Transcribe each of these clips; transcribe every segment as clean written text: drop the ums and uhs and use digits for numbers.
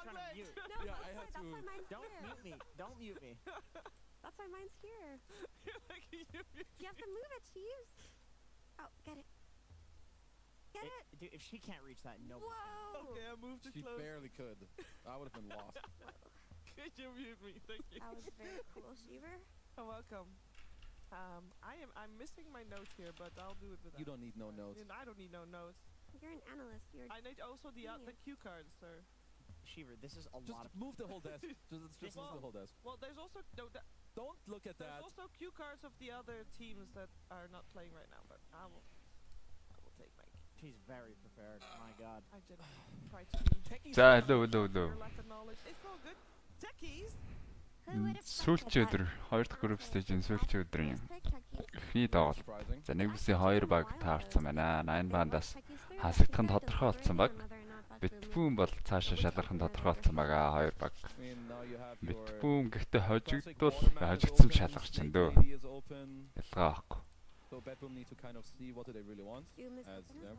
trying to mute. No, Yeah, I that's had why to- mine's Don't here. mute me. Don't mute me. That's why mine's here. You have to move it, Cheese. Oh, get it. Get it. Dude, if she can't reach that, nobody can. Whoa. Okay, I moved it She close. barely could. I would have been lost. Could you mute me? Thank you. That was very cool, Sheever. You're welcome. I'm missing my note here, but I'll do it without. You don't need no notes. I don't need no notes. You're an analyst. You're. I need also the cue cards, sir. Shiver, this is a Just lot of. move the whole desk. Just move the whole desk. Well, there's also Don't look at there's that. also cue cards of the other teams that are not playing right now, but I will take my. She's very prepared. My God. I did try to be. Techies За are- hello. Your lack of knowledge. It's all good. Techies. Who would have Сүүлчийн өдөр, хоёр дахь group stage-ийн сүүлчийн өдрийн эхний тоглолт. Surprising. За нэг үсгийн 2 баг таарсан байна. 8 бандаас хасагдах нь тодорхой болсон баг. Битбүүм бол цаашаа шалгарх нь тодорхой болсон байгаа. 2 баг. I mean, now you have your Битбүүм гэхдээ хожигдвол classic ball хожигдсан open, шалгах чинь snake дөө. lady is open. Ялгаа байхгүй. So Bat-Boom need to kind of see what do they really want. As yeah.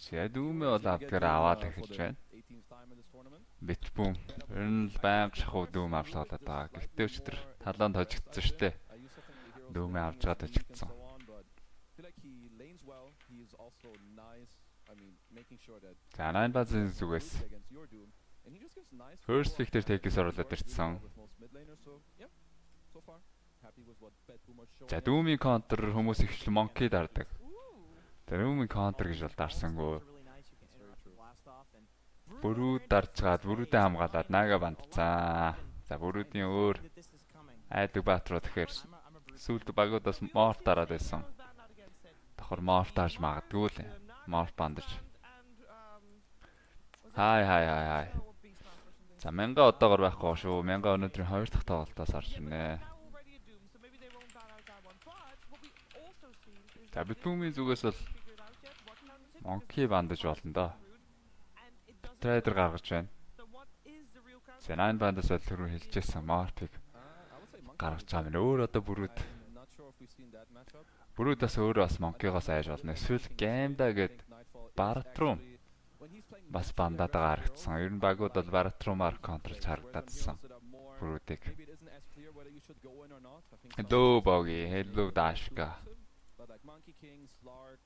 Дүүмээ бол авдгаар аваад эхэлж байна. 18th time in this tournament. Битбүүм. Ер нь л байнга шахуу дүүм авч тоглоод байгаа. Гэхдээ өчтөр талаанд хожигдсан штэ. I use something in the heroes Дүүмээ game, авч чад and хожигдсан. so on, but I feel like he lanes well. He is also nice. I mean, making sure that За 9 базын зүгээс against your Doom. And he just gives nice first follow-up. pick дээр take-ээс оруулаад Works really ирсэн. well with most mid laners, so yeah. So far happy with what Bat-Boom are showing. За дүүмийн контр хүмүүс ихлэ монки дардаг. За дүүмийн контр гэж бол дарсангүй. Really nice. You can interrupt and blast off and. Бүрүүд дарцгаад бүрүүдээ хамгаалаад наага бандцаа. За бүрүүдийн өөр That this is coming. айдаг баатруу тэгэхээр I'm a brute. сүүлд багуудаас морф дараад байсан. Давхар морф тааж магадгүй л. Морф бандаж. Хай. За 1000 одоогор байхгүй шүү. 1000 өнөөдрийн 2 дахь тоглолтоос орж ирнэ. За битүүмийн зүгээс бол монки бандаж болно доо. Трейдер гаргаж байна. За 9 бандаас бол түрүү хэлжсэн морфиг I would say Monkey гаргаж байгаа юм. Өөр одоо бүрүүд I'm not sure if we've seen that matchup. бүрүүдээс өөрөө бас монкигоос айж болно. Эсвэл геймда гээд Баратрум бас бандаад байгаа харагдсан. Ер нь багууд бол Баратрумаар контролж харагдадсан бүрүүдийг. Hello Bogi, hello Dashka. But like Monkey King, Slark,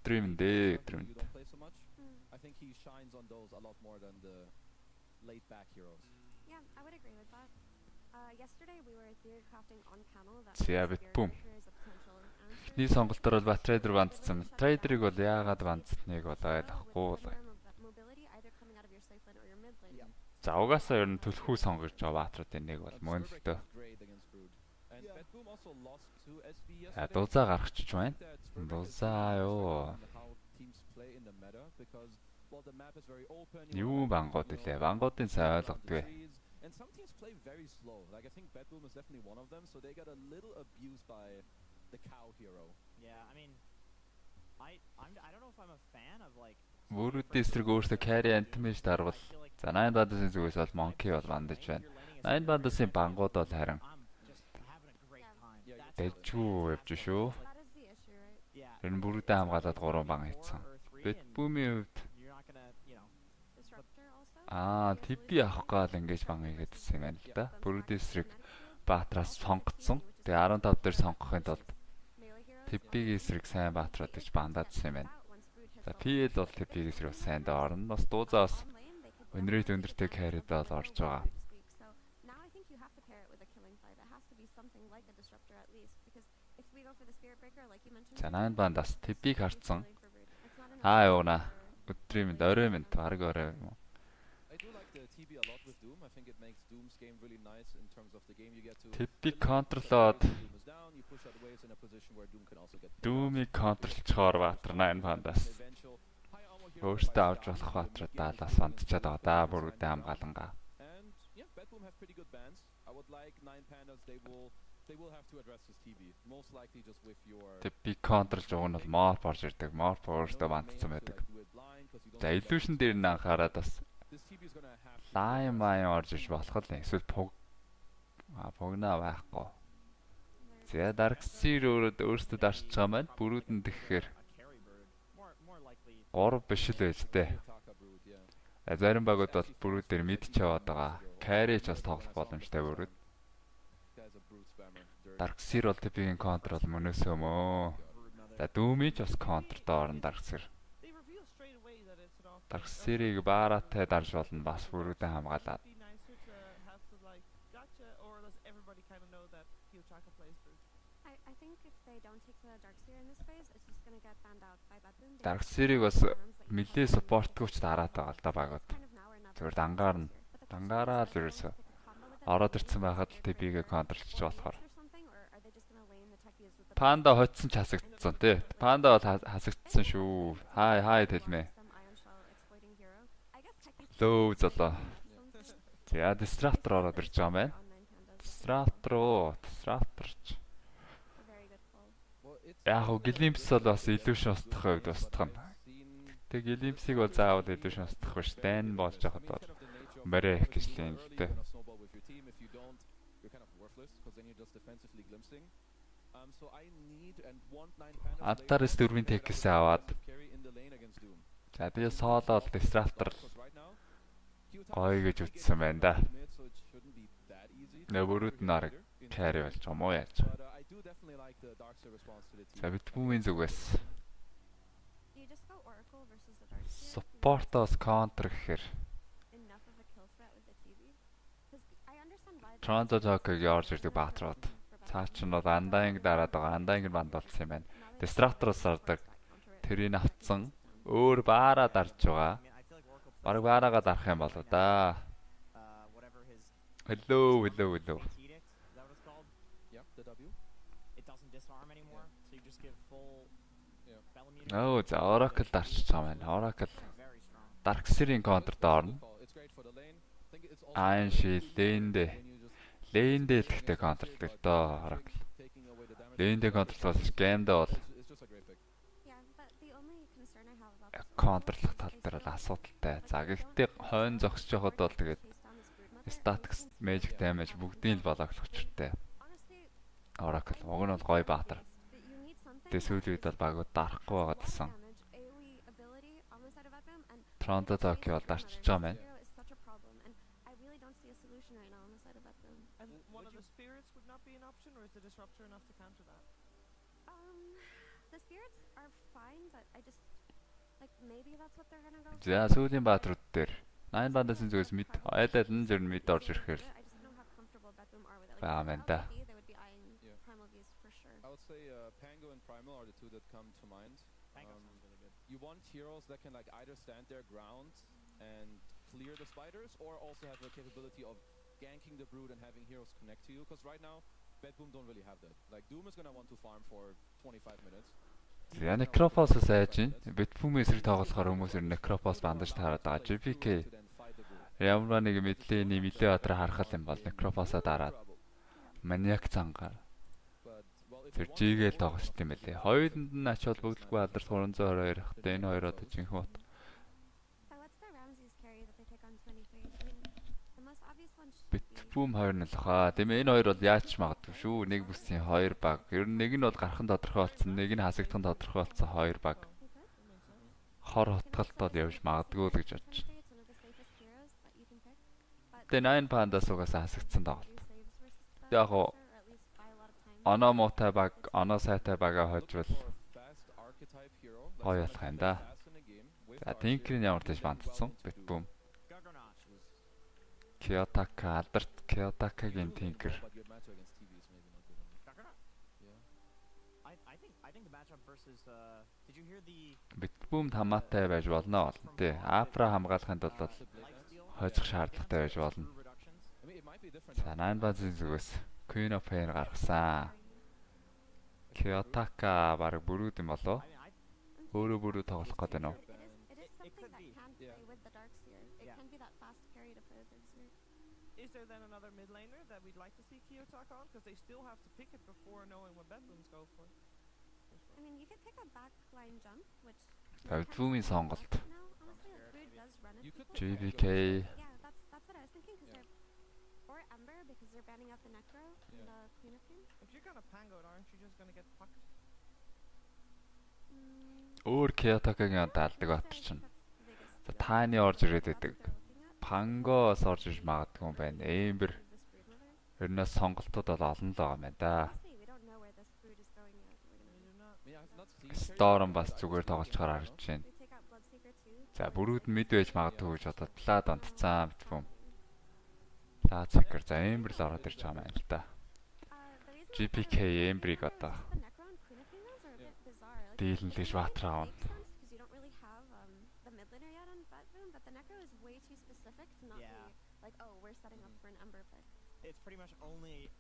Dreamleague we don't play so much. I think he shines on those a lot more than the laid back heroes. Yeah, I would agree with that. Yesterday we were theory crafting on panel that See, yeah, but boom. Эхний сонголтоор бол Trader бандсан. Trader-ыг бол яагаад бандсныг бол ойлгохгүй л. За угаасаа ер нь төлхөө сонгож байгаа баатруудын нэг бол мөн л дөө. Дузаа гаргачих байна. Дузаа ёо. Юу бангууд илээ. Бангуудын сайн ойлгодгүй. And some teams play very slow. Like I think Bat-Boom is definitely one of them, so they got a little abused by the cow hero. Yeah, I mean, I don't know if I'm a fan of like. Бүрүүдийн эсрэг өөрсдөө carry anti-mage дарвал. За 9 бандсын зүгээс бол monkey бол бандаж байна. 9 бандсын бангууд бол харин дэжгүй явж шүү. Тэр нь бүрүүдээ хамгаалаад 3 бан хийцэн. Bat-Boom-ийн хувьд TP авах гал ингэж бан хийгээдсэн юм байна л да. Бүрүүдийн эсрэг Баатраас сонгоцсон. Тэгээ 15 дээр сонгохын тулд TP-ийн эсрэг сайн Баатрууд гэж бандаадсан юм байна. За PL бол TP-ийн эсрэг сайн даа орно. Бас дуузаас өнрийт өндөртэй carry-д бол орж байгаа. За 9 бандаас TP-г харцсан. Юуна. Өдрийн мэнд орой мэнд баг орой юм уу? TP a lot with Doom. I think it makes Doom's game really nice in terms of the game you get to. TP контролоод Doom is down, you push out waves in a position where Doom can also get. Doom-ийг контролчоор Баатар 9 бандаас Eventual high armor hero. өөртөө авч болох Баатар даалаас бандчаад байгаа да бүрүүдээ хамгаалангаа. And yeah, Bat-Boom have pretty good bans. I would like 9 pandas. They will have to address his TB. Most likely just with your. TP контролж уг нь бол Morph орж ирдэг. Morph өөртөө бандсан байдаг. За illusion дээр нь анхаарад бас This TB is gonna have. Lime орж иж болох л эсвэл погнаа байхгүй. За Dark Seer өөртөө дарч байгаа маань бүрүүд нь тэгэхээр 3 биш л байж тээ. Зарим багууд бол бүрүүдээр мэдч яваад байгаа. Carry ч бас тоглох боломжтой бүрүүд. Darkseer бол типийн контр бол мөнөөсөө мөө. За Doom-ий ч бас контрт орно Darkseer. Darkseer-ийг бааратай дарж болно бас бүрүүдээ хамгаалаад. I think if they don't take the Darkseer in this phase, it's just gonna get banned out by Bat-UlziiAK. Darkseer-ийг бас нэлээ supportгүйч дараад байгаа л да багууд. Зүгээр дангаараа л ерөөсөө ороод ирсэн байхад л TP-гээ контролчж болохоор. Панда хоцсон ч хасагдсан тий. Панда бол хасагдсан шүү. Хай хэлмээ. Лөө золоо. За Disruptor ороод ирж байгаа юм байна. Disruptorч. Яг уу Glimpse бол бас illusion устдах хувьд устдах нь. Тэг Glimpse-ийг бол заавал illusion устдах биш. Dan болж байхад бол мөрөө их гэж л юм л дээ. Антарс 4-ийн текс аваад. За тэгээ соло Disruptor гоё гэж үтсэн байна да. Нөөрүүд нарыг carry болж байгаа мó яаж. За Bat-UlziiAK зүгээс. Support-оос counter гэхээр. Dreamleague-ийг орж ирдэг баатрууд. Цаа чинь бол Undying дараад байгаа. Undying банд болсон юм байна. Disruptor-оос ордог. Тэрийг авцсан. Өөр баараа дарж байгаа. Бараг баараагаа дарах юм болоо да. Hello. Оо, за Oracle дарчиж байгаа юм байна. Oracle Darkseer-ийн контрт орно. Аанши Lane-дээ ихтэй контролдог доо Oracle. Lane-дээ контролж геймдээ бол контрлох тал дээр бол асуудалтай. За гэхдээ хойно зогсож байхад бол тэгээд statics, magic damage бүгдийг л бологлох учиртай. Oracle уг нь бол гоё баатар. Тэгээ сүүлийн үед бол багууд дарахгүй байгаад байсан. Dreamleague бол дарчиж байгаа маань. The spirits are fine, but I just like maybe that's what they're gonna go. За сүүлийн баатрууд дээр 8 бандаас зүгээс мэд айлал нь зөв мэд орж ирэхээр баа мэн да. I would say Pango and Primal are the two that come to mind. You want heroes that can like either stand their ground and clear the spiders, or also have the capability of ganking the brood and having heroes connect to you. Because right now, Bat-UlziiAK don't really have that. Like Doom is gonna want to farm for 25 minutes. За Necropos-ос айж ин Bat-UlziiAK эсрэг тоглохоор хүмүүс Necropos бандаж таарад байгаа. GPK ямар нэг мэдлээний милээ өдрө харахад юм бол Necropos-а дараад Maniac цангаар тэр жигээл тоглож тийм байлээ. Хоёуланд нь ач холбогдолгүй алдар 322 хахтай энэ хоёр одоо жинхэнэ бот. Bat-UlziiAK 2 нь л хаа. Дэмээ энэ хоёр бол яаж магадгүй шүү. Нэг бүсийн 2 баг. Ер нь нэг нь бол гархан тодорхой болсон, нэг нь хасагдхан тодорхой болсон 2 баг. Хор хотголт бол явж магадгүй л гэж бодож байна. Тэгээ 9 пандас угаасаа хасагдсан тоглолт. Яг гоо оноо муутай баг, оноо сайтай бага хожвол гоё болох юм да. За Tinker-ийн ямар тийш бандцсан Bat-UlziiAK. Kiyotaka алдарт Kiyotaka-гийн Tinker. Bat-UlziiAK хамаатай байж болно болно тий. Апра хамгаалахын тулд бол хожих шаардлагатай байж болно. За 9 базын зүгээс Queen of Pain гаргасан. Kiyotaka баг бүрүүд юм болоо. Өөрөө бүрүү тоглох гэдэг нь. Is there then another mid laner that we'd like to see Kiyotaka on? Because they still have to pick it before knowing what Bat-UlziiAK's go for. I mean, you could pick a backline jump, which Bat-UlziiAK-ийн сонголт. no, honestly, like Brood does run it. GBK. Yeah, that's what I was thinking, because they're or Ember because they're banning out the Necro and the Queen of Pain. If you're gonna Pango it, aren't you just gonna get fucked? Өөр Kiyotaka-гийн даалдаг бат чинь. Tiny орж ирээд байдаг. Pangos орж иж магадгүй юм байна. Ember ернөөс сонголтууд бол олон л байгаа юм байна да. Storm бас зүгээр тоглолцохоор харж байна. За бүрүүд мэд байж магадгүй гэж бодоод Blood онцсан битгүм. Blood Seeker за Ember л ороод ирж байгаа юм байна л да. GPK Ember-ийг одоо дийлэн гэж баатраа авна. It's pretty much only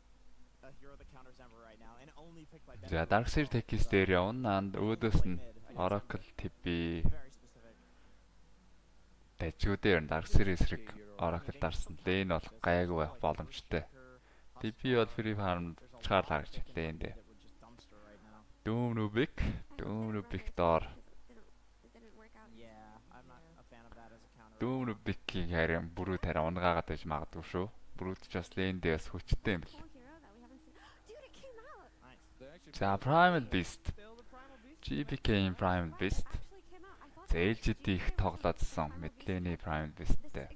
a hero that counters Ember right now and only picked by За Darkseid Tech-с дээр явна. Өөдөөс нь Oracle TP дэжүүдээр Darkseid эсрэг Oracle дарсан. Лейн бол гайгүй байх боломжтой. TP бол Free Farm чаарлаа гэж лейн дээр. Doomnubik доор. Doomnubik-ийг харин бүрүүд харин унгаагаад байж магадгүй шүү. Бүрүүд ч бас лейн дээр бас хүчтэй юм бэл. За Primal Beast. GPK Primal Beast. За LGD их тоглоодсон мэдлэний Primal Beast-тэй.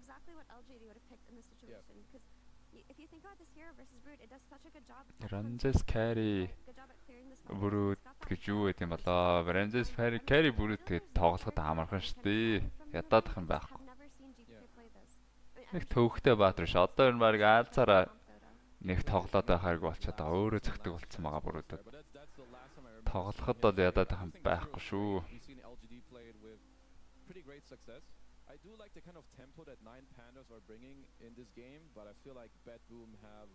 Ranges carry бүрүүд гэж юу гэдэг юм болоо? Ranges carry бүрүүд тэгээд тоглоход амархан шүү дээ. Ядаадах юм байхгүй. Нэг төвхтэй баатар ш. Одоо энэ баг аалцаараа нэг тоглоод байхааргүй болчиход байгаа. Өөрөө зөгтөг болцсон байгаа бүрүүдэд. Тоглоход бол ядаад байх юм байхгүй шүү. I do like the kind of tempo that 9 Pandas are bringing in this game, but I feel like Bat-Boom have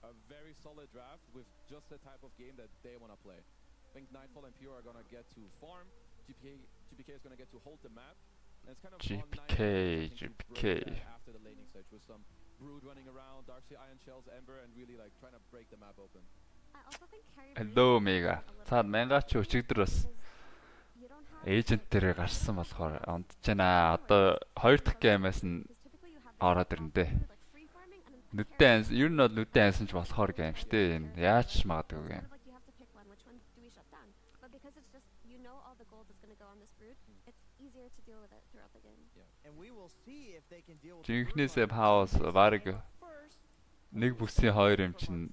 a very solid draft with just the type of game that they want to play. I think Nightfall and Pure are going to get to farm, GPK is going to get to hold the map, and it's kind of GPK after the laning stage with some Brood running around, Darkseid Iron Shells, Ember, and really like trying to break the map open. Hello Mega. Цаад мянгач өчигдөр бас эйжент дээр гарсан болохоор ондж байна. Одоо 2 дахь геймээс нь ороод ирнэ дээ. Нүдэн ер нь бол нүдэн ансан ч болохоор гейм шүү дээ. Энэ яаж магадгүй гейм. Жинхнээсээ House баг нэг бүсийн 2 юм чинь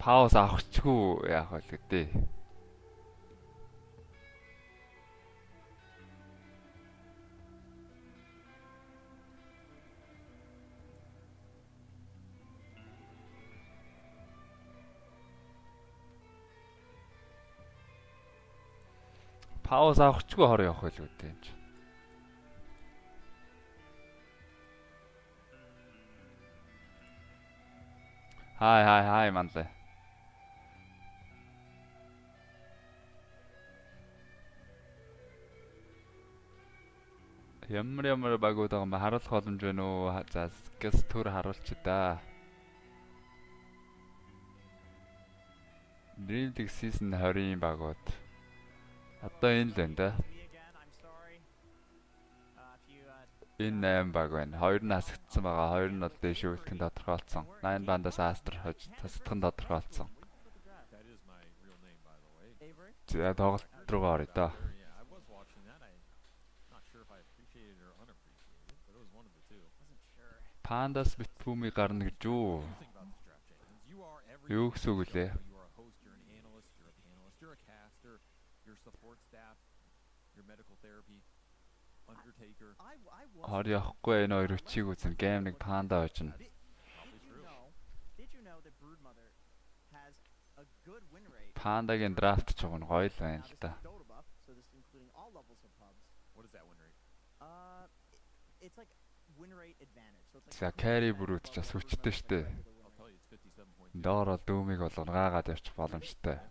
Pause авахчгүй яах вэ гэдэг. Pause авахчгүй хор явах байл гэдэг юм чи. Хай манлаа. Ямар багууд байгаа юм харуулах боломж байна уу? За гэс төр харуулчих да. Dreamleague season 20-ийн багууд. Одоо энэ л байна да. Энэ 8 баг байна. 2 нь хасагдсан байгаа. 2 нь бол дэш үлдэхин тодорхойлцсон. 9 бандаас Астер хож тасдахын тодорхойлцсон. За тоглолт руугаа орё да. Pandas Bat-Boom-ийг гарна гэж юу? Юу гэсэн үг лээ? Хор явахгүй энэ хоёр өчиг үзэн гейм нэг панда очно. Pandaгийн драфт ч гоо гоё л байна л да. За carry бүрүүд ч бас хүчтэй штэ. Доороо дүүмийг бол унгаагаад явчих боломжтой.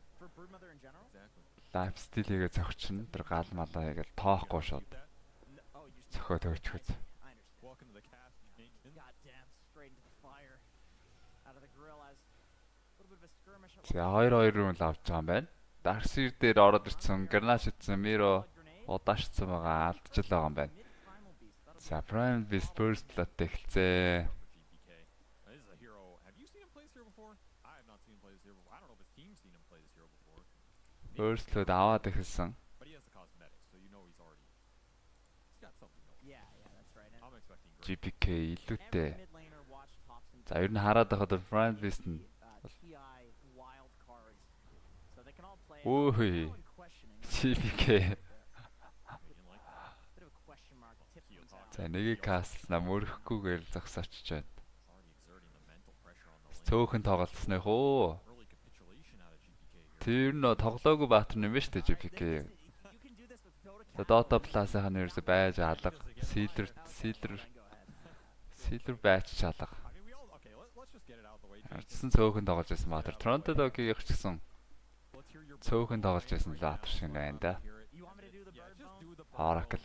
Life steal-ийг зөгчнө. Тэр гал малаа хийгээл тоохгүй шууд. Зөхөө төгчхөц. За 2-2 руу л авч байгаа юм байна. Darkseid дээр ороод ирсэн, Granage идсэн, Miro удаашсан байгаа, алдчихл байгаа юм байна. За Primal Beast Burst Blood эхэлцээ. Өөрсдөө аваад эхэлсэн. GPK илүүтэй. За ер нь хараад байхад Friend Beast нь Ой. GPK. За нэгийг каслна мөрөхгүйгээр зогсоочж байна. Цөөхөн тоглолцсны хөө. Тэр нөө тоглоогүй баатар юм ба штэ GPK. Dota Plus-ын нэрс байж алга. Silver байж алга. Арчсан цөөхөн тоглож байсан баатар. Toronto Dog-ийг ч гэсэн цөөхөн тоглож байсан баатар шиг байна да. Oracle.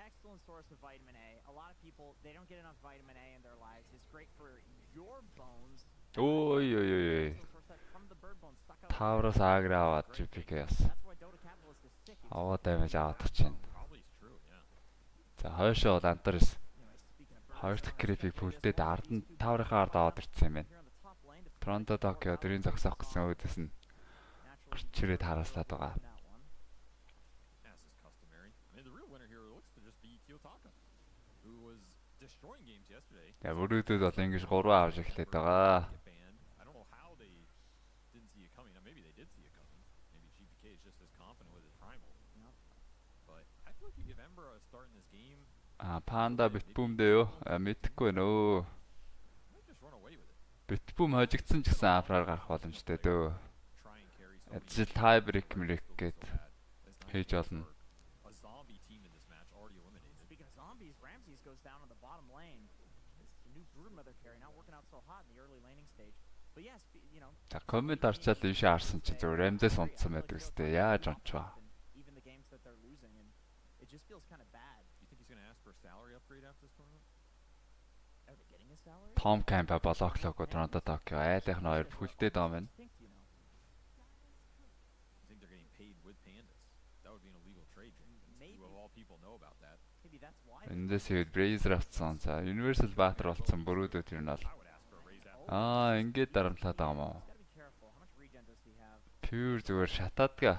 Excellent source of vitamin A. A lot of people, they don't get enough vitamin A in their lives. It's great for your bones. Ой. Тавраас аграваад GPK-с. Аваа даймаж аваад чинь. За хойшоо бол антарс. Хоёр дахь крипийг бүлдээд ард нь таврынхаа ард аваад ирсэн юм байна. Toronto Dog өдрийн зогсоох гэсэн өөдөөс нь гэрчрээд хараслаад байгаа. Я бүрүүдүүд бол ингэж 3 авч эхлэхэд байгаа. Панда битбүүмдээ юу? Мэдхгүй нөө. Битбүүм хожигдсан ч гэсэн афраар гарах боломжтой дөө. Ажил тайбрейк гэд хийж болно. За коммент арчаад ийш харсан чи зөв Рамзэс унтсан байдаг үстэй. Яаж унчваа? Том Кампа блоклог Toronto Dog айлынх нь хоёр бүлдээд байгаа юм. Эндээс хэд Brazer авцсан. За Universal Batter болсон бүрүүдүүд юм бол ингээд дарамтлаад байгаа юм уу? Pure зүгээр шатаадгаа.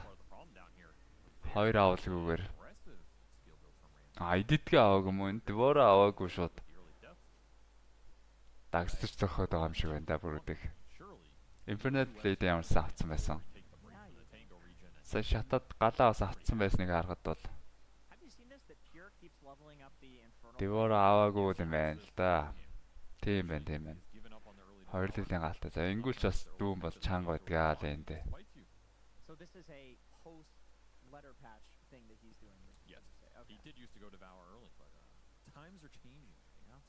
Хоёр авалгүйгээр. Эдитгээ аваагүй юм уу? Двороо аваагүй шууд. Дагсаж зохиод байгаа юм шиг байна да бүрүүдийг. Infinite Blade ямарсан авцсан байсан. Сая шатаад галаа бас авцсан байсныг харахад бол Двороо аваагүй юм байна л да. Тийм байна. Хоёр левлийн галтай. За ингүүлч бас дүүн бол чанга байдгаа л энэ дээ. So this is a post letter patch thing that he's doing. Yes. Okay. He did used to go devour early, but times are changing, you know.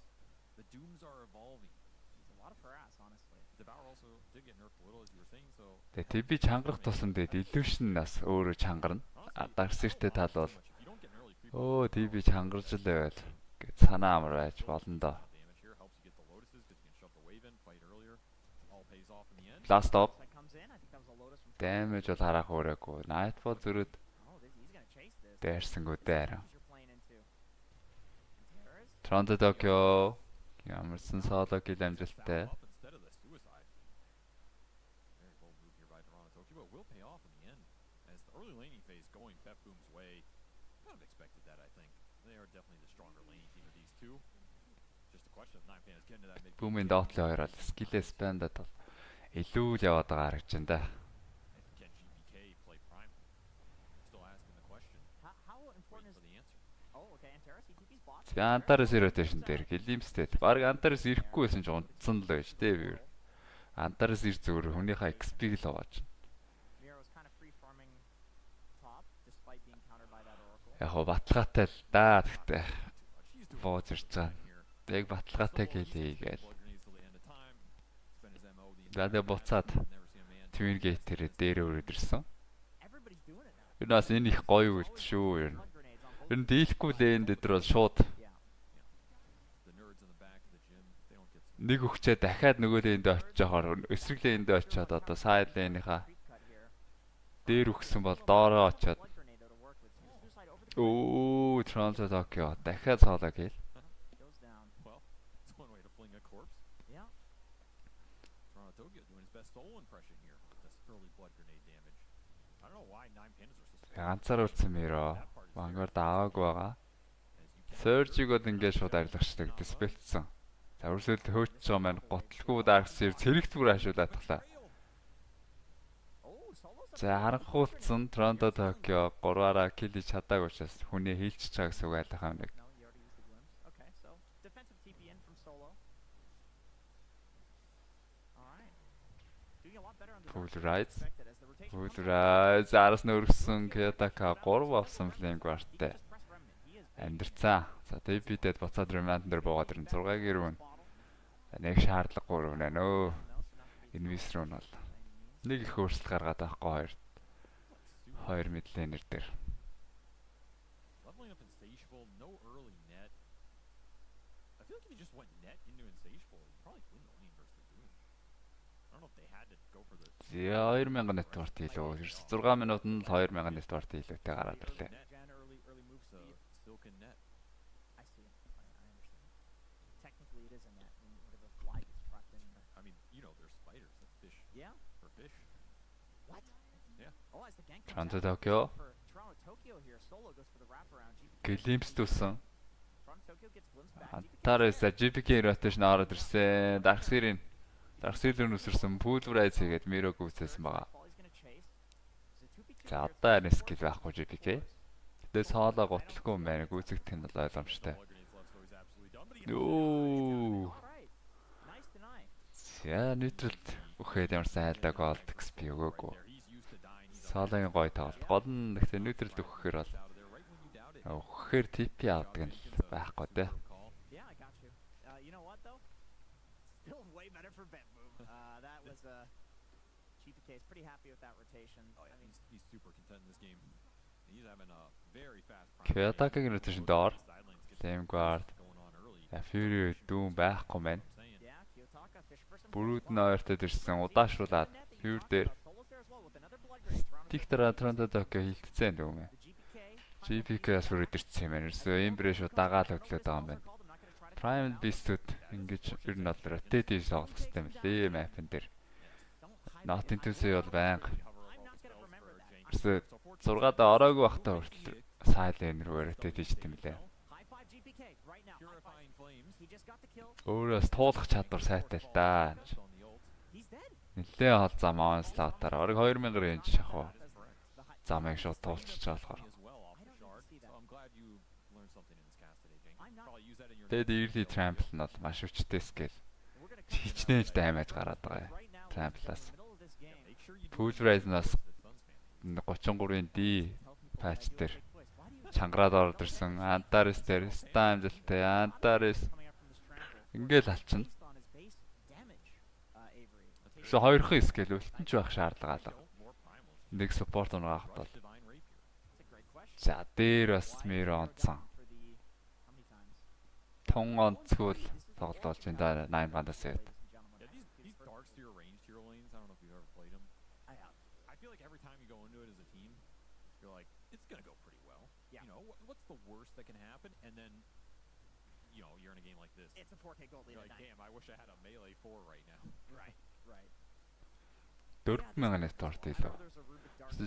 The dooms are evolving. It's a lot of harass, honestly. Devour also did get nerfed a little as you were saying, so TB чангарах тусам дээд illusion нас өөрөө чангарна. Дарсэртэй тал бол TB чангарч л байвал гэж санаа амар байж болно доо. Last stop. Damage бол харах өөрөөгүй. Nightfall зөрөд дээрсэнгүү дээр. Toronto Dog ямарсан соло кил амжилттай. Бүүмэн доотлоо хоёроо скиллээ спандад бол илүү л яваад байгаа харагдаж байна да. Антарес rotation дээр гэлимстэй. Бараг Антарес ирэхгүй байсан ч унтсан л байж тээ би. Антарес ир зүгээр хүнийхээ XP л аваач. Яг баталгаатай л да гэхдээ бооз ирж байгаа. Яг баталгаатай гэлээ гээл. Дадаа буцаад Twin Gate дээр өрөөд ирсэн. Энэ бас энэ их гоё үлд шүү юм. Энэ дийлэхгүй лэн дээр бол шууд нэг өгчээ дахиад нөгөө лэндээ очиохоор эсрэг лэндээ очиод одоо side lane-ийнхаа дээр өгсөн бол доороо очиод Toronto Dog дахиад цаалаа гээл. Tokyo doing his best solo impression here. This early blood grenade damage. I don't know why 9 pandas are so ганцаар үлдсэн мөрөө. Вангар дааваагүй байгаа. Surge-ийг ингээд шууд арилгачдаг диспелцсэн. За үрсэлд хөөч байгаа маань готлгүй дарксэр цэрэгт бүр хашуулаад талаа. За харанхуулсан Торонто Токио 3-аараа кил хийж чадаагүй учраас хүний хийлчж байгаа гэсэн үг айлхаа нэг. Хүлрайз араас нь өргөсөн Кётака 3 болсон флейм гварттай. Амьдэрцаа. За дэбитэд буцаад ремант дээр буугаад ирэн 6-ыг ирвэн. Нэг шаардлагагүй өрөвнэ нөө. Инвестор нь бол нэг их өөрчлөлт гаргаад байхгүй хоёр мэдлэнер дээр. За 2000 нэтворт илүү. 6 минутанд 2000 нэтворт илүүтэй гараад ирлээ. Toronto Tokyo. Glimpse тусан. Антарес GPK rotation ороод ирсэн. Дарксирийн үсэрсэн пүүлврайз хийгээд Мирог үүссэн байгаа. За одоо энэ скил байхгүй GPK. Тэгээ соолоо готлохгүй юм байна. Гүйцэгдэх нь бол ойлгомжтой. Йоо. За нейтралд өгөхөд ямар сайн хайлдаг бол XP өгөөгүй. Соологийн гой тоглолт. Гол нь гэхдээ нейтралд өгөхээр бол өгөхээр TP авдаг нь байхгүй дээ. That was GPK is pretty happy with that rotation. I mean, he's super content in this game. He's having a very fast Kyotaking rotation door. Same guard. Fury doom байхгүй man. Бүрүүд нь ойртод ирсэн удаашруулаад Fury дээр Тиктера Торонто Токио хилтцэн дүүмэ. GPK-аас бүрээд ирсэн юм байна. Ерөөсөө имбрэш удагаал хөдлөд байгаа юм байна. Prime Beast-үүд ингэж ер нь бол rotate хийж тоглох систем лээ map-н дээр. Not into say бол байнга. Ерөөсөө 6-д ороогүй байхдаа хүртэл silent руу rotate хийжтэй юм лээ. Өөрөөс туулах чадвар сайтай л да. Нилээ хол зам onslaught-аар орог 2000 range шахав. Замыг шууд туулчих болохоор. Тэгээд early trample нь бол маш хүчтэй скил. Хичнээн даймаж гараад байгаа. Trample-аас. Pulverize-наас 33-ын D patch дээр чангараад ороод ирсэн. Antares дээр ста амжилттай. Antares ингээл алчна. So хоёрхан скил үлдэн ч байх шаардлага алга. Нэг support унаахад бол. За дээр бас мэр онцсон. Тон онцгол тоглолт болж энэ 9 бандас яд. These darks to your range hero lanes, I don't know if you've ever played them. I feel like every time you go into it as a team, you're like, it's gonna go pretty well. You know, what's the worst that can happen? And then, you know, you're in a game like this. It's a 4K gold lead. You're like, damn, I wish I had a melee 4 right now. Right. 4000 net орт илүү.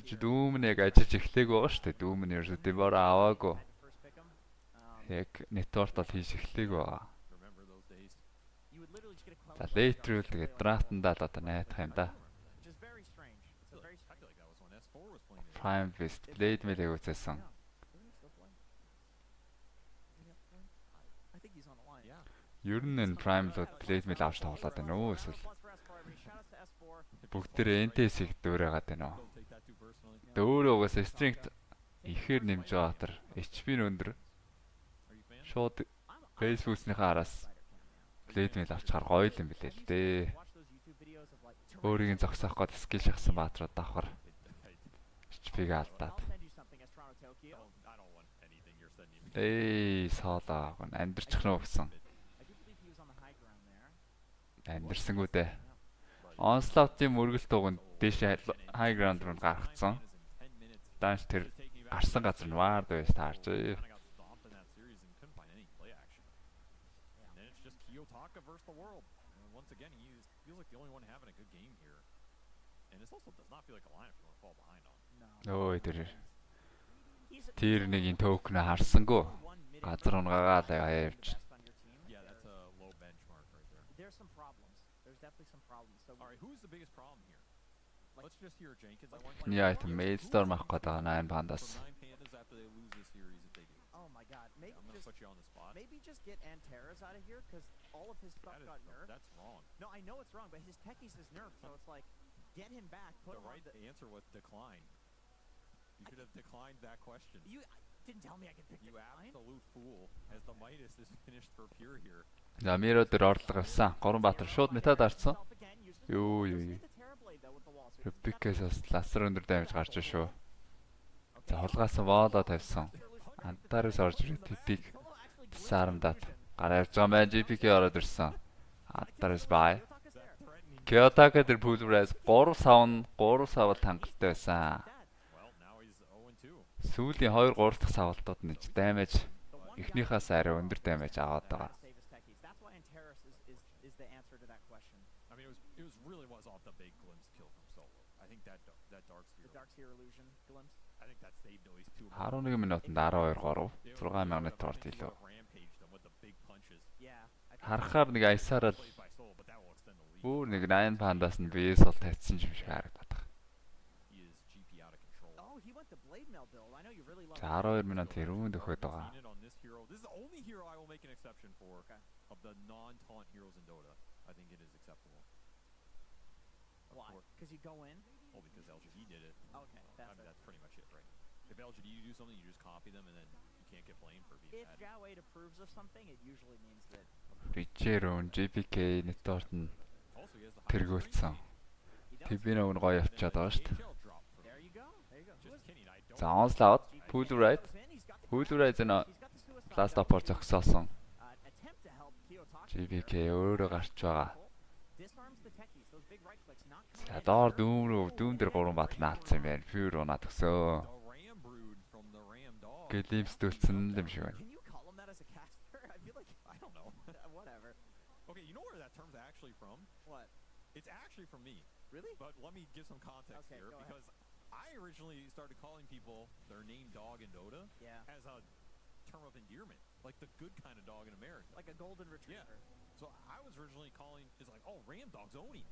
Чи дүүмэн яг ажиж эхлэег байгаа шүү дээ. Дүүмэн ерөөсөө дэвор аваагүй. Яг network бол хийж эхлэег байгаа. За later үл тэгээд draft-ндаа л одоо найдах юм да. Prime Beast Blade мэлэг үзсэн. Ер нь энэ Prime Blade мэл авч тоглоод байна уу эсвэл бүгдээ NTS-ийг дөөрөөгаад байна уу? Дөөрөө угаасаа strength ихээр нэмж байгаа атар HP нь өндөр. Шууд Facebook-ийнхаа араас Blade мэл авчихаар гоё юм билээ л дээ. Өөрийг нь зогсоох гээд skill шахсан баатрууд давхар HP-г алдаад. Саалаа гон амьдэрчих нөө гэсэн. Амьдэрсэнгүү дээ. Onslaught-ийн мөргөл туганд дээш high ground руу гаргацсан. Данш тэр гарсан газар нь вард байж таарч. feels like the only one having a good game here. And this also does not feel like a lineup you want to fall behind on. Ой тэр. Тэр нэгийн токен харсангүй. Газар унгаагаад явж. Yeah, that's a low benchmark right there. There's some problems. There's definitely some problems. So all right, who's the biggest problem here? Let's just hear Jenkins. I want Yeah, это Maidstone авах гэдэг 9 Pandas. 9 Pandas after they lose this series if they do. oh my god, maybe I'm gonna just put you on the spot. maybe just get Antares out of here because all of his stuff got nerfed. That's wrong. No, I know it's wrong, but his techies is nerfed, so it's like get him back. Put The him right on the, answer was decline. You should have declined that question. You didn't tell me I could pick You decline. absolute fool. As the Midas is finished for pure here. За Миро дээр орлого авсан. Горонбаатар шууд метад арцсан. Юу. Рубикээс бас ласер өндөр даймж гарч шүү. За хулгаас воолоо тавьсан. Антарис орж ирээ типик сарамдаад гараа явж байгаа мэн GPK ороод ирсэн. Антарис бай. Кётака дээр пулврайс 3 савд хангалттай байсан. Well, now he's 0-2. Сүүлийн 2 3 дахь савлтууд нь даймаж эхнийхээс арай өндөр даймаж аваад байгаа. That's why Antares is the answer to that question. I mean, it really was off the big glimpse kill from solo. I think that Dark Seer. The Dark Seer illusion glimpse. I think that saved at least 2. 11 минутанд 12 3 6000 net орт илүү. Rampaged them with the big punches. Yeah. Харахаар нэг айсаараа Played by solo, but that will extend the lead. бүр нэг 9 Pandas нь BS бол тавьсан юм шиг харагдаад байна. He is GP out of control. Oh, he went the blade mail build. I know you really love. За 12 минут хэрүүнд өгөхөд байгаа. Seen it on this hero. This is the only hero I will make an exception for. Okay. Of the non-taunt heroes in Dota, I think it is acceptable. Why? Because you go in. Well, because LGD did it. Okay, That's pretty much it, right? If LGD do something, you just copy them, and then you can't get blamed for being If bad. Jawade approves of something, it usually means that. Ричерон GPK network нь Also, he has the high тэргүүлсэн. He does. Тэбэн өвн гоё явчихад байгаа шүү дээ. HL drop from There you go. There you go. Who just is- kidding. I don't. За онслаад GPK Pulverite goes in, he's got the Pulverite he's нэ got the suicide ласт down. опор зогсоосон. Attempt to help Kiyotaka GPK here. өөрөө гарч байгаа. Disarms the techies. Those big right clicks not За доор дүүн дээр 3 бат наацсан юм байна. Pure унаад өгсөө. The Ram Brood from the Ram Dog. Гэлимсдүүлсэн юм шиг байна. Can you call him that as a caster? I feel like I don't know. whatever. Okay, you know where that term's actually from? What? It's actually from me. Really? But let me give some context Okay, here go ahead. because I originally started calling people their name dog in Dota Yeah. as a term of endearment, like the good kind of dog in America. Like a golden retriever. So I was originally calling it's like, oh, Ram Dog's Oni,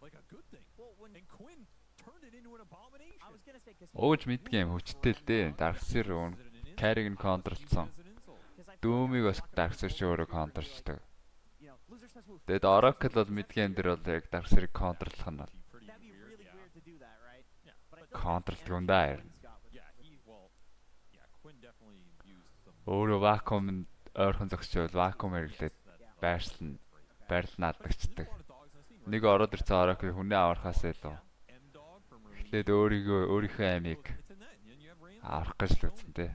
like a good thing. Well, when And Quinn turned it into an abomination. I was gonna say because Ууж мэдгийм хүчтэй л дээ. Дарксэр өн carry-г нь контрлцсон. Дүүмийг бас дарксэр чи өөрөө контрлчдаг. loser says woof. Тэгэд Oracle бол мэдгийм дээр бол яг дарксэрийг контрлах нь бол That'd be really weird to do that, right? Yeah, But I but feel контрлдаг юм like да. Quinn's got with yeah, Quinn definitely used some. Өөрөө vacuum ойрхон зогсчвал vacuum хэрэглээд байрлал наадлагчдаг. Нэг ороод ирсэн Oracle хүнээ аврахаас илүү M Dog from эхлээд өөрийнхөө амийг It's in that, and you have Ram аврах гэж л үзсэн дээ.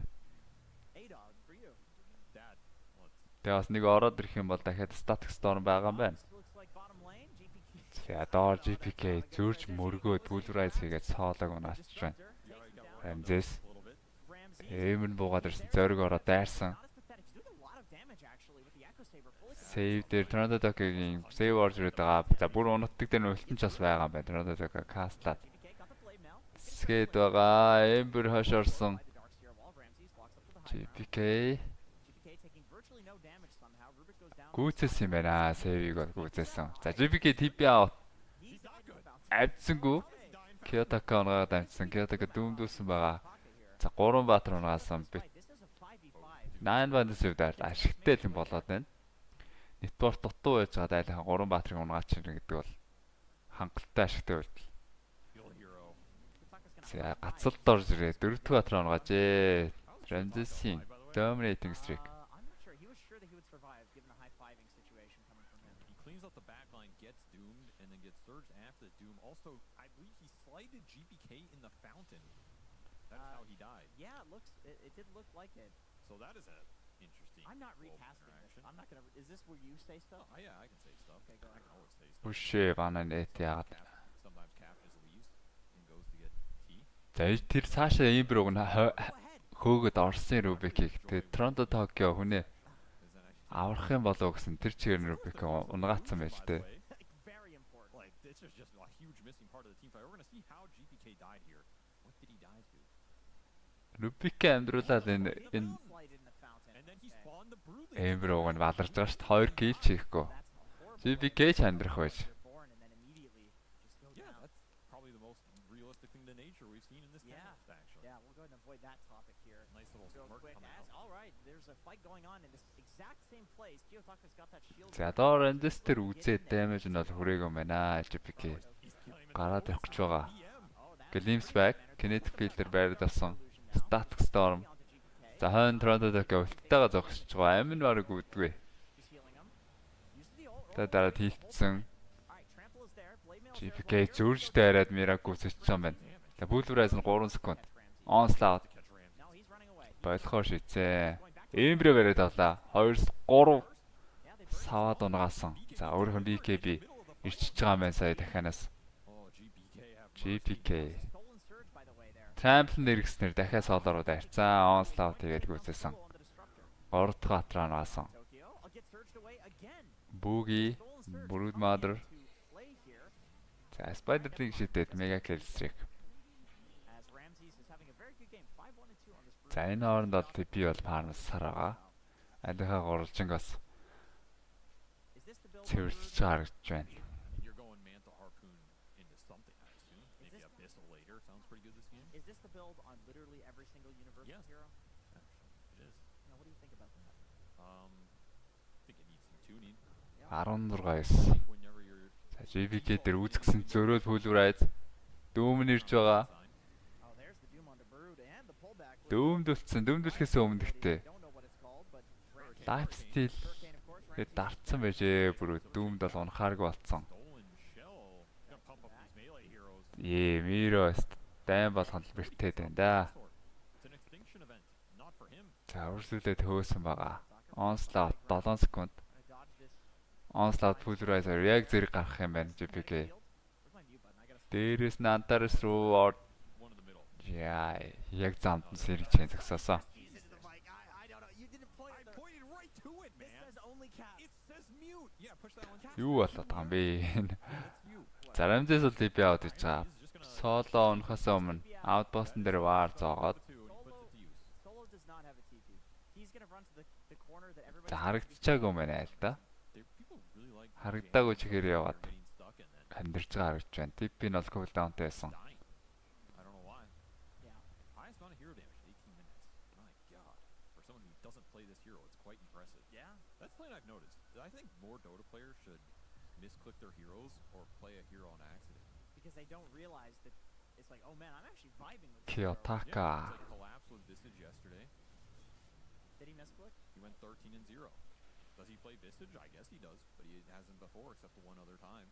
A-Dog for you. Dad. Well, it's Тэгээ бас нэг ороод ирэх юм бол дахиад static storm байгаа юм байна. This looks like bottom lane. GPK. За доор GPK зөрж мөргөөд Pulverize хийгээд соолог унаасч байна. Ramses a little bit. Ramsey. Эймэн буугаад ирсэн зориг ороод дайрсан. Not as pathetic. He's doing a lot of damage actually with the Echo Saber fully. Save дээр Tornado Dock-ийн save орж ирээд байгаа. За бүр унтдаг дээр нөлтөн ч бас байгаа юм байна. Tornado Dock кастлаад GPK got the blade mail. скейт байгаа. Ember хош орсон. By the Dark Seer wall. Ramses walks up to the high ground. GPK GPK taking virtually no damage somehow. Rubik goes down. гүйцэсэн юм байна. Save-ийг бол гүйцэсэн. За GPK TP out. He's not good. Авцсангүй. Kiyotaka унгаад амжсан. Kiyotaka дүүмдүүлсэн байгаа. За 3 баатар унаасан. This is a 5v5. 9 Pandas өвдөр ашигтай юм болоод байна. Network дутуу байж байгаа дайлхан 3 баатрын унгаач ирнэ гэдэг бол хангалттай ашигтай үйлдэл. Real hero. За гацалд орж ирээ 4 дахь баатар унгаажээ. Ramses-ийн dominating streak. I'm not sure. He was sure that he would survive given the high-fiving situation coming from him. He cleans up the backline, gets doomed, and then gets surged after the doom. Also, I believe he slighted GPK in the fountain. That is how he died. Yeah, it did look like it. So that is a interesting. I'm not little recasting this. interaction. I'm not gonna. Is this where you say stuff? Oh, yeah, I can say stuff. Okay, go I ahead. can always say stuff. Бүшээ банан эт яагаад. Sometimes Cap just leaves and goes to get tea. За тэр цаашаа Ember уг нь Go ahead. хөөгд орсон Rubik-ийг тэгээ Toronto Tokyo хүнээ Is that actually аврах юм болов гэсэн тэр чигээр нь Rubik унгаацсан байж тээ. Very important. is just a huge missing part of the team fight. We're going to see how GPK died here. What did he die to? Рубик амдруулаад энэ And then he spawned the brood. Эмброг нь валарж байгаа шүү дээ. 2 кил хийхгүй. GPK ч амьдрах байж. Yeah, that's probably the most realistic thing to nature we've seen in this cast, actually. Yeah, we'll go ahead and avoid that topic here. Nice little Real smirk quick. coming out. All right, there's a fight going on in this exact same place. Kiyotaka's got that shield. За доор эндээс тэр үзээд damage нь бол хүрээгүй юм байна. GPK гараад явах гэж байгаа. Glimpse back, kinetic filter байраад болсон. Static storm. За хойно Toronto-д өвөлттэйгээ зогсож байгаа. Амин бараг үүдгүй. Та дараад хийцсэн. GPK зөрж дайраад Miracle үсэж байгаа юм байна. За Pulverize нь 3 секунд. Onslaught. Болохоор шийцээ. Эмбрэ бариад авлаа. 2 3 саваад унгаасан. За өөрөөх нь BKB ирчиж байгаа юм байна сая дахианаас. GPK. Trample нэргснээр дахиад солорууд арцсан. Onslaught тэгээд гүйцээсэн. 3 дахь атраа наасан. Boogie, Brood Mother. За Spider-Ring шидэд Mega Kill Streak. За энэ хооронд бол TP бол Farmers сараа. Адилхан гурвалжингаас цэвэрлж харагдж байна. You're going Mantle Harpoon into something, I assume. Maybe Abyssal later. Sounds pretty good this game. Is this the build on literally every single universal Yes. hero? It is. Now, what do you think about that? I think it needs some tuning. 16-9. Whenever you're За GPK дээр үзгсэн зөрөөл Pulverize. Дүүм нь ирж байгаа. Oh, there's the Doom on the Brood and the pullback. Дүүмдүүлсэн. Дүүмдүүлэхээс өмнө гэхдээ Don't know what it's called, but Lifesteal Hurricane, of course, right? гээд дарцсан байжээ. Бүр дүүмд бол унахааргүй болцсон. stolen shell. Gonna pump up these melee heroes. Миро дайм болгоно л бэртэй байна да. It's an extinction event, not for him. За үрсүүлээд хөөсөн байгаа. Onslaught 7 секунд. Gonna dodge this. Onslaught Pulverizer яг зэрэг гарах юм байна GPK. Where's my mute button? I gotta Дээрээс нь Antares руу One in the middle. яа яг замд нь сэрэг чин зогсоосоо. ease into the mic. I don't know. You didn't point I at the. pointed right to it, This man. says only cat. It says mute. Yeah, push that one. Юу болоод байгаа юм бэ? That's you. Зарамдээс бол TP аваад иж байгаа. He's just gonna Соло унахаас өмнө outpost дээр ваар зоогоод two and he puts it to use. Solo does not have a TP. He's gonna run to the corner that everybody. за харагдчихаагүй юм байна л да. People really like Харагдаагүй чихээр яваад getting stuck and then амьдэрч байгаа харагдж байна. TP нь бол cooldownтай байсан. dying. I don't know why. Yeah. Highest amount of hero damage, 18 minutes. My god. For someone who doesn't play this hero, it's quite impressive. Yeah. That's something I've noticed. I think more Dota players should misclick their heroes or play a hero on accident. Because they don't realize that it's like, oh man, I'm actually vibing with this hero. Kiyotaka. Yeah, it's like collapse with Visage yesterday. Did he misclick? He went 13 and 0. Does he play Visage? I guess he does, but he hasn't before except the one other time.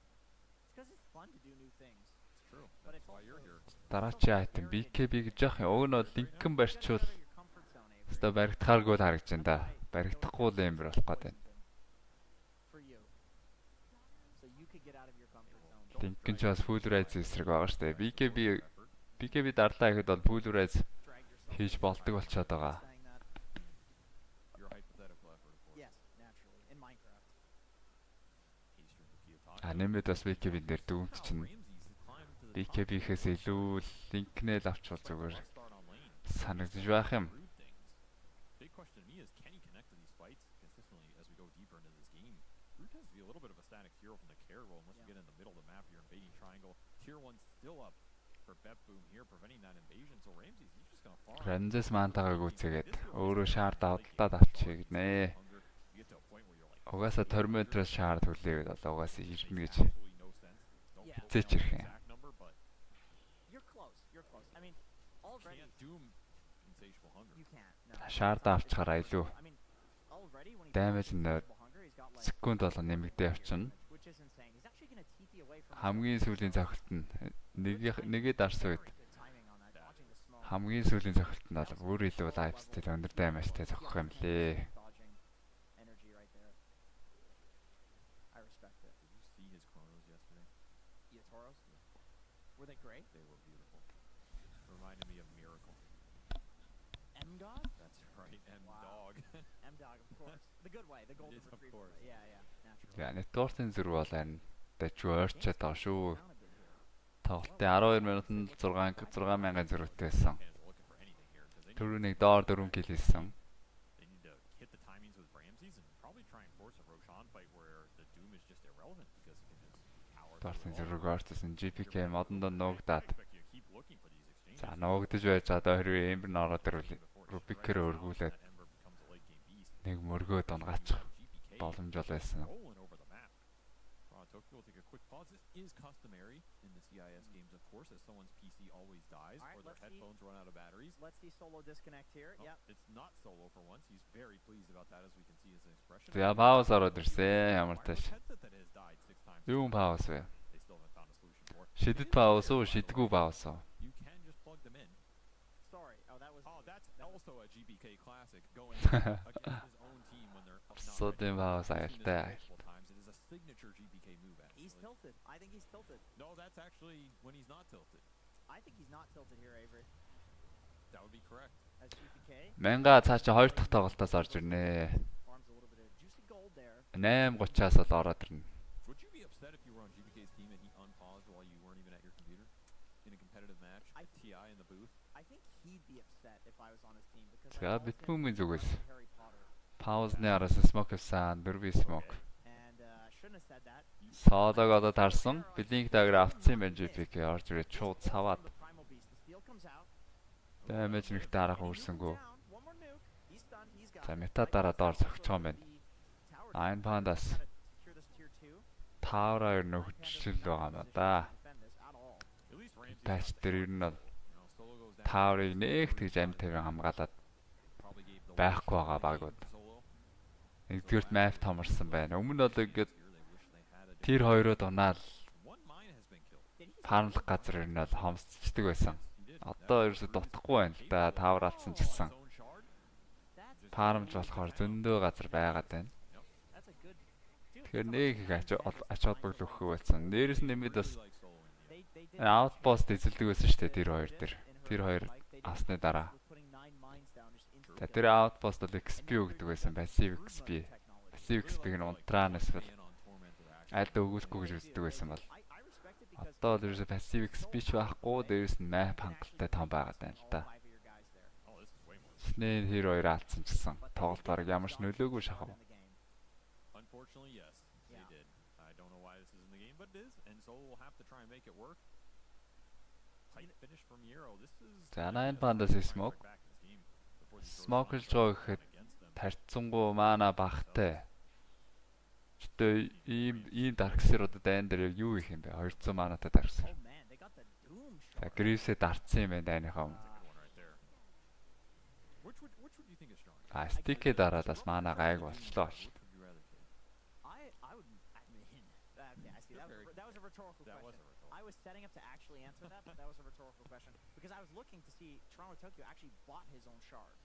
It's because it's fun to do new things. It's true. But That's it's why you're also- here. Дараачийн item BKB гэж яах юм. Уг нь бол линкэн барьчвал Get out of your comfort zone, Avery. өстой баригдахааргүй л харагдаж байна да. Баригдахгүй л юм болох гээд байна. For you. So you could get out of your comfort zone. Линкэн ч бас Pulverize эсрэг байгаа шүү дээ. BKB дарлаа гэхэд бол Pulverize Drag yourself. хийж болдог болчиход байгаа. Saying that. Your hypothetical effort, of course. Yes, naturally. In Minecraft. Eastern to Kiyotaka. Анимед бас BKB дээр дүүмт чинь Ramses climbed to the top. BKB-хээс илүү линкнэл авчвал зүгээр Start on lane. санагдаж байх юм. Brood things. Big question to me is, can he connect to these fights consistently as we go deeper into this game? Brood tends to be a little bit of a static hero from the care role unless you get in the middle of the map, you're invading triangle. Tier 1 still up for Bet Boom here, preventing that invasion. So Ramses, he's just gonna farm. Ранзес мантагаа гүйцээгээд өөрөө шаар давталдаад авчих гинэ. Hunger. You get to a point where you're like, Угаасаа Tormentor-с шаар түлээгээд бол угаасаа ирнэ гэж absolutely no sense. Don't Yeah. put хизээч down ирэх the юм. exact number, but You're close. You're close. I mean, already can't doom insatiable hunger. you can't. No. Шаардаа авчихаараа илүү I mean, already when he damage does нь insatiable hunger, he's got like секунд болго нэмэгдээ явчихна. which is insane. He's actually going to TP away from Хамгийн сүүлийн цохилт нь нэгээ дарсан үед Very good timing on that, dodging the smoke. хамгийн сүүлийн цохилт нь бол бүр илүү lifesteal өндөр даймажтай зогсох юм лээ. Dodging energy right there. I respect it. Did you see his chronos yesterday? Yeah, Toros? Were they great? They were beautiful. Reminded me of Miracle. M-God? That's right, M Wow. Dog. M-Dog, of course. The good way, the golden Yes, of retriever course. way. Yeah, yeah, naturally. За network-ын зэрэг бол харин Дэж ойрчод байгаа шүү. Тоглолтын 12 минутанд 6000 зэрэгтэй байсан. Түрүүнийг доор 4 кил хийсэн. Дорсын зэрэг орцсон GPK модонд нуугдаад. За нуугдаж байж одоо хэрвээ Эмбер н ороод ирвэл Рубикээр өргүүлээд нэг мөргөө дунгаачих боломж бол байсан. Tokyo will take a quick pause. This is customary in the CIS games, of course, as someone's PC always dies or their headphones run out of batteries. Let's see Solo disconnect here. Yep. It's not Solo for once. He's very pleased about that, as we can see his expression. За пауз ороод ирсэн. Ямар тааш. Юу пауз вэ? Шидэд пауз уу, шидэггүй пауз уу? You can just plug them in. Sorry. Oh, that's also a GBK classic going against his own team when they're up. Содын пауз айлтай. Signature GBK move. He's tilted. I think he's tilted. No, that's actually when he's not tilted. I think he's not tilted here, Avery. That would be correct. As GBK. Манга цаашаа 2 дахь тоглолтоос орж ирнэ. 8:30-аас л ороод ирнэ. Would you be upset if you were on GBK's team and he unpaused while you weren't even at your computer in a competitive match? TI in the booth. I think he'd be upset if I was on his team because За битүүмийн зүгээс. Паузны араас смок хийсэн, дөрвийн смок. Соолог одоо тарсан. Блинк дагэр авцсан юм GPK орж ирээд шууд цаваад. Дэмэж нэгтэй арга өөрсөнгөө. За мета дараа доор зогч байгаа юм байна. Айн пандас. Тавраар нөхцөл байгаа юм да. Патч дээр ер нь бол таврыг нэг тэгж амт тавин хамгаалаад байхгүй байгаа багууд. Нэгдүгээрт map томорсон байна. Өмнө бол ингээд тэр хоёроо дунаал фармлах газар ер нь бол хомсчдаг байсан. Одоо ерөөсө дутхгүй байна л да. Тавраалсан ч гэсэн. Фармж болохоор зөндөө газар байгаад байна. Тэгэхээр нэг их ач холбогдол өгөх байсан. Нээрээс нь нэмээд бас outpost эзэлдэг байсан шүү дээ тэр хоёр дээр. Тэр хоёр авсны дараа. За тэр outpost бол XP өгдөг байсан. Passive XP. Passive XP-г нь унтраанаас бол аль өгүүлэхгүй гэж үздэг байсан бол одоо л ерөөсө passive XP ч байхгүй, дээрээс нь map хангалттай том байгаад байна л да. Снэйн хэр хоёр алдсан ч гэсэн тоглолт бараг ямар ч нөлөөгүй шахав. Unfortunately, yes, they did. I don't know why this is in the game, but it is, and so we'll have to try and make it work. Tight finish from Euro. This is. За 9 пандас smoke. Smoke л жоо гэхэд тарцсангуу маана багтай. Тэ ийм дарксеруудад айн дээр юу их юм бэ? 200 манатай дарксер. За грисээ дарцсан юм байна дайныхаа. Стикээ дараад бас мана гайг болчлоо. That was a rhetorical question. I was setting up to actually answer that, but that was a rhetorical question because I was looking to see Toronto Tokyo actually bought his own shard.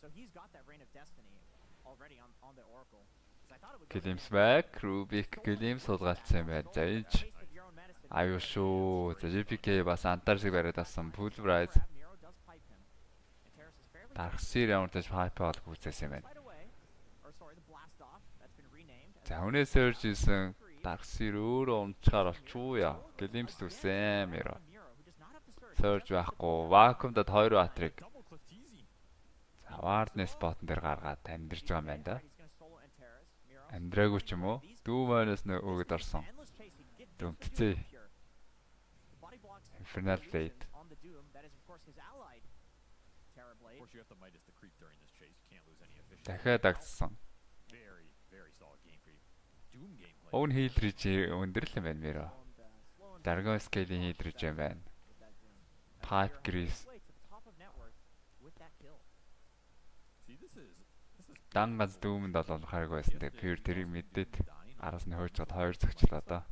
So he's got that Reign of Destiny already on the Oracle. Glimpse back, Rubik glimpse суулгаалцсан юм байна. За ийж аюу шүү. За GPK бас антарсыг бариад авсан Fulbright. Дарксир ямар ч пайп аваад гүйцээсэн юм байна. За хүнээс сөрж исэн Дарксир өөрөө унчаар болчуу яа. Glimpse түсэн мөрөө. Сөрж байхгүй. Вакуумдад 2 батрыг. За Wardness спотн дээр гаргаад амьдэрж байгаа юм байна да. Андраагүй ч юм уу? Дүүманаас нөгөөд орсон. Дүмтцээ. Infernal Blade. Дахиад агцсан. Own heal regen өндөрлөл юм байна мэрэ. Dragon Scale-ийн heal regen байна. Pipe Grease. Дангаз дүүмэнд бол хараг байсан. Тэгээ пер тэрийг мэдээд араас нь хойжгаад 2 зөгчлөө одоо.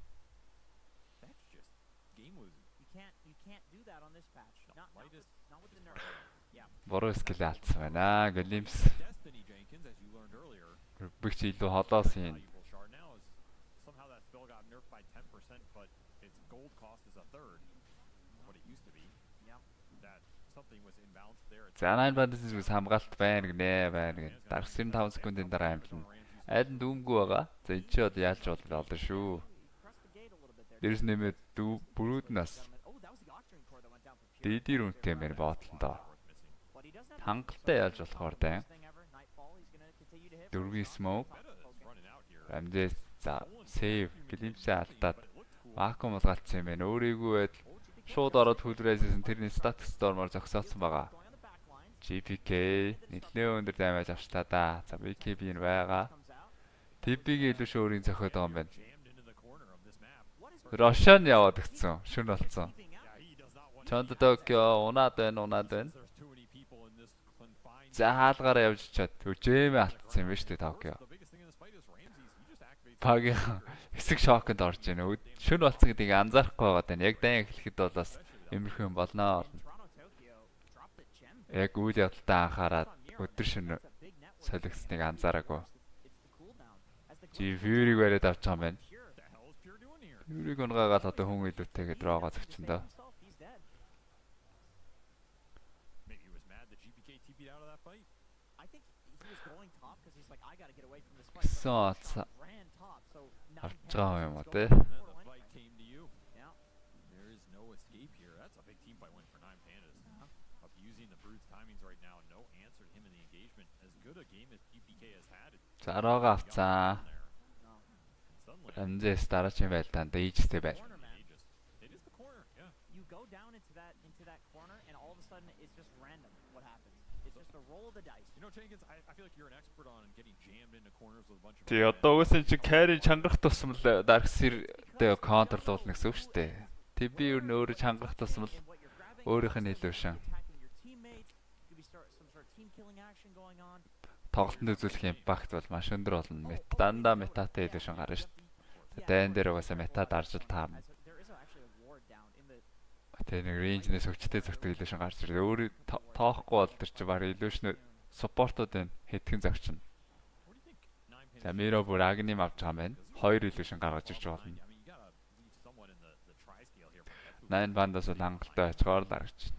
Бороо скил алдсан байна. Glimpse. Бич илүү холоос юм. За 9 бандаас зүс хамгаалт байна гинэ байна гэн. Дарксэр 5 секундын дараа амжилна. Аль нь дүүмгүй байгаа. За энэ ч одоо яаж болно шүү. Дээрс нэмээд бүрүүд нас дэдий рүнтэй мэн ботлондоо. Хангалттай яаж болохоор даа. Дөрвийн smoke. Амдээс за save гэлимсээ алдаад вакуум улгаалцсан юм байна. Өөрийгөө байд шууд ороод хүлрээсэн тэрний status storm-оор зогсоолсон байгаа. GPK нэлээд өндөр даймаж авчлаа да. За BKB нь байгаа. TB-гийн илүү шөөрийн зохиод байгаа юм байна. Рошан яваад гисэн. Шүн болцсон. Чонд Токио унаад байна. За хаалгаараа явж чад. Өжээмээ алдсан юм байна шүү дээ Токио. Багийн хэсэг шоконд орж байна. Шүн болцсон гэдгийг анзаарахгүй байгаа даа. Яг дан эхлэхэд бол бас эмэрхэн болноо. Яг үйл явдалтай анхаарад өдөр шөнө солигдсныг анзаараагүй. Fury-г бариад авч байгаа юм байна. Fury-г унгаагаад одоо хүн илүүтэйгээ дрогоо зогчондоо. Авч байгаа юм уу те? За рога авцаа. Амзээс дараагийн байлдаанд ээжтэй байл. Тэ одоо үсэн чи carry чангах тусмал Dark Seer-тэй контрлуулна гэсэн үг шүү дээ. Тэг би юу нөөрэ чангах тусмал өөрийнх нь илүү шин. Тоглолтод үзүүлэх импакт бол маш өндөр болно. Дандаа метатай илүү шин гарна шүү дээ. Дайн дээр угаасаа метад арж таарна. Тэ нэг рейнжнээс өчтэй зөвхөн илүү шин гарч ирээ. Өөр тоохгүй бол тэр чи баг илүү шин суппортууд байна. Хэдхэн зогчно. За Миро бүр агним авч байгаа юм байна. 2 илүү шин гаргаж ирж болно. 9 бандаас бол хангалттай очгоор дарагч.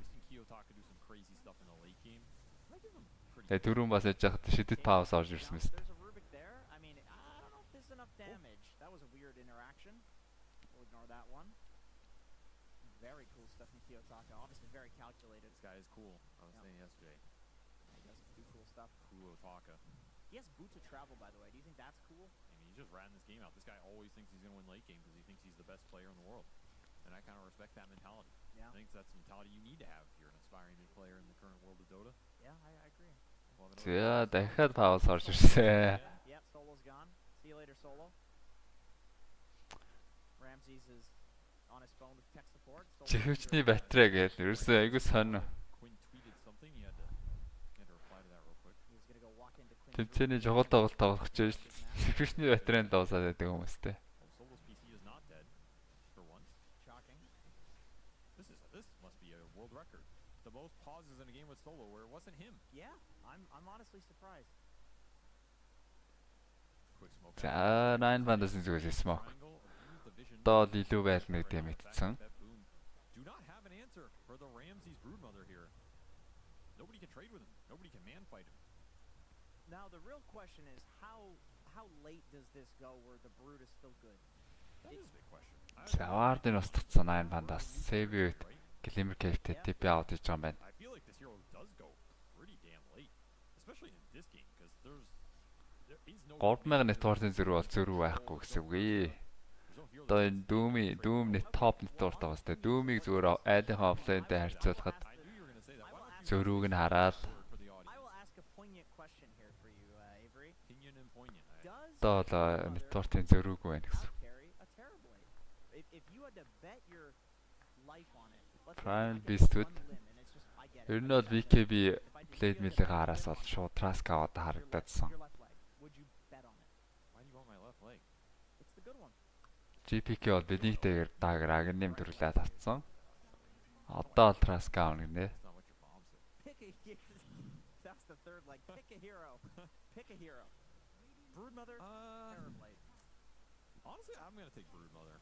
Тэгээ түрүүн бас яж хахад шидэт пауз орж ирсэн мэт. He has boots of travel, by the way. Do you think that's cool? I mean, he just ran this game out. This guy always thinks he's going to win late game because he thinks he's the best player in the world. And I kind of respect that mentality. Yeah. I think that's the mentality you need to have if you're an aspiring mid player in the current world of Dota. Yeah, I agree. За дахиад пауз орж ирсэн. Yep, Solo's gone. See you later, Solo. Ramses is on his phone with tech support. Чихвчний батарей гээл ерөөсөө айгу сонь. Тэмцээний жогол тоглолт тоглох гэж чихвчний батарейнд дуусаад байдаг хүмүүстэй. The most pauses in a game with Solo where it wasn't him. Yeah, I'm honestly surprised. За 9 бандаас зүгээс smoke. Доод илүү байлна гэдэг мэдсэн. Do not have an answer for the Ramses broodmother here. Nobody can trade with him. Nobody can man fight him. Now the real question is how late does this go where the brood is still good? That is a big question. За вардын устгацсан 9 бандаас save ut Glimmer Cave-тэй TP out хийж байгаа юм байна. I feel like this hero does go pretty damn late, especially in this game because there is no 3000 network-ын зөрүү бол зөрүү байхгүй гэсэн үг ээ. Одоо энэ Doom net top network байгаас тэ Doom-ыг зүгээр айлынхаа offline-тэй харьцуулахад зөрүүг нь хараад одоо network-ын зөрүүг байна гэсэн. Prime Beastwood. Ер нь бол BKB Blade Mill-ийн араас бол шууд Trask аваад харагдаадсан. GPK бол биднийхтэйгээр дагер агним төрлөөд авцсан. Одоо бол Trask аавна гинэ. That's the third leg. Pick a hero. Pick a hero. Broodmother, Terrorblade. Honestly, I'm going to take Broodmother.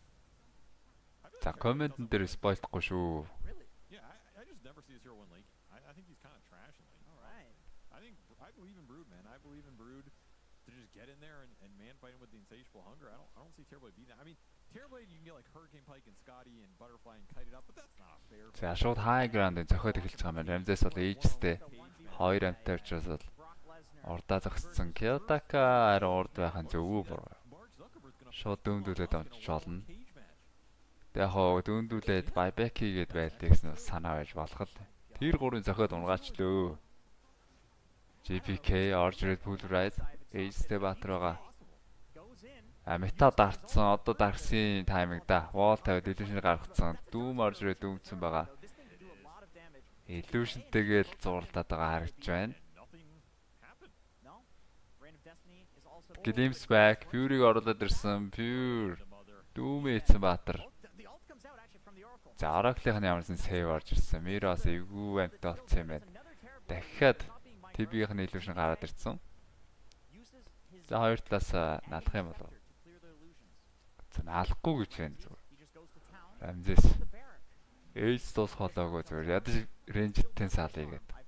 За комментэн дээр спойлдохгүй шүү. Really? Yeah, I just never see this hero win late. I think he's kind of trash in late. All right. I believe in Brood, man. I believe in Brood to just get in there and man fight him with the insatiable hunger. I don't see Terrorblade beating that. I mean, Terrorblade, you can get like Hurricane Pike and Scotty and Butterfly and kite it up, but that's not fair. За шууд high ground-ын зохиод эхэлж байгаа юм. Ramses бол ээжтэй 2 амттай учраас бол урдаа зогссон. Kiyotaka харин урд байх нь зөв үү? Шууд дөөмдүүлээд онцч болно. Тэгээ яг дөөмдүүлээд buyback хийгээд байлаа гэсэн санаа байж болох л. Тэр гурийн зохиод унгаачлөө. JPK, Orgered Pulverize, ээжтэй баатар байгаа. Мета дарцсан, одоо дарсын тайминг да. Wall тавиад illusion гаргацсан. Doom Orgered дүүмцэн байгаа. Illusion-тэйгээл зурлаад байгаа харагдж байна. Glimpse back, Fury-г оруулаад ирсэн. Pure. Doom ийцэн баатар. За Oracle-ийн ямарсан save орж ирсэн. Miros эвгүй амт болцсон юм байна. Дахиад TB-ийн illusion гараад ирсэн. За хоёр талаас наалах юм болов. За наалахгүй гэж байна зүгээр. Ramses. Ээж дуус холоогүй зүгээр. Ядаж range-тэй салъя гэдэг.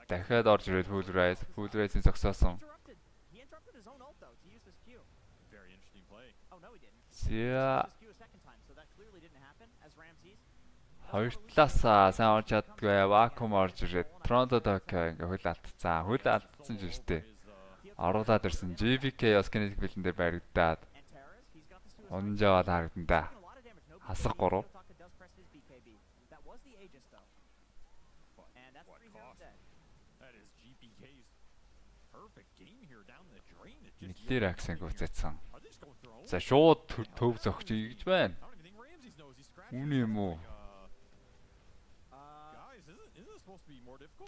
Дахиад орж ирээд Pulverize-ийн зогсоосон. Зя хоёр талаас сайн орж чаддгүй вакуум орж ирээд Toronto-д ингээ хөл алдсан. Хөл алдсан ч үстэй. Оруулаад ирсэн JPK бас kinetic field дээр баригдаад унжаад харагдан да. Хасах 3. Нэлээр акцент гүцэтсэн. За шууд төв зогч ийгж байна. Үний юм уу?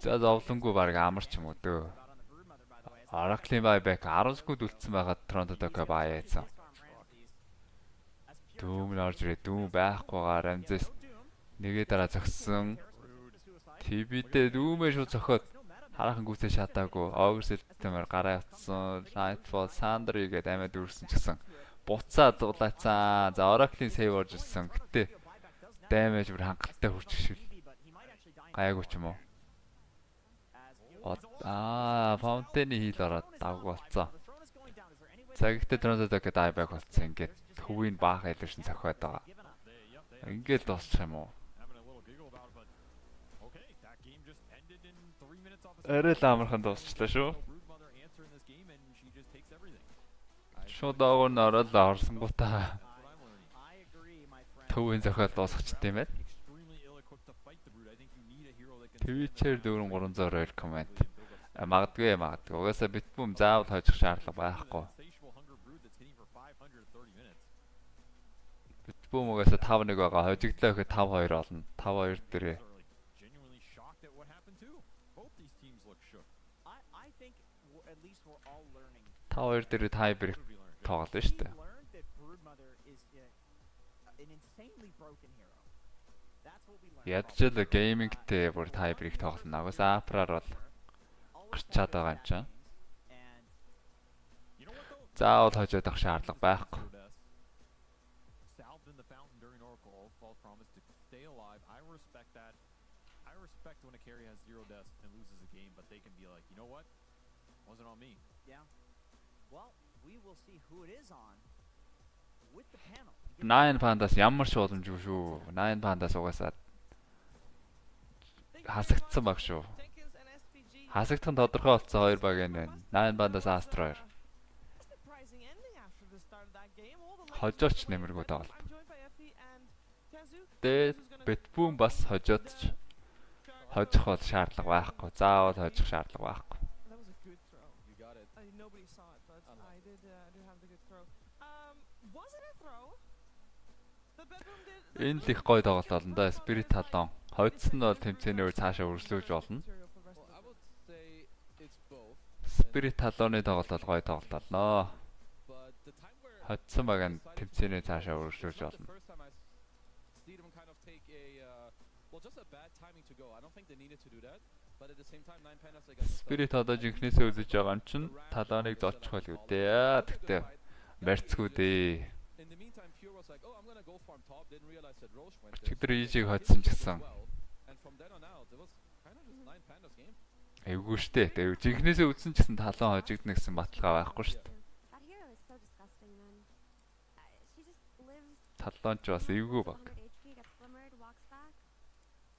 За зовлонгүй баг амарч юм уу дөө. Oracle-ийн buyback 10 секунд үлдсэн байгаад Toronto-д баяасан. Doom орж ирээ дүүм байхгүйгаа Ramses нэгээ дараа зогссон. TB-д дүүмээ шууд зохиод хараахан гүцээ шатаагүй. Overset-мээр гараа явцсан. Nightfall Sandry гээд амиа дүүрсэн ч гэсэн буцаад дулаацсан. За Oracle-ийн save орж ирсэн. Гэтэ damage бүр хангалттай хүрч гişвэл гайгүй ч юм уу. Fountain-ийн heal ороод давг болцсон. Цагтээ Toronto-д dieback болцсон. Ингээд хөвийн баах illusion зохиод байгаа. Ингээд дуусчих юм уу? Арай л амархан дуусчлаа шүү. Шууд аагур нь ороод орсонгуудаа төвийн зохиол дуусгачихсан юм байна. Twitch-ээр 4302 комент. Магадгүй. Угаасаа битбүм заавал хожих шаардлага байхгүй. Битбүм угаасаа 5-1 байгаа. Хожигдлаа гэхэд 5-2 олно. 5-2 дээрээ. 5-2 дээрээ tie-break тоглолоо шүү дээ. Ядчил геймингтэй бүр tie-break тоглоно. Угаасаа апраар бол гарчаад байгаа юм чинь. Заавал хожоод авах шаардлага байхгүй. When a carry has 0 deaths and loses a game, but they can be like, you know what? Wasn't on me. Yeah. Well, we will see who it is on with the panel. 9 Pandas ямар ч боломжгүй шүү. 9 Pandas угаасаа хасагдсан баг шүү. Хасагдах нь тодорхой болсон 2 баг энэ байна. 9 Pandas Astro 2. Хожооч нэмэргүй тоглолт. Тэгээд Betboom бас хожоодч хожих бол шаардлага байхгүй. Заавал хожих шаардлага байхгүй. Энэ л их гоё тоглолт болно да. Spirit талон. Хойдсон нь бол тэмцээний үе цаашаа өргөжлөж болно. Spirit талооны тоглолт бол гоё тоглолт болно. Хойдсон баг нь тэмцээний цаашаа өргөжлөж болно. Spirit одоо жинхнээсээ үзэж байгаа юм чинь талааныг золчих байл үү дээ. Тэгтээ марцгүй дээ. Чигтэр ийжийг хоцсон ч гэсэн. Эвгүй штэ. Тэгээ жинхнээсээ үзсэн ч гэсэн талаан хожигдно гэсэн баталгаа байхгүй штэ. Талонч бас эвгүй баг. HP gets glimmered, walks back.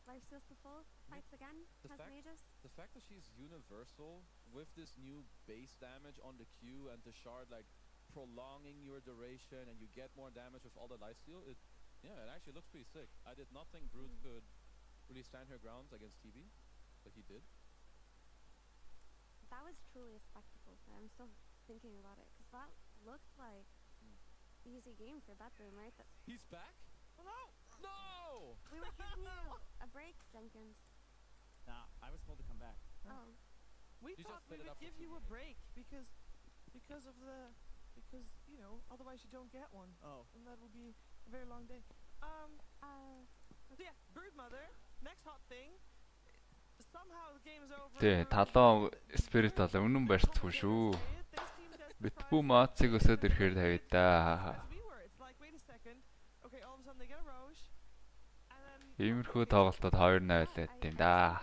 Life steals to full, fights again, has an Aegis. The fact that she's universal with this new base damage on the Q and the shard like prolonging your duration and you get more damage with all the lifesteal, it actually looks pretty sick. I did not think Brute could really stand her ground against TB, but he did. That was truly a spectacle. I'm still thinking about it because that looked like easy game for Bat-Boom, right? He's back? No! We were giving you a break, Jenkins. Nah, I was told to come back. Oh. We You thought just we split it would up for give two you a games. break because you know, otherwise you don't get one. Oh. And that will be a very long day. So yeah, Broodmother, next hot thing. Somehow the game is over. Тэ талон спирит бол үнэн барьцгүй шүү. Битбүү маацыг өсөд ирэхээр тавья да. Иймэрхүү тоглолтод 2-0 байлаад тийм да.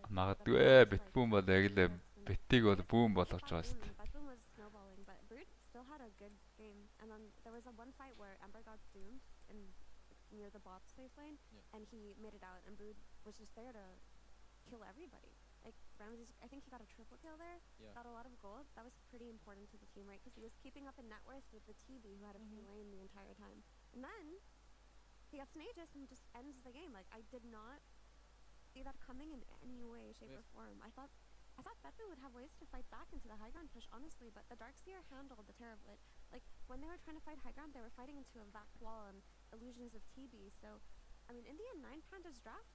Магадгүй битбүүн бол яг л битийг бол бүүн болгож байгаа шүү дээ. Bat-Boom was snowballing, but Brute still had a good game. And then there was a one fight where Ember got doomed in near the bot safe lane, and he made it out, and Brute was just there to kill everybody. Like Ramsey's, I think he got a triple kill there, got a lot of gold. That was pretty important to the team, right? Because he was keeping up in net worth with the TB who had a free lane the entire time. And then he gets an Aegis and just ends the game. Like I did not see that coming in any way, shape, or form. I thought Bat-Boom would have ways to fight back into the high ground push, honestly, but the Darkseer handled the Terrorblade. Like, when they were trying to fight high ground, they were fighting into a vac wall and illusions of TB, so, I mean, in the end, 9 Panda's draft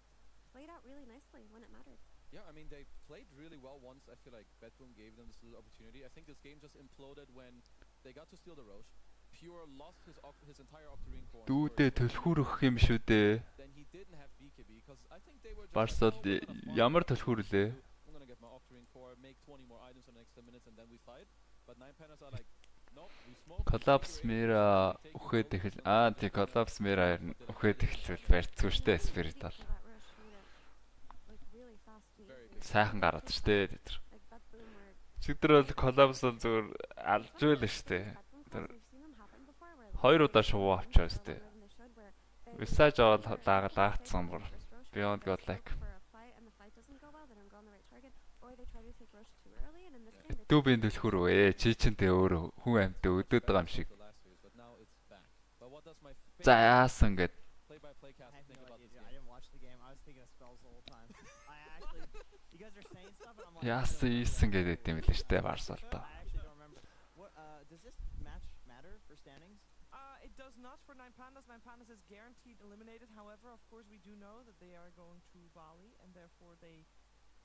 played out really nicely when it mattered. Yeah, I mean, they played really well once. I feel like Bat-Boom gave them this little opportunity. I think this game just imploded when they got to steal the Roche. Pure lost his entire Octarine core. Дүүдээ төлхөр өгөх юм шүү дээ. Then he didn't have BKB because I think they were just Барсал ямар төлхөр лээ? I'm gonna get my Octarine core, make 20 more items for the next 10 minutes, and then we fight. But 9 Pandas are like, nope, we smoke. Collapse Mira өгөхөд ихэл тий Collapse Mira өгөхөд ихэлвэл барьцгүй штэ Spirit бол. Сайхан гараад штэ тэр. Чигдэр бол Collapse бол зүгээр алж байл штэ. Тэр 2 удаа шувуу авчаа штэ. Visage аваад лагцсан бүр. Beyond Godlike. Дүүбийн төлхөр үү? Чи чинтэй өөрөө хүн амьтаа өдөөд байгаа юм шиг. За яасан гэд. Яасан ийсэн гэдэг юм л штэ Барсалтаа. It does not for 9 Pandas. 9 Pandas is guaranteed eliminated. However, of course, we do know that they are going to Bali, and therefore they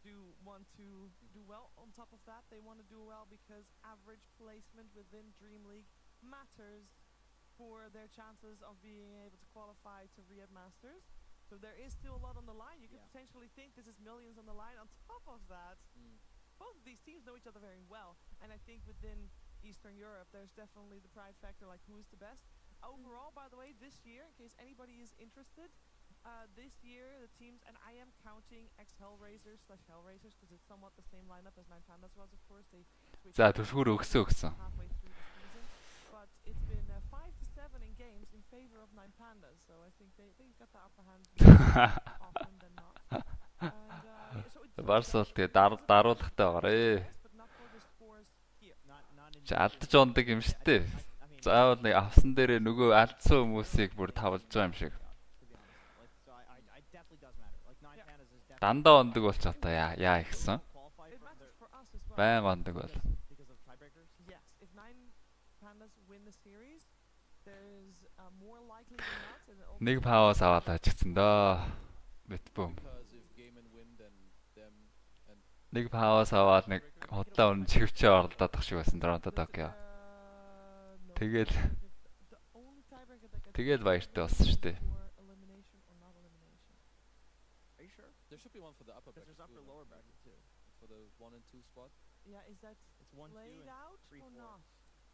do want to do well. On top of that, they want to do well because average placement within Dreamleague matters for their chances of being able to qualify to Riyadh Masters. So there is still a lot on the line. You could potentially think this is millions on the line. On top of that, both of these teams know each other very well, and I think within Eastern Europe, there's definitely the pride factor, like who is the best. Overall, by the way, this year, in case anybody is interested, this year the teams, and I am counting ex-Hellraisers / Hellraisers because it's somewhat the same lineup as 9 Pandas was, of course. They За төлхөр өгсөн. halfway through the season, but it's been 5 to 7 in games in favor of 9 Pandas, so I think they got the upper hand more often than not. And so it's Барсал тэгээ даруулахтай гараа. but not for the scores here. Чи алдаж ундаг юм штэ. Заавал нэг авсан дээрээ нөгөө алдсан хүмүүсийг бүр тавлж байгаа юм шиг. Дандаа ундаг болч одоо яа ихсэн. It matters for us as well. Байн ундаг бол. Yes, if 9 Pandas win the series, there's more likely than not. Нэг паус аваад ажигдсан доо. Битбүүм. Because if game and win, then them and Нэг паус аваад нэг худлаа өрн чивчээ оролдоод тах шиг байсан Toronto Tokyo. Тэгэл тэгэл баяртай болсон шүү дээ. Are you sure? there should be one for the upper Because bracket there's upper too, lower bracket too. for the 1 and 2 spot. Yeah, is that It's 1, 2, played and out 3, or 4. not?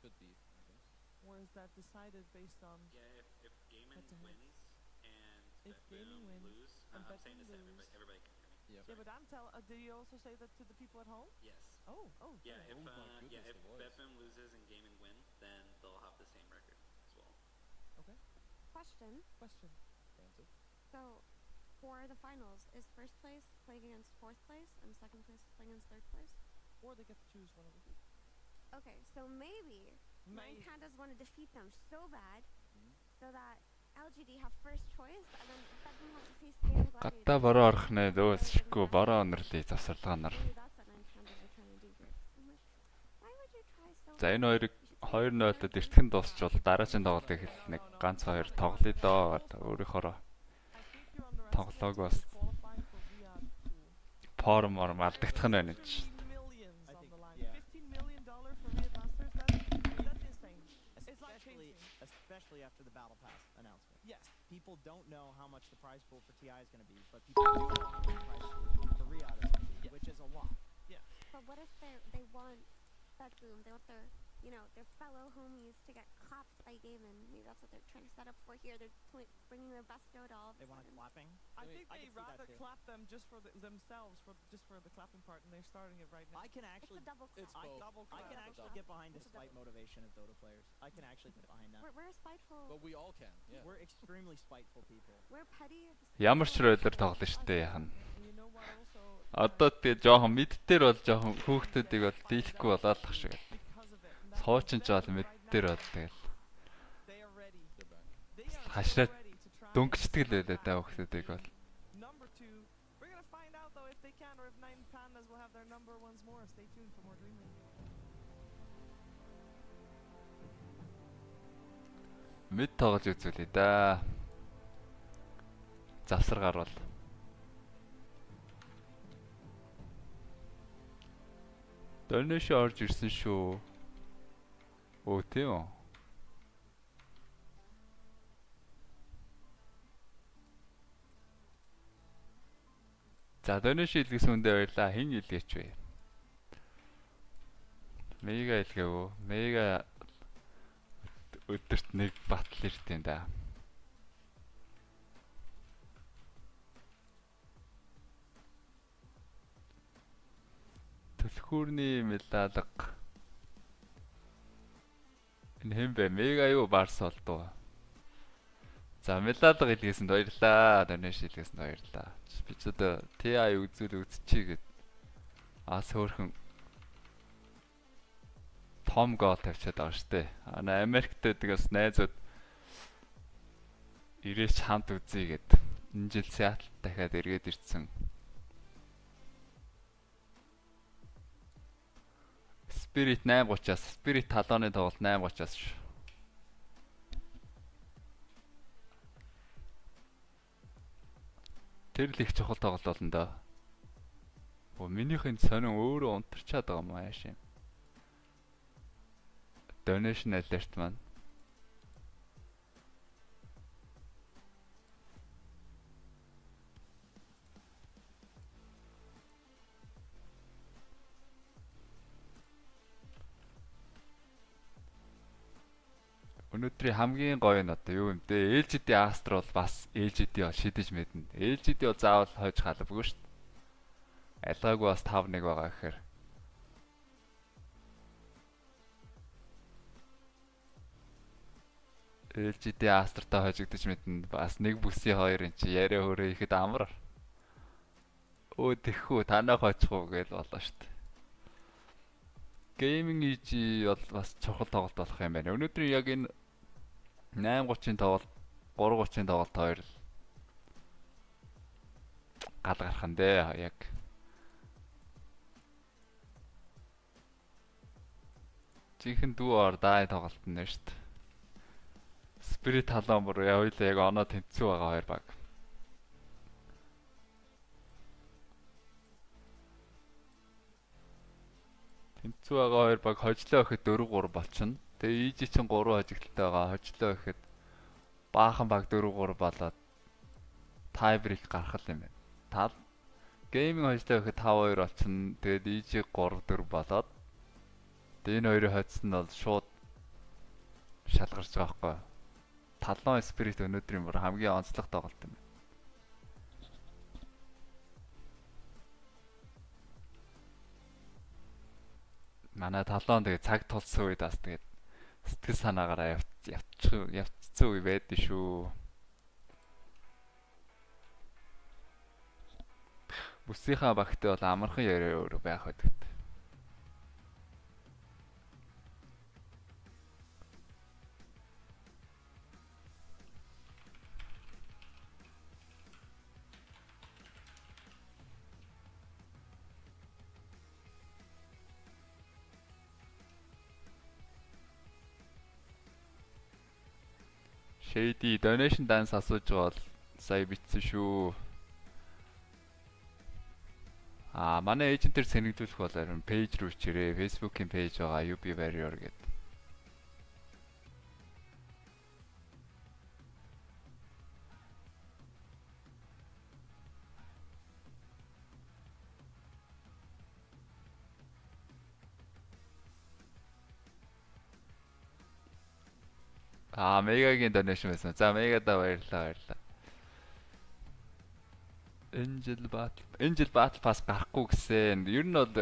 Should be, I guess. Or is that decided based on Yeah, if Gaiman Head-to-head. wins and If Gaiman Bat-Boom wins lose, and I'm saying Bat-Boom this to lose. everybody can hear me. Yeah. Yeah, but did you also say that to the people at home? Yes. Oh. Yeah, Oh my goodness, if the voice. Bat-Boom loses and Gaiman win, then they'll have the same record as well. Question. Granted. So, for the finals, is first place playing against fourth place and second place playing against third place? Or they get to choose one of the two. Okay, so maybe Nine Pandas want to defeat them so bad so that LGD have first choice and then Bedroom have to face Gaming Gladiators. Гатта бороо орох нэ дөөсгүй бороо өнөрлөе завсарлагаанаар. Maybe that's what Nine Pandas are trying to do here. I'm like, why would you try so За энэ hard? хоёрыг 2-0-д эртхэн дуусчвал дараагийн тоглолтыг хэлэх нэг ганц хоёр тоглоё доо. Өөрийнхөө тоглоог бас формор алдагдах нь байна ч. Especially after the Battle Pass announcement. Yes. People don't know how much the prize pool for TI is going to be, but people do know how much the prize pool for Riyadh is going to be, which is a lot. Yeah. But what if they want Bedroom, they want their fellow homies to get clapped by Gaiman? Maybe that's what they're trying to set up for here. They're bringing their best Dota all of They a want a sudden. clapping? I mean, think they rather clap them just for themselves, just for the clapping part, and they're starting it right now. I can actually... It's a double clap. I can actually get behind the spite motivation of Dota players. I can actually get behind that. We're spiteful. But we all can. Yeah. We're extremely spiteful people. We're petty. Ямар ч роллер тоглоно штэ яхан. And you know what also? Одоо тэгээ жоохон мэддээр бол жоохон хүүхдүүдийг бол дийлэхгүй болоод л шиг. Because of it. And that's Суучин ч бол мэддээр бол тэгэл they are ready. They're back. They are хашраад so ready to try. дөнгөчдөг л байлаа та хүүхдүүдийг бол. Number 2. We're gonna find out though if they can or if Nine Pandas will have their number once more. Stay tuned for more Dreamleague. Мэд тоглож үзүүлээ да. Завсар гарвал. Донэш орж ирсэн шүү. Оо тийм үү. За донэш илгэсэн үндэ баярлаа. Хин илгээч вэ? Мега илгээв. Мега өдөрт нэг батл ирт юм да. Төлхүүрний медалга. Энэ хэм бэ? Мега юу барс болдоо. За медалга илгээсэнд баярлаа. Донэш илгээсэнд баярлаа. Би ч одоо TI үзчихье гэд. Ас хөөрхөн том гол тавьчаад байгаа штэ. Ана Америкт дэгээс найзууд ирээч хамт үзье гэд. Энэ жил Сиэтл дахиад эргээд ирсэн. Spirit 8:30-аас Spirit талооны тоглолт 8:30-аас шүү. Тэр л их чухал тоглолт болно доо. Оо минийхэн сонин өөрөө унтарчаад байгаа юм ааш юм. Donation alert маань. Өнөөдрийн хамгийн гоё нь одоо юу юм бэ? LGD Astro бол бас LGD шидэж мэднэ. LGD бол заавал хойж халбгүй шүү дээ. Алгаагүй бас 5-1 байгаа гэхээр. LGD Astro-тай хожигдож мэднэ. Бас нэг бүсийн хоёр эн чи яриа хөрөө ихэд амар. Өө тэхүү танаа хойчих уу гээл болоо шүү дээ. Gaming хийж бол бас чухал тоглолт болох юм байна. Өнөөдөр яг энэ 8:30-ын тоглолт 3:30-ын тоглолт хоёр л гал гарах нь дээ яг. Чихэн дүү ор дай тоглолт нь шүү дээ. Spirit талаан бүр явуулаа яг оноо тэнцүү байгаа хоёр баг. Тэнцүү байгаа хоёр баг хожлоо гэхэд 4-3 болчихно. Тэгээ ийж чинь 3 хожигдолтой байгаа. Хожлоо гэхэд баахан баг 4-3 болоод тайбрик гарах юм байна. Тал гейминг хожлоо гэхэд 5-2 болчихно. Тэгээд ийж 3-4 болоод тэгээ энэ хоёрын хоцсон нь бол шууд шалгарч байгаа байхгүй. Талон Spirit өнөөдрийн бүр хамгийн онцлог тоглолт юм. Манай талон тэгээ цаг тулсан үед бас тэгээ Сэтгэл санаагаараа явцсан үе байдаг шүү. Бүсийнхаа багт бол амархан яриа өөр байх байдаг. Shady donation dance асууж байгаа бол сая бичсэн шүү. Манай эйжентээр сэнэгдүүлэх бол харин пэйж рүү чирээ. Facebook-ийн пэйж байгаа UB Warrior гэдэг. Мегагийн donation байсан. За мегада баярлалаа. Энэ жил Battle Pass гарахгүй гэсэн. Ер нь бол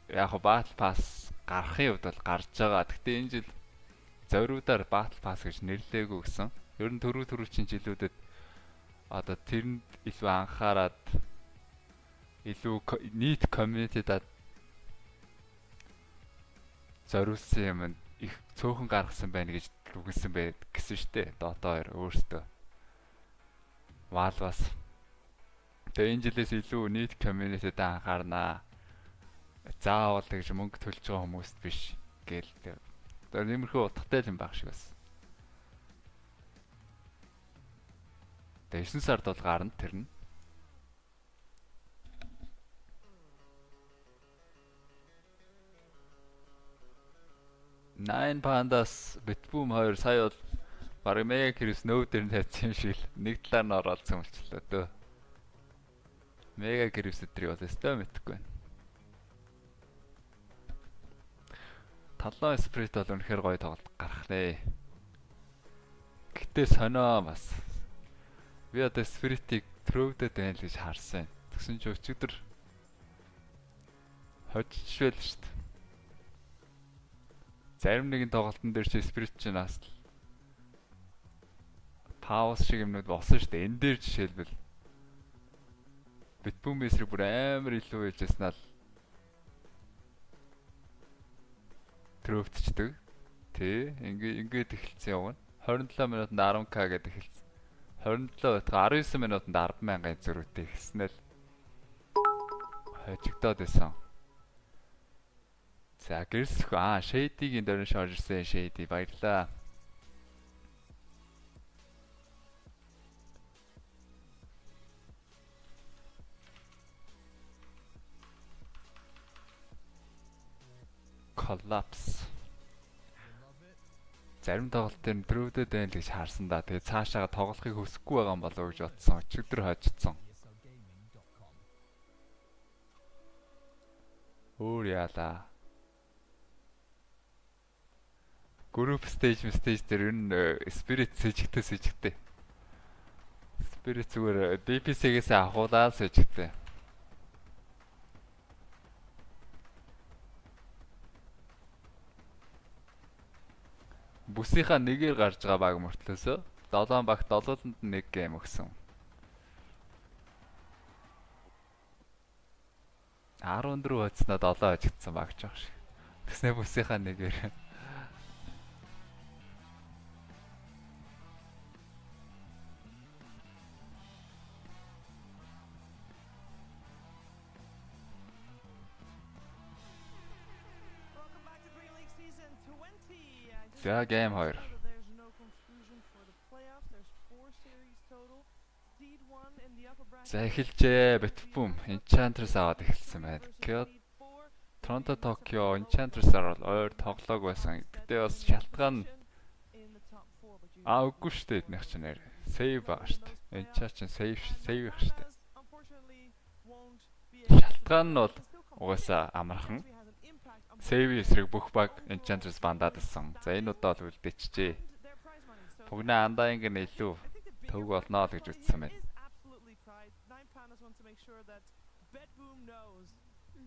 яг го Battle Pass гарахын хувьд бол гарч байгаа. Гэхдээ энэ жил зориудаар Battle Pass гэж нэрлэегүй гэсэн. Ер нь түрүүчийн жилүүдэд одоо тэрэнд илүү анхаарад илүү нийт community-дад зориулсан юм их цөөхөн гаргасан байна гэж үгэнсэн байд гэсэн штэ. Dota 2 өөртөө. Valve-аас тэгээ энэ жилээс илүү нийт community-д анхаарнаа. Заавал гэж мөнгө төлж байгаа хүмүүст биш гээл. Тэр нэмэрхүү утгатай юм баг шиг бас. Тэгээ 9 сард бол гарна тэр нь. Nine Pandas Bitboom 2 сая бол бараг мега крэс нөөдөр нь тавьсан юм шиг л нэг талаар нь оролцсон болчихлоо дөө. Мега крэс өдрийг бол өстой мэдхгүй байна. Талон сприт бол үнэхээр гоё тоглолт гарах нэ. Гэтэ сонио бас. Би одоо спритийг трөөдөд байна л гэж харсан. Тэгсэн чи өчигдөр хожчихвол шүү дээ. Зарим нэгэн тоглолтын дээр чи спирит чинь бас пауз шиг юмнууд болсон шүү дээ. Энэ дээр жишээлбэл Bitboom эсрэг бүр амар илүү хийжсэн нь трөөвтчдэг. Тэ ингээд эхэлсэн явна. 27 минутанд 10k гэдэг эхэлсэн. 27 байтга 19 минутанд 10,000 зөрүүтэй эхэлсэн л хожигдоод байсан. За гэрсэх Shady-гийн дөрөв шорж ирсэн Shady баярлаа. Collapse. Зарим тоглолтын трөөдөд байна гэж харсан да. Тэгээ цаашаа тоглохыг хүсэхгүй байгаа юм болов уу гэж бодсон. Өчигдөр хожицсон. Өөр яалаа. Group stage дээр энэ Spirit сэжигтэй. Spirit зүгээр DPS-ээс ахуулаад сэжигтэй. Бүсийнхаа нэгээр гарч байгаа баг мөртлөөсөө 7 багт 7-нд 1 гейм өгсөн. 14 хоцсноо 7 хожигдсан багч баг шиг. Тэснэ бүсийнхаа нэгээр За game 2. За эхэлжээ. Bitboom Enchantress аваад эхэлсэн байна. Toronto Tokyo Enchantress-аар бол ойр тоглоог байсан. Гэтэ бас шалтгаан үгүй шүү дээ эднийх чинь нэр. Save байгаа шүү дээ. Enchant чинь save их шүү дээ. Шалтгаан нь бол угаасаа амархан. Save эсрэг бүх баг Enchantress бандаад ирсэн. За энэ удаа бол үлдээчихжээ. Пугна андаанг нь илүү төв болно л гэж үзсэн байна.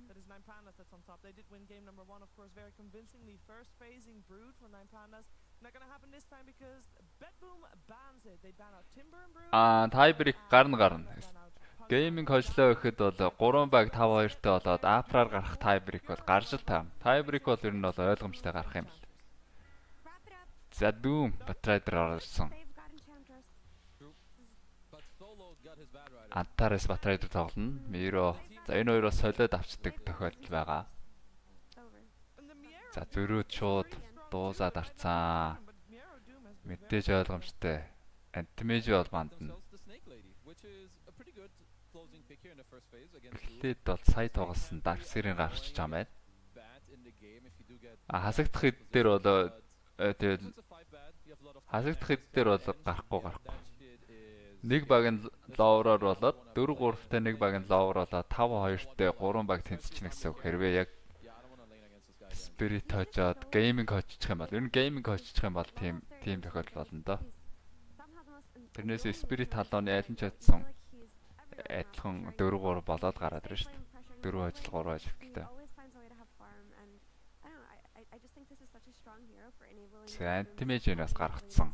That is Nine Pandas that's on top. They did win game number 1, of course, very convincingly. First phasing Brood for Nine Pandas. Not gonna happen this time because Bat-Boom bans it. They ban out Timber and Brood. Тайбрик гарна. Гейминг хожлоо гэхэд бол 3 баг 5-2-тэй болоод апраар гарах тайбрик бол гарч л таа. Тайбрик бол ер нь бол ойлгомжтой гарах юм л. За Doom Batrider орсон. Antares Batrider тоглоно. Miro. За энэ хоёроос солиод авчдаг тохиолдол байгаа. За зөрүүд шууд дуусаад арцсан. Мэдээж ойлгомжтой. Antimage бол бандна. Эхлээд бол сая тоглосон Darkseer-ийн гарч байгаа юм байна. Хасагдах хэд дээр бол тэгэл хасагдах хэд дээр бол гарахгүй. Нэг баг нь лоуроор болоод 4-3-тай нэг баг нь лоур болоод 5-2-тэй 3 баг тэнцчихнэ гэсэн үг. Хэрвээ яг Spirit хожоод гейминг хожчих юм бол ер нь гейминг хожчих юм бол тийм тохиолдол болно доо. Тэрнээс Spirit талооны аль нь ч чадсан адилхан 4-3 болоод гараад ирж шүү дээ. 4 ажил 3 ажилттай. За Antimage энэс гаргацсан.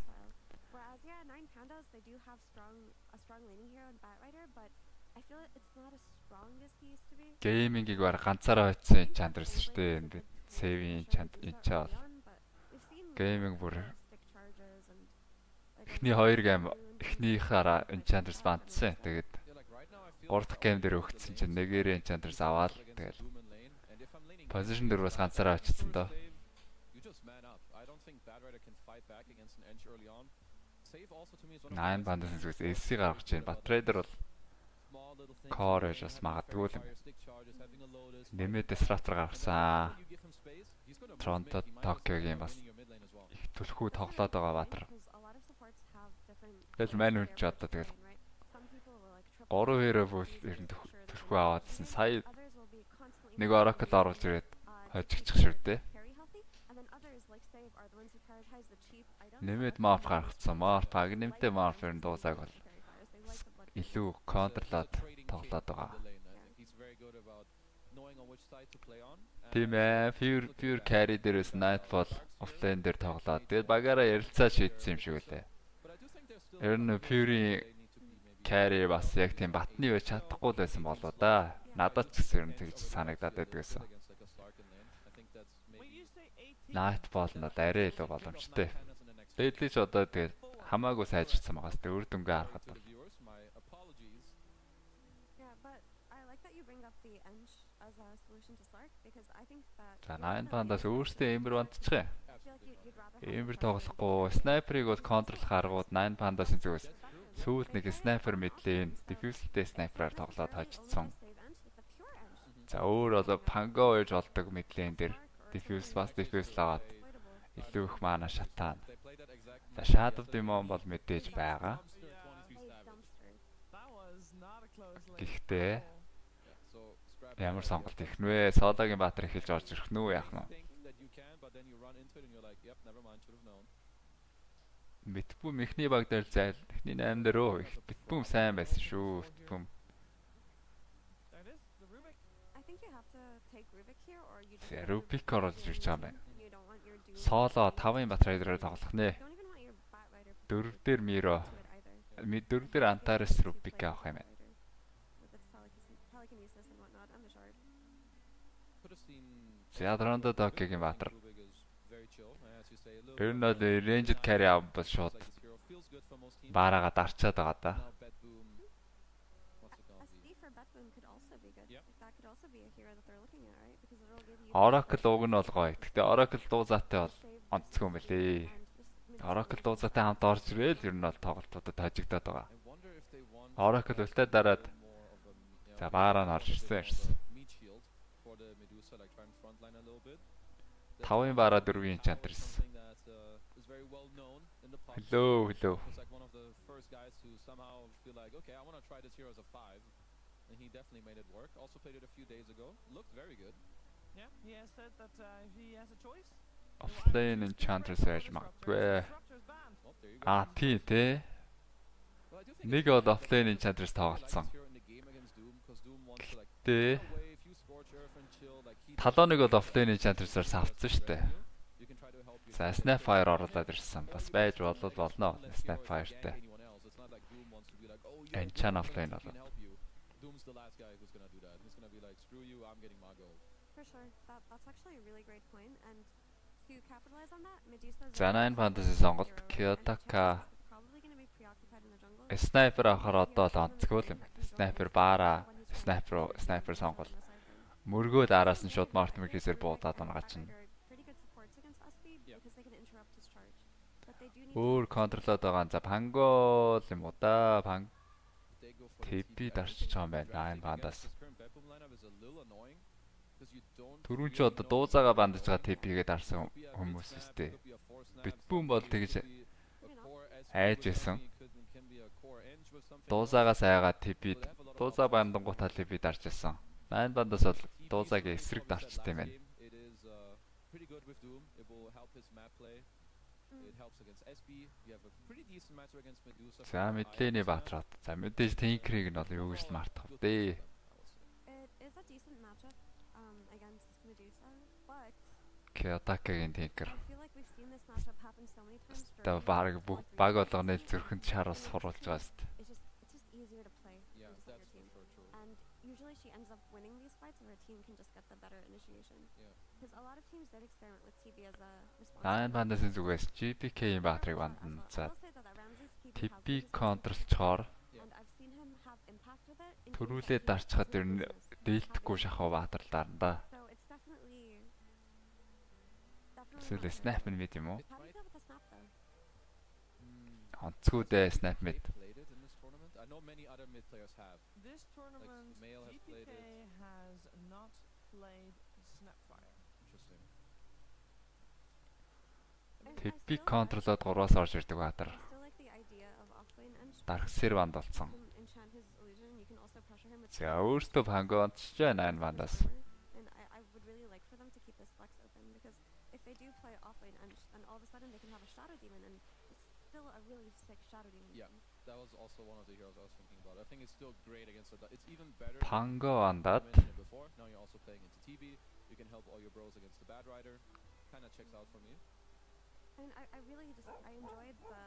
Геймингийг баг ганцаараа хоцсон чандрс шүү дээ. Энд сейвийн чанд энчаа. Гейминг бүр эхний 2 гейм эхнийхаараа энчандрс бандсан. Тэгээд 3 дахь гейм дээр өгцсөн чинь нэгээрээ энчандрс аваад тэгэл позишн дээр бас ганцаараа очсон доо. Nine бандас зүгээс SC гаргаж байна. Batrider бол core бас магадгүй л юм. Нэмээд Disruptor гаргасан. Toronto Tokyo-гийн бас их түлхүү тоглоод байгаа Батар. Тэгэл мань хүч одоо тэгэл 3-2 бол ер нь түлхүү аваадсэн. Сая нэг Oracle оруулж ирээд хожигчих шүү дээ. Нэмээд Morph гаргацсан. Morph агнэмтэй Morph ер нь дуусааг бол илүү контрлаад тоглоод байгаа. Тийм ээ, pure carry дээрээс Nightfall offlane дээр тоглоод тэгээд багаараа ярилцаа шийдсэн юм шиг үлээ. Ер нь pure carry бас яг тийм батны байж чадахгүй байсан болоо да. Надад ч гэсэн ер нь тэгж санагдаад байдаг гэсэн. Nightfall нь арай илүү боломжтой. Дэдли ч одоо тэгээд хамаагүй сайжирсан байгаас тэ үр дүнгээ харахад бол. За 9 бандаас өөртөө эмбер бандчих. Эмбер тоглохгүй, снайперыг бол контрол харгууд 9 бандаас зүгээс сүүлд нэг снайпер мэдлээ, диффьюзлтэй снайпераар тоглоод хожицсон. За өөр одоо панго гэж болдог мэдлэн дээр диффьюз аваад илүү их маана шатаана. За Shadow Demon бол мэдээж байгаа. Гэхдээ ямар сонголт их нвэ? Содогийн Баатар эхэлж орж ирэх нү яах нь? Битбүм ихний баг дээр зайл. Ихний 8 дээр өө. Битбүм сайн байсан шүү. Битбүм. Rubik орж ирж байгаа юм байна. Соло 5-ын Batrider-аар тоглох нэ. 4 дээр Miro. 4 дээр Antares Rubik авах юм байна. За Toronto Tokyo-гийн Баатар. Ер нь бол ranged carry авбал шууд баараагаа дарчаад байгаа да. Oracle уг нь бол гоё. Гэхдээ Oracle дуузаатай бол онцгүй юм билээ. Oracle дуузаатай хамт орж ирэл ер нь бол тоглолтуудад хожигдоод байгаа. Oracle үлдээ дараад за баараа нь орж ирсэн. 5-ын баараа 4-ийн чантрс. Hello. And he definitely made it work. Also played it a few days ago. Looked very good. Yeah, he has said that he has a choice. Offlane Enchantress байж магадгүй. Тий. Нэг бол Offlane Enchantress тоглолцсон. Гэтэ талоныг бол Offlane Enchantress-аар савцсан шүү дээ. За Snapfire оруулаад ирсэн. Бас байж болно. Snapfire-тэй. Enchant offline болоо. Doom's the last guy who's gonna do that. He's gonna be like, screw you, I'm getting my gold. For sure. That's actually a really great point, and to capitalize on that, Medusa's За 9 Fantasy сонголт Kiyotaka probably going to be preoccupied in the jungle. Sniper ахаар одоо л онцгой юм байна. Sniper баара, sniper сонгол. Мөргөөд араас нь шууд Mortimer хийсээр буудаад байгаа чинь. Өөр контролоод байгаа. За Pangol юм уу да? TP дарчиж байгаа юм байна. 9 Fantas. Түрүүн ч одоо дуузаага бандаж байгаа TP-гээ дарсан хүмүүс үстэй. Битбүүн бол тэгж айж исэн. Дуузаагаас айгаад TP дуузаа бандангуудаа TP дарж исэн. 9 Fantas бол дуузаагийн эсрэг дарчтай юм байна. За мэдлээний Баатраад. За мэдээж Tinker-ийг нь бол юу гэж мартах вэ? Kiyotaka-гийн Tinker. Та баг болгоны зүрхэнд шараас суруулж байгаа шүү дээ. Usually she ends up winning these fights where a team can just get the better initiation. Because a lot of teams did experiment with TB as a response. 9 Fantasy зүгээс GPK-ийн Баатрыг бандна. За TP контролчоор төрүүлээ дарчхад ер нь дээлтэхгүй шахав Баатарлаар нь да. Эсвэл snap мэд юм уу? Онцгой дээ snap мэд. I know many other mid players have. This tournament, GPK has not played Snapfire. Interesting. TP контролоод 3-аас орж ирдэг Баатар. Дарксэр банд болсон. За өөртөө Pangol-ч 9 Fantas. I would really like for them to keep this flex open because if they do play offlane and all of a sudden they can have a Shadow Demon and it's still a really sick Shadow Demon. Yeah. That was also one of the heroes I was thinking about. I think it's still great against the. It's even better. Pangol andad. Before now you're also playing into TB. You can help all your bros against the Bad Rider. Kind of checks out for me. And I really just enjoyed the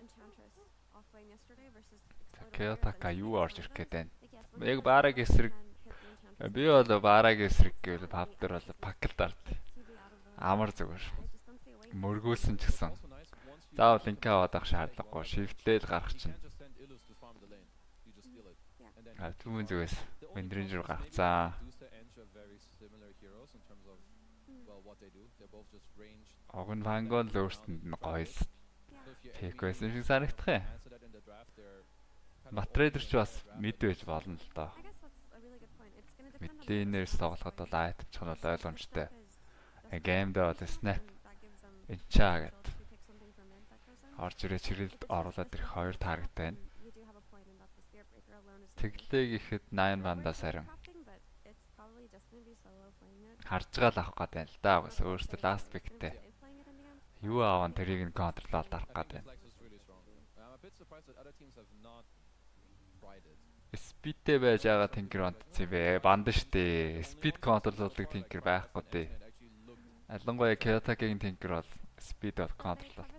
Enchantress offlane yesterday versus. Kiyotaka юу орж ирэх гээд байна. Яг баараг эсрэг. Би бол баараг эсрэг гэвэл павдер бол пакл дард. Амар зүгээр. Мөргүүлсэн ч гэсэн. Заавал инкэ аваад авах шаардлагагүй. Shift-тэл гарах чинь. Түүний зүгээс Windranger гарцаа. Огн Pangol өөртөнд нь гоё л тэг байсан шиг санагдах юм. Матрейдер ч бас мэд байж болно л доо. Мэдлэнээс тоглоход бол айтчих нь бол ойлгомжтой. Геймд бол snap энчаа гэдэг. Орж ирээ чирэлд оруулаад ирэх 2 таргет байна. Тэглээ гэхэд 9 Fantas харин харж гал авах гээд байна л да. Бас өөртөө last pick-тэй. Юу аавн тэрийг нь контролоод арах гээд байна. Speed-тэй байж байгаа Tinker бандсан бэ? Банд штэ. Speed контролуулдаг Tinker байхгүй дээ. Ялангуяа Kiyotaka-гийн Tinker бол speed бол контролол.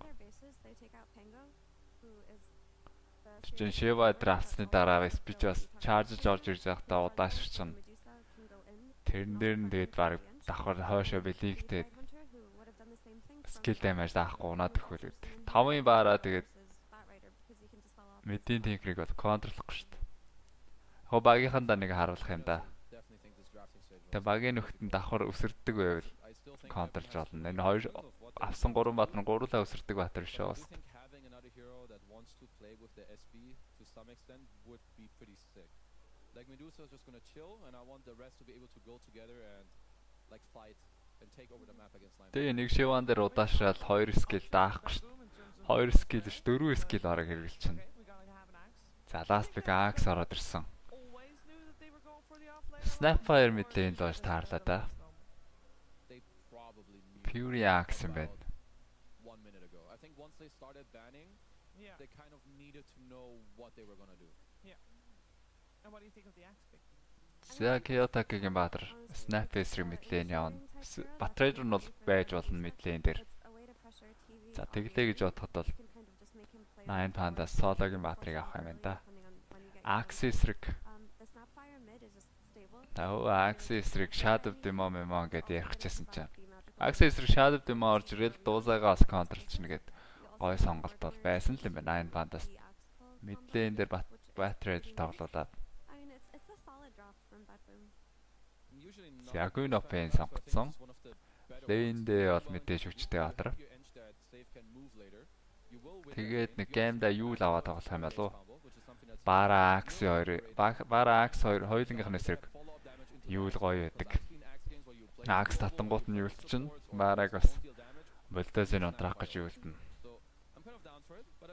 Чин Shiva драфтсны дараа speed бас charge орж ирж байхдаа удаашрчин. Тэрэн дээр нь тэгээд баг давхар хойшоо бэлигтэй skill damage даахгүй унаад өгөх үү. 5-ын баараа тэгээд мэдийн Tinker-ыг бол контролохгүй шүү дээ. Хоо багийнхандаа нэг харуулах юм да. Тэгээд багийн нөхдөнд давхар өсөрдөг байвал контролж болно. Энэ хоёр авсан 3 бат нь 3-лаа өсөрдөг баатар биш бас. Like Medusa is just gonna chill, and I want the rest to be able to go together and like fight and take over the map against Line. Тэгээ нэг шиван дээр удаашрал 2 skill даахгүй шүү. 2 skill ш 4 skill орог хэрэгжилчихнэ. За last pick Axe ороод ирсэн. Snapfire мэдлэн л ууш таарлаа да. Fury Axe юм байна. 1 minute ago. I think once they started banning, they kind of needed to know what they were gonna do. Yeah. And what do you think of the axe pick? За Kiyotaka-гийн Баатар Snap эсрэг мэдлэн явна. Batraider нь бол байж болно мэдлэн дээр. За тэглээ гэж бодоход бол 9 Pandas Soloгийн баатрыг авах юм байна да. Axis эсрэг. Axis эсрэг Shadow Demon гэдээ ярих гэжсэн чинь. Axis эсрэг Shadow Demon орж ирэл дуусаагаас контролчно гэд гой сонголт бол байсан л юм байна 9 Pandas. Мэдлэн дээр батред тоглуулад. Ягуй нопен сонгоцсон. Лейндээ бол мэдээж хүчтэй батар. Тэгээд нэг геймда юу л аваад тоглох юм болов уу? Бара Axe 2 хоёулынгийнх нь эсрэг юу л гоё байдаг. Axe татангуут нь юулт чинь Бараг бас Bulldozer-ыг унтраах гэж юултна.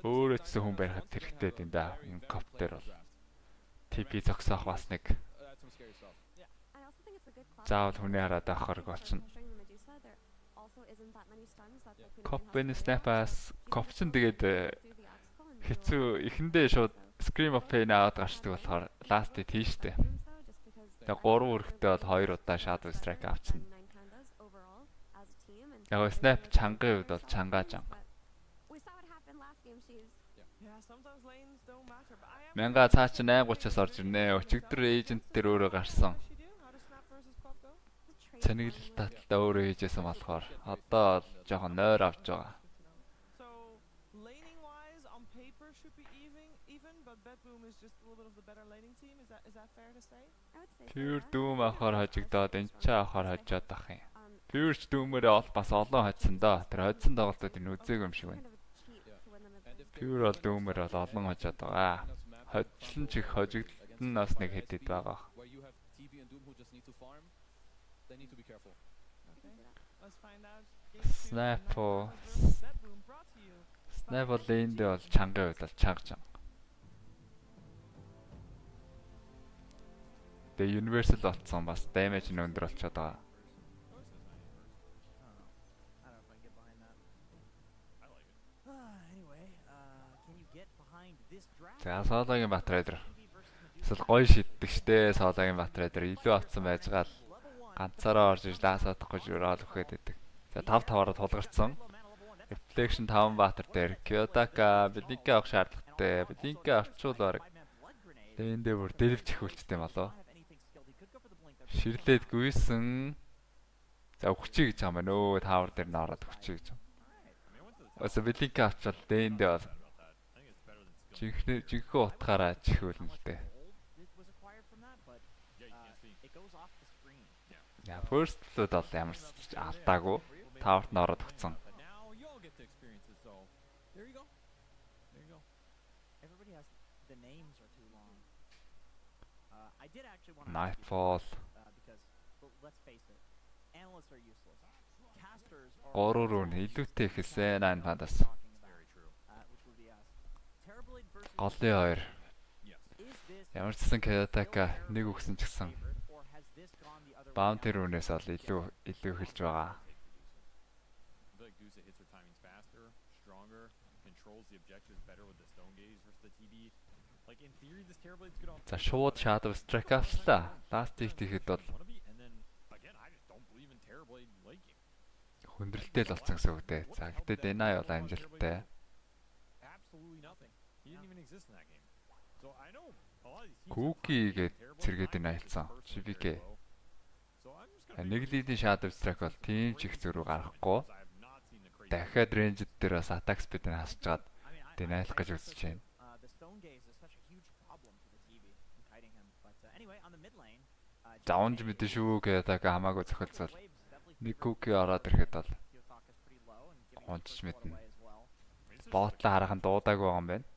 Өөрөө ч хүн барихад хэрэгтэй юм да. Энэ коп дээр бол TP зогсоох бас нэг заавал хүний хараад авах хэрэг болчихно. Копын снайпаас копчин тэгээд хэцүү эхэндээ шууд Scream of Pain аваад гарчдаг болохоор ластыг тийштэй. Тэгээд 3 хүрэхтэй бол 2 удаа Shadow Strike авчихна. Яг снайп чангын үед бол чангаа. Мянга цаа чи 8:30-аас орж ирнэ. Өчигдөр эйжент дээр өөрөө гарсан. Цэниглэл таталтаа өөрөө хийжсэн болохоор одоо жоохон нойр авч байгаа. Pure Doom авахаар хожигдоод энэ ч авахаар хожоод ах юм. Pure Doom-ээр бас олон хожсон доо. Тэр хожсон тоглолтуудыг үзээгүй юм шиг байна. Pure бол Doom-ээр бол олон хожоод байгаа. Хожлон ч их хожигдсон нас нэг хэдэд байгаа. Sniper лейндээ бол чангын үед бол чанга. Тэгээ Universal болцсон бас damage нь өндөр болчиход байгаа. За Soloгийн Bat-Rider. Эсвэл гоё шиддэг штэ Soloгийн Bat-Rider илүү авцсан байж гал ганцаараа орж иж лаасаадахгүй жураад өгöd байдаг. За 5-5-аар тулгарцсан. Reflection 5 Bat дээр Kyoto-ка Blink авах шаардлагатай. Blink авчвал баг. Эндээ бүр дэлвчих үлчтэй юм болоо. Ширлээд гүйсэн. За өгчий гэж юм байна өө тавар дээр нь ороод өгчий гэж. Өөсө Blink авчвал эндээ бол жинхэнэ утгаараа чихүүлнэ л дээ. Я first blood бол ямар ч алдаагүй таварт нь ороод өгцөн. Nightfall. Гороор илүүтэй ихсэн 9 Pandas. Голын 2. Ямар ч гэсэн Kyoto-ка нэг өгсөн ч гэсэн Bounty рүүнээс ол илүү хэлж байгаа. За шууд Shadow Strike авчлаа. Last-ийг тийхэд бол хүндрэлтэй л болсон гэсэн үг дээ. За гэтээ Deny бол амжилттай. Cookie гээд цэргээд найлцсан. Shibike. Нэг лидийн Shadow Strike бол тийм ч их зөрүү гарахгүй. Дахиад range дээр бас attack speed-ийг хасчаад Deny-лах гэж үзэж байна. Заунж мэдэн шүү гэдэг хамаагүй зохицол. Нэг Cookie ороод ирэхэд бол гонч мэднэ. Ботлоо харахад дуудаагүй байгаа юм байна.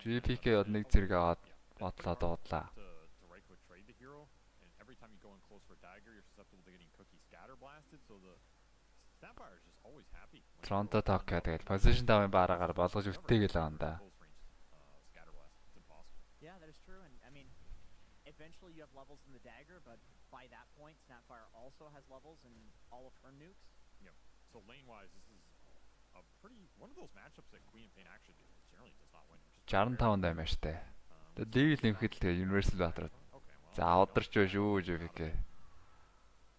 GPK бол нэг зэрэг аваад ботлоо дуудлаа. Toronto Tokyo тэгэл position 5-ын баараагаар болгож өвтэйгэл байгаа юм да. Eventually you have levels in the dagger, but by that point Snapfire also has levels in all of her nukes. Yep. So lane-wise, this is a pretty one of those matchups that Queen of Pain actually generally does not win. 65 даймажтай. Тэгээд level нэмэхэд л тэгээ Universal Battle. За одорч байна шүү GPK.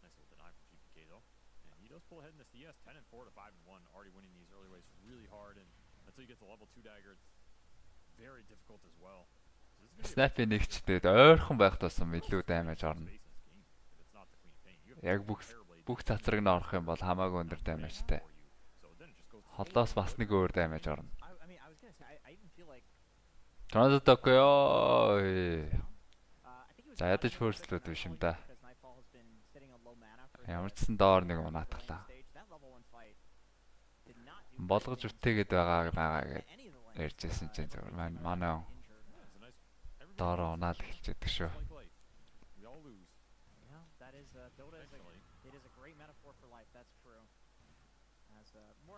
Nice little deny from GPK though. And he does pull ahead in the CS 10 and 4 to 5 and 1. until you get the level 2 dagger, it's very difficult as well. Snap-ийн нэгчдээд ойрхон байх тусам илүү damage орно. Яг бүх цацраг нь орох юм бол хамаагүй өндөр damage-тэй. Холоос бас нэг өөр damage орно. Тронод токё. За ядаж first-лүүд биш юм да. Ямар ч сан доор нэг унаатглаа. Болгож үтээгээд байгаа гэд ярьжсэн чинь зөв манай доор унаал эхэлж байдаг шүү.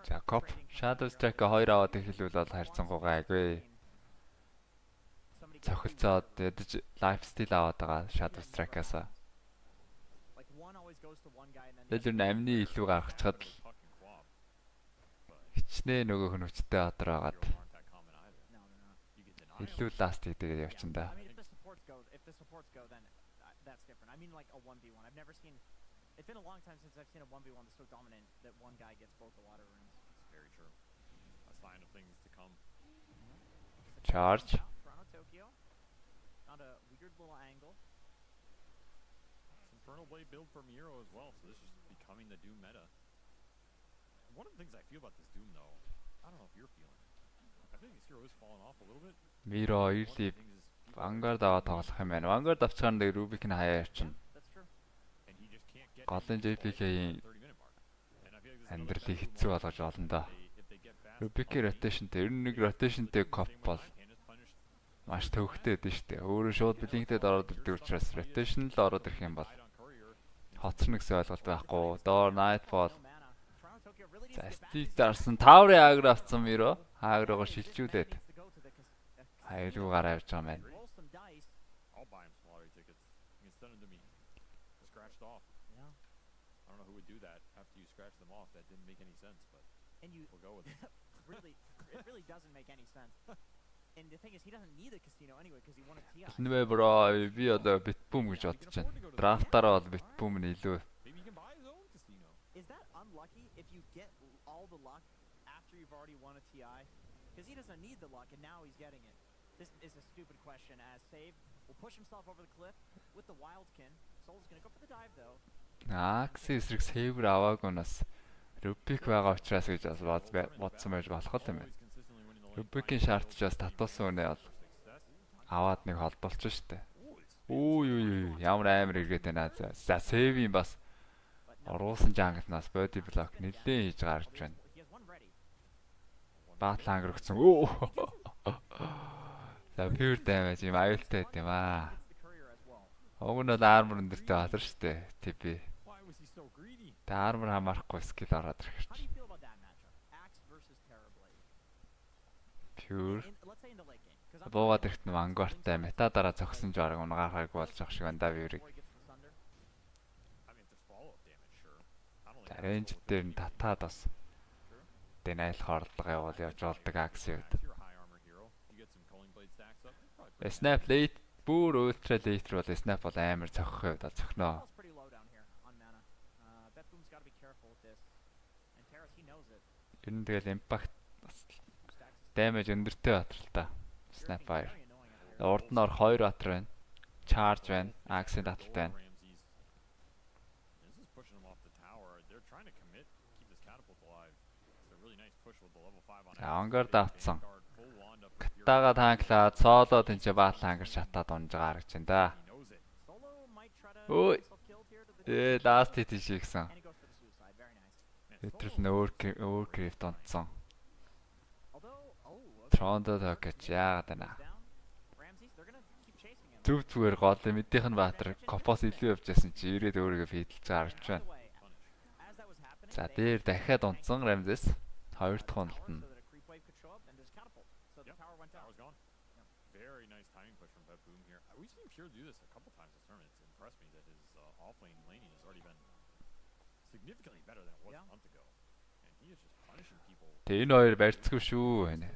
За коп Shadow Strike 2 аваад эхэлвэл бол харьцангуйгаа айгүй. Цохилцоод ядаж lifesteal аваад байгаа Shadow Strike-аас. Тэр амны илүү гаргачихад хичнээн нөгөө хөнөвчтэй отор агаад илүү last хийдэг явчихсан да. It's been a long time since I've seen a 1v1 that's so dominant that one guy gets both the water runes. It's very true. A sign of things to come. Charge. Toronto Tokyo. Found a weird little angle. It's Infernal Blade build for Miro as well, so this is becoming the Doom meta. One of the things I feel about this Doom though, I don't know if you're feeling it. I think this hero is falling off a little bit. Miro early Vanguard аваад тоглох юм байна. Vanguard авчихсан дээр Rubik-ийн хаяа явчихна. Голын JPK-ийн амьдралыг хэцүү болгож олно да. Rubik-ийн rotation-тэй 91 rotation-тэй коп бол маш төвөгтэй байдэн шүү дээ. Өөрөө шууд блинктэд ороод ирдэг учраас rotation л ороод ирэх юм бол хоцорно гэсэн ойлголт байхгүй. Door Nightfall. За Steve дарсан Tower-ийн агр авсан Miro. Агрогоо шилжүүлээд аюулгүй гараа явж байгаа юм байна. Do that after you scratch them off. That didn't make any sense, but we'll go with it. It really doesn't make any sense. And the thing is, he doesn't need a casino anyway because he won a TI. Нэмэ бро би одоо Bitboom гэж бодож байна. Драфтаараа бол Bitboom нь илүү. Maybe he can buy his own casino. Is that unlucky if you get all the luck after you've already won a TI? Because he doesn't need the luck and now he's getting it. This is a stupid question. As Save will push himself over the cliff with the Wildkin. Soul's gonna go for the dive though. Акси эсрэг сейвер аваагүй нас Rubik байгаа учраас гэж бас бодсон байж болох юм байна. Rubik-ийн шаардч бас татуулсан үнэ бол аваад нэг холболч штэ. Үу ямар амар эргээд байна. За сейвийн бас оруулсан жанглнаас body block нэлээд хийж гарч байна. Battle Hunger өгсөн. За pure damage юм аюултай байт юм аа. Уг нь бол armor өндөртэй батар штэ. TP. Тэ armor хамаарахгүй skill ороод ирэх чинь. Pure. Буугаад ирэхт нь Vanguard-тай мета дараа зогсон жорог унгаархайг болж ах шиг андаа вирийг. Range дээр нь татаад бас denial хорлого явуул явж болдог Axie-д. Snap late бүр ultra late руу snap бол амар цохих хувьд цохноо. Энэ тэгэл impact damage өндөртэй батрал та. Snap fire. Урд нь ор 2 батар байна. Charge байна. Axie таталтай байна. Vanguard авцсан. Катага танклаад соло тэнцээ Battle Hunger шатаад унж байгаа гэж байна да. Ой. Last hit хийгсэн. Өтрөл нөөр крифт онцсон. Трондо токч яагаад байна. Зүгээр гол мэдийнх нь Баатар копос илүү явж байсан чи ирээд өөрийгөө фидэлж гарч байна. За дээр дахиад унтсан Ramses 2 дахь уналт нь. Very nice timing push from Bat-Boom here. We've seen Pure do this a couple times this tournament. It's impressed me that his offlane laning has already been significantly better than it was a month ago. And he is just punishing people. Тэ энэ хоёр барьцгүй шүү байна.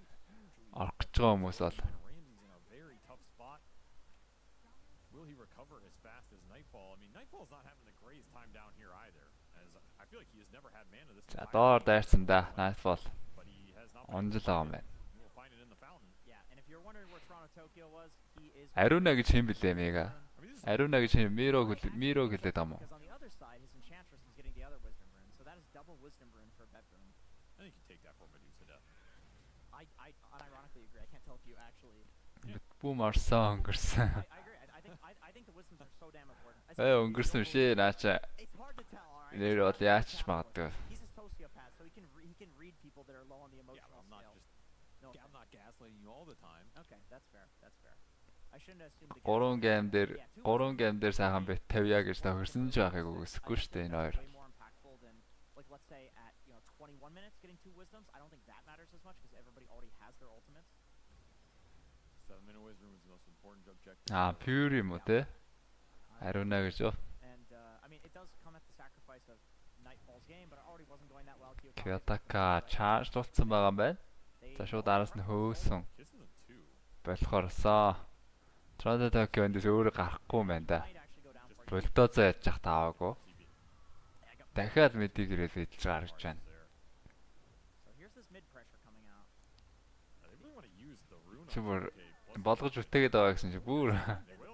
Орох гэж байгаа хүмүүс бол Ramsey's in a very tough spot. Will he recover as fast as Nightfall? I mean, Nightfall's not having the greatest time down here either. As I feel like he has never had mana this. За доор дайрсан да Nightfall. Онжлоо юм байна. Tokyo was, he is Аруна гэж хэм блэ мега. I mean, this is Аруна гэж хэм Миро гэлээд ам уу? because on the other side his Enchantress is getting the other wisdom rune. So that is double wisdom rune for Bedroom. I think you take that for Medusa death. I unironically agree. I can't tell if you actually Бүү марсан өнгөрсөн. I agree. I think the wisdoms are so damn important. Өнгөрсөн шээ наача. It's hard to tell, alright? Нэр бол яач ч магадгүй. He's a sociopath, so he can read people that are low on the Yeah, emotional but I'm not scale. just. No, I'm not gaslighting you all the time. okay, that's fair. That's fair. I shouldn't assume the 3 гейм дээр сайхан бит 50 гэж тохирсон ч байхыг үгүйсэхгүй шүү дээ энэ хоёр. way more impactful than, like, let's say at 21 minutes getting 2 wisdoms. I don't think that matters as much because everybody already has their ultimates. 7-minute wisdom is the most important objective. Pure юм уу те? Аруна гэж юу? And I mean, it does come at the sacrifice of Nightfall's game, but it already wasn't going that well. Kyoto-ка чарж болсон байгаа юм байна. За шууд араас нь хөөсөн. Kiss isn't 2. Болохоорсоо. Toronto-Tokyo эндээс өөрөө гарахгүй юм байна да. Болдоозоо яаж яах тааваагүй. Дахиад мэдийг ирээд идэж гарч байна. So here's this mid pressure coming out. They really want to use the rune. Чимэр болгож үтээгээд байгаа гэсэн чи бүр.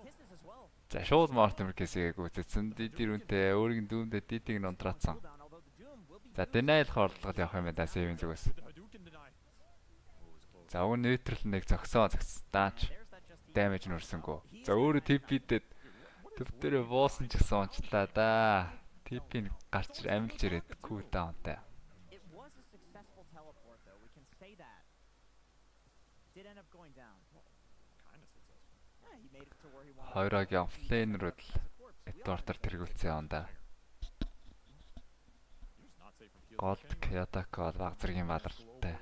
Kisses as well. За шууд Mortimer Case-ийг гүйцэтсэн. Дидэрүнтэй өөрийн дүүмдээ дидийг нь унтраацсан. Although the Doom will be За denial хорлогод явах юм байна да сейвийн зүгээс. Hadouken deny. За өвн нейтрал нэг зогсоо зогсдаач. Damage нүрсэнгүү. За өөрөө TP-дэд төв дээрээ буусан ч гэсэн унчлаа да. TP-н гарч амилж ирээд cooldownтай. It was a successful teleport though. We can say that. Did end up going down. Kind of successful. Yeah, he made it to where he wanted. Хоёрогийн флейнерүүд л Эдвартер тэргүүлсэн юм да. You're just not safe from healing. Голд Kyoto-ко баг зэргийн балартай.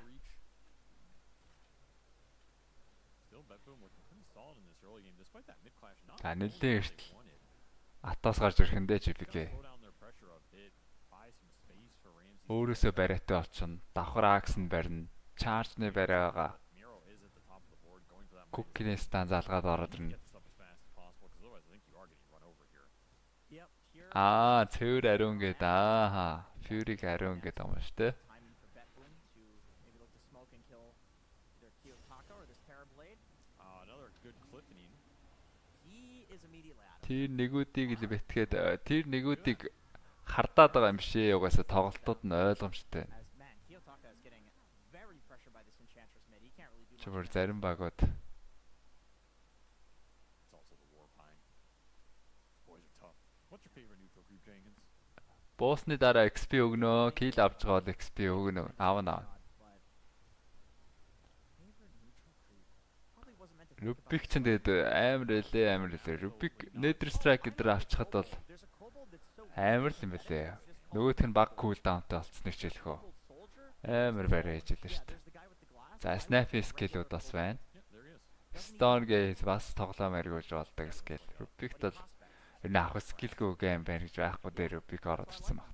Still Bedroom looking pretty solid in this early game despite that mid clash not. За нэлээд эртэл Атаас гарч ирэхэндээ JPK. Slow down their pressure a bit. Buy some space for Ramsey. Өөрөөсөө бариатай олчихно. Давхар Акс нь барина. Чаржны бариагаа Miro is at the top of the board going for that. Куккиний стан залгаад ороод ирнэ. Get this up as fast as possible because otherwise I think you are getting run over here. Yep, here. Цэвэр ариун гээд Fury-г ариун гээд байгаа юм шүү дээ. Timing for Bedroom to maybe look to smoke and kill either Kiyotaka or this Terra Blade. Another good cliffening. He is immediately out of it. Тэр нэгүүдийг л бэтгээд тэр нэгүүдийг хардаад байгаа юм шээ. Угаасаа тоглолтууд нь ойлгомжтой. As man, Kiyotaka is getting very pressured by this Enchantress mid. He can't really do much. Чимэр зарим багууд It's also the war pine. Boys are tough. What's your favorite neutral creep, Jenkins? буусны дараа XP өгнө. Kill авч байгаа бол XP өгнө. Аавна. Рубик ч тэгээд амар элээ. Рубик Nether Strike дээр авчихад бол амар л юм бэлээ. Нөгөөх нь баг cooldownтай болцсон ч хэлэх үү. Амар барай хийж илээ шүү дээ. За Snappy skill-үүд бас байна. Stone Gaze бас тоглоом эргүүлж болдог skill. Rubik бол энэ авах skill-гүй game байна гэж байхгүй дээр Rubik ороод ирсэн баг.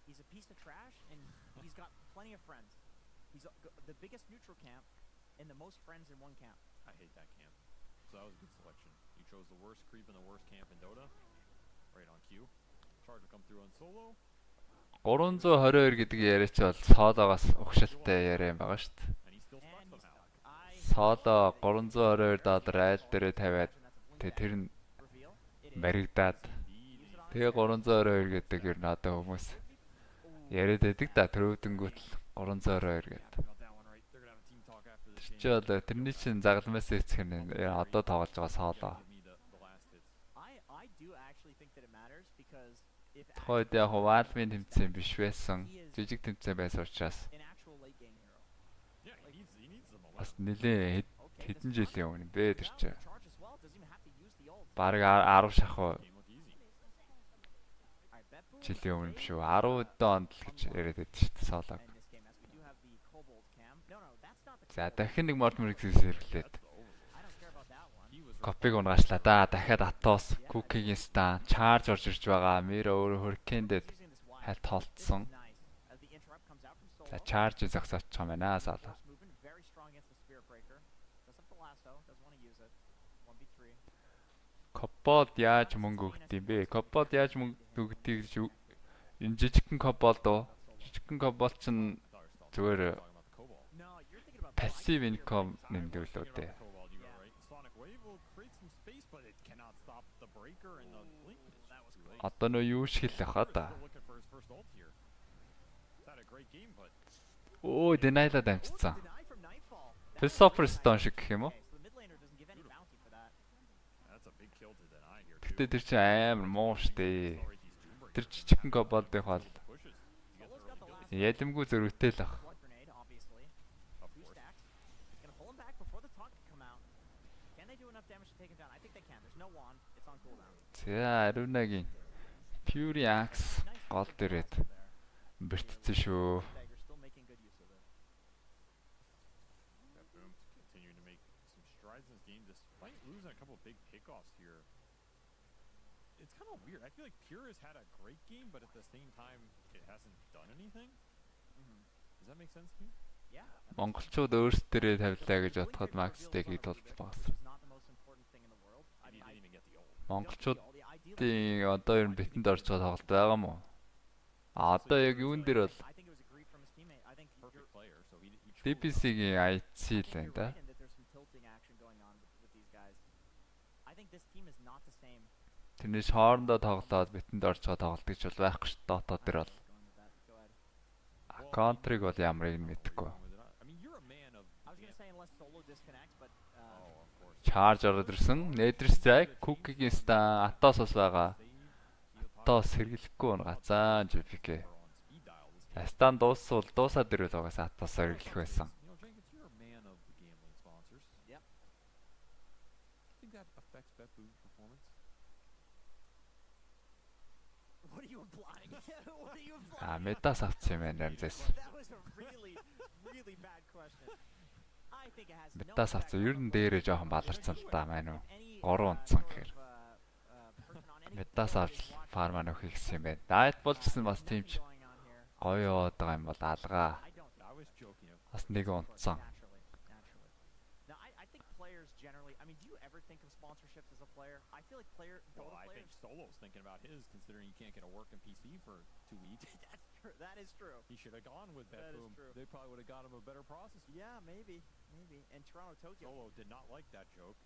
He's a piece of trash and he's got plenty of friends. He's the biggest neutral camp and the most friends in one camp. I hate that camp. So that was a good selection. You chose the worst creep in the worst camp in Dota. Right on cue. Charge will come through on solo. 322 гэдэг яриач бол соолоогоос угшилтай яриа юм байгаа шүү дээ. And he's still stuck somehow. Сооло 322 доллар айл дээрээ тавиад тэр нь маригдаад тэгээ 322 гэдэг ер нь одоо хүмүүс яриад байдаг да төрөвдөнгүүт 322 гэдэг. Got that one right. They're gonna have a team talk after this game. Чи бол тэрний чинь загалмаас эцэх нь одоо тоглож байгаа сооло. Give me the last hits. I do actually think that it matters because if Тухайд яг Wildmin тэмцээн биш байсан. Жижиг тэмцээн байсан учраас an actual late game hero. Yeah, he needs the momentum. бас нэлээд хэдэн жилийн өмнө бэ тэр чинь. Charge as well, doesn't even have to use the ult. Бараг 10 шахуу Game look easy. Alright, Bedroom жилийн өмнө биш үү? 10 онд л гэж яриад байдаг шүү дээ соолог. in this game as we do have the Kobold cam. No, that's not the За Kobold. дахин нэг Mortimer-ийг сэрлээд I don't care about that one. He was копиг унгаачлаа да. Дахиад Атос, Cookie-гийн стан, Charge орж ирж байгаа. Miro өөрөө Hurricane-дэд Using this wide. хальт холдсон. Nice. As the interrupt comes out from Solo. За Charge зогсооч юм байна сооло. First movement, very strong against the Spirit Breaker. Does have the lasso, doesn't want to use it. 1v3. Копод яаж мөнгө өгд юм бэ? Копод яаж мөнгө өгдгийг энэ жижигхэн копод уу? Жижигхэн копод чинь зүгээр talking about the Cobalt. No, you're thinking about passive income нэмдэг л үү дээ. Cobalt, you were right. Spawn breaker and the blink is that was too late. Одоо нөө юу шиг л яхаа да. Still looking for his first ult here. He's had a great game, but Өө deny-ла дамжсан. Deny from Nightfall. Philosopher Stone шиг гэх юм уу? Okay, so the mid laner doesn't give any bounty for that. that's a big kill to deny here. Гэтэ тэр чинь амар муу штэ. Accelerate these Doom Тэр breakers. жижигхэн гоболдын хол Pushes. He gets Solo's got the early last kills. ялэмгүй зөрүүтэй л ах. blood grenade, obviously. Of 2 course. stacks. Gonna pull him back before the taunt can come out. Can they do enough damage to take him down? I think they can. There's no wand. It's on cooldown. За Арунагийн Fury Axe гол дээрээд бэртцэн шүү. Dagger still making good use of it. Yeah, Boom continuing to make some strides in this game despite losing a couple of big pickoffs here. It's kind of weird. I feel like Pure has had a great game, but at the same time, it hasn't done anything. Does that make sense to you? Yeah. Монголчууд өөрсдөө тавилаа гэж бодоход Max-тэй тулд багс. Which is not the most important thing in the world. I And he mean, didn't even get the ult. Монголчуудын одоо ер нь битэнд орж байгаа тоглолт байгаа мó. А одоо яг юун дээр бол I think it was a grief from his teammate. I think Perfect player, so he truly DPC-гийн IC л байна да. that there's some tilting action going on with these guys. I think this team is not the same. Тэрнээс хоорондоо тоглоод битэнд орж байгаа тоглолт гэж бол байхгүй ш. Dota дээр бол Going with that. Go ahead. контриг бол ямарыг нь мэдэхгүй. I mean, you're a man of I was gonna say unless Solo disconnects, but oh, of course. Charge ороод ирсэн. Nether Strike, Cookie-гийн стан Атос бас байгаа. Атос сэргэлэхгүй байна гацаан JPK. Стан дуусаад ирвэл угаасаа Атос сэргэлэх байсан. You know, Jenkins, you're a man of the gambling sponsors. Yep. I think that affects Bet-Boom's performance. what are you implying? What are you implying? А метас авсан юм байна Рамзес. That was a really, really bad question. I think it has no Метас effect авсан. Ер нь дээрээ жоохон баларсан л та маань уу. any, 3 унтсан гэхээр. person on any Метас player авч is watching фарма нөхөх гэсэн юм байна. Дайт болчихсон бас тиймч going on here. гоё яваад байгаа юм бол алгаа. I don't think I was joking. Бас нэг унтсан. naturally. Now, I think players generally. I mean, do you ever think of sponsorships as a player? I feel like Well, Dota I think players. Solo's thinking about his, considering he can't get a working PC for 2 weeks. That's true. That is true. He should have gone with That is Bet-Boom. true. They probably would have got him a better processor. Yeah, maybe. And Toronto, Tokyo. Solo did not like that joke.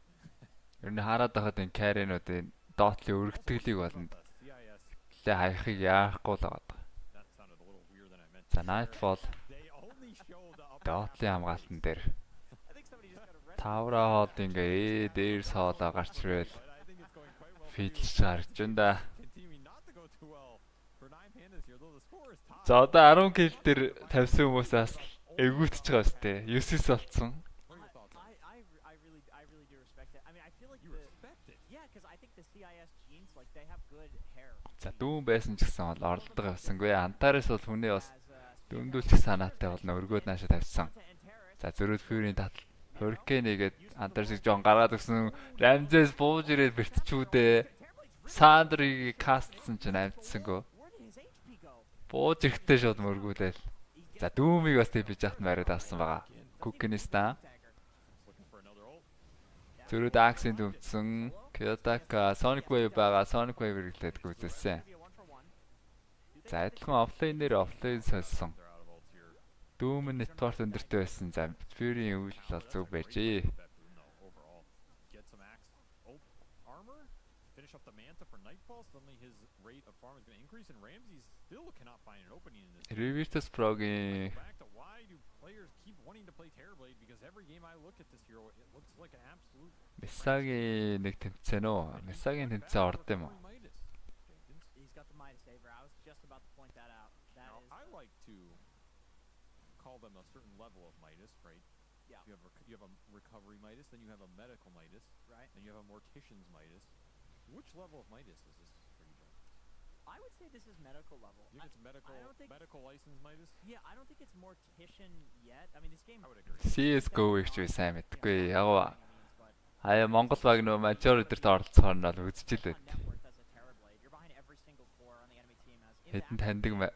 Ер нь хараад байхад энэ carry-нуудын Dota-ийн өргөтгөлийг болно. The CIS. Лээ хайхыг яахгүй л байгаа. That sounded a little weirder than I meant. За Nightfall They only show the upper Dota-ийн хамгаалтан дээр I think somebody just got arrested. Тавра хоол ингээ дээр соолоо гарч ирэл but I think it's going quite well. for фидлж you. гарч энэ. Continuing not to go too well for 9 pandas here, though the score is tied. За одоо 10 kill дээр тавьсан хүмүүсээс эвгүүтж байгаа шүү дээ. 9-9 болцсон. What are your thoughts on it? I really do respect it. I mean, I feel like You the respect it. yeah, because I think the CIS genes like they have good hair. За дүүн байсан ч гэсэн бол орлого явсангүй. Антарес бол хүний бас As дөөмдүүлчих санаатай болно. Өргөөд наашаа тавьсан. Santa and Terrace. За зөрүүд Fury-ийн татал Hurricane-игээд Антаресыг жоон гаргаад өгсөн. Ramzes бууж ирээд бэртчүүдээ. Сандрыг кастлсан чинь амтсангүй. Where did his HP go? Бууж ирэхдээ шууд мөргүүлээл. За дүүмийг бас тэгж яхад мариад авсан байгаа. Cookie-ийн стан. Dagger. Looking for another ult. Зөрүүд Axe-ийн дөвдсөн. Kyoto Sonic Wave байгаа. Sonic Wave хэрэглээд гүйцэлсэн. Maybe a 1-for-1. За адилхан офлайнээр офлайн сольсон. They're out of ults here. Doom network өндөртэй байсан. За Fury-ийн үйлдэл бол зөв байжээ. Bet-Boom, though, overall. Get some axe. Ult armor. Finish up the Manta for Nightfall. Suddenly his rate of farm is going to increase, and Ramsey still cannot find an opening in this. Revirtus Pro-гийн Back to why do players keep wanting to play Terrorblade? Because every game I look at this hero, it looks like an absolute Месагийн нэг тэмцээн үү? Месагийн тэмцээн орд юм уу? Midas. Jenkins. He's got the Midas saver. I was just about to point that out. That Now, is I like to call them a certain level of Midas, right? Yeah. You have a recovery Midas, then you have a medical Midas, right. then you have a mortician's Midas. Which level of Midas is this for you, Jenkins? I would say this is medical level. Do you think it's medical, I don't think- medical license Midas? Yeah, I don't think it's mortician yet. I mean, this game. I would agree. CS:GO-ийг ч сайн мэдгүй. Яг but аяа Монгол баг нөө major эдэрт оролцохоор нь бол үзчихлээ. on net worth as a Terrorblade, you're behind every single core on the enemy team as Хэдэн таньдаг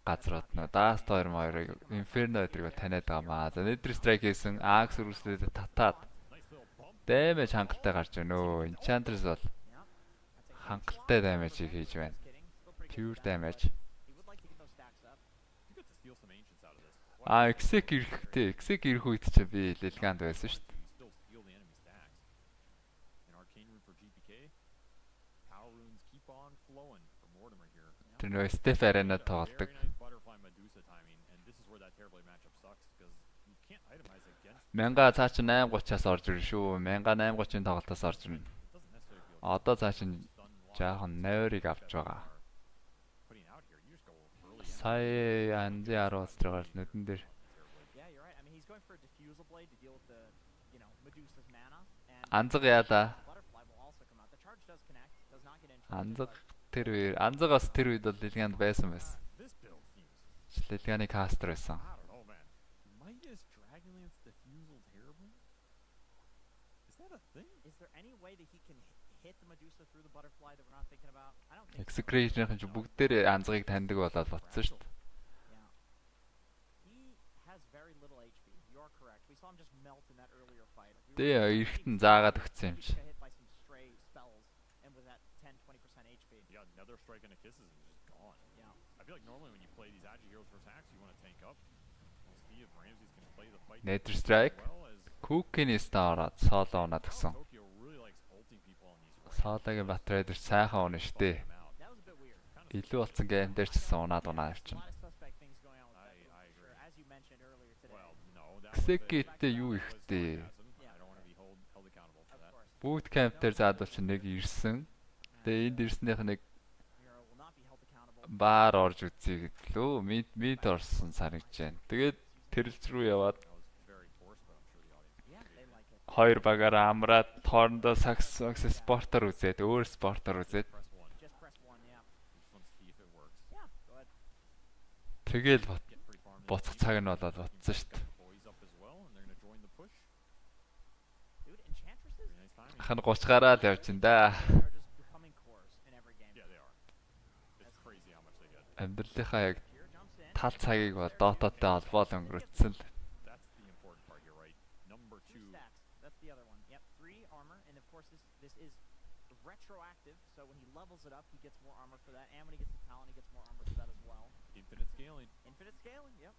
газрууд нөө Dust 2-2-ыг Inferno эдрийг бол таниад байгаа маа. За Nether Strike хийсэн Axe үргэлжлээд татаад Nice little bump. damage хангалттай гарч байна өө. Enchantress бол Yeah. That's a хангалттай damage-ийг хийж байна. kidding. Still pretty Pure good stats, damage. but He would like to get those stacks up. You get to steal some ancients out of this. Exec ирэхтэй. Exec ирэх үед ч би Lilgand байсан шүү дээ. You still steal the enemy stacks. An arcane root for GPK. Тэр нөө Steph Arena тоглодог. Very nice butterfly Medusa timing, and this is where that terribly matchup sucks because you can't itemize against. Мянга цаа чи 8:30-аас орж ирнэ шүү. Мянга 8:30-ын тоглолтоос орж ирнэ. It doesn't necessarily feel Одоо цаа чи жаахан нойрыг авч байгаа. putting out here. You just go early. Сая анзи 10-аас тэргээр нүдэн дээр. Yeah, you're right. I mean, he's going for a diffusal blade to deal with the, Medusa's mana. And Анзаг яалаа. butterfly will also come out. The charge does connect, does not get in. Анзаг тэр үе анзагаас тэр үед бол Лилганд байсан байсан. This build seems. Лилганы кастер байсан. I don't know, man. Midas Dragonlance Diffusal terrible? Is that a thing? Is there any way that he can hit the Medusa through the butterfly that we're not thinking about? I don't think so. Execration-ын ч бүгдээр анзагыг таньдаг болоод бацсан шүү дээ. Yeah. He has very little HP. You are correct. We saw him just melt in that earlier fight. Тэгээ эргэтэн заагаад өгсөн юм чи. He got hit by some stray spells and was at 10-20% HP. Yeah, another strike and a kisses and he's just gone. Yeah. I feel like normally when you play these Agi heroes versus hacks, you want to tank up. We'll see if Ramses can play the fight Nether Strike. as well as Кукины стаараад соло унаад гсэн. Tokyo really likes ulting people on these ranges. Сологийн Батрайдер сайхан унаа штэ. That was a bit weird. Илүү болсон гейм дээр ч гэсэн унаад явчихна. A lot of suspect things going on with that move, I for sure, agree. as you mentioned earlier today. Well, no, that was Ксекиттэй юу ихтэй. I don't want to be held accountable for Of that. course. Boot camp дээр заадвал чи нэг ирсэн. Тэгээ энд ирснийх нэг Miro will not be held accountable. баар орж үзье гэдлөө. Мид орсон санагдаж байна. Тэгээд тэрэлж рүү яваад That was very forced, but I'm sure the audience. Yeah, they like it. хоёр багаараа амраад хоорондоо сакс спортоор үзээд өөр спортоор үзээд Press one. Just press one, yeah. Just want to see if it works. Yeah, go ahead. тэгэл Get pretty far into боцох the цаг game. нь болоод боцсон шүү дээ. Boys up as well, and they're going to join the push. Dude, Enchantresses Pretty nice timing. Хан 30 гараад явчихна да. are just becoming cores in every game. Yeah, they are. It's crazy how much they get. Амьдралынхаа яг Here jumps in. тал цагийг бол дототой холбоол өнгөрөөцсөн л. That's the important part here, right? Number Two two. stacks. That's the other one. Yep, 3 armor, and of course this is retroactive. So when he levels it up, he gets more armor for that, and when he gets the talent, he gets more armor for that as well. Infinite scaling. Infinite scaling. Yep.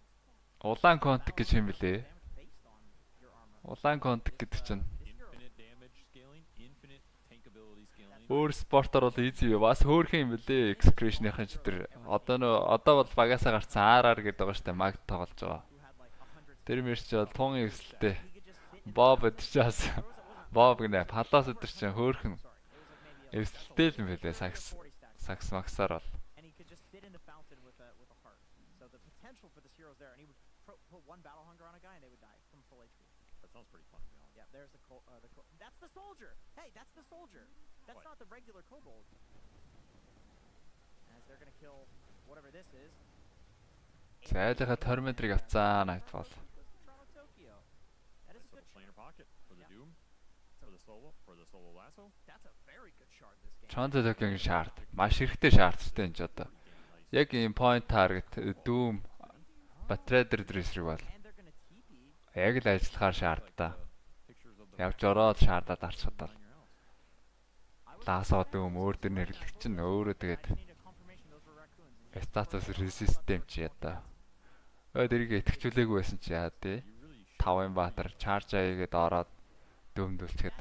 Улаан контик гэж юм блэ? Damage based on your armor. Улаан контик гэдэг чинь Infinite damage scaling. Infinite tankability scaling. өөр спортоор бол easy юу бас хөөрхөн юм блэ? Execution-ийн ч тэр одоо бол багасаа гарсан RR гэдэг байгаа штэ маг тоглож байгаа. Who had like 100. Тэр мэрч бол тун эвсэлтэй. He could just sit in Боб өдөрчөөс Боб гинэ палас өдөрчөө хөөрхөн It was like maybe эвсэлтэй л юм блэ сакс 40 stacks. сакс максаар бол. And he could just sit in the fountain with a heart. So the potential for this hero is there, and he would put one battle hunger on a guy, and they would die from full HP. That sounds pretty fun to be honest. Yeah, there's that's the soldier. Hey, that's the soldier. That's What? not the regular kobold. As they're gonna kill whatever this is. Зайлага тормидрыг авцаа Nightfall. Toronto Tokyo. That is a So good the planar pocket for the Yeah. Doom, for the solo lasso. That's a very good shard this game. Toronto Tokyo-гийн шаард маш хэрэгтэй шаардтай энэ ч одоо. Яг ийм point target Doom Batrader Dressрэг бол And they're gonna TP. яг л ажиллахаар шаардтай. Pictures of the Явж ороод шаардаад арчхад бол in your house. лаасоо Doom өөр дөр нэрлэг чинь өөрөө тэгээд I just need a confirmation those were raccoons. And статус resistant ч ядаа. Дэрийг итгэжүүлээгүй байсан чи яа тий. You really should 5-ын баатар charge аягээд ороод дөмдүүлчихэд.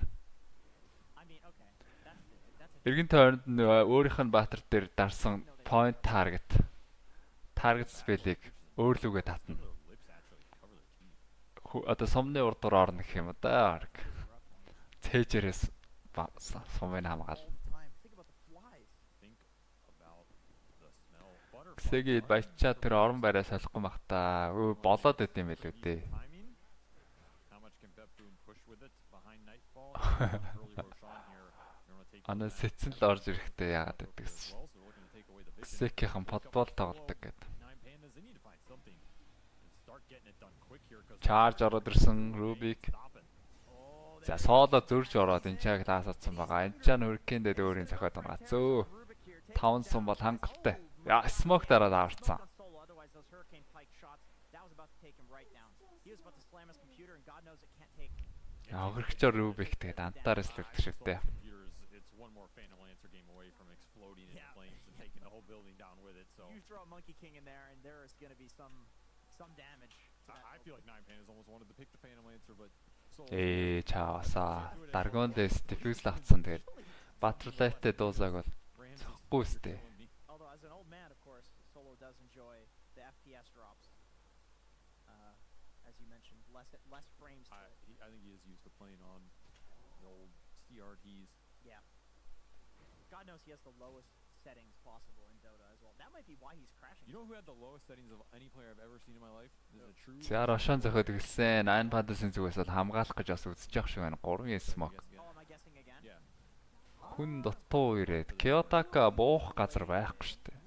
I mean, okay. That's a Эргэн тойронд нь өөрийнх нь баатар дээр дарсан point target spell-ийг өөрлөгөө татна. their lips actually cover their teeth. Одоо сумны урдуур орно гэх юм да. Цээжэрээс сумын хамгаал. all the time. Think about the flies. Think about the smell. Butterfly. Гэсэгээд баячаа тэр орон байраа солихгүй мах та. Болоод байт юм байл үү дээ. Timing. How much can Pep Boom push with it behind Nightfall? Early Roshan here. They're gonna take Ана that сэцэн л орж ирэхтэй яагаад as гэдэгс. well, so they're looking to take away the vision. Гэсэкийнхэн футбол тоглодог гэдэг. Nine Pandas, they need to find something and start getting it done quick here because Charge ороод ирсэн Rubik. stopping. Oh, За сооло зөрж ороод энэ чаг таасаадсан байгаа. Энэ чан hurricane дээр өөрийн цохиод байгаа. Зөө 5 сум бол хангалттай. Яа, smoke дараад аварцсан. Otherwise, those hurricane pike shots that was about to take him right down. He was about to slam his computer, and God knows it can't take. Хөргчөөр Rubik тэгээд антаарс л өгдөштэй. Computers, it's one more Phantom Lancer game away from exploding into Yeah. flames and taking the whole building down with it. So You throw a Monkey King in there, and there is going to be some damage. To that I feel like Nine Pandas almost wanted to pick the Phantom Lancer, but so Чаасаа. Даргондээс diffuse авцсан тэгээд Battlefield-тэй дуусааг бол Ramses зөхгүй өстэй. Although, as an old man, of less frames to it. I think he is used to playing on the old CRTs. Yeah. God knows he has the lowest settings possible in Dota as well. That might be why he's crashing. You know who had the lowest settings of any player I've ever seen in my life? This is a true. За Рошон зөхөд гисэн 9 Pandas-ын зүгээс бол хамгаалах гэж бас үзэж явах шиг байна. 3 smoke. Oh, am I guessing again? Yeah. Хүн дутуу ирээд Kyoto-ка буух газар байхгүй шүү дээ.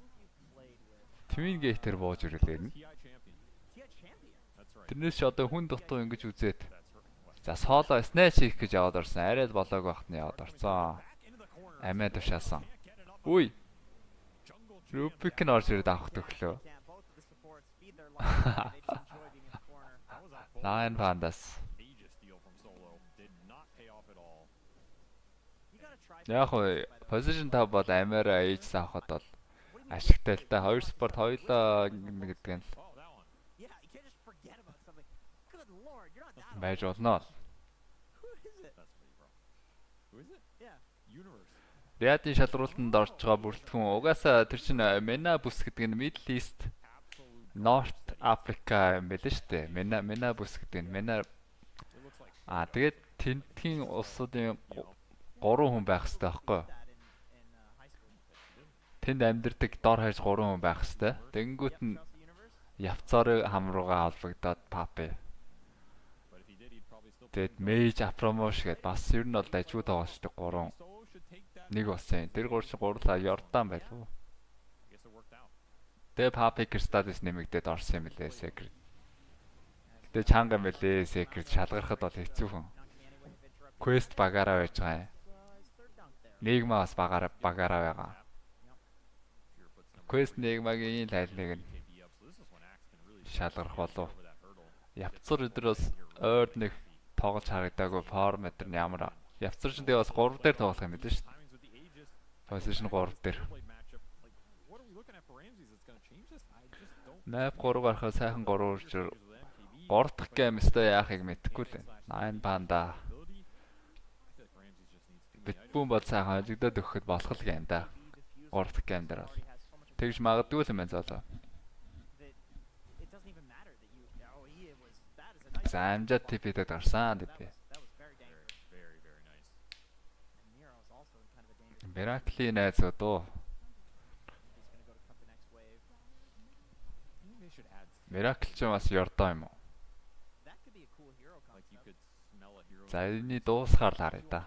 Twin Gate-ээр бууж ирлээ нь. TI champion. TI champion. That's right. Тэрнээс ч одоо хүн дутуу ингэж үзээд за соло snatch хийх гэж яваад орсон. Арайд болоог байхны яваад орсон. Амиа тушаасан. Үй. Рубик нь орж ирээд авах төглөө. Nine Pandas. Яг хөө position 5 бол амиараа ээж авахд бол ашигтай л да. Хоёр спорт хоёлоо гэдэг нь байж болно. Реадын шалралтанд орж байгаа бүрэлдэхүүн угаасаа тэр чинь Mena бүс гэдэг нь Middle East North Africa юм байл шүү дээ. Mena бүс гэдэг нь Mena тэгээд тентгийн улсуудын 3 хүн байх хэрэгтэй байхгүй юу? Тэнд амьдардаг дор хаяж 3 хүн байх хэрэгтэй. Тэнгүүт нь явцорыг хамруугаа холбогдоод Papi. Тэгэд Mage Apromosh гэдэг бас ер нь бол дажгүй тоглолттой 3 нэг болсон. Тэр 3 Yordan байлгүй. Тэгээ Papi Crystals нэмэгдээд орсон юм лээ Secret. Гэтэ чанга юм лээ Secret шалгарахад бол хэцүү хүн. Quest багаараа байж байгаа юм. Нэгма бас багаараа байгаа. Quest нэгмагийн лайлныг нь шалгарах болов. Явцар өдрөөс ойр нэг тоглож харагдаагүй форм өдр нь ямар. Явцар ч тэгээ бас 3 дээр тоглох юм байна шүү дээ. Position 3 дээр. Map 3 гарахаа сайхан 3 урж 3 дахь гейм өстой яахыг мэдэхгүй л байна. 9 Panda. Битбүүн бол сайхан хожигдоод өгөхөд болох л гейм да. 3 дахь гейм дээр бол. Тэгж магадгүй л юм байна золоо. За амжаад TP-д гарсан TP. Miracle найзууд уу. Miracle ч бас Yordan юм уу? За энэ дуусгаар л харъя да.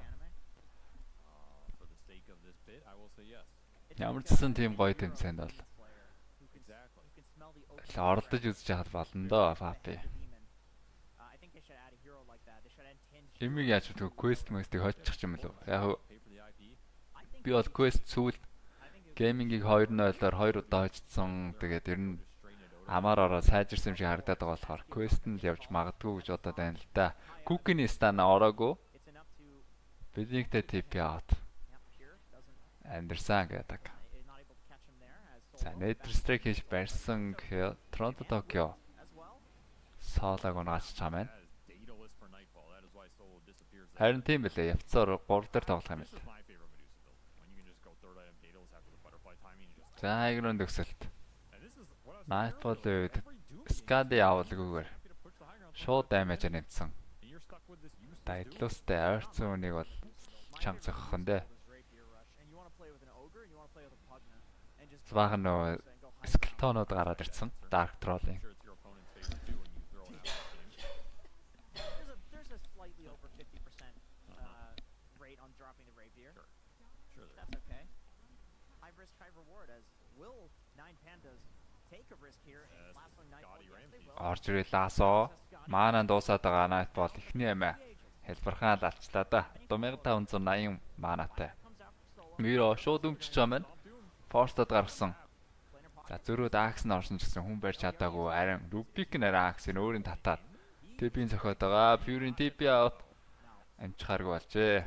Ямар ч сан тийм гоё тэмцээнд бол. Оролдож үзэж яхад болно доо Papi. Имиг яаж вэ? Quest мэстийг хоцчих юм лөө. Яг би бол Quest сүүл геймингийг 2-0-оор 2 удаа хоцсон. Тэгээд ер нь амаар ороо сайжирсан юм шиг харагдаад байгаа болохоор Quest нь л явж магадгүй гэж бодоод байна л да. Cookie-ний стана ороогүй. Биднийхтэй TP out. Андерсан гэдэг. За Nether-Strike хийж барьсан гэхээр Toronto Tokyo Солог унгаач чам байна. Харин тийм билээ. Явцаар 3 дээр тоглох юм билээ. За игрон төгсөлт. Nightfall-д Skadi авалгүйгээр шууд даймаж нэмсэн. Дайдлуустай ойрцсон үнийг бол чанга зөхөх нь дээ. Баахан нөө скелетонууд гараад ирсэн. Dark Trolling. Орж ирээ лаасоо. Маана дуусаад байгаа Nightfall ихний амиа. Хэлбархан л алчлаа да. 1580 маанатай. Миро шууд өмчж байгаа маань. Force-д гаргасан. За зөрөөд Axe нь орсон ч гэсэн хүн барьж чадаагүй. Харин Rubik нь арай Axe-ийн өөрийн татаад TP-ийн зөхиод байгаа. Fury-ийн TP out амжихааргүй болжээ.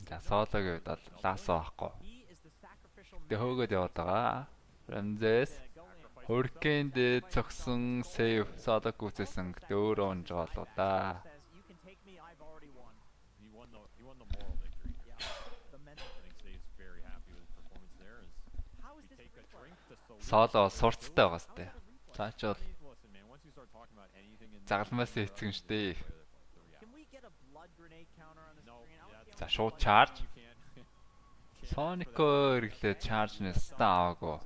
За Сологийн үед бол лаасоо байхгүй. Тэ хөөгөөд яваад байгаа. Ramses Hurricane-д цогсон save Солог гүйцээсэн дөөр онж болоо да. Соло сурцтай байгаа сте. Цаа ч бол загалмаас эцэг нь штэ. За шууд charge. Sonic-оор ирлээ charge нэстаа аваагүй.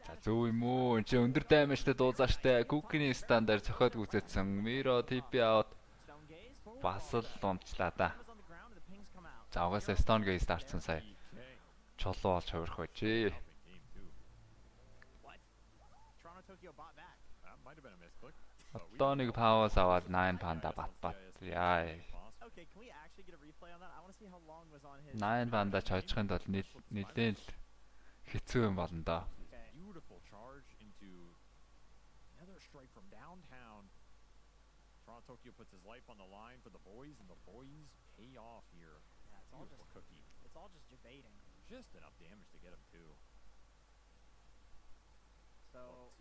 За зөв юм уу? Энд чи өндөр даймажтай дуузааштай Cookie-ний стандарт зохиод гүйцэтсэн Miro TP out бас л унтлаа да. За угаасаа Stone Gate старцсан сая. Чолоо олж хувирах байжээ. Одоо нэг пауз аваад 9 панда бат. Яа. 9 панда чойчхынд бол нэлээд л хэцүү юм болно доо. Tokyo puts his life on the line for the boys, and the boys pay off here. Yeah, it's all just cookie. It's all just debating. Just enough damage to get him too. So.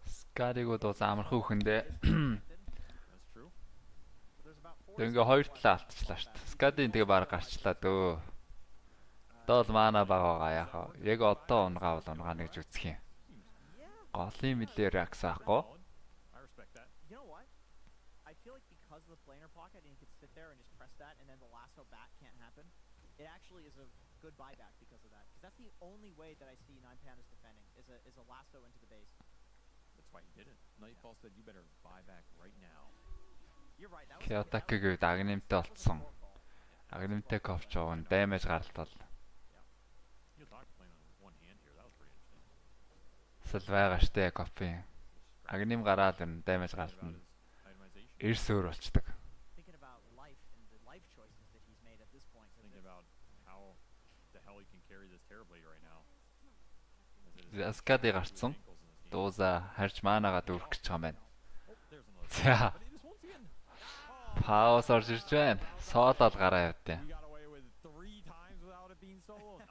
Скаригоо дууз амархан хүхэндээ. That's true. Тэг ингээ хоёр талаа алдчихлаа шүү дээ. Скадийн тэгээ баг гарчлаа дөө. Доол маана байгаа яхаа. Яг одоо унгаа бол унгаа гэж үзэх юм. Голын мэлээр аксаахгүй. The planar pocket and you could sit there and just press that and then the lasso back can't happen. It actually is a good buyback because of that. Because that's the only way that I see 9 Pandas defending is a lasso into the base. That's why he did it. Nightfall said you better buy back right now. You're right. That was Kyotakiг агнимтай болцсон. Агнимтай ковч оон damage гаралтал. You'll talk playing on one hand here. That was pretty interesting. Сэл байгаа штэ копи. Агним гараад энэ damage гартна. Ирсөөр болчдөг. Thinking about life and the life choices that he's made at this point. Thinking about how the hell he can carry this Terrorblade right now. Аскади гарцсан. Дууза харж маанаага дүүрэх гэж байгаа юм байна. За. Пауз орж ирж байна. Соолол гараа явдیں۔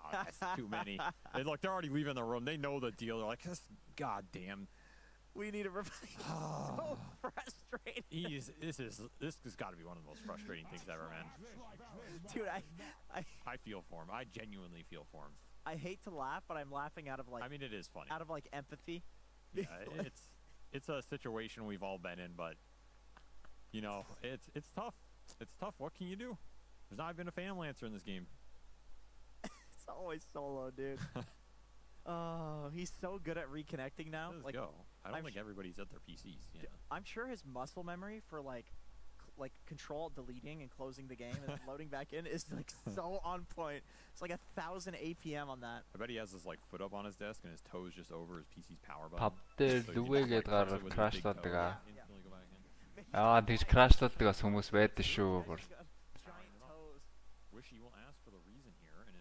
That's too many. Hey, look, they're already leaving the room. They know the deal. They're like, God damn. We need a replay. So frustrating. This has got to be one of the most frustrating things ever, man. Dude, I feel for him. I genuinely feel for him. I hate to laugh, but I'm laughing out of like. I mean, it is funny. Out of like empathy. Yeah, it's a situation we've all been in, but you know, it's tough. It's tough. What can you do? There's not even a fan lancer in this game. It's always solo, dude. Oh, he's so good at reconnecting now. Let's go. I don't think everybody's at their PCs. Yeah. I'm sure his muscle memory for like control deleting and closing the game and then loading back in is like so on point. It's like 1,000 APM on that. I bet he has his like foot up on his desk and his toes just over his PC's power button. Pub дээр дүгээгээд гараад крашлуулдаг аа. Instantly go back in. Аа тийч крашлуулдагаас хүмүүс байдаг шүү. Wish he will ask for the reason here, and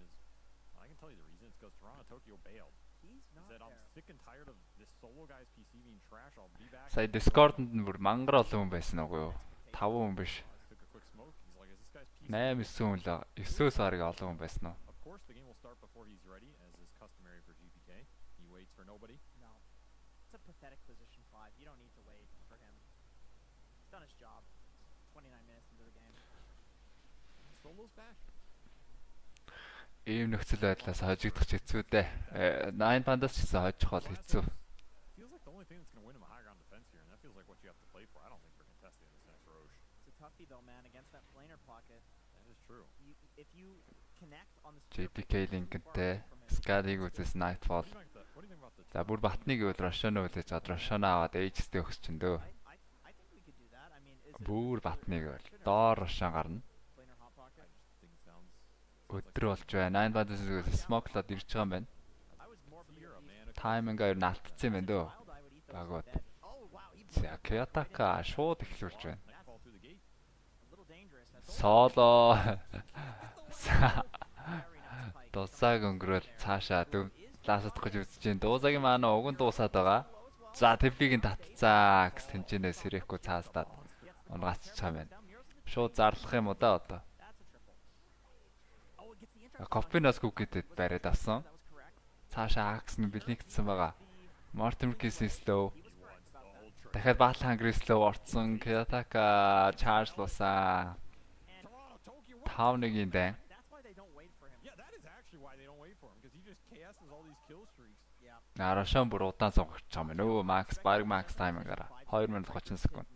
I can tell you the reason. It's because Toronto Tokyo bailed. He's not He said, I'm sick and tired of this solo guy's PC being trash. I'll be back. Сая Discord-д нь бүр мангар олон хүн байсан уу юу? 5 хүн биш. Took a quick smoke. He's like, is this guy's PC? 8 9 хүн л 9 сарыг олон хүн байсан уу? Of course, the game will start before he's ready, as is customary for GPK. He waits for nobody. No. It's a pathetic position 5. You don't need to wait for him. He's done his job. 29 minutes into the game. Solo's back. Ийм нөхцөл байдлаас хожигдох хэцүү дээ. 9 Pandas ч гэсэн хожих бол хэцүү. Feels like the only thing that's going to win him a high ground defense here, and that feels like what you have to play for. I don't think they're contesting this next Roche. It's a toughie though, man, against that planar pocket. That is true. If you connect on the GPK линкэнтэй Sky-ыг үзээс Nightfall. За бүр Батныг үл Рошоно үлээж чад Рошоно аваад Aegis-тэй өгс чинь дөө. I think we could do that. I mean, is Бүр Батныг үл доор Рошон гарна. Өдрөө болж байна. 9 Pandas smoke-лоод ирж байгаа юм байна. Тайминг аяр наалтцсан юм байна дөө. Багууд. За Kyotaка шууд эхлүүлж байна. Соло. Дуусаг өнгөрөөл цаашаа лаасах гэж үзэж байна. Дуусагийн маань уган дуусаад байгаа. За TP-ийн татцаа гэж тэнцэнээс сэрэхгүй цаастаад унгаачих юм байна. Шууд зарлах юм уу да одоо. Копинос Cookie-д бариад авсан. Цаашаа Axe нь блинкдсэн байгаа. Mortimer-ийн slow. Дахиад Battle Hungry slow орцсон. Kyotaка charge луусан. 5-1-ийн дан. wait for him because he just KS's all these kill streaks. Yeah. Арашан бүр удаан сонгож байгаа юм. Нөө Макс баг Макс таймингараа 2 минут 30 секунд.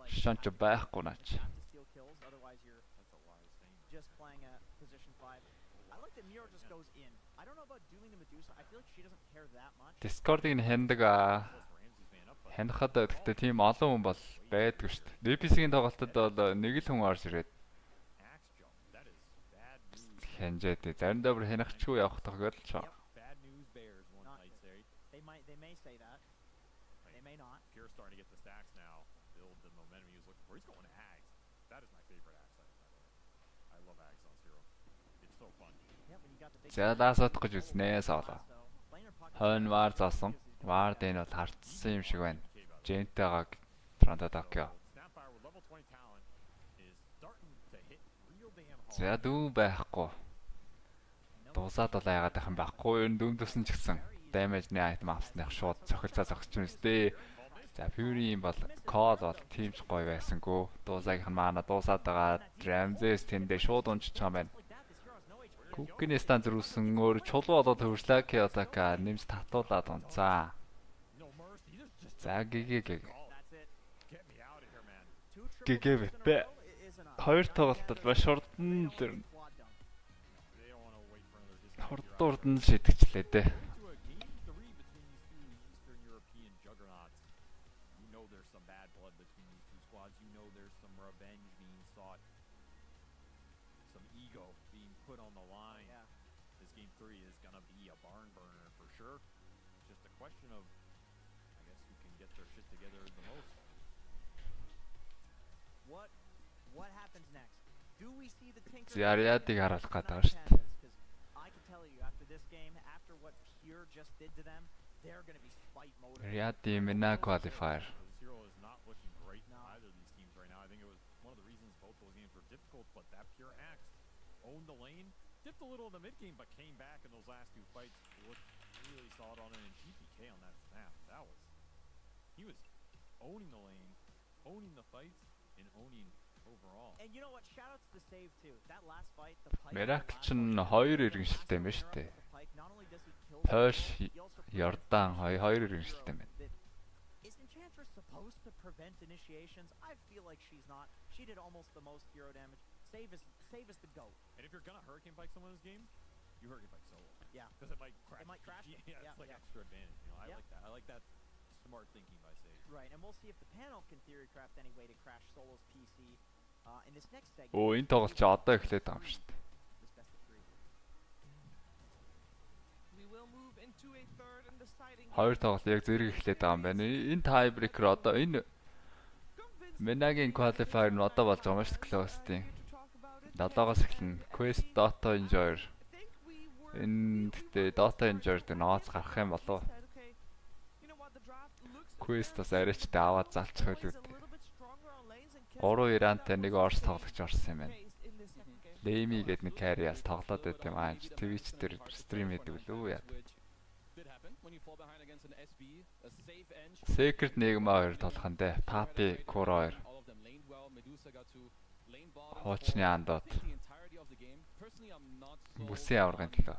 Шанч байхгүй наач. That's a wise thing. Just playing a position 5. I like that Miro just goes in. I don't know about doing the Medusa. I feel like she doesn't care that much. Discord-ыг хяндаг хянахад гэхдээ тийм олон хүн бол байдгүй шүү дээ. DPS-ийн тоглолтод бол нэг л хүн орж ирээд Axe jump. That is bad news. хянжээд заримдаа бүр хянахчгүй явах тохиолдол л. Bad news bears one Not might say. They may say that. They may not. Pierre's starting to get the stacks now. Build the momentum he was looking for. He's going to Axe. That is my favorite Axe item, by the way. I love Axe on Zero. It's so fun. Yeah, when you got the big Зэлаасаад гэж үзнэ соолоо. Хойно вар заасан. Вард энэ бол харцсан юм шиг байна. Жентайгааг Тронто Токио. Snapfire with level 20 talent is starting to hit real damn hard. За дүү байхгүй. Дуусаад бол яагаад байх юм байхгүй. Ер нь дүм төсөн ч гэсэн damage-ны item авснах шууд цохилцаа зогсож байна үстэй. За Fury-ийн бол call бол teamч гоё байсангүй. Дуусаагийнх нь маана дуусаад байгаа. Ramses тэндээ шууд унчиж байгаа юм байна. Куккиний стан зөрүүлсэн өөр чулуу болоод хөвшлээ Kyoto-ка нэмж татуулаад унцаа. За гэгээ. Гэгээ битээ. Хоёр тоглолтод маш хурдан тэр хурдан шидэгчлээ дээ. Put on the line. Yeah. This game 3 is gonna be a barn burner for sure. Just a question of, I guess, who can get their shit together the most. What happens next? Do we see the Tinker? Зяриадыг харуулах гэдэг шүү дээ. I can tell you after this game, after what Pure just did to them, they're gonna be spite mode. Riadi Mina qualifier. Zero is not looking great in either of these teams right now. I think it was one of the reasons both those games were difficult, but that Pure Axe owned the lane, dipped a little in the mid game, but came back in those last two fights. Looked really solid on it, and GPK on that snap. He was owning the lane, owning the fights, and owning overall. And you know what? Shout out to the save too. That last fight, the Pike. Miracle чинь 2 иргэншилтэй юм ба шүү дээ. Push Jordan 2 иргэншилтэй юм байна. Is Enchantress supposed to prevent initiations? I feel like she's not. She did almost the most hero damage. Save is the GOAT. And if you're gonna Hurricane Pike someone in this game, you Hurricane Pike solo. Yeah. Because it might crash. It might crash. Yeah, it's like extra advantage. You know, I like that. I like that smart thinking by Sage. Right, and we'll see if the panel can theory craft any way to crash Solo's PC in this next segment. Оо энэ тоглолт ч одоо эхлээд байгаа юм шүү дээ. This best of 3. We will move into a third and deciding. Хоёр тоглолт яг зэрэг эхлээд байгаа юм байна. Энэ tiebreaker одоо энэ Menaгийн qualifier нь одоо болж байгаа юм шүү дээ. Close-ийн 7-оос эхэлнэ. Quest Dota Enjoyer. Энэ гэдэг Dota Enjoyer дээр нооц гарах юм болов. Quest бас арайчтай аваад залчих байлгүй. 3 Ирантай нэг Орс тоглогч орсон юм байна. Lamy гэдэг нэг carry-аас тоглоод байт юм аа. Twitch дээр стрим хийдэг лүү яа. Secret Negma 2 тоглох нь дээ. Papi Core 2. Хоочны андууд. Бүсийн аваргын төлөө.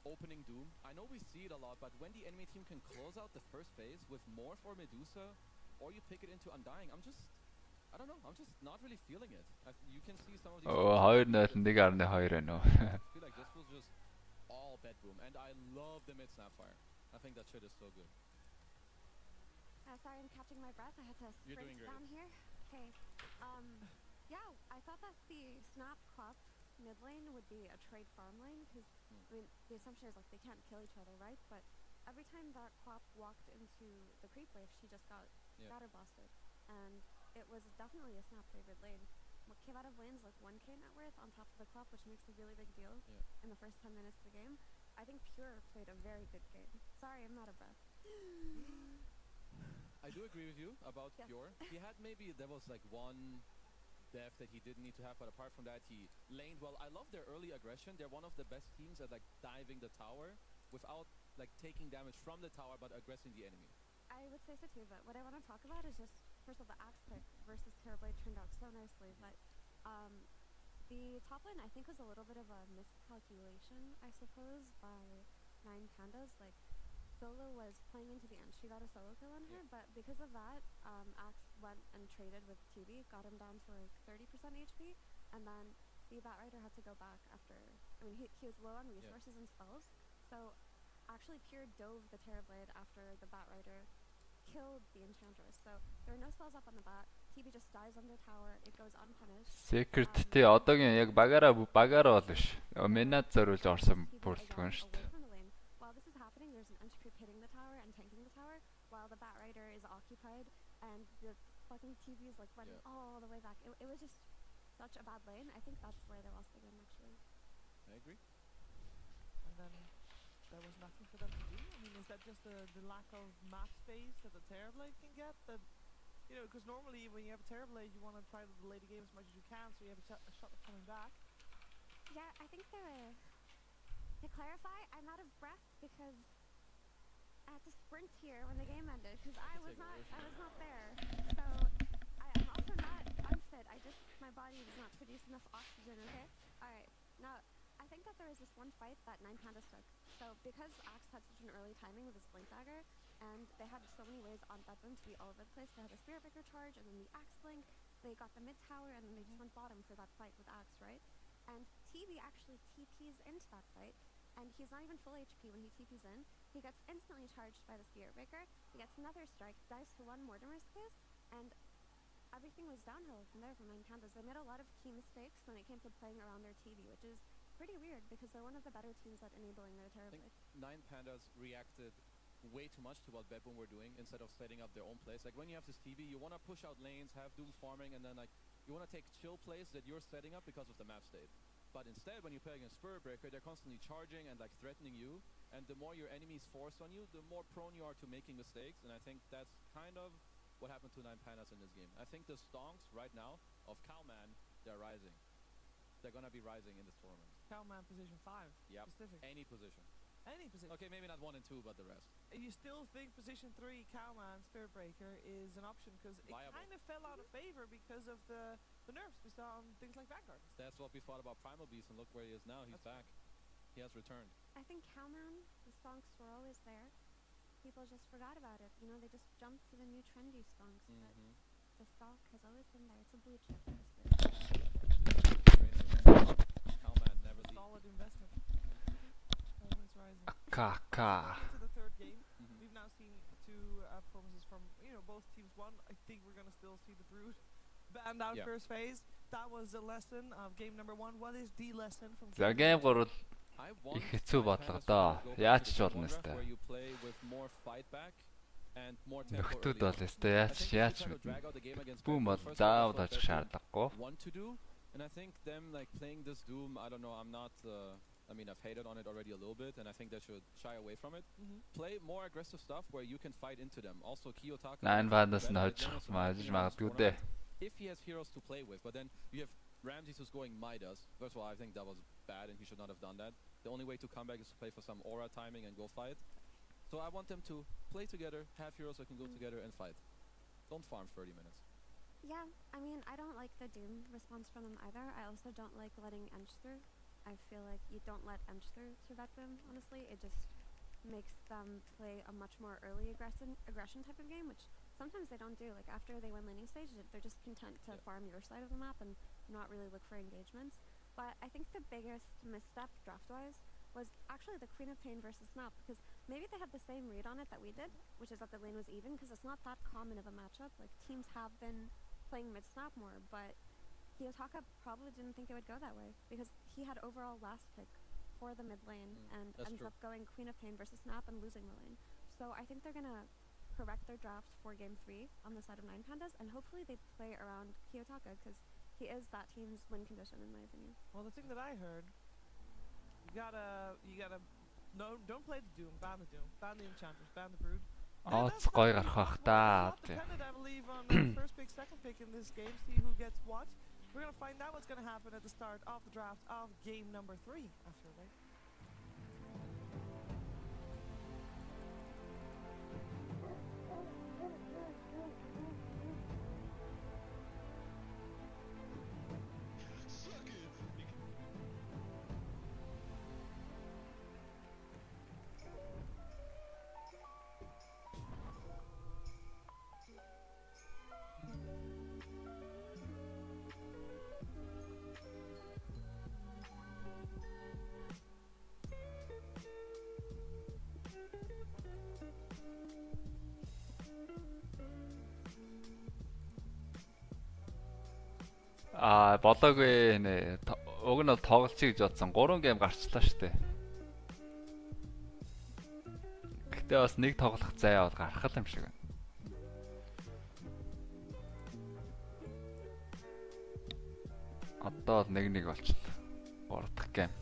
Opening Doom. I know we see it a lot, but when the enemy team can close out the first phase with Morph or Medusa, or you pick it into Undying, I don't know, I'm just not really feeling it. You can see some of these... Oh, 2-1 байна уу? I feel like this was just all bedroom, and I love the mid Snapfire. I think that shit is so good. Sorry, I'm catching my breath. I had to sprint down here. Okay. Yeah, I thought that the Snap Crop mid lane would be a trade farm lane, because, I mean, the assumption is, like, they can't kill each other, right? But every time that Crop walked into the creep wave, she just got scatter blasted. And it was definitely a Snap favored lane. What came out of lanes, like, 1k net worth on top of the Crop, which makes a really big deal in the first 10 minutes of the game. I think Pure played a very good game. Sorry, I'm out of breath. I do agree with you about Pure. He had there was like one def that he didn't need to have, but apart from that, he laned well. I love their early aggression. They're one of the best teams at like diving the tower without like taking damage from the tower, but aggressing the enemy. I would say so too, but what I want to talk about is just, first of all, the Axe pick versus Terrorblade turned out so nicely, but The top lane, I think, was a little bit of a miscalculation, I suppose, by 9Pandas. Like, Solo was playing into the end. She got a solo kill on her, but because of that, Axe went and traded with TB, got him down to like 30% HP, and then the Batrider had to go back after. I mean, he was low on resources and spells, so actually Pure dove the Terrorblade after the Batrider killed the Enchantress. So there are no spells up on the bat. TB just dies on the tower. It goes unpunished. Secret тэ одоогийн яг багаараа бол биш. Менад зориулж орсон бүрэлдэхүүн шүү дээ. While this is happening, there's an Enchcreep hitting the tower and tanking the tower, while the Batrider is occupied, and the fucking TB is like running all the way back. It was just such a bad lane. I think that's where they lost the game, actually. I agree. And then there was nothing for them to do. I mean, is that just the lack of map space that the Terrorblade can get? That, you know, because normally when you have a Terrorblade, you want to try to delay the game as much as you can, so you have a shot of coming back. Yeah, I think to clarify, I'm out of breath because I had to sprint here when the game ended because I was not there. So I'm also not unfit. My body does not produce enough oxygen. Okay. All right. Now I think that there was this one fight that 9Pandas took. So because Axe had such an early timing with his Blink Dagger, and they had so many ways on Bedlam to be all over the place. They had a Spirit Breaker charge, and then the Axe Blink. They got the mid tower, and then they just went bottom for that fight with Axe, right? And TB actually TPs into that fight, and he's not even full HP when he TPs in. He gets instantly charged by the Spirit Breaker. He gets another strike, dies to one Mortimer's case, and everything was downhill from there for 9Pandas. They made a lot of key mistakes when it came to playing around their TB, which is pretty weird because they're one of the better teams at enabling their Terrorblade. 9Pandas reacted way too much to what Bedboom were doing instead of setting up their own plays. Like when you have this TB, you want to push out lanes, have Doom farming, and then like you want to take chill plays that you're setting up because of the map state. But instead, when you play against Spirit Breaker, they're constantly charging and like threatening you, and the more your enemies force on you, the more prone you are to making mistakes, and I think that's kind of what happened to 9Pandas in this game. I think the stonks right now of Cowman, they're rising. They're gonna be rising in this tournament. Cowman position 5. Yep. Specific. Any position. Any position. Okay, maybe not 1 and 2, but the rest. You still think position 3 Cowman Spirit Breaker is an option because it kind of fell out of favor because of the nerfs we saw on things like Vanguard. That's what we thought about Primal Beast, and look where he is now. He's back. He has returned. I think Cowman, the stonks were always there. People just forgot about it. You know, they just jumped to the new trendy stonks. But the stonk has always been there. It's a blue chip. Cowman never leaves. Solid investment. Always rising. Kaka. To the third game, we've now seen two performances from both teams. One, I think we're gonna still see the Brood banned out first phase. That was a lesson of game number 1. What is the lesson from За game 3 их хэцүү бодлого доо. Яаж ч болно өстэй. Нөхдүүд бол өстэй яаж бүүм бол заавал очих шаардлагагүй. And I think them like playing this Doom, I don't know, I mean, I've hated on it already a little bit, and I think they should shy away from it. Play more aggressive stuff where you can fight into them. Also, Kiyotaka. 9Pandas нь хожих магадгүй дээ. If he has heroes to play with, but then you have Ramses who's going Midas. First of all, I think that was bad, and he should not have done that. The only way to come back is to play for some aura timing and go fight. So I want them to play together, have heroes that can go together and fight. Don't farm 30 minutes. Yeah, I mean, I don't like the Doom response from them either. I also don't like letting Ench through. I feel like you don't let Ench through to vet them, honestly. It just makes them play a much more early aggression type of game, which sometimes they don't do. Like after they win laning stage, they're just content to farm your side of the map and not really look for engagements. But I think the biggest misstep draft-wise was actually the Queen of Pain versus Snap, because maybe they had the same read on it that we did, which is that the lane was even, because it's not that common of a matchup. Like teams have been playing mid-snap more, but Kiyotaka probably didn't think it would go that way because he had overall last pick for the mid lane and ends up going Queen of Pain versus Snap and losing the lane. So I think they're gonna correct their draft for game 3 on the side of 9Pandas, and hopefully they play around Kiyotaka because he is that team's win condition in my opinion. Well, the thing that I heard, you gotta don't play the Doom, ban the Doom, ban the Enchantress, ban the Brood. Oots гоё гарах бах та. I believe on first pick, second pick in this game, see who gets what. We're gonna find out what's gonna happen at the start of the draft of game number 3 after a break. Suck it! болоогүй нэ. Уг нь бол тоглолцъё гэж бодсон. 3 гейм гарчлаа штэ. Гэтэ бас нэг тоглох заяа бол гарах юм шиг байна. Одоо 1-1 болчихлоо. 3 дахь гейм.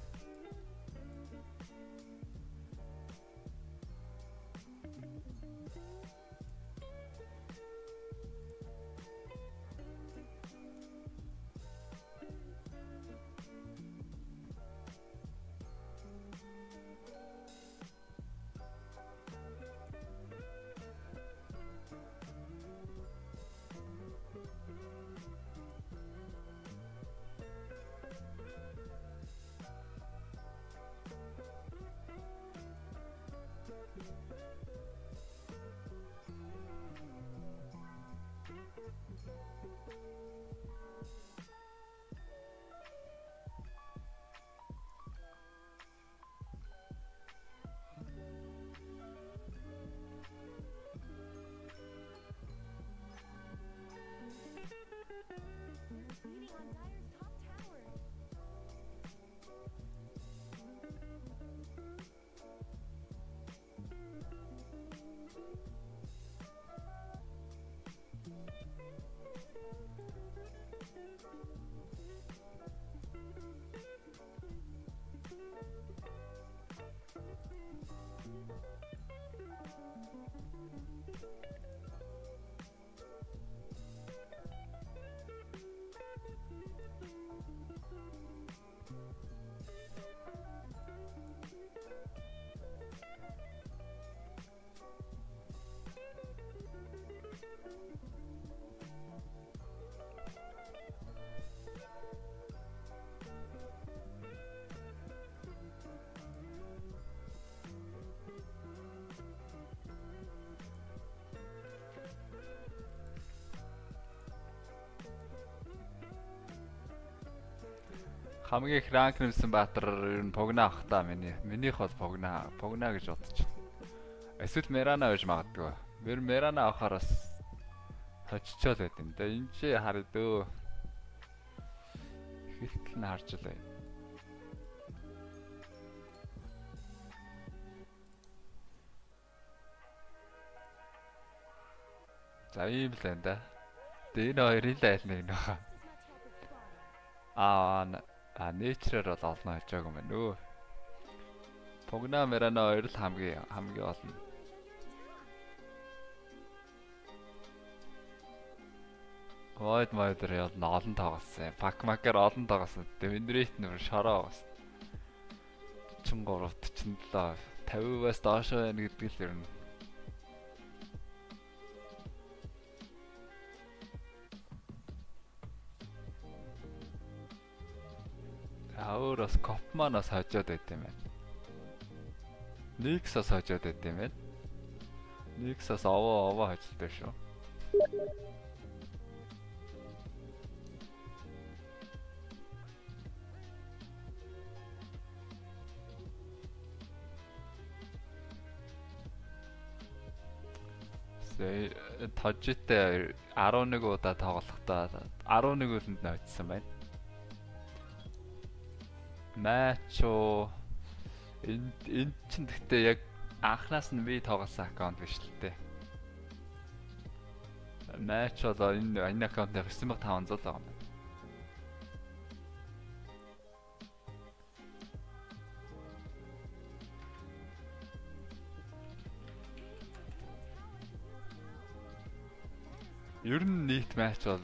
Хамгийн их ранк нэмсэн баатар ер нь погна ах та минийх бол погна гэж бодож байна. Эсвэл мерана гэж магадгүй. Мерана авахаар бас хоччоод байт юм да. Энд чи харъя дөө. Ихтэл нь харж лээ. За ийм л энэ да. Энэ хоёрын л айл нэг нөх. Нэчрээр бол олно хэлж байгаа юм байна өө. Погна мерана хоёр л хамгийн олон. Мойдэр ял олон тоглосон. Пакмакер олон тоглосон. Деминдрейт нөр шороо бас. 43 47 50-аас доош байна гэдэг л ер нь. Өөрөөс Копманаас хожоод байт юм байна. Никсаас хожоод байт юм байна. Никсаас овоо хожолтой шүү. Тожтой 11 удаа тоглохдоо 11 үлэнд нойтсон байна. Матчо энэ чинь гэхдээ яг анхнаас нь би тоглосон аккаунт биш л дээ. Матч бол энэ аккаунтаар 9500 байгаа юм. Ер нь нийт матч бол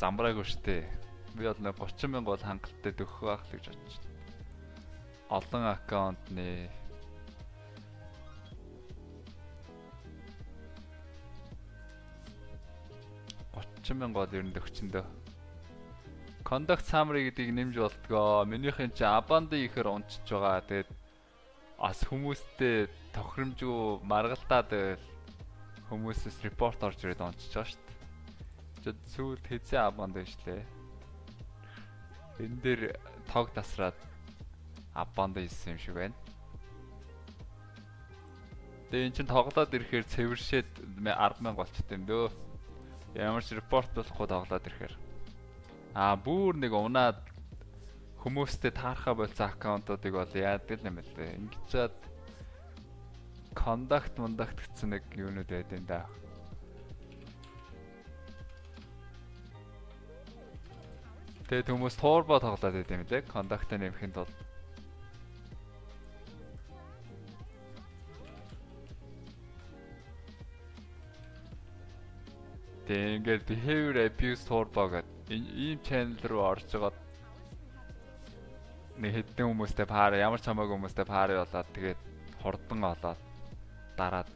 замбраагүй штэ. Би бол 30,000 бол хангалттай төгөх байх л гэж бодож байна. Олон аккаунтны 30,000 бол ер нь төгчөндөө. Conduct summary гэдгийг нэмж болтгоо. Минийхэн чи абанда ихээр унчиж байгаа. Тэгээд бас хүмүүстэй тохиромжгүй маргалтаад хүмүүсээс репорт орж ирээд унчиж байгаа шүү дээ. Сүүлд хэзээ абанд байшлээ. Энэ дээр тог тасраад абанд ийсэн юм шиг байна. Тэгээ эн чинь тоглоод ирэхээр цэвэршээд 10,000 болчтой юм дөө. Ямар ч репорт болохгүй тоглоод ирэхээр. Бүр нэг унаад хүмүүстэй таархаа болсон аккаунтуудыг бол яадаг юм бэ лээ. Ингэчээд контакт гэсэн нэг юунууд байдаг юм да. Тэгээд хүмүүс туурбаа тоглоод байдаг юм лээ. Контактаа нэмэхэд бол тэгээд ингээд behavior abuse туурбаа гэдэг ийм channel руу орж байгаа нэг хэдэн хүмүүстэй паар ямар ч хамаагүй хүмүүстэй паар болоод тэгээд хурдан олоод дараад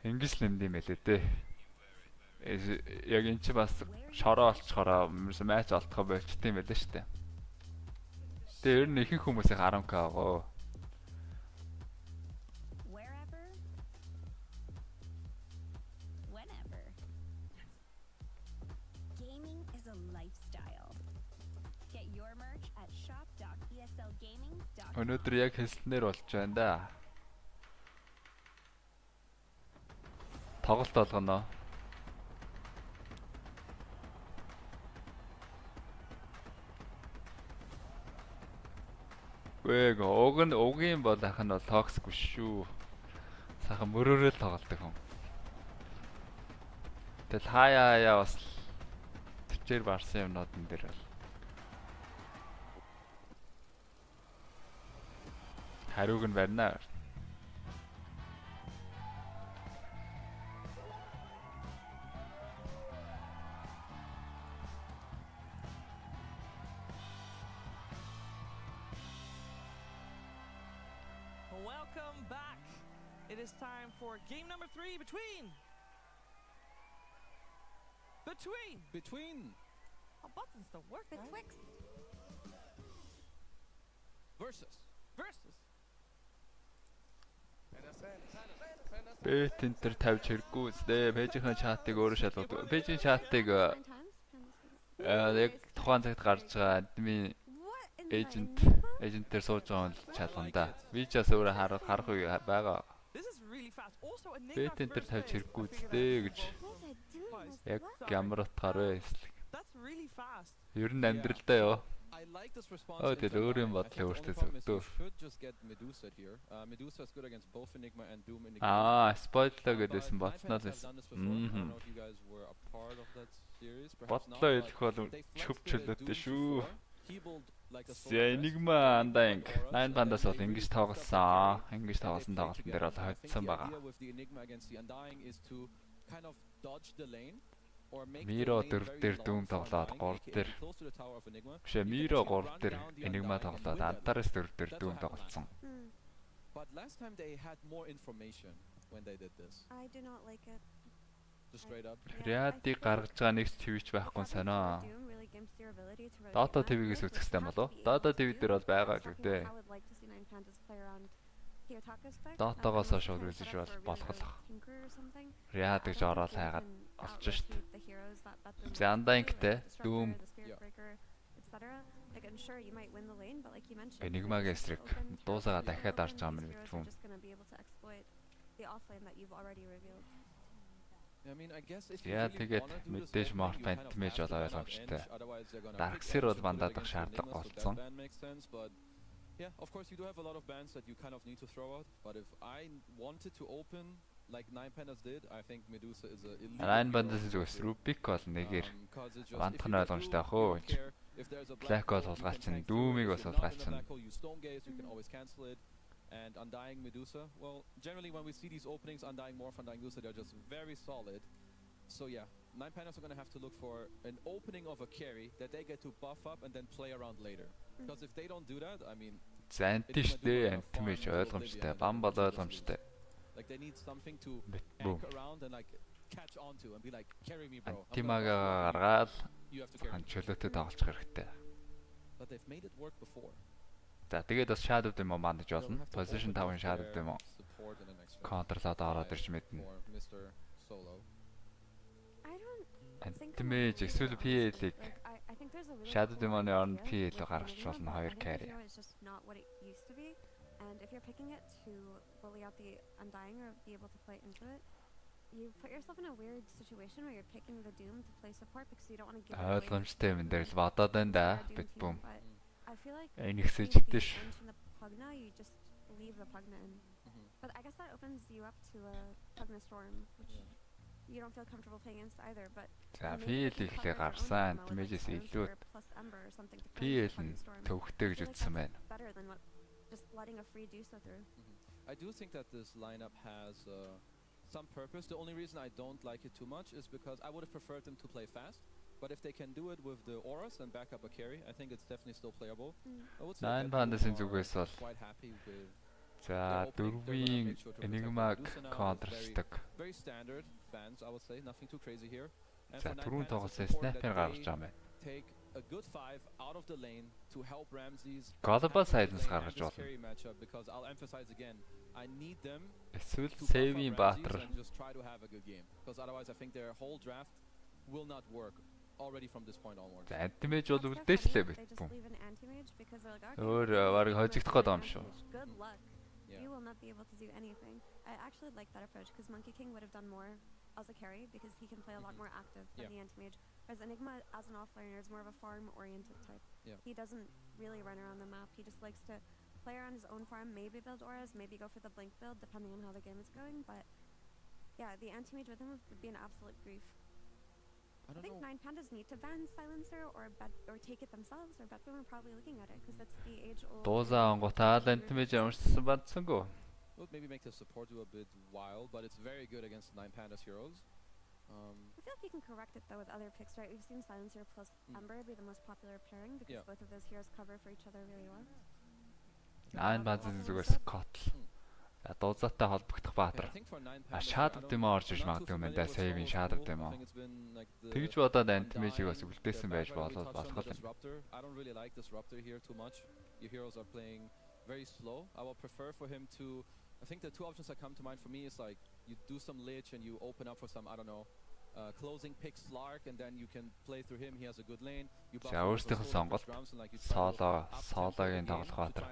ингэж нэмд юм байлээ дээ. Яг энэ чи бас шороо олцохороо матч олдохоо болчт юм байлээ шүү дээ. Тэгээ ер нь ихэнх хүмүүсийн 10k аваа. Өнөөдөр яг хэлснээр болж байна да. Тоглолт болгоно. Угийн бол ах нь бол токсик биш шүү. Сайхан мөрөөрөө л тоглолдог юм. Тэгэл хаяа бас төвчээр барсан юмнууд энэ дээр бол хариуг нь барина. Welcome back. It is time for game number 3 between. Our buttons don't work. Betwixt. Versus. Бэт энтер тавьж хэрэггүй үстэй. Пэйжийн чатыг өөрөө шалгадаг. Пэйжийн чатыг яг тухайн цагт гарч байгаа админ эйжентээр сууж байгаа нь шалгана да. Вичаас өөрөө харах үе байгаа. Бэт энтер тавьж хэрэггүй үстэй гэж. Яг ямар утгаар вэ? Ер нь амьдралдаа ёо. Тэгээд өөр юм бодлоо өөртөө зөвдөө. Спойлер гэдээсэн боцноо л. Бодлоо хэлэх бол чөвчлөөдөө шүү. Enigma Undying 9 бандаас бол ингэж тоглосон. Ингэж тоглосон тоглолтын дээр бол хоцсон байгаа. Миро 4 дээр дүүм тоглоод 3 дээр бишээ Миро 3 дээр Enigma тоглоод Antares 4 дээр дүүм тоглолцсон. But last time they had more information when they did this. I do not like it. Just straight up. Реадыг гаргаж байгаа нэг твич байхгүй санаа. Dota TV-гээс үзэх хэрэгтэй болов? Dota TV дээр бол байгаа л үгтэй. Dota-гоос шууд үзэж болох л. Реад гэж ороод хайгаад олж шít. Undying-тэй Doom Enigma-гийн эсрэг дуусаага дахиад арч байгаа юм мэдвүм. Яа тэгээд мэдээж морт пантмэж болоо ойлгомжтой. Darkseer бол бандаадах шаардлага болсон. Yeah, of course you do have a lot of bans that you kind of need to throw out, but if I wanted to open like 9 pandas did, I think Medusa is a elite. 9 pandas зүгээс Rubik бол нэгээр бандах нь ойлгомжтой ах уу. Black Hole суулгаалчин, Doom-ыг бас суулгаалчин. You can always cancel it. And Undying Medusa, well, generally when we see these openings, Undying Morph, Undying Medusa, they're just very solid. So yeah, 9 pandas are going to have to look for an opening of a carry that they get to buff up and then play around later. Because if they don't do that, I mean... Зантиштэй антимэж ойлгомжтой, бам бол ойлгомжтой. Like they need something to anchor around and like catch onto and be like, carry me bro. Антимага гаргаад чөлөөтэй тоглох хэрэгтэй. But they've made it work before. За тэгээд бас shadow demo мандаж болно. Position 5-ын shadow demo. Контрлоод ороод ирж мэднэ. Антимэж эсвэл PL-ийг shadow demo-ны оронд PL гаргаж болно 2 carry. And if you're picking it to bully out the Undying or be able to play into it, you put yourself in a weird situation where you're picking the Doom to play support because you don't want to give it away. Ойлгомжтой юм дээр л бодоод байна да. Бит бум. I feel like Энийг between сэжигдэж. the Ench and the Pugna, you just leave the Pugna in. But I guess that opens you up to a Pugna Storm, which you don't feel comfortable playing against either. But За PL ихлэ гарсан дэмэжээс илүү PL нь төвхтэй гэж үзсэн байна. Better than what just letting a free Dusa through. I do think that this lineup has some purpose. The only reason I don't like it too much is because I would have preferred them to play fast. But if they can do it with the auras and back up a carry, I think it's definitely still playable. I would say Nine Pandas-ын зүгээс бол quite happy with за дөрвийн Enigma-г контрчдаг. very standard fans, I would say, nothing too crazy here. And За for Nine түрүүн Pandas, тоглосон it's important снайпер that гаргаж they байгаа юм байна. take a good 5 out of the lane to help Ramses Global have a good silence lane гаргаж in this болно. carry matchup, because I'll emphasize again, I need them Эсвэл to Saving buff up Butler. Ramses and just try to have a good game, because otherwise I think their whole draft will not work already from this point onwards. За антимэж бол үлдээч лээ бит They just бум. leave an anti-mage because they're like, Өөр okay, барыг хожигдох гээд байгаа юм шүү. good luck. Yeah. You will not be able to do anything. I actually like that approach because Monkey King would have done more as a carry because he can play a lot more active than the anti-mage. Whereas Enigma as an offlaner is more of a farm-oriented type. Yeah. He doesn't really run around the map. He just likes to play around his own farm, maybe build auras, maybe go for the blink build depending on how the game is going. But yeah, the anti-mage with him would be an absolute grief. I think Nine Pandas need to ban Silencer or take it themselves, or Bat-Boom are probably looking at it because that's the age-old. Дуузаа онготаа антимэж амарчсан бадсангүй. Would maybe make the support do a bit wild, but it's very good against Nine Pandas heroes. I feel like you can correct it though with other picks, right? We've seen Silencer plus Ember be the most popular pairing because both of those heroes cover for each other really well. Nine Pandas-ын зүгээс Котл. За дуузаатай холбогдох баатар. Shadow Demon орж иж магадгүй юм да. Saving Shadow Demon. Тэгж бодоод антимэжийг бас үлдээсэн байж болоод болох юм. I don't really like this Disruptor here too much. Your heroes are playing very slow. I will prefer for him to, I think the two options that come to mind for me is like you do some lich and you open up for some, I don't know, closing pick Slark, and then you can play through him. He has a good lane. You buff өөрсдийнх нь сонголт соологийн тоглох баатар.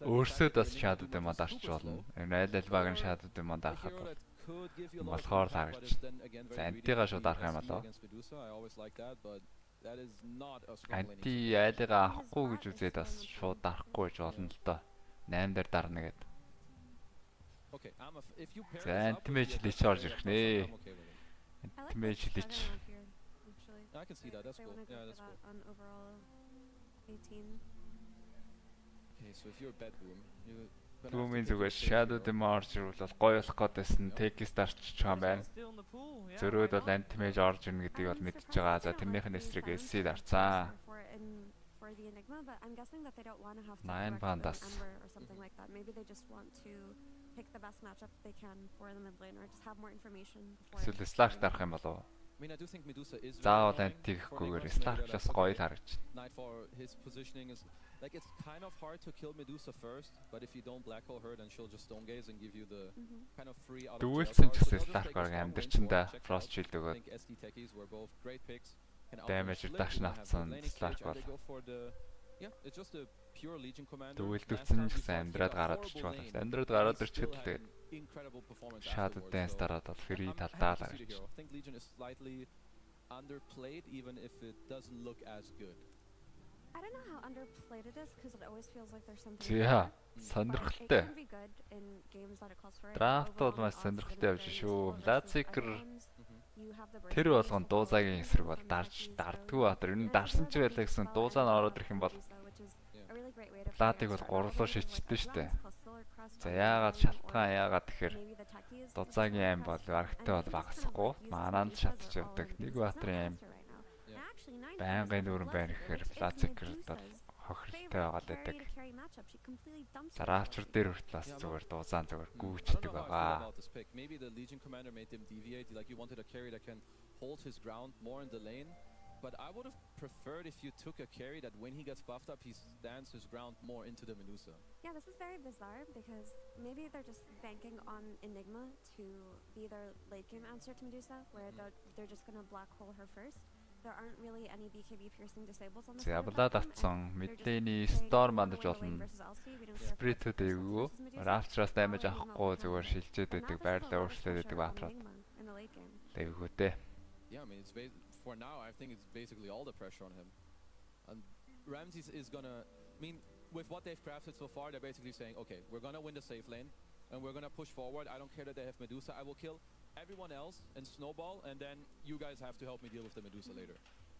Өөрсөд бас Shadow Demon дарч болно. Энэ айл баг нь Shadow Demon дарахад болохоор л харагч. За антигаа шууд дарах юм болоо. Анти айлгаа авахгүй гэж үзээд бас шууд дарахгүй гэж болно л доо. 8 дээр дарна гэд. За антимэж лич орж ирэх нэ. Антимэж лич. I can see that. That's cool. Yeah, that's cool. On overall 18. Okay, so if you're Bat-Boom, you Boom-ийн зүгээс Shadow Demon орж ирвэл гоё болох гэдсэн Tekis дарчиж байгаа юм байна. Зөрөөд бол антимэж орж ирнэ гэдгийг бол мэдчихэж байгаа. За тэрнийх нь эсрэг SC дарцсан. For the Enigma, but I'm guessing that they don't want to have to Nine correct Pandas. with Ember or something like that. Maybe they just want to pick the best matchup they can for the mid lane or just have more information before. Эсвэл Slash дарах юм болов уу? I mean, I do think Medusa is Заавал антиггүйгээр Slash бас гоё л харагч. Night for his positioning is like it's kind of hard to kill Medusa first, but if you don't black hole her, then she'll just stone gaze and give you the kind of free out of jail Дүүлсэн ч card. So гэсэн those are Slash taking баг some амьдэрчэндээ points for Frost check Shield out. I өгөөд think SD techies were both great picks. Can damage outplay reduction Slip, who has авсан good laning Slash stage, and they go for the it's just a pure Legion commander. дүүлдүүлсэн ч гэсэн амьдраад гараад ирчих болно. Амьдраад гараад ирчихэд л тэгээд Incredible performance Shadow afterwards. Dance So дараад бол free I'm талдаа л happy to see the харагч. hero. I think Legion is slightly underplayed, even if it doesn't look as good. I don't know how underplayed it is because it always feels like there's something. За But it сонирхолтой. can be good in games that it calls for it. Драфт бол Overall, маш odds сонирхолтой are явж very шүү. useful versus Blaziker other ones. You have the тэр breakdowns болгон of дуузаагийн all эсрэг бол from дарж Becky's дардгүй early. баатар. Энэ There's дарсан also ч байлаа гэсэн the дуузаа нь ороод ирэх юм бол Medusa, which is a really great way to play Blatig against бол her. гурлуу Other than, шийдчихдэг like, штэ. Atlas plus Solar Crest За on яагаад Legion шалтгаан or яагаад тэгэхээр maybe the techies because дуузаагийн Solar аим бол Crest, аргатай and бол you can just kind of, багасахгүй. like, use the Манаанд Medusas шатж all явдаг. over Нэг because it's баатарын not аим faster right now. And actually, Nine байнгын Pandas дүүрэн have байна lost гэхээр it, which is Blaziker-д бол Medusa's хохиролтой favorite байгаа л carry байдаг. to carry matchup. She completely dumps it. Рачер дээр хүртэл бас зүгээр дуузаан зүгээр I гүйчдэг don't know how I feel байгаа. about this pick. Maybe the Legion commander made him deviate. Like you wanted a carry that can hold his ground more in the lane. But I would have preferred if you took a carry that when he gets buffed up, he stands his ground more into the Medusa. Yeah, this is very bizarre because maybe they're just banking on Enigma to be their late game answer to Medusa, where they're just gonna black hole her first. there aren't really any BKB piercing disables on the За side of явлаад that team, and атсан they're just мэдээний saying, Storm "We wanna мандаж win the болно. lane versus LC, we don't care if Спритүүд it's versus эвгүй. Medusa." Rapture-аас Now damage Enigma авахгүй will зүгээр handle it. шилжээд But now байдаг, this is a байрлалаа lot of өөрчлөөд байдаг pressure on Баатраад. Enigma in the late game. Дэвгүүтэй. Yeah, I mean, it's for now, I think it's basically all the pressure on him. And Ramses is gonna, I mean, with what they've crafted so far, they're basically saying, okay, we're gonna win the safe lane, and we're gonna push forward. I don't care that they have Medusa. I will kill everyone else and snowball, and then you guys have to help me deal with the Medusa later.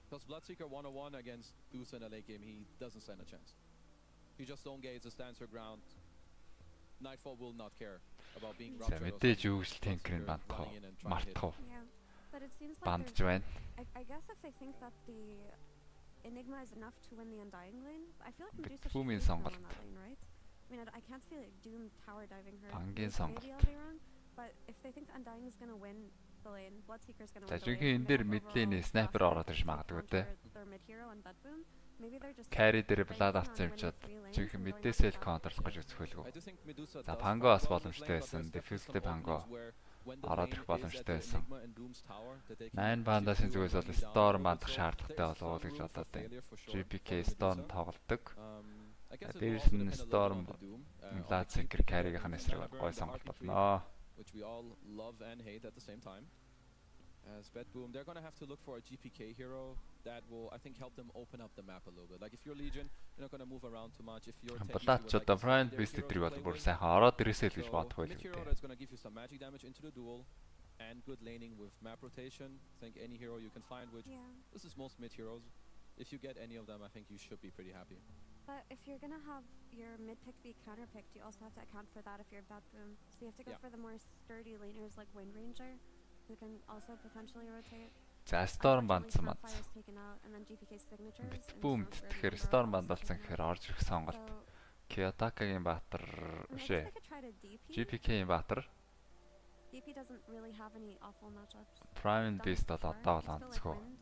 Because Bloodseeker 101 against Medusa in a late game, he doesn't stand a chance. He just don't gaze, stands her ground. Nightfall will not care about being За ruptured or мэдээж something. юу ч тэнкрийн Bloodseeker бандах running in and trying to hit. мартах Yeah, but it seems like бандж there's- байна. I guess if they think that the Enigma is enough to win the Undying lane, I feel like But Medusa should Booming finish them on сонголт. that lane, right? I mean, I can't see like Doom tower diving her. Бангийн Maybe сонголт. I'll be wrong, but if they think Undying is gonna win the lane, Bloodseeker's gonna За win the lane. жинхэнэ энэ and they дээр have мэдлэний overall снайпер faster ороод ирж to магадгүй те. counter their mid hero and Bat-Boom. Maybe they're just Carry дээр banking блаад on авсан winning юмчаад 3 lanes жинхэнэ and going мэдээсээ л after that. контрлох гэж үзэхэлгүй. I do think Medusa За does Pango fight бас well this боломжтой lane, but байсан. there's definitely Diffuse-тэй some Pango. openings where when the Ороод lane ирэх is боломжтой at байсан. Enigma and Doom's tower, that they can 8 бандаас chip зүгээс through бол and down Storm a little бандах bit, so шаардлагатай there is болов уу some гэж room for бодоод байна. failure for sure GPK for Storm Medusa. тоглодог. I guess it will Дээрс also нь depend a little Storm bit on the Doom, on the Bloodseeker creep that carry-ийн is эсрэг Caliber гой and the сонголт RP болно. which we all love and hate at the same time. As Bat-Boom, they're gonna have to look for a GPK hero that will, I think, help them open up the map a little bit. Like if you're Legion, you're not gonna move around too much. If you're Techie, Блаад ч you would одоо like Prime their Beast heroes дээр to бол play бүр with. сайхан ороод ирээсэй л гэж So, бодохгүй л mid hero үү. that's gonna give you some magic damage into the duel and good laning with map rotation. I think any hero you can find, which Yeah, this is most mid heroes. If you get any of them, I think you should be pretty happy. but if you're gonna have your mid pick be counter picked, you also have to account for that if you're Bat-Boom. So you have to go Yeah. for the more sturdy laners like Wind Ranger, who can also potentially rotate. За Storm бандсан манд. Campfire's taken out, and then GPK's signatures in this Битбүүм round where тэгэхээр Ember Storm also бандалсан taken out. гэхээр орж ирэх сонголт. So, Kiyotaka-гийн Баатар I mean, I guess шээ. they could try to DP. GPK-ийн Баатар DP doesn't really have any awful matchups. Prime Done Beast it бол before. одоо бол It's still like онцгүй. Wind.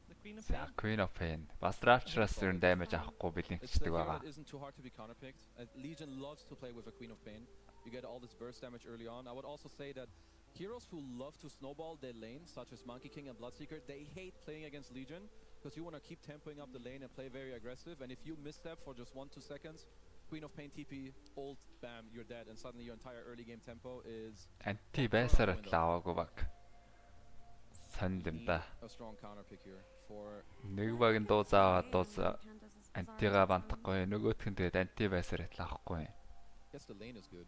The Queen of За Pain. Queen of Pain. Бас Rapture-аас ер нь damage авахгүй It's the бэлэнчдэг hero байгаа. that isn't too hard to be counterpicked. Legion loves to play with a Queen of Pain. You get all this burst damage early on. I would also say that heroes who love to snowball their lane, such as Monkey King and Bloodseeker, they hate playing against Legion because you want to keep tempoing up the lane and play very aggressive. And if you misstep for just 1-2 seconds, Queen of Pain TP, ult, bam, you're dead, and suddenly your entire early game tempo is Анти байсаар л аваагүй баг. Сонь юм need да. a strong counterpick here for Нэг баг нь дуу зааваад дууз Hand does this bizarre антига stuff. бантахгүй, нөгөөх нь тэгээд анти байсаар л авахгүй. guess the lane is good.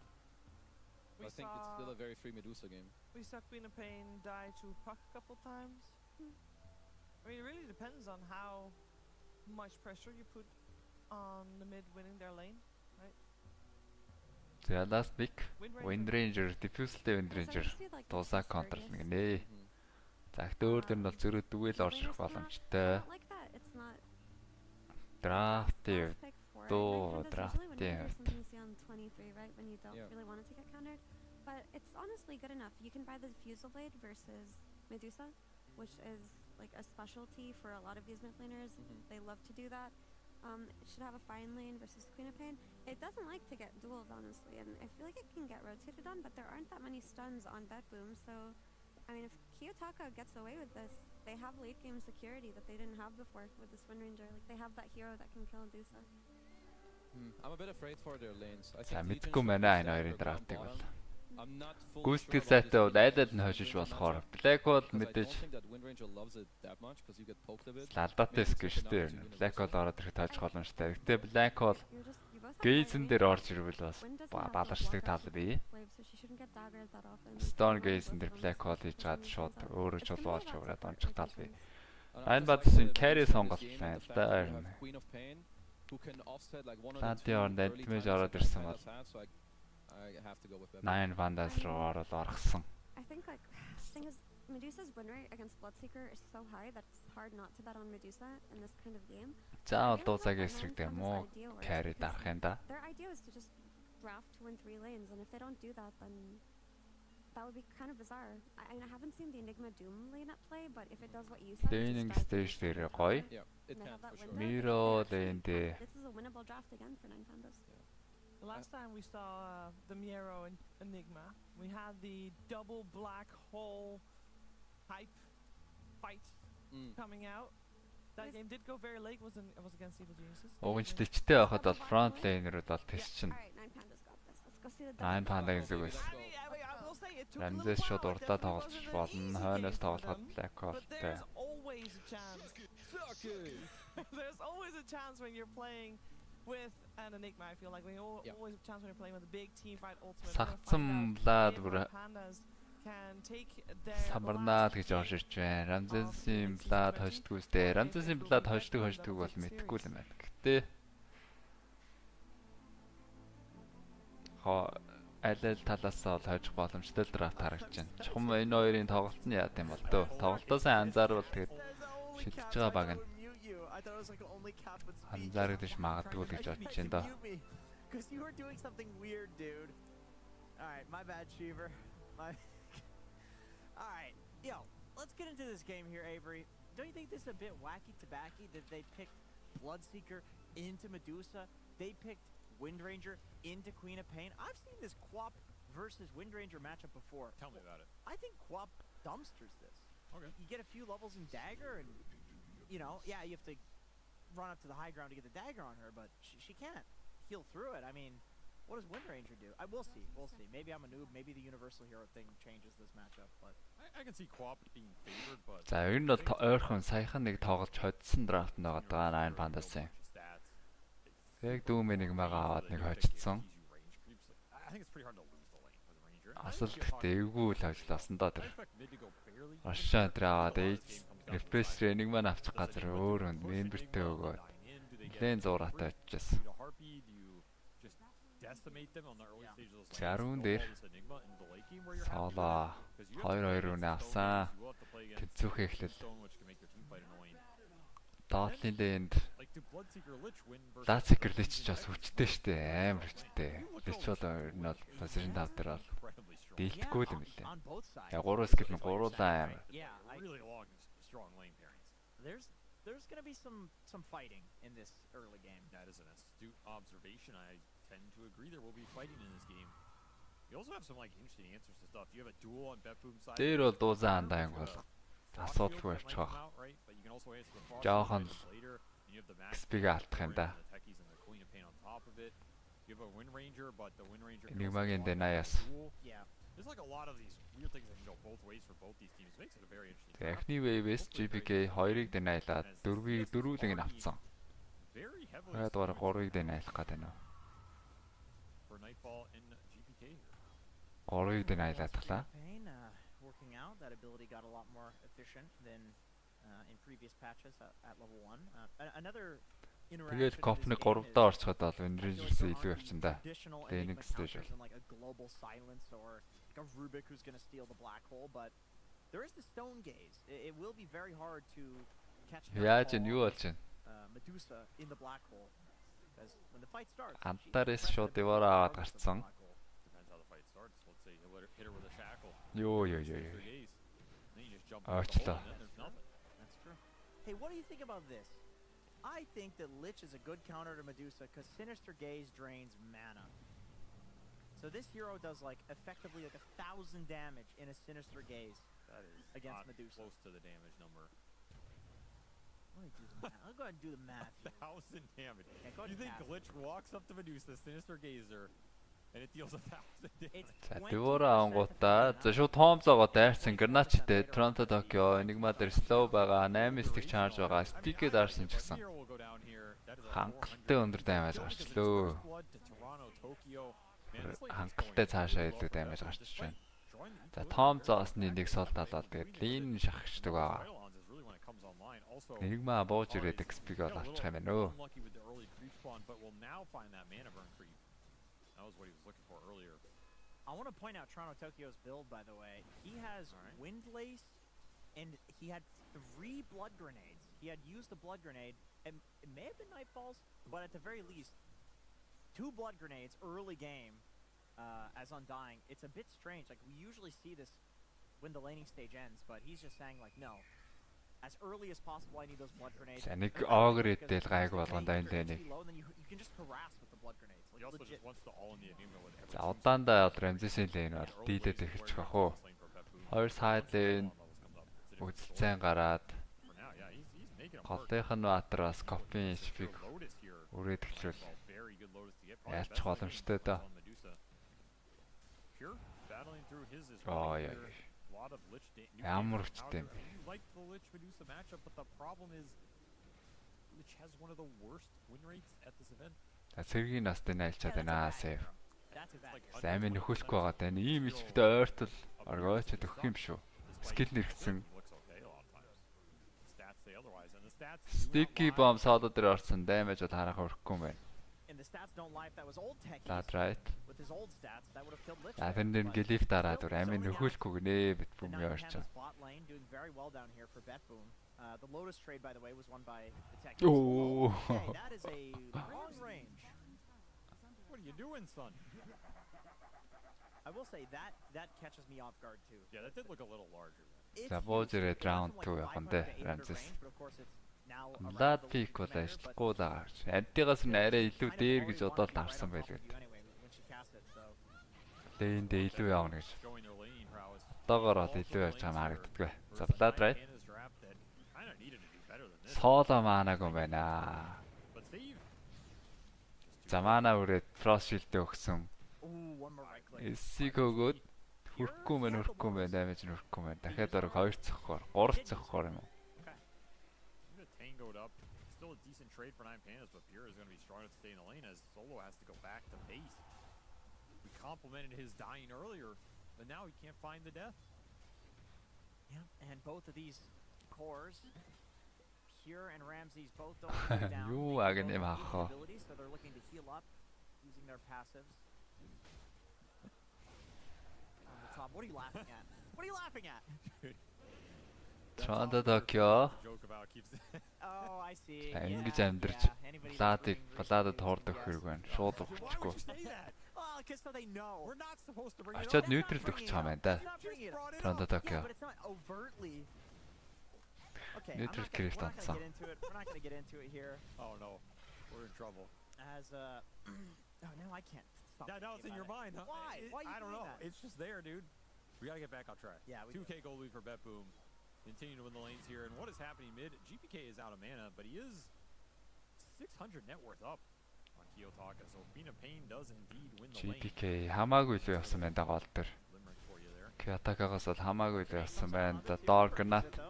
We I think it's saw- still a very free Medusa game. We saw Queen of Pain die to Puck a couple times. I mean, it really depends on how much pressure you put on the mid winning their lane. За last pick Wind Wind Ranger. Ranger, Diffuse-тэй Wind So Ranger I see, like, the дуусаа two контрол Sturgis. нэгнэ. За ихтэй өөр дөр нь бол зөрөөдгүй л орж ирэх I боломжтой. don't like that. It's not Драфтив last pick for it. Дуу, Like, hand is usually драфтив. whenever there's something you see on 23, right? When you don't Yeah. really want it to get countered. But it's honestly good enough. You can buy the Fusel Blade versus Medusa, which is like a specialty for a lot of these mid laners. They love to do that. It should have a fine lane versus Queen of Pain. It doesn't like to get dueled, honestly, and I feel like it can get rotated on, but there aren't that many stuns on Bat-Boom, so I mean, if Kiyotaka gets away with this, they have late game security that they didn't have before with this Wind Ranger. Like, they have that hero that can kill Medusa. I'm a bit afraid for their lanes. I За think Legion мэдгүй should мэнэ push энэ down хоёрын their ground драфтыг бол. bottom. I'm not fully Гүйцэтгэл sure about сайтай this бол Legion айдад нь Wind хожиж Ranger болохоор matchup, Black Hole because I мэдээж don't think that Wind Ranger loves it that much because you get poked a bit. лалдаатай Maybe скин it's штэ. enough to Black Hole ороод ирэх тааж боломжтой. Гэтэ Black Hole You both have Гейзен high дээр range. орж ирвэл бас Wind doesn't have, like, баларчдаг тал walkout бий. waves, so she shouldn't get daggered that often. Stone Like, Geysen both дээр of them Black Hole is хийж чад pushing шууд themselves. өөрөө It's ч gonna be болж about ураад support онцох тал бий. rotations. And Айн I'm just бадсын excited about carry this сонголт game and байна the л fact that да. you have Queen of Pain, who can offset like one or Ланти two оронд early damage times ороод that ирсэн Pandas бол had, so I have to go with that. 9 Vandals руу ороод оргсон. I think, like, the thing is, Medusa's win rate against Bloodseeker is so high that it's hard not to bet on Medusa in this kind of game. За I бол really дууцаагийн hope эсрэг Unknown дээр found муу this idea where it's carry because дарах юм да. their idea is to just draft to win 3 lanes, and if they don't do that, then that would be kind of bizarre. I mean, I haven't seen the Enigma Doom lane at play, but if it does what you said, Laning just dive stage into the дээр tower, гоё. Yeah, it and they can have that for window, sure. then Miro actually, lane дээр this is a winnable draft again for 9 Pandas. The last time we saw the Miero and Enigma, we had the double black hole hype fight coming out. That game did go very late. Was against Evil Geniuses. Угнчлэгчтэй байхад бол front laner-ууд бол тэс чинь. Alright, 9 pandas got this. Let's go see the 9 пандагийн зүгээс. I will say it took a little Рамзес шууд while, урдаа but тоглож it wasn't болно. an Хойноос easy game for тоглоход them. Black But Hole-тэй. there's always a chance. There's always a chance when you're playing with an Enigma. I feel like always a chance when you're playing with a big team fight ultimate. Сагцсан Влад бүр Pandas can take their самбарнаад гэж орж ирж байна. Рамзесийн Влад хождгүй үстэй. Рамзесийн Влад хождгүй бол мэдэхгүй л юм байна. Гэтэ аль талаас нь хожих боломжтой л драфт харагдаж байна. Чухам энэ хоёрын тоглолт нь яа гэм бол дөө. Тоглолтоос анзаарвал тэгээд шилжиж байгаа баг нь анзаарэгдэж магадгүй л гэж бодож байна доо. Because you were doing something weird, dude. All right, my bad, Cheever. All right, yo, let's get into this game here, Avery. Don't you think this is a bit wacky tobacco that they picked Bloodseeker into Medusa? They picked Wind Ranger into Queen of Pain. I've seen this Quap versus Wind Ranger matchup before. Tell me about it. I think Quap dumpsters this. Okay. You get a few levels in Dagger, and you know, yeah, you have to run up to the high ground to get the Dagger on her, but she can't heal through it. I mean, what does Wind Ranger do? We'll see. We'll see. Maybe I'm a noob. Maybe the Universal Hero thing changes this matchup, but I can see Quap being favored, but За ер нь бол ойрхон саяхан нэг тоглож хоцсон драфт нэг байгаа 9 пандасын. Яг дүүм Enigma-гаа аваад нэг хожцсон. I think it's pretty hard to lose the lane with the Ranger. Асал гэхдээ эвгүй л ажилласан доо тэр. Ашаа тэр аваад refresh Enigma авчих газар өөр өнд member-тэй өгөөд нэлээд зураатай очижсэн. Чарун дээр Сала 2-2 үнэ авсан. Тэцүүх эхлэл. Доотлын дэнд Bloodseeker Lich ч бас хүчтэй штэ, амар хүчтэй. Lich бол ер нь бол position тав дээр бол дийлдэхгүй юм лээ. Яг 3 skill нь гуруулаа амар. Really long, strong lane pairings. There's going to be some fighting in this early game. That is an astute observation. I tend to agree there will be fighting in this game. You also have some like interesting answers to stuff. You have a duel on Bet-Boom's side. Дээр бол дуузан андаан бол асуудалгүй явчих. Жоохон XP-г алдах юм да. Enigma-гийн Denias. There's like a lot of these weird things that can go both ways for both these teams. It makes it a very interesting. Эхний wave-с GPK 2-ыг denialаад 4-ийг нь авцсан. Very heavily. Тэгээд гоор 3-ыг denialах гэдэг нь. For Nightfall in GPK. 3-ыг denialaадглаа. Working out, that ability got a lot more efficient than in previous patches at level 1. Another Тэгээд Kopni 3-даа орцоход бол Windranger-с илүү явчихсан да. Нэг stage like a global silence or like a Rubik who's going to steal the black hole, but there is the stone gaze. It will be very hard to catch Яаж нь юу болж байна? Medusa in the black hole because when the fight starts Антарес шууд Devora аваад гарцсан. Depends how the fight starts. Let's say he'll hit her with a shackle. Ёо. Then you just jump Аачлаа. and then there's nothing. That's true. Hey, what do you think about this? I think that Lich is a good counter to Medusa because Sinister Gaze drains mana. So this hero does like effectively like 1,000 damage in a Sinister Gaze against Medusa. Close to the damage number. I'll go ahead and do the math. 1,000 damage. Yeah, go ahead You and think math. Glitch walks up to Medusa, Sinister Gazer, and it deals 1,000 damage? За Devora ангуудаа за шууд Tomzоогоо дайрсан Granachтэй Toronto Tokyo Enigma дээр slow байгаа 8 stick charge байгаа stick-ээ дарсан ч гэсэн хангалттай өндөр даймаж гарчлаа. Хангалттай цаашаа илүү даймаж гарчиж байна. За Tomzоосны нэг сол талаад тэгээд лин шахагчдаг байгаа. Enigma бууж ирээд XP-г бол авчих юм байна өө. That was what he was looking for earlier. I want to point out Toronto Tokyo's build, by the way. He has Wind Lace, and he had 3 blood grenades. He had used the blood grenade, and it may have been Nightfalls, but at the very least, 2 blood grenades early game as Undying. It's a bit strange. Like, we usually see this when the laning stage ends, but he's just saying, like, no. As early as possible, I need those blood grenades. За нэг огрэдэл гайг болгондоо энэ нэг. You can just harass with the blood grenades. He also just wants to all in the Enigma with everything. За удаандаа Ramsey-ийн лейн бол дийлээд эхэлчих واخ уу. Хоёр сайд лейн үзэлцэн гараад голынх нь Баатараас копийн HP-г үрээд эхлүүл ялч боломжтой доо. Ой ой. Ямар өчтэй. Сэргийн настай найлчаад байна сейв. Сайн нөхөхгүй байгаа тань ийм ичвтэй ойртол оргоочод өгөх юм шүү. Скил нэрхсэн. Sticky bomb саадаа дээр орсон damage бол харахаа өрөхгүй юм байна. That's right. Авендын гэлиф дараад өөр амин нөхөхгүй гинэ бит бүм яарч. The Lotus trade, by the way, was won by the tech. Oh. Okay, that is a long range. What are you doing, son? I will say that catches me off guard too. Yeah, that did look a little larger. Забоожрээд round 2 явах нь дээ. Ramses. Лад пик бол ажиллахгүй даач. Антигаас нь арай илүү дээр гэж бодоод авсан байлгүй. Дэндээ илүү явна гэж. Доогоор бол илүү явж байгаа харагддаг. За Blood right. Сооло маанаг юм байна. За мана үрээд Frost Shield өгсөн. Эсиг өгөөд хүрхгүй мэн damage нь хүрхгүй мэн. Дахиад орог 2 цохоор 3 цохоор юм уу? Tangoed up. Still a decent trade for 9 pandas, but Pure is going to be strong to stay in the lane as Solo has to go back to base. We complimented his dying earlier, but now he can't find the death. Yeah, and both of these cores, Pure and Ramses both don't go down. Юу агын юм аах. So they're looking to heal up using their passives. On the top, what are you laughing at? What are you laughing at? Чондо Токио. Oh, I see. Ингэж амьдэрч Владад хоордог хэрэг байна. Шууд өгчихгүй. Ачаад ньютрал өгч байгаа юм да. Чондо Токио. Neutral character татсан. We're not going to get into it here. Oh no. We're in trouble. As oh no, I can't stop. Now it's in your mind, huh? Why? Why I don't know. That? It's just there, dude. We got to get back on track. Yeah, we 2K goal lead for Bet-Boom. Continue to win the lanes here. And what is happening mid? GPK is out of mana, but he is 600 net worth up on Kiyotaka. So Bina Pain does indeed win the lane. GPK хамаагүй л явсан байна да гол төр. Kiyotaka-гаас бол хамаагүй л явсан байна да. Dorgnat.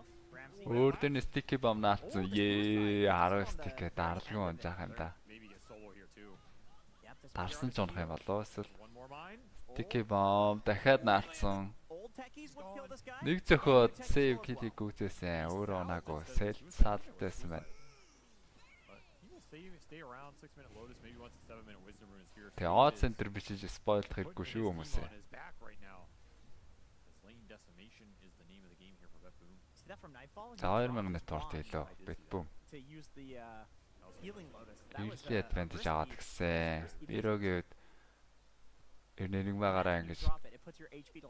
Өөр дэний sticky bomb наацсан. Ээ 10 stick даралгүй унжаах юм да. Дарсан ч унах юм болов эсвэл sticky bomb дахиад наацсан. Нэг зөхөд save kill-ийг гүйцээсэн. Өөрөө онаагүй. Саалтайсан байна. Тэгээ Odd Center бичиж spoiled хэрэггүй шүү хүмүүсээ. За 2000 net орт хэлөө. Bet-Boom. Healing advantage аваад гисэн. Бирогийн үед нэг байгаараа ингэж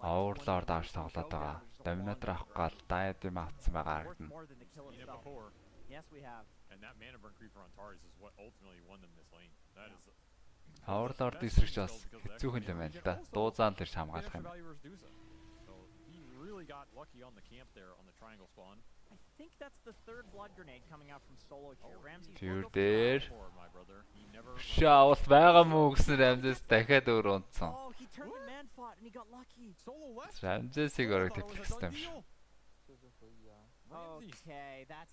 оверлоор давж тоглоод байгаа. Dominator авах гал diadem авсан байгаа харагдана. Оверлоор дисрэгч бас хэцүүхэн юм байна л да. Дуузаан л ирж хамгаалах юм. I think that's the third blood grenade coming out from Solo here. Ramses Pure дээр. Шаавал байгаа мүү гэсэн Ramses дахиад өөр унтсан. Oh, he turned and man fought and he got lucky. Solo left. Ramses-ийг орог тэтгэсэн юм шиг. Okay, that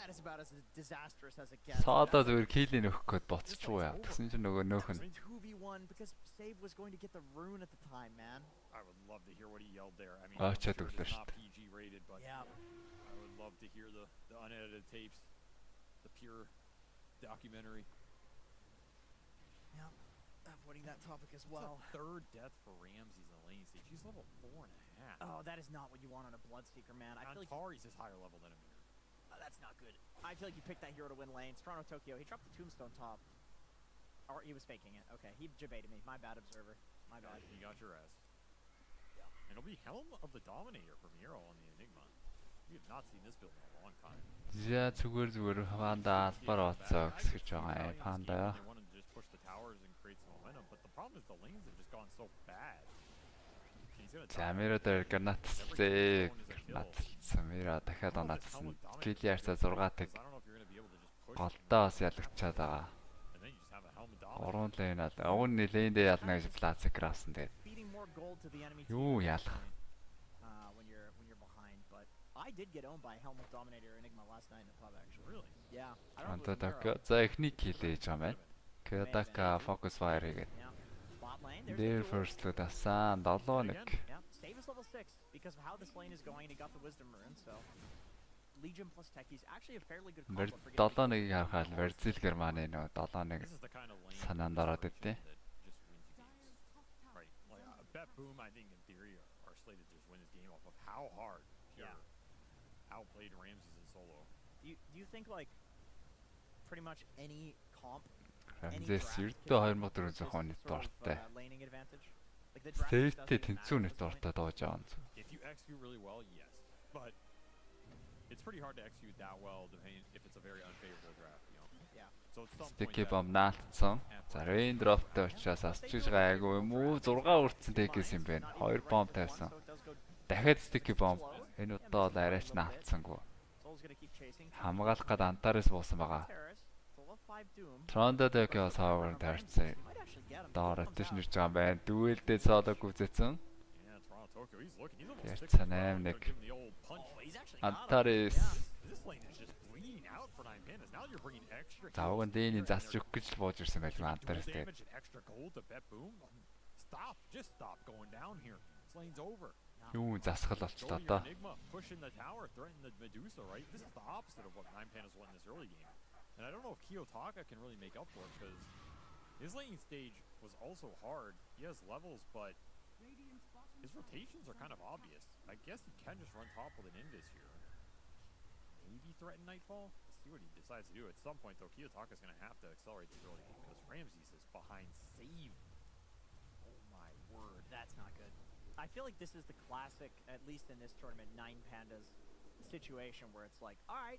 is about as disastrous as it gets. Саадаа зүгээр килийн өгөх гээд боцчихгүй яа. Тэгсэн чинь нөгөө нөөх нь 2v1 because Save was going to get the rune at the time, man. I would love to hear what he yelled there. I mean, Ачаад өглөө шүү. Not PG rated, but yeah. I would love to hear the unedited tapes, the pure documentary. Yeah, avoiding that topic as well. It's a third death for Ramses in the lane stage. He's level 4.5. Oh, that is not what you want on a Bloodseeker, man. I feel like Antari's is higher level than him here. That's not good. I feel like you picked that hero to win lanes. Toronto Tokyo, he dropped the tombstone top. Or he was faking it. Okay, he debated me. My bad, observer. My bad. You got your ass. Yeah. And it'll be Helm of the Dominator from Hero on the Enigma. We have not seen this build in a long time. За зүгээр Panda албаар оцоо гэж байгаа юм. Panda. They wanted to just push the towers and create some momentum, but the problem is the lanes have just gone so bad. За Мира дээр гранатцээ. Гранатцсан Мира дахиад онацсан. Килиарсаа 6 тэг. Голдоо бас ялгчаад байгаа. 3 лейн ал. Өгн лейндээ ялна гэж плацик авсан тэгээд. Юу ялах. I did get owned by Helmet Dominator Enigma last night in the pub actually. Really? Yeah. Антадака за эхний килээж байгаа маань. Кёдака focus fire хийгээд. There first л дасан 7-1. Yeah. Stave is level 6 because of how this lane is going. He got the wisdom rune so Legion plus Tech is actually a fairly good combo for 7-1-ыг харахад Verzel Germany нөө 7-1 санаанд ороод идэв. Right. Like Bet Boom I think in theory are slated to just win this game off of how hard outplayed Ramses in solo. Do you think like pretty much any comp Ramses ердөө 2400 оны дортой. Safety тэнцүүний дортой доож байгаа. If you execute really well, yes. But it's pretty hard to execute that well depending if it's a very unfavorable draft, you know. Yeah. So it's some Sticky bomb наалтсан. За rain dropтай учраас асчиж гайгүй юм уу 6 үрцэн тэгээс юм байна. 2 bomb тавьсан. Дахиад sticky bomb. Энэ удаа бол арайч наалтсангүй. Хамгаалах гээд антаарээс буусан байгаа. Трондод яг савар тарьсан. Доор атиш нэрж байгаа юм байна. Дүүлдээ цоолог үзээсэн. Ярьцсан 8-1. Антаарээс Тавган дэний засч өгөх гэж л бууж ирсэн байж байгаа антаарээс тэгээд. Stop. Just stop going down here. This lane's over. Юу засгал болчлоо доо. Pushing the tower, threatening the Medusa, right? This is the opposite of what Nine Pandas won in this early game. And I don't know if Kiyotaka can really make up for it because his laning stage was also hard. He has levels, but his rotations are kind of obvious. I guess he can just run top with an Invis here. Maybe threaten Nightfall? Let's see what he decides to do. At some point, though, Kiyotaka is going to have to accelerate this early game because Ramses is behind save. Oh my word. That's not good. I feel like this is the classic, at least in this tournament, 9 Pandas situation where it's like, all right,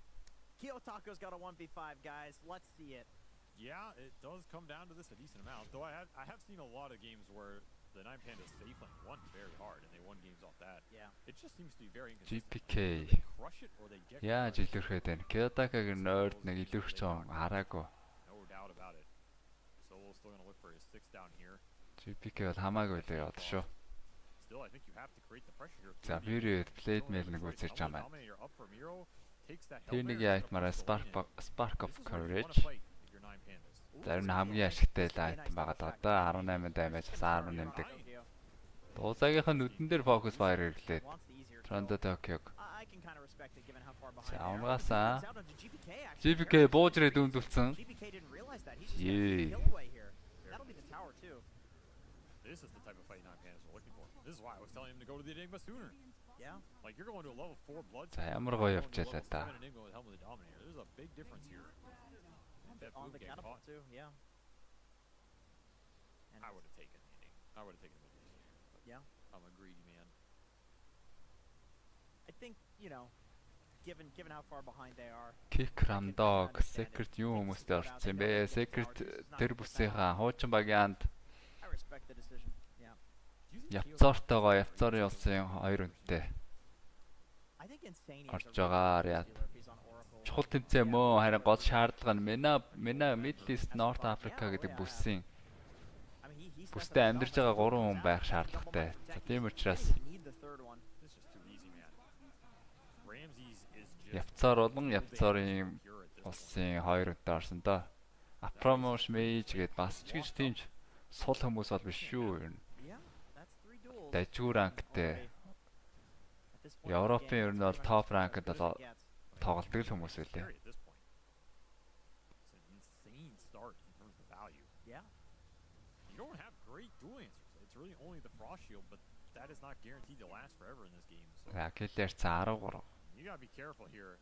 Kiyotako's got a 1v5, guys. Let's see it. Yeah, it does come down to this a decent amount. Though I have seen a lot of games where the 9 Pandas safe lane won very hard and they won games off that. Yeah. It just seems to be very inconsistent. GPK. They crush it or they get Яаж илүүрхэд байна? Kiyotaka-г нойрд нэг илүүрч байгаа хараагүй. No doubt about it. Solo's still going to look for his 6 down here. GPK бол хамаагүй л яваад шүү. Still, I think you have to create the pressure here. За Miro Blade Mail нэг үзэж байгаа маань. Тэр нэг айтмаараа Spark of Courage. Зарим нь хамгийн ашигтай лайтан байгаа даа. 18 damage бас 10 нэмдэг. Дуусаагийнх нь нүдэн дээр focus fire ирлээ. Tronda Tokyo. За авнгаасаа GPK буужрээ дүндүүлсэн. Yee. This is the type of fight 9 Pandas were looking for. This is why I was telling him to go to the Enigma sooner. Yeah. Like you're going to a level 4 blood. За ямар гоё явчихлаа та. There's a big difference here. On the catapult too, yeah. I would have taken the Enigma. I would have taken the Medusa. Yeah. I'm a greedy man. I think, you know, given how far behind they are. Kick Ramdog Secret юу хүмүүстэй орсон бэ? Secret тэр бүсийнхаа хуучин багяанд Respect the decision. Yeah. Явцортойгоо явцорын улсын 2 үнэтэй. I think insane орж байгаа яа. Чухал тэмцээн мөө харин гол шаардлага нь Мена Middle East North Africa гэдэг бүсийн бүстэй амьдарч байгаа 3 хүн байх шаардлагатай. За тийм учраас явцаар болон явцорын улсын 2 үнэтэй орсон доо. Apromosh Mage гэдээ бас ч гэж тийм сул хүмүүс бол биш шүү ер нь. Дажгүй ранктэй. Европын ер нь бол топ ранкд бол тоглолдог л хүмүүс үлээ. You don't have great dual answers. It's really only the frost shield, but that is not guaranteed to last forever in this game. So Киллер 13. you got to be careful here.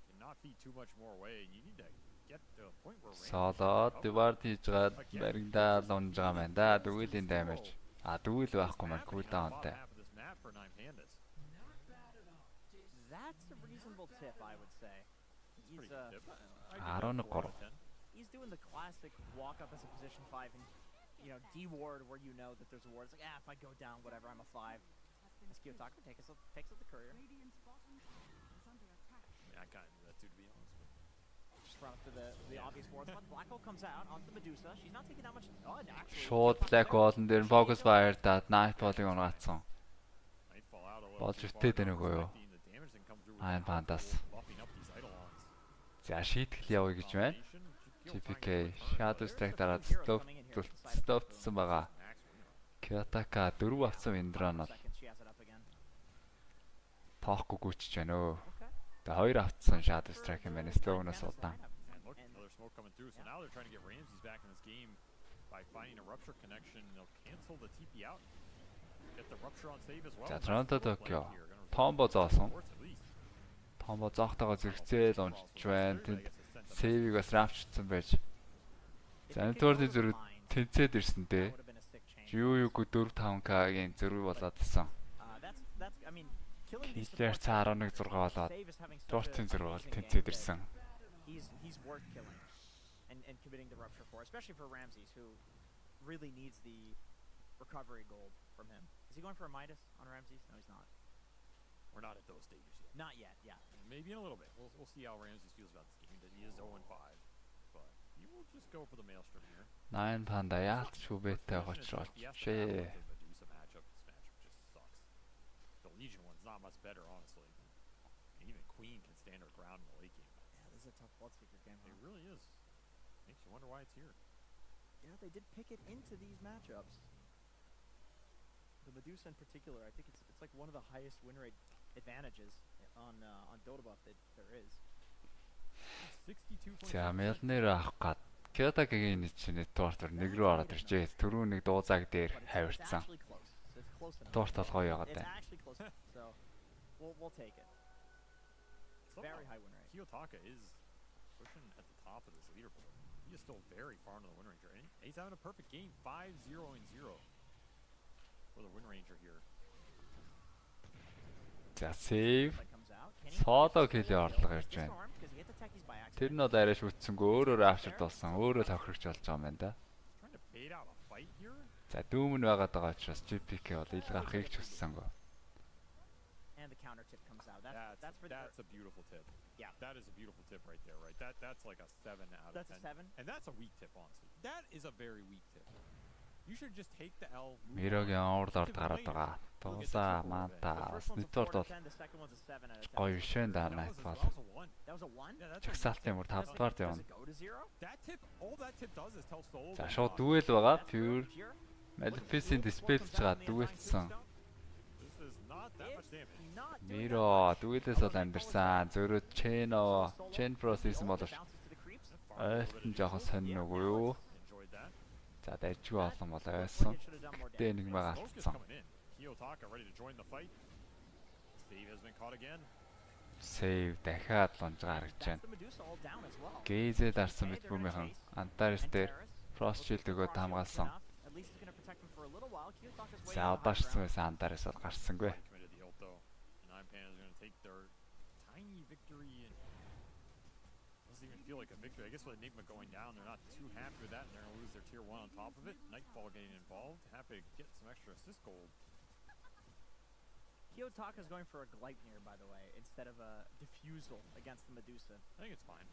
And not feed too much more away. You need to get to a point where Соло divide хийж гаад баригдаа л унж байгаа юм да. Дүүлийн damage. Дүүл байхгүй маань cooldownтай. That's a reasonable tip, I would say. He's 13. he's doing the classic walk up as a position 5 and you know, D-ward where you know that there's a ward. It's like, if I go down, whatever, I'm a 5. As Kiyotaka takes up the courier. Yeah, I kind of knew that too, to be honest. Just run up to the obvious ward spot. Black hole comes out onto the Medusa. She's not taking that much. Oh, and actually. Шууд black wall-ын дээр focus fire-даад Nightfall-ыг унгацсан. Болж өвтээд байна уу юу? Хаанбандаас. За шийтгэл явъя гэж байна. GPK Shadow Strike дараад stopцсан байгаа. Kiyotaka 4 авсан Виндрон бол тоохгүй гүйчж байна өө. Тэгээ 2 авсан Shadow Strike юм байна. Slow-наас удаан. За Toronto Tokyo Tombo зоосон. Tombo зоохтойгоо зэрэгцээл уншиж байна. Тэнд сейвийг бас рафчсан байж. За энэдүгээр зэрэг тэнцээд ирсэн дээ. Юу 4-5k-гийн зэрэг болоод ирсэн. Хиллер цаа 11-6 болоод Дортын зэрэг бол тэнцээд ирсэн. He's worth killing and committing the rupture for, especially for Ramses, who really needs the recovery gold from him. Is he going for a Midas on Ramses? No, he's not. We're not at those stages yet. Not yet, yeah. Maybe in a little bit. We'll see how Ramses feels about this game. That he is 0-5, but he will just go for the maelstrom here. 9 панда яалт шүбэтэй очрооч. Шээ. This matchup just sucks. The Legion one's not much better, honestly. Even Queen can stand her ground in the late game. Yeah, this is a tough Bloodseeker game. It really is. Makes you wonder why it's here. Yeah, they did pick it into these matchups. The Medusa in particular, I think it's like one of the highest win rate advantages on Dota buff that there is. 62. За Мелнер авах гад Kiyotaka-гийн чинь Дортор нэг рүү ороод иржээ. Түрүү нэг дуузааг дээр хавирцсан. Дорт бол гоё яваад байна. So we'll take it. Very high win rate. Kiyotaka is pushing at the top of this leaderboard. He is still very far into the win ranger. And he's having a perfect game, 5-0-0 for the win ranger here. За save. Solo kill-ийн орлого ирж байна. Тэр нь бол арайш үтсэнгөө өөрөөр авчирд болсон. Өөрөө тохирогч болж байгаа юм байна да. За дүүмэн байгаад байгаа учраас GPK бол ил гарахыг ч хүссэнгүй. And the counter tip comes out. That's a beautiful tip. Yeah, that is a beautiful tip right there, right? That's like a 7 out of 10. That's a 7. And that's a weak tip, honestly. That is a very weak tip. You should just take the L. Мирогийн орлоор гараад байгаа. Туусаа маанта. Нэтэл бол гоё шэн даа Nightfall. That was a 1. Чагсаалтын мөр 5 дугаард явна. That tip, all that tip does is tell Soul. За шууд дүүэл байгаа. Pure Maleficent dispel гэж байгаа дүүэлсэн. Миро дүүлээс бол амьдэрсэн. Зөрөд chain process боловч ойлтон жоохон сонин үгүй юу? За дайжгүй олон бол байсан. Гэтэ нэг мага алдсан. Save дахиад лонж гаргаж байна. Гейзээ дарсан мэт бүмийнхэн Antares дээр Frost Shield өгөөд хамгаалсан. За удаашсан байсан Antares бол гарсангүй. Feel like a victory. I guess with Enigma going down, they're not too happy with that, and they're going to lose their tier 1 on top of it. Nightfall getting involved. Happy to get some extra assist gold. Kiyotaka is going for a Gleipnir, by the way, instead of a Diffusal against the Medusa. I think it's fine.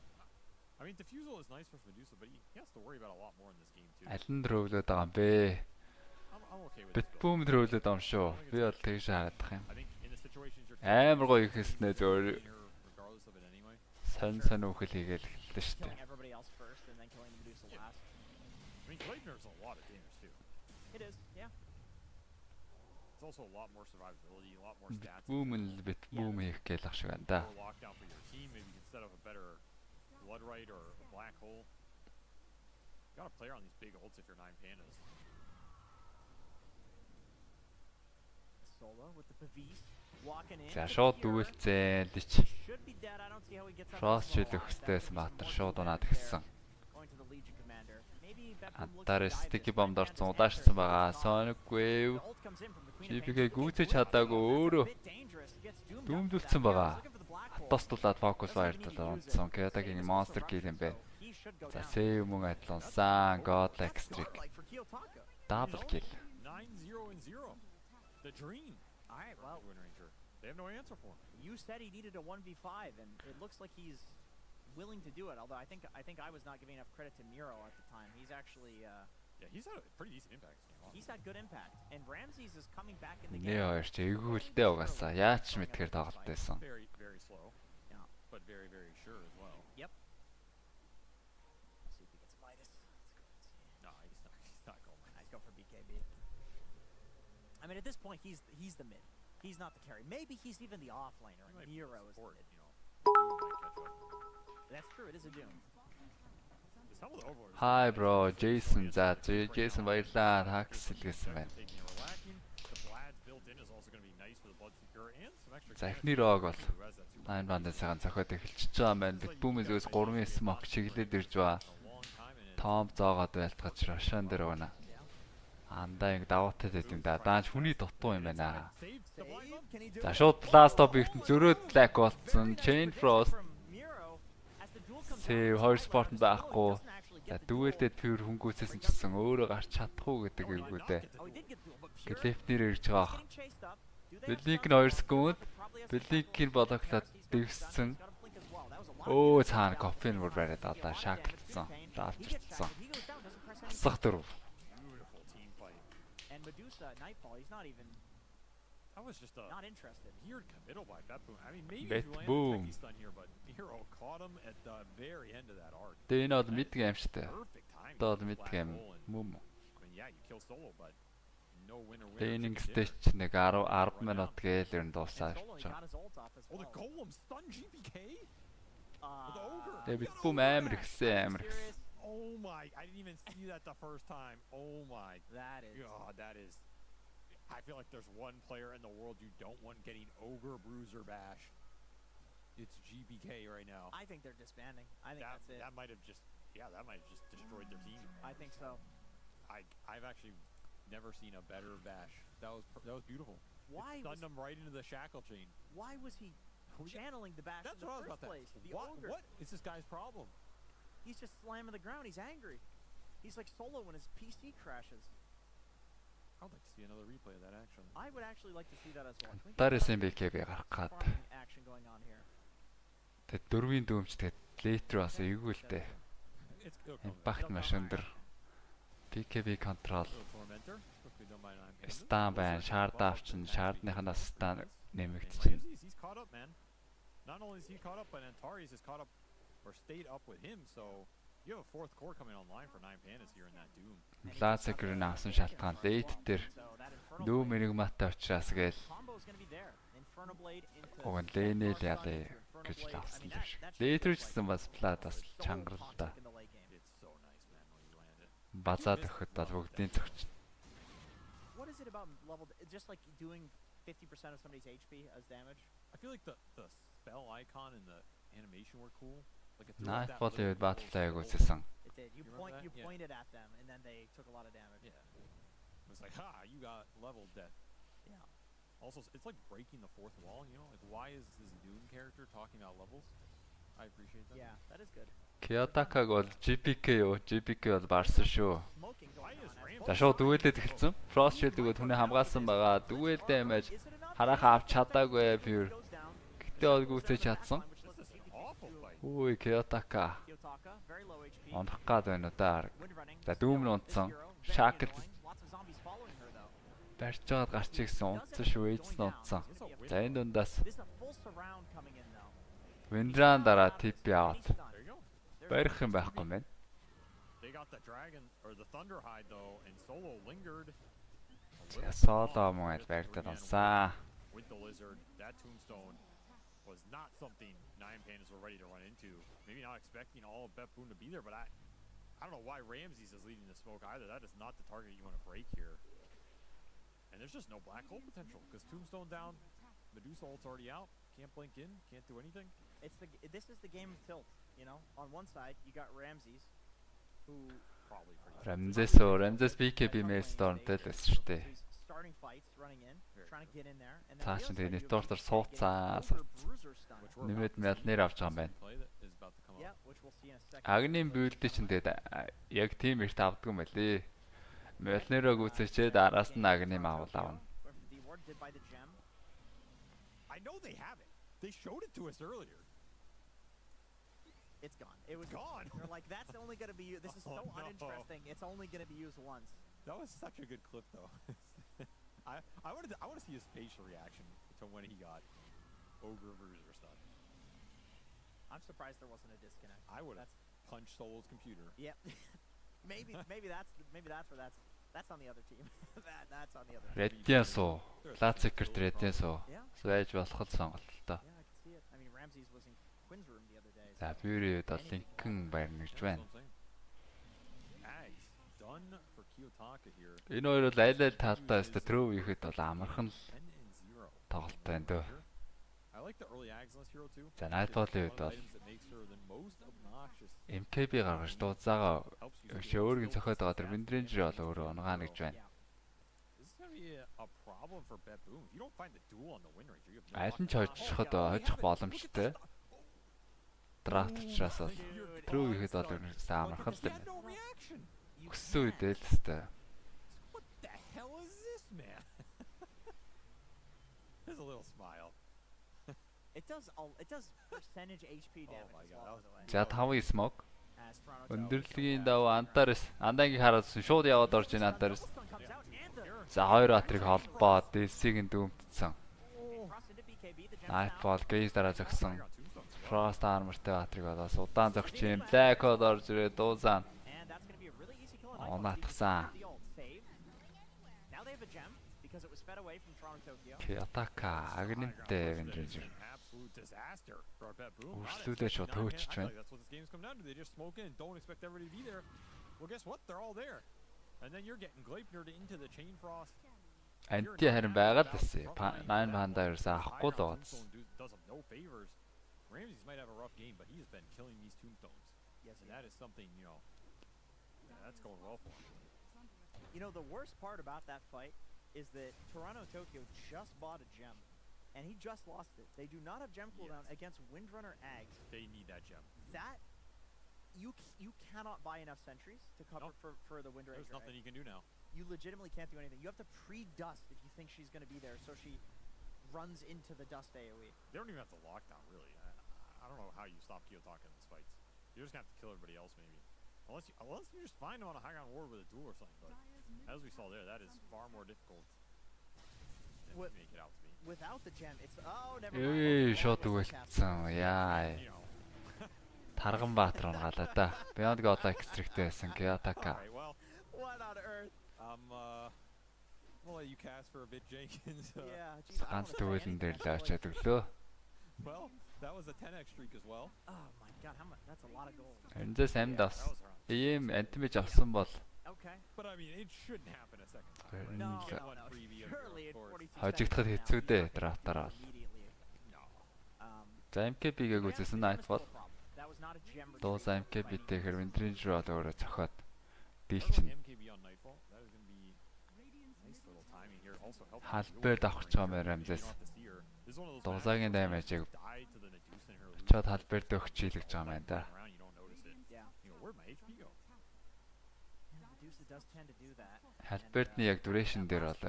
I mean, Diffusal is nice for Medusa, but he has to worry about a lot more in this game, too. Алин дрөвлөд байгаа юм бэ? I'm okay with it. Битбүүм дрөвлөд байгаа юм шүү. Би бол тэгж харагдах юм. I think in the situations you're амар гоё ихснэ зөөр regardless of it anyway. Сан үхэл хийгээл эхэллээ шүү дээ. Everybody else first and then killing the Medusa last. I mean, Gleipnir's a lot of damage too. It is, yeah. It's also a lot more survivability, a lot more stats. Битбүүм хийх гээл ах шиг байна да. Lockdown for your team, maybe you can set up a better blood right or a black hole. You got a player on these big ults if you're 9 pandas. Solo with the Pavis walking in. За шууд дүүлцэн лич. Frost Shield өгөхтэйс Матар шууд унаад гисэн. Antares sticky bomb дорцсон удаашсан байгаа. Sonic Wave. GPK гүйцэж чадаагүй өөрөө дүүмдүүлсэн байгаа. Хатостуулаад focus fire-тал онцсон. Kiyotaka-гийн monster kill юм бэ. За save мөн адилхан сан God Electric. Double kill. 9-0-0. The dream. All right, well, Wind Ranger. They have no answer for him. You said he needed a 1v5, and it looks like he's willing to do it. Although I think I was not giving enough credit to Miro at the time. He's actually Yeah, he's had a pretty decent impact. he's had good impact, and Ramses is coming back in the game. Нээ хоёр ч эйгүүлдээ угаасаа яаж ч мэдгээр тоглолтойсон. Very, very slow. Yeah. But very, very sure as well. Yep. Let's see if he gets a Midas. No, he's not going. Nice go for BKB. I mean, at this point, he's the mid. He's not the carry. Maybe he's even the offlaner, and Miro is the mid. Doom might catch up. That's true. It is a Doom. Some of the Overlords. Hi bro, Jason. За Jason баярлаа. Хакс хэлгээсэн байна. Taking a relacking. The Vlad's built in is also going to be nice for the Blood Secure and some extra. За эхний рог бол 9 бандын цагаан цохиод эхэлчихэж байгаа маань. Битбүүмээс өөс 3-9 смок чиглээд ирж байгаа. Том зоогоод байлтгаж Рошан дээр байна. Андаа ингэ даваатай байт юм да. Даанч хүний дутуу юм байна. За шууд Blast Object зөрөөд Black болсон. Chain Frost. Сэй хоёр спорт байхгүй. За дүүэлдээд пюр хөнгөөсөөсөн ч гэсэн өөрөө гарч чадахгүй гэдэг эвгүүдээ. Лефтнэр ирж байгаа. Блинк нь 2 секунд. Блинкийг бодоглоод дэвссэн. Оо цаана кофеин бүр бариад одоо шаагдсан. Давчирсан. Асах дөрөв. That was just a Not interested. weird committal by Bat-Boom. I mean, maybe Bet-Boom. he's done here, but Miro caught him at the very end of that arc. Тэгээ энэ од мэдгэн амжтай. Perfect timing. Одоо for мэдгэн Black Hole and- мөм. I mean, yeah, you kill solo, but no winner. Тренинг стэйч нэг 10 минут гээл ер нь дуусаач. Solo, he got his ult off as Oh, the well. Golem stun GPK? Uh, The ogre. Тэгээ битбүүм амар ихсэн амар ихсэн. Oh my, I didn't even see that the first time. Oh my That is. god, that is. I feel like there's one player in the world you don't want getting Ogre Bruiser Bash. It's GBK right now. I think they're disbanding. I think that's it. That might have just, that might have just destroyed their team. I think so. I've actually never seen a better bash. That was beautiful. Why It stunned him right into the shackle chain. Why was he channeling the bash That's in the what I was first about place? to. The What? ogre. What is this guy's problem? He's just slamming the ground. He's angry. He's like Solo when his PC crashes. I'd like to see another replay of that actually. I would actually like to see that as well. Can we get Дараагийн some BKB гарах гад. farming action going on here? Тэгээ дөрвийн дүүмч тэгээд лейтер бас эйгүүлтэй. Импакт машин дээр BKB контрол стан байна. Шард авчин, шардныханаас стан нэмэгдчихэв. He's caught up, man. Not only is he caught up, but Antares is caught up or stayed up with him. So you have a fourth core coming online for 9 pandas here in that Doom. Лазекрын авсан шалтгаан лейт дээр нүү мэрэгматтай учраас гээл Combo's gonna be there. Inferno Blade into уг нь лэнэл ялээ гэж авсан юм шиг. Лейтер гэсэн бас плат бас чангаралтай. in the late game. It's so nice, man, when you land it. Базаад өгөхөд бол бүгдийн зөгч. What is it about level? Just like doing 50% of somebody's HP as damage. I feel like the spell icon and the animation were cool. Like it Nightfall-ийн баталтай агуулсан. It did. You remember that? Yeah. pointed at them, and then they took a lot of damage. Yeah. It was like, ha, you got level death. Yeah. Also, it's like breaking the fourth wall, you know? Like, why is this Doom character talking about levels? I appreciate that. Yeah, that is good. Kiyotaka бол GPK юу? GPK бол барсан шүү. Smoking Why going is on. as Rambo- За шууд дүүлээд эхэлсэн. Frost Shield өгөөд хүнээ хамгаалсан байгаа. Дүүлдээ имэж Is it enough? хараахан авч чадаагүй пюр. Goes down. Гэтэ олгүйцэж чадсан. Which lets This us is an awful fight. Үй Kiyotaka Kiyotaka, very low HP. унах гад байна удаа. Wind running. За дүүм нь унтсан. Shackle Lots of zombies following her though. барьж байгаад гарч ирсэн унтсан шүү. Эйдс нь унтсан. За энэ дундаас This is a full surround coming in though. Виндран дараа TP аваад There you go. барих юм байхгүй мэн. They got the dragon, or the thunder hide, though, and Solo lingered. За соло мөн барьдаад унсан. With the lizard, that tombstone was not something 9 pandas were ready to run into. Maybe not expecting all of Bet-Boom to be there, but I don't know why Ramses is leading the smoke either. That is not the target you want to break here. And there's just no black hole potential because tombstone down, Medusa ult's already out. Can't blink in, can't do anything. This is the game of tilt, you know. On one side, you got Ramses, who Probably pretty. Рамзес BKB мейлсторнтэй л байсан шүү дээ. who's starting fights, running in, trying to get in there, and Цааш then нь the тэгээ other нэтвортор side, you have сууцаа. Ogre Bruiser stun. Which we're Нэмээд about to мэл see. нэр авч байгаа юм байна. Play that is about to come Yeah, up. which we'll see in a second. Агнийн билдэ чинь тэгээд яг тийм ихт авдаг юм байлээ. Мэлнэрэг үзчихээд араас нь агны маавал авна. I know they have it. They showed it to us earlier. It's gone. It was gone. They're like, that's only going to be used. This is so uninteresting. It's only going to be used once. That was such a good clip, though. I want to see his facial reaction to when he got Ogre Bruiser stuff. I'm surprised there wasn't a disconnect. I would have punched Solo's computer. Yep. maybe that's where that's on the other team. That's on the other team. Red-ийн суу. Classic-ээр Red-ийн суу. Байж болох сонголт л доо. Yeah, I can see it. I mean, Ramses was in Quinn's room the other day. За Fury бол Lincoln байрна гэж байна. Done for KyoTaka here. Энэ хоёр бол айл талдаа өстө трөө хийхэд бол амархан л тоглолт байна дөө. I like the early Axeless hero too. За Nightfall-ийн үед бол MKB гаргаж дуудсаага өөрийн цохиод байгаа тэр Windranger бол өөрөө онгоон гэж байна. Аль нь ч хожиход хожих боломжтой. Драфт учраас бол трөө хийхэд бол ерөнхийдөө амархан л байна. Өссөн үедээ л хэвээр. What the hell is this, man? There's a little smile. It does percentage HP damage. Oh my god. За 5 smoke. Өндөрлөгийн даваа андаангийг хараад шууд яваад орж ийн антарс. За 2 атрыг холбоо DC-ийн дүүмтсэн. Nightfall гейс дараа зогсон. Frost armor-тэй атрыг болоос удаан зогч юм. Black Hole орж ирээ дуузаан. Онатгсан. KyoTaka агнинтэй Windranger. Үрслүүдээ шууд төөчж байна. Анти харин байгаад байсан. 9 панда ерөөсөө авахгүй л бац. Ramses might have a rough game, but he has been killing these tombstones. Yes, and that is something, you know, that's going well for him. You know, the worst part about that fight is that Toronto Tokyo just bought a gem, and he just lost it. They do not have gem cooldown against Windrunner Ags. They need that gem. That you cannot buy enough sentries to cover for the Windranger. There's nothing you can do now. You legitimately can't do anything. You have to pre-dust if you think she's going to be there, so she runs into the dust AoE. They don't even have to lockdown, really. I don't know how you stop KyoTaka in these fights. You're just going to have to kill everybody else, maybe. Unless you just find him on a high ground ward with a duel or something. But as we saw there, that is far more difficult than we make it out to be. Without the gem, it's never mind. Шот үлдсэн. Яа. Тарган Баатар унгаалаа да. Beyond God Extract байсан KyoTaka. Well, what on earth? We'll let you cast for a bit, Jenkins. Ганц төвөлн дээр л очиад өглөө. Well, that was a 10x streak as well. Oh my god, that's a lot of gold. Эндээс амдас. Ийм антимэж авсан бол. Okay. But I mean, it shouldn't happen a second time. No. Surely at 42. Хожигдоход хэцүү дээ драфтараа. За MKB-г үзсэн Nightfall. Дуусаа MKB-тэйгээр Windranger бол өөрөө цохоод дийлчин. Халбер давхарч байгаа мээр амзаас. Дуусаагийн даймажийг очоод халбер дөхч хийлгэж байгаа юм байна да. Халбердны яг duration дээр бол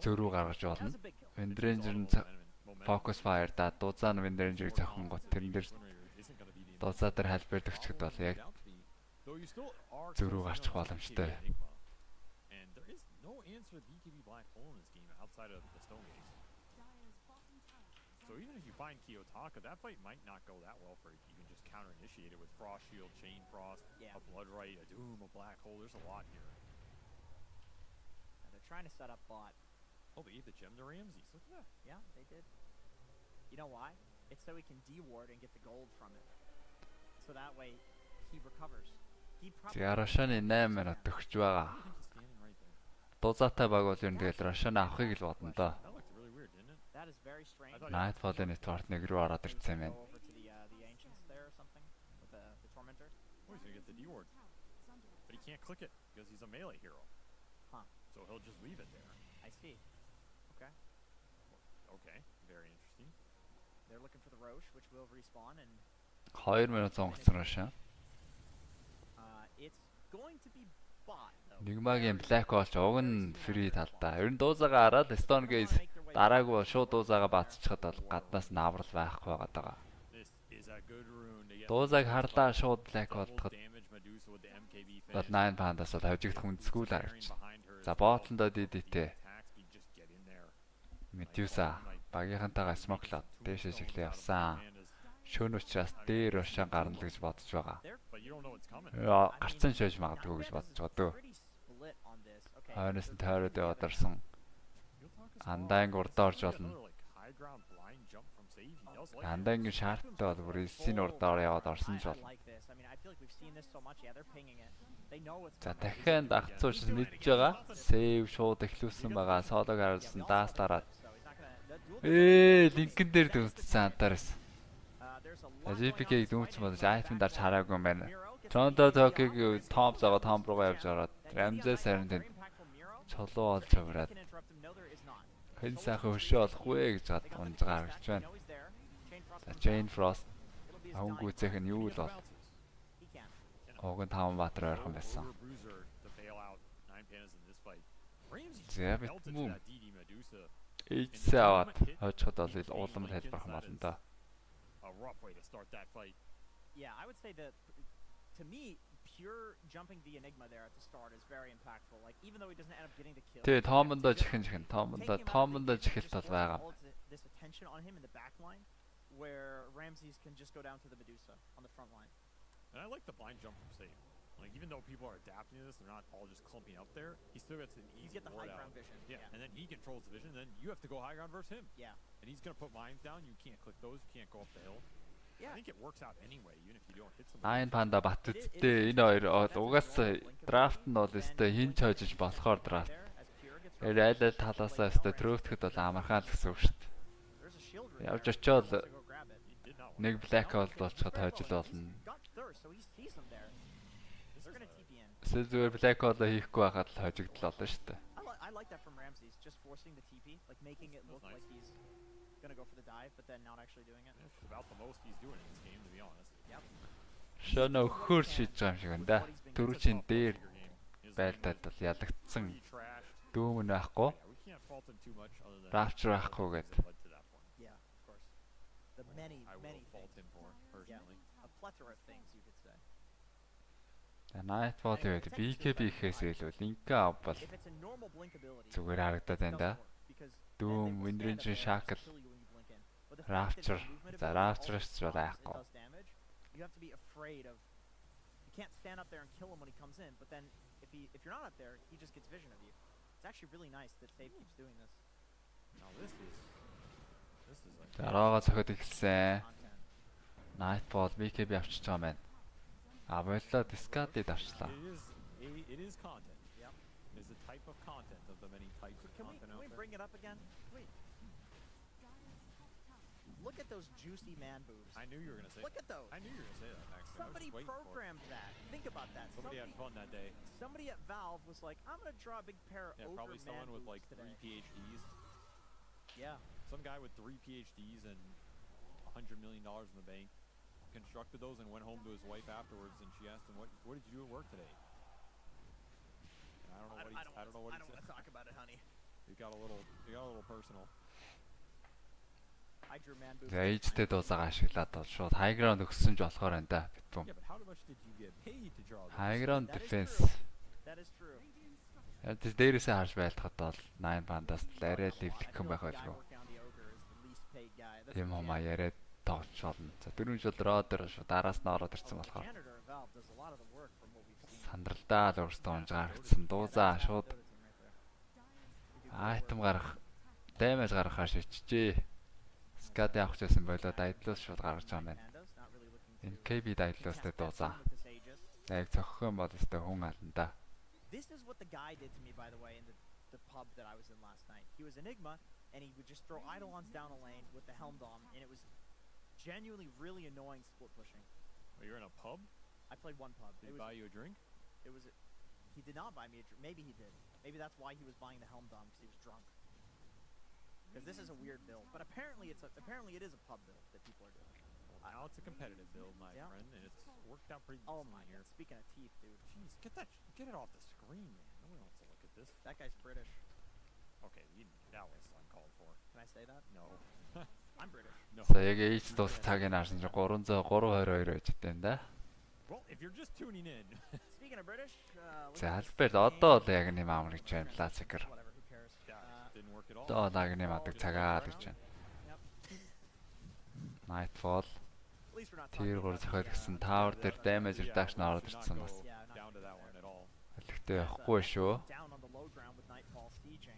зөрүү гаргаж болно. Windranger нь focus fire да дуусаа нь Windranger-ийг цохин гот тэрэн дээр дуусаа дээр халбер дөхчөд бол яг зөрүү гарчих боломжтой. Answer the BKB black hole in this game outside of the Stone Gates. So even if you find KyoTaka, that fight might not go that well for you. You can just counter initiate it with Frost Shield, Chain Frost, a Blood Right, a Doom, a Black Hole. There's a lot here. And they're trying to set up bot. Oh, they gave the gem to Ramses. Look at that. Yeah, they did. You know why? It's so he can deward and get the gold from it. So that way he recovers. Рашаны 8 минут өгч байгаа. Дуусаатай баг бол ер нь тэгэл Рашаны авахыг л бодно доо. Nightfall-ын network нэг рүү ороод ирсэн юм байна. But he can't click it because he's a melee hero. So he'll just leave it there. I see. Okay. Okay, very interesting. They're looking for the Roche, which will respawn and 2 минут сонгоцсон Раша. It's going to be spot though. Enigma-гийн Black Hole ч уг нь free талдаа. Ер нь дуузаагаа хараад Stone Gaze дараагүй бол шууд дуузаагаа бацчихад бол гаднаас нь аврал байхгүй байгаад байгаа. Дуузааг харлаа шууд Black Hole-тоход бол 9 пандаас бол хожигдох үндэсгүй л харагч. За ботлондоо DDT. Medusa багийнхантайгаа смоклоод дээшээ шиглээ явсан. Шөн учраас дээр ушаан гарна л гэж бодож байгаа. Яа, гарцсан шээж магадгүй гэж бодож байгаа дөө. Хойноос нь тойроод яваад орсон. Андаанг урдаа орж болно. Андаангийн шаарттай бол бүр эсийн урдаар яваад орсон ч болно. За дахин дагцууч мэдж байгаа. Сейв шууд эхлүүлсэн байгаа. Солог харсан даас дараад. Линкэн дээр дүнссэн антарас. GPK-г дүнссэн бодож айтмын дарж хараагүй юм байна. Toronto Tokyo-г том зогоо том руугаа явж ороод Ramses харин тэнд чулуу олж аваад хэн сайхан хөшөө олох вэ гэж гад унжгаар гэж байна. За Jane Frost хөнгүүцэх нь юу л бол. Огон 5 баатар ойрхон байсан. За битмүү. Ийцээ аваад хожиход бол уулам хэлбэрх юм болно да. Yeah, I would say that to me pure jumping the Enigma there at the start is very impactful. Like even though he doesn't end up getting the kill. Тэгээ тоомондоо чихэн тоомондоо чихэлт бол байгаа. This attention on him in the back line where Ramses can just go down to the Medusa on the front line. And I like the blind jump from Save. Like even though people are adapting to this, they're not all just clumping up there. He still gets an easy get the high ground vision. Yeah, and then he controls the vision. Then you have to go high ground versus him. Yeah. And he's gonna put mines down. You can't click those. You can't go up the hill. Yeah. I think it works out anyway, even if you don't hit somebody. 9 панда Bat-UlziiAK энэ хоёр угаасаа драфт нь бол өстой хин ч хожиж болохоор драфт. Айл талаасаа өстой трөөтгэд бол амархан л гэсэн үг шүү дээ. Явж очиод нэг Black Hole болчиход хожил болно. Зүгээр Black Hole хийхгүй байхад л хожигдол болно шүү дээ. I like that from Ramses, just forcing the TP, like making it look like he's gonna go for the dive, but then not actually doing it. It's about the most he's doing in this game, to be honest. Yep. Шөнө өхөр шиж байгаа юм шиг байна да. Төрүүчийн дээр байлдаад бол ялагдсан. Дүүм нь байхгүй. Rapture байхгүй гээд. Yeah, of course. The many things for personally. A plethora of things you could say. Nightfall тэгээд BKB ихээс илүү линк авбал зүгээр харагдаад байна да. Doom, Windrange, Shackle, Rapture. За Rapture-ш бол айхгүй. You have to be afraid of. You can't stand up there and kill him when he comes in, but then if you're not up there, he just gets vision of you. It's actually really nice that Save keeps doing this. Now this is like. Дараагаа цохид ихсэн. Nightfall BKB авчиж байгаа маань. А боллоо Discard-д авчлаа. It is content. Yep. It is the type of content of the many types of content out there. Can we bring it up again? Wait. Look at those juicy man boobs. I knew you were gonna say. Look at those. I knew you were gonna say that. Actually, somebody programmed that. Think about that. Somebody had fun that day. Somebody at Valve was like, "I'm gonna draw a big pair of probably someone with like 3 PhDs. Yeah. Some guy with 3 PhDs and $100 million in the bank constructed those and went home to his wife afterwards, and she asked him, "What did you do at work today?" And I don't know what he said. I don't want to talk about it, honey. It got a little personal. За ээжтэй дуусаагаа ашиглаад бол шууд high ground өгсөн ч болохоор энэ да битбүм. High ground defense. That is true. Яг дээрээсээ харж байлтахад бол 9 пандаас арай левлэх юм байх байлгүй. Тийм юм яриад тоолч болно. За 4 жил Roder шууд араас нь ороод ирсэн болохоор. Сандралдаа л өөртөө унж гаргацсан. Дуузаа шууд айтем гарах, damage гаргахаар шийдчихжээ. Скад явах гэсэн болоо дайдлуус шууд гаргаж байгаа юм байна. Энэ KB дайдлуустай дуузаа. Яг цохох юм бол өстой хүн ална да. This is what the guy did to me, by the way, in the pub that I was in last night. He was Enigma, and he would just throw Eidolons down a lane with the Helm Dom, and it was genuinely really annoying split pushing. Oh, you're in a pub? I played one pub. Did he buy you a drink? He did not buy me a drink. Maybe he did. Maybe that's why he was buying the Helm Dom, because he was drunk. Because this is a weird build, but apparently it is a pub build that people are doing. Well, Now it's a competitive build, my friend, and it's worked out pretty decently my here. God. Speaking of teeth, dude. Jeez, get it off the screen, man. No one wants to look at this. That guy's British. Okay, that was uncalled for. Can I say that? No. I'm British. No. За яг H дуус цагийг харсан чинь 322 байж тань да. Well, if you're just tuning in. Speaking of British, За албаар одоо л яг нэм амрагч байна классикэр. whatever, who cares? Didn't work at all. Одоо lag нэм адаг цагаад гэж байна. Nightfall. At least we're not Тэр гур зохиол гэсэн tower дээр damage reduction ороод ирсэн бас. Down to that one at all. Хэлэхдээ явахгүй шүү. down on the low ground with Nightfall sieging.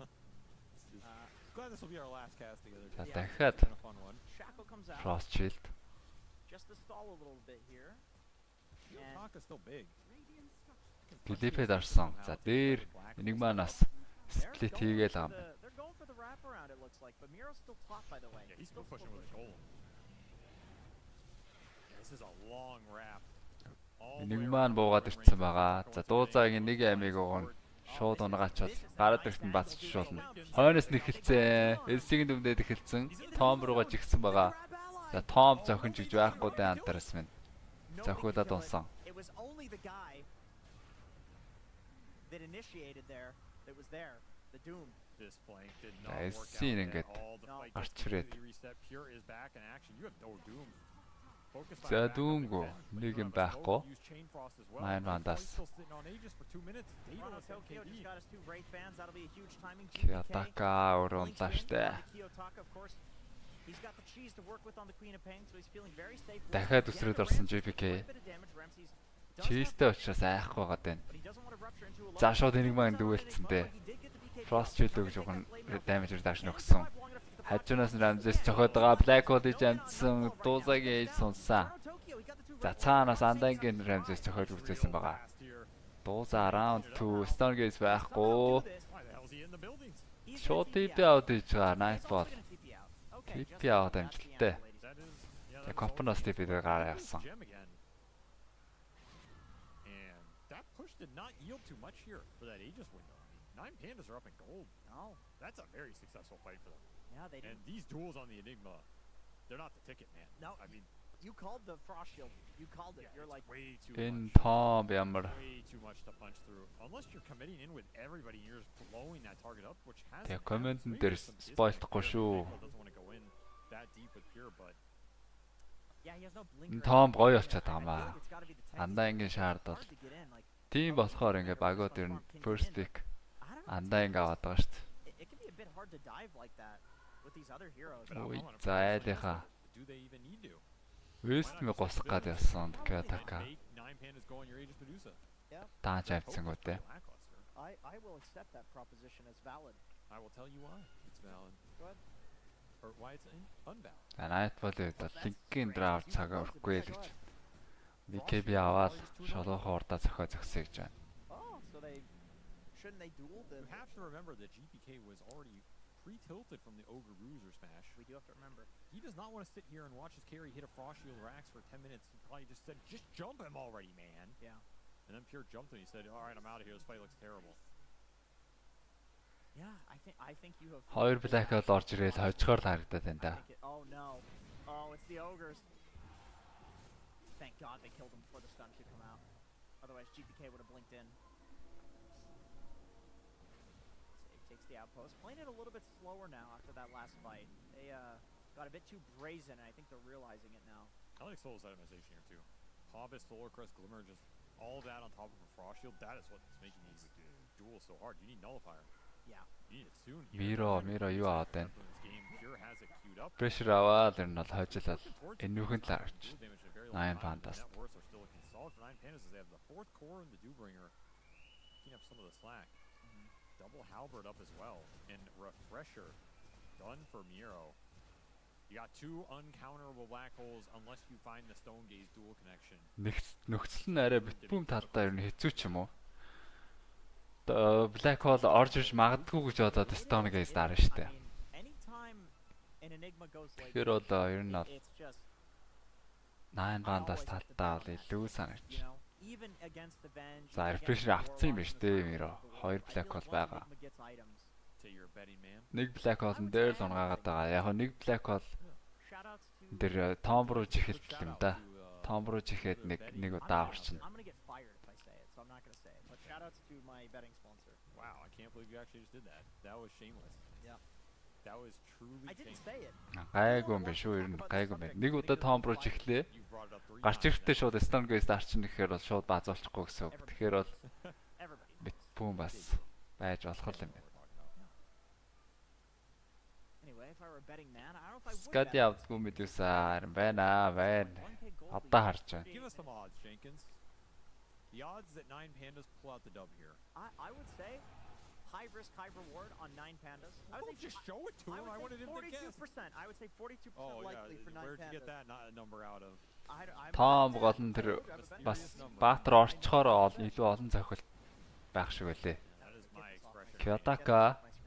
Glad this will be our last cast together. За Yeah. дахиад Been a fun one. Shackle comes out Frost Shield. just to stall a little bit here. Taka's still big. Клипэд орсон. За дээр энийг манаас split хийгээл ам. They're going for the wraparound, it looks like, but Miro's still top, by the way. Yeah, he's still pushing with a goal. This is a long wrap. Энийг маань буугаад ирсэн байгаа. За дуузаагийн нэг амиг угна. Шууд унагаачаад гараад ирсэн бацчихуулна. Хойноос нэг хэлцээ. Элсийг дүмдээд эхэлсэн. Том руугаа жигсэн байгаа. За Том зохин жигж байхгүй дэ антарас минь. Зохиулаад унсан. It was only the guy that initiated there that was there. The Doom. This flank did За not work элсийн out ингээд at all. The fight гарч just ирээд. completely reset. Pure is back in action. You have no Doom. Focus on За back up дүүнгүү again. нэг юм But байхгүй. use Chain Frost as well. Nine Vandals. Still sitting on Aegis for 2 minutes. Toronto Daedalus Tokyo just NKD. got us 2 Wraith bands. That'll be a huge timing. Киотака ураллаа штэ. Kiyotaka, of course. He's got the cheese to work with on the Queen of Pain, so he's feeling very safe. Дахиад өсрөөд орсон JPK. Чистэ учраас айхгүй байгаа даа. За шууд энийг маань дүүэлцсэн дээ. Frost Shield өгж уган damage reduction өгсөн. Хажуунаас Ramses цохоод байгаа Black Hole-ийг амтсан дуузаагийн ээж сунсан. За цаанаас Undying-ийн Ramses цохоод үзсэн байгаа. Дуузаа round 2 Stone Gaze байхгүй. Why the hell is he in the buildings? Шууд TP out хийж байгаа Nightfall. TP out амжилттай. That is, yeah, Яг that was компоноос all- TP дээр гараа явсан. Gem again. And that push did not yield too much here for that Aegis window. I mean, 9 pandas are up in gold. Oh, That's a very successful fight for them. yeah, they And did. these duels on the Enigma, they're not the ticket, man. No. I mean, You called the Frost Shield. You called it. yeah, You're like, it's way too Энэ much. Том ямар Way too much to punch through. Unless you're committing in with everybody and you're just blowing that target up, which has Тэгээ комментэн дээр спойлдохгүй шүү. doesn't want to go in that deep with Pure, but yeah, he has no blinker. Энэ Том гоё болчиход I байгаа feel маа. like it's gotta be the tech. Undying-ийн шаард бол Hard to get in. Like, тийм болохоор ингээ багууд ер нь first pick I don't know. Undying аваад байгаа шүү дээ. It can be a bit hard to dive like that with these other heroes. but I'm Ой, on it. за айлынхаа. Do they even need to? West ми госох гад явсан Киотака. 9 pandas go on your Aegis Medusa. Дааж авцсан үү те. Lackluster. I will accept that proposition as valid. I will tell you why it's valid. Go ahead. Or why it's unvalid. За Nightfall-ийн үед линкийн драв цагаа өрөхгүй л гэж. BKB аваад шолоохоо урдаа зохио зөксэй гэж байна. Oh, so they shouldn't they duel the? You have to remember that GPK was already pre-tilted from the Ogre Bruiser smash. We do have to remember. He does not want to sit here and watch his carry hit a Frost Shield Rax for 10 minutes. He probably just said, just jump him already, man. Yeah. And then Pure jumped him. He said, all right, I'm out of here. This fight looks terrible. Yeah, I think you have. Хоёр Black Hole орж ирээд хожихоор харагдаад байна да. Oh no. Oh, it's the ogres. Thank God they killed him before the stun could come out. Otherwise, GPK would have blinked in. Save takes the outpost. Playing it a little bit slower now after that last fight. They got a bit too brazen, and I think they're realizing it now. I like Soul's itemization here, too. Hobbit, Solar Crest, Glimmer, just all that on top of a Frost Shield. That is what's making these duels so hard. You need Nullifier. Yeah. You need it soon. Miro юу аваад байна? Pure has it queued up. Pressure аваад ер нь бол хожилол энүүхэн л харж. 9 Pandas. Net worths are still looking solid for 9 Pandas as they have the 4th core and the Dewbringer picking up some of the slack. Double Halberd up as well. And Refresher done for Miro. You got 2 uncounterable black holes unless you find the Stone Gaze dual connection. Нөхцөл нь арай битбүүм талдаа ер нь хэцүү ч юм уу. Black Hole орж ирж магадгүй гэж бодоод Stone Gaze дарна штэ. Anytime an Enigma goes like Тэгэхээр бол ер нь бол it's just 9 Pandas талдаа бол илүү санагч. you know, even against the Venge. За refresher авцсан юм биш дээ Miro. 2 Black Hole байгаа. Say you're a betting man. Нэг Black Hole дээр л унгаагаад байгаа. Яг нь нэг Black Hole shoutouts to Тэр том руу чихэлт юм да. Том руу чихээд нэг удаа аварчна. I'm gonna get fired if I say it, so I'm not gonna say it. But shoutouts to my betting sponsor. Wow, I can't believe you actually just did that. That was shameless. Yeah. That was truly I didn't say it. Гайгүй юм биш үү? Ер нь гайгүй юм байна. Нэг удаа том руу чихлээ. Гарч ирэхдээ шууд Stone-гээс дарчин гэхээр бол шууд баазуулчихгүй гэсэн үг. Тэгэхээр бол битбүүн бас байж болох юм байна. Anyway, if I were a betting man, I don't know if I would. Скади авдгүй мэдээсээ байна. Одоо харж байна. Give us some odds, Jenkins. The odds that 9 Pandas pull out the dub here. I would say high risk, high reward on 9 Pandas. I would say Just show it to him. I wanted him to guess. 42%. I would say 42% Oh likely yeah, for 9 where'd you get Pandas. that number out of? Том гол нь тэр бас Баатар орчхоор илүү олон цохилт байх шиг байлээ. That is my expression. Kyoto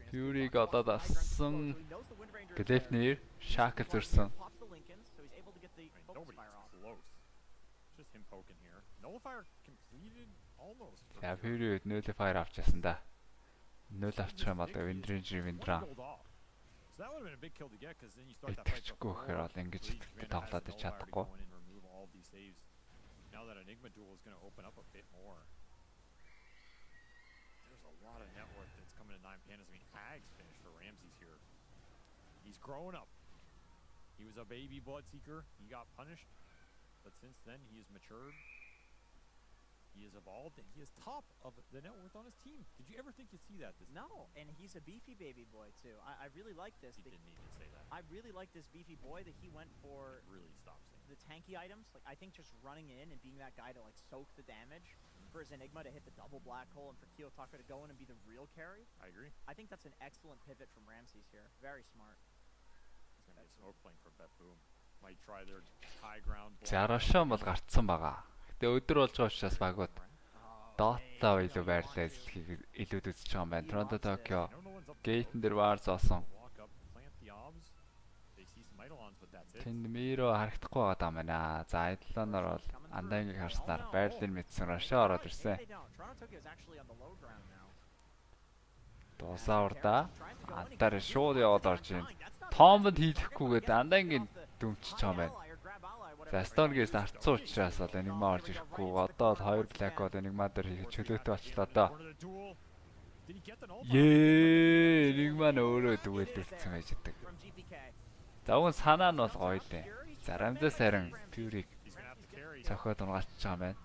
Fury-г одоо дассан. Глефнер Шакл зөрсөн. Nobody's close. Just him poking here. Nullifier completed almost. За Fury Nullifier авчихсан да. Нөл авчих юм бол Windranger. So that would have been a big kill to get because then you start that fight. Итгэхгүй гэхээр бол ингэж тоглоод ич чадахгүй. Now that Enigma duel is going to open up a bit more. There's a lot of network that's coming to 9 Pandas. I mean, Hag's finished for Ramses here. He's grown up. He was a baby Bloodseeker. He got punished. But since then, he has matured. He has evolved, and he is top of the net worth on his team. Did you ever think you'd see that? No, and he's a beefy baby boy too. I really like this. He didn't even say that. I really like this beefy boy that he went for. Really stop saying the tanky items. Like I think just running in and being that guy to like soak the damage for his Enigma to hit the double black hole and for Kiyotaka to go in and be the real carry. I agree. I think that's an excellent pivot from Ramses here. Very smart. It's gonna be a smoke plane for Bet-Boom. Might try their high ground. Зарашаа бол гарцсан байгаа. Гэтэ өдөр болж байгаа учраас багууд Dota илүү байрлаа эзлэхийг илүүд үзэж байгаа юм байна. Toronto Tokyo Gate-н дээр вар зоосон. Тэнд Миро харагдахгүй байгаа юм байна. За Эдлоноор бол Андангийг харснаар байрлалыг мэдсэн Рашаа ороод ирсэн. Дусаурда антаар шууд яваад орж ийн. Томбонд хийлэхгүйгээд Андангийн дүмчиж байгаа юм байна. За Stone-гээс нарцсан учраас бол Enigma орж ирэхгүй. Одоо л 2 Black-од Enigma дээр хийх чөлөөтэй болчлоо доо. Enigma нь өөрөө дүгэлдэлсэн байж байгаа. За уг санаа нь бол гоё лээ. За Ramses харин Fury-г цохиод унгаалчихж байгаа юм байна.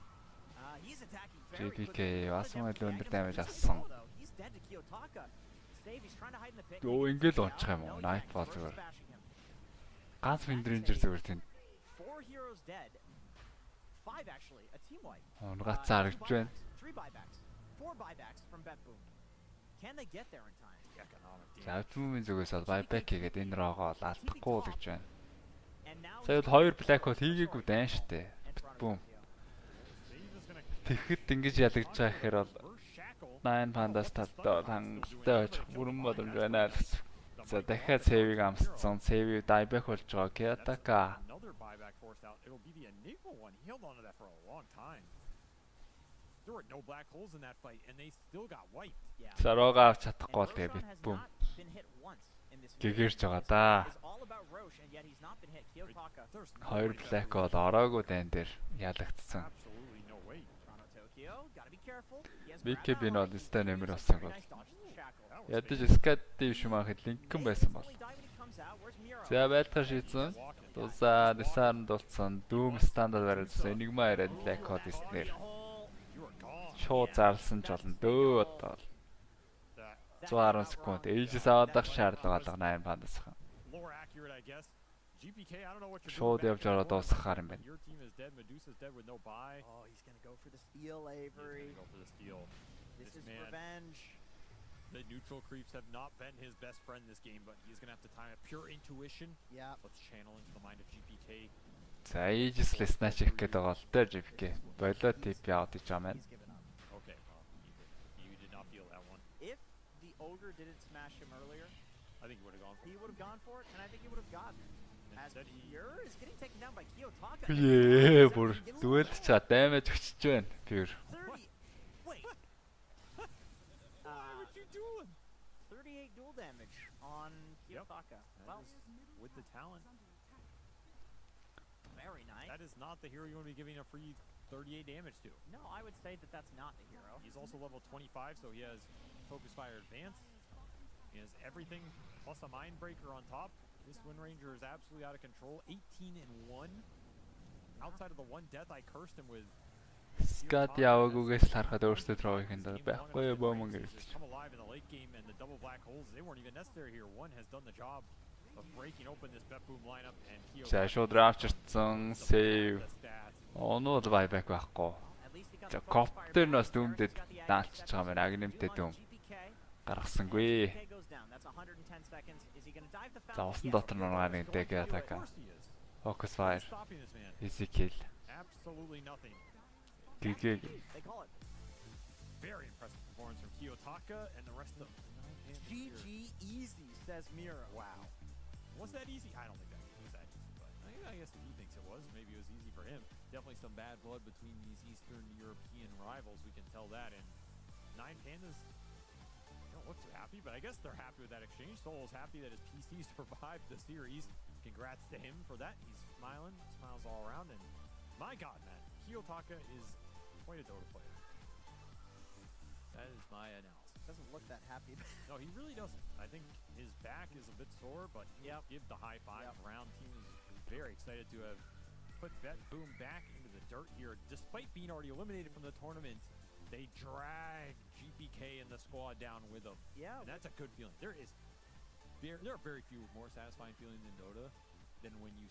JPK бас мөн өндөр дамиж авсан. Оо ингээл унчих юм уу? Nightfall зүгээр. Ганц Windranger зүгээр тэнд. 4 heroes dead. 5 actually, a team wipe. Унгацаа харагдж байна. 3 buybacks. 4 buybacks from Bet-Boom. Can they get there in time? За Bet-Boom-ийн зүгээс бол buyback хийгээд энэ рогоо алдахгүй л гэж байна. Сая бол 2 Black-од хийгээгүй дайн штэ. Bet-Boom. Тэгэхэд ингэж ялагдж байгаа гэхээр бол 9 Pandas талдаа хангалттай очих бүрэн боломж байна л гэсэн. За дахиад save-ийг амсцсан. Save-ийг dieback болж байгаа Kiyotaka. It'll be the Enigma one. He held on to that for a long time. There were no black holes in that fight, and they still got wiped. За рога авч чадахгүй л тэгээ Bet-Boom. Гэгэрч байгаа да. 2 Black бол ороогүй дайн дээр ялагдсан. BKB нь бол өстэй нэмэр болсон гол. Ядаж Skadi шимахад линкэн байсан бол. За байлтаа шийдсэн. Тусаа Nissan дулцсан. Doom стандарт барилсан. Enigma ирээд Black Hole эснэр. Шууд зарлсан ч болно дөө одоо. 110 секунд. Age-с авах шаардлага 8 Pandas хан. Шууд явж ороод дуусгахаар юм байна. Oh, he's gonna go for the steal, Avery. This is revenge. The neutral creeps have not been his best friend this game, but he's gonna have to time it. Pure intuition. Yeah. Let's channel into the mind of GPK. За Aegis Snatch хийх гэдэг байгаа л дээ GPK. Болоо тип яваад иж байгаа маань. Okay. You did not feel that one. If the ogre didn't smash him earlier, I think he would have gone for it. He would have gone for it, and I think he would have gotten it. As Pure is getting taken down by Kiyotaka. Бүр duel ча damage өчөж байна. Pure. 30. Wait. What you doing? 38 dual damage on Kiyotaka. Well, with the talent. very nice. That is not the hero you want to be giving a free 38 damage to. No, I would say that that's not the hero. He's also level 25, so he has Focus Fire Advance. He has everything, plus a Mind Breaker on top. This Wind Ranger is absolutely out of control. 18-1. Outside of the one death I cursed him with. Scott яваагүйгээс харахад өөртөө троих энэ байхгүй бомон гэж. Come alive in the late game, and the double black holes, they weren't even necessary here. One has done the job of breaking open this Bet Boom lineup, and Kyo. За шууд рафчирсан save. Онууд buyback байхгүй. За коптер нь бас дүмдэд даалчж байгаа мэн агнемтэй дүм. Гаргасангүй. За усан дотор нургаа нэг дэг атака. Focus fire. Easy kill. Absolutely nothing. GG. They call it Very impressive performance from Kiyotaka and the rest of them. GG easy, says Mira. Wow. Was that easy? I don't think that was that easy, but I guess if he thinks it was, maybe it was easy for him. Definitely some bad blood between these Eastern European rivals, we can tell that. And 9 Pandas don't look too happy, but I guess they're happy with that exchange. Soul is happy that his PC survived the series. Congrats to him for that. He's smiling, smiles all around, and my God, man, Kiyotaka is quite a Dota player. That is my analysis. Doesn't look that happy. No, he really doesn't. I think his back is a bit sore, but he'll give the high five around. Team is very excited to have put Bet Boom back into the dirt here. Despite being already eliminated from the tournament, they drag GPK and the squad down with them. Yeah. And that's a good feeling. There are very few more satisfying feelings in Dota than when you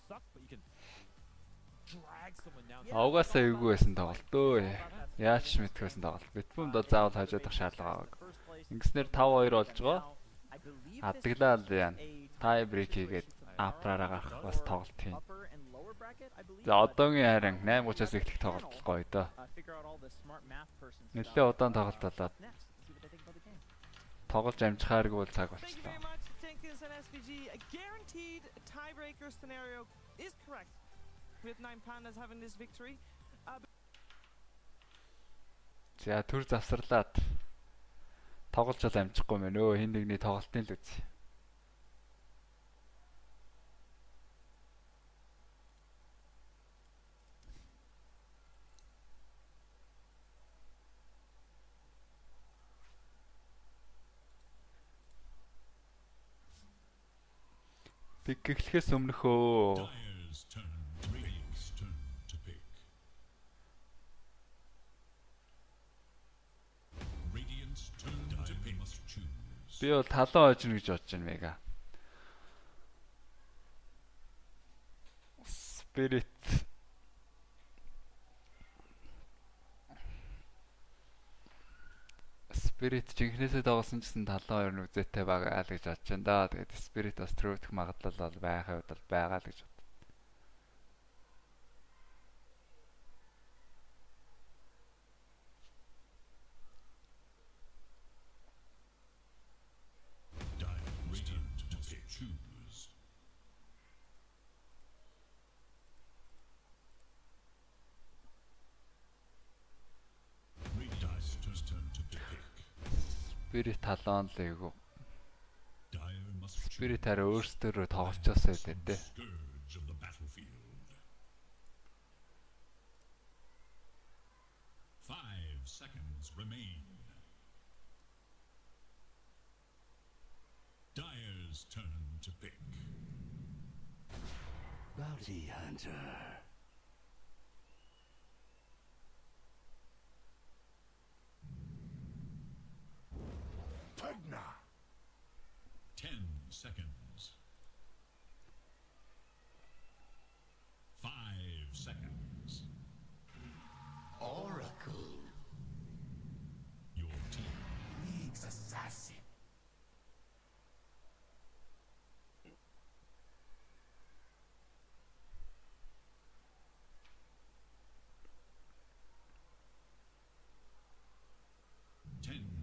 suck, but you can drag someone down. Аугаасаа эвгүй байсан тоглолт өө. Яаж ч мэдхүйсэн тоглолт. Битбүмд заавал хажуудах шаардлага байгаа. Ингэснээр 5-2 болж байгаа. Адглал яана. Тай брейк хийгээд апраараа гарах бас тоглолт тийм. За одоогийн харин 8:30-аас эхлэх тоглолт гоё доо. Нэлээд удаан тоглолт болоод тоглож амжихааргүй бол цаг болчихлоо. A guaranteed tiebreaker scenario is correct with 9 Pandas having this victory. За төр завсарлаад тоглож бол амжихгүй мэн өө хин нэгний тоглолтын л үз. Пик эхлэхээс өмнөхөө би бол талан ойжно гэж бодож байна мега. Spirit жинхнээсээ тоглосон гэсэн талан ойрн үзээтэй байгаа л гэж бодож байна да. Тэгээд Spirit бас трөөдөх магадлал бол байхад бол байгаа л гэж боддог. Spirit талаан л эйгүү. Spirit хараа өөрсдөө тоглолцоосоо дээ. 5 seconds remain. Dire's turn to pick. Bounty Hunter. Pugna. 10 seconds. 5 seconds. Oracle. Your team League's assassin.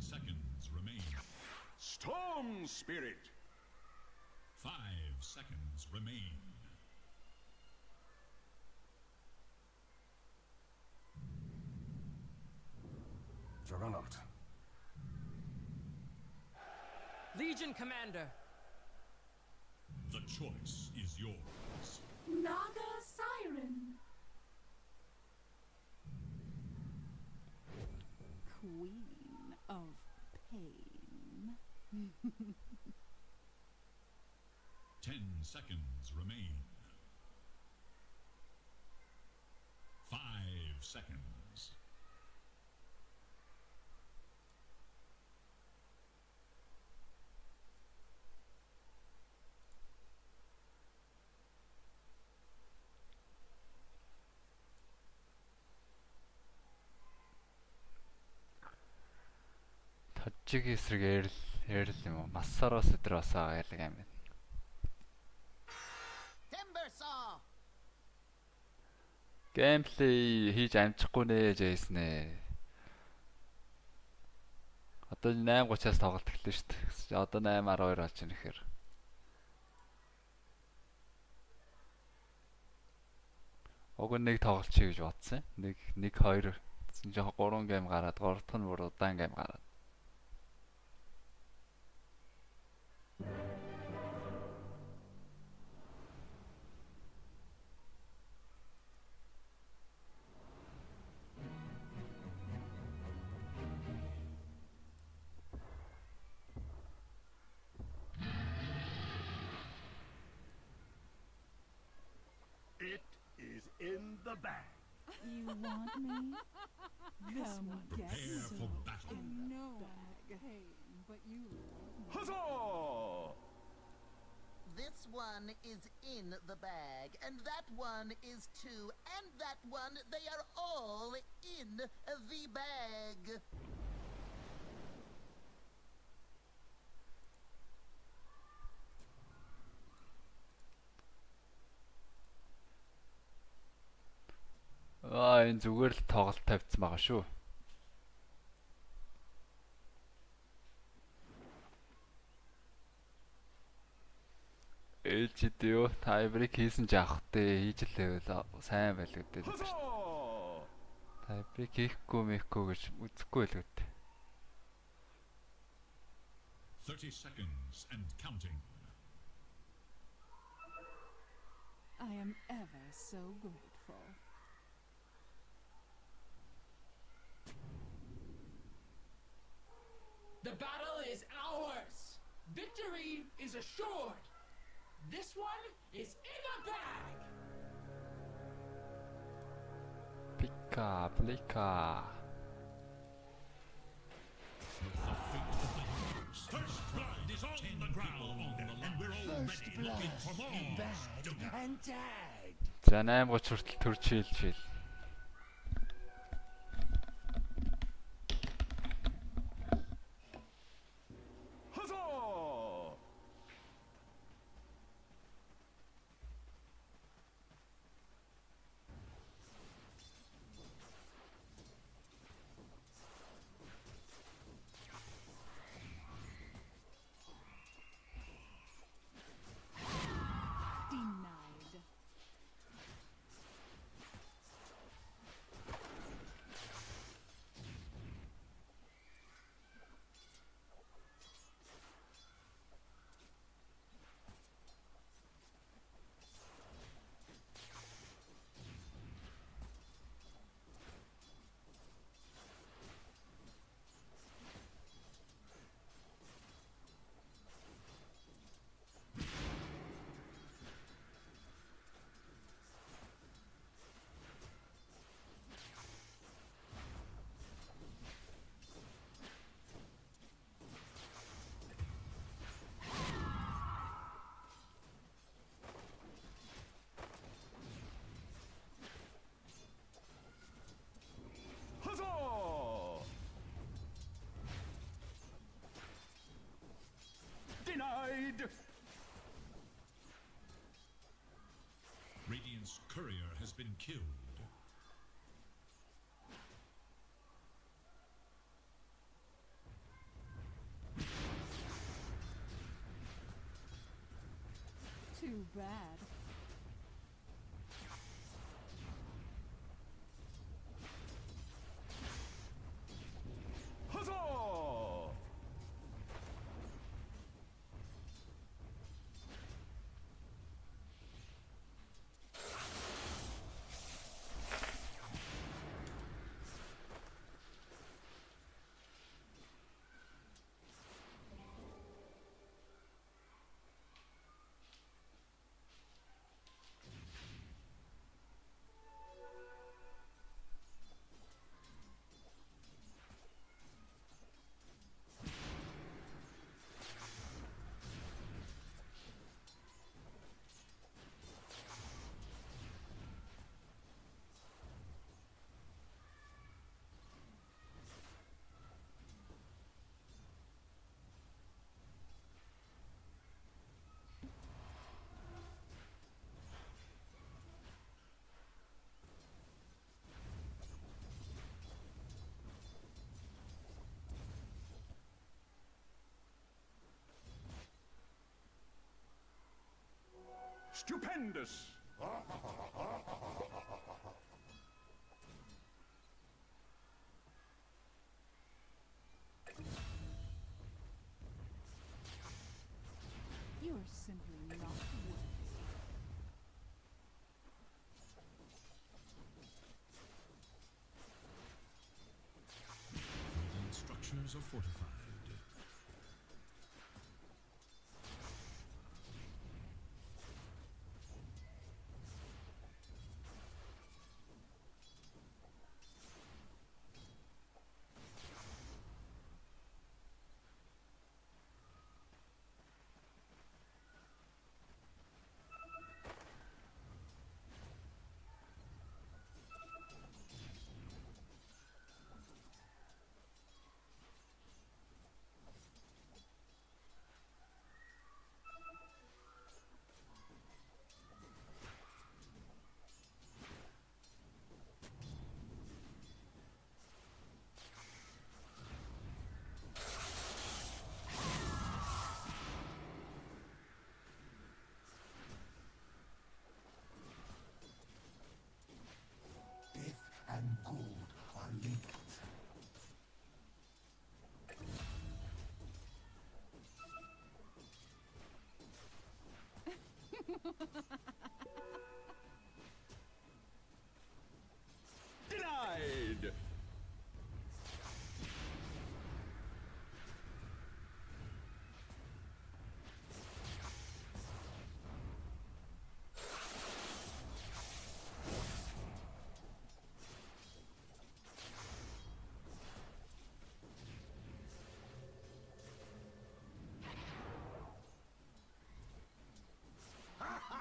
seconds remain. Storm Spirit. 5 seconds remain. Juggernaut. Legion Commander. The choice is yours. Naga Siren. Queen of Pain. 10 seconds remain. 5 seconds. 터지기 эсрэг ярил юм уу? Массароос өдрөөс айлг амин. Геймплей хийж амжихгүй нэ Джейснэ. Одоо 8:30-аас тоглолт эхэлнэ шүү дээ. Одоо 8:12 болж байна гэхээр. Уг нь нэг тоглолчий гэж бодсон. Нэг 2 жоохон 3 гейм гараад 3 дахь нь бүр удаан гейм гараад. It is in the bag. You want me? Come get Prepare some. for battle. I know I'm a pain, but you love me. Huzzah! This one is in the bag, and that one is too, and that one, they are all in the bag. Энэ зүгээр л тоглолт тавьсан байгаа шүү. ээлжид юу тайбрик хийсэн жаахтай хийж лээвэл сайн байл гэдэг. Тайбрик хийхгүй гэж үзэхгүй л гэдэг. 30 seconds and counting. I am ever so grateful. The battle is ours. Victory is assured. This one is in the bag. Pika, plika. First blood is on the ground, and we're already looking for more. And tagged. За 8:30 хүртэл төрж хийлжээ. Denied! Radiant's courier has been killed. Too bad. Stupendous! You are simply not worth it. Radiant structures are fortified. Denied!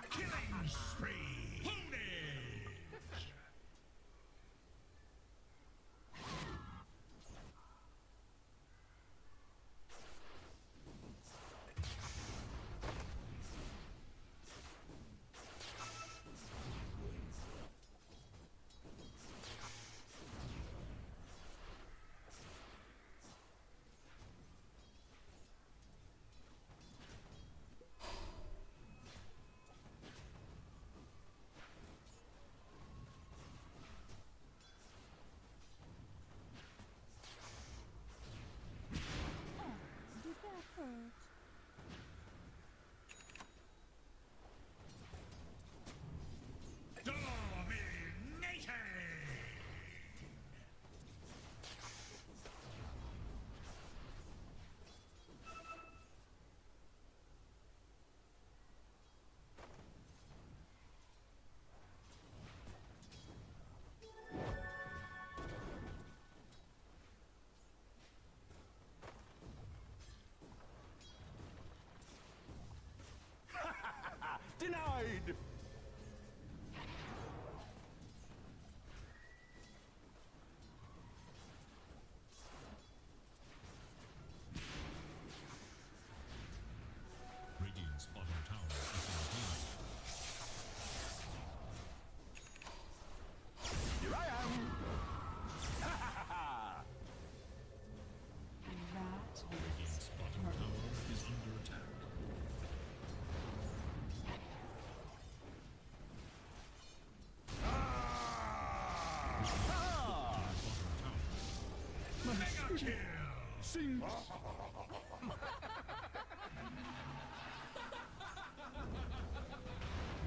Killing spree! Denied! Radiant's bottom tower is in danger. Here I am! Ha ha ha ha! Radiant's bottom tower is under attack. Mega kill! Sing!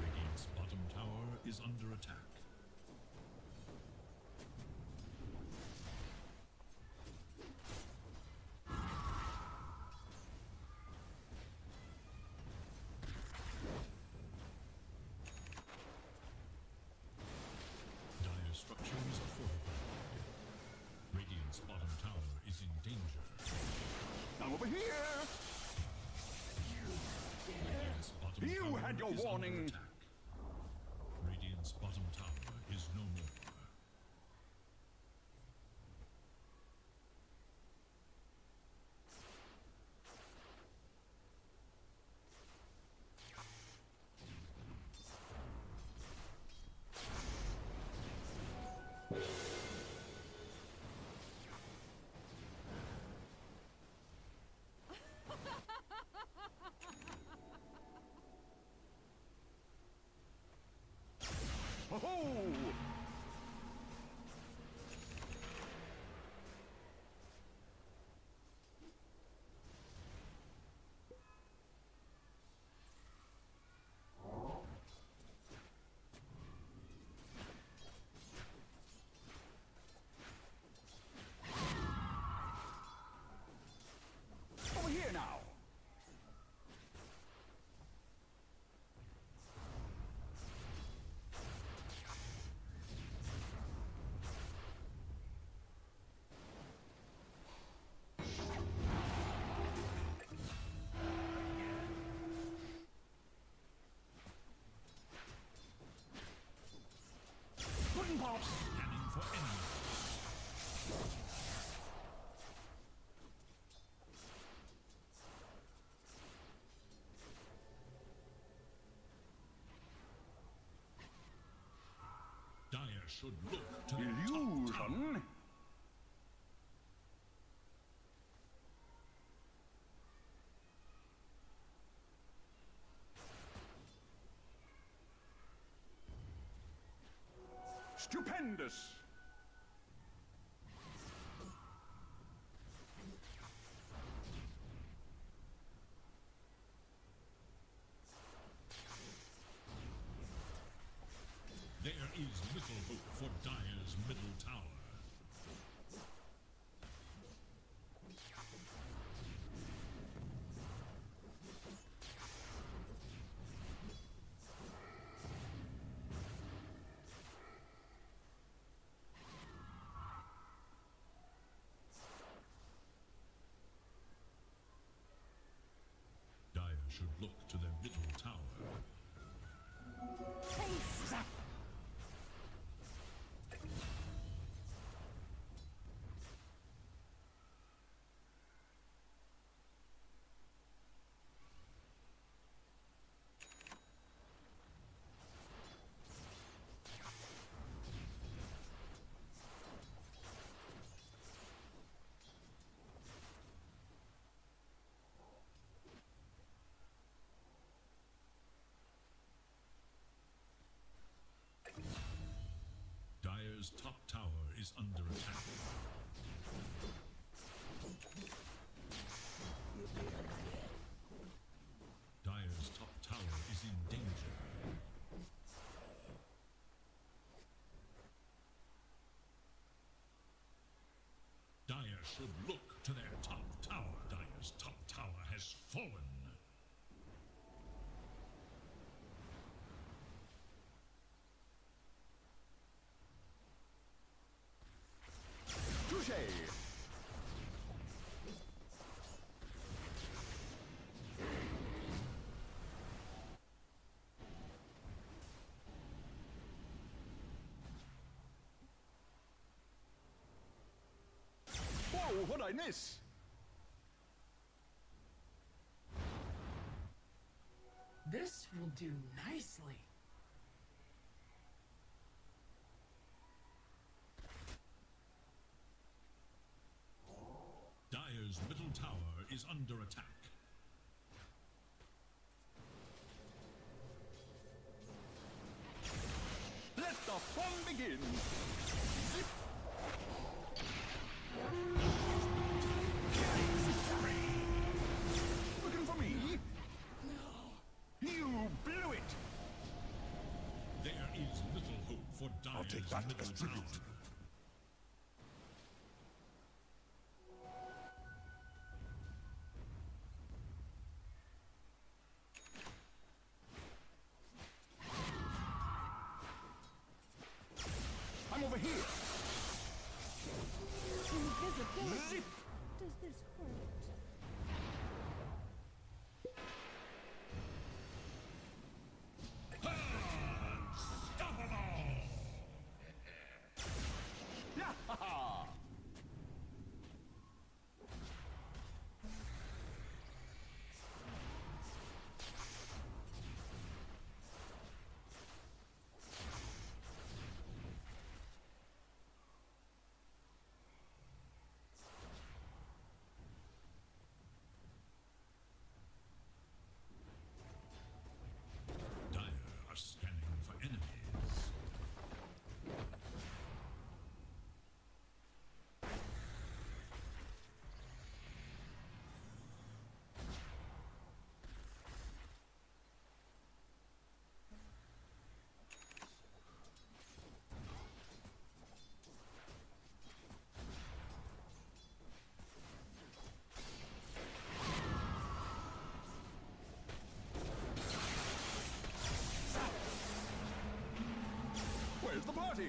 Radiant's bottom tower is under attack. Dire structures are fortified. Radiant's bottom tower is in danger. I'm over here! Radiant's bottom You tower had your is warning. under attack. Radiant's bottom tower is no more. Dire should look to their top tower. Illusion? Stupendous! There is little hope for Dire's middle tower. Dire should look to their middle tower. Dire's top tower is under attack. Dire's top tower is in danger. Dire should look to their top tower. Dire's top tower has fallen. Touché! Whoa, what'd I miss? This will do nicely. Dire's middle tower is under attack. Let the fun begin! Zip. Looking for me? No. You blew it! There is little hope for I'll take Dire's that middle as tower. tribute. I'm over here! Invisibility. Zip. Does this hurt? Yahaha! Dire are scanning for enemies. Where's the party?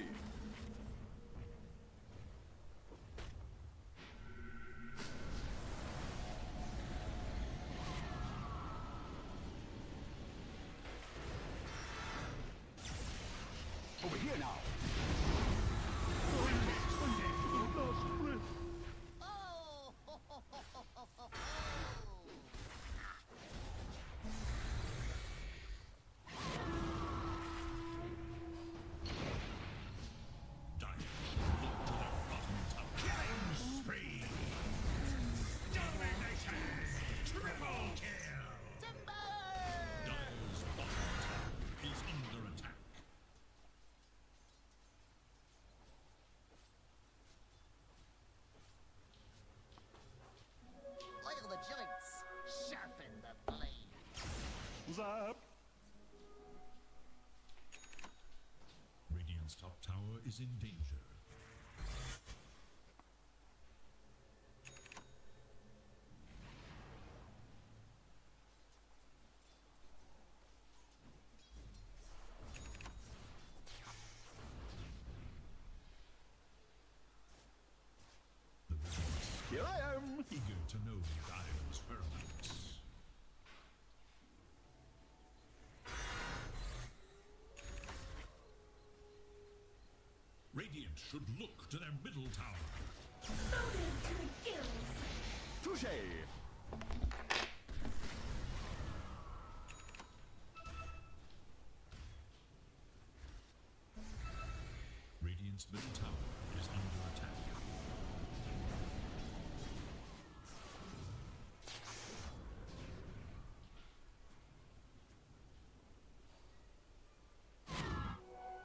Over here now. joints, sharpen the blade. Zap! Radiant's top tower is in danger. Here I am! Eager to know Dire's whereabouts. Radiant should look to their middle tower. Loaded to the gills. Touché! Radiant's middle tower is under attack.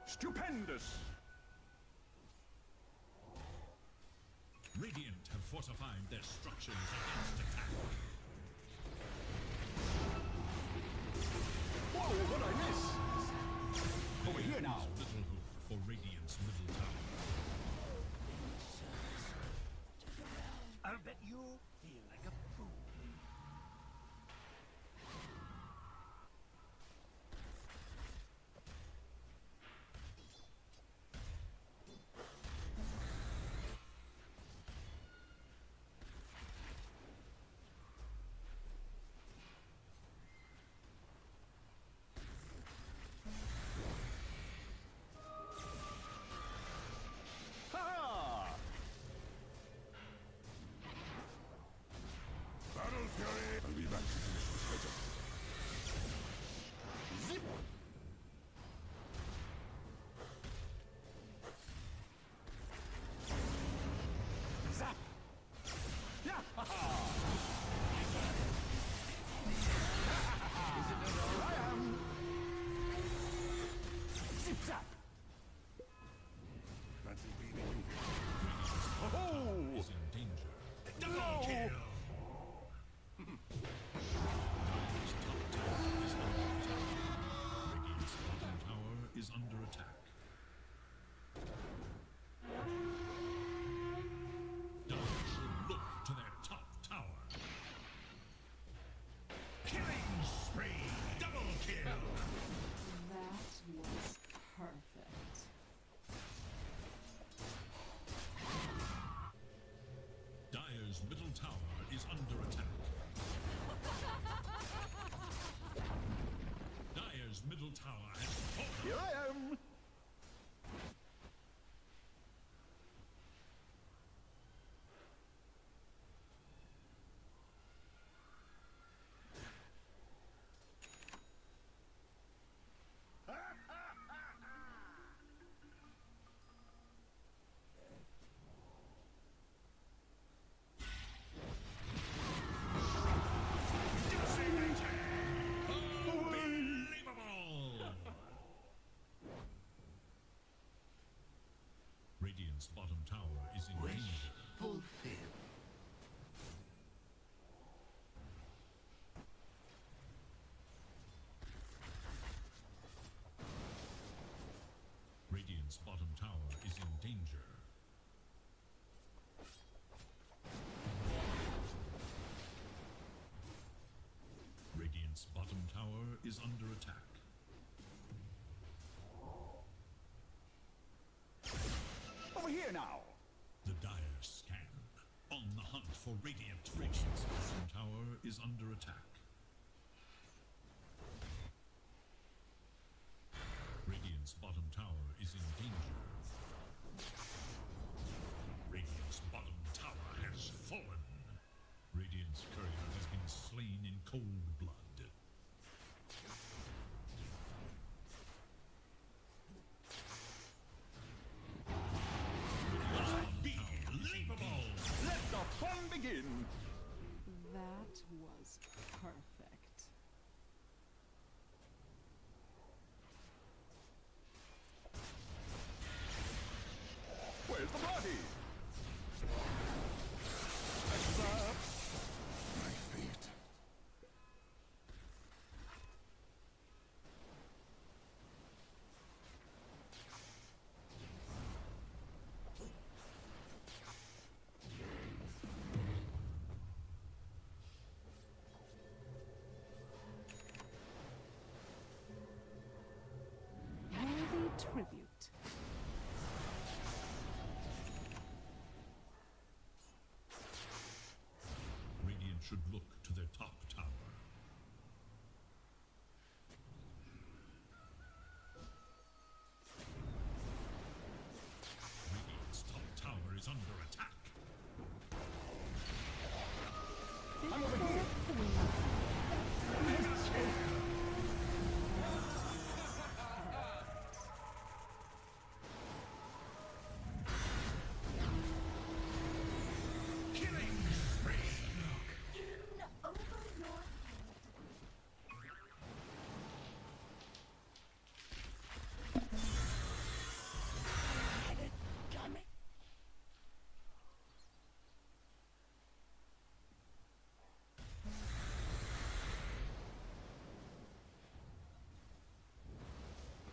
Stupendous! Radiant have fortified their structures against attack. Whoa, what'd I miss? Over here now. There is little hope for Radiant's middle tower. I'll bet you feel like a fool. Ha! Battle Fury! I'll be back to finish this later. Zip! Zap! Yeah! Ha ha! Here I am! Zip zap! Fancy beating you. Oh! Is in danger. Double No! kill! Dire's top tower is under attack. Radiant's bottom tower is under attack. Dire should look to their top tower. Killing spree! Double kill! That was perfect. Dire's middle tower is under attack. Dire's middle tower has fallen. Here I am! Unbelievable! Radiant's bottom tower is in danger. Fulfill. Radiant's bottom tower is in danger. Radiant's bottom tower is under attack. Over here now! The Dire scan. On the hunt for Radiant. Radiant's bottom tower is under attack. Radiant's bottom tower is in danger. Radiant's bottom tower has fallen. Radiant's courier has been slain in cold blood. Unbelievable! Let the fun begin! That was perfect. tribute. Radiant should look to their top tower. Radiant's top tower is under attack. I'm over here.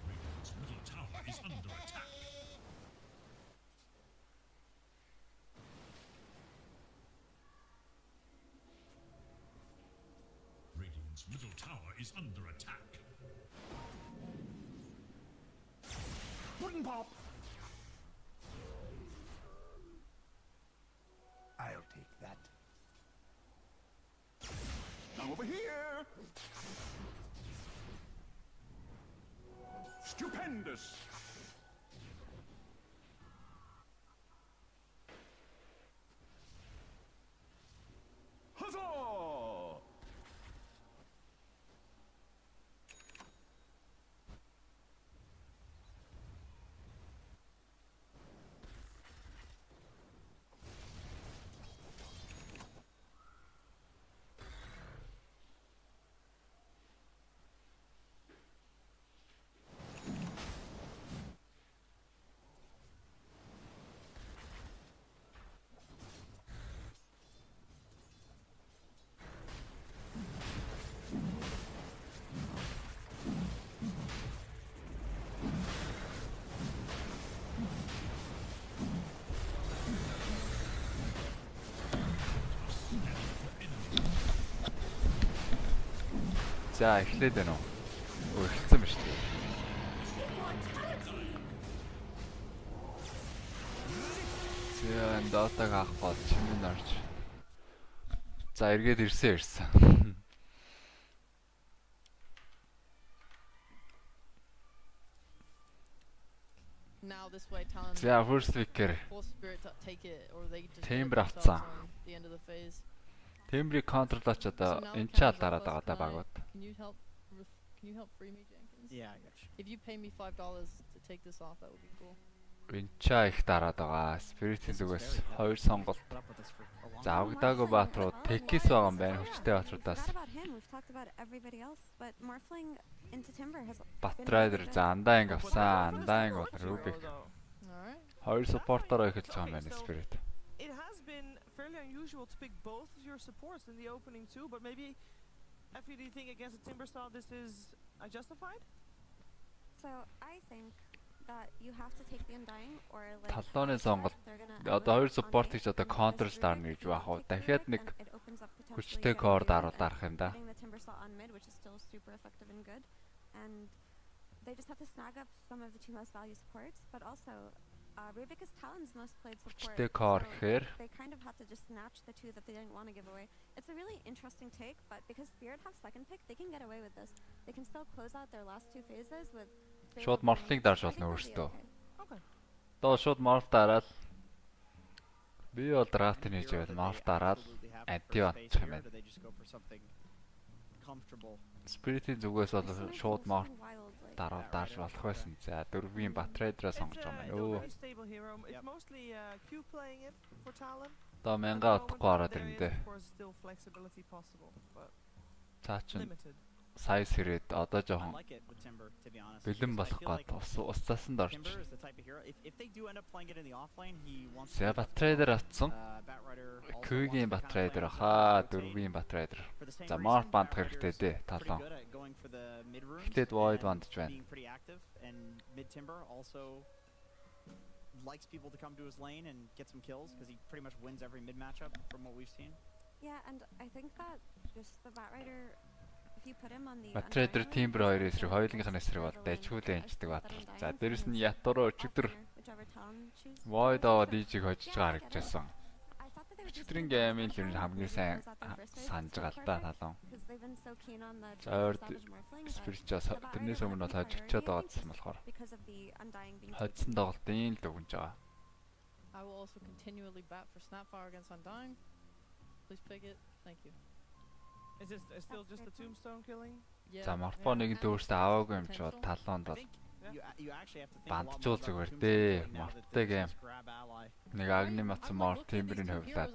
Radiant's middle tower is under attack. Radiant's middle tower is under attack. Pudding pop. I'll take that. Now over here. Stupendous. Huzzah! За эхлээд байна уу? Өө эхэлсэн ба шүү дээ. За энэ дотаг авах бол чиний орж. За эргээд ирсэн. Now this way, Talon. За first picker. Force Spirit to take it, or they just Timber kill themselves авцсан. on the end of the phase. Тембрийг контролооч одоо So now энэ Talon's чаал up дараад close байгаа да tonight. багууд. Can you help free me, Jenkins? Yeah, I got you. If you pay me $5 to take this off, that would be cool. Винча их дараад байгаа. Спиритийн зүгээс 2 сонголт. Put up with this for a long За time. авагдаагүй баатрууд Tekis байгаа юм байна. Хүчтэй баатруудаас. Forgot about him. We've talked about everybody else, but Morphling into Timber has been Батрайдер really за good. андаанг авсан. Андаанг бол Рубик. Alright. 2 supporter эхэлж байгаа юм байна Spirit. It has been fairly unusual to pick both of your supports in the opening too, but maybe after you think against a Timber style, this is justified? So I think that you have to take the Undying or like Таллооны сонголт they're gonna одоо 2 end support on гэж одоо eight, and counter this is star really гэж good. баах уу. If you take Дахиад it, нэг then it opens up potentially хүчтэй getting core you дараад and дарах юм да. getting the Timber slot on mid, which is still super effective and good. And they just have to snag up some of the two most value supports, but also Rubik is Talon's most played support. Хүчтэй core so гэхээр they kind of had to just snatch the two that they didn't want to give away. It's a really interesting take, but because Spirit have second pick, they can get away with this. They can still close out their last two phases with шууд favorable морфлыг games. дарж I think болно they'll be өөртөө. okay. Одоо шууд морф дараад би бол драфт хийж байвал морф дараад анти батчих юм байна. Spirit-ийн зүгээс бол шууд морф дараад дарж болох байсан. За дөрвийн Bat-UlziiAK сонгож байгаа юм байна. Өө. Stable hero. It's mostly Q playing it for Talon. Одоо 1000 удахгүй ороод ирнэ дээ. Of course, still flexibility possible, but Цаа чин limited. сая сэрээд одоо I жоохон like it with Timber, to be honest. бэлэн because I болох feel like гээд ус-цаасан дорч. Timber is the type of hero. If they do end up playing it in the offlane, he wants За to. Bat-UlziiAK атсан. Batrider also Күйгийн wants to kind of Bat-UlziiAK play хаа rotate. дөрвийн Bat-UlziiAK. For the same За reason, морф банд Batrider хэрэгтэй is дээ pretty талон. good at going for the mid rooms Хитэд void and бандж байна. being pretty active, and mid Timber also likes people to come to his lane and get some kills because he pretty much wins every mid matchup from what we've seen. Yeah, and I think that just the Batrider Матрейдер Тимбер 2 эсрэг хоёулынхын эсрэг бол дайчгуулын энчдэг батал. За дээрэс нь Ятуро өчигдөр Void аваад ийжиг хожиж байгаа харагдчихсан. Өчигдрийн геймийн л юм хамгийн сайн санаж байгаа л да талон. За Спиричас тэрнээс өмнө бол хожигчод байгаадсан болохоор хоцсон тоглолтын л дүгнж байгаа. I will also continually bat for Snapfire against Undying. Please pick it. Thank you. Is this still just the tombstone killing? За Морфоныг дөөсөө аваагүй юм чи бол талонд бол бандчуул зүгээр дээ. Морттой гейм. Нэг агны матсан морт Тимберийн хөвлөө.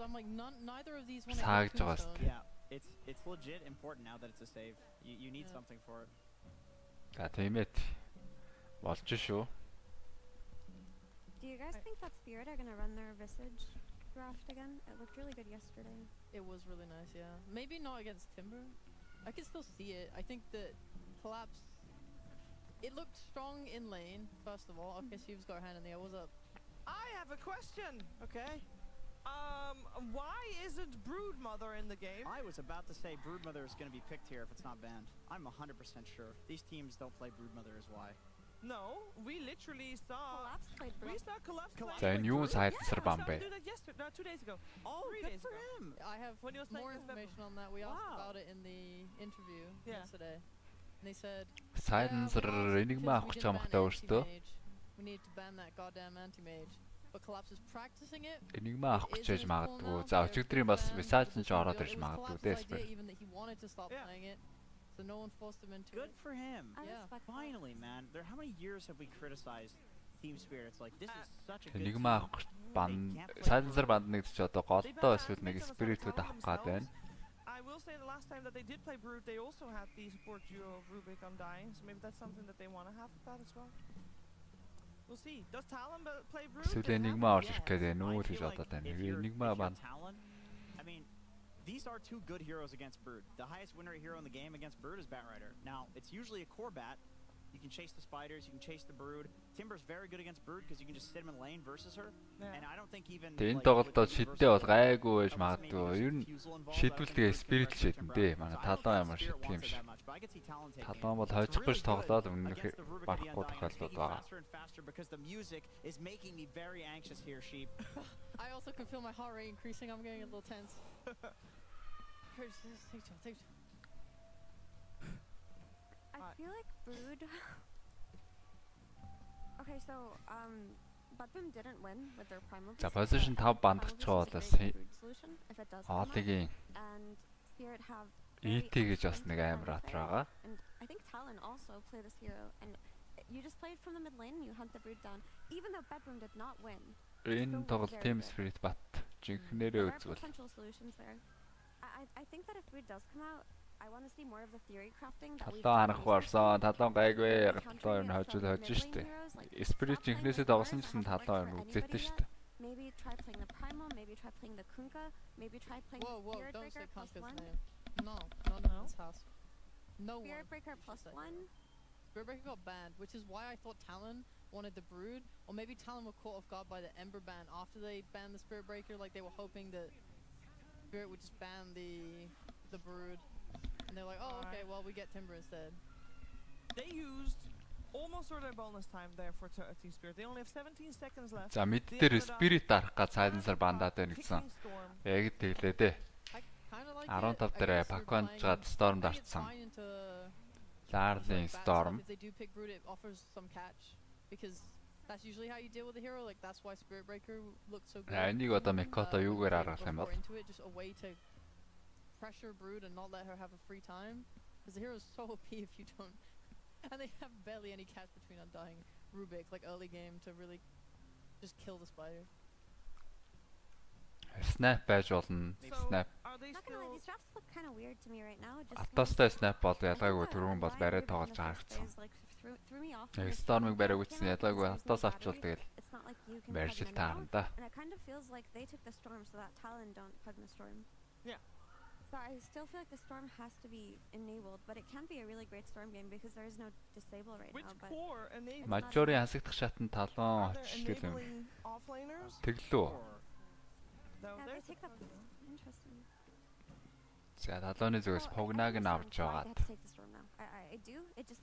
Саагж байгаа шүү дээ. It's legit important now that it's a save. You need something for it. За тиймээ болж шүү. Do you guys think that Spirit are gonna run their Visage draft again? It looked really good yesterday. It was really nice, yeah. Maybe not against Timber. I can still see it. I think that Collapse. It looked strong in lane, first of all. Okay, Steve's got her hand in the air. What's up? I have a question. Okay. Why isn't Broodmother in the game? I was about to say Broodmother is going to be picked here if it's not banned. I'm 100% sure. These teams don't play Broodmother is why. No, we literally saw Collapse play. За энэ юу сайдсар бам бэ? 2 days ago. Oh, good for him. I have more information on that. We asked about it in the interview yesterday. And they said сайдсар Enigma авах гэж байгаа мөхтэй өөртөө. We need to ban that goddamn anti-mage. But Collapse is practicing it. Enigma авах гэж магадгүй. За өчигдрийн бас Visage нь ч ороод ирж магадгүй дээ. Even that he wanted to stop playing it. So no one forced him into Good it. for him. Yeah. Finally, man. How many years have we criticized Team Spirit? It's like this is such a good Enigma авах банд сайдсар банд нэг ч одоо голдоо эсвэл нэг Spirit-үүд авах гад байна. I will say the last time that they did play Brood, they also had the support duo of Rubik Undying, so maybe that's something that they want to have with that as well. We'll see. Does Talon play Brood? Эсвэл Enigma орж ирэх гэдэг нүү гэж бодоод байна. Enigma банд. I mean, these are two good heroes against Brood. The highest winner hero in the game against Brood is Batrider. Now, it's usually a core bat. You can chase the spiders, you can chase the Brood. Timber's very good against Brood because you can just sit him in lane versus her. And I don't think even энэ тоглолтод шидтэй бол гайгүй байж магадгүй. Ер нь шийдвэлтгээ Spirit шийдэн дээ. Манай талон ямар шийдэх юм шиг. Талон бол хойчих гэж тоглоод өмнөх барахгүй тохиолдол байгаа. Because the music is making me very anxious here, Sheep. I also can feel my heart rate increasing. I'm getting a little tense. I feel like Brood. Okay, so Bat-UlziiAK didn't win with their primal. За position 5 бандчихоо болоос хоолыгийн Spirit have ET гэж бас нэг амар атар байгаа. And I think Talon also play this hero and you just played from the mid lane and you hunt the Brood down even though Bat-UlziiAK did not win. Энэ тоглолт Team Spirit бат жинхнэрээ үзвэл. Potential solutions there. I think that if Brood does come out, I want to see more of the theory crafting that we've done. Талан харахварсан, талан гайгүй, талан юм хожиж штэ. Spirit жинхнээсээ дагсан гэсэн талан юм үзээтэй штэ. Maybe try playing the primal, maybe try playing the Kunkka, maybe try playing Spirit Breaker +1. No, not in this house. No Spirit Breaker +1. Spirit Breaker got banned, which is why I thought Talon wanted the Brood, or maybe Talon were caught off guard by the Ember ban after they banned the Spirit Breaker, like they were hoping that Spirit would just ban the Brood. And they're like, oh, okay, well, we get Timber instead. They used almost all their bonus time there for Team Spirit. They only have 17 seconds left. За мид дээр Spirit арах га сайдансар бандаад байна гэсэн. Яг тэглээ дээ. 15 дээр Pac-Man жаад Storm дарцсан. Larling Storm. If they do pick Brood, it offers some catch because that's usually how you deal with a hero. Like that's why Spirit Breaker looks so good. Энийг одоо Мекото юугаар аргах юм бол? Just a way to pressure Brood and not let her have a free time because the hero is so OP if you don't. And they have barely any catch between Undying Rubik like early game to really just kill the spider. Snap байж болно. Snap. Not gonna lie, these drafts look kind of weird to me right now. Атастай snap бол ялгаагүй дөрвөн бол бариад тоглож харагдсан. Яг Storm-ыг бариаг үтсэн ялгаагүй атаас авчвал тэгэл барьж л таарна да. And it kind of feels like they took the Storm so that Talon don't pug the Storm. Yeah. So I still feel like the Storm has to be enabled, but it can be a really great Storm game because there is no disable right now. But Majorын хасагдах шатанд талон очилдаг юм. Тэглүү. Yeah, they take that. Interesting. За талууны зүгээс Pognaag нь авч байгаад. I do. It just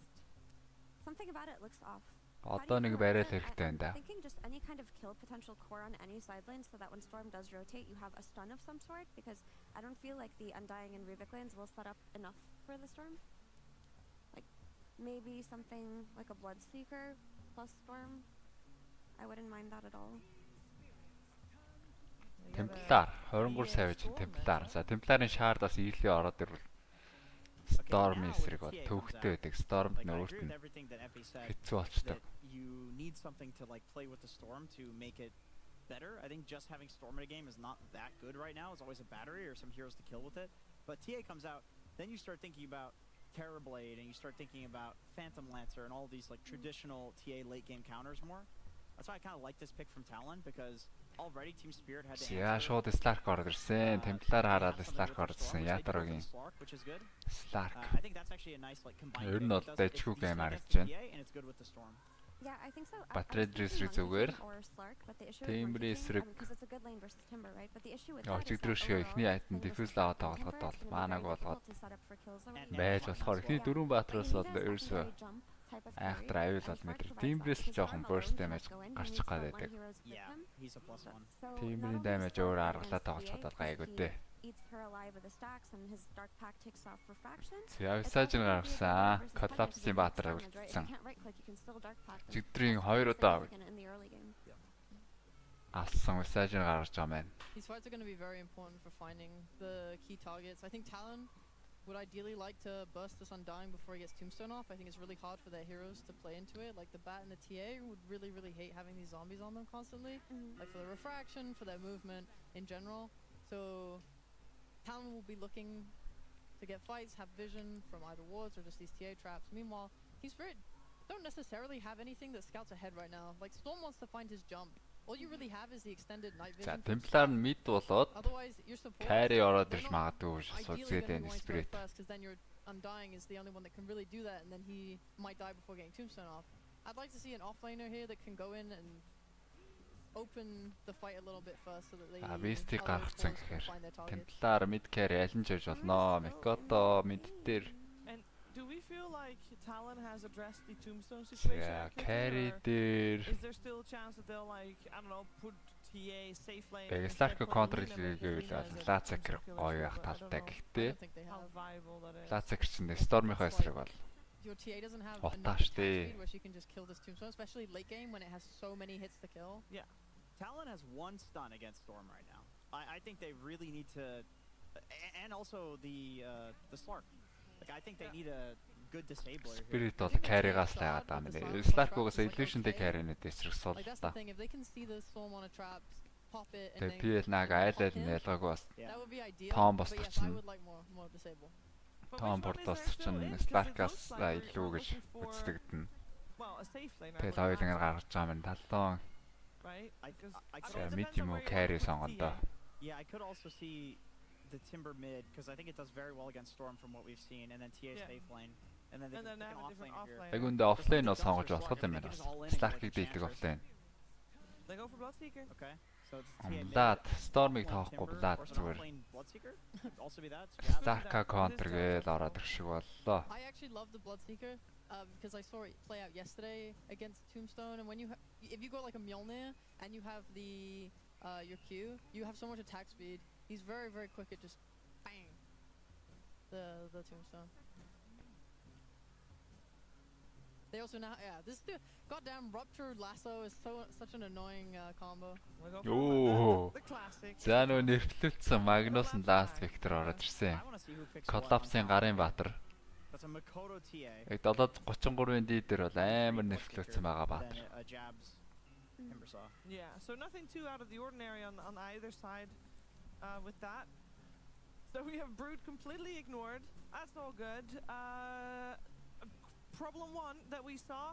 something about it looks off. Одоо нэг бариад хэрэгтэй энэ да. Thinking just any kind of kill potential core on any side lane so that when Storm does rotate you have a stun of some sort, because I don't feel like the Undying and Rubik lanes will set up enough for the Storm. Like maybe something like a Bloodseeker plus Storm. I wouldn't mind that at all. Темплар 23 сая байж Темплар. За Темпларын шаард бас ийхлээ ороод ирвэл Storm эсрэг бол төвхтэй байдаг. Storm нөгөөт нь хэцүү болчтой. You need something to like play with the Storm to make it better. I think just having Storm in a game is not that good right now. It's always a battery or some heroes to kill with it. But TA comes out, then you start thinking about Terrorblade and you start thinking about Phantom Lancer and all these like traditional TA late game counters more. That's why I kind of like this pick from Talon, because already Team Spirit had to answer. Шууд Slark ороод ирсэн. Темплар хараад Slark ороод ирсэн. Ятарогийн Slark. I think that's actually a nice like combined. Ер нь бол дэжгүй гейм харагдаж байна. Yeah, I think so. Батрейдрис зүгээр. Timber эсрэг. Чигдрүүшээ ихний айтан дефьюз аваад тоглоход бол маанаг болгоод байж болохоор ихний дөрвөн баатраас бол ерөөсөө айхтар аюул бол мэдэр. Timber-с жоохон burst damage гарчих гад байдаг. Timber-ийн damage өөр аргалаа тоглож чадвал гайгүй дээ. Яг сажин гаргасан. Collapse-ийн баатар үлдсэн. Чигдрийн 2 удаа алсан сажин гаргаж байгаа маань. These fights are going to be very important for finding the key targets. I think Talon would ideally like to burst this Undying before he gets Tombstone off. I think it's really hard for their heroes to play into it. Like the Bat and the TA would really hate having these zombies on them constantly. Like for the refraction, for their movement in general. So Talon will be looking to get fights, have vision from either wards or just these TA traps. Meanwhile, Team Spirit don't necessarily have anything that scouts ahead right now. Like Storm wants to find his jump. All you really have is the extended night vision. За Templar нь mid болоод carry ороод ирж магадгүй суудгээд байна Spirit. Because then your Undying is the only one that can really do that, and then he might die before getting Tombstone off. I'd like to see an offlaner here that can go in and open the fight a little bit first so that they Beast-ийг гаргацсан гэхээр Templar mid carry аль нь ч хийж болно. Mikoto mid дээр. And do we feel like Talon has addressed the Tombstone situation? Yeah, carry дээр. Is there still a chance that they'll like, I don't know, put TA safe lane? Slark counter хийгээл Lazaker гоё ах талтай гэхдээ Lazaker чинь Storm-ийнхаа эсрэг бол your TA doesn't have enough speed where she can just kill this Tombstone, especially late game when it has so many hits to kill. Yeah. Talon has one stun against Storm right now. I think they really need to, and also the Slark. Like I think they need a good disabler. Spirit бол carry-гаас лайгаад байгаа юм. Slark-угаас illusion-тэй carry-нэд эсрэг сул Like that's the thing, if they can see the Storm on a trap, pop it and then PL наг айлал нь ялгаагүй бас Том босчихно. Том портос чинь Slark-аас илүү гэж үздэг. Тэгэл хоёулангаар гаргаж байгаа юм таллон. Right? carry сонгондоо. Yeah, I could also see the Timber mid because I think it does very well against Storm from what we've seen, and then TA safe lane, and then they can offlane here. Айгунд offlane бол сонгож болох юм байна. Slark-ыг дийлдэг offlane. They go for Bloodseeker. Okay. So Blood Storm-ыг тоохгүй Blood зүгээр. Also be that. Slark counter гээл ороод ирэх шиг боллоо. I actually love the Bloodseeker. Because I saw it play out yesterday against Tombstone, and when if you go like a Mjolnir and you have the your Q, you have so much attack speed. He's very quick at just bang the Tombstone. They also now this goddamn Rupture Lasso is such an annoying combo. Оо. За нөө нэрвлүүлсэн Magnus-ын last Victor ороод ирсэн. Collapse-ийн гарын баатар. That's a Mikoto TA. Яг 733-ын дээр бол амар нэрвлүүлсэн байгаа баатар. Yeah, so nothing too out of the ordinary on either side with that. So we have Brood completely ignored. That's all good. Problem one that we saw,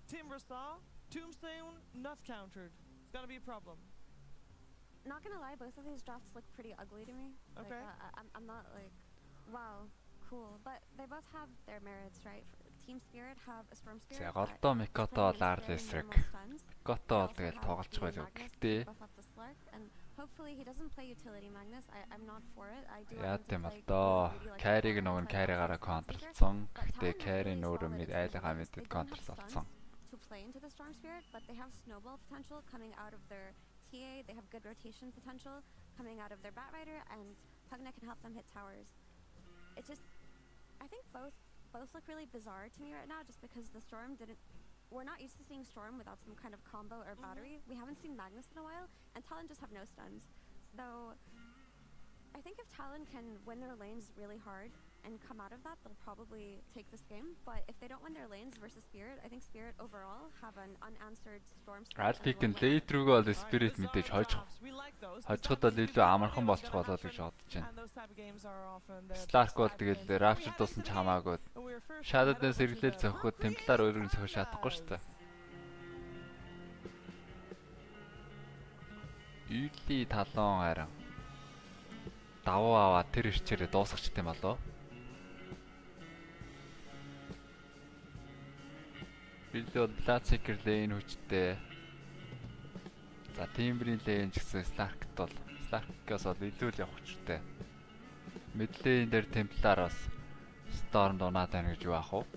Timber saw, Tombstone not countered. It's gonna be a problem. Not gonna lie, both of these drops look pretty ugly to me. Okay. Like, I'm not like, wow, cool. But they both have their merits, right? Team Spirit have a Storm Spirit. Голдоо Микото лаар эсрэг. Микото бол тэгэл тоглож байгаа л гэхдээ Hopefully he doesn't play utility Magnus. I'm not for it. I do Яа want him гэм to play одоо really like carry-г Talon, нөгөө play carry-гаараа Storm Spear. контрлцсон. But Гэхдээ Talon carry really нөөрөө solid мэд in айлгаа Magnus. мэдэд They don't have контрлцсон. stuns to play into the Storm Spirit, but they have snowball potential coming out of their TA. They have good rotation potential coming out of their Bat Rider, and Pugna can help them hit towers. It just, I think both look really bizarre to me right now, just because the Storm didn't. We're not used to seeing Storm without some kind of combo or battery. We haven't seen Magnus in a while, and Talon just have no stuns. So I think if Talon can win their lanes really hard and come out of that, they'll probably take this game. But if they don't win their lanes versus Spirit, I think Spirit overall have an unanswered Storm Spirit. Альпикэн лейт рүүгээ бол Spirit мэдээж хожиход бол илүү амархан болчих болоо гэж бодож байна. Stark бол тэгэл Rapture дуусан ч хамаагүй. Shadow-дээс сэргэлэл зөхөхөд Templar өөрөөр нь зөхөж чадахгүй шүү дээ. Үйли талон харин давуу аваа тэр ирчээрээ дуусгач тийм болоо. Бид бол Bloodseeker lane хүчтэй. За Timber-ийн lane ч гэсэн Stark-т бол Stark-аас бол илүү л явах хүчтэй. Mid lane дээр Templar бас Storm дунаад байна гэж юу аах вэ?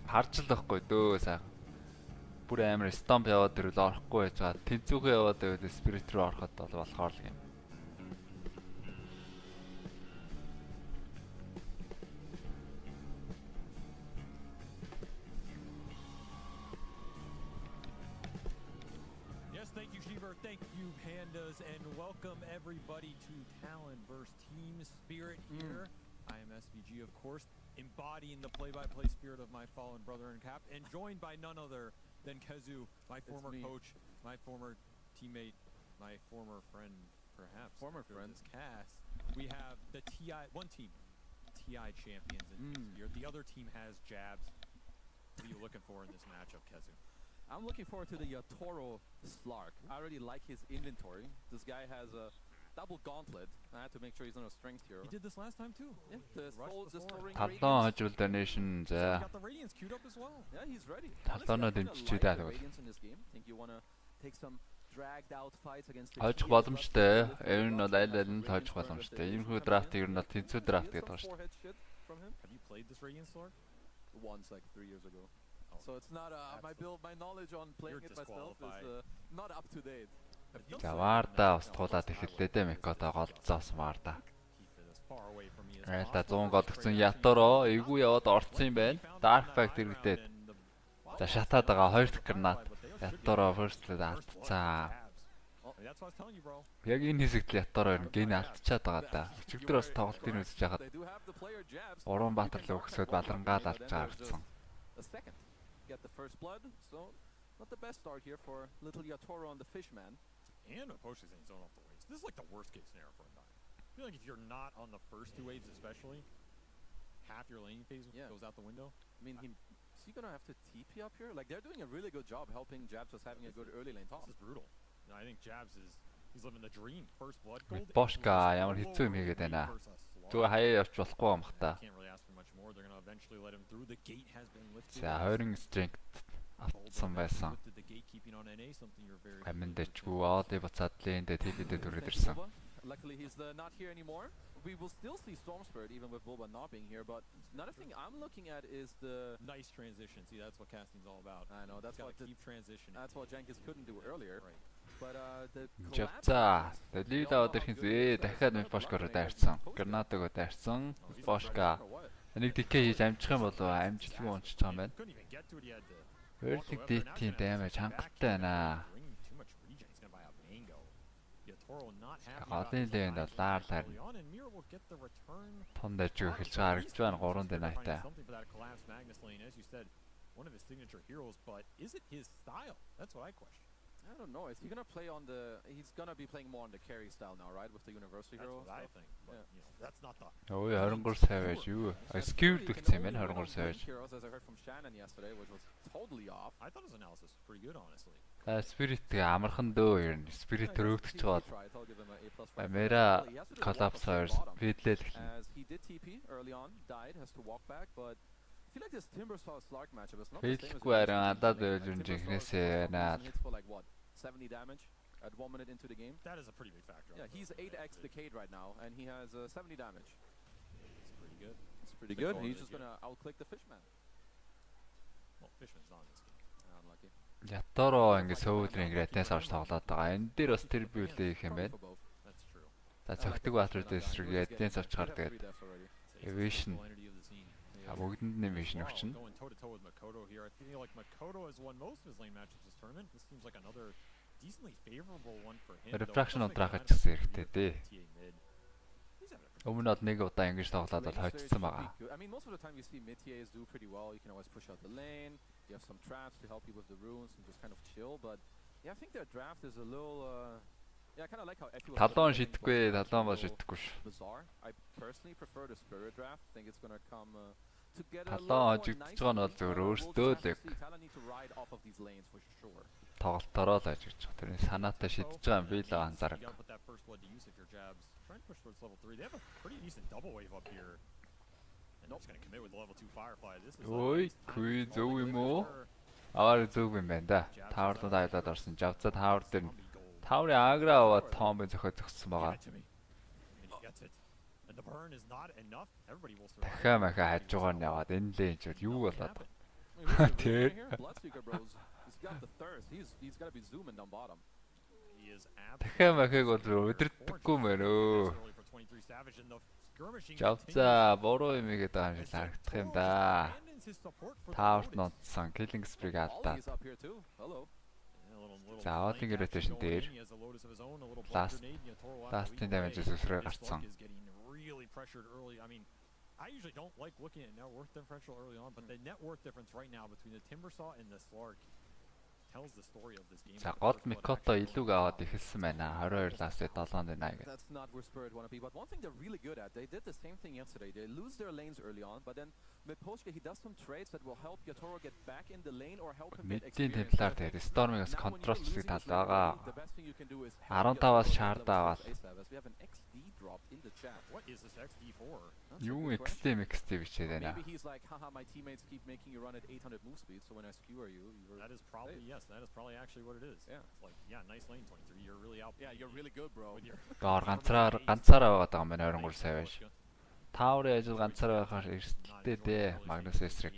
Харж л байхгүй дөө сайхан. Бүр амар stomp яваад ирвэл орохгүй байж байгаа. Тэнцүүхээ яваад байвал Spirit руу ороход бол болохоор л юм. Yes, thank you Sheever, thank you Pandas, and welcome everybody to Talon vs Team Spirit here. I am SVG, of course, embodying the play-by-play spirit of my fallen brother and Cap, and joined by none other than Kezu, my former coach, my former teammate, my former friend, perhaps. Former friend. This cast. We have the one team, TI champions in Spirit. The other team has Jabs. What are you looking for in this matchup, Kezu? I'm looking forward to the Toro Slark. I already like his inventory. This guy has a double gauntlet. I had to make sure he's not a strength hero. He did this last time too. Yeah, the soul ring. Талон хожвол donation за. Got the Radiance queued up as well. Yeah, he's ready. Талоноо дэмжчихээ даа тэгвэл. Think you want to take some dragged out fights against the Хожих боломжтой. Ер нь бол аль аль нь хожих боломжтой. Иймэрхүү драфт ер нь бол тэнцүү драфт гэдэг байна шүү дээ. Have you played this Radiance Lord? Once, like 3 years ago. So it's not my knowledge on playing it myself is not up to date. За Варда бас туулаад эхэллээ дээ Мекото голцоос Варда. Райта 100 гол өгсөн Яторо эйгүү яваад орцсон юм байна. Dark Fact иргэдээд. За шатаад байгаа 2 дахь гранат. Яторо first-лээд алдцаа. Яг энэ хэсэгт Яторо ер нь гэн алдчихад байгаа да. Өчигдөр бас тоглолтын үзэж байхад 3 баатар л өгсөд балрангаал алдж байгаа гэсэн. Get the first blood, so not the best start here for little Yatoro on the Fishman. And Aposhi's in zone off the waves. This is like the worst case scenario for a nine. I feel like if you're not on the first 2 waves especially, half your laning phase goes out the window. I mean, is he gonna have to TP up here? Like, they're doing a really good job helping Jabs was having a good early lane top. This is brutal. You know, I think Jabs he's living the dream. First blood gold. Бошка ямар хэцүү юм хийгээд байна. Зүгээр хаяа явж болохгүй юм хта. Can't really ask for much more. They're gonna eventually let him through. The gate has been lifted. За 20 strength авсан байсан. Аминдачгүй Оли буцаад лэндээ теледээ дүрээд ирсэн. Luckily he's not here anymore. We will still see Storm Spirit even with Bulba not being here, but another thing I'm looking at is the nice transition. See, that's what casting's all about. I know, that's what keep transition. That's what Jenkins couldn't do earlier. Right. But the Жавца Лила өдөрхөн зээ дахиад Бошкоор дайрсан. Гранатагаа дайрсан. Бошка нэг дикэ хийж амжих юм болов амжилтгүй уншиж байгаа юм байна. Early DT damage хангалттай байна. Голын лэнд лаар том дайж эхэлж байгаа гэж байна 3 динайтай. One of his signature heroes, but is it his style? That's what I question. I don't know. Is he gonna play on the? He's gonna be playing more on the carry style now, right? With the university hero. That's what I think. But you know, that's not the. Oh, 23 savage юу? Skewed гэсэн юм байна 23 savage. Heroes, as I heard from Shannon yesterday, which was totally off. I thought his analysis was pretty good, honestly. Spirit-ийг амархан дөө ер нь. Spirit төрөгдөж байгаа. Мера collapse хоёрс бидлээ л эхэлнэ. He did TP early on, died, has to walk back, but I feel like this Timbersaw Slark matchup is not the same as Адаад байвал ер нь жинхнээсээ наад. 70 damage at 1 minute into the game. That is a pretty big factor. Yeah, he's 8x decayed right now, and he has 70 damage. It's pretty good. It's pretty good. He's just gonna outclick the Fishman. Well, Fishman's not in this game. Unlucky. Яттороо ингэ сөөдрийн гратаас авч тоглоод байгаа. Энэ дээр бас тэр биулээ их юм байна. That's true. За цогтөг баатар дэсрэг яддээс авч гар тэгээд Evasion. Бүгдэнд нь Evasion өгчнө. Going toe to toe with Makoto here. I feel like Makoto has won most of his lane matches this tournament. This seems like another decently favorable one for him. Refraction унтраах гэсэн хэрэгтэй дээ. Өмнө нь нэг удаа ингэж тоглоод бол хожсон байгаа. I mean, most of the time you see mid TAs do pretty well. You can always push out the lane. You have some traps to help you with the runes and just kind of chill. But yeah, I think their draft is a little. Yeah, I kind of like how Epi was. Талон шидэхгүй, талон бол шидэхгүй ш. Bizarre. I personally prefer the Spirit draft. I think it's gonna come together. Талон хожигдож байгаа нь бол зөвөр өөртөө л яг. Тоглолтороо л ажиж байгаа. Тэр санаатай шидэж байгаа юм би л анзаарах. Trying to push towards level 3. They have a pretty decent double wave up here. And just going to commit with the level 2 Firefly. This is Ой, күй зөв юм уу? Аваар зөв юм байна да. Тааварлууд айлаад орсон. Жавцаа таавар дээр нь тааврын агра аваад томбын зөхөө зогссон байгаа. Дахиад махаа хаж байгаа нь яваад энэ лээ ч юу болоод. Тэр. Дахиад махыг бол өдөрдөггүй мэн өө. Жавцаа буруу юм игээд байгаа юм шиг харагдах юм да. Тааварт нотсон killing spree алдаад. За Outing rotation дээр last-ийн damage өсрөө гарцсан. I usually don't like looking at net worth differential early on, but the net worth difference right now between the Timbersaw and the Slark tells the story of this game. За гол Микото илүүг аваад ихэлсэн байна. 22 ласт 780 гэдэг. That's not where Spirit want to be, but one thing they're really good at, they did the same thing yesterday. They lose their lanes early on, but then Miposhka, he does some trades that will help Yatoro get back in the lane or help him get experience. Мэдийн темплар дээр Storming-аас контролчлыг тал байгаа. 15-аас шаард аваад. We have an XD drop in the chat. What is this XD for? Юу XD бичээд байна. Maybe he's like, haha, my teammates keep making you run at 800 move speed, so when I skewer you, you're That is probably yes, that is probably actually what it is. Yeah. It's like, yeah, nice lane 23. You're really out. Yeah, you're really good, bro. Гоор ганцаараа байгаад байгаа юм байна 23 сая байж. Тааврын ажил ганцаараа байхаар эрсдэлтэй дээ. Магнус эсрэг.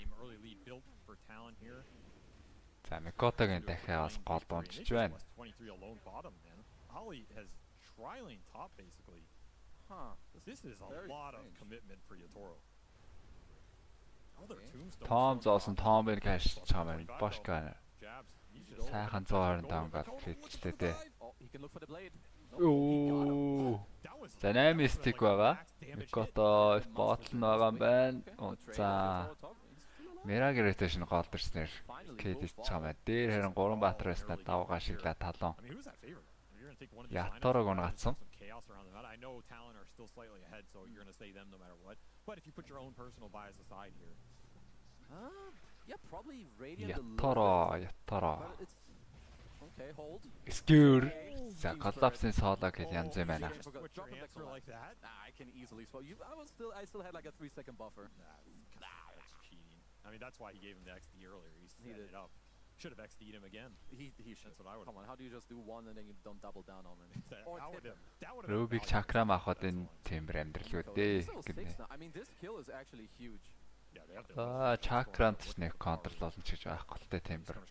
За Микотогийн дахиад бас гол дуунчиж байна. 23 alone bottom then. Holly has tri-lane top basically. Huh. This is a lot of commitment for Yatoro. Том зоосон Томбын каш чамаа бошка. Сайхан 125 гол хийчихлээ дээ. Оо. За 8 стик байгаа. Микото ботл нь байгаа юм байна. За Miracle rotation голдэрснээр KD чамаа. Дээр харин 3 баатар байснаа давгаа шиглаа талон. Яторог унгацсан. I know Talon are still slightly ahead, so you're going to say them no matter what. But if you put your own personal bias aside here. Yeah, probably Radiant Yatoro. Okay, hold. Skewer. За collapse-ийн соолоо гэж янз юм байна. I can easily swap. I still had like a 3-second buffer. That's cheating. I mean, that's why he gave him the XD earlier. He set it up. Should have XD'd him again. He should. That's what I would. Come on, how do you just do one and then you don't double down on it? Rubik chakra махад энэ тембэр амьдрал үүдээ гэнэ. I mean, this kill is actually huge. Чакрант ч нэг контрол болно ч гэж байхгүй л дээ тембэр.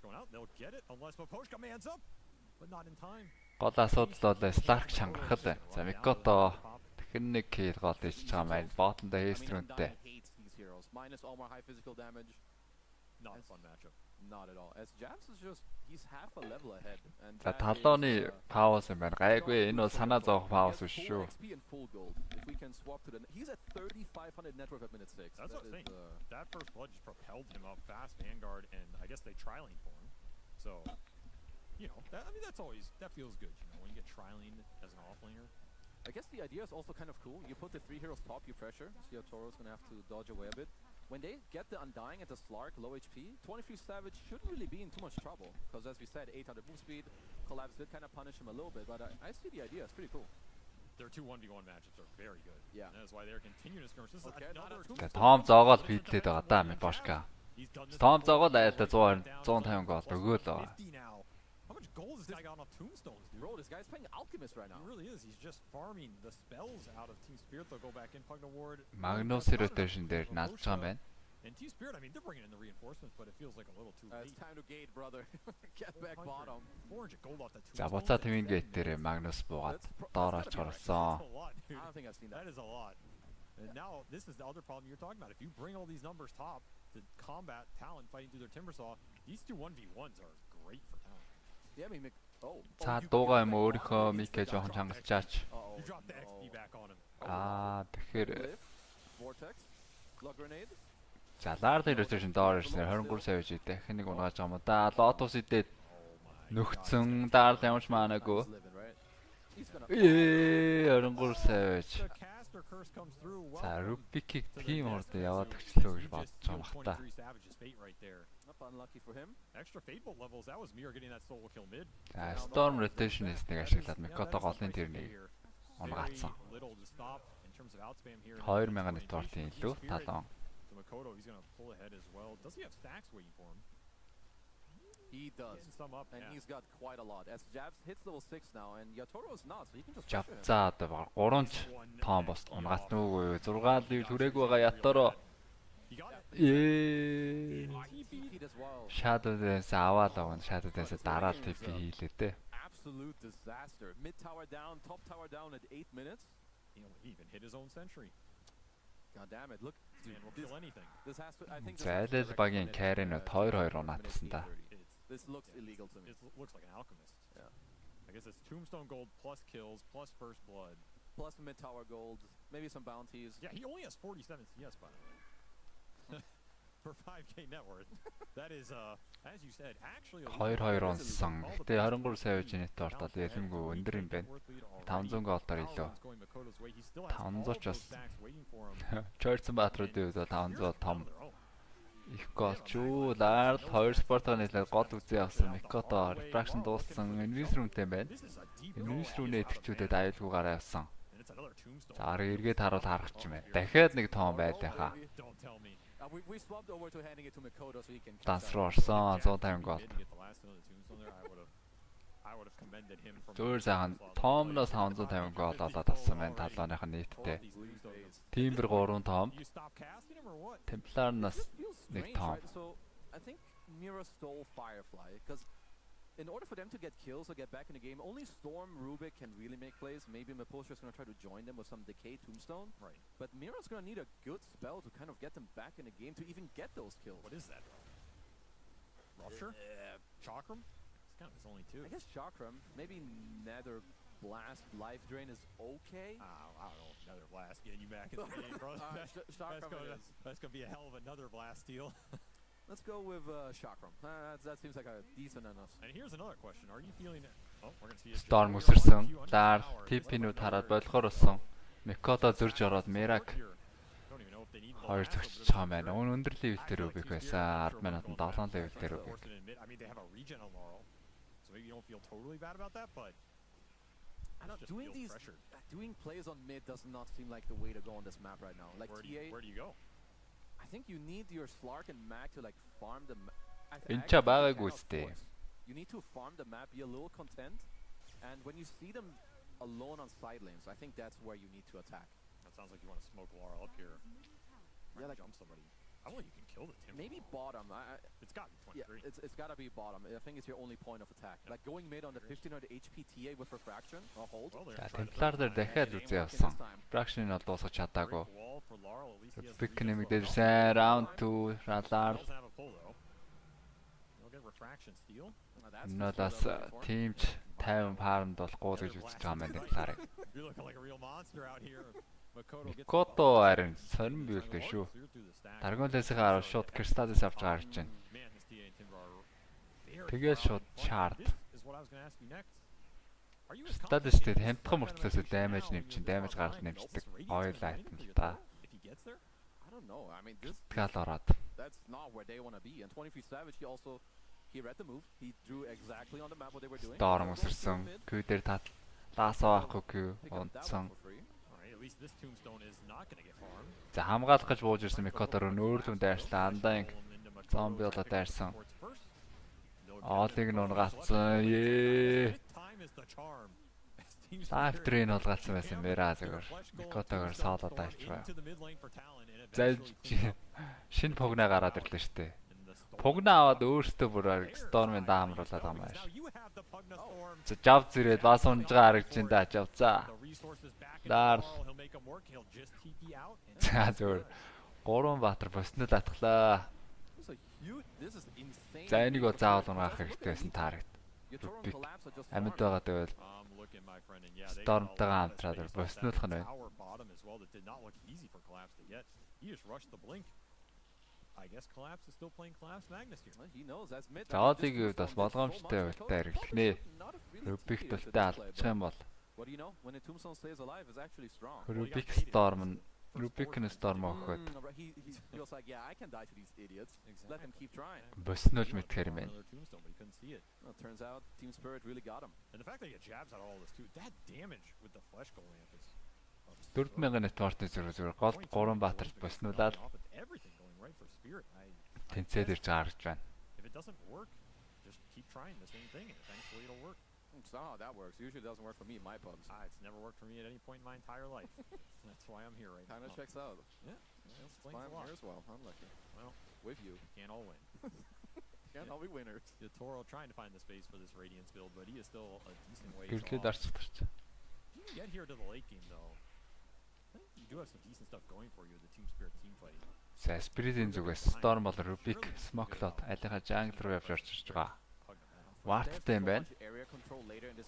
Гол асуудал бол Slark чангархал байна. За Mikoto тэгэн нэг kill гол хийж байгаа маань ботондоо хэстрүүнтэй. Minus all more high physical damage. Not a fun matchup. Not at all. As Jabs is just, he's half a level ahead. And За талооны пауз юм байна. Гайгүй энэ бол санаа зовх пауз биш шүү. XP and full gold. If we can swap to the he's at 3500 net worth at minute 6. That's what I think. That first blood just propelled him up fast Vanguard, and I guess they tri-lane for him. So, you know, I mean that feels good, you know, when you get tri-lane as an offlaner. I guess the idea is also kind of cool. You put the 3 heroes top, you pressure. So Yatoro's gonna have to dodge away a bit. when they get the Undying at the Slark, low HP, 23 Savage shouldn't really be in too much trouble. Because as we said, 800 move speed, Collapse did kind of punish him a little bit, but I see the idea, it's pretty cool. Their two 1v1 matchups are very good. Yeah. And that's why they're continuing to skirmish. This is another Том зоогоод фидлээд байгаа даа Мипошка. Том зоогоод айлда 150 гол өгөөл байгаа. How much gold is this guy got on tombstones, dude? Bro, this guy's playing Alchemist right now. He really is. He's just farming the spells out of Team Spirit. They'll go back in, Pugna Ward. Magnus rotation дээр наадж байгаа юм байна. And Team Spirit, I mean, they're bringing in the reinforcements, but it feels like a little too late. It's time to gate, brother. Get back bottom. 400 gold off that За tombstone. буцаа төвийн гейт дээр Magnus буугаад доорооч орсон. That's a lot, dude. I don't think I've seen that. That is a lot. And now, this is the other problem you're talking about. If you bring all these numbers top to combat Talon fighting through their Timbersaw, these two 1v1s are great for Talon. Yeah, I mean, За дуугаа юм өөрийнхөө микэ жоохон чангалчаач. You dropped the XP back on him. Тэгэхээр Vortex, Log Grenade. За лаар дээр rotation доор ирснээр 23 сая байж дахин нэг унгаж байгаа юм да. Lotus идээд нөхцөн даар ямарч маанаагүй. 23 сая байж. За Rubik-ийг тийм урд яваад өгчлөө гэж бодож байгаа юм хата. Unlucky for him. Extra Fateful levels. That was Mir getting that solo kill mid. За Storm rotation-ийг ашиглаад Mikoto голын тэрнийг унгаацсан. 2000 нэтвортын илүү 7. Mikoto, he's going to pull ahead as well. Does he have stacks waiting for him? He does. And he's got quite a lot. As Jabs hits level 6 now and Yatoro is not, so he can just Jab за одоо 3-ч том бос унгаацсан үгүй 6 левел хүрээг байгаа Yatoro. Shadow Dance аваад аван Shadow Dance дараа л TP хийлээ дээ. Absolute disaster. Mid tower down, top tower down at 8 minutes. He even hit his own sentry. God damn it. Look, dude, will kill anything. This has to I think Зайлэл багийн carry-н 2-2 унаатсан да. This looks illegal to me. It looks like an alchemist. Yeah. I guess it's Tombstone gold plus kills plus first blood plus mid tower gold, maybe some bounties. Yeah, he only has 47 CS by the way. For 5k net worth. That is as you said actually 2-2 онсон. Гэтэ 23 сая байж net worth бол ялангуй өндөр юм байна. 500 голдоор илүү. 500 ч бас Church Batrуудын үед 500 том их гол чүү лаар 2 спортоор нийлээд гол үзээ авсан. Mikoto refraction дууссан. Invis roomтэй байна. Invis room-ээ итгэжүүдэд аюулгүй гараа явсан. За эргээд харуул харах ч юм байна. Дахиад нэг том байлаа. We swapped over to handing it to Mikoto so he can Dance орсон 150 гол. Зөөр сайхан Томноос 550 гол олоод авсан байна. Талооных нь нийтдээ. Timber 3 том. Templar-наас 1 том. So I think Mira stole Firefly because in order for them to get kills or get back in the game, only Storm, Rubik can really make plays. Maybe Mipostra's going to try to join them with some Decay Tombstone. Right. But Mira's going to need a good spell to kind of get them back in the game to even get those kills. What is that? Rupture? Chakram? It's kind of his only two. I guess Chakram. Maybe Nether Blast, Life Drain is okay. I don't know. Nether Blast getting you back in the game, bro. That's going to be a hell of another blast steal. Let's go with Chakram. That seems like a decent enough. And here's another question. Are you feeling it? Oh, we're going to see a Storm үсэрсэн. Лаар TP-нүүд хараад болохоор болсон. Mikoto зөрж ороод Mirak 2 зөгчж байгаа маань. Өндөр левел дээр Rubik байсан. 10 минутанд 7 левел дээр Rubik. I mean, they have a regen on Laurel. So maybe you don't feel totally bad about that, but I don't doing plays on mid does not seem like the way to go on this map right now. Like where do you go? I think you need your Slark and Mag to like farm the map. Энча байгаагүй үстэй. You need to farm the map, be a little content, and when you see them alone on side lanes, I think that's where you need to attack. That sounds like you want to smoke Laurel up here. Yeah, like jump somebody. I don't think you can kill the Timber. Maybe bottom. It's got to be 23. Yeah, it's got to be bottom. I think it's your only point of attack. Like going mid on the 1500 HP TA with refraction or hold. За Templar дээр дахиад үзээ авсан. Refraction нь бол дуусах чадаагүй. Pick нэмэгдэж сайн round 2 Ralar. Нодас teamч 50 фармд болохгүй гэж үзэж байгаа юм Templar-ыг. Mikoto харин сонирн биелдэ шүү. Даргуулаас гараад шууд Crystal-ээс авч гарч байна. Тэгээд шууд chart. Crystal-ээс хямдхан мөртлөөсөө damage нэмчин, damage гаргал нэмждэг. Oil item л та. don't know. I mean, this Galorad. that's not where they want to be. And 23 Savage, he read the move. He drew exactly on the map what they were doing. Storm усэрсэн. Q дээр таасаа байхгүй Q онцсон. At least this tombstone is not going to get farmed. За хамгаалах гэж бууж ирсэн Микотор нөөрлөм дайрслаа. Андаа зомби болоо дайрсан. Оолыг нуун гацсан. Ээ. Live train бол гацсан байсан мэраа зүгээр. Микотогоор саалаа дайрчваа. За шинэ погна гараад ирлээ штэ. Погна аваад өөртөө бүр Storm-ын даамруулаад байгаа юм байна. За жав зэрэг бас унж байгаа харагдаж байна да жав. За. Даар. За зүгээр. 3 баатар босноо татглаа. За энийг бол заавал унгаах хэрэгтэй байсан таарагд. Амьд байгаа дэвэл Storm-тайгаа хамтраад боснуулах нь байна. I guess Collapse is still playing Collapse Magnus here. He knows that's mid. Заодыг бас болгоомжтой байлтай хэрэглэнэ. Rubik төлтөө алдчих юм бол. What do you know? When a tombstone stays alive is actually strong. Rubik Storm Rubik-ын Storm өгөхөд. He feels like, yeah, I can die to these idiots. Let them keep trying. Боснол мэдхээр юм байна. Well, turns out Team Spirit really got him. And the fact that he jabs out all this too, that damage with the flesh goal ramp is 4000 network-ны зүгээр гол 3 баатарт боснуулаад тэнцээд ирж гарч байна. If it doesn't work, just keep trying the same thing and eventually it'll work. Somehow that works. Usually it doesn't work for me in my pubs. It's never worked for me at any point in my entire life. That's why I'm here right now. Kind of checks out. Yeah. That's why I'm here as well. Unlucky. Well, with you. Can't all win. Can't all be winners. Toro trying to find the space for this Radiance build, but he is still a decent way off. If you can get here to the late game though, I think you do have some decent stuff going for you with the Team Spirit team fight. За Spirit-ийн зүгээс Storm бол Rubik, Smokelot алиха jungle руу явж орчиж байгаа. Ward-тай юм байна.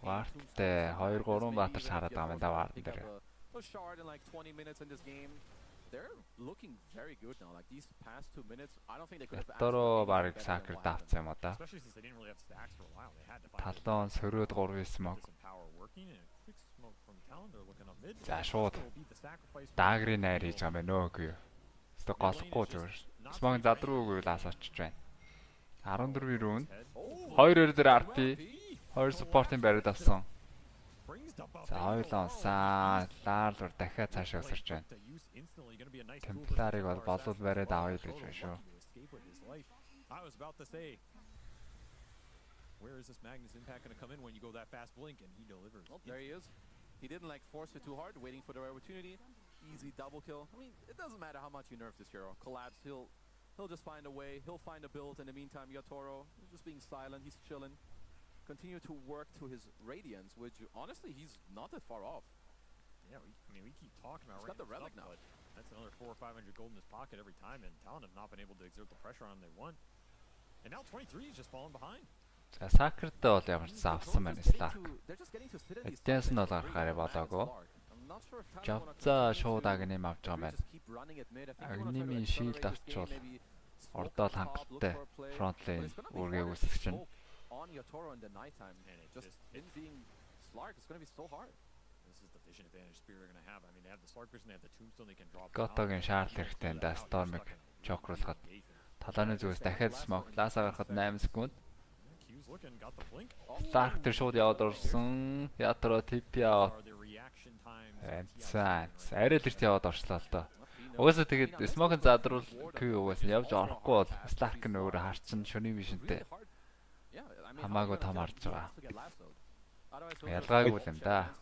Ward-тай 2-3 баатар шаарад байгаа юм да Ward дээр. They're looking very good now. Like these past 2 minutes, I don't think they could have Тoro баг сакер давцсан юм да. Especially since they didn't really have stacks for a while. They had to find Талон сөрөөд 3 smoke. За шууд даагрын найр хийж байгаа юм нөө үгүй. Өстө голохгүй зүгээр. Smoke задруугүй лаас очиж байна. 14 рүүн 2-2 дээр RP 2 support-ын бариад авсан. За ойлоо саа лаалуур дахиад цаашаа өсөрч байна. Темпларыг бол болов бариад авъя л гэж байна шүү. I was about to say, where is this Magnus impact going to come in when you go that fast blink and he delivers? Oh, there he is. He didn't like force it too hard, waiting for the right opportunity. Easy double kill. I mean, it doesn't matter how much you nerf this hero. Collapse, he'll just find a way. He'll find a build. In the meantime, Yatoro is just being silent. He's chilling. Continue to work to his Radiance, which honestly he's not that far off. Yeah, we keep talking about. He's got the relic now. That's another 400 or 500 gold in his pocket every time, and Talon have not been able to exert the pressure on him they want. And now 23 is just falling behind. За Sacred-тэй бол ямар ч авсан байна Slack. Эдээс нь бол гарахаараа болоогүй. Жавцаа шууд агны авч байгаа юм байна. Агнымын shield авчвал ордоо хангалттай front lane үргээ үүсгэж чинь. On Yatoro in the nighttime, and it being Slark, it's going to be so hard. This is the vision advantage Spirit are going to have. I mean, they have the Slark vision, they have the tombstone they can drop. Gotoгийн шаард хэрэгтэй энэ Storm-ыг чокруулахад талааны зүгээс дахиад smoke лаасаа гарахад 8 секунд. Slark тэр шууд яваад орсон. Yatoro TP аваад. Эцээс арай л тэрт яваад орчлоо л доо. Угаасаа тэгээд smoke-ын задруул Q угаасаа явж орохгүй бол Slark нь өөрөө харчин шөнийн вишнтэй. Хамаагүй том харж байгаа. Ялгаагүй юм да.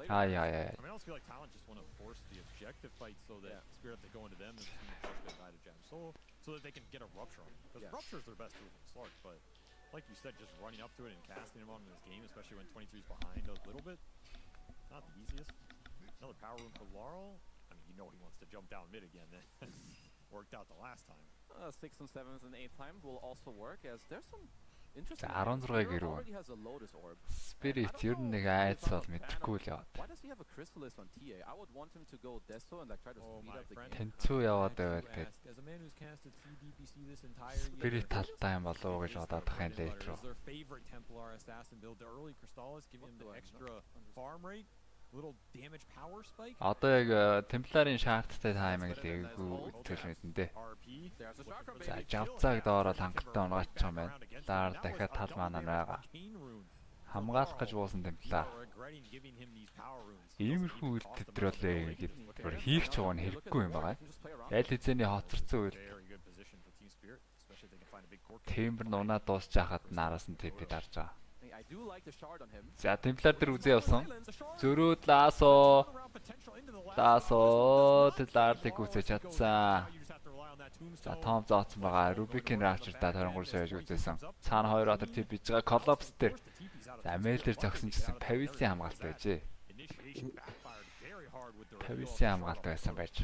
I mean, I also feel like Talon just want to force the objective fight so that Spirit, if they go into them, is going to try to jam so that they can get a rupture on. Because rupture is their best move in Slark, but like you said, just running up to it and casting him on in this game, especially when 23 is behind a little bit, not the easiest. Another power room for Laurel. I mean, you know he wants to jump down mid again. Worked out the last time. 6th and 7th and 8th time will also work as there's some. За 16 гэрүү. Spirit ер нь нэг айц бол мэдэхгүй л яваад. Тэнцүү яваад байвал тэгээд Spirit талтай юм болов уу гэж бодоод тахын лейт руу. little damage power spike. Одоо яг темпларын шаардтай тайминг л эвгүй тэл мэдэн дээ. За жавцааг доороо хангалттай унгаач байгаа юм байна. Дараа дахиад тал манаа байгаа. Хамгаалах гэж буусан темплаа. Иймэрхүү үйл төдрөлөө гэдэг хийх ч байгаа нь хэрэггүй юм байна. Аль хэзээний хоцорсон үйл темпэр нунаа дуусч хахад нараас нь TP дарж байгаа. За темплар дээр үзээ явсан. Зөрүүд лаасоо теларлыг үзэж чадсан. За том зооцсон байгаа. Rubik-ийн Rapture-да 23 саяж үзээсэн. Цаана 2 отор TP биж байгаа. Collapse дээр. За mail дээр зогсон гэсэн Pavis-ийн хамгаалт байжээ. Pavis-ийн хамгаалт байсан байж.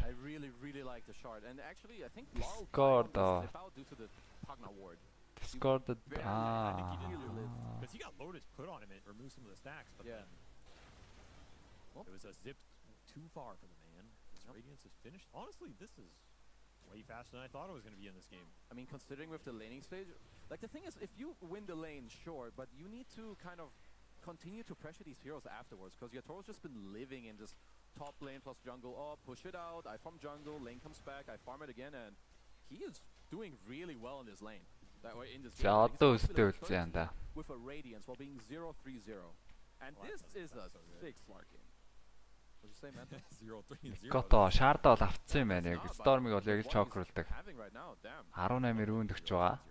Discord because he got loaded put on him and removed some of the stacks, but then it was a zip too far for the man. His Radiance is finished. Honestly, this is way faster than I thought it was going to be in this game. I mean, considering with the laning stage, like the thing is, if you win the lane, sure, but you need to kind of continue to pressure these heroes afterwards, because Yatoro's just been living in this top lane plus jungle. Oh, push it out, I farm jungle, lane comes back, I farm it again, and he is doing really well in this lane. За одоо үстэй үлзээ янда. With a Radiance while being 0-3-0. And this is a sick Slark game. What did you say, man? 0-3-0. Гото шаардаа бол авцсан юм байна. Яг Storm-ыг бол яг л чокруулдаг. 18 рүүнд өгч байгаа.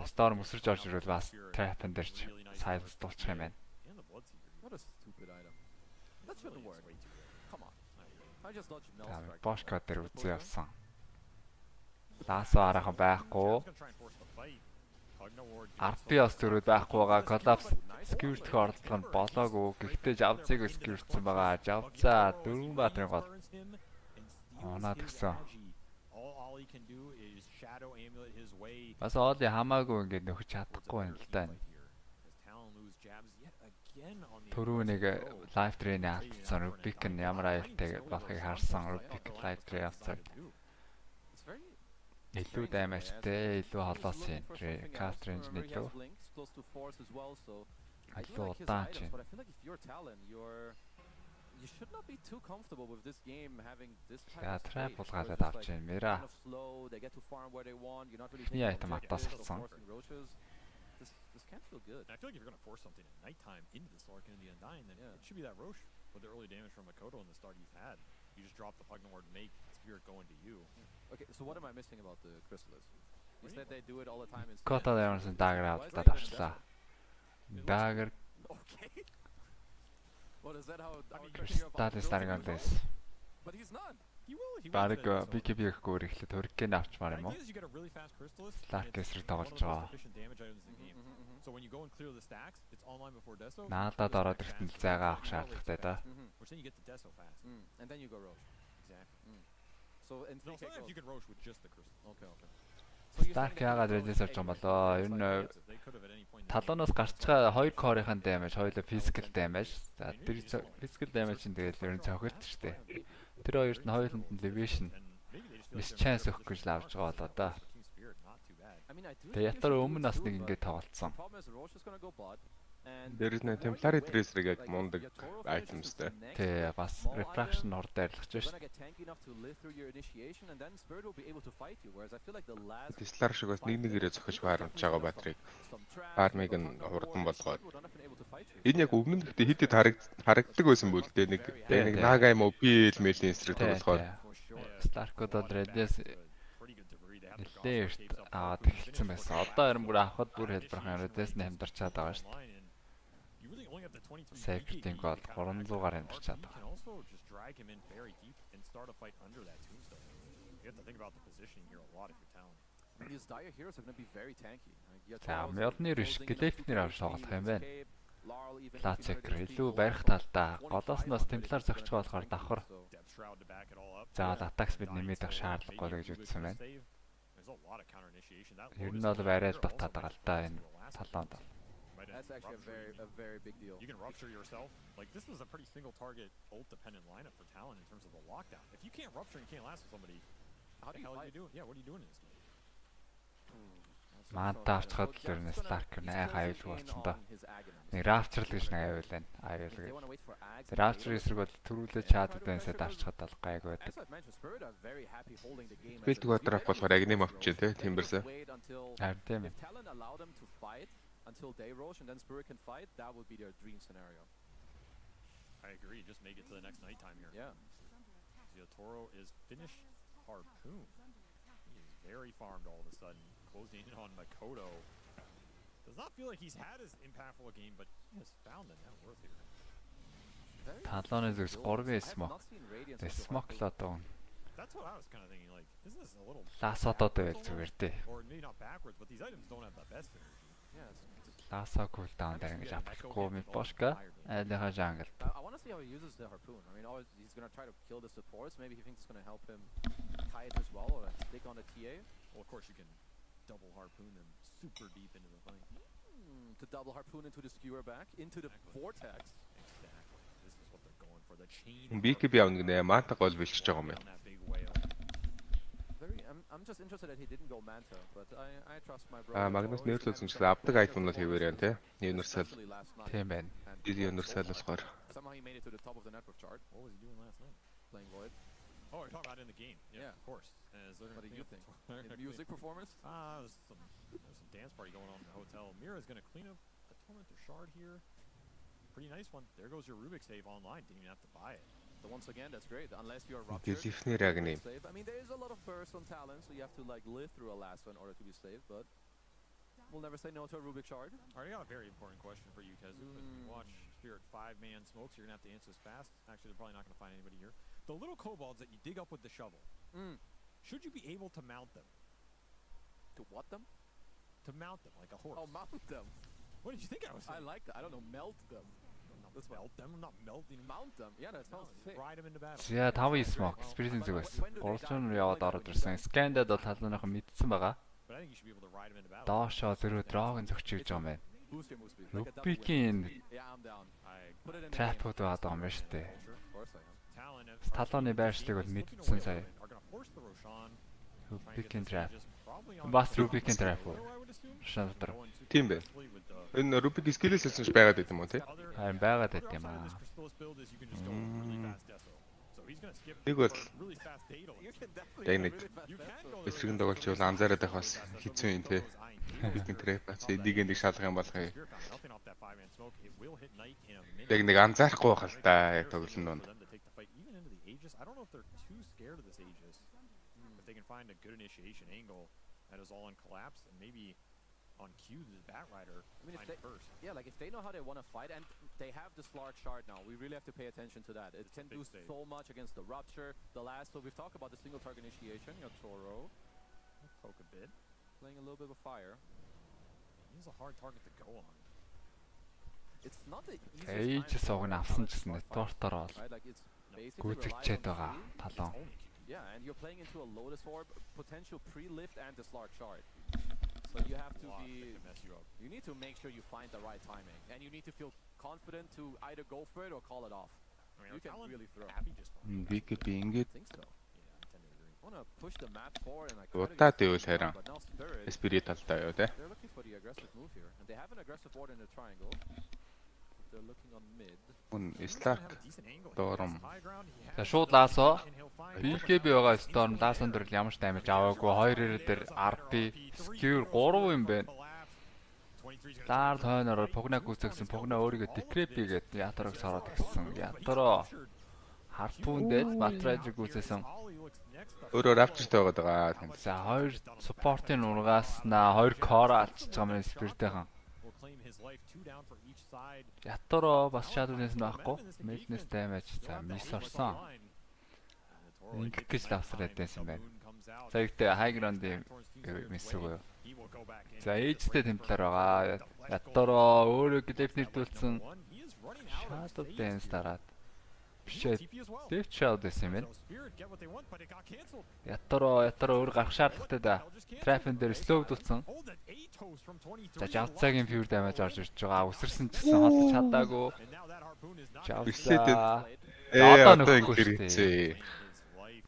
Storm өсөрж орж ирвэл бас trap-ын дээр ч silence дуулчих юм байна. What a stupid item. That shouldn't work. Come on. I just dodged Mel Strike. Boschka дээр үзээ явсан. Лаасо аргахан байхгүй. RP-ос төрөд байхгүй байгаа. Collapse security оролдлого нь болоогүй. Гэхдээ Javцыг security-сэн байгаа. Javцаа 4 баатрын гол. Оноод гисэн. Бас Oli хамаагүй ингээд нөхөж чадахгүй юм л да. Түрүү нэг live train яалтсан. Rubik нь ямар аюултай болохыг харсан. Rubik live train яалтсан. илүү даймажтай, илүү холоос юм. Cast range илүү. Илүү удаан ч юм. За trap булгаалаад авч юм. Мира. Ихний айтем атаас авсан. This can't feel good. I feel like if you're going to force something at nighttime into the Slark and the Undying, then it should be that Roche with the early damage from Makoto and the start he's had. You just drop the Pugnaward, make Spirit go into you. Okay, so what am I missing about the Chrysalis? You said they do it all the time in Kota Diamond's dagger авалтаад авчлаа. Dagger. Okay. What is that how Crystal starting on this? But he's not. He will. He Бараг BKB-г гөр ихлэ Hurricane авчмаар юм уу? Slark эсрэг тоглож байгаа. So when you go and clear the stacks, it's online before Deso. Наадад ороод ирэхэд л зайгаа авах шаардлагатай да. Which then you get the Deso fast. And then you go Roche. Exactly. So and sometimes you can Roche with just the crystal. Okay, okay. Slark яагаад Radiance авч байгаа болоо? Ер нь талуунаас гарч байгаа 2 core-ийн damage, хоёулаа physical damage. За тэр physical damage нь тэгэл ер нь цохилт шүү дээ. Тэр хоёрт нь хоёуланд нь elevation miss chance өгөх гэж л авч байгаа болоо да. Тэгээ ятар өмнө нас нэг ингэ тоглолцсон. There is no Templary Tracer яг мундаг items-тэй. Тэ бас refraction орд дайрлах гэж байна. Teslar шиг бас нэгээрээ зохиж баарамж байгаа батрыг армиг нь хурдан болгоод. Энэ яг өмнө гэхдээ хэд харагддаг байсан бүл дээ нэг Naga юм уу PL мэлийн эсрэг тоглоход. Stark-од бол Radiance нэлээд аваад эхэлсэн байсан. Одоо харин бүр авахд бүр хэлбэрхэн Radiance-ны хямдарчаад байгаа шүү дээ. Safety гол 300-аар хямдарчаад байгаа. За Mjolnir Skeleton-ээр авч тоглох юм байна. Lacek илүү барих талдаа голоосноос Templar зогч болохоор давхар. Заавал attack speed нэмээд авах шаардлагагүй гэж үзсэн байна. Ер нь бол арай л дутаад байгаа л да энэ талаанд. That's actually a very big deal. You can rupture yourself. Like this was a pretty single target ult dependent lineup for Talon in terms of the lockdown. If you can't rupture and can't last with somebody, how the hell are you doing? Yeah, what are you doing in this game? Маанта авчихад л ер нь Stark найх аюулгүй болсон доо. Нэг Rapture л гэж нэг аюул байна. Аюул гэж. Rapture эсрэг бол төрүүлээ чаддаг байсаа дарчхад бол гайг байдаг. Build quadrup болохоор агним авчих тий Timberс. Харин тийм ээ. Until they rush and then Spirit can fight, that would be their dream scenario. I agree, just make it to the next nighttime here. Yeah. Toro is finished Harpoon. He is very farmed all of a sudden, closing in on Makoto. Does not feel like he's had as impactful a game, but he has found the net worth here. Талоны зүгс 3 smoke. Smoke л одоо. That's what I was kind of thinking, like, this is a little... Ласодод байл зүгээр тий. Or maybe not backwards, but these items don't have the best energy. Lasa cooldown дээр ингэж авахгүй ми бошка айлха jungle. I want to see how he uses the harpoon. I mean, he's going to try to kill the supports. Maybe he thinks it's going to help him kite as well or stick on the TA. Well, of course you can double harpoon them super deep into the fight. To double harpoon into the skewer back, into the vortex. Exactly. This is what they're going for. The chain. BKB авна гэнэ мата гол бэлчиж байгаа юм байна. I'm just interested that he didn't go Manta, but I trust my brother. Magnus нэрlсэн ч авдаг item нь хийвэрэн тий. Universal. Тийм байна. Universal болохоор. Somehow he made it to the top of the network chart. What was he doing last night? Playing Void. Oh, you're talking about in the game. Yeah, of course. What do you think? In music performance? There's some dance party going on in the hotel. Mira's going to clean up the Tormentor Shard here. Pretty nice one. There goes your Rubik save online. Didn't even have to buy it. So once again, that's great. Unless you're ruptured. I mean, there is a lot of burst on talent, so you have to like live through a last one in order to be saved. But we'll never say no to a Rubik Shard. Already got a very important question for you, Kazu. As we watch Spirit 5-man smokes, you're gonna have to answer this fast. Actually, they're probably not gonna find anybody here. The little kobolds that you dig up with the shovel. Should you be able to mount them? To what them? To mount them like a horse. Oh, mount them. What did you think I was saying? I like that. I don't know, melt them. Let's melt them, not melting. Mount them. Yeah, that sounds sick. Ride them into battle. Зя 5 smoke Spirit-ийн зүгээс. Уралдаан руу яваад ороод ирсэн. Scan-дад бол талааныхан мэдсэн байгаа. Доошоо зэрэг дрогын зөгч хийж байгаа юм байна. Rubik-ийн trap-ууд байгаа юм байна шүү дээ. Талааны байршлыг бол мэдсэн сая. Rubik-ийн trap. Бас Rubik-ийн trap уу? Шантар. Тийм байна. Энэ Rubik skill-ээс хэлсэн ч байгаад байт юм уу тий? Харин байгаад байт юм аа. Нэг бол яг нэг эсрэг тоглолч бол анзаараад байх бас хэцүү юм тий. Rubik-ийн trap бас эдийг нэг шалгах юм болох юм. Яг нэг анзаарахгүй байх л да яг тоглолн донд. I don't know if they're too scared of this Aegis. If they can find a good initiation angle that is all on collapse and maybe on cue the Bat Rider first. Yeah, like if they know how they want to fight and they have this large shard now, we really have to pay attention to that. It can do so much against the Rupture, the last. So we've talked about the single target initiation. You know, Toro. Poke a bit. Playing a little bit of fire. He's a hard target to go on. It's not the easiest. Age согн авсан ч гэсэн тортоор бол гүйцэгчээд байгаа талон. Yeah, and you're playing into a Lotus Orb, potential pre-lift and this large shard. So you have to be, you need to make sure you find the right timing, and you need to feel confident to either go for it or call it off. I mean, you can really throw. BKB ингээд wanna push the map forward and like удаа дэвэл харин Spirit талдаа юу те. They're looking for the aggressive move here, and they have an aggressive order in the triangle. They're looking on mid. Slack доором. За шууд лаасоо. BKB байгаа Storm лаасан дээр ямар ч дамиж аваагүй. 2-2 дээр RP Skewer 3 юм байна. Лаар тойноор пугна гүцэгсэн. Пугна өөрийгөө decrep хийгээд ятарыг сороод гисэн. Ятароо Harpoon дээр Batrider гүцээсэн. Өөрөө Rapture-тэй байгаа даа. За 2 support-ийн ургаас 2 core алчж байгаа юм Spirit-ийнхэн. Ятароо бас Shadow-нээс байхгүй. Madness damage за miss орсон. Ингээд гэж лавсраад байсан байна. За ихтэй high ground-ийн miss үгүй. За age-тэй темплар байгаа. Ятароо өөрөө definite-дүүлсэн Shadow dance дараад бишээ Death Shadow гэсэн юм байна. Ятароо өөр гарах шаардлагатай да. Trap-ын дээр slow дүүлсэн. За Javzaгийн pure damage орж ирж байгаа. Үсэрсэн ч гэсэн холдож чадаагүй. Javza. Одоо нөхөхгүй.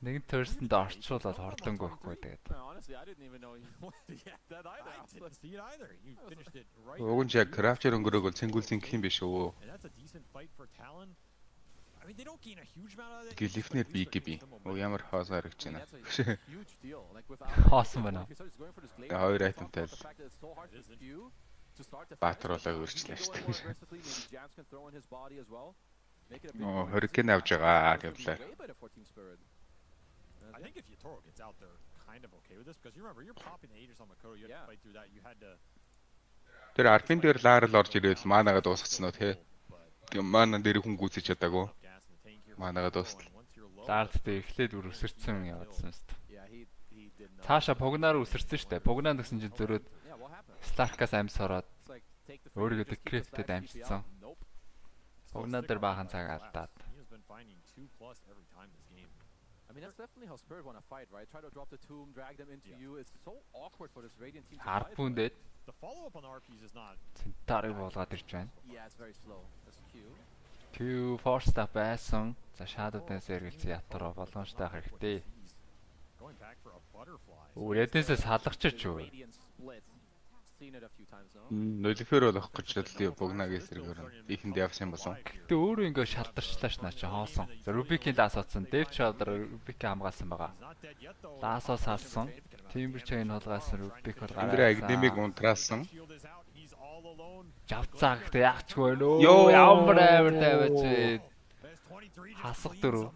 Нэгэн төрсөнд орчуулаад хордлонгүй байхгүй тэгээд. Honestly, I didn't even know he wanted to get that either. I didn't see it either. You finished it right. Уг нь яг крафчер өнгөрөөгөл цэнгүүлсэн гэх юм биш үү? And that's a decent fight for Talon. I mean, they don't gain a huge amount out of that. Гэлифнэр BKB. Оо ямар хоос харагч байна. Хоосон байна. Хоёр айтемтай л баатруулаа өөрчлөө шүү дээ. Оо, хөрикэн авж байгаа гэвлээ. I think if Yatoro gets out there kind of okay with this because you remember you're popping the Aegis on Makoto, you had to fight through that. You had to Тэр арпин дээр лаарл орж ирээд манагаа дуусгацсан уу те? Тэгээ мана дээр хүн гүйцэж чадаагүй. Манагаа дуусна. Лаарл дээр эхлээд өсөрцөн яваадсан шүү дээ. Цаашаа погнаар өсөрсөн шүү дээ. Погнаа гэсэн чинь зөрөөд Сларкаас амьс ороод өөрийгөө декриптэд амьдсан. Погнаа дээр баахан цаг алдаад. I mean, that's definitely how Spirit want to fight, right? Try to drop the tomb, drag them into you. It's so awkward for this Radiant team to fight. Harpoon-дэд the follow-up on the RPs is not. Центарыг болгоод ирж байна. Yeah, it's very slow. That's Q. Q force stop байсан. За Shadow Dance эргэлзээ Ятароо болгоомжтой ах хэрэгтэй. Going back for a butterfly. Үрээдээс салгачиж юу? Нөлөөхөр болох гэж бодлоо богнагийн эсрэгээр ихэнд явсан болсон. Гэтэ өөрөө ингээ шалдарчлаа ш наа чи хоосон. Рубикийн лаас оцсон. Дэвч шалдар Рубик хамгаалсан байгаа. Лаасоо салсан. Тимбер чайн холгаас Рубик бол гараа. Эндэр академиг унтраасан. Жавцаа гэхдээ яачгүй нөө. Ямар амар тавиач. Хасах дөрөв.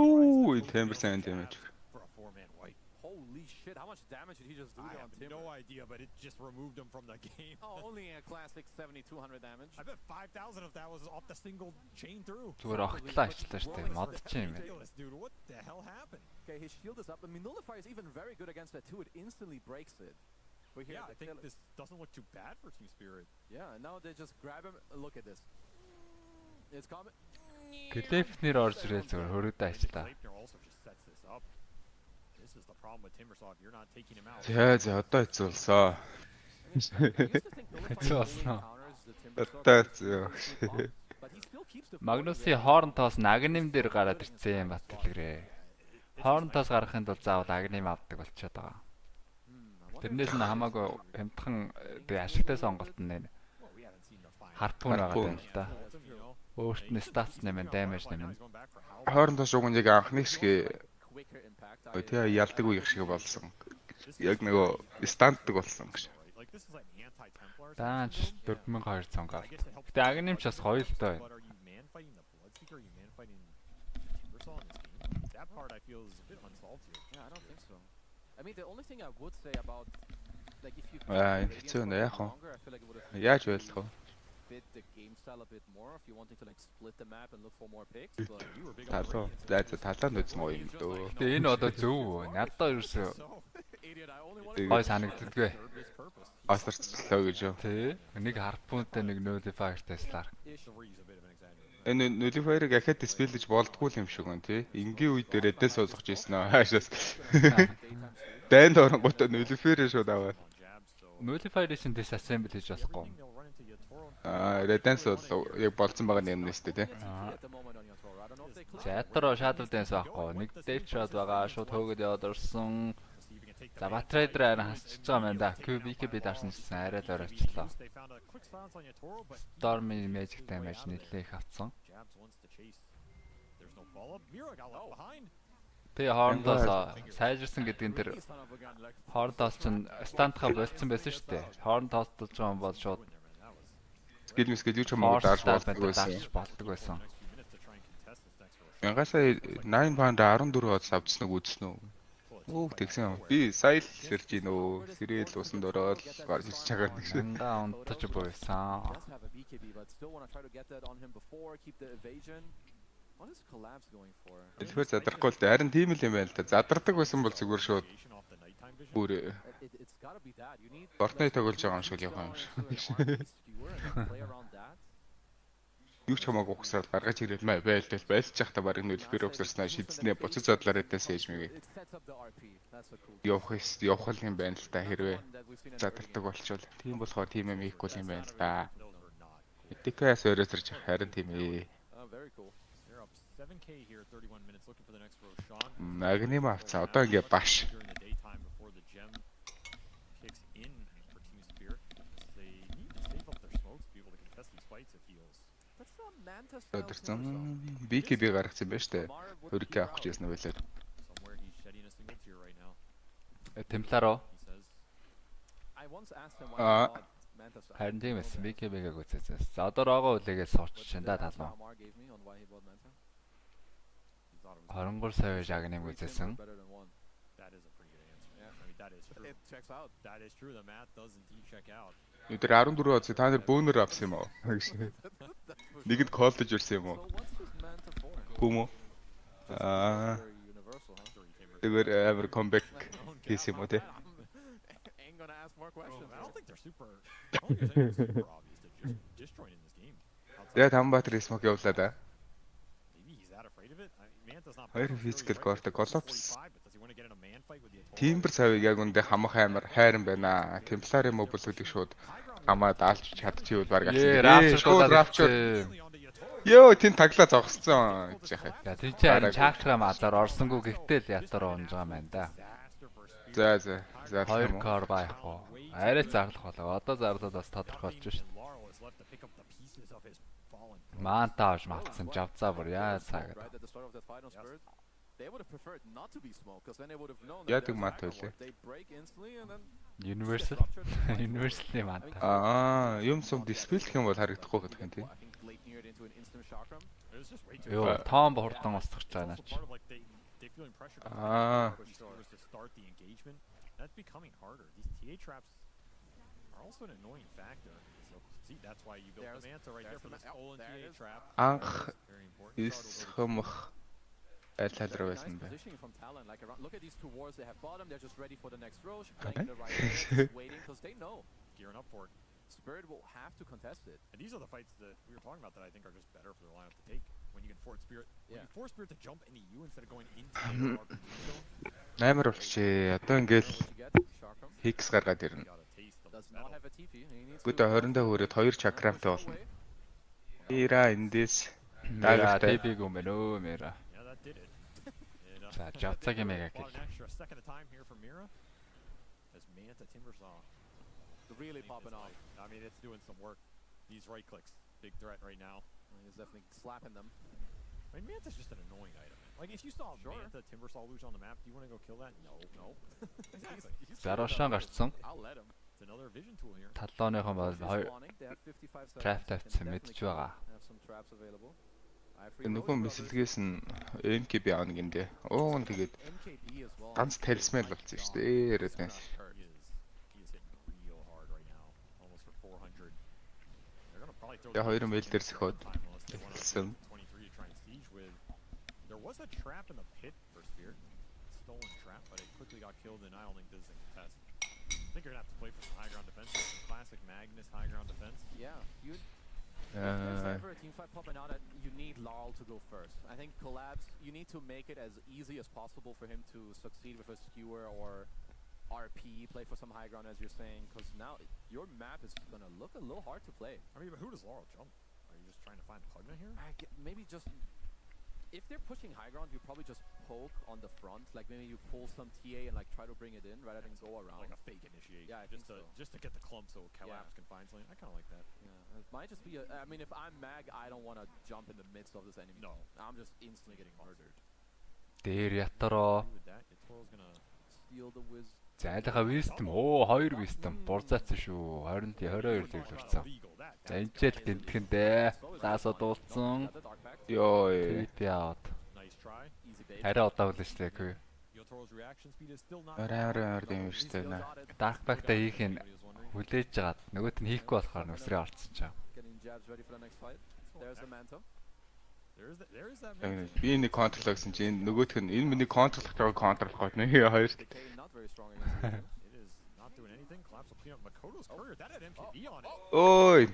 Ooh, Timber Sand damage. For a 4-man white. Holy shit, how much damage did he just do on Timber? I have no idea, but it just removed him from the game. Oh, only a classic 7,200 damage. I bet 5,000 of that was off the single chain through. Зүгээр огтлаа ачлаа штэ. Модч юм байна. Dude, what the hell happened? Okay, his shield is up. I mean, Nullifier is even very good against that too. It instantly breaks it. Yeah, I think this doesn't look too bad for Team Spirit. Yeah, now they just grab him. Look at this. It's coming. Гэлэфнэр орж ирээ зүгээр хөрөөдөө ачлаа. This is the problem with Timbersaw if you're not taking him out. За одоо хэцүүлсоо. Хэцүүлсэн. Одоо хэцүү. Магнусын хоорнтоос агним дээр гараад ирсэн юм бат хэлгэрээ. Хоорнтоос гарахын тулд заавал агним авдаг болчиход байгаа. Тэрнээс нь хамаагүй хямдхан ашигтай сонголт нь харпун байгаа юм л да. Өөрт нь статс нэмэн damage нэмэн. Хоорондоо шуган яг анхны шиг тэгээ ялдаг үеих шиг болсон. Яг нөгөө станддаг болсон гэж. Даанч 4200 гал. Гэтэ агнимч бас гоё л доо. That part I feel is a bit unsolved here. Yeah, I don't think so. I mean, the only thing I would say about like if you хэцүү нэ яах вэ? Яаж байлах вэ? Fit the game style a bit more if you wanted to like split the map and look for more picks, but you were big on талаанд үзсэн гоё юм дөө. Гэтэ энэ одоо зөв. Надад ерөөсөө гой санагддаггүй. Асарчлаа гэж юу? Тий. Нэг харпунтай нэг нөлифайртай слаар. Энэ нөлифайрыг ахад диспелж болдгүй юм шиг гэн тий. Ингийн үе дээр эдэн суулгаж ийсэн аа хаашаас. Дайнд оронгуудаа нөлифайрээ шууд аваад. Nullifier-ийн disassemble хийж болохгүй. Redance бол яг болцсон байгаа юм нэстэ тий. Ятароо Shadow Dance байхгүй. Нэг Death Shot байгаа. Шууд хөөгд яваад орсон. За Bat-UlziiAK арай хасчихж байгаа юм да. QBK дарсан гэсэн арай л оройчлоо. Stormy Magic damage нэлээх авцсан. Тэ хоорондоос сайжирсан гэдэг нь тэр хоорондоос ч стандха болцсон байсан шүү дээ. Хоорондоос тулж байгаа юм бол шууд скил юу ч юм уу даарч болдог байсан. Янгасаа 9 pound 14-өөс авчихсныг үзсэн үү? Өөх тэгсэн юм. Би сая л сэрж ийн өө. Сэрэл усанд ороод гарч ирж байгаа нэг шиг. Андаа унтаж бойсан. Тэгэхээр задрахгүй л дээ. Харин тийм л юм байна л да. Задардаг байсан бол зүгээр шууд бүр Fortnite тоглож байгаа юм шиг явах юм шиг. Юу ч хамаагүй ухсаад гаргаж ирэл байлдал байлж явах та барыг нөлөөр өгсөрснөө шийдснээ буцаж задлаар эдэн сэж мэгээ. Явах юм байна л та хэрвээ задардаг болчвол. Тийм болохоор тийм юм хийхгүй юм байна л да. DK-аас өрөөсөрж харин тийм ээ. 7K here, 31 minutes looking for the next Roshan. Магним авцаа одоо ингээ баш. During the daytime before the gem kicks in for Team Spear. They need to save up their smokes to be able to contest these fights, it feels. That's not Manta style. Өдөрцөн BKB гаргацсан байж тээ. Хөрөг авах гэж ясна байлаа. Somewhere he's shedding a single tear right now. Темпларо. I once asked him why he bought Manta style. Харин тийм эс BKB-г үзээсэн. За одоо рого үлээгээ сурчин да талуу. 23 сая жагныг үзээсэн. That is a pretty good answer. Yeah, I mean that is true. It checks out. That is true. The math does indeed check out. Өдөр 14 оц та нар бөөнөр авсан юм уу? Нэгэд коллеж ирсэн юм уу? Хүм үү? Тэгвэр ever comeback хийсэн юм уу те? Ain't gonna ask more questions. I don't think they're super obvious to just join in this game. Тэгээд Хаанбатар смок явуулаа да. Maybe he's that afraid of it. Manta's not. Хоёр физикал корт коллапс. Тимбер цавыг яг үндэ хамах аймар хайран байна. Темплар юм уу бүлгүүдийг шууд хамаа даалж чадчихвэл баг авсан. Шууд рафчер. Йоо тэн таглаа зогссон гэж яхаа. За тий чи чакра малаар орсонгүй гэхдээ л ятар унж байгаа юм да. За. Хоёр кар байхгүй. Арай зарлах болоо. Одоо зарлаад бас тодорхойлж шв. Маантааж малтсан жавцаа бүр яа цагаад. They would have preferred not to be smoked because then they would have known that they break instantly and then Universal манта. Юм сум диспел гэх юм бол харагдахгүй гэдэг юм тийм. Йоо, том хурдан устгах гэж байна ч. That's becoming harder. These TA traps are also an annoying factor. So see, that's why you built the Manta right there for this stolen TA trap. Анх исхэмх Look at these two wards they have bottom, they're just ready for the next row, playing the right way, waiting because they know. Gearing up for it. Spirit will have to contest it. And these are the fights that we were talking about that I think are just better for their lineup to take. When you can force Spirit, when you force Spirit to jump into you instead of going into the Наймар болчих. Одоо ингээл Hicks гаргаад ирнэ. Бүгд 20 даа хүрээд 2 чакрамтай болно. Ира эндээс дагтай биг юм байна өө мэра. За жавцаг юм яг гэх. Really popping off. I mean, it's doing some work. These right clicks, big threat right now. He's definitely slapping them. I mean, Manta's just an annoying item. Like, if you saw Manta Timbersaw luge on the map, do you want to go kill that? No. Exactly. Зарашан гарцсан. I'll let him. It's another vision tool here. Таллооныхон бол trap тавьсан мэдж байгаа. Нөгөө мэсэлгээс нь MKB аавна гиндэ. Уун тэгээд ганц талисман болсон шүү дээ. Ярднаас. Я хоёр мэйл дээр сөхөд. Хэлсэн. There was a trap in the pit for Spear. Stolen trap, but it quickly got killed and I don't think this is a contest. I think you're gonna have to play for some high ground defense. Some classic Magnus high ground defense. Yeah, if there's ever a team fight popping out, you need Laurel to go first. I think Collapse, you need to make it as easy as possible for him to succeed with a skewer or RP, play for some high ground as you're saying, because now your map is gonna look a little hard to play. I mean, but who does Laurel jump? Are you just trying to find Pugna here? Maybe just... If they're pushing high ground, you probably just poke on the front, like maybe you pull some TA and like try to bring it in rather than go around. Like a fake initiate. Yeah, just to get the clump so Collapse can find something. I kind of like that. Yeah, it might just be a... I mean, if I'm Mag, I don't want to jump in the midst of this enemy. No. I'm just instantly getting murdered. Дээр ятароо. Steal the whiz. Зайлага wisdom. Оо, 2 wisdom. Бурзаацсан шүү. 20-22 дэвлэрсэн. За энэчэл тэнтгэндээ. Заасаа дуулсан. Йоо. TP out. Хараа удаавлаа шүү дээ. Арай юм шүү дээ. Dark back-та хийх нь хүлээж жагаад нөгөөт нь хийхгүй болохоор нүсрээ орцсон чаа. Би нэг контрол гэсэн чинь нөгөөх нь энэ миний контролох жагаа контролох гот нэг хоёр. Ой.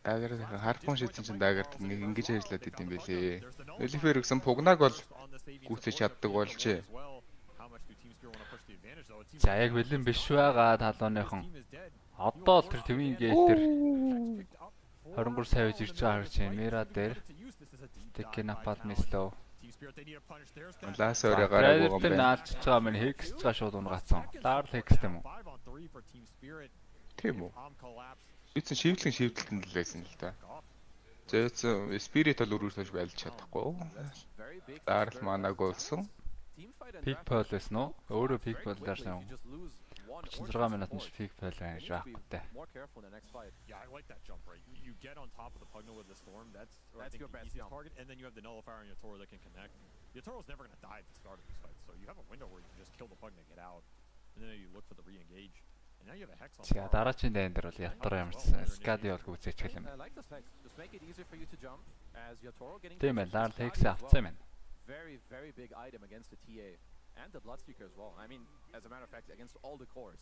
Дагар хардпон шийдсэн чинь дагар нэг ингэж ажиллаад идэм байлээ. Элифер гэсэн пугнаг бол гүйцэж чаддаг болж. За яг бэлэн биш байгаа талууныхан. Одоо л тэр твин гейт тэр 23 сая ирж байгаа хэрэг чинь Мира дээр Taking up at miss though. Лаас өрөө гараагүй юм байна. Наалч байгаа минь Hex цаа шууд унгацсан. Дарл Hex тийм үү? Тийм үү? Эцэн шивдлэн л байсан л да. Зээсэн Spirit бол өрөөсөж байлж чадахгүй. Дарл манаг болсон. Peak Pearl байсан уу? Өөрөө Peak Pearl дээрсэн. 36 минут нь Peak Pearl байж байхгүй те. Yeah, I like that jump right. You get on top of the Pugno with the storm. That's your best target, and then you have the nullifier on Yatoro that can connect. Yatoro's never going to die at the start of this fight, so you have a window where you can just kill the Pugno and get out, and then you look for the re-engage. And now you have a hex on. За дараагийн дайн дээр бол Yatoro ямар ч Skadi бол үзээч хэлэм. I like this hex. Just make it easier for you to jump as Yatoro getting. Тийм ээ, Darl Hex авцсан юм. Very, very big item against the TA and the Bloodseeker as well. I mean, as a matter of fact, against all the cores,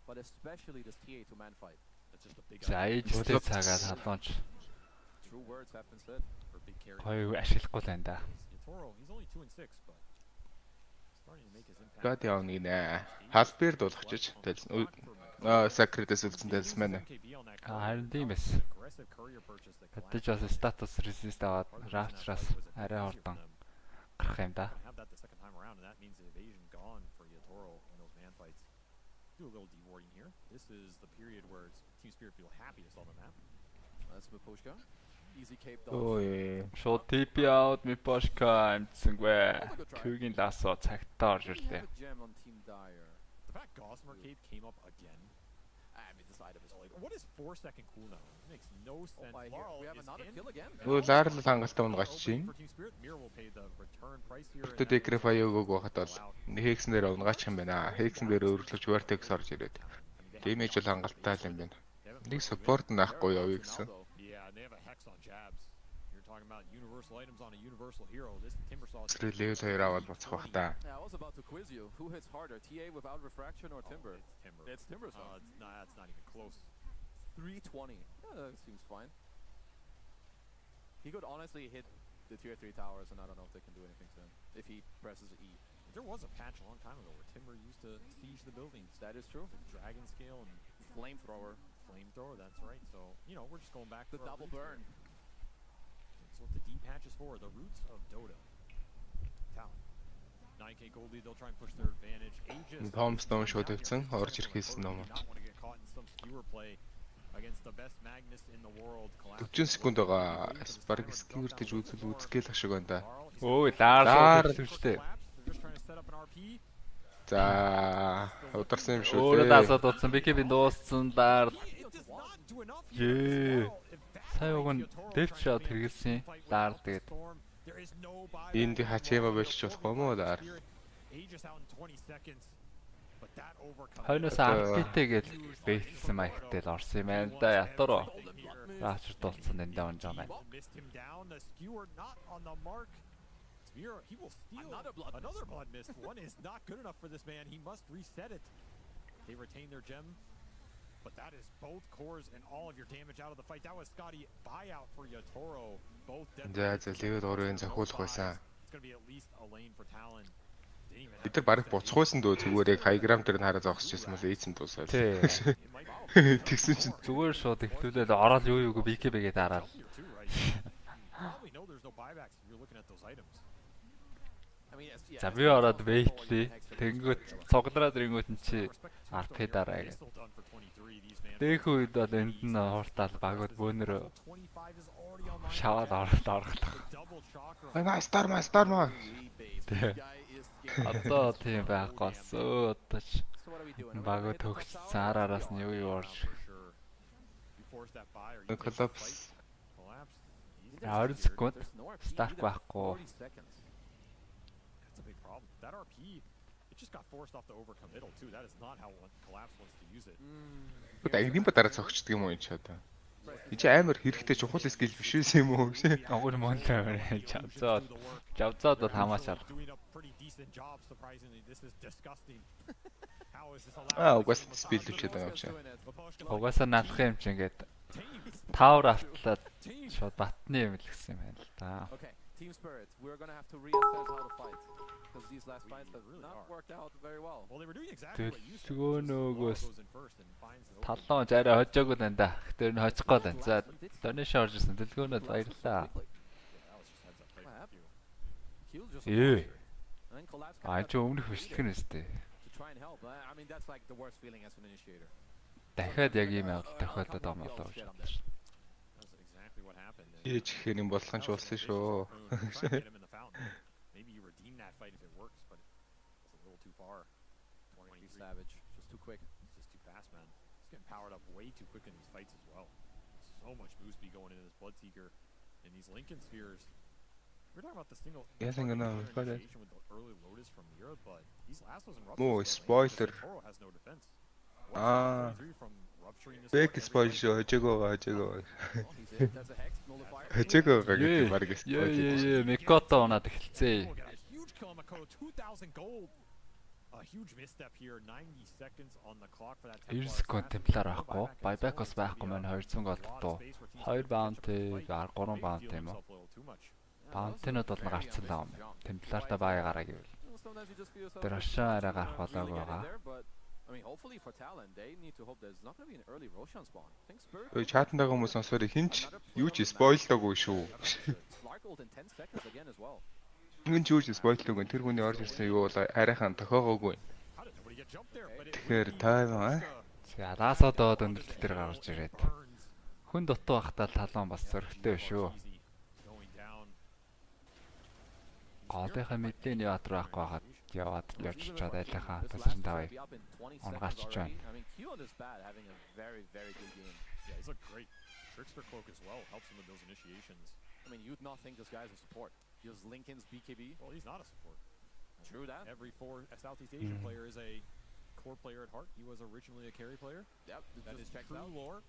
but especially this TA two-man fight. That's just a big. За ээжтэй цагаад халуунч. True words have been said for big carry. Хой ашиглахгүй л энэ да. Yatoro, he's only 2 and 6, but starting to make his impact. God яа нэ. Халберд болгочиж тэл. Sacred-с үлдсэн тэлсмэн. Харин тийм эс. Тэгж бас статус resist аваад Rapture-аас арай хурдан гарах юм да. Have that the second time around, and that means the evasion gone for Yatoro in those man fights. Do a little dewarding here. This is the period where Team Spirit feel happiest on the map. That's Miposhka. Easy cape dodge. Ой. Short TP out Miposhka амтсангүй. Küгийн ласоо цагтаа орж ирлээ. The fact Gossamer cape came up again. I mean, this item is like, what is 4-second cooldown? It makes no sense. We have another kill again. Өө Дарл хангалттай унгаач чинь. Бүртээ Decrefy өгөөг байхад бол Hex нэр унгаач юм байна. Hex нэр өөрчлөж Vertex орж ирээд. Damage бол хангалттай л юм байна. Нэг support наахгүй явъя гэсэн. Yeah, they have a hex on jabs. You're talking about universal items on a universal hero. This Timbersaw. Level 2 аваад буцах бах та. Yeah, I was about to quiz you. Who hits harder, TA without refraction or Timber? It's Timbersaw. That's not even close. 320. Yeah, that seems fine. He could honestly hit the tier 3 towers, and I don't know if they can do anything to him if he presses E. There was a patch a long time ago where Timber used to siege the buildings. That is true. The Dragon Scale and Flamethrower. Flamethrower, that's right. So, you know, we're just going back to the double burn. That's what the D patch is for. The roots of Dota. Talent. 9k gold lead, they'll try and push their advantage. Aegis. Tombstone шууд өвцөн орж ирэх хэлсэн юм. Not want to get caught in some skewer play against the best Magnus in the world. 40 секунд байгаа. Spark skewer гэж үзгээл ашиг байна да. Өө Darl үлчтэй. За ударсан юм шүү дээ. Өөрөө дасаад утсан. BKB дууссан Darl. Ее. Сая уг нь Death Shot хэрэгэлсэн. Darl тэгээд энд хачаама болчих болохгүй мó Darl. Хойноос RP-тэйгээл бэлсэн маягтай л орсон юм байна да. Ятаруу. Rapture дулцсан энэ даван жаа байна. He will steal another blood mist. One is not good enough for this man. He must reset it. They retain their gem, but that is both cores and all of your damage out of the fight. That was Scotty buyout for Yatoro. Both dead. За level 3-ын захиулах байсан. It's going to be at least a lane for Talon. Бид нар барыг буцхгүйсэн дөө зүгээр яг хаяграм дээр нь хараа зогсчихсан мөн эйцэн дуусаа. Тэгсэн чинь зүгээр шууд ихлүүлээд ороод юу юу BKB-гээ дараад. We know there's no buybacks if you're looking at those items. За би ороод вейтлээ. Тэнгүүт цуглараад ирэнгүүт нь чи RP дараа гэж. Дэх үед бол энд нь хууртаал багууд бөөнөр шаваад орох. Аа Storm. Одоо тийм байхгүйс өөдөж багууд төгссөн араас нь юу орж. Collapse. 20 секунд старт байхгүй. That RP, it just got forced off the overcome middle too. That is not how Collapse wants to use it. Агним ба дараа цогчдөг юм уу энэ ч одоо. Энд амар хэрэгтэй чухал скил биш юм уу гэж. Агур монтер жавцаад бол хамаачаар. Угаас спил төвчээд байгаа юм чи. Угаасаа налах юм чи ингээд Tower автлаад шууд батны юм л гэсэн юм байна л да. Team Spirit, we're going to have to reassess how to fight because these last fights have not worked out very well. Well, they were doing exactly what you said. Нөгөөс талон арай хожоогүй байна да. Тэр нь хожихгүй байна. За донэш орж ирсэн. Дэлгөөнөд баярлаа. Ээ. Аа ч өмнөх хөшлөх нь өстэй. Дахиад яг ийм явдал тохиолдоод байгаа юм болоо гэж бодлоо шүү. Хийж ихээр юм болгон ч болсон шүү. Maybe you redeem that fight if it works, but it's a little too far. 23 Savage, just too quick. It's just too fast, man. He's getting powered up way too quick in these fights as well. So much boost be going into this Bloodseeker and these Lincoln Spheres. We're talking about the single initiation with the early Lotus from Mira, but these last ones in Rupture. Spoiler. Toro has no defense. Back spoil шүү хожоогоо. Хожоогоо гэдэг баг spoil. Ээ, Микото унаад эхэлцээ. Huge kill on Makoto, 2000 gold. A huge misstep here, 90 seconds on the clock for that. 90 секунд темплар авахгүй. Buyback бас байхгүй маань 200 голд дуу. 2 баунти, 3 баунти юм уу? Баунтинууд бол гарцсан даа юм. Темплартаа бая гараа гэвэл. Тэр ашаа арай гарах болоогүй байгаа. I mean, hopefully for Talon, they need to hope there's not going to be an early Roshan spawn. Ой, чатандаага хүмүүс сонсоод хинч юу ч спойлдоогүй шүү. Хин ч юу ч спойлдоогүй. Тэр хүний орж ирсэн юу бол арайхан тохиогоогүй. Тэгэхээр тайм аа. Лаасадоо дөндөрлөлт дээр гарч ирээд. Хүн дутуу байхдаа талон бас зөрөгтэй шүү. Голынхаа мэдээний бат руу авахгүй байхад яваад явж чад айлхаа тасран тавай. Онгаач байна. I mean, Q on this bad having a very good game. Yeah, he's looked great. Trickster Cloak as well helps him with those initiations. I mean, you'd not think this guy's a support. He has Lincoln's BKB. Well, he's not a support. True that. Every Southeast Asian player is a core player at heart. He was originally a carry player. Yep, that is true lore.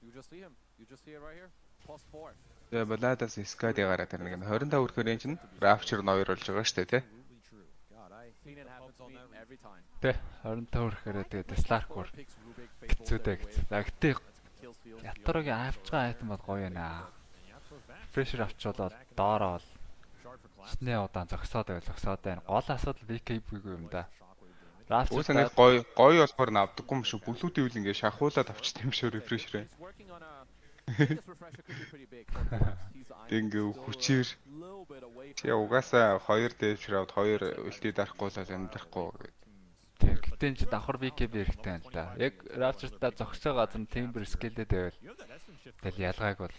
You just see him. You just see it right here. +4. Тэгээ баладас скад ягараа тэр нэг 25 өрхөөр чинь Rapture 2 болж байгаа шүү дээ, тий. Тэ 25 өрхөөрөө тэгээ Slark-оор хэцүүтэй гэсэн. Гэхдээ Яторогийн авчгаа айтан бол гоё байна. Fresher авчвал доороо бол снэ удаан зогсоод байна. Гол асуудал BKB-гүй юм да. Rapture нэг гоё болохоор навдаггүй юм шүү. Бүлүүдийн үл ингээ шахуулаад авчтай юм шүү Refresher. Ингээ хүчээр чи угаасаа 2 дэвшраад 2 үлдээ дарахгүй л амьдрахгүй. Тийм гэтэн чи давхар BKB хэрэгтэй юм л да. Яг Rapture-та зогсоо газар Timber scale-тэй байвал тэгэл ялгааг бол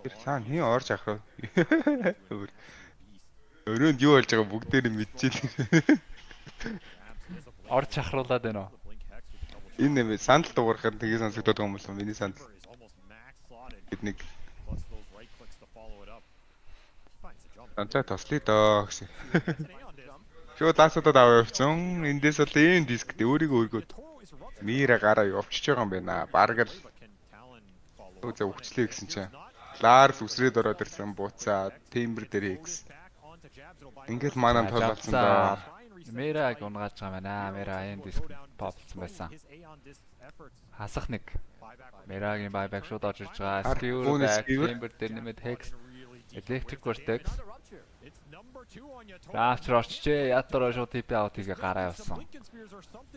тэр цаана хин орж авах вэ? Өрөөнд юу болж байгаа бүгдээр нь мэдчихээн. Орж ахруулаад байна уу? Энэ нэмээ сандал дуурахад тгий сонсогдоод байгаа юм бол миний сандал. Бид нэг анцаа тослоо доо гэсэн. Шууд лаасуудад аваа явцсан. Эндээс бол энэ дискт өөрийгөө өргөөд мира гараа явчихж байгаа юм байна. Бараг л үзээ өвчлээ гэсэн чинь Lars үсрээд ороод ирсэн бууцаа Timber дээр X. Ингээд манаа толгоцсон доо. Мэраг унгааж байгаа байна. Мера энэ диск поплцсан байсан. Хасах нэг. Мерагийн байбак шууд орж ирж байгаа. Timber дээр нэмээд Hex, Electric Vortex. Rapture орчжээ. Ятараа шууд TP аут хийгээ гараа явсан.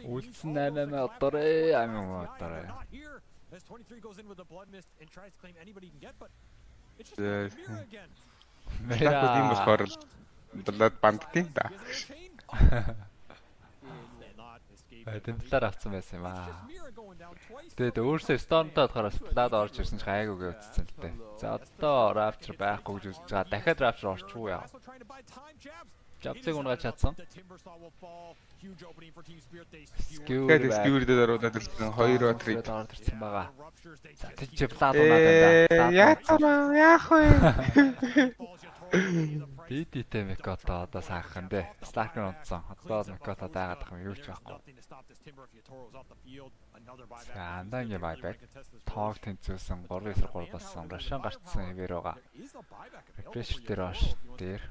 Үлдсэн 8 одорээ. Одорээ. Мера юм болохоор блад бандтын да. Темплар авсан байсан юм аа. Тэгээд өөрөөсөө Storm-тай болохоор Splad орж ирсэн ч гайгүйгээ үтцсэн л дээ. За одоо Rapture байхгүй гэж үзэж байгаа. Дахиад Rapture орчихгүй яа. Жабцыг унгаад чадсан. Skewer дээр ороод ирсэн 2 батрыг ороод ирсэн байгаа. За тийч Splad унаад байна. Яах вэ? Дидтэй Микото одоо саахан дээ. Slark-ын унтсан. Одоо Микото дайгаад байгаа юм юу ч байхгүй. Андангийн байбак. Тоог тэнцүүлсэн 3-3 болсон. Russian гарцсан хэвээр байгаа. Refresh дээр ош дээр.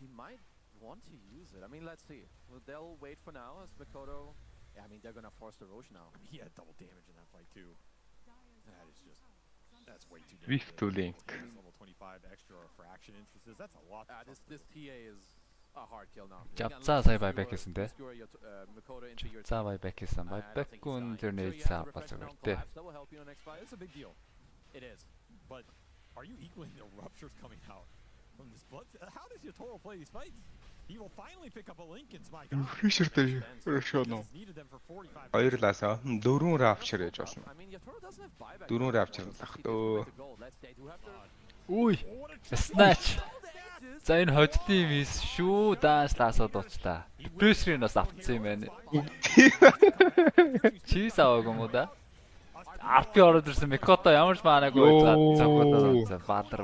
He might want to use it. I mean, let's see. Well, they'll wait for now as Mikoto. Yeah, I mean, they're going to force the Roche now. He had double damage in that fight too. That is just that's way too Rift to Link. Level 25 extra fraction instances. That's a lot. This TA is a hard kill now. Жабцаа сая байбак гэсэн дээ. За байбак гэсэн. Байбак-ун тэр нээсаа бас өгөртэй. It's a big deal. It is. But are you equaling the Ruptures coming out? from this blood. How does Yatoro play these fights? He will finally pick up a Lincoln's, my god. Pressure дээр Roshono. Хоёрлаасаа 4 rapture гэж болно. 4 rapture лах дөө. Үгүй. Snatch. За энэ хожлын виз шүү даашлаасаа дуучлаа. Pressure-ийг бас автсан юм байна. Чиз аваагүй юм уу да? Арпи ороод ирсэн Микото ямар ч маанаагүй цогцолтой баатар.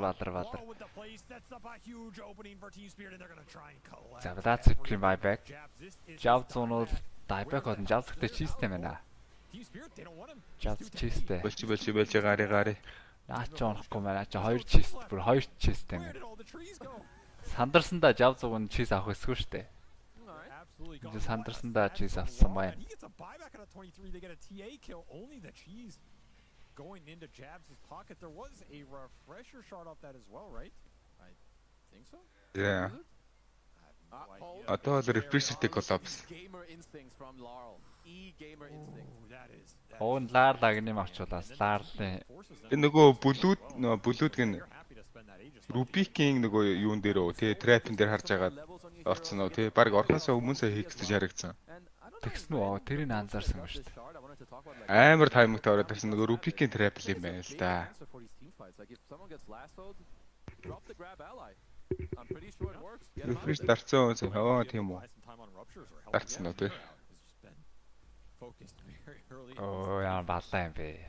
За that's my back. Жав зунул дайбек одон жав зэгтэй чисттэй байна. Жав чисттэй. Болч гари. Наа ч орохгүй байна. Чи 2 чист, бүр 2 чисттэй юм. Сандарсандаа жав зуг нь чист авах эсгүй штэ. Сандарсандаа чист авсан байна. Going into Jabs' pocket, there was a refresher shot off that as well, right? I think so. Yeah. Одоо л refresher-тэй collapse. Gamer instincts from Laurel. E-gamer instinct. That is. Оон Ларлагны авчулаас Ларлын Энэ нөгөө бүлүүд гэн Rubik-ийн нөгөө юун дээр өө тий trap-ын дээр харж агаад олцсон уу тий баг орхосоо өмнөөсөө хийгдэж харагдсан. Тэгсэн үү? Тэрийг анзаарсан ба шүү дээ. Амар таймтай ороод ирсэн нөгөө Rubik-ийн trap юм байна л да. Refresh дарцсан үү? Хаваа тийм үү? Дарцсан уу тий? Оо яа баллаа юм бэ.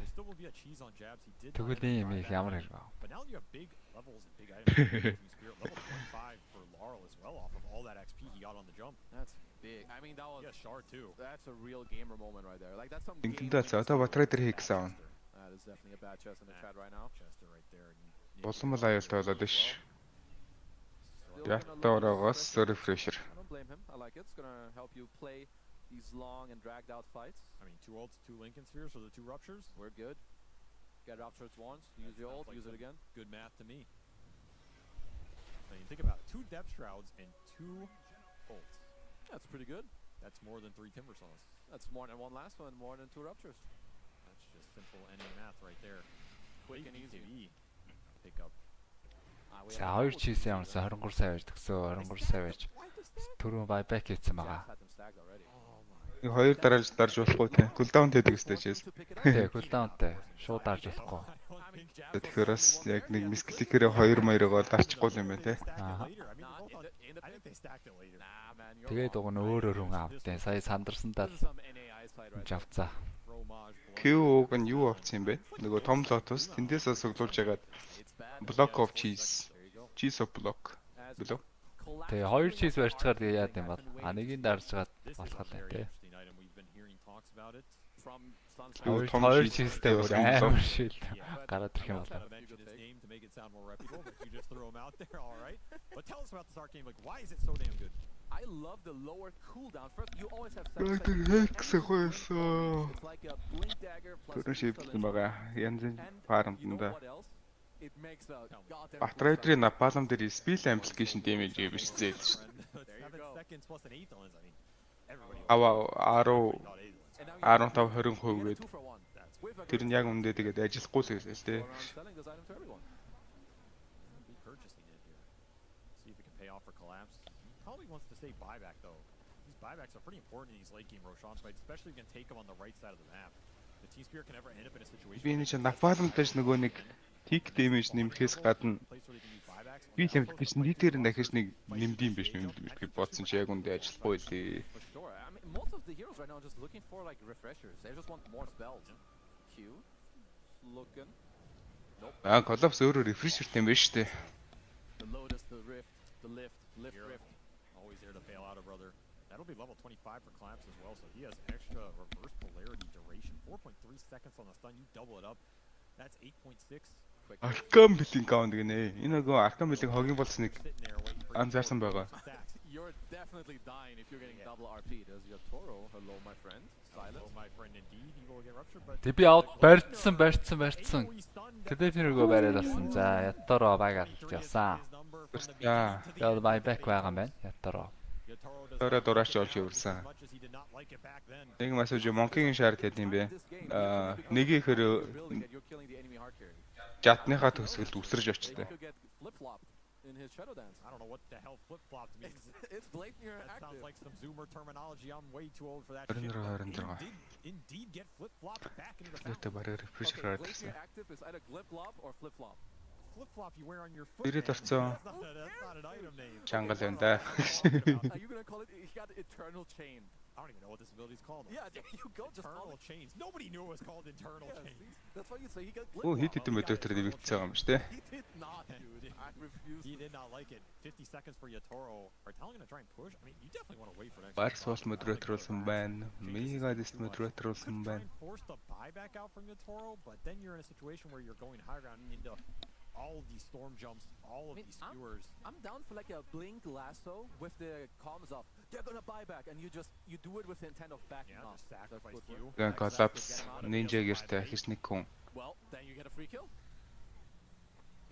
Тэгвэл ийм их ямар хэрэг аа. Big. I mean that was shard too. That's a real gamer moment right there. Like that's some Интэндээ одоо Батрайдер хийгсэн. That is definitely a bad chest in the chat right now. Chester right there. Болсон мал аюултай болоод ш. Ятороогоос refresher. I don't blame him. I like it. It's going to help you play these long and dragged out fights. I mean, 2 ults, 2 Lincolns here, so the 2 ruptures. We're good. Get ruptures once, use your ult, use it again. Good math to me. I mean, think about it. 2 depth shrouds and 2 ults. That's pretty good. That's more than 3 timber saws. That's more than 1 last one and more than 2 ruptures. That's just simple NA math right there. Quick and easy. Pick up. За 2 чиз ямарсан 23 сая байж төгсөө 23 сая байж түрүүн buyback хийсэн байгаа. Нэг 2 дарж болохгүй тий. Cooldown хийдэг өстэй чиз. Тий, cooldownтэй. Шууд дарж болохгүй. Тэгэхээр бас яг нэг мисккликэрээ 2 маяргаа дарчихгүй юм байна тий. Аа. Тэгээд уг нь өөр хүн авдیں۔ Сая сандарсандаа авцаа. Q-г нь юу авсан юм бэ? Нөгөө том лотос тэндээсээ суглуулж ягаад block of cheese. Cheese of block. Билүү? Тэгээ 2 cheese барьцгаар тэгээ яад юм бол. А нэгийг даржгаад болох л тий. 2 cheese-тэй бүр амар шил гараад ирэх юм болоо. But tell us about this arc game. Like, why is it so damn good? I love the lower cooldown. First, you always have It's like a blink dagger plus. It makes a goddamn. Батрайдрын напалм дээр spell amplification damage биш зээл шүү дээ. Аваа 15-20% гээд тэр нь яг үндэ тэгээд ажиллахгүй л гэсэн л дээ. Probably wants to say buyback though. These buybacks are pretty important in these late game Roshan fights, especially if you can take them on the right side of the map. The team spear can never end up in a situation. Би энэ чинь напалм дээр нөгөө нэг tick damage нэмэхээс гадна би л амжилт нийтээр дахиж нэг нэмдэм биш юм би бодсон чи яг үндэ ажиллахгүй лээ. Most of the heroes right now are just looking for like refreshers. They just want more spells. Q looking. Аа, collapse өөрөө refresher-тэй юм байна шүү дээ. The lotus, the rift, the lift. Always there to bail out a brother. That'll be level 25 for Collapse as well, so he has extra reverse polarity duration. 4.3 seconds on the stun, you double it up. That's 8.6. Arkham Building count гинэ. Энэ нөгөө Arkham Building хогийн болсныг анзаарсан байгаа. You're definitely dying if you're getting double RP. There's your Toro. Hello my friend. Silent. Hello my friend indeed. He will get ruptured but Тэг би out барьцсан. Тэгээд тэргөө бариад авсан. За яттороо баг алж явсан. За. Тэгээд buyback байгаа юм байна. Яттороо. Дураач олж явуулсан. Нэг мессеж Monkey-гийн шаар гэдэг юм бэ. Нэг ихэр жатныхаа төсгөлд үсрэж очтой. in his shadow dance. I don't know what the hell flip-flopped means. It's blatant That active. sounds like some Zoomer terminology. I'm way too old for that Barang shit. rara rara. Indeed get flip-flopped back into the Ito fountain. barang refresh Okay, card. blatant active is either glip-glop or flip-flop. Flip-flop you wear on your foot. Ирээд man. орцсон. That's not an item name. Чангал байна да. Are you gonna call it? He got eternal chain. I don't even know what this ability is called. Yeah, there you go. Just call Internal it. chains. Nobody knew it was called internal chains. That's why you say he got Оо glip-flop. хит хитэн модератор дивэгдсэн байгаа юм шүү дээ. He did not, dude. I refuse. He did not like it. 50 seconds for Yatoro. Are Talon gonna try and push? I mean, you definitely want to wait for next. Барс бол модератор болсон байна. Мега дист модератор болсон Try байна. and force the buyback out from Yatoro, but then you're in a situation where you're going high ground into all of these storm jumps, all of these skewers. I'm down for like a blink lasso with the comms off. They're gonna buy back, and you do it with the intent of backing off. Just sacrifice you. Гэн коллапс нинжа гэртэй хич нэг хүн. Well, then you get a free kill.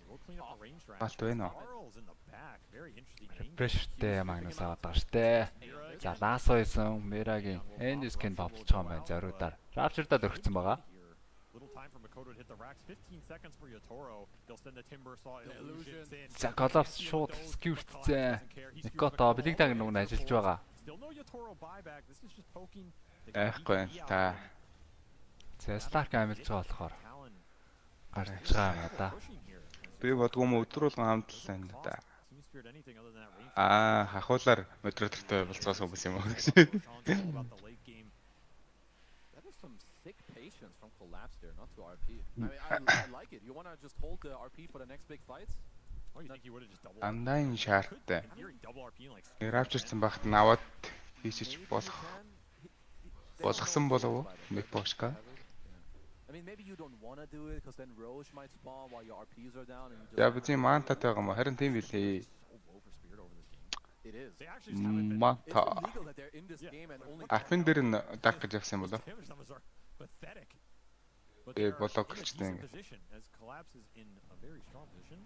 We'll clean up the range track. Балт байна уу? Charles in the back. Very interesting angle. Прештэй Магнус аваад байгаа штэ. За ласо исэн Мерагийн энд скин бовлж байгаа юм байна зориудаар. Rapture-дад өргөцсөн байгаа. Little time for Makoto to hit the racks. 15 seconds for Yatoro. They'll send the Timber Saw illusions in. За коллапс шууд скьюртцэн. Никото билигдаг нүг ажиллаж байгаа. Still no Yatoro buyback. This is just poking. Айхгүй та. За Stark амилж байгаа болохоор гарч байгаа юм да. Би бодгоо м өдөр болгон хамтлаа энэ да. Хахуулаар модератортой болцоос хүмүүс юм аа гэж. Some sick patience from Collapse there, not to RP. I like it. You want to just hold the RP for the next big fights? Oh, you think you would have just doubled? Амнайн шаарттай. Rapture-сан багт наваад хийчих болгосон болов уу? Мекбошка. I mean, maybe you don't want to do it because then Roche might spawn while your RPs are down and you just. Я бидний мантатай байгаа юм. Харин тийм билээ. It is. Манта. Ахын дээр нь даг гэж явсан юм болов. Тэг болоо гэлчтэй. As Collapse is in a very strong position,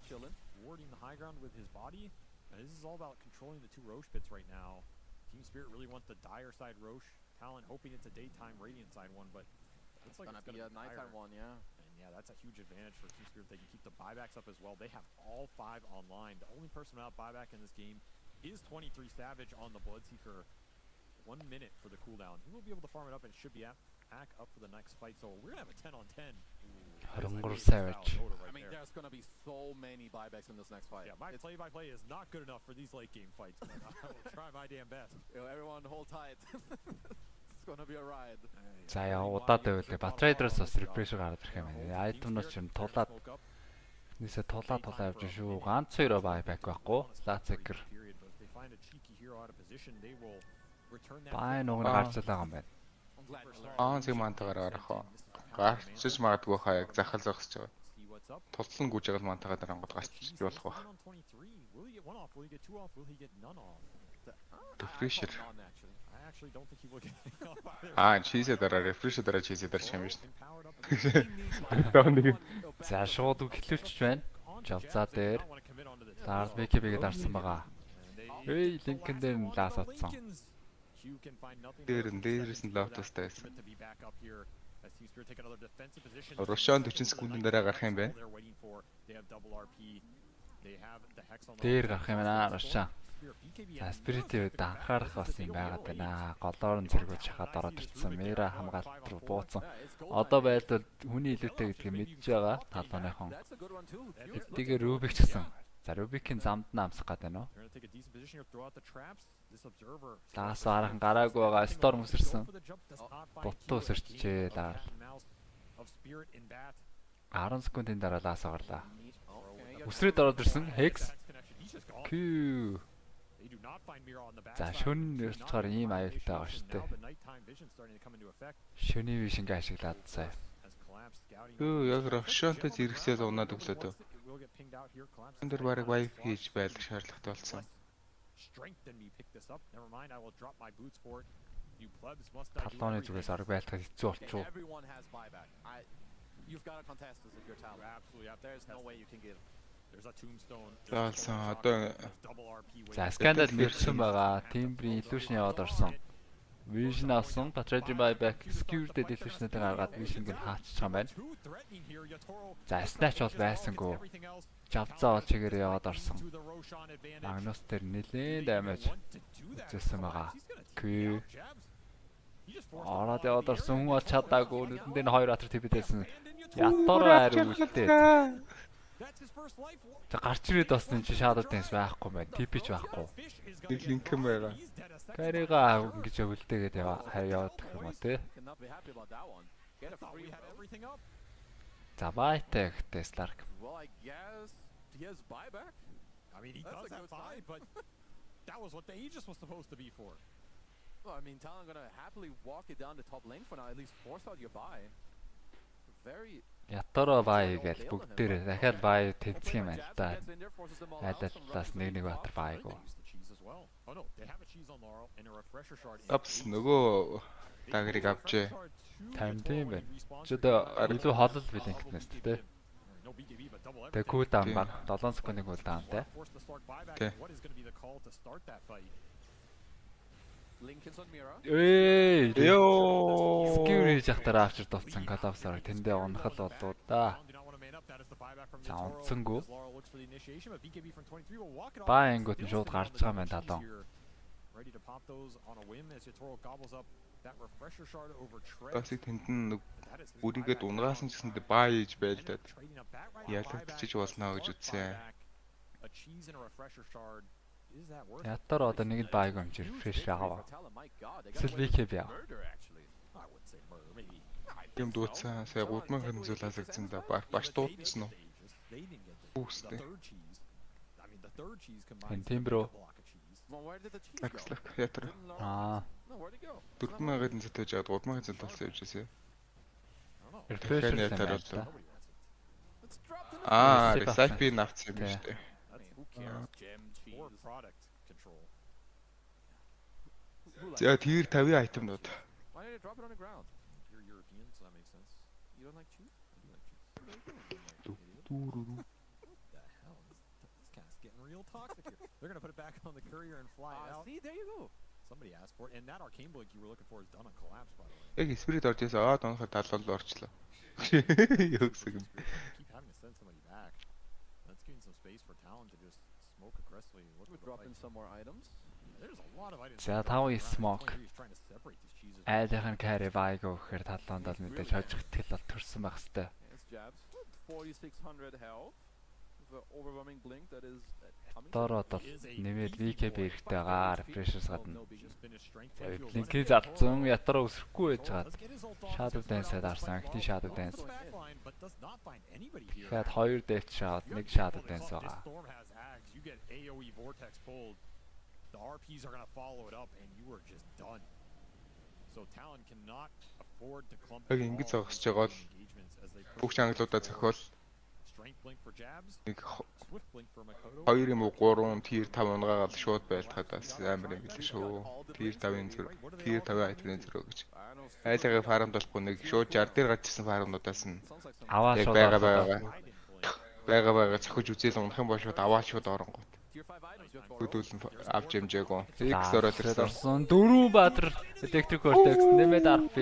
chilling, warding the high ground with his body. This is all about controlling the two Roche pits right now. Team Spirit really wants the dire side Roche. Talon hoping it's a daytime Radiant side one, but looks like it's gonna be a nighttime one, yeah. And yeah, that's a huge advantage for Team Spirit. They can keep the buybacks up as well. They have all 5 online. The only person without buyback in this game is 23 Savage on the Bloodseeker. 1 minute for the cooldown. He will be able to farm it up and should be back up for the next fight. So we're gonna have a 10 on 10. Harungor Savage. I mean, there's gonna be so many buybacks in this next fight. Yeah, my play-by-play is not good enough for these late game fights, but I will try my damn best. Everyone hold tight. It's gonna be a ride. За яа удаад байвал Bat-Raiders бас refresh гараад ирэх юм байна. Item-нууд ч тулаад нийсээ тулаад явж шүү. Ганц 2 buyback байхгүй. Latseker. Бай нүг гарч байгаа юм байна. Зэг мантагаар гарах уу? Гарчиж магадгүй хаяг захал зогсож байгаа. Тултлан гүйж байгаа мантагаар дарангууд гарч явах ба. Refresher. Чийсээ дараа refresher дараа чийсээ дарчих юм шүү дээ. За шууд хөтлөлч байна. Жалзаа дээр Lars BKB-гээ дарсан байгаа. Эй, линкэн дээр нь лаас атсан. Дээрээс нь лоутостай байсан. Рошон 40 секундын дараа гарах юм байна. Дээр гарах юм байна Рошон. За Spirit-ийг анхаарах бас юм байгаад байна. Голоор нь зэргүүл шахаад ороод ирсэн. Мера хамгаалалт руу бууцсан. Одоо байлбал хүний илүүтэй гэдгийг мэдж байгаа. Талууныхон. Эдгээр Rubik ч гэсэн. За Rubik-ийн замд нь амсах гэдэг нь үү? Лаас арах гараагүй байгаа. Storm үсэрсэн. Бутуу үсэрчээ лаа. 10 секундын дараа лаас гарлаа. Үсрээд ороод ирсэн. Hex. Q. За шөнө нэрчээр ийм аюултай байгаа шүү дээ. Шөний вишинг ашиглаад сая. Яг Рошонтой зэрэгсэл унаад өглөөд. Энд дэр барыг wipe хийж байлах шаардлагатай болсон. Талууны зүгээс арга байлтахад хэцүү болчихоо. За одоо за скандал мэрсэн байгаа. Timber illusion яваад орсон. Vision авсан, Patriotic buyback, skewered deflection-тэй гаргаад Vision-г хаачих юм байна. За, snatch бол байсангүй. Жавцаа ол чигээр яваад орсон. Magnus тэр нэлээд damage үзүүлсэн байгаа. Q. Ороод яваад орсон хүн бол чадаагүй. Нүдэн дээр 2 атар TP-дэсэн. Ятор хайр үлдээ. За гарч ирээд бас энэ чи shadow dance байхгүй байна. TP ч байхгүй. Линк юм байгаа. Карига ингэж өвлдөөгээд яваад гэх юм уу те. За байтэг Teslark. He has buyback. I mean, he does have buy, but that was what the Aegis was supposed to be for. Well, I mean, Talon gonna happily walk it down the top lane for now. At least force out your buy. Very. Ятoro buy гэж бүгдээр дахиад buy тэнцэх юм байна л да. Айдалтаас нэг баатар buy-гоо. Апс нөгөө тагрыг авчээ. Тайм тийм байна. Ч одоо илүү холол билэнкнээс те. Тэгээ cooldown баг 7 секундын cooldownтэй. Тэ. Ёо. Skewer хийж ахтараа авчир дуцсан collapse-аар тэндээ унахал болоо да. За унтсангүй. Баангууд нь шууд гарч байгаа юм байна талон. Тасыг тэнд нь үрийгээд унгаасан ч гэсэндээ баа хийж байлдаад ялагдчих болно гэж үзсэн. Ятар одоо нэг л байг өмчир фреш аваа. Эсвэл VK яа. Юм дууцсан сая 3000 хэмзүүлэлсэн да баш дуудсан уу? Үстэй. Энэ тийм бро. Акслах ятар. 4000 хэмзэлтэй жаад 3000 хэмзэл толсон юм шээсэ. Refresh ятар бол. Recipe навцсан юм шүү дээ. За тэр 50 айтемнууд. Why did it drop it on the ground? You're European, so that makes sense. You don't like cheese? You like cheese? What the hell? This guy's getting real toxic here. They're gonna put it back on the courier and fly out. See, there you go. Somebody asked for it, and that arcane blink you were looking for is done on collapse, by the way. Яг spirit орж ирсэн. Доонхоо талбал орчлоо. Юу гэсэн юм. Keep having to send somebody back. That's giving some space for Talon to just smoke aggressively. Look, we're dropping some more items. За 5 smoke. Айлхан carry vibe гэхээр талаанд бол мэдээж хожих тэл бол төрсөн байх хэвээр. 4600 health. The overwhelming blink that is Дороод бол нэмээд VKB хэрэгтэй байгаа. Refresh-с гадна. Линкийг залцсан ятараа өсөхгүй байж байгаа. Shadow Dance-д арсан. Active Shadow Dance. Тэгэхээр 2 death shot, 1 Shadow Dance байгаа. You get AoE vortex pulled. The RPs are going to follow it up and you are just done. So Talon cannot afford to clump. Яг ингэж зогсож байгаа бол бүх чангалуудаа зохиол strength blink for jabs. Swift blink for Makoto. 2 юм уу 3 tier 5 унгаагаад шууд байлтахад бас амар юм билээ шүү. Tier 5-ын зүрх, tier 5 айтны зүрх гэж. Айлгаа фармд болохгүй нэг шууд 60 дээр гарчсан фармнуудаас нь аваа шууд байгаа зохиж үзээл унах юм бол шууд аваа шууд оронгууд. Хөдөлн авч хэмжээгөө. X ороод ирсэн. 4 баатар electric vortex нэмээд RP.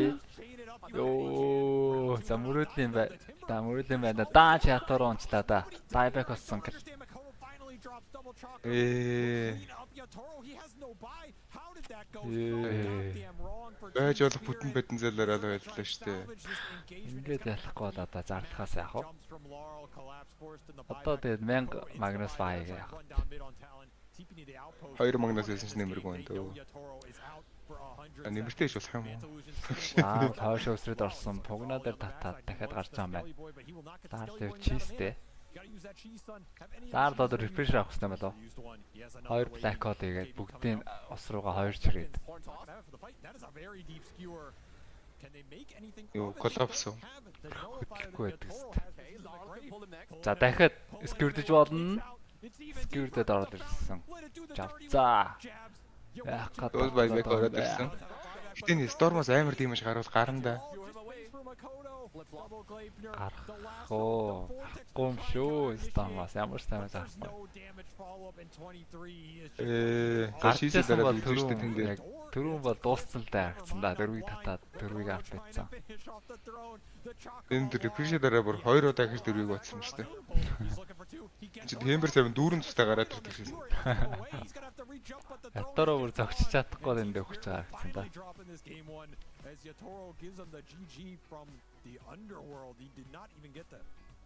Ёо, за мөрөдлийн бай. Да мөрөдлийн байна. Дааш ятар онцлаа да. Buyback болсон гэл. Байж болох бүтэн бэдэн зэлээр л байлаа штэ. Ингээд ялахгүй бол одоо зарлахаас яах вэ? Одоо тэгээд 1000 Magnus Buy яах вэ? 2 Magnus байсан ч нэмэргүй энэ дөө. Нэмэртэй ч болох юм уу? Хойш өсрөд орсон. Пугна дээр татаад дахиад гарч байгаа юм байна. Даар дээр чистэ. Даар доод refresh авах хэрэгтэй болов. 2 black hole игээд бүгдийн ус руугаа 2 чирээд. Юу collapse. Хөдлөхгүй байдаг хэвээр. За дахиад skewer-дэж болно. Skewer-дэд ороод ирсэн. Жавцаа. Яах гээд бол buyback ороод ирсэн. Гэтэ энэ Storm-оос амар димэж гарвал гарна да. Гарахгүй юм шүү. Стамаас ямар сайн байхгүй. Гарчсан бол түрүүн бол дууссан л даа. Дөрвийг татаад дөрвийг авчихсан. Энэ рефриш дараа бүр 2 удаа гэж дөрвийг батсан шүү дээ. Чи Хэмбер 7 дүүрэн цустай гараад ирдэг шээ. Ятороо бүр зогсож чадахгүй энэ өгч байгаа гэсэн да.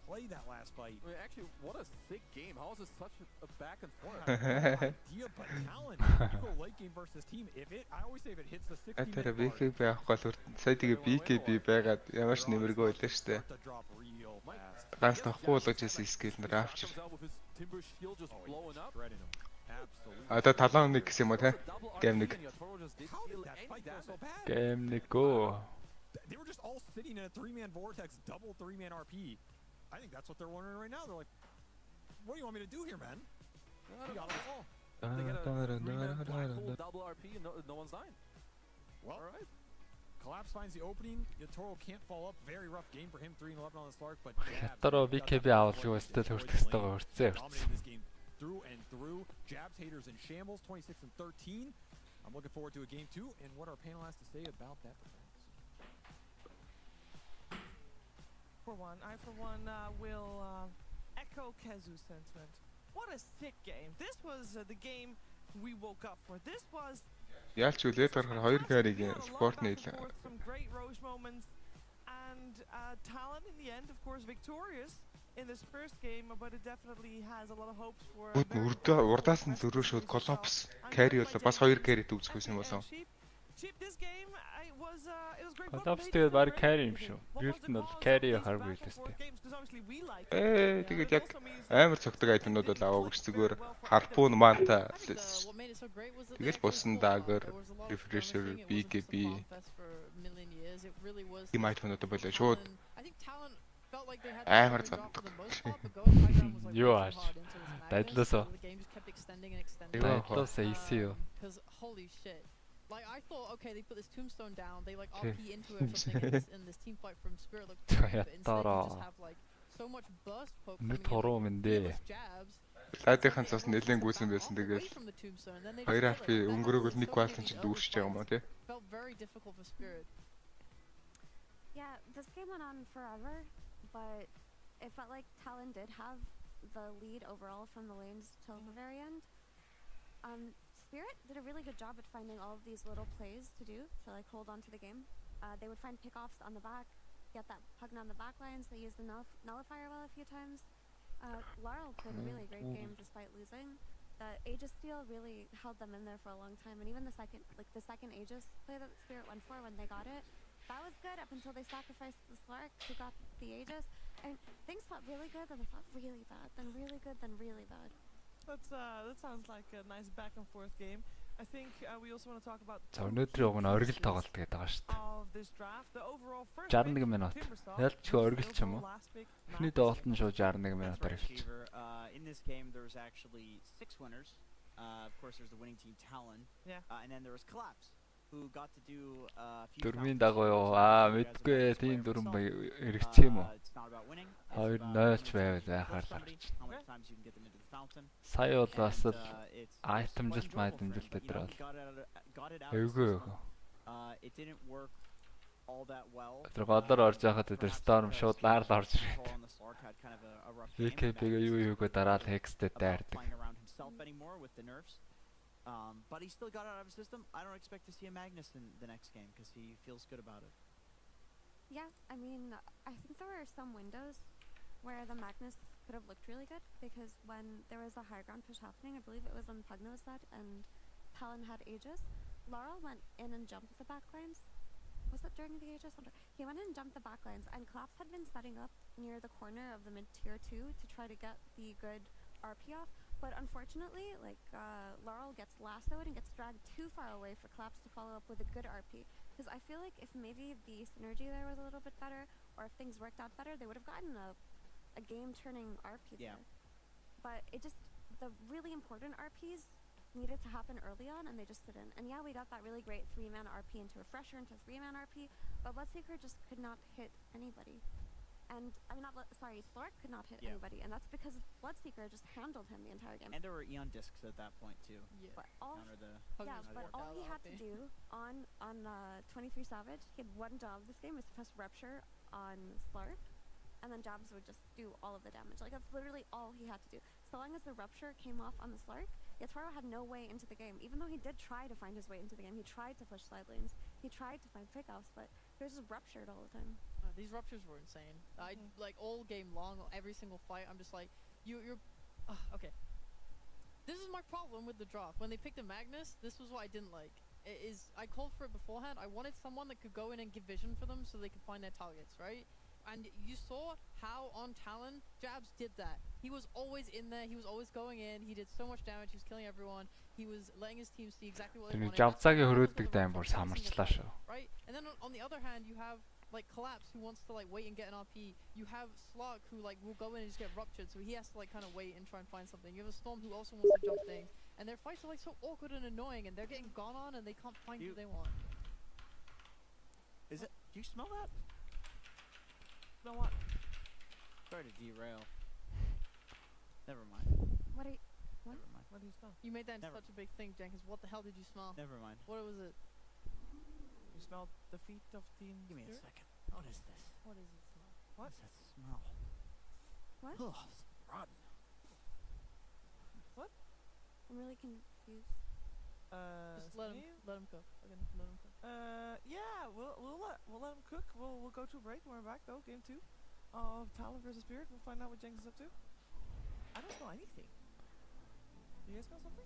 Play that last fight. I mean, actually, what a sick game. How is this such a back and forth? Idea, but talent. You go late game versus team. If it, I always say if it hits the 60 minute mark. BKB авахгүй л сая тэгээ BKB байгаад ямар ч нэмэргүй байлаа шүү дээ. Ганц тахгүй болгож ирсэн скил нэр авчир. Ада талан нэг гэсэн юм уу те? Game нэг. Game нэг гоо. They were just all sitting in a 3-man vortex, double 3-man RP. I think that's what they're wondering right now. They're like, what do you want me to do here, man? They got it all. They get a 3-man black hole double RP and no one's dying. Well, all right. Collapse finds the opening. Yatoro can't fall up. Very rough game for him. 3-11 on the Slark, but Yatoro BKB авалгүй өстэй хүртэх ёстойгоо хүрцээ. Through and through. Jabs haters in shambles, 26 and 13. I'm looking forward to a game 2 and what our panel has to say about that performance. I for one will echo Kazu's sentiment. What a sick game. This was the game we woke up for. This was Яалч үлээд гарахаар 2 гарыг спорт нийлээ. Some great Roche moments and Talon in the end, of course, victorious in this first game, but it definitely has a lot of hopes for. Урдаас нь зөрөө шууд коллапс carry болоо бас 2 carry дүүцэх байсан болсон. This game it was great. Коллапс тэгээд баг carry юм шүү. Build нь бол carry харгүй л тест. Тэгээд яг амар цогтөг айтмнууд бол аваагүй зүгээр харпуун манта. Тэгээд болсон дагер refresher BKB ийм айтмнууд болоо шууд амар цогтөг. Юу ааш. Дайдлаасаа. Дайдлаасаа easy юу. Holy shit. Like I thought, okay, they put this tombstone down, they like RP into it or something, and this team fight from Spirit looked good, but instead you just have like so much burst poke coming in, jabs. Лайдынхан цус нэлээд гүйсэн байсан тэгээд 2 RP өнгөрөөгөл нэг квалт чинь дүүрч байгаа юм аа тий. Felt very difficult for Spirit. Yeah, this game went on forever, but it felt like Talon did have the lead overall from the lanes till the very end. Spirit did a really good job at finding all of these little plays to do to like hold on to the game. They would find pickoffs on the back, get that Pugna on the back lines. They used the nullifier well a few times. Laurel played a really great game despite losing. The Aegis steal really held them in there for a long time, and even the second Aegis play that Spirit went for when they got it, that was good up until they sacrificed the Slark who got the Aegis. And things felt really good, then they felt really bad, then really good, then really bad. That sounds like a nice back and forth game. I think we also want to talk about өнөөдөр уг нь оргил тоглолт гэдэг байгаа шүү дээ. 61 минут. Ялч оргил ч юм уу? Эхний тоглолт нь шууд 61 минутаар эхэлж. In this game there was actually 6 winners. Of course there's the winning team Talon. And then there was Collapse who got to do a few дөрмийн дагуу юу? Мэдгүй тийм дөрм эргэчих юм уу? 2-0 ч байвал байхаар л гарч. Сая бол бас л айтемжилт дээр бол. Эвгүй. It didn't work all that well. Тэр голоор орж яхад тэр Storm шууд лаар л орж ирээд. BKB-гээ юугаа дараал хекстэй дайрдаг. But he still got it out of his system. I don't expect to see a Magnus in the next game because he feels good about it. Yeah, I mean, I think there were some windows where the Magnus could have looked really good because when there was a high ground push happening, I believe it was on Pugno's set and Talon had Aegis. Laurel went in and jumped the backlines. Was it during the Aegis? He went in and jumped the backlines, and Collapse had been setting up near the corner of the mid tier 2 to try to get the good RP off. But unfortunately, like Laurel gets lassoed and gets dragged too far away for Collapse to follow up with a good RP. Because I feel like if maybe the synergy there was a little bit better, or if things worked out better, they would have gotten a game-turning RP there. But it just, the really important RPs needed to happen early on, and they just didn't. And yeah, we got that really great 3-man RP into Refresher into 3-man RP, but Bloodseeker just could not hit anybody. And I mean, Slork could not hit anybody, and that's because Bloodseeker just handled him the entire game. And there were Eon discs at that point too. Yeah. But all all he had to do on 23 Savage, he had one job this game, was to press Rupture on Slurp, and then Jabs would just do all of the damage. Like, that's literally all he had to do. So long as the Rupture came off on the Slurp, Yatoro had no way into the game. Even though he did try to find his way into the game, he tried to push side lanes, he tried to find pickoffs, but he was just ruptured all the time. These ruptures were insane. I like all game long, every single fight. I'm just like, you're okay. This is my problem with the draft. When they picked a Magnus, this was what I didn't like. I called for it beforehand. I wanted someone that could go in and give vision for them so they could find their targets, right? And you saw how on Talon Jabs did that. He was always in there. He was always going in. He did so much damage. He was killing everyone. He was letting his team see exactly what they wanted. Жавцаагийн хөрөөддөг тайм бүр самарчлаа шүү. Right? And then on the other hand, you have like Collapse, who wants to like wait and get an RP. You have Slug, who like will go in and just get ruptured, so he has to like kind of wait and try and find something. You have a Storm who also wants to jump things, and their fights are like so awkward and annoying, and they're getting gone on, and they can't find what they want. Is it? Do you smell that? Smell what? Sorry to derail. Never mind. What? Never mind. What do you smell? You made that into such a big thing, Jenkins. What the hell did you smell? Never mind. What was it? You smelled the feet of Team Give me a Spirit? second. What is this? What is it smell? What is that smell? What? Oh, it's rotten. What? I'm really confused. Just let him cook. Okay, let him cook. Yeah, we'll let him cook. We'll go to a break. When we're back though, game 2 of Talon versus Spirit. We'll find out what Jenkins is up to. I don't smell anything. Do you guys smell something?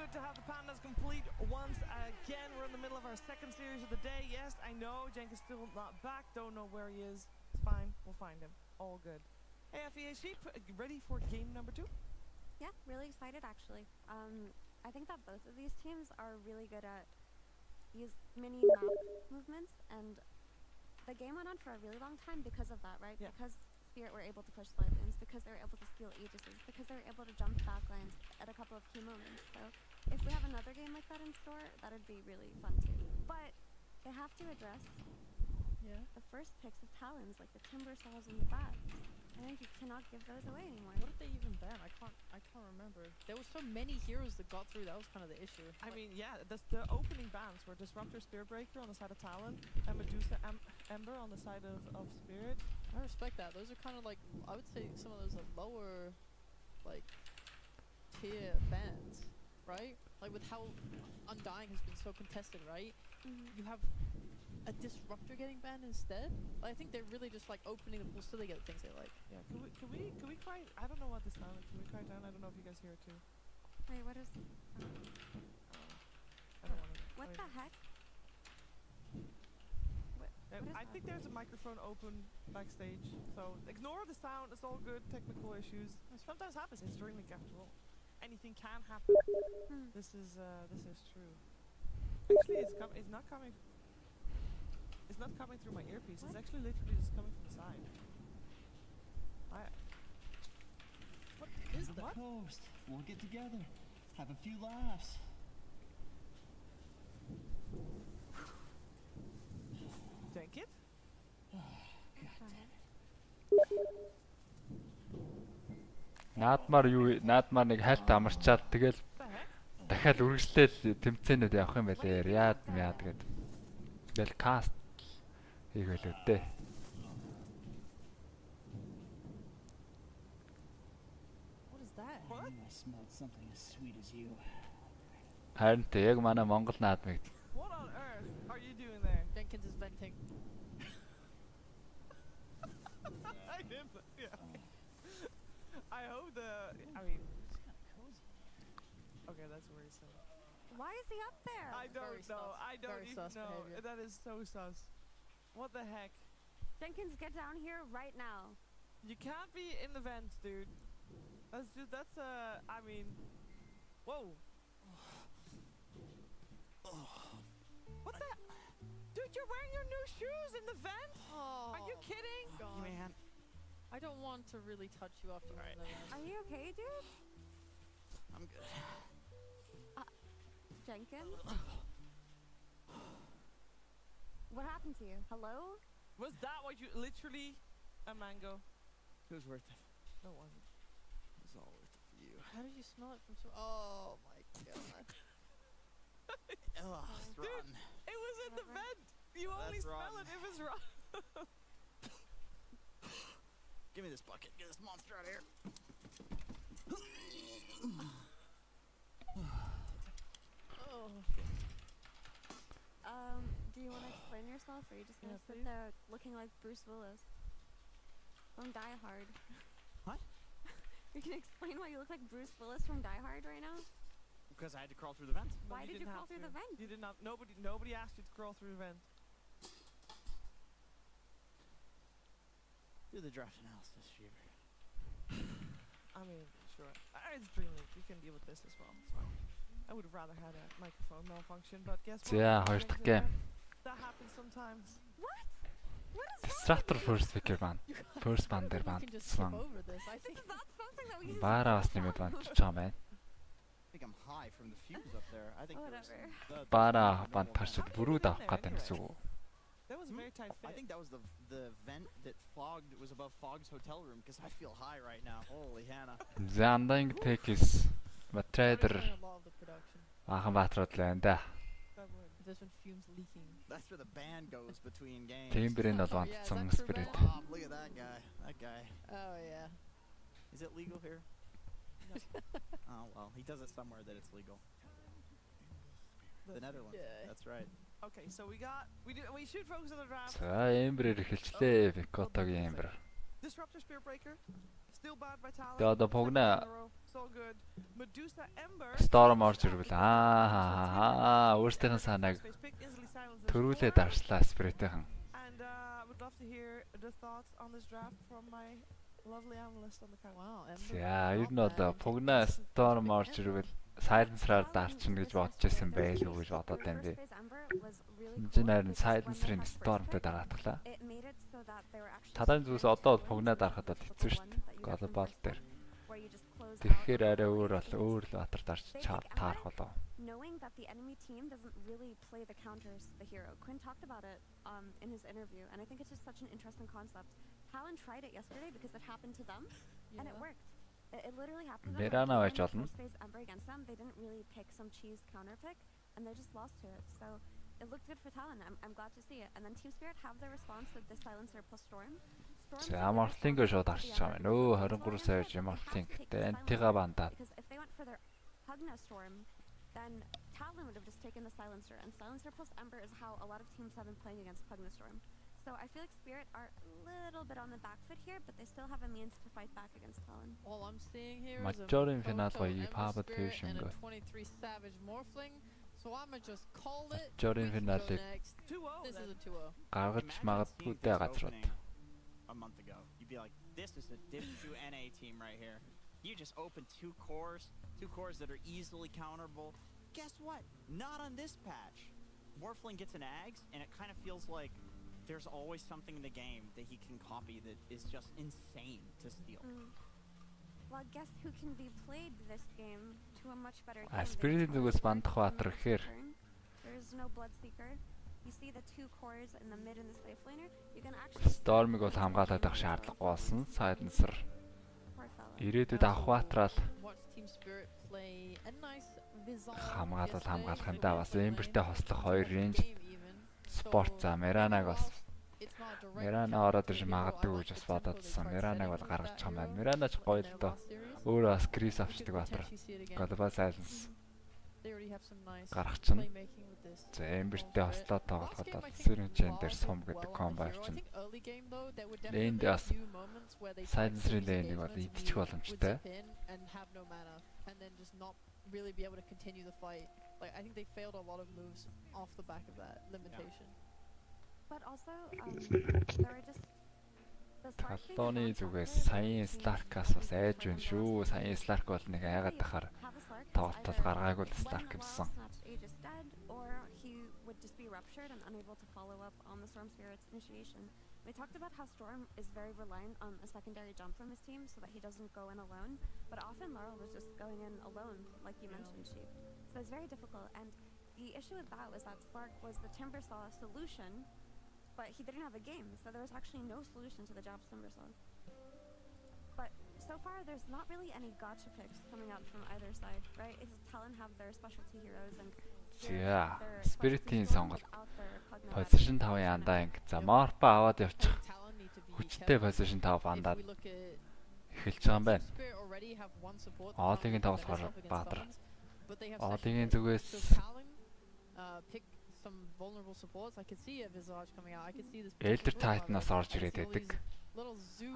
good to have the pandas complete once again. We're in the middle of our second series of the day. Yes, I know Jenk is still not back. Don't know where he is. It's fine. We'll find him. All good. Hey, FEAC, ready for game number 2? Yeah, really excited actually. I think that both of these teams are really good at these mini map movements, and the game went on for a really long time because of that, right? Yeah. Because Spirit were able to push slide lanes, because they were able to steal aegises, because they were able to jump back lines at a couple of key moments. So if we have another game like that in store, that'd be really fun too. But they have to address the first picks of talents like the Timber Saws and the Bats. I think you cannot give those away anymore. What did they even ban? I can't remember. There were so many heroes that got through. That was kind of the issue. I mean, yeah, the opening bans were Disruptor, Spirit Breaker on the side of Talon, and Medusa Ember on the side of Spirit. I respect that. Those are kind of like, I would say some of those are lower, like, tier bans, right? Like with how Undying has been so contested, right? You have a Disruptor getting banned instead. Like, I think they're really just like opening the pool so they get the things they like. Yeah, can we cry? I don't know what this sounded. Can we cry down? I don't know if you guys hear it too. Wait, what is? I don't want to. What the heck? I think there's a microphone open backstage, so ignore the sound. It's all good. Technical issues. Sometimes happens. It's Dreamleague after all. Anything can happen. This is true. Actually, it's not coming. It's not coming through my earpiece. It's actually literally just coming from the side. What is the what? Coast. We'll get together. Have a few laughs. Thank you. Наадмаар нэг хайлт амарчаад тэгэл дахиад үргэлжлээл тэмцээнүүд явах юм байлээ. Яад тэгээд. Тэгэл каст хийх байлгүй дээ. What is that? I smelled something as sweet as you. Харин яг манай Монгол наадмыг. What on earth are you doing there? Jenkins is venting. I didn't. Yeah. I hope I mean. It's kind of cozy. Okay, that's worrisome. Why is he up there? I don't know. I don't Very even sus know. behavior. That is so sus. What the heck? Jenkins, get down here right now. You can't be in the vents, dude. That's I mean, whoa. What the? Dude, you're wearing your new shoes in the vent? Oh, are you kidding? God. Man. I don't want to really touch you after all that. Are you okay, dude? I'm good. Jenkins? What happened to you? Hello? Was that what you literally a mango? It was worth it. No, it wasn't. It was all worth it for you. How did you smell it from so? Oh my God. Ugh, it's Dude, rotten. it was in the vent. You only That's smell rotten. it if it's rotten. Give me this bucket. Get this monster out of here. Do you want to explain yourself, or are you just gonna sit please. there looking like Bruce Willis from Die Hard? What? You can explain why you look like Bruce Willis from Die Hard right now? Because I had to crawl through the vent. Why did you didn't crawl have through to. the vent? You did not. Nobody asked you to crawl through the vent. Do the draft analysis, Shiver. I mean, sure. It's Dreamleague. You can deal with this as well. It's fine. I would have rather had a microphone malfunction, but guess what? За хоёр дахь гейм. That happens sometimes. What? What is Disruptor first picker ban. First ban дээр We can just skip бандсан. over this. I think that's something that we can Баараа бас нэмээд бандж байгаа байна. I think I'm high from the fuse up there. I think Whatever. Баараа банд тарчид бүрүүд авах гэдэг гэсэн үг. That was a very tight fit. I think that was the vent that fogged was above Fogg's hotel room because I feel high right now. Holy Hannah. За Undying Take-is Matrader a lot of the production. Баахан Баатрууд л байна да. There's been fumes leaking. That's where the band goes between games. Timber-ийн бол бандсан Spirit. Oh, look at that guy. That guy. Oh yeah. Is it legal here? Oh well, he does it somewhere that it's legal. The Netherlands. Yeah. That's right. Okay, so we should focus on the draft. За Ember эхэлчлээ. Vikotогийн Ember. Disruptor, Spirit Breaker, Still bad by Talon. Тэгээ одоо погна So good. Medusa Ember. Storm орж ирвэл өөртөөх нь санааг төрүүлээд дарслаа Spirit-ийн. And would love to hear the thoughts on this draft from my lovely analyst on the couch. Wow, За, ер нь одоо погна Storm орж ирвэл Silencer-аар дарчихна гэж бодож байсан байлгүй гэж бодоод байна би. Инженерийн Silencer-ийн Storm-тэй дараатглаа. Талын зүгээс одоо погна дарахад бол хэцүү шүү дээ. Global дээр. Тэгэхээр арай өөр л батар дарч таарах болоо. Knowing that the enemy team doesn't really play the counters the hero. Quinn talked about it in his interview, and I think it's just such an interesting concept. Talon tried it yesterday because it happened to them, and it worked. It literally happened to them. Ember against them, they didn't really pick some cheese counter pick, and they just lost to it. So it looked good for Talon. I'm glad to see it. And then Team Spirit have their response with the Silencer plus Storm. За Mortling-г шууд арчиж байгаа юм. Өө 23 сая жи Mortling-тэй антига бандаад. Because if they went for their Pugna Storm, then Talon would have just taken the Silencer, and Silencer plus Ember is how a lot of teams have been playing against Pugna Storm. So I feel like Spirit are a little bit on the back foot here, but they still have a means to fight back against Talon. All I'm seeing here is a Photo and a 23 Savage Morphling. So I'ma just call it. Next. 2-0. This is a 2-0. Гаргаж магадгүй дээ газрууд. A month ago, you'd be like, this is a Div 2 NA team right here. You just open two cores that are easily counterable. Guess what? Not on this patch. Morphling gets an Ags, and it kind of feels like there's always something in the game that he can copy that is just insane to steal. Well, guess who can be played this game to a much better game? Spirit зүгээс бандах баатар гэхээр There's no Bloodseeker. You see the two cores in the mid and the safe laner. You can actually Storm-ыг бол хамгаалаад авах шаардлагагүй болсон. Silencer ирээдүйд авах баатраал хамгаалах юм да. Бас Emberтэй хослох хоёр range спорт за Meranag бас Merana ороод ирж магадгүй гэж бас бодоодсан. Meranag бол гаргаж байгаа юм байна. Merana ч гоё л доо. Өөрөө бас Chris авчдаг баатар. Global Silence гарах чинь. За Emberтэй хослоод тоглоход бол Syringe дээр сум гэдэг комбо авчин. Энд бас Silencer лэнийг бол идчих боломжтой. And then just not really be able to continue the fight. Like I think they failed a lot of moves off the back of that limitation. But also there are just Талоны зүгээс саяын Slark-аас бас айж байна шүү. Саяын Slark бол нэг айгаад тахаар тоглолтод гаргаагүй л Slark юмсан. Or he would just be ruptured and unable to follow up on the Storm Spirit's initiation. We talked about how Storm is very reliant on a secondary jump from his team so that he doesn't go in alone, but often Laurel was just going in alone, like you mentioned, Chief. So it's very difficult, and the issue with that was that Slark was the Timbersaw solution, but he didn't have a game, so there was actually no solution to the Jabs Timbersaw. But so far, there's not really any gotcha picks coming out from either side, right? Talon have their specialty heroes and За Spirit-ийн сонголт position 5-ын андаа ингэ. За Morph аваад явчих. Хүчтэй position 5 андаад эхэлж байгаа юм байна. All-ийн тоглохоор баатар. All-ийн зүгээс Elder Titan-аас орж ирээд байдаг.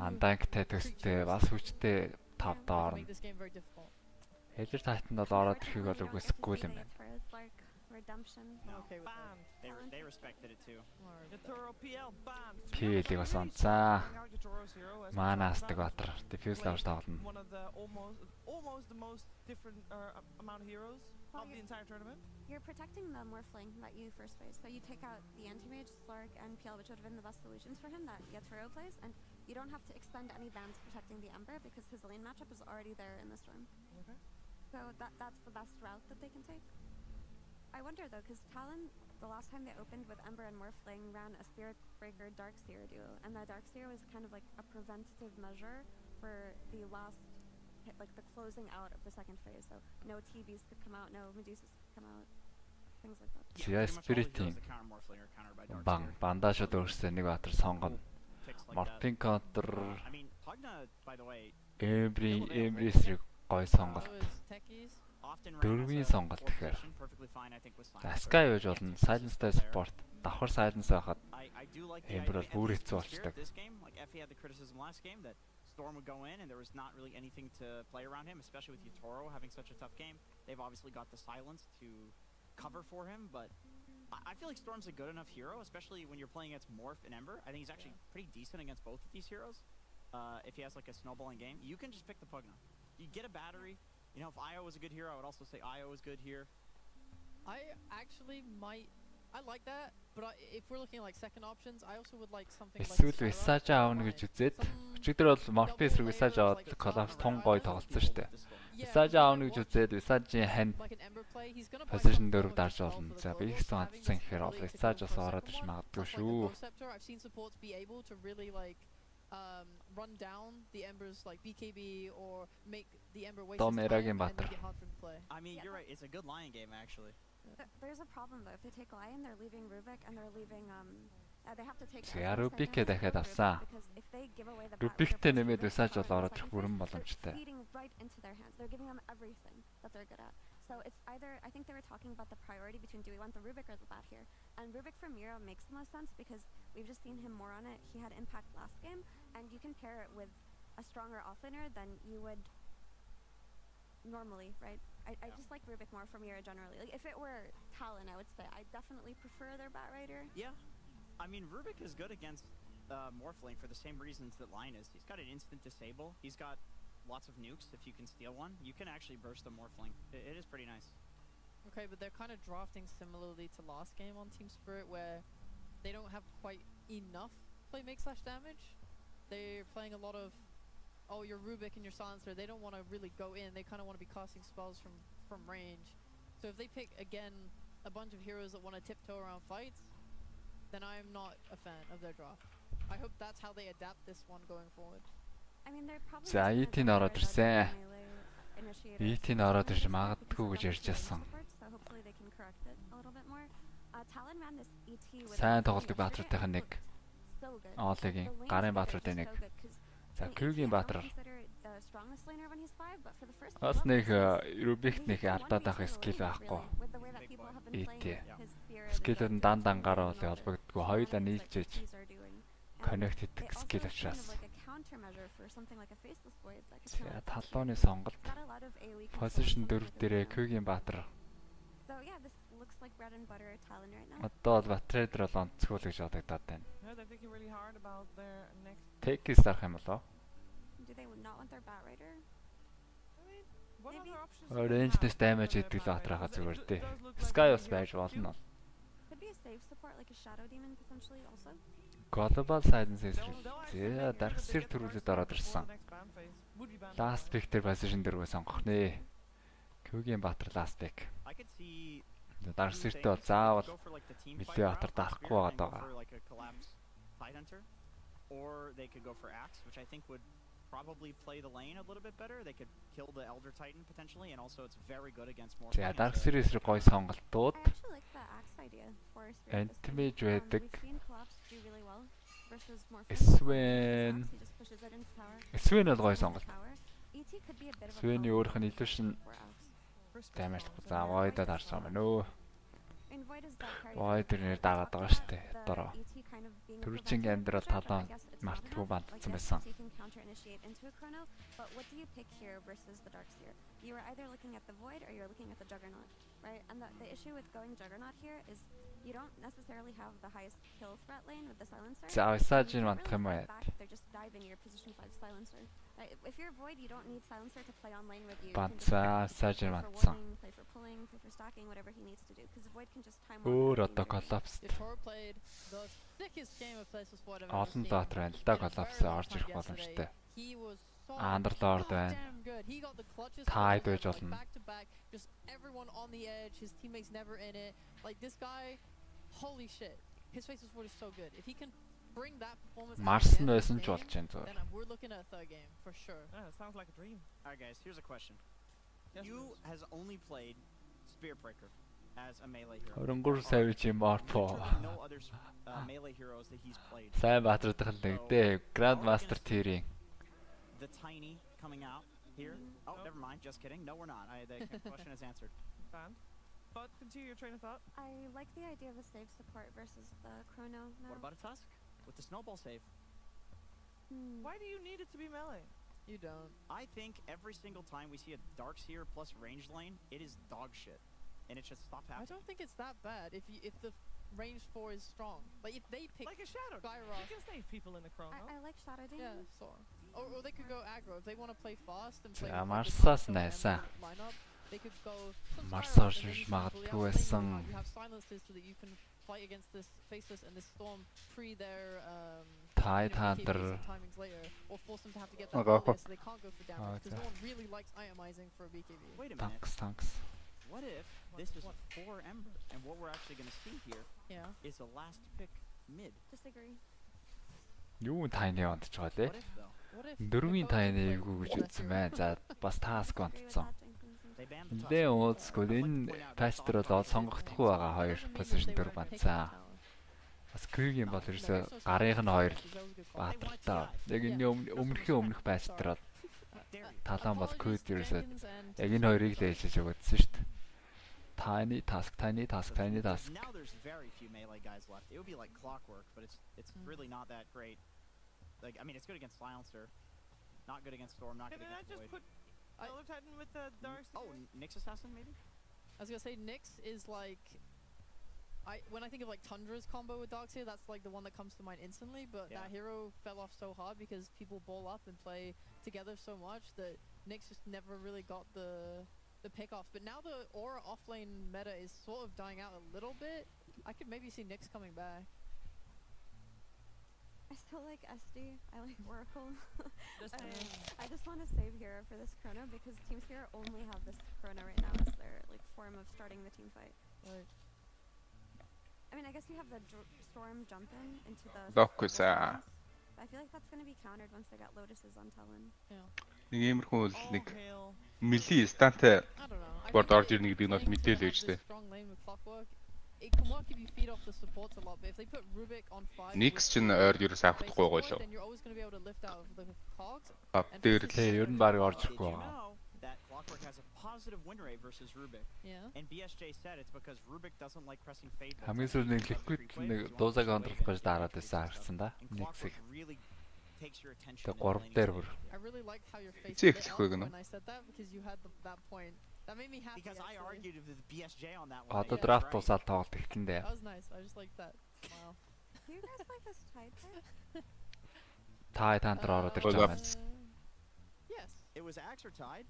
Андангтай төстэй бас хүчтэй 5 доор. Elder Titan бол ороод ирэхийг бол үгүйсэхгүй юм байна. Redemption. Okay with that. They respected it too. PL-ийг бас онцаа. Манастаг батар. Diffuse авч тоглоно. One of the almost the most different amount of heroes of the entire tournament. You're protecting the Morphling that you first faced. So you take out the Anti-Mage, Slark, and PL, which would have been the best solutions for him that Yatoro plays, and you don't have to extend any bans protecting the Ember because his lane matchup is already there in the Storm. Okay. So that's the best route that they can take. I wonder though, because Talon, the last time they opened with Ember and Morphling, ran a Spirit Breaker Darkseer duo, and that Darkseer was kind of like a preventative measure for the last, like the closing out of the second phase. So no TBs could come out, no Medusas could come out, things like that. Yeah, Spirit-ийн бандажууд өөрсдөө нэг баатар сонгоно. Morphling counter Embrace гой сонголт. Дөрвийн сонголт гэхээр Sky байж болно. Silence-тай support. Давхар Silence байхад Ember бол бүр хэцүү болчдаг. Storm would go in and there was not really anything to play around him, especially with Yutoro having such a tough game. They've obviously got the silence to cover for him, but I feel like Storm's a good enough hero, especially when you're playing against Morph and Ember. I think he's actually pretty decent against both of these heroes. If he has like a snowballing game, you can just pick the Pugna. You get a battery. You know, if Io was a good hero, I would also say Io is good here. I actually might. I like that, but if we're looking at like second options, I also would like something like Эсвэл Visage аавна гэж үзээд өчигдөр бол Morphe эсрэг Visage аваад collapse тун гоё тоглолцсон шүү дээ. Visage аавна гэж үзээд Visage-ийн хань position 4 дарж болно. За би их хандсан гэхээр бол Visage бас ороод иж магадгүй шүү. I've seen supports be able to really like run down the Ember's like BKB or make the Ember waste his time and make it hard for him to play. I mean, you're right. It's a good Lion game actually. There's a problem though. If they take Lion, they're leaving Rubik and they're leaving they have to take Rubik-ээ дахиад авсан. Rubik-тэй нэмээд Visage бол ороод ирэх бүрэн боломжтой. Feeding right into their hands. They're giving them everything that they're good at. So it's either, I think they were talking about the priority between do we want the Rubik or the Bat here. And Rubik for Mira makes the most sense because we've just seen him more on it. He had impact last game, and you can pair it with a stronger offlaner than you would normally, right? I just like Rubik more for Mira generally. Like if it were Talon, I would say I definitely prefer their Bat Rider. Yeah, I mean Rubik is good against Morphling for the same reasons that Lion is. He's got an instant disable. He's got lots of nukes. If you can steal one, you can actually burst the Morphling. It is pretty nice. Okay, but they're kind of drafting similarly to last game on Team Spirit, where they don't have quite enough play make / damage. They're playing a lot of, oh, your Rubik and your Silencer. They don't want to really go in. They kind of want to be casting spells from range. So if they pick again a bunch of heroes that want to tiptoe around fights, then I'm not a fan of their draft. I hope that's how they adapt this one going forward. За ET-ийн ороод ирсэн. ET-ийн ороод ирж магадгүй гэж ярьж байсан. Сайн тоглолтыг Баатруудынх нь нэг. Оолыгийн гарын Баатруудын нэг. За Q-гийн Баатар. Бас нэг Rubik нэг алдаад авах скил байхгүй. ET. Скилүүд нь дангаар бол холбогддгүй. Хоёулаа нийлжээж connect хийдэг скил учраас. За талууны сонголт. Position 4 дээрээ Q-гийн Баатар. Одоо бол Bat-Trader бол онцгой л гэж бодогдоод байна. Take-ийг зарах юм болоо. Range-нэс damage хийдэг л Баатрахаа зүгээр дээ. Sky бас байж болно. Global silence эсрэг. Dark Seer төрүүлээд ороод ирсэн. Last pick дээр position дөрвөө сонгох нэ. Q-гийн Баатар last pick. Dark Seer-тэй бол заавал мэдээ Баатар даахгүй байгаа. Or they could go for Axe, which I think would probably play the lane a little bit better. They could kill the Elder Titan potentially, and also it's very good against more. За Dark Seer эсрэг гоё сонголтууд. Anti-mage байдаг. Swain бол гоё сонголт. Swain-ийн өөрөх нь illusion damage за void-д харж байгаа юм нөө. Void нэр дагаад байгаа шүү дээ. Дороо. Төрүчинг амьдрал талаа мартгүй бандсан байсан. But what do you pick here versus the Dark Seer? You are either looking at the Void or you're looking at the Juggernaut, right? And the issue with going Juggernaut here is you don't necessarily have the highest kill threat lane with the Silencer. За Visage-ийн мандах юм аа. They're just diving your position 5 Silencer. If you're Void, you don't need Silencer to play on lane with you. Бандсаа Visage-ийн мандсан. Play for pulling, play for stacking, whatever he needs to do, because Void can just time Өөр одоо collapse. Олон Баатар байна л да collapse орж ирэх боломжтой. Underlord байна. Tide байж болно. Just everyone on the edge, his teammates never in it. Like this guy, holy shit. His face is so good. If he can bring that performance Mars нь байсан ч болж байна зүгээр. Then we're looking at a third game for sure. Yeah, it sounds like a dream. Alright guys, here's a question. You has only played Spear Breaker as a melee hero. Өрөнгөр savage Morpho. No other melee heroes that he's played. Сайн Баатруудынх нь лэгдээ. Grandmaster tier-ийн. The Tiny coming out here. Oh, never mind. Just kidding. No, we're not. The question is answered. But continue your train of thought. I like the idea of a save support versus the Chrono. What about a Tusk with the snowball save? Why do you need it to be melee? You don't. I think every single time we see a dark seer plus ranged lane, it is dog shit, and it should stop happening. I don't think it's that bad if the range 4 is strong. Like if they pick like a shadow, you can save people in the chrono. I like shadow damage. Yeah, so. Or they could go aggro if they want to play fast and play. Марсаас найсаа. They could go. Марсаас магадгүй байсан. You have silences so that you can fight against this faceless and this storm pre their Tide Hunter. timings later, or force them to have to get that earlier so they can't go for damage because no one really likes itemizing for a BKB. Wait a minute. Thanks. What if this is 4 Ember, and what we're actually going to see here is a last pick mid? Disagree. Юу тайны онтж байгаа лээ? 4-ийн тайны эвгүй гэж үзсэн байна. За бас таск онтцсон. Дэ ууцгүй энэ пастер бол сонгогдохгүй байгаа 2 позишн 4 банцаа. Бас Кригийн бол ерөөсө гарынх нь 2 баатартай. Яг энэ өмнөх пастер бол талаан бол код ерөөсө яг энэ хоёрыг л ээжж өгөөдсөн шүү дээ. Tiny task. Now there's very few melee guys left. It would be like clockwork, but it's really not that great. Like I mean, it's good against Silencer, not good against Storm, not good against Void. Can I just put Solar Titan with the Dark Seer? Oh, Nyx Assassin maybe? I was gonna say Nyx is like. When I think of like Tundra's combo with Darkseer, that's like the one that comes to mind instantly, but that hero fell off so hard because people ball up and play together so much that Nyx just never really got the pickoffs. But now the Aura offlane meta is sort of dying out a little bit. I could maybe see Nyx coming back. I still like SD. I like Oracle. I just want to save hero for this chrono because Team Spirit only have this chrono right now as their like form of starting the team fight. Right. I mean, I guess you have the storm jump into the. I feel like that's going to be countered once they got Lotuses on Talon. Нэг иймэрхүү бол нэг мили стантай борд орж ирнэ гэдэг нь бол мэдээлэл өгчтэй. It can work if you feed off the supports a lot, but if they put Rubik on 5 Nyx ч ойр ерөөс авахгүй гоё лөө. Then you're always going to be able to lift out of the cogs. Апдээр л ер нь баг орж ирэхгүй байгаа. That Clockwork has a positive win rate versus Rubik. Yeah. And BSJ said it's because Rubik doesn't like pressing fade. Хамгийн сүүлд нэг liquid нэг дуусаг онцлох гэж дараад байсан харсан да. Nyx-ийг. Тэг 3 дээр бүр. I really liked how your face when I said that because you had that point. That made me happy. Because I argued with BSJ on that one. Одоо draft дуусаад тоглолт эхлэндээ. That was nice. I just like that. Wow. Do you guys like this Tide pick? Tide Hunter ороод ирж байгаа. Yes. It was Axe or Tide?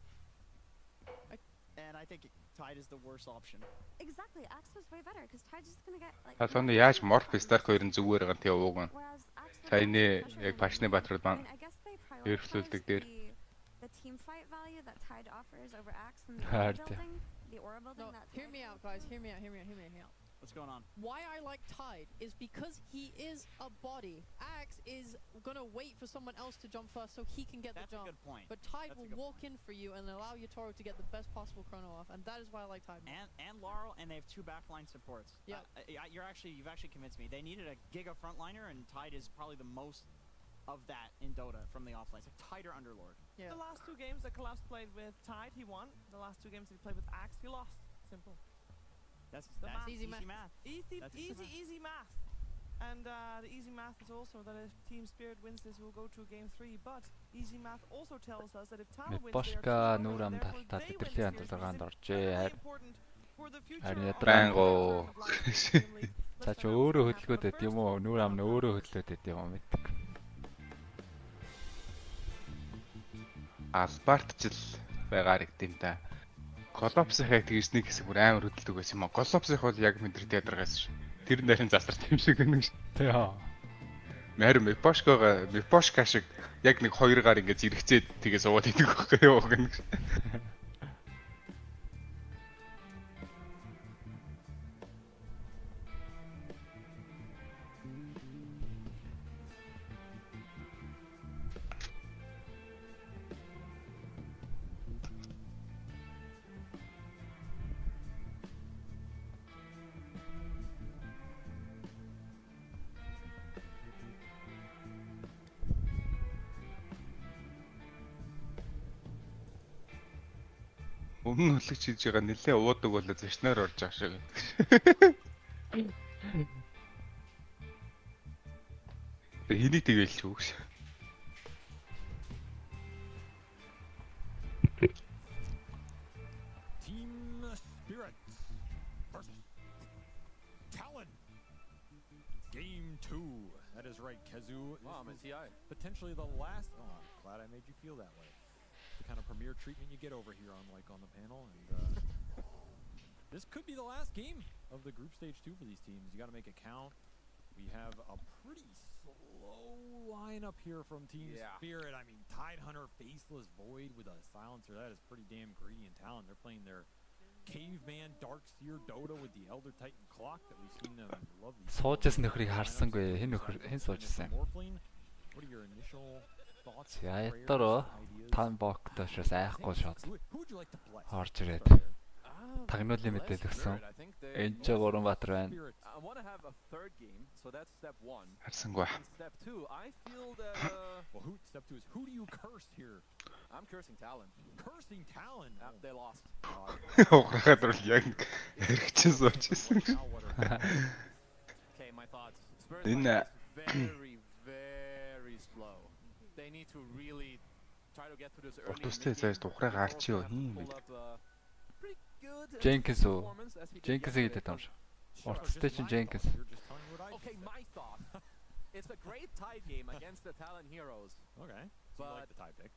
And I think Tide is the worst option. Exactly. Axe was way better because Tide's just going to get like. Талон яаж Morph Stark хоёрын зүгээр гэн тий ууг нь. Саяны яг Пашны Батрууд маань эрхлүүлдэг дээр. The team fight value that Tide offers over Axe and the aura building, Hear me out, guys. Hear me out. What's going on? Why I like Tide is because he is a body. Axe is gonna wait for someone else to jump first so he can get the jump. That's a good point. But Tide will walk in for you and allow your Toro to get the best possible chrono off, and that is why I like Tide. And Laurel, and they have 2 backline supports. Yeah. You've actually convinced me. They needed a Giga frontliner, and Tide is probably the most of that in Dota from the offlane. It's like Tide or Underlord. Yeah. The last 2 games that Collapse played with Tide, he won. The last 2 games that he played with Axe, he lost. Simple. That's easy math. Easy math. And the easy math is also that if Team Spirit wins this, we'll go to game 3. But easy math also tells us that if Talon wins, Бошка нүүрам талтаа тэтгэлийн хандлагаанд оржээ. Харин Ядраангоо. За ч өөрөө хөдөлгөөд байт юм уу? Нүүрам нь өөрөө хөдлөөд байт юм уу мэддэг. Албарт жил байгаар игдэм та. Коллапсыг тэгж нэг хэсэг бүр амар хөдөлдөг байсан юм аа. Коллапсыг бол яг мэдэр театргаас ш. Тэр нарийн засарт юм шиг гэнэ ш. Тий. Мэр Мепошка шиг яг нэг 2 гар ингэ зэрэгцээд тэгээ суугаад идэг байхгүй юу гэнэ. Өмнө хөлөг хийж байгаа нэлээ уудаг болоо зочноор орж байгаа шиг. Хэнийг тэгэлч үгш. 2. That is right, Kazu. Wow, I'm a TI. Potentially the last. Oh, I'm glad I made you feel that way. The kind of premier treatment you get over here on the panel, and this could be the last game of the group stage 2 for these teams. You got to make it count. We have a pretty slow lineup here from Team Spirit. I mean, Tidehunter, Faceless, Void with a silencer. That is pretty damn greedy and talent. They're playing their Caveman, Darkseer, Dota with the Elder Titan Clock that we've seen them love these. Суужсэн нөхрийг харсангүй. Хэн суужсэн? What are your initial thoughts? Яатараа Хаанбанк дэшээс айхгүй шат. Орж ирээд. Тагнуулын мэдээлэл өгсөн. Энд ч Гуранбаатар байна. I want to have a third game, so that's step 1. Харсангүй. Step 2, I feel that well, step 2 is who do you curse here? I'm cursing Talon. Cursing Talon. They lost. Уграхад бол яг хэрэгчэн суужсэн. Okay, my thoughts. Spirit is very, very slow. They need to really try to get through this early. Утустай зайс ухраа гарч юу юм бэ? Jenkins уу? Jenkins гэдэг юм шиг. Уртстай чинь Jenkins. Okay, my thought. It's a great tie game against the Talon heroes. Okay. So you like the tie pick.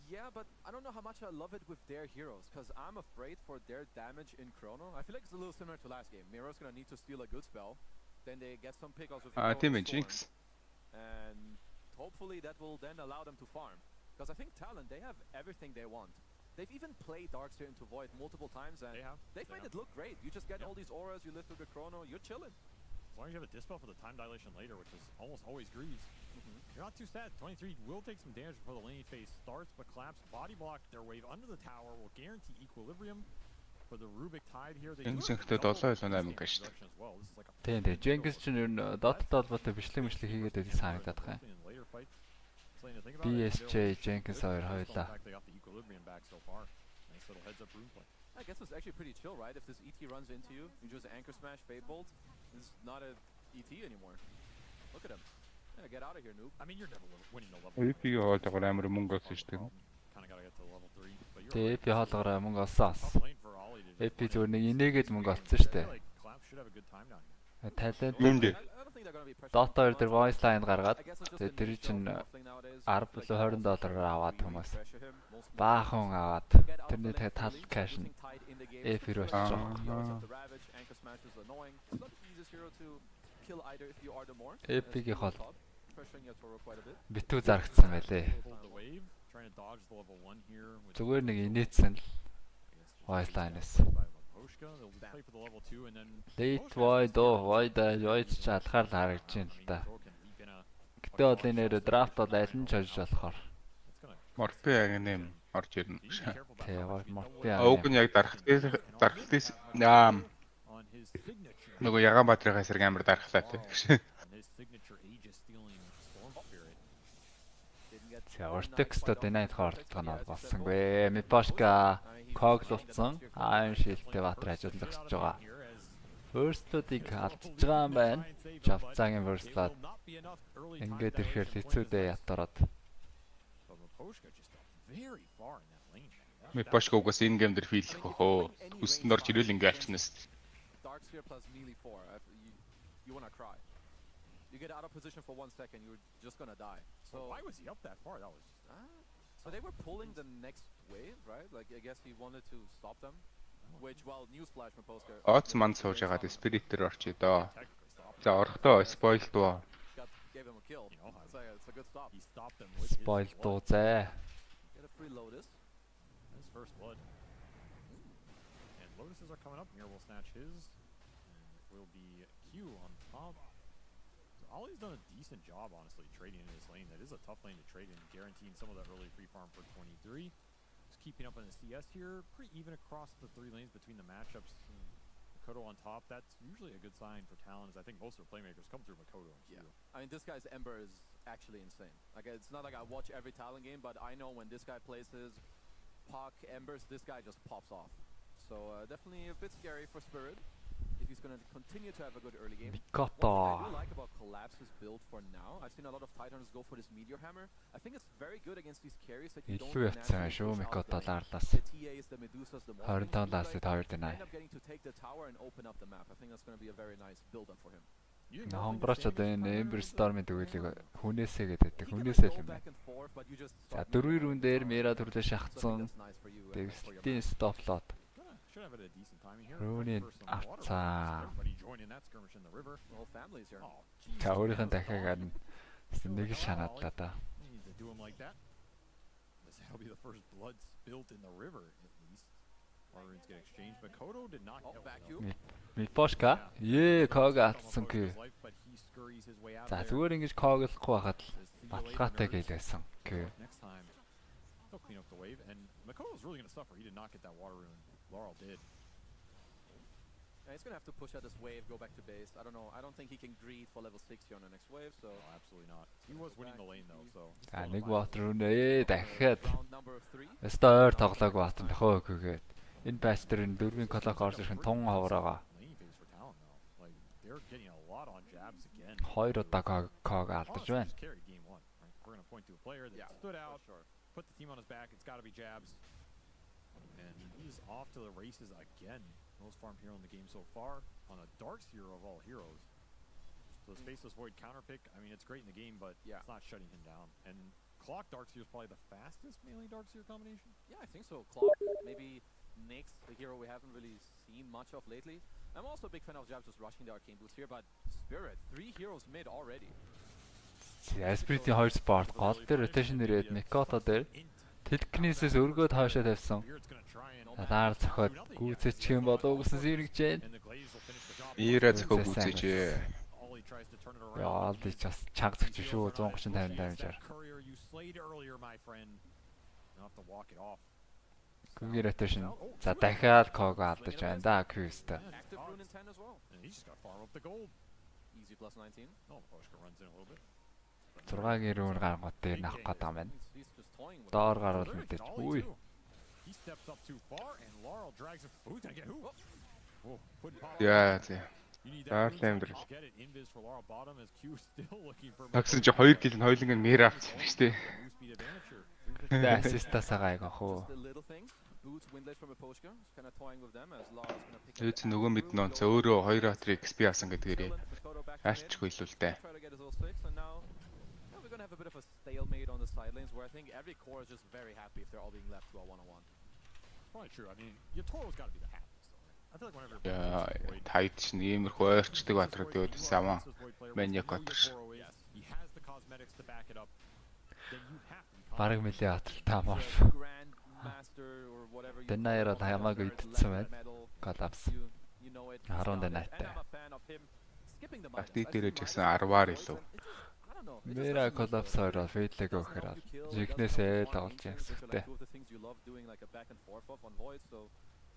Yeah, but I don't know how much I love it with their heroes, because I'm afraid for their damage in Chrono. I feel like it's a little similar to last game. Miro's gonna need to steal a good spell, then they get some pickoffs with Jinx. And hopefully that will then allow them to farm. Because I think Talon, they have everything they want. They've even played Darkseer into Void multiple times, and they've made it look great. You just get all these auras, you live through the Chrono, you're chilling. As long as you have a dispel for the time dilation later, which is almost always Greaves. You're not too sad. 23 will take some damage before the lane phase starts, but Collapse body block their wave under the tower will guarantee equilibrium for the Rubik Tide here. They do have double damage as well. This is like a Тийм. Jenkins ч ер нь Dota-тай холбоотой бичлэг хийгээд байдаг санагдаад байгаа юм. BSJ Jenkins хоёулаа. I guess it's actually pretty chill, right? If this ET runs into you, you just anchor smash, fade bolt. It's not a ET anymore. Look at him. Yeah, get out of here, noob. I mean, you're never winning the level. EP хоолгоор амар мөнгө олсон шүү дээ. Kind of got to get to level 3. But you're Тэгээ EP хоолгоор мөнгө олсон. EP зүгээр нэг инээгээд мөнгө олсон шүү дээ. Талент Dota 2 дээр voice line гаргаад тэгээ тэр чинь 10 $20 аваад хүмүүс баахан аваад тэрний тэгээ тал кэш нь эфир очиж байгаа. Эпигийн хол битүү зарагдсан байлээ. Зүгээр нэг инээдсэн л voice line-ээс. Late void ч алхаар л харагдаж байна л да. Гэтэ бол энэ нэр драфт бол аль нь ч хожиж болохоор. Морпи агнэм орж ирнэ. Тэгээ Морпи. Уг нь яг дарахлаас нөгөө Ягаанбаатарын эсрэг амар дарахлаа тий. За Ortex-д Донэт хоорддог нь болсонгүй. Мипошка коглуулсан Iron Shield-тэй Баатар хажуулах гэж байгаа. First-уудыг алдчихж байгаа юм байна. Жавцаагийн first-ууд ингээд ирэхээр хэцүү дээ ятараад. Мипошка угаас энэ гейм дээр фийлэхгүй хөө. Хүсэнд орж ирэл ингээд алчнаас. Darkseer plus melee 4. You wanna cry. You get out of position for 1 second, you're just gonna die. So why was he up that far? That was so they were pulling the next wave, right? Like I guess he wanted to stop them. Which while newsflash from Poster. Оц манд сууж байгаа Spirit дээр орчие доо. За орохдоо spoil дуу. Gave him a kill. It's a good stop. He stopped them with Spoil дуу зэ. Get a free Lotus. His first blood. And Lotuses are coming up. Mir will snatch his. And it will be Q on top. Ollie's done a decent job, honestly, trading in this lane. That is a tough lane to trade in, guaranteeing some of that early free farm for 23. Just keeping up on the CS here. Pretty even across the 3 lanes between the matchups. Makoto on top. That's usually a good sign for Talon, as I think most of the playmakers come through Makoto. Yeah. I mean, this guy's Ember is actually insane. Like, it's not like I watch every Talon game, but I know when this guy plays his Puck Embers, this guy just pops off. So definitely a bit scary for Spirit. If he's going to continue to have a good early game. One thing I do like about Collapse's build for now, I've seen a lot of Titans go for this Meteor Hammer. I think it's very good against these carries that you don't naturally TAs, the Medusas, the Monsters. End up getting to take the tower and open up the map. I think that's going to be a very nice build-up for him. Хонгорооч одоо энэ Ember Storm-ийн төгөөлийг хүнээсээ гэдэг. Хүнээсээ л юм байна. За 4 рүүн дээр Мера төрлөө шахацсан. Дэвсэлтийн стоплоод. Рүүний авцаа. За өөрийнх нь дахиад харин нэг шанаадлаа да. That'll be the first blood spilt in the river, at least. Runes get exchanged, but Kodo did not get vacuum. Мипошка? Ког атсан ки. За зүгээр ингэж коглохгүй байхад л баталгаатай гэлээсэн. Next time, he'll clean up the wave, and Makoto's really going to suffer. He did not get that water rune. Laurel did. Yeah, he's going to have to push out this wave, go back to base. I don't know. I don't think he can greed for level 60 on the next wave, so... Oh, absolutely not. He was winning the lane, though, so... Нэг water rune дахиад. Стаар тоглоог water нөхөө гэгээд. Энэ бастер энэ 4-ийн колок орж ирэх нь тун хавраага. They're getting a lot on jabs again. 2 удаа ког алдаж байна. We're going to point to a player that stood out, put the team on his back. It's got to be jabs. And he's off to the races again. Most farm hero in the game so far on a Dark's hero of all heroes. So the Faceless Void counter pick, I mean, it's great in the game, but it's not shutting him down. And Clock Dark's hero is probably the fastest melee Dark's hero combination. Yeah, I think so. Clock, maybe Nyx, the hero we haven't really seen much of lately. I'm also a big fan of jabs just rushing the arcane boots here, but Spirit, 3 heroes mid already. Spirit-ийн 2 спорт гол дээр rotation ирээд Mikoto дээр Telekinesis өргөөд хаашаа тавьсан. Дараа зохиод гүйцэчих юм болов гэсэн зэрэгж байна. Ира зохиод гүйцээжээ. Яа, л бас чанга зөгч шүү 130 50 дамжаар. Гүгээр rotation. За дахиад ког алдаж байна да Q-ста. He's got farm up the gold. Easy plus 19. Oh, Poshka runs in a little bit. 6-гийн рүүн гаргууд дээр навах гэдэг юм байна. Доор гарвал мэдээж. Үгүй. He steps up too far and Laurel drags him. Who's gonna get who? Oh, Yeah, yeah. Даарлаймдэр. Get it invis for Laurel bottom as Q still looking for. Таксан чи 2 кил нь хоёуланг нь мэр авчихсан биз дээ. Ассистасаа айгаа хөө. Өөц нөгөө мэд нөө өөрөө 2 хатрыг XP асан гэдгээрээ альчгүй л үлдээ. We're going to have a bit of a stalemate on the sidelines where I think every core is just very happy if they're all being left to a one-on-one. It's probably true. I mean, Yatoro's got to be the happiest though, right? I feel like whenever Тайд ч иймэрхүү ойрчдаг батрууд өөд самаа маньяк батарш. he has the cosmetics to back it up. Then you have to Бараг мөлийн атрал таамаар. Дэнайра хамаагүй идсэн байна. Collapse. 10 дэнайтай. Парти дээр ч гэсэн 10-аар илүү. Мера Collapse-ороо фейлэг өгөхөр ал. Жигнэсээ тоглож яах хэрэгтэй.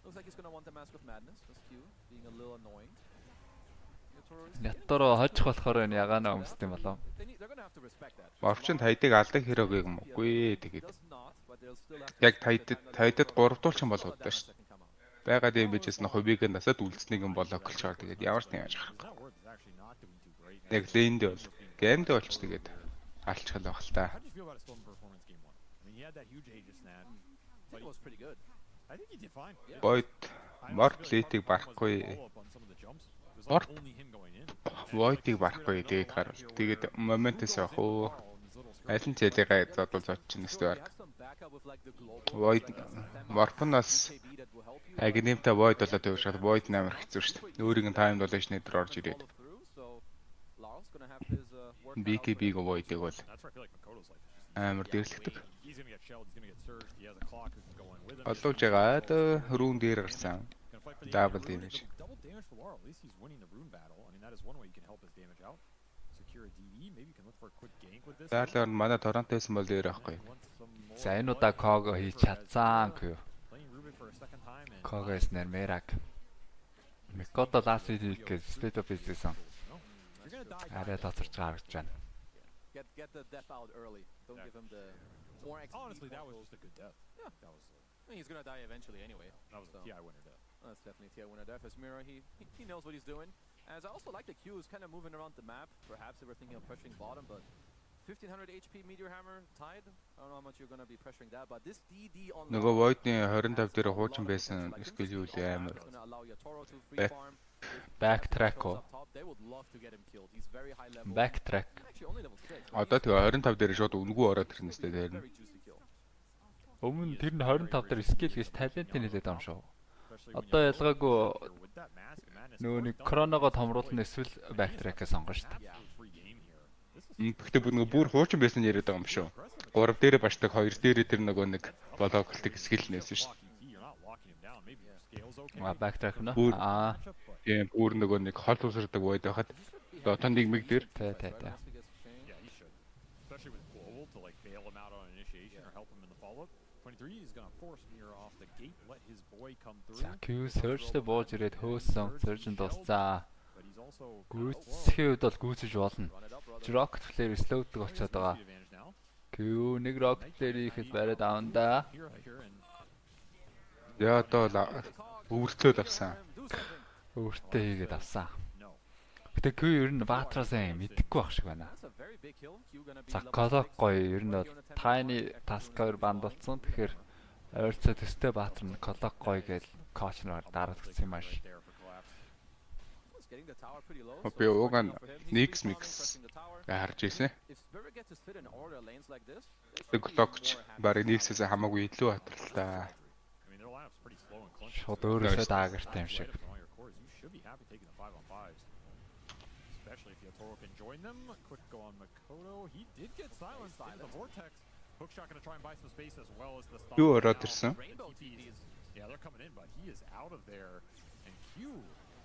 Looks like he's going to want the Mask of Madness. That's Q being a little annoying. Яттороо хожих болохоор энэ ягаана өмсд юм болов. Орчин тайдыг алдаг хэрэг юм уугүй тэгээд. Яг тайдад 3 дуулчин болгоод байна шүү дээ. Байгаад юм bijээс нь хобиг нь насаад үлдснийг юм болоо гэлчээр тэгээд ямар ч нэг яаж гарахгүй. Яг лейнд бол геймд болч тэгээд алчхал байх л та. Бойд Мортлитийг барахгүй. Войдыг барахгүй тэгээд харуул. Тэгээд моментээс авах уу. Аль нь зэлгээ зодол зодчихно өстэй баг. Войд Морпоноос агнемта войд болоод явшаад войд амар хэцүү шүү дээ. Өөрийг нь таймд болооч нэтэр орж ирээд. BKB-г войдыг бол амар дээрлэгдэг. Олууж байгаа рүүн дээр гарсан. Double damage. Double damage for Laurel. At least he's winning the rune battle. I mean, that is one way you can help his damage out. Secure a DE. Maybe you can look for a quick gank with this. Заалаар манай Торонтосэн бол дээр байхгүй. За энэ удаа Kog хийж чадсан гэв. Kog-с нэр Мерак. Mikoto last week state of business-сан. Арай тоцорч гаргаж байна. Get the death out early. Don't give him the more XP. Honestly, that was just a good death. Yeah, that was. I mean, he's gonna die eventually anyway. That was a TI winner death. That's definitely a TI winner death. As Mira, he knows what he's doing. As I also like the Q is kind of moving around the map. Perhaps they were thinking of pressuring bottom, but 1500 HP Meteor Hammer tied. I don't know how much you're gonna be pressuring that, but this DD on. Нөгөө Void-ны 25 дээр хуучин байсан skill юу л амар. Backtrack. Backtrack. Одоо тэгээ 25 дээр шууд өнгөө ороод ирнэ сте дээр. Өмнө тэр нь 25 дээр skill гэж талент нэлээд ам шүү. Одоо ялгаагүй нөгөө нэг кроногоо томруулна эсвэл backtrack-аа сонгоно шүү дээ. Гэхдээ бүр хуучин байсан яриад байгаа юм шүү. 3 дээрээ башдаг, 2 дээрээ тэр нөгөө нэг блоклтыг skill нээсэн шүү. Backtrack нэ. Тийм бүр нөгөө нэг хол усардаг байд байхад одоо нэгмиг дээр. Тэ. За Q search-тэй бууж ирээд хөөсөн surgeon дуусцаа. Гүйцэхийн үед бол гүйцэж болно. Rocket flare slowдаг болчиход байгаа. Q нэг rocket flare ихэд бариад авандаа. Яа одоо өвөртлөөд авсан. Өвөртөө хийгээд авсан. Гэтэ Q ер нь Баатраас мэдэхгүй байх шиг байна. За колок гоё ер нь бол tiny task-аар банд болсон. Тэгэхээр ойрцоо төстэй Баатар нь колок гоё гэж коучноор дараалгдсан юм ааш. Би угаан Nix mix харж ирсэн. Колокч барыг Nix-ээс хамаагүй илүү хатарлаа. Шууд өөрөөсөө даагэртай юм шиг. Especially if Yotaro can join them. Quick go on Makoto. He did get silenced in the vortex. Hookshot going to try and buy some space as well as the stop. Yeah, they're coming in, but he is out of there. And Q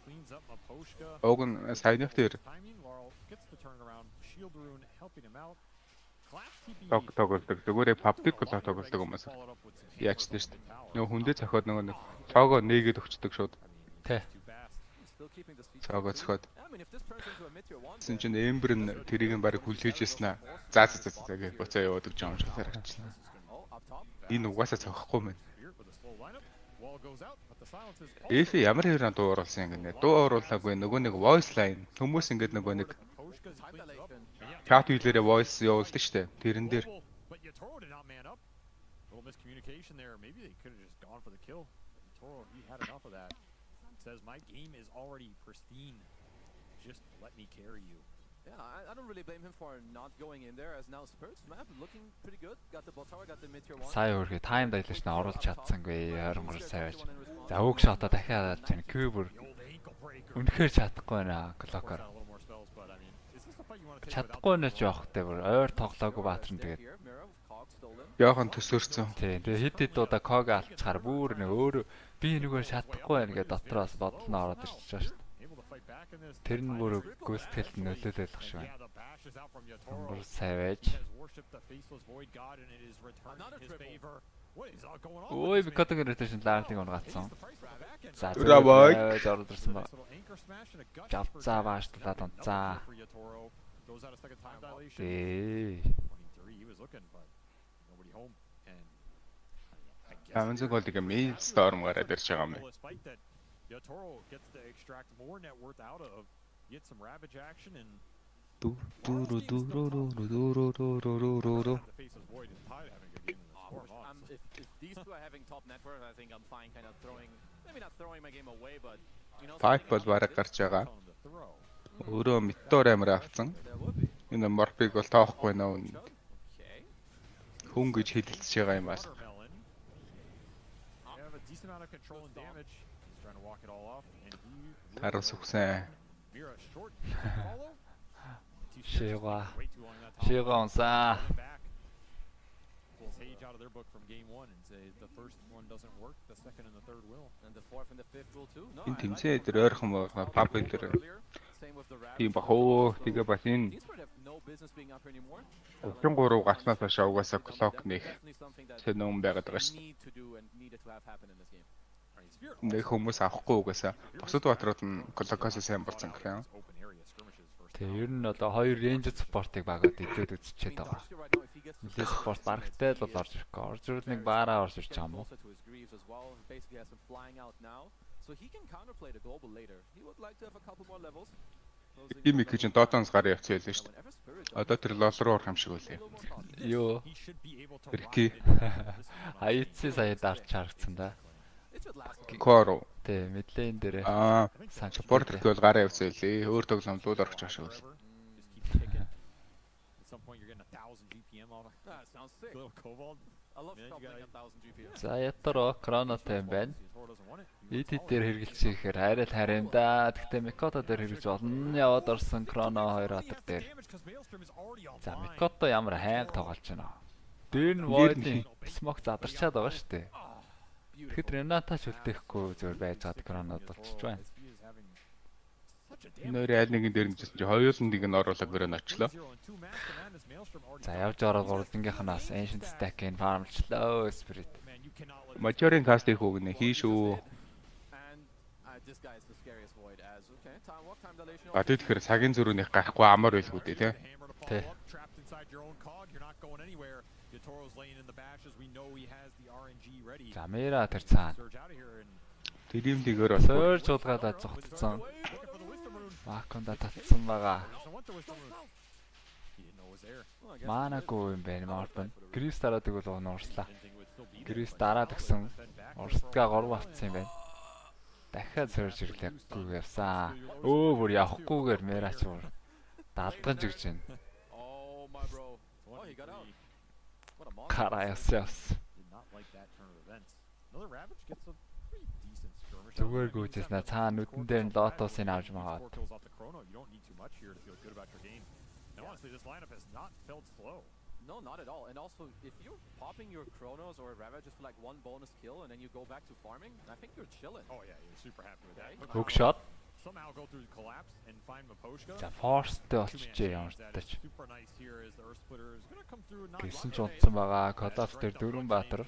cleans up Maposhka. Ogun сайнх дээр. Timing Laurel gets the turnaround. Shield rune helping him out. Тоглолдог. Зүгээр паблик колоо тоглолдог юм аа. Яачдаг шүү дээ. Нөгөө хүндээ цохоод нөгөө нэг цоогоо нээгээд өгчдөг шууд. Тэ. Цоогоо цохоод. Син чин Эмбер нь тэрийг нь барыг хүлээжсэн аа. За гэж буцаа яваад гэж юм шиг харагдчихна. Энэ угаасаа цохохгүй мэн. Эфи ямар хэрэг дуу оруулсан юм гэнэ. Дуу оруулаагүй нөгөө нэг voice line хүмүүс ингэдэг нөгөө нэг чат үйлээрээ voice явуулдаг штэ. Тэрэн дээр miscommunication there. Maybe they could have just gone for the kill. Toro, he had enough of that. Says my game is already pristine. Just let me carry you. Yeah, I don't really blame him for not going in there as now Spurs map looking pretty good. Got the bot tower, got the meteor one. Сая өөрхий тайм дайлж нь оруулж чадсангүй 23 сая байж. За өг шота дахиад чинь Cube үнэхээр чадахгүй байна клокоор. Чадахгүй нэж явахтай бүр ойр тоглоогүй Баатар нь тэгээд яахан төсөөрцөн. Тийм. Тэгээ хит хит удаа ког алцахаар бүр нэг өөр би нөгөө шатахгүй байна гэдэг дотроос бодол нь ороод ирчихэж байгаа шүү дээ. Тэр нь бүр гүйцэтгэлд нөлөөлөх шиг байна. Бүр savage. Ой би cutting rotation лаартыг унгацсан. За savage ороод ирсэн ба. Жавцаа бааштуулаад онцаа. Аманзаг бол яг main storm гараад ирж байгаа юм. Yotaro gets to extract more net worth out of, get some ravage action and the face is void and Tide having a good game in the storm. If these two are having top net worth, I think I'm fine kind of throwing, maybe not throwing my game away, but you know. Fight бол бараг гарч байгаа. Өөрөө метеор амир авцсан. Энэ морпиг бол тоохгүй нөө. Хүн гэж хэлэлцэж байгаа юм аа. Тарус үхсэн. Шига онсаа. Page out of their book from game 1 and say the first one doesn't work, the second and the third will, and the fourth and the fifth will too. No. Энэ тэмцээ дээр ойрхон байгаа пап дээр. Тийм бахоо тэгээ бас энэ 33 гарснаас хойш угаасаа клок нэх тэнэн байгаад байгаа шүү дээ. Нэг хүмүүс авахгүй угаасаа бусад батрууд нь клокоос сайн болсон гэх юм. Тэгээ ер нь одоо хоёр range support-ыг багууд идээд үзчихэд байгаа. Нэлээд support барагтай л бол орж ирэхгүй. Орж ирвэл нэг баараа орж ирж байгаа юм уу? Имик гэж дотоонс гараа явцсан байлаа шүү дээ. Одоо тэр лол руу орох юм шиг байлаа. Йоо. Тэрхий. Аяцсан сая дарч харагдсан да. Core. Тэ мэдлэн дээр. Support гэвэл гараа явуулсан лээ. Өөр тоглоомлууд орох гэж байна. At some point you're getting 1000 GPM off. That sounds sick. Little Kobold. I love shopping 1000 GPM. За ятароо Chronoтэй юм байна. ET дээр хэрэгжилчихээр арай харин да. Гэхдээ Mikoto дээр хэрэгж болно. Яваад орсон Chrono 2 хатар дээр. За Mikoto ямар хайнг тоглож байна. Дээр нь Void-ийн smoke задарчаад байгаа шүү дээ. Тэгэхэд Renata ч үлдээхгүй зөвөр байж чад Chrono болчихж байна. Нөр аль нэгэн дээр нь чинь хоёуландыг нь оруулаад гэрээ очлоо. За явж ороод гурвангийнхнаас Ancient Stack-ийн farmчлоо Spirit. Majority cast-ийг хөөгнө хийшүү. Тэгэхээр цагийн зөрүүнийх гарахгүй амар байлгүй дээ тий. Тий. Замера тэр цаана. Dreamleague-ээр сөрж улгаалаад зогтцсон. Маконда татсан байгаа. Манагүй юм байна Мартин. Грис дараад игэл уурслаа. Грис дараад гисэн урсдгаа 3 авцсан юм байна. Дахиад сөрж ирлээгүй явсан. Бүр явахгүйгээр Мерач уур далдгаж өгч байна. Караяс. Зүгээр гүйцэснэ цаана нүдэн дээр нь лотосын авч магаад. No, not at all. And also, if you're popping your Chronos or Ravage just for like one bonus kill and then you go back to farming, I think you're chilling. Oh yeah, you're super happy with that. Hook shot. Somehow go through the collapse and find Maposhka. За force-тэй болчихжээ ямартаач. Super nice here is the Earth Splitter is going to come through. Гэсэн ч унтсан байгаа. Collapse дээр дөрвөн баатар.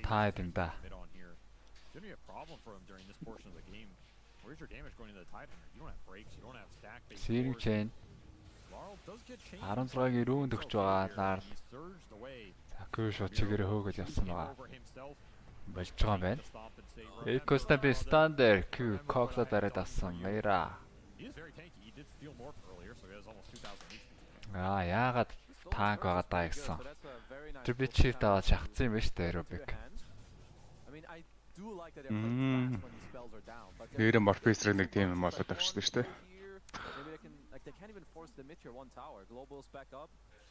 Таад юм да. It's going to be a problem for him during this portion of the game. Where's your damage going into the Titan? You don't have breaks, you don't have stack base. Searing chain. 16-гийн рүүнд өгч байгаа Ларл. Закгүй шууд чигээрээ хөөгөл явсан байгаа. Болж байгаа юм байна. Экоста би стандар Q Cox-а дараад авсан Мера. Яагаад танк байгаа даа гэсэн. Тэр би чив даваад шахацсан юм байна шүү дээ Aerobic. Нэр Morpheus-ыг нэг тийм юм болоод авчихсан шүү дээ.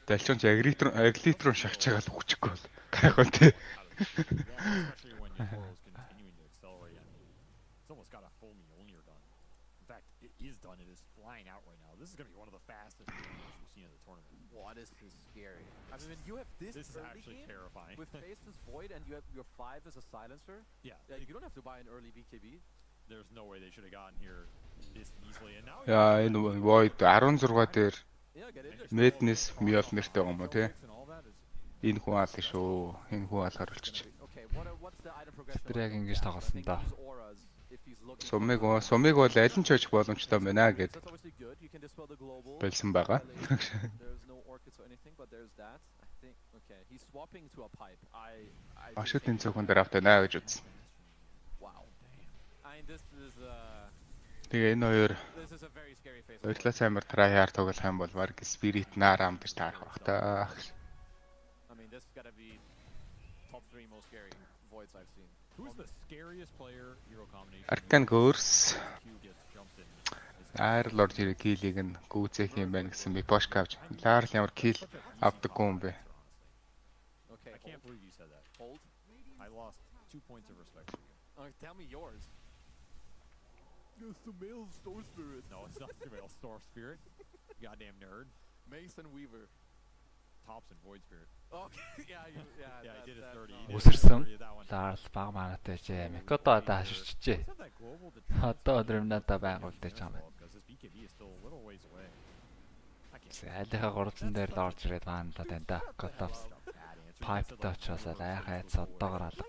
Дэлчон ч аглитрон шахаж байгаа л хүчгүй бол гайхал тий. Is done. It is flying out right now. This is going to be one of the fastest games we've seen in the tournament. What is this scary? I mean, when you have this is actually terrifying. With Faceless Void and you have your 5 as a silencer. Yeah. You don't have to buy an early BKB. There's no way they should have gotten here this easily. And now энэ Void 16 дээр Madness Mjolnirтэй байгаа юм уу тий? Энэ хүн аал шүү. Энэ хүн аалгаар болчих. Тэр яг ингэж тоглосон да. Сумыг бол аль нь ч очих боломжтой байна гэд болсон байгаа. Ашиг энэ зөвхөн дээр автана гэж үзсэн. Тэгээ энэ хоёр хоёрлаа амар try-hard тоглох юм бол баг Spirit наар амдаж таарах байх та. Who's the scariest player Hero combination? Arcan Curse. Lord хэрэг киллийг нь гүйцээх юм байна гэсэн би Poshka авч. Лаар ямар kill авдаггүй юм бэ? Okay, I can't believe you said that. Hold. I lost 2 points of respect for you. Tell me yours. It's the male Store Spirit. No, it's not the male Store Spirit. Goddamn nerd. Mason Weaver. Tops and Void Spirit. Okay, yeah, he did it 30. Үсэрсэн Ларл баг манатай ч Mikoto одоо хаширчжээ. Одоо Dreamleague байгуулдаг юм байна. Айлынхаа гурван дээр л орж ирээд маанлаад байна да. Collapse. Pipe-тай очоос айхаа цодоогоор алга.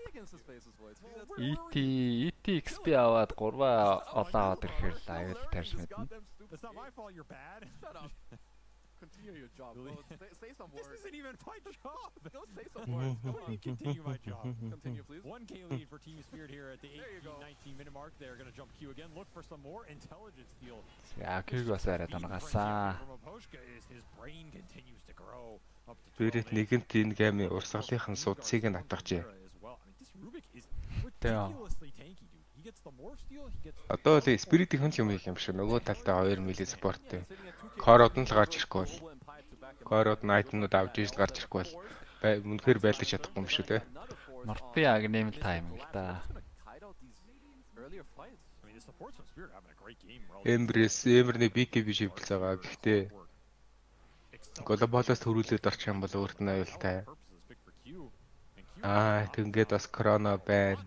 ET XP аваад 3 олон аваад ирэхээр л аюул тарж мэднэ. It's not my fault you're bad. Shut up. Continue your job. Say some words. This isn't even my job. Go say some words. Let me continue my job. Continue, please. 1K lead for Team Spirit here at the 18-19 minute mark. They're going to jump Q again. Look for some more intelligence steal. Yeah, Q-гоос арай тоногоосаа. His brain continues to grow. Spirit нэгэнт энэ геймийн урсгалынхан судсыг нь атгажээ. Одоо л спиритийн хүн юм хийх юм шиг нөгөө талдаа 2 мили спорттэй. Кород нь л гарч ирэхгүй бол. Кород нь айтнууд авч иж л гарч ирэхгүй бол үнэхээр байлгаж чадахгүй юм шүү те. Мартиаг нэмэл тайм л да. Эмберний BKB шивдэлж байгаа. Гэхдээ глобалоос төрүүлээд орчих юм бол өөрт нь аюултай. Тэгээд бас Крона байна.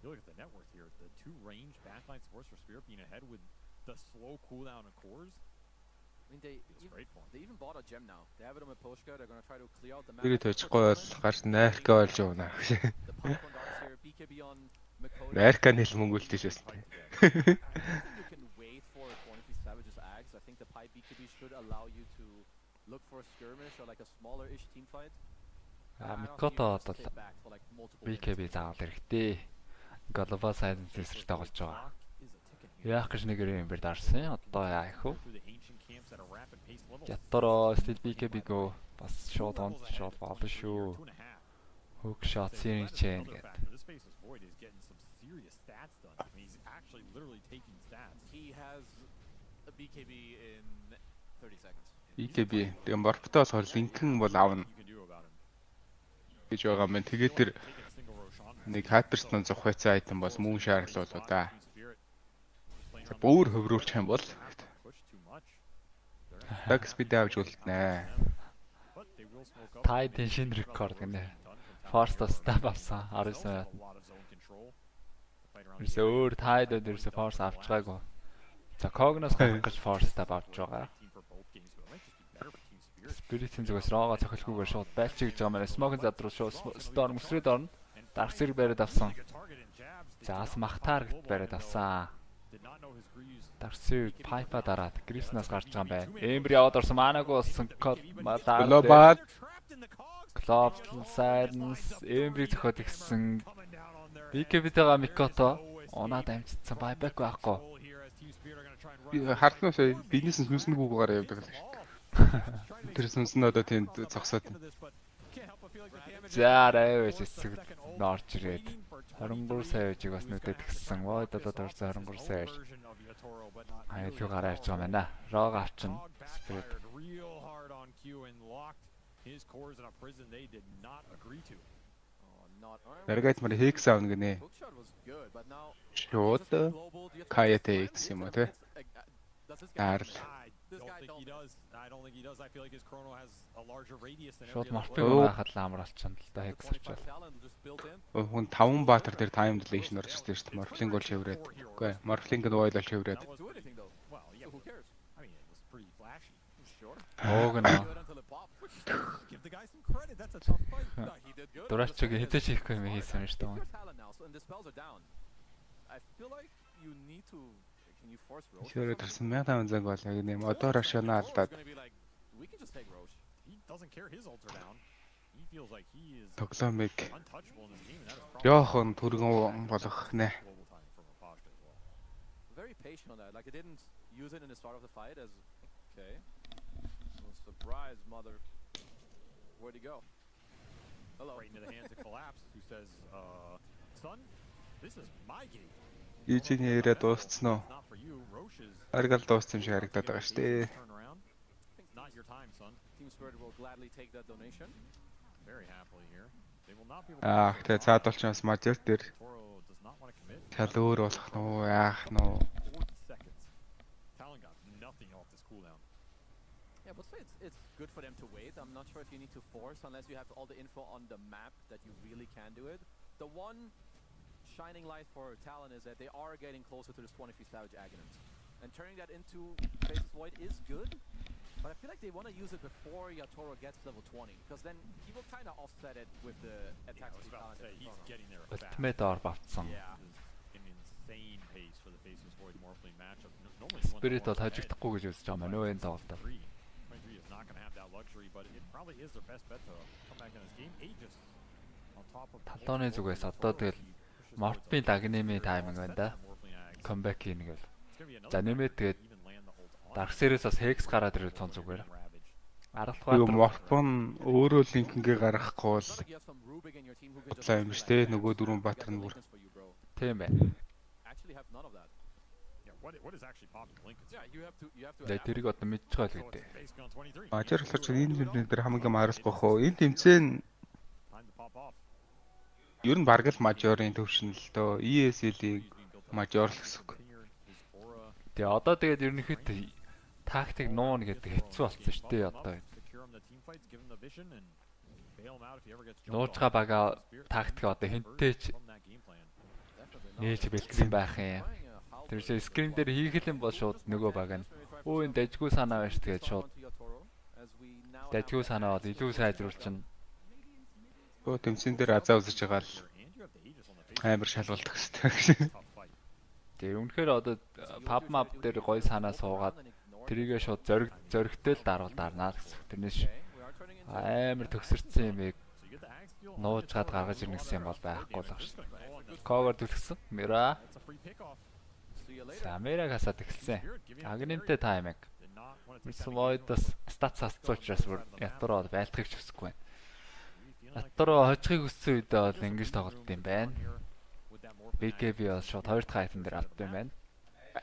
You look at the net worth here, the 2 range backline supports for Spirit being ahead with the slow cooldown of cores. I mean, they even bought a gem now. They have it on a postcard. They're going to try to clear out the map. Spirit очихгүй бол гарч найрка болж явна. Найрка нэл мөнгөлтэй шээс. You can wait for 23 Savage's axe. I think the pipe BKB should allow you to look for a skirmish or like a smaller-ish team fight. Микото бол BKB заавал хэрэгтэй. Global Silence эсрэг тоглож байгаа. Яах гэж нэг юм бэр дарсан. Одоо яах вэ? Яттороо стил BKB го бас шууд онц шууд болно шүү. Hook shot series chain гэдэг. BKB тэгээ морптоос хол линкэн бол аавна гэж байгаа юм. Тэгээ тэр нэг хайперстон зөх байцаа айтан бол мөн шаарлуулуу да. Бүр хөврүүлчих юм бол баг спид авч үлднэ. Тайдын шинэ рекорд гэнэ. Force step авсан 19 минут. Тэрс өөр тайд дээрээс force авч байгаагүй. За Cognos гарах гэж force step авч байгаа. Spirit-ийн зүгээс рога цохилгүйгээр шууд байлчих гэж байгаа маань Smoke-ын зад руу шууд Storm өсрээд орно. Dark Seer бариад авсан. За ас махтаар гэт бариад авсан. Dark Seer Pipe-а дараад Grisnas гарч байгаа юм байна. Ember яваад орсон манаагүй болсон Global Silence Ember зөхөд ихсэн. BKB-тэйгээ Mikoto унаад амжицсан buyback байхгүй. Би хартнаас бизнес сүнснэгүүгээр явдаг л шүү. Тэр сүнсэн одоо тэнд зогсоод. За рэвэж эсэг норж ирээд 23 сая хожиг бас нүдэд гисэн. Войд одоо дөрсөн 23 сая хож. Айлгүй гараа авч байгаа мэнэ. Рог авчин. Spirit. Наргайт мөр хийх саун гинэ. Шууд каятэй гэсэн юм уу те? Арл. Шууд морпиг байхад л амар болчихно л да хекс авчвал. Хүн 5 баатар дээр time dilation орж ирсэн шүү дээ. Morphling бол шиврээд. Үгүй ээ, Morphling нь oil шиврээд. Оогноо. Дурачиг хэзээ хийхгүй юм хийсэн юм шүү дээ. Ширээ тэрсэн 1500 бол яг нэм одоо рашана алдаад. Тоглоомыг яахан түргэн болох нэ. Very patient on that. Like it didn't use it in the start of the fight as okay. Surprise, mother. Where'd he go? Hello. Right into the hands of Collapse, who says, son, this is my game. Ижиний ирээ дууссан уу? Аргал дууссан юм шиг харагдаад байгаа шүү дээ. Not your time, son. Team Spirit will gladly take that donation. Very happily here. They will not be able to. Тэгээ цаад болчихоос мажер дээр. Чал өөр болох нь уу яах нь уу? Yeah, but say it's good for them to wait. I'm not sure if you need to force unless you have all the info on the map that you really can do it. The one shining light for Talon is that they are getting closer to this 23 Savage Aghanim. And turning that into Faceless Void is good, but I feel like they want to use it before Yatoro gets level 20, because then he will kind of offset it with the attack speed Talon. He's getting there fast. Yeah. An insane pace for the Faceless Void Morphling matchup. Spirit бол хажигдахгүй гэж үзэж байгаа мөн энэ тоглолтод. 23 is not going to have that luxury, but it probably is their best bet to come back in this game. Aegis on top of Талооны зүгээс одоо тэгэл Morphin Aghanim тайминг байна да. Comeback хийн гэл. За нэмээд тэгээд Dark Series-аас Hex гараад ирэл тон зүгээр. Аргалбаатар Морфон өөрөө линкингээ гаргахгүй бол бодлоо юм шүү дээ. Нөгөө дөрвөн баатар нь бүр. Тийм байна. Тэрийг одоо мэдчихвэл гэдэг. Ажирлаж энэ тэмцээн дээр хамгийн маарахгүй хөө. Энэ тэмцээн ер нь бараг л мажорын төвшин л дөө. ESL-ийг мажор л гэсэн үг. Тэгээ одоо тэгээд ерөнхийдөө тактик нуун гэдэг хэцүү болсон шүү дээ одоо. Нуужгаа бага тактик одоо хинтээч нээж бэлтгэсэн байх юм. Тэрсээ скрин дээр хийх юм бол шууд нөгөө баг нь өө энэ дажгүй санаа байж тэгээд шууд дажгүй санаа бол илүү сайжруулчихна. Өө тэмцэн дээр азаа үзэж байгаа л амар шалгалт өгсөн. Тэгээ үнэхээр одоо pub map дээр гой санаа суугаад тэрийгээ шууд зөрөгтэй л дарнаа гэсэн. Тэрнээс амар төгсөрсөн юм яг нуужгаад гаргаж ирнэ гэсэн юм бол байхгүй л байна шүү дээ. Cover төлгсөн. Мира. Самераг хасаад эхэлсэн. Агнинтэй тайминг. Мисмойдос статс хасцуулж учраас ятуроо байлтахыг ч хүсэхгүй байна. Ятуроо хожихыг хүссэн үедээ бол ингэж тоглолт юм байна. BKB бол шууд 2 дахь айтан дээр авд юм байна.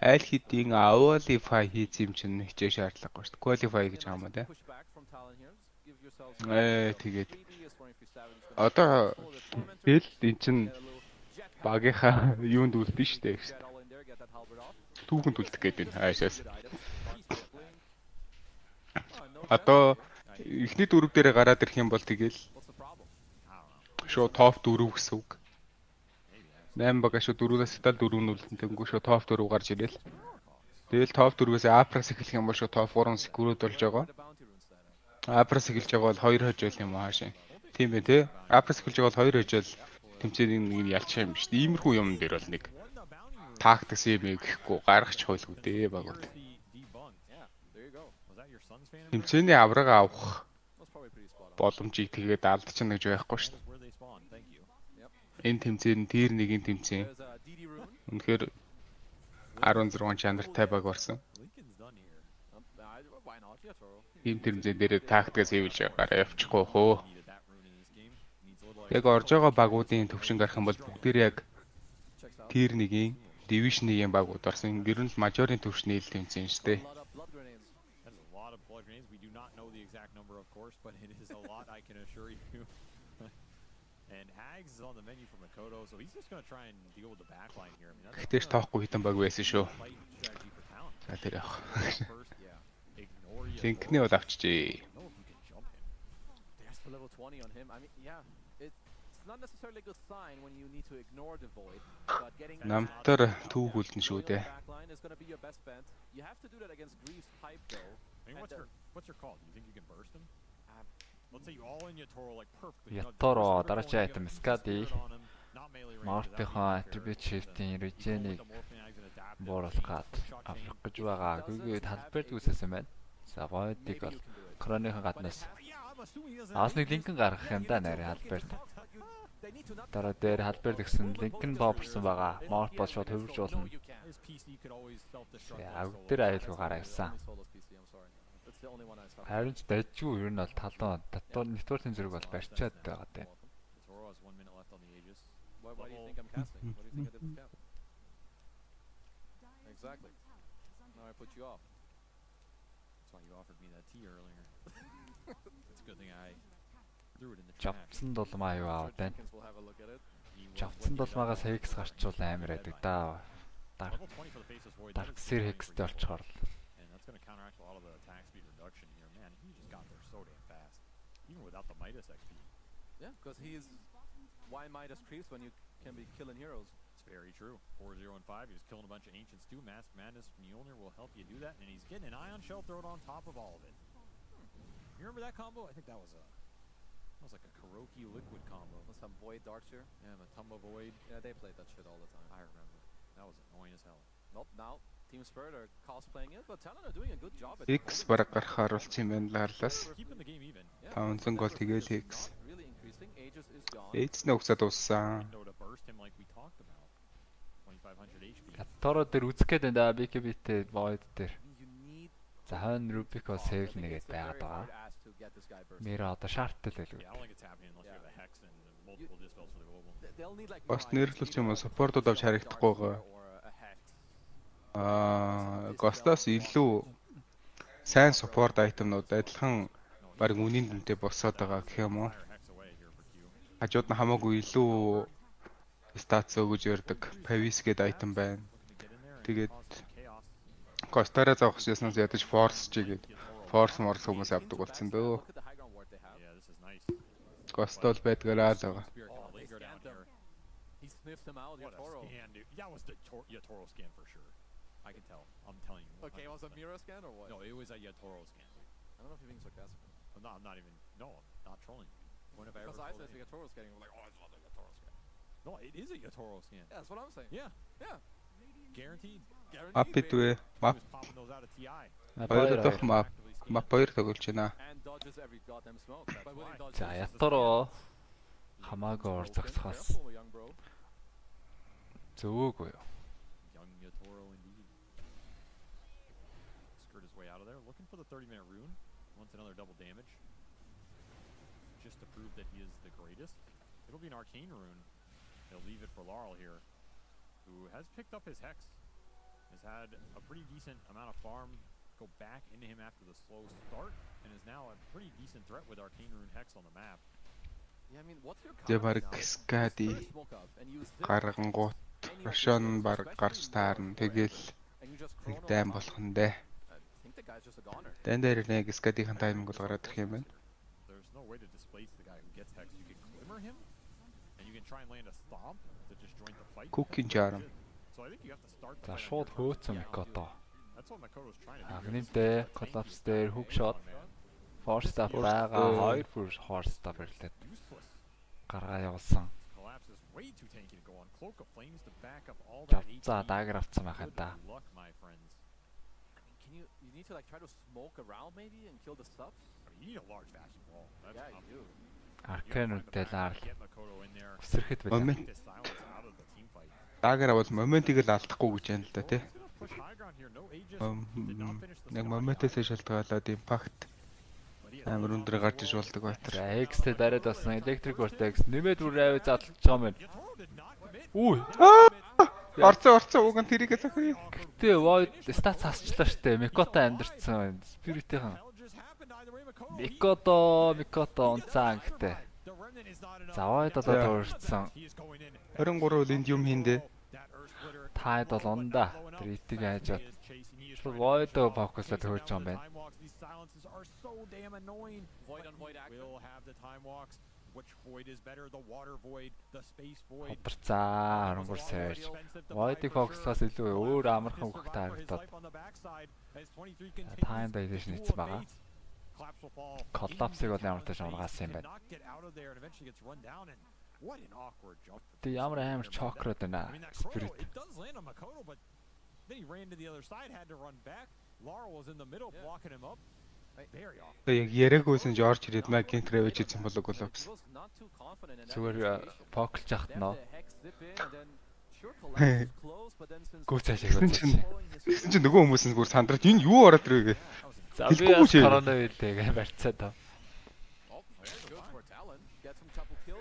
Аль хэдийн qualify хийц юм чинь хичээ шаардлагагүй шүү дээ. Qualify гэж байгаа юм да. Тэгээд одоо тэл эн чинь багийнхаа юунд үлдэн штэ. Түүхэнд үлдэх гээд байна хаашаас. Одоо эхний дөрөв дээрээ гараад ирэх юм бол тэгэл шууд топ 4 гэсэн үг. 8 бага шууд 4-өөс тал 4 нүлтэнтэнгүү шууд топ 4 гарч ирэл. Тэгэл топ 4-өөс апрас эхлэх юм бол шууд топ 4 секурд болж байгаа. Апрас эхэлж байгаа бол 2 хожил юм хаашаа. Тийм ээ те. Апрас эхэлж байгаа бол 2 хожил тэмцээний нэг нь ялчих юм шүү дээ. Иймэрхүү юм дээр бол нэг тактикс юм гэхгүй гаргах хойлгүй дээ багууд. Тэмцээний авраг авах боломжийг тэгээд алдчихна гэж байхгүй шүү дээ. Энэ тэмцээн тэр нэгэн тэмцээн. Үнэхээр 16 чанартай баг орсон. Ийм тэмцээн дээр тактикс хийвэлж гараа явчихгүй хөө. Яг орж байгаа багуудын төвшин гарах юм бол бүгдээр яг тэр нэгийн division 1-ийн багууд орсон. Гэр нь мажорын төвшний ил тэмцээн шүү дээ. Гэхдээ тоохгүй хитэн баг байсан шүү. За тэр яах. Линкний бол авчижээ. Намтар түүх үлдэн шүү дээ. Яторо дараагийн айтем скади. Мартихон attribute shift-ийн regen-ийг бууруулах авах гэж байгаа. Гүйгээд талбайд үүссэн байна. За void-ийг бол кроныхон гаднаас нэг линкэн гаргах юм да нарийн халбайд. Дараа дээр халбайд гэсэн линкэн бооборсон байгаа. Морт бол шууд хөвөржүүлнэ. Аг дээр айлгүй гараа явсан. Харин ч дайжгүй ер нь бол талдаа татвар нэтвэртийн зэрэг бол барьчаад байгаа дээ. Exactly. Now I put you off. That's why you offered me that tea earlier. It's a good thing I threw it in the chat. Жавцсан дулмаа юу аав тань. Жавцсан дулмаагаас Hex гарчвал амар байдаг да. Dark Seer Hex-тэй олчхоор л. And that's going to counteract a lot of the attack speed reduction here. Man, he just got there so damn fast. Even without the Midas XP. Yeah, because he is... Why Midas creeps when you can be killing heroes? It's very true. 4-0 and 5, he's killing a bunch of Ancients too. Mask Madness Mjolnir will help you do that. And he's getting an Ion Shell thrown on top of all of it. You remember that combo? I think that was like a Kuroki Liquid combo. With some Void Darts here? Yeah, Matumba Void. Yeah, they played that shit all the time. I remember. That was annoying as hell. Nope, now Team Spirit are cosplaying it, but Talon are doing a good job at X бараг гарахаар болсон юм байна лаарлаас. 500 гол тэгээл X. Эцнэ угсаад дууссан. Тороо дээр үзэх гээд байна да BKB-тэй Void дээр. За хойно Rubik-о save нэгээд байгаад байгаа. Мира одоо шаарттай л байлгүй. Yeah, I don't think it's happening unless you have a hex and multiple dispels for the global. They'll need like Бас нэрлүүлж юм уу саппортууд авч харагдахгүйгаа. Гостоос илүү сайн support item-нууд адилхан баг үнийн дүнтэй босоод байгаа гэх юм уу? Хажууд нь хамаагүй илүү статс өгөж ярддаг Pavis гэдэг item байна. Тэгээд Костараа заах гэснээс ядаж force чигээд force морс хүмүүс авдаг болсон дөө. Костол байдгаараа л байгаа. He sniffed him out, Yatoro. That was the Yatoro scan for sure. I can tell. I'm telling you. Okay, it was a mirror scan or what? No, it was a Yatoro scan. I don't know if you're being sarcastic. I'm not even. No, I'm not trolling you. Because I said the Yatoro scan, we're like, oh, it's not a Yatoro scan. No, it is a Yatoro scan. Yeah, that's what I'm saying. Yeah. Yeah. Guaranteed. Апитвэ. Мап. Мап хоёр тоглож байна. За Yatoro хамаагүй ор зогсохоос зөөгөө. Young Yatoro indeed. Skirt his way out of there, looking for the 30-minute rune. Wants another double damage. Just to prove that he is the greatest. It'll be an arcane rune. He'll leave it for Laurel here, who has picked up his hex. Has had a pretty decent amount of farm go back into him after the slow start, and is now a pretty decent threat with arcane rune hex on the map. Yeah, I mean, what's your Бараг скади гаргангууд Рошон бараг гарч таарна. Тэгэл нэг дайм болох нь дээ. Дан дээр нэг скадийн тайминг бол гараад ирэх юм байна. There's no way to displace the guy who gets hex. You can glimmer him, and you can try and land a stomp to just join the fight. Cooking charm. So I think you have to start. За шууд хөөцөн Микото. That's what Makoto's trying to do. Агнинтэй collapse дээр hook shot. Force stop байгаа хоёр бүр force stop ирлээ. Гаргаа явуулсан. Collapse is way too tanky to go on. Cloak of Flames to back up all that HP. За дагер авцсан байхаа да. Luck, my friends. I mean, you need to like try to smoke around maybe and kill the subs? I mean, you need a large vacuum wall. That's yeah, you do. Аркануудтай лаар. Өсөрөхөд байна. Дагер авал моментиг л алдахгүй гэж байна л да тий. Яг моментээс шалтгаалаад импакт амар өндөр гарч иж болдог байтар. X-тэй дараад басна electric vortex нэмээд үрээ задлж байгаа юм. Үу. Орцоо уг нь тэрийг захив. Гэтэ void stats хасчлаа штэ. Микото амьдэрсэн. Spirit-ийн. Микото унцаан гэтэ. За void одоо дуурсан. 23 линд юм хийндэ. Таад бол ундаа. Тэр итиг хайжаад. Void фокуслаад хөөж байгаа юм байна. Silences are so damn annoying. Void on void active. Will have the time walks. Which void is better? The water void, the space void. Хатарцаа 13 сая. Void-ийг фокуслаас илүү өөр амархан хөх таарагдаад. Time dilation хийсэн байгаа. Collapse-ыг бол ямар тааш ургаасан юм байна. Тэ ямар амар чокрод байна. Spirit. It does land on Makoto, but then he ran to the other side, had to run back. Laurel was in the middle, blocking him up. Very off. Яг яриагүйсэн Жорж ирээд Макин трэвэж хийсэн болог Collapse. Зүгээр фоклж яхад нөө. Гүцээш Гэсэн чинь нөгөө хүмүүс нь бүр сандраад энэ юу ороод ирвэ гэ. За би коронавирустэйгээ барьцаа таа.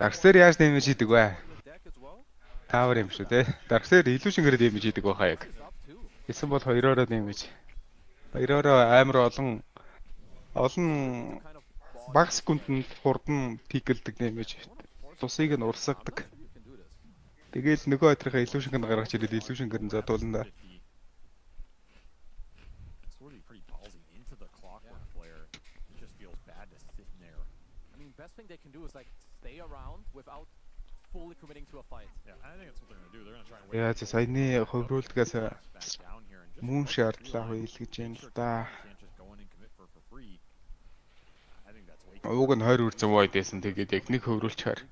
Дарсээр яаж дэмэж хийдэг вэ? Тавар юм шүү те. Дарсээр illusion-гээр дэмэж хийдэг байхаа яг. Гэсэн бол хоёроо дэмэж. Хоёроо амар олон баг секундэд хурдан пиклдэг дэмэж. Тусыг нь урсгадаг. Тэгээл нөгөө өдрийнхээ illusion-ыг гаргаж ирээд illusion-гээр нь задуулна да. Best thing they can do is like stay around without fully committing to a fight. Yeah, I think that's what they're going to do. They're going to try and wait. Яа, саяны хөврүүлдгээс мөн шаардлага хийл гэж юм л да. Уг нь 20 үрзэн void байсан. Тэгээд яг нэг хөврүүлчээр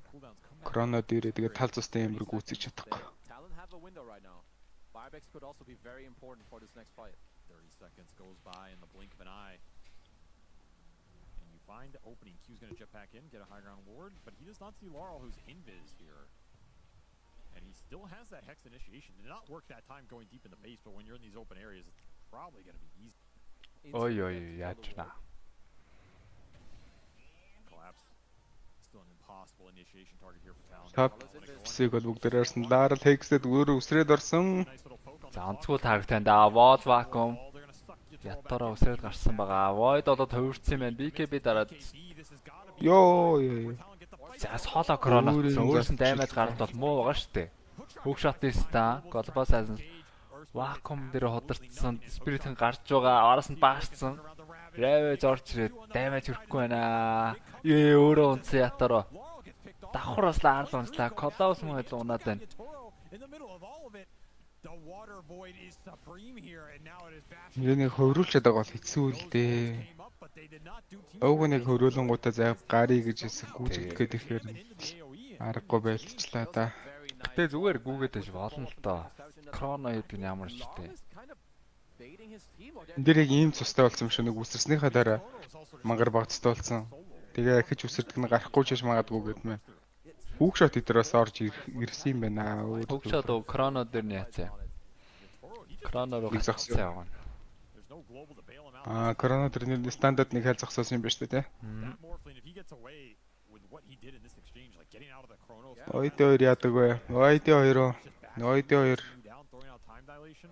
Кроно дээрээ тэгээд тал цустай юмрыг гүйцэж чадахгүй. Talon have a window right now. Firebex could also be very important for this next fight. 30 seconds goes by in the blink of an eye. Find the opening. Q's going to jet back in, get a high ground ward, but he does not see Laurel, who's invis here. And he still has that Hex initiation. Did not work that time going deep in the base, but when you're in these open areas, it's probably going to be easy. Ой, яачна. Top sig бол бүгдээр орсон. Ларл Хексэд өөрөө үсрээд орсон. За онцгой таргатанд Wall Vacuum ятараа үсрээд гарсан байгаа. Void болоод хувирсан юм байна. BKB дараад Ёо. За соло Chrono өөрсөн даймаж гаралт бол муу байгаа шүү дээ. Hookshot-ista Global Silence Vacuum дээр худалдсан Spirit-ийн гарч байгаа. Араас нь баашсан. Ravage орж ирээд даймаж хүрхгүй байна. Өөрөө унцсан ятараа. Давхраас лаарл унслаа. Колоус мөн хэл унаад байна. Нэг хөврүүлчихэд байгаа бол хэцүү л дээ. Өвгөө нэг хөврүүлэнгуудаа заяа гарыг гэж хэлсэн гүйжигдэх гээд ихээр аргагүй байлчлаа да. Гэтэ зүгээр гүгээд байж болно л доо. Chrono гэдэг нь ямар ч дээ. Энд дээр яг ийм цустай болсон юм шиг нэг үсэрснийхаа дараа мангар багцтай болсон. Тэгээ ахиж үсэрдэг нь гарахгүй ч магадгүй гэдмэ. Hookshot идэрээс орж ирсэн юм байна. Hookshot Chrono дээр нь яцаа. Chrono руу гацсан яваа. Chrono дээр нэг стандарт нэг хайл зогсоосон юм байна шүү дээ. Ойд хоёр яадаг вэ? Ойд хоёр.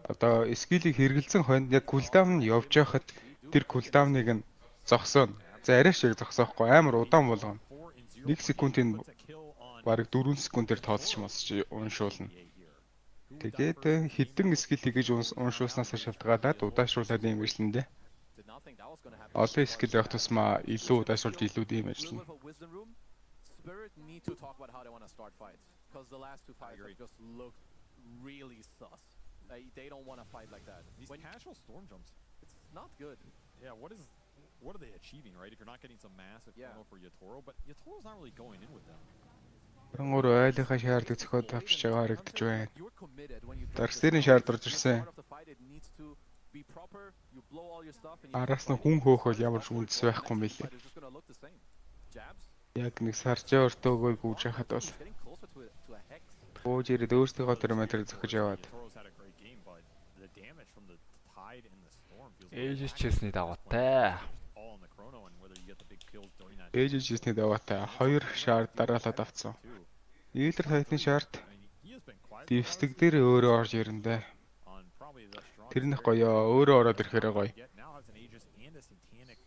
Одоо скиллийг хэрэгэлсэн хойно яг кулдаун нь явж байхад тэр кулдауныг нь зогсооно. За арай шиг зогсоохгүй амар удаан болгоно. 1 секундын бараг 4 секундээр тооцож уншуулна. Тэгээд хэдэн скил хийж уншуулснаас шалтгаалаад удаашруулад юм ажиллана дээ. Олон скил явах тусмаа илүү удаашруулж илүү ийм ажиллана. Spirit need to talk about how they want to start fights because the last two fights just looked really sus. They don't want to fight like that. These casual storm jumps, it's not good. Yeah, what are they achieving, right? If you're not getting some massive chrono for Yatoro, but Yatoro's not really going in with them. Рангуур айлынхаа шаардыг зөхиод авчиж байгаа харагдаж байна. Дарсэрийн шаард орж ирсэн. Араас нь хүн хөөхөл ямар ч үндэс байхгүй юм билээ. Яг нэг саржаа өртөөгөө гүйж хахад бол бууж ирээд өөрсдийнхөө термометр зөхиж яваад ээжчээсний даваатай. Ээжчээсний даваатай 2 шаард дараалаад авцсан. Нийлэр хайтны шаард дивстэг дээр өөрөө орж ирэндээ. Тэрнийх гоёо өөрөө ороод ирэхээр гоё.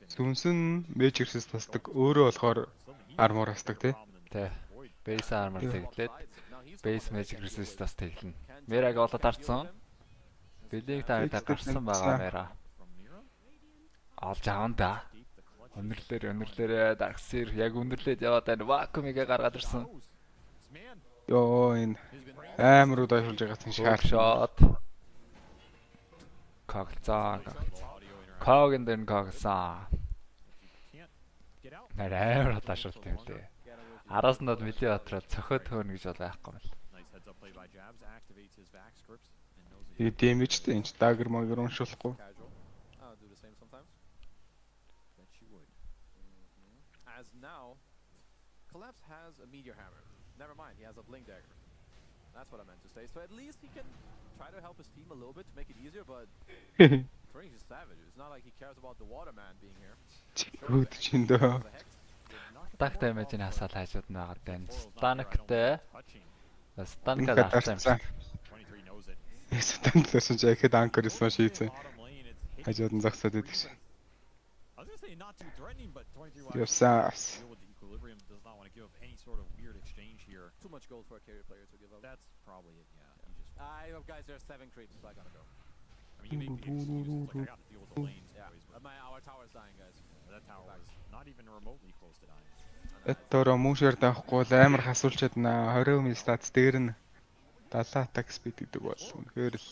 Сүнсэн мэжэрсэс тасдаг өөрөө болохоор армор хасдаг тий. Base armor тэглээд base magic resistance тэглэнэ. Мераг олоод арцсан. Бэлэг таараа гарсан байгаа мера. Олж аван да. Өнөрлөөр дарксэр яг өнөрлөөд яваад байна. Vacuum-ыг гаргаад ирсэн. Йоо энэ амар удаашруулж байгаа тийм шаард. Когцаа. Коген дэн когцаа. Нарай удаашруулт юм лээ. Араас нь мөлийн батрал цохиод хөөнө гэж бол байхгүй мэл. И дэмэжтэй энэ дагер магер уншуулахгүй. As now, Collapse has a meteor hammer. Never mind, he has a blink dagger. That's what I meant to say. So at least he can try to help his team a little bit to make it easier, but Tring is savage. It's not like he cares about the waterman being here. Good чиндөө. Так дэмэжийн хасаал хайшууд наагаад байна. Станктэй. Станка дарсан. Станк дэрсэн ч яхэд анкер исэн шийдсэн. Хажууд нь зогсоод байдаг шээ. Yes. Too much gold for a carry player to give up. That's probably it, yeah. Guys, there's 7 creeps, so I gotta go. I mean, I got to deal with the lanes. Yeah. Our tower's dying, guys. That tower was not even remotely close to dying. Эторо мушер таахгүй л амар хасуулчаад наа 20 мм статс дээр нь 70 attack speed гэдэг бол үнэхээр л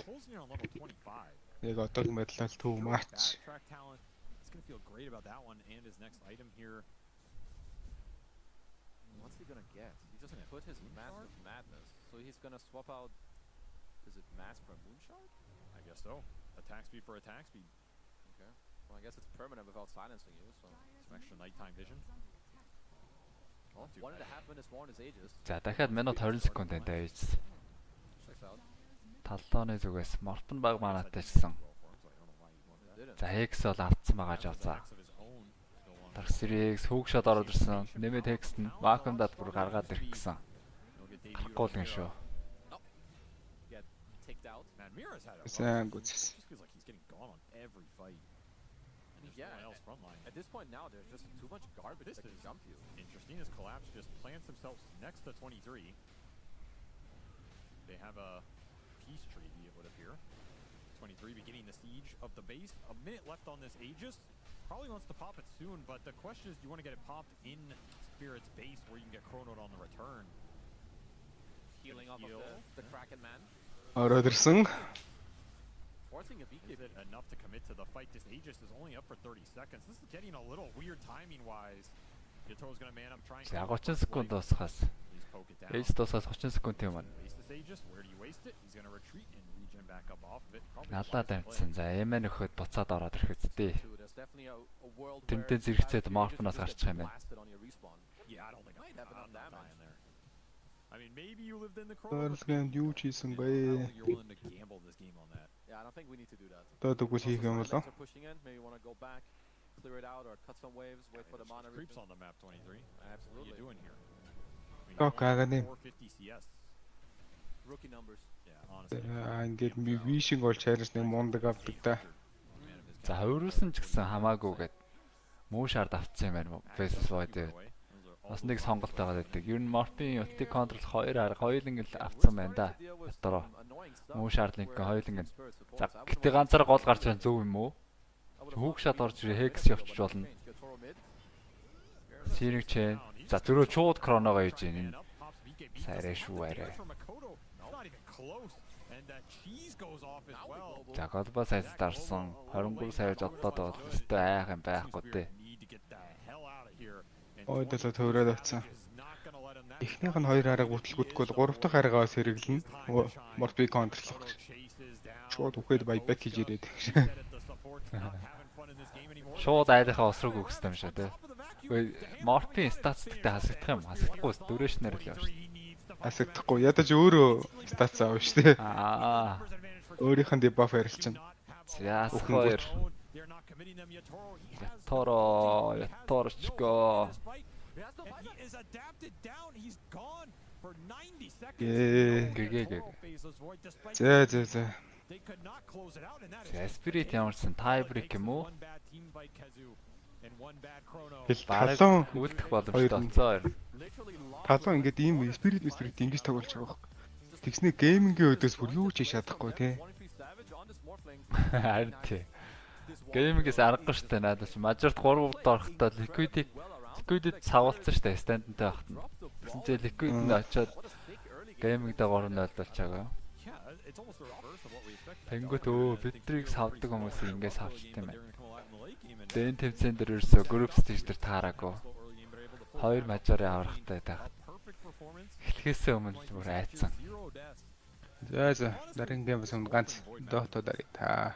яг одоогийн байдлаар too much. He's gonna feel great about that one and his next item here. What's he gonna get? He just put his mask of madness, so he's gonna swap out. Is it mask for moonshard? I guess so. Attack speed for attack speed. Okay. Well, I guess it's permanent without silencing you, so some extra nighttime vision. 1.5 minutes more in his ages. За дахиад минут 20 секунд энэ дэвжсэн. Таллооны зүгээс Мортон баг манатайчсан. За X бол автсан байгаа жаа. Dark Series hookshot ороод ирсэн. Нэмээд текст нь vacuum-даад бүр гаргаад ирэх гэсэн. Тахгүй л гин шүү. Сайн гүцсэн. Yeah, at this point now, there's just too much garbage that can jump you. Interesting, his collapse just plants himself next to 23. They have a peace treaty, it would appear. 23 beginning the siege of the base. A minute left on this Aegis. Probably wants to pop it soon, but the question is, do you want to get it popped in Spirit's base where you can get chronoed on the return? Healing off of the Kraken man. Ороод ирсэн. Is it enough to commit to the fight? This Aegis is only up for 30 seconds. This is getting a little weird timing-wise. Yato's gonna man up trying to... За 30 секунд дуусахаас. Aegis дуусахаас 30 секундын өмнө. Where do you waste it? He's gonna retreat and regen back up off of it. Налаа дамжсан. За Эмэн өхөд буцаад ороод ирэх үстэй. Тэмтэн зэрэгцээд Morphoноос гарчих юм байна. Yeah, I don't think I have enough damage there. I mean, maybe you lived in the Оролцоонд юу ч хийсэн бэ? You're willing to gamble this game on that. Yeah, I don't think we need to do that. Дөөдөггүй хийх юм болоо. Pushing in, maybe want to go back, clear it out, or cut some waves, wait for the mana. Creeps on the map, 23. Absolutely. What are you doing here? Гаганы. 450 CS. Rookie numbers. Yeah, honestly. Ингээд вишинг бол чарж нэг мундаг авдаг да. За хувирсан ч гэсэн хамаагүйгээд муу шард авцсан юм байна. Faces Void. Бас нэг сонголт байгаа гэдэг. Ер нь Morphin Utility Control 2 хоёуланг л авцсан байна да. Дотороо. Муу шардлинг хоёуланг. За гэтээ ганцаар гол гарч байгаа зөв юм уу? Hookshot орж ирээ Hex явчих болно. Сирэг chain. За зөрөө чууд кроногоо хийж гин. Сайраа шүү арай. За голбо сайз дарсан 23 сайж оддоод бол өстой айх юм байхгүй дээ. Ойдолоо төөрөөд авцсан. Эхнийх нь 2 арга бүтлгүүдгүй бол 3 дахь аргаа сэргэлнэ. Morphy контрлох. Шууд үхээд байбек хийж ирээд. Шууд айлынхаа осрог өгсөн юм шиг тий. Үгүй Morphy статистиктэй хасагдах юм. Хасагдахгүй дөрөөшнөр л явж. Хасагдахгүй ядаж өөрөө статс аав шүү дээ. Өөрийнх нь дебаф ярилчин. За 2. Яторочко. Гээ. За. Spirit ямарсан tie-break юм уу? Талон үлдэх боломжтой. Талон ингээд ийм Spirit ингэж тоглож байгаа байхгүй. Тэгснэ геймингийн өдөөс бүр юу ч хийж чадахгүй тий. Харин тий. Геймингээс аргагүй штэ надад чи мажорт 3 удаа орохдоо Liquid-д савуулсан штэ стандтай байхад нь. Тэгсэн чинь Liquid-д очиод геймингдээ 3-0 болчихаагүй. Тэнгүүт бидрийг савдаг хүмүүс ингээс савчт юм байна. Дэн тэмцэн дээр ерөөсө group stage дээр таараагүй. 2 мажорын аврахтай тахад. Эхлэхээс өмнө бүр айцсан. За дараагийн геймс өмнө ганц доото дарыг та.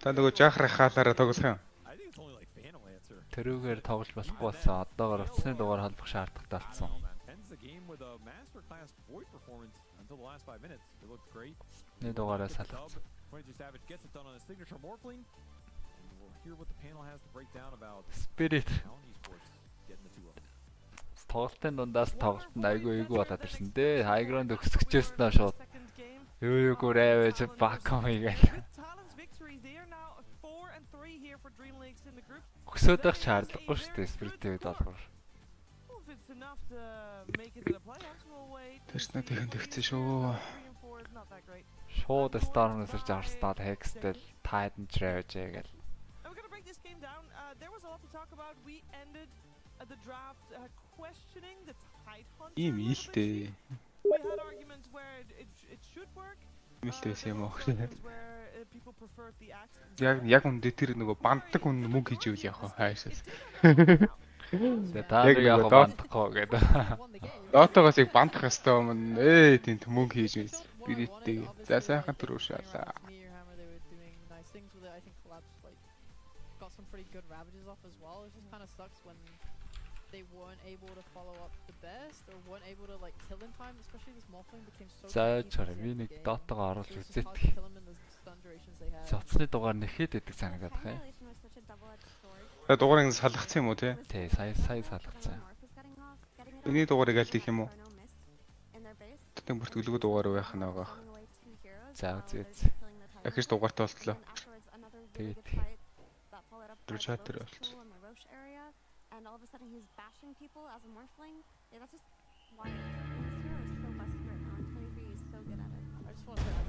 Та нөгөө жахрах хаалаараа тоглох юм. Тэрүүгээр тоглож болохгүй болсон. Одоогоор утасны дугаар холбох шаардлагатай болсон. Нэг дугаараа салгацсан. Spirit тоглолтын дундаас тоглолтод айгүй болоод ирсэн дээ. High ground өсгөжсэн шууд. Юу гүрээвэж баком хийгээл. Өсөдөх шаардлагагүй шүү дээ Spirit-тэй долгоор. Тэрснэ тэгсэн шүү. Шууд Storm-аас ирж Arsenal Hex-тэл Titan Trave гээл. Ийм ийхтэй. Мэлтэйс юм уу? Яг үндэ тэр нөгөө банддаг хүн мөнгө хийж ивэл яах вэ? Хайшаас. Таг яг бандахгүй гэдэг. Дотоогоос яг бандах ёстой юм. Тийм мөнгө хийж мэс. Spirit-тэй. За сайхан төрөө шаалаа. Pretty good ravages off as well. It just kind of sucks when they weren't able to follow up the best or weren't able to like kill in time, especially this Morphling became so За чарвиник дотоогоо оруулж үзээд. configurations they had. Цоцны дугаар нэхэд идэг санагдаад байна. Тэгээ дугаарыг салгацсан юм уу те? Тий, сая салгацсан. Миний дугаарыг аль дих юм уу? Тэгтэн бүртгэлгүй дугаар байх нэг. За үзье. Ахиж дугаартай болтлоо. Тэгээд Тручатер болчих. And all of a sudden he's bashing people as a morphling. Yeah, that's just wild. This hero is so busted right now. 23 is so good at it. I just want to say,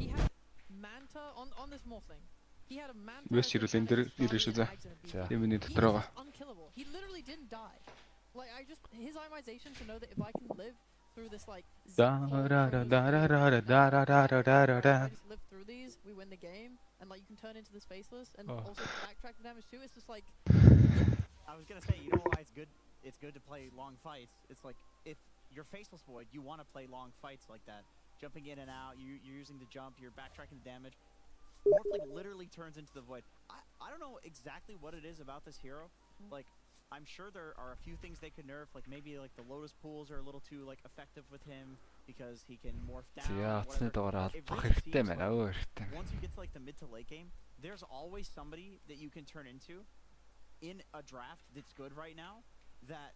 he had Manta on this morphling. He had a Manta. Вэс чирэлийн дээр ирэж үзээ. Эмний дотороо. Unkillable. He literally didn't die. Like his itemization to know that if I can live through this like live through these, we win the game, and like you can turn into this faceless and also backtrack the damage too. It's just like I was gonna say, you know why it's good to play long fights. It's like if you're faceless void, you want to play long fights like that, jumping in and out. You're using the jump, you're backtracking the damage. Morphling literally turns into the void. I don't know exactly what it is about this hero. Like, I'm sure there are a few things they could nerf, like maybe like the lotus pools are a little too like effective with him because he can morph down. Once you get to like the mid to late game, there's always somebody that you can turn into in a draft that's good right now that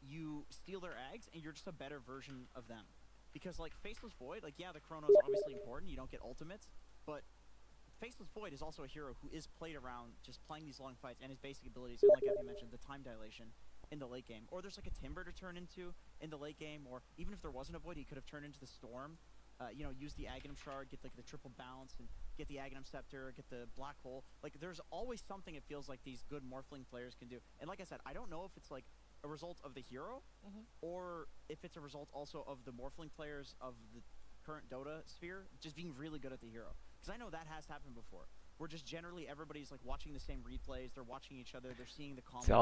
you steal their eggs and you're just a better version of them. Because like Faceless Void, like yeah, the Chrono is obviously important, you don't get ultimates, but Faceless Void is also a hero who is played around just playing these long fights and his basic abilities, and like Effie mentioned, the time dilation in the late game. Or there's like a Timber to turn into in the late game, or even if there wasn't a Void, he could have turned into the Storm, you know, use the Aghanim Shard, get like the triple bounce, and get the Aghanim Scepter, get the Black Hole. Like there's always something it feels like these good Morphling players can do. And like I said, I don't know if it's like a result of the hero, or if it's a result also of the Morphling players of the current Dota sphere just being really good at the hero. Because I know that has happened before. Where just generally everybody's like watching the same replays, they're watching each other, they're seeing the combos, and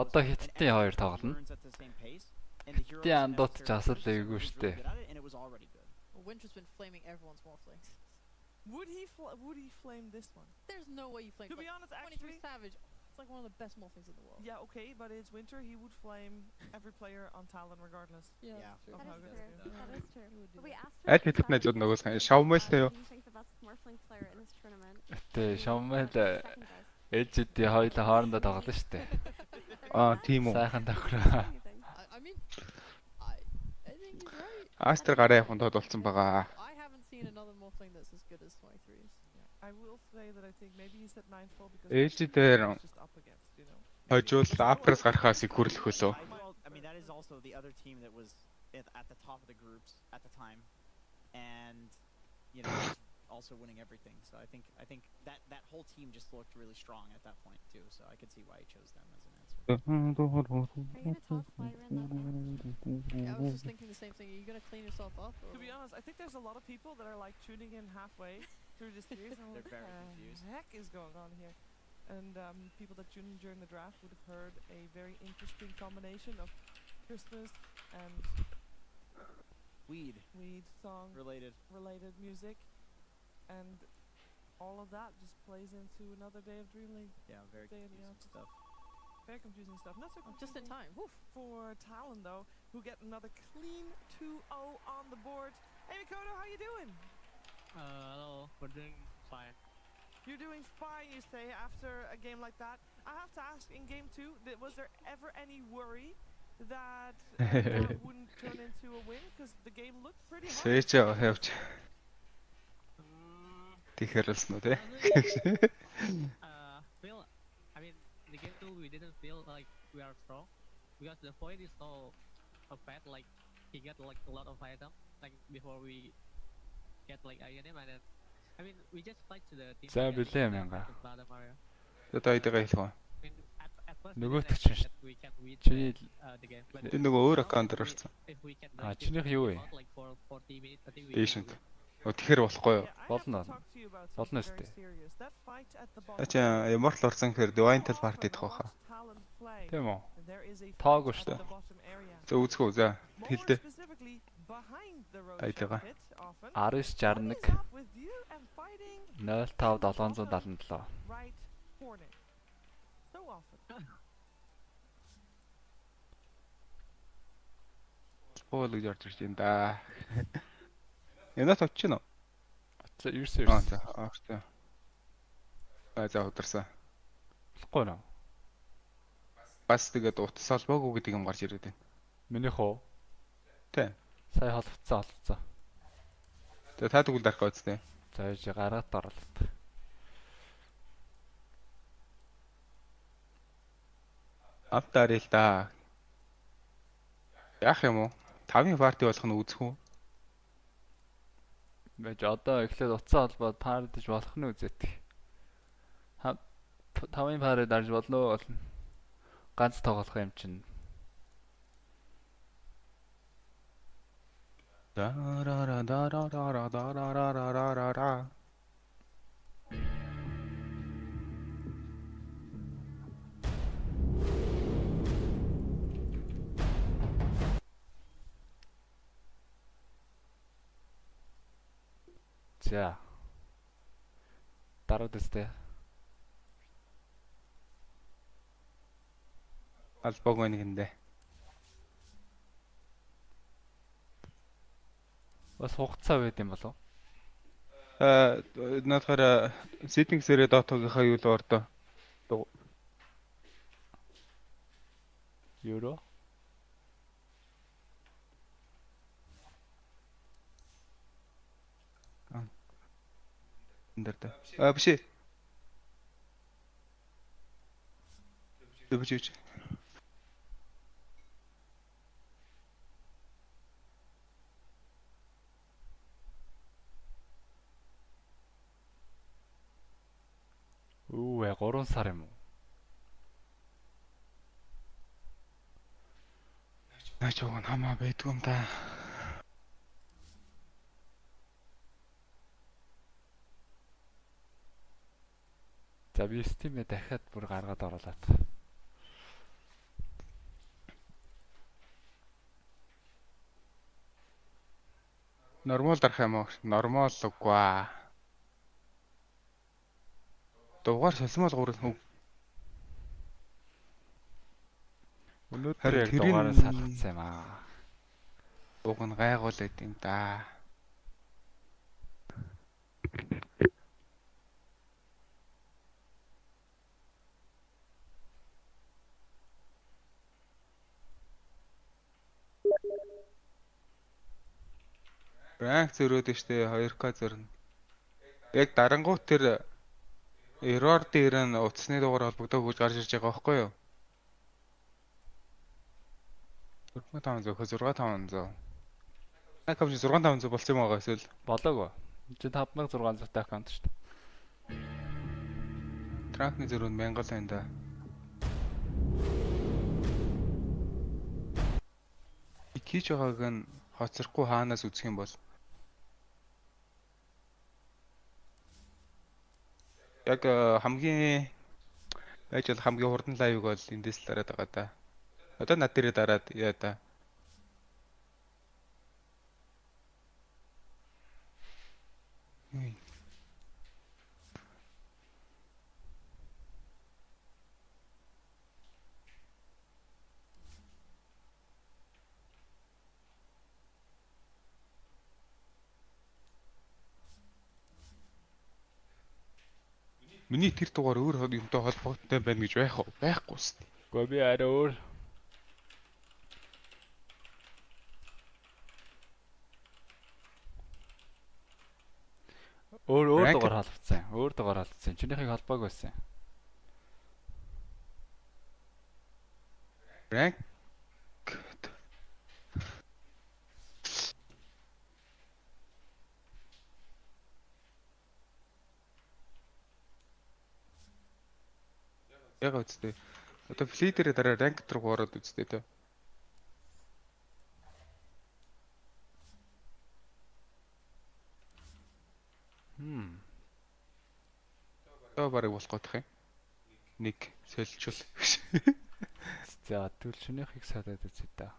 everyone learns at the same pace. And the hero and it was already good. Well, Winter's been flaming everyone's Morphlings. Would he flame this one? There's no way you flame. To be honest, 23 actually, Savage. It's like one of the best Morphlings in the world. Yeah, okay, but it's Winter. He would flame every player on Talon regardless. Yeah, that is true. But we asked Аль хэдих найзууд нөгөө Шавмэлтэй юу? Тэ Шавмэл ээлжид хоёулаа хоорондоо тоглоно шүү дээ. Тийм үү. Сайхан тохироо. I mean, I think he's right. Астер гараа явахын тулд болсон байгаа. I haven't seen another Morphling that's as good as 23s. I will say that I think maybe he's at 9-4 because ээлжидээр хожуул апрес гарахаас их хүрлэх хөлөө. I mean, that is also the other team that was at the top of the groups at the time, and you know, also winning everything. So I think that whole team just looked really strong at that point too. So I could see why he chose them as an answer. Yeah, I was just thinking the same thing. Are you gonna clean yourself up? Or? To be honest, I think there's a lot of people that are like tuning in halfway through this series. And They're very confused. What the heck is going on here? And people that tuned in during the draft would have heard a very interesting combination of Christmas and weed song related music, and all of that just plays into another day of Dreamleague. Yeah, very confusing stuff. Very confusing stuff. Not so confusing just in time. Woof. For Talon though, who get another clean 2-0 on the board. Hey Mikoto, how you doing? Hello, we're doing fine. You're doing fine, you say, after a game like that. I have to ask, in game 2, was there ever any worry that that wouldn't turn into a win? Because the game looked pretty hard. Well, I mean, in the game 2, we didn't feel like we are strong. Because the Void is so bad, like, he got like a lot of items, like, before we get like Aghanim, and then I mean, we just fight to the team. За билээ мянга. Одоо идэгээ хэлэх. Нөгөөт чинь чи энэ нөгөө өөр аккаунтаар орсон. Чинийх юу вэ? Эйшнт. Тэгэхээр болохгүй юу? Болно. Болно өстэй. Ачаа Immortal орсон гэхээр Divine-tel party дах байхаа. Тийм үү? Таагүй шүү дээ. За үзэхүү за хэлдэ. Айтайгаа. 1961 05777. Spoil гэж орж ирж байна да. Янаас очиж гинөө. За ерөөс. За авто. За ударсан. Болохгүй нөө. Бас тэгээд утас холбоогүй гэдэг юм гарч ирээд байна. Минийх уу? Тэ. Сая холбоцсон. Тэгээд та тэгвэл дарах үстэй. За яж гараад оруулаад. Автаар л да. Яах юм уу? 5-ын парти болох нь үзэх үү? Байж одоо эхлээд утсаа холбоод пардж болох нь үзээд. 5-ын пари дарж болно. Ганц тоглох юм чинь. За. Дараад өстэй. Албагүй нэгэндээ. Бас хугацаа байд юм болов? Надаараа сетинг сэрээ дотогийнхаа юу л ордоо. Евро. Эндэрдэ. Биш ээ. Дэвчээч. Үу 3 сар юм уу? Наач уг нь хамаа байдгүй юм да. За би Steam-ээ дахиад бүр гаргаад оруулаад. Нормал дарах юм уу? Нормал уггүй. Дугаар солимол 3 хүн. Өнөөдөр яг дугаараа салгацсан юм аа. Уг нь гайгуулээд юм да. Ранг зөрөөд штэ 2К зөрнө. Яг дарангуут тэр error дээр нь утасны дугаар холбогдоогүй гэж гарч ирж байгаа байхгүй юу? 4500 6500. Аккаунт 6500 болсон юм байгаа эсвэл болоогүй. Чи 5600 та аккаунт шүү дээ. Тракны зөрүүн 1000 л байна да. Хийж байгааг нь хоцрохгүй хаанаас үзэх юм бол яг хамгийн байж бол хамгийн хурдан лайвыг бол эндээс л дараад байгаа да. Одоо над дээрээ дараад яа да. Миний тэр дугаар өөр юмтай холбоотой байна гэж байх уу? Байхгүй шүү дээ. Гэхдээ би арай өөр. Өөр дугаар халбцсан. Өөр дугаар халбцсан. Чинийхийг холбоог байсан. Rank яг үстэй. Одоо флидерээ дараа ранк руу ороод үстэй тэ. Одоо барыг болох готх юм. Нэг солилцвол. За тэгвэл чинийхийг салаад үзье да.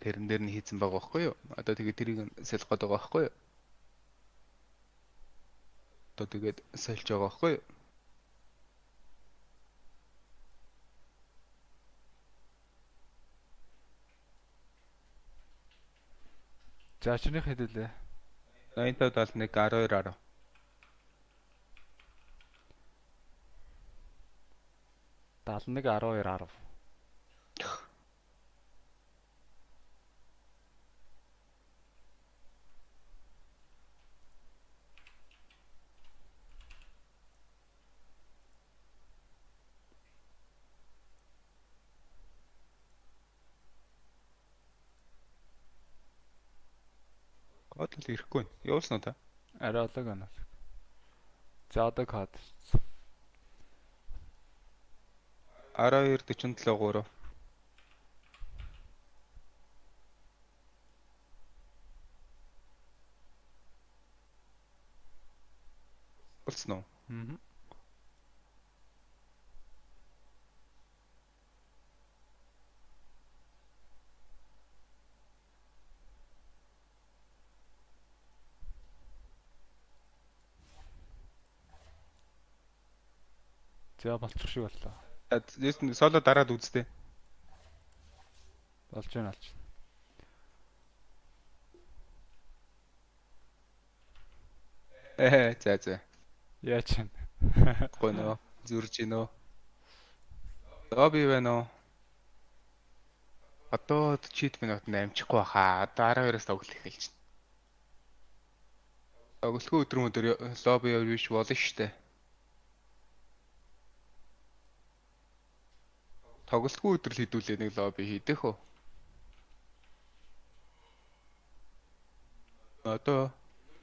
тэрэн дээр нь хийцэн байгаа байхгүй юу? Одоо тэгээд тэрийг сэлэх гээд байгаа байхгүй юу? Одоо тэгээд сэлж байгаа байхгүй юу? За чиний хэдэлээ? 85 71 12 10. Далныг 12 10. Код л ирэхгүй. Явуулсан уу та? Арай олог байна. За одоо код. 12 47 3. Болсон уу? За болчих шиг боллоо. Соло дараад үзтээ. Болж байна алч. За. Яач юм. Гоноо зүрж гинөө. Лобби байна уу? Одоо чит минут амжихгүй хаа. Одоо 12-оос тоглох эхэлж байна. Тоглохын өдөр лобби явж болно штэ. Тоглохын өдөр л хэдүүлээ нэг лобби хийдэх үү? Одоо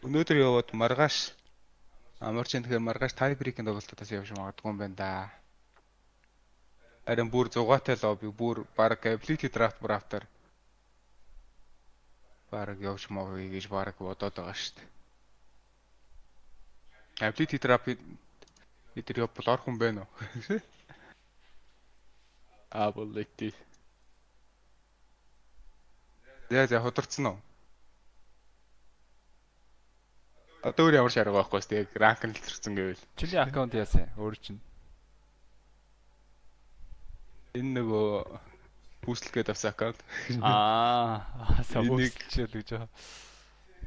өнөөдөр яваад маргааш амарч тэгэхээр маргааш тайбрейкийн тоглолтоос явж магадгүй юм байна да. Харин бүр 6-аатай лобби бүр баг ability draft-аар баг явж магадгүй гэж баг бодоод байгаа шүү дээ. Ability draft эдгээр явбал орох юм байна уу? Ability. За хөдөрцөн үү? Одоо өөр ямар шарга байхгүй шүү дээ. Ранк нь л төрсөн гэвэл. Чиний аккаунт яасан? Өөр чинь. Энэ нөгөө бүүслэгээд авсан аккаунт. Савуулчил гэж байгаа.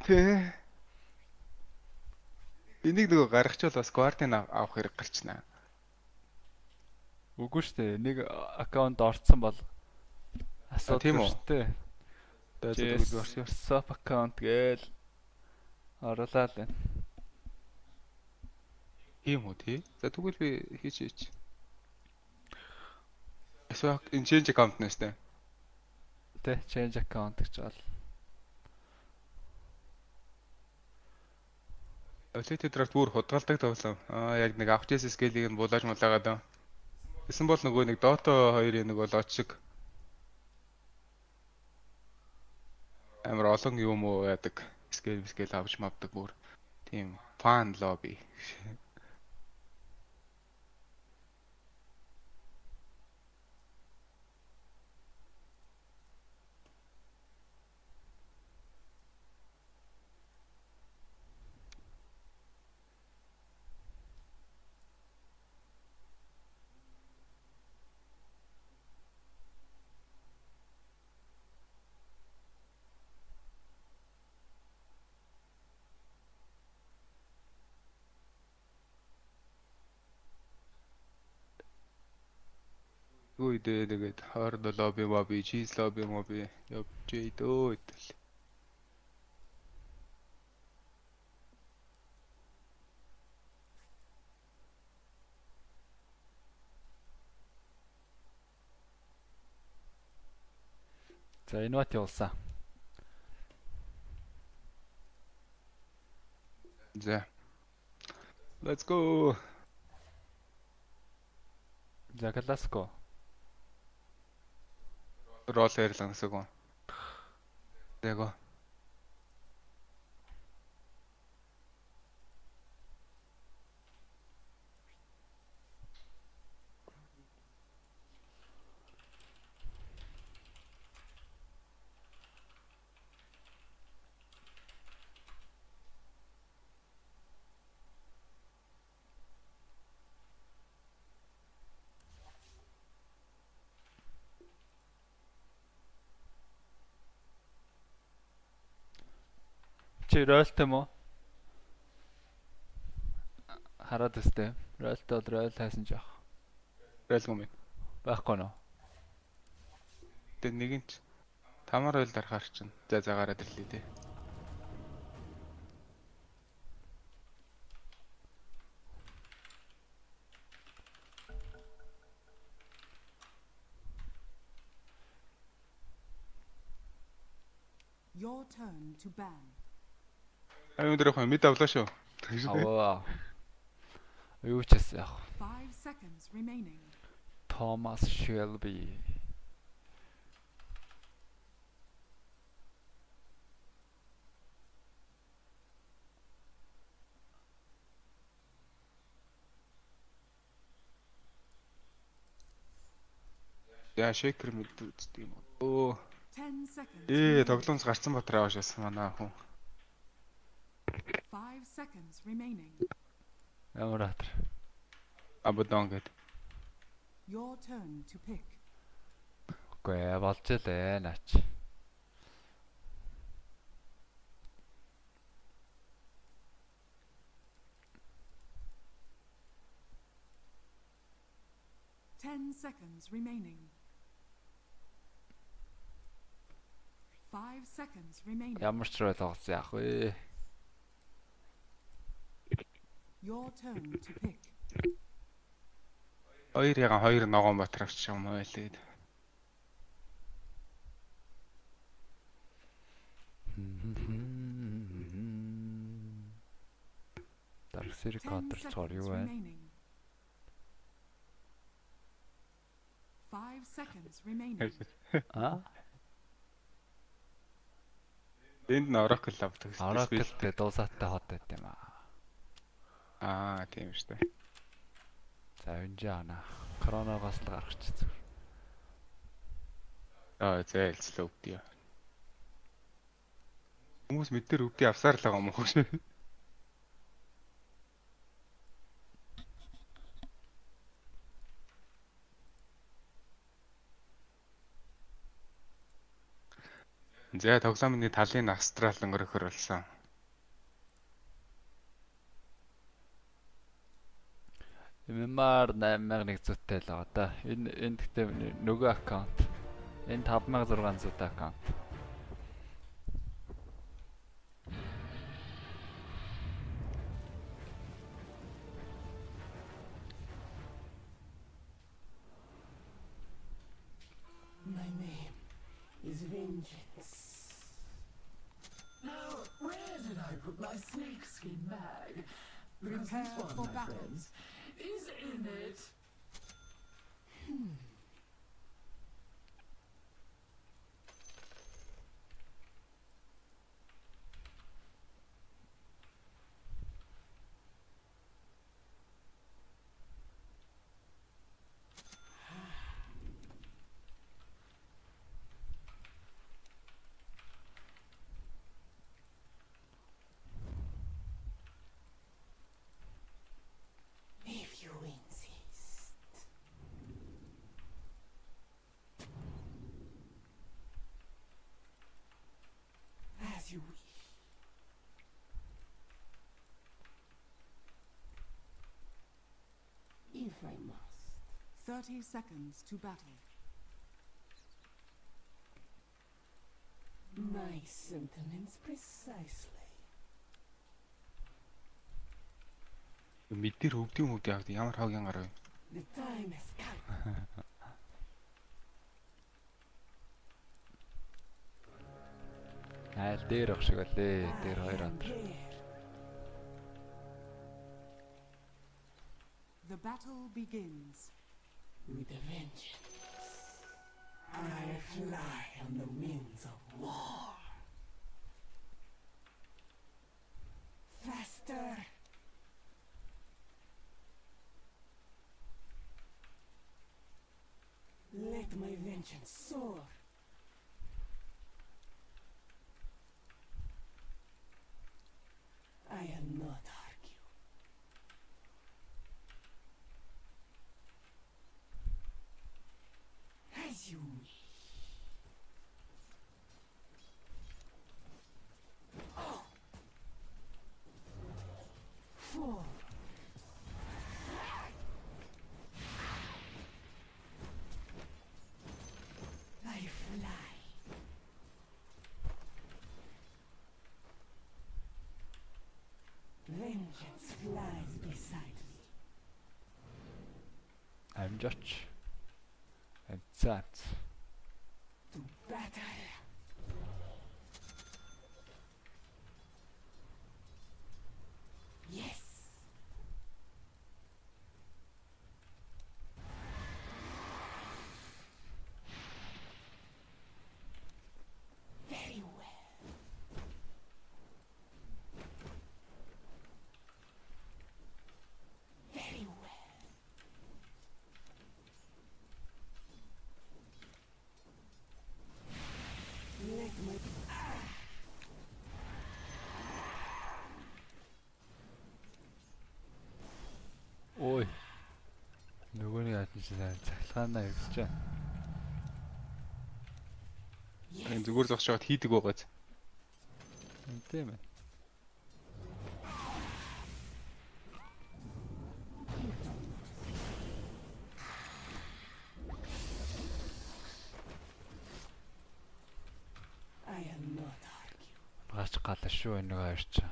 Тэ. Энийг нөгөө гаргачвал бас Guardian авах хэрэг гарчнаа. Үгүй шүү дээ. Нэг аккаунт орцсон бол асуудал шүү дээ. Тэгээд сап аккаунт гээл оруулаа л байна. Ийм үү тий? За тэгвэл би хийж. Эсвэл энэ change account нэстэй. Тэ change account гэж бол. Ability draft бүр худгалдаг тоглоом. Яг нэг авах гэсэн scale-ийг нь булааж мулаагаад байна. Гэсэн бол нөгөө нэг Dota 2-ийн нэг бол очиг амар олон юм уу яадаг. Scale авч мавдаг бүр тийм fun lobby. Үүдээ тэгээд hard lobby, cheese lobby явж ийдөө идэл. За инвайт явуулсан. За. Let's go. За let's go. Рол ярьлаа гэсэн үг. Дэго. Чи ройлт юм уу? Хараад өстэй. Ройлт бол ройл хайсан жоох. Ройл юм. Байхгүй нөө. Тэ нэгэн ч тамар ройл дарахаар чинь. За гараад ирлээ те. Your turn to ban. Өндөр яг мэд авлаа шүү. Аваа. Юу ч яах. 5 seconds remaining. Thomas Shelby. Яа шейкер мэд үздэг юм уу? 10 seconds. Тоглоомс гарцсан батраа аваашаас манай хүн. 5 seconds remaining. Ямар атар. Абадон гэд. Your turn to pick. Гүй болж лээ наач. Ten seconds remaining. 5 seconds remaining. Ямар ч руу тоглосон яах вэ? Your turn to pick. Хоёр ягаан хоёр ногоон батрагч юм байлээ. Дарсэр кодерцоор юу вэ? 5 seconds remaining. А? Энд нь Oracle авдаг. Oracle-тэй дуусаатай хот байт юм аа. Тийм шүү дээ. За энэ жаана. Коронавигоос л гаргач зүгээр. Зайлцлаа өвдөө. Хүмүүс мэдээр өвдөө авсаар л байгаа юм уу шүү. За тоглоомны талын Австрал өнгөрөхөр болсон. MMR 8100-тэй л байгаа да. Энэ гэхдээ нөгөө аккаунт. Энэ 5600 аккаунт. My name is Vengeance. Now, where did I put my snakeskin bag? Because Prepare this one, for my battle. friends, is in it. If you insist. As you wish. If I must. 30 seconds to battle. My sentiments precisely. Мэдээр өвдөө авдаг. Ямар хоогийн гар вэ? The time has come. Айл дээр ах шиг үлээ. Дээр хоёр атар. The battle begins. With a vengeance. I fly on the winds of war. Faster. Let my vengeance soar. I am not argue. As you wish. Oh, Four. I fly. Vengeance flies beside me. I'm Judge. And that. To battle. Yes. Very well. Very well. Let me. Ой. Нөгөөний ажил цахилгаанаа ирж байна. Энэ зүгээр зогсоод хийдэг байгааз. Тийм ээ. I am not arguing. Багч галаа шүү энэ хоёр ч.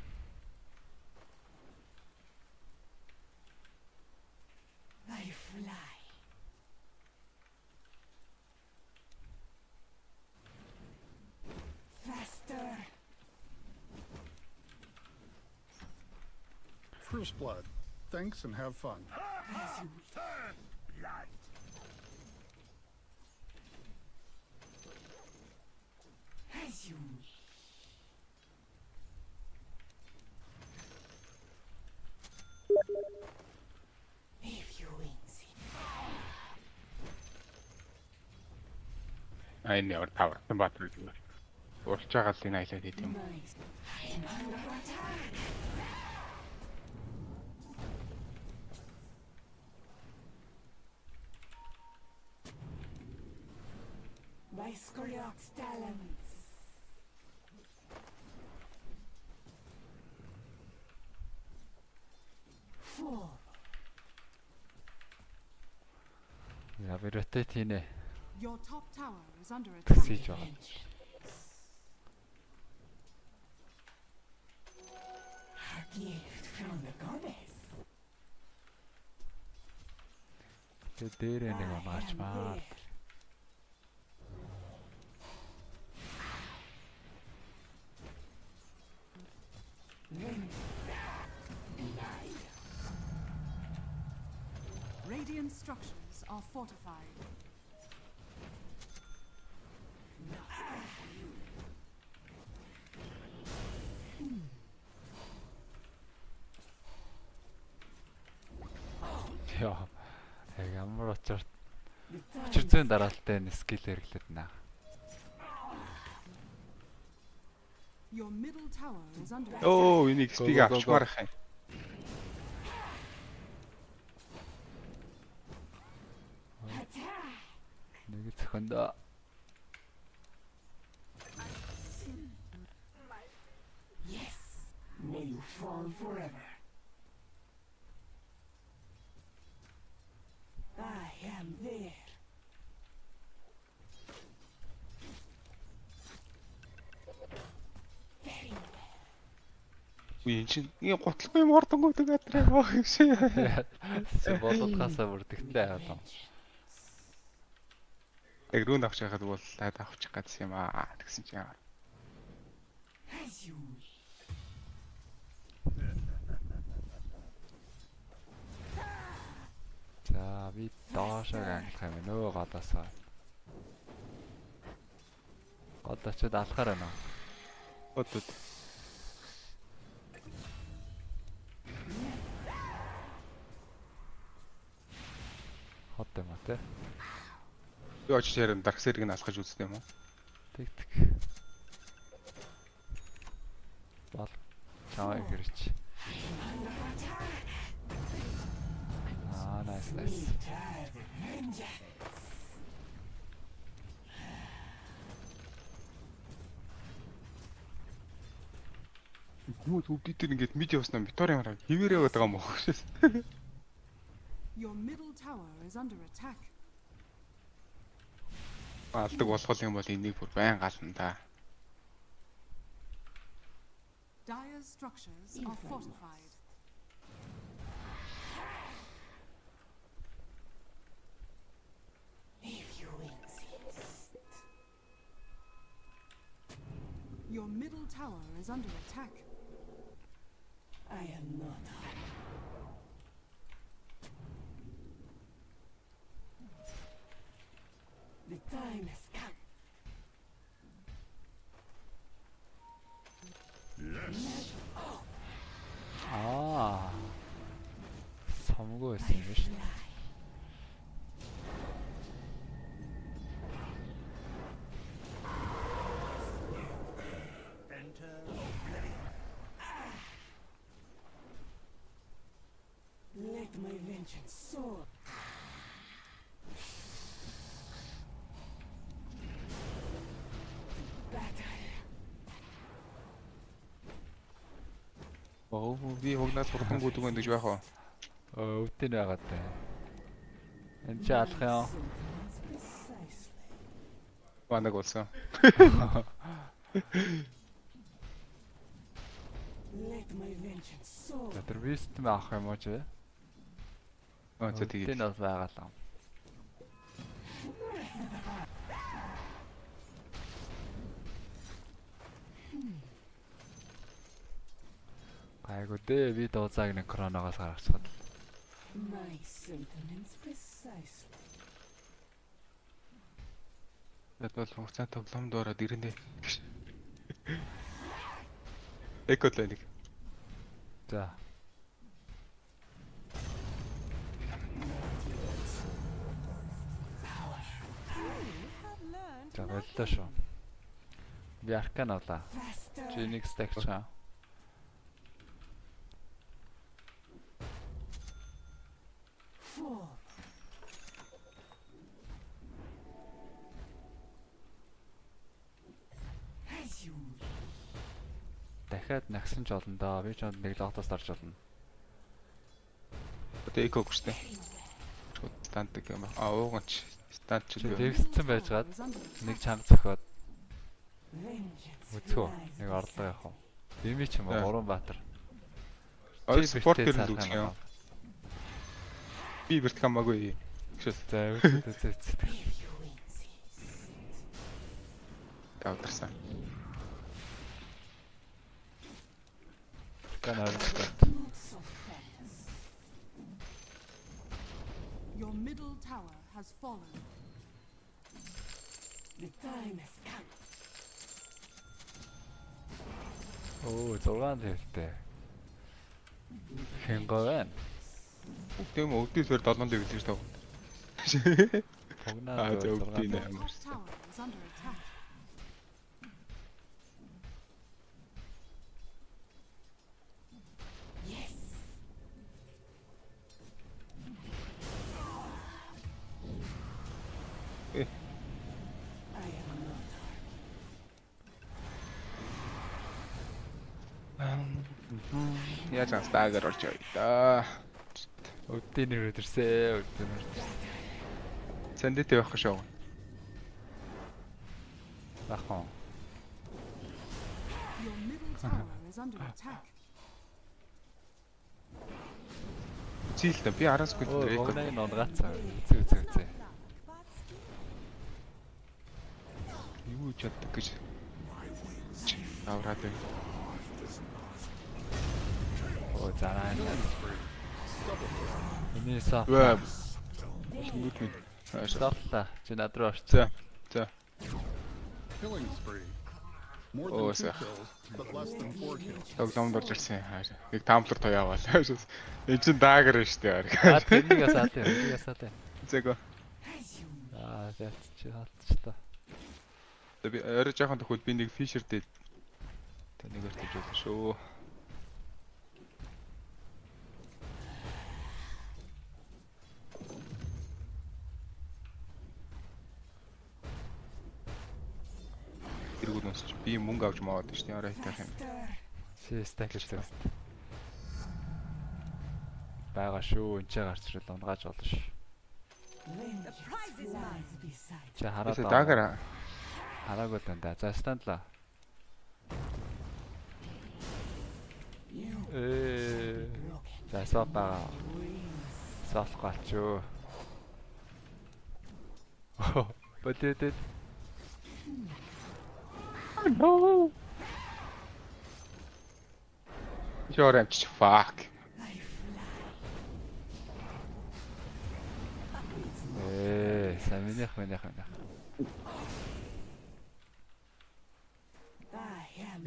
I fly. Faster. First blood. Thanks and have fun. As you Third blood. As you wish. If you insist. Энэ ямар тавар баатар гэдэг. Урч байгаа л энэ айлаад хийх юм. Nice. I am under attack. My Skoriok's talents. Four. Яа вэрэтэй тийнэ. Your top tower is under attack. Тэгсэж байгаа. A gift from the goddess. Тэ дээр нэг марч маа. Radiant structures are fortified. Яа. Ямар очир зүйн дараалтай энэ скил хэрэглээд наа. Your middle tower is under attack. Оо, энэ XP-г авчмаар их юм. Нэг зөвхөндөө. Yes. May you fall forever. I am there. Very well. Энэ чинь ийм готлгүй юм ордонгоо тэгээд яа гэсэн. Бодохоосаа бүрдэгтэй аа. Яг рүү авч яхад бол лайд авчих гэсэн юм аа тэгсэн чинь яа. As you wish. За би доошоо ангих юм нөө гадаасаа. Гадаачд алхаар байна. Одод. Хот юм аа те. Юу ч хэрэг дарх сэргийг нь алхаж үзтээ юм уу? Тэг. Бол чамаа гэрч. Nice. Юу бид тэр ингээд мид явснаа Витори мараа хിവэр яваад байгаа юм уу гэж. Your middle tower is under attack. Алдаг болох юм бол энийг бүр байн гална да. Dire's structures are fortified. If you insist. Your middle tower is under attack. I am not harmed. The time has come. Yes. 아. 섬거했어요. Enter oblivion. Let my vengeance soar. Би хогнаас хурдан бүдүүн гэж байх уу? өвтөн байгаад байна. Энд чи алах юм. Ванаг болсон. Let my vengeance soar. Тэр вист авах юм уу чи? За тэгээд энэ бол байгалаа. Айгуу дээ би дууцааг нэг кроногоос гаргачихад. My sentiments precisely. Ядвал хугацаа тоглоомд ороод ирнэ. Экот нэг. За. За боллоо шүү. Би аркан авлаа. Чи нэг стек чаа. Дахиад нагсан ч болно доо. Би ч нэг лотоос дарж болно. Одоо эко гүрстэй. Стант гэх юм аа. Ууганч стант ч үү. Дэвсцэн байжгаад нэг чанга зөхиод. Үцгөө. Нэг орлого явах уу. Дими ч юм уу 3 баатар. Ой спорт гэрэл үүсгэх юм. Би бэрт хамаагүй. Гэшээ үзээ. Тавтарсан. Your middle tower has fallen. The time has come. Оо, 6 дэвтэй. Хэнгаа байна. Үгтэм өвдөөр 7 дэв гэж тав. Погнаа өвдөв нэ. Яаж стагер орж яваа. Өдний өдөрсөө өдний. Сэндэтэ байх шүү. Бахан. Your middle tower is under attack. Зилдэ би араас гүйтээ. Огныг нонгацаа. Үзээ. Юу ч яддаг гэж. Авраад байна. Оо зараа. Энэсаа. Нүдний. Старлаа. Чи над руу орч. За. Killing spree. More Oh, than 2 kills, but less than 4 kills. Тоглоомд орж ирсэн. Нэг тамплер тояавал. Энд чин даагэр шүү дээ. Аа тэрнийг асаатай. Зэго. За чи хаалт та. Би орой жоохон төхөд би нэг фишер дээр таныг өртөж болно шүү. Би мөнгө авч маад шүү дээ. Орой таах юм. Систек хэлсэн. Бага шүү. Энд ч гарч ирэл унгааж болно ш. Чи хараад дагара. Хараагүй л энэ. За стандлаа. За сопа. Софгачоо. Болоод. No. You're empty. Fuck. Саминах.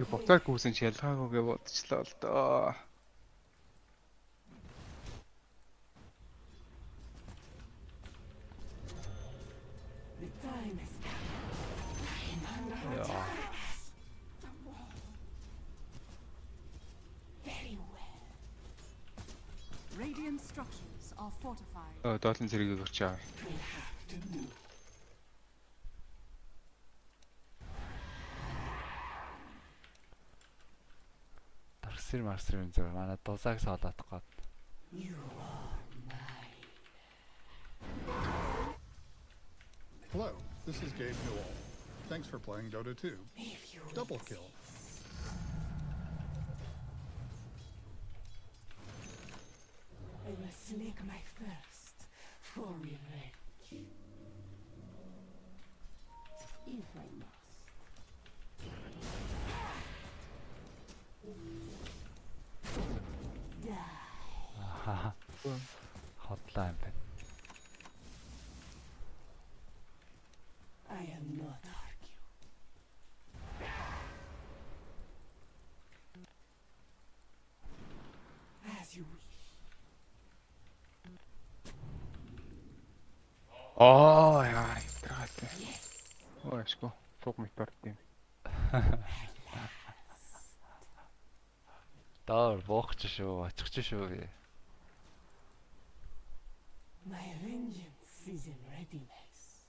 Юу боцоор гүйсэн чи ялгаагүйгээ бодчихлоо л доо. Radiant structures are fortified. Доолын зэрэг өгч аа. Марсэр энэ манай дузааг соолоох гээд. Hello, this is Gabe Newell. Thanks for playing Dota 2. Double kill. I must slake my thirst for revenge. If I must. Хотлаа юм байна. I am not argue. As you wish. Oh, яа, граад. Өөшгөө, цуг метр тийм. Доор боохч шүү, очихч шүү гээ. My vengeance is in readiness.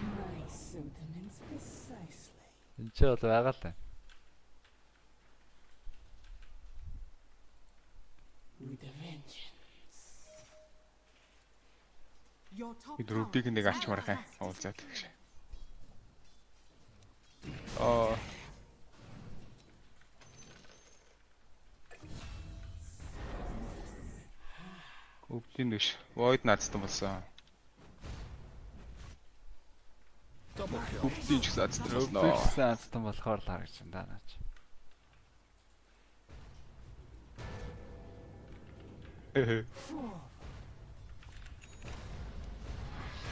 My sentiments precisely. Энд ч бол байгаа л. With a vengeance. Рүүдийг нэг алч марах юм. Уулзаад гэж. Өвдөн дэш. Void наацсан болсон. Өвдөн ч заацсан болно. Заацсан болохоор л харагч юм даа наач.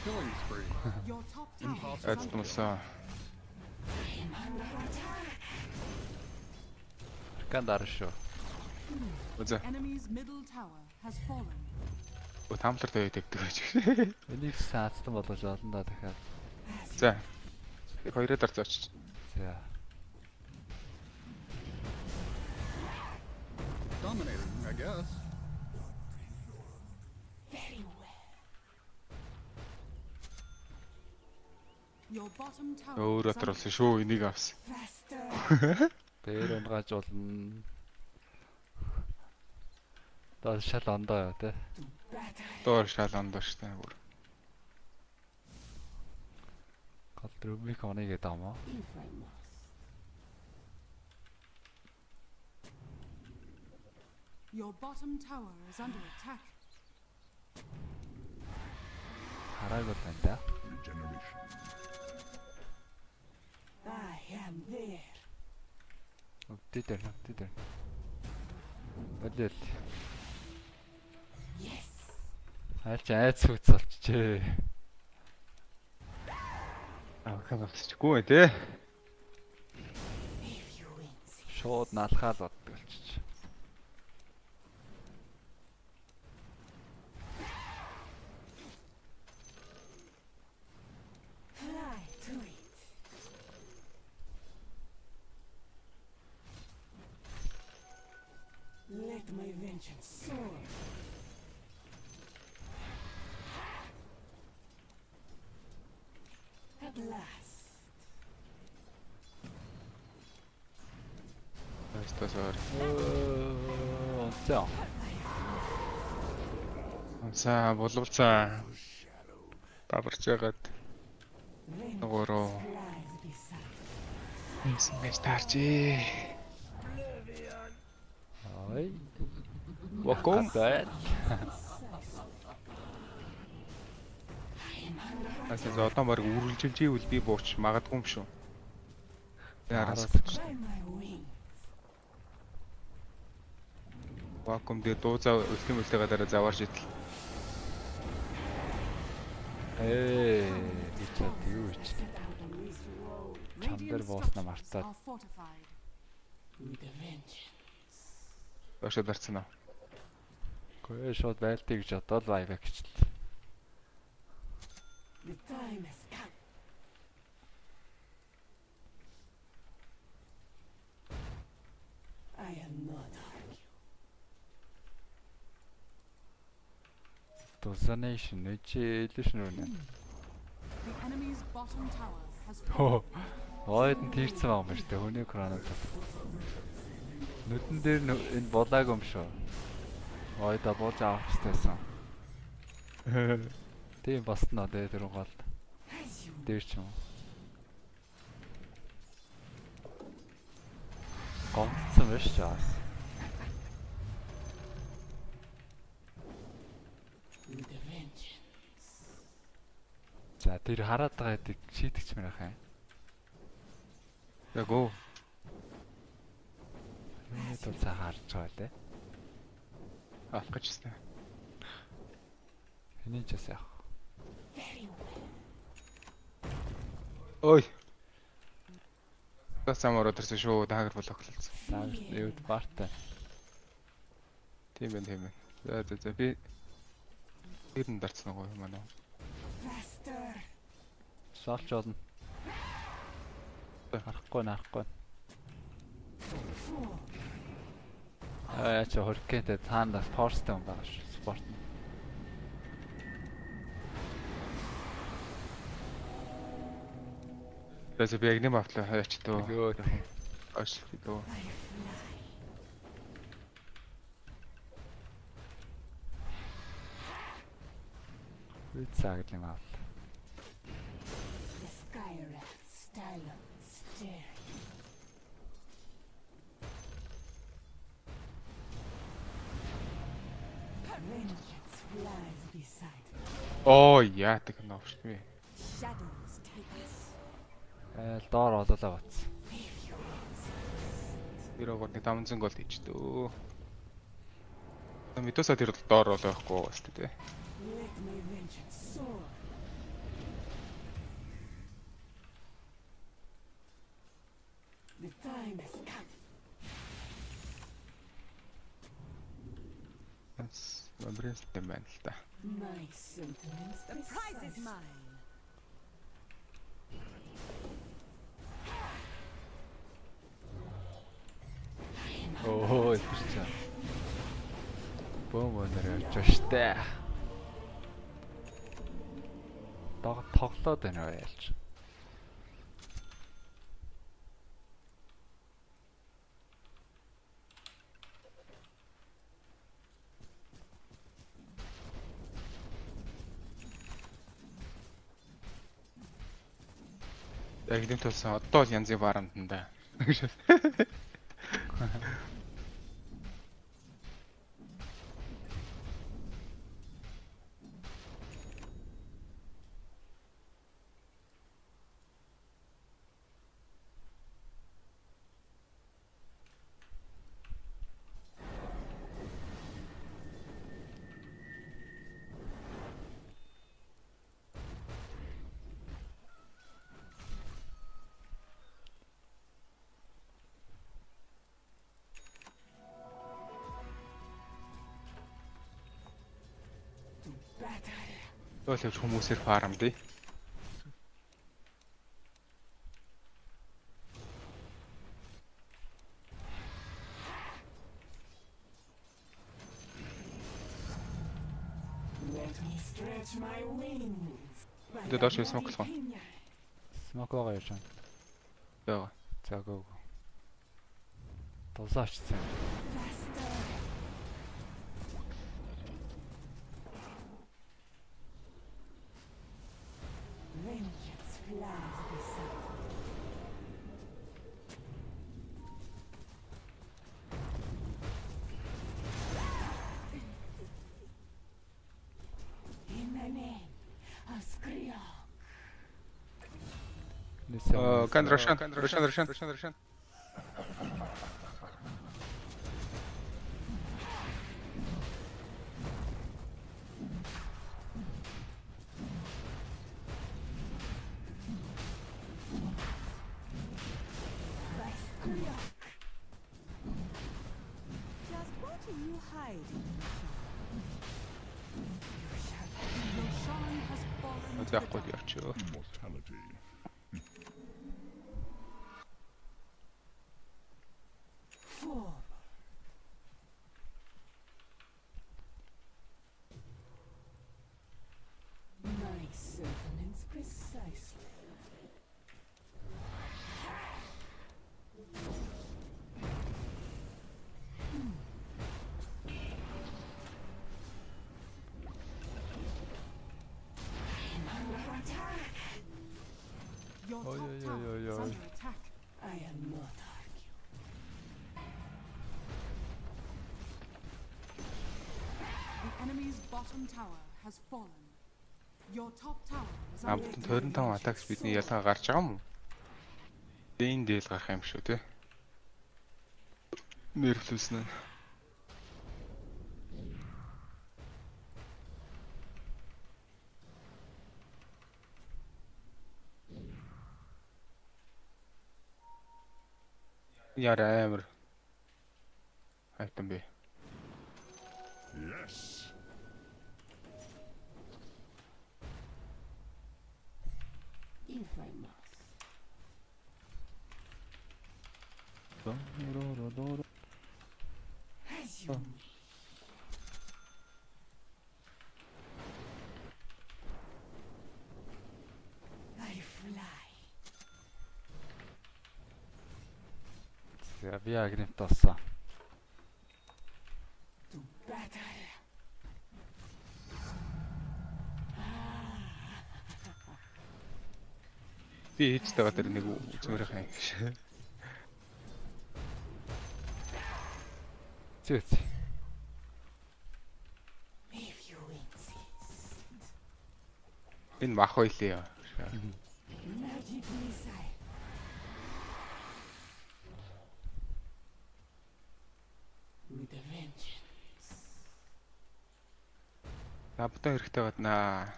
Killing spree. Заацсан болсон. Кандар шүү. Үзээ. Enemy's middle tower has fallen. Тамлар тавьдаг гэж. Энийг саацсан болгож олон даа дахиад. За. Тэг хоёроо дарж очиж. За. Dominating, I guess. Very well. Your bottom tower. Өөрөө төрүүлсэн шүү, энийг авсан. Дээр унгааж болно. Доор шал ондоо те. Доор шал ондоо штэ бүр. Гол дрөмик оныг эдамаа. Your bottom tower is under attack. Хараагүй байна да. I am there. Өдөө. Болол. Yes. Хайлч айц хүч болчихжээ. Хавцчихгүй те. Шууд налхаал боддог болчих. Fly to it. Let my vengeance soar. At last. sorry. Онцоо. Онцаа боловцаа. Бабарч байгаад. Ногоороо. Ингэж таарчээ. Ой. Welcome back. Асаа одоо баг үргэлжилж ивэл би бууч магадгүй юм шүү. Яараас. Welcome дээр дуузаа өлтөм өлтөйгээ дараа заварж идэл. Ичээд юу ич. Чамдэр боосноо мартаад. Башаа дарцсан аа. Гүй шууд байлтыг гэж бодоод лайв гэчихлээ. The time has come. I am not argue. Donation illusion rune. The enemy's bottom tower has Ойд нь тийрсэн байгаа юм байна шүү дээ. Хүний кранууд. Нүдэн дээр энэ болаагүй юм шүү. Ойда болж авах хэрэгтэйсэн. Тийм басна дээ тэр гол. Дээр ч юм. Гомцсон биш чаас. За тэр хараад байгаа гэдгийг шийдэгч мэр хаа. Ягөө. Энд бол цаа харж байгаа лээ. Авах гэж байна. Эний ч ясаа. Ой. Тасамаар өдөрсөн шүү. Даагар болоо хэлсэн. Даагар юуд бартай. Тийм байна. За би ирэн дарцсан гоё юм аа. Салч олно. Харахгүй. Яа ч хоркетэй таандас форстэй юм байна шүү. Спорт. Тэсэ би яг нэм автлаа хаяач төө. Аш төө. Үт цагт юм авлаа. Оо яа тэг новш би. Доор олоолаа бац. 500 гол хийчдөө. Мэдээсээ тэр доор олоо байхгүй бас тээ. The time has come. That's мабрээс тэмэн л та. My sentiments. The prize is mine. Оо, ихтэй. Бомбоноор явж штэ. Тоглоод байна уу ялч. Яг юм толсон одоо л янзын варантанда. Ойлж хүмүүсээр фарм дээ. Тэ доош смок болсон. Смок байгаа яаж байна? Яа. За гоо. Тусаачсан. Vengeance flies beside. In the name of Skriok. Can Roshan. Just what are you hiding, Mortality. My sentiments precisely. Your top tower is under attack. I am not arguing. The enemy's bottom tower has fallen. Your top tower is under Амтан 25 атакс бидний ялгаа гарч байгаа юм уу? Энд дээл гарах юм шүү те. Нэрвлүүлсэн нь. Яра амар. Хайтан бэ. Yes. If I must. As you wish. I fly. За би агнемт болсон. To battle. Би ээжтэйгээ тэр нэг үзмэрх юм гэж. Зүйц. If you insist. Энэ мах байлээ. Magic missile. With a vengeance. Набта хэрэгтэй гаднаа.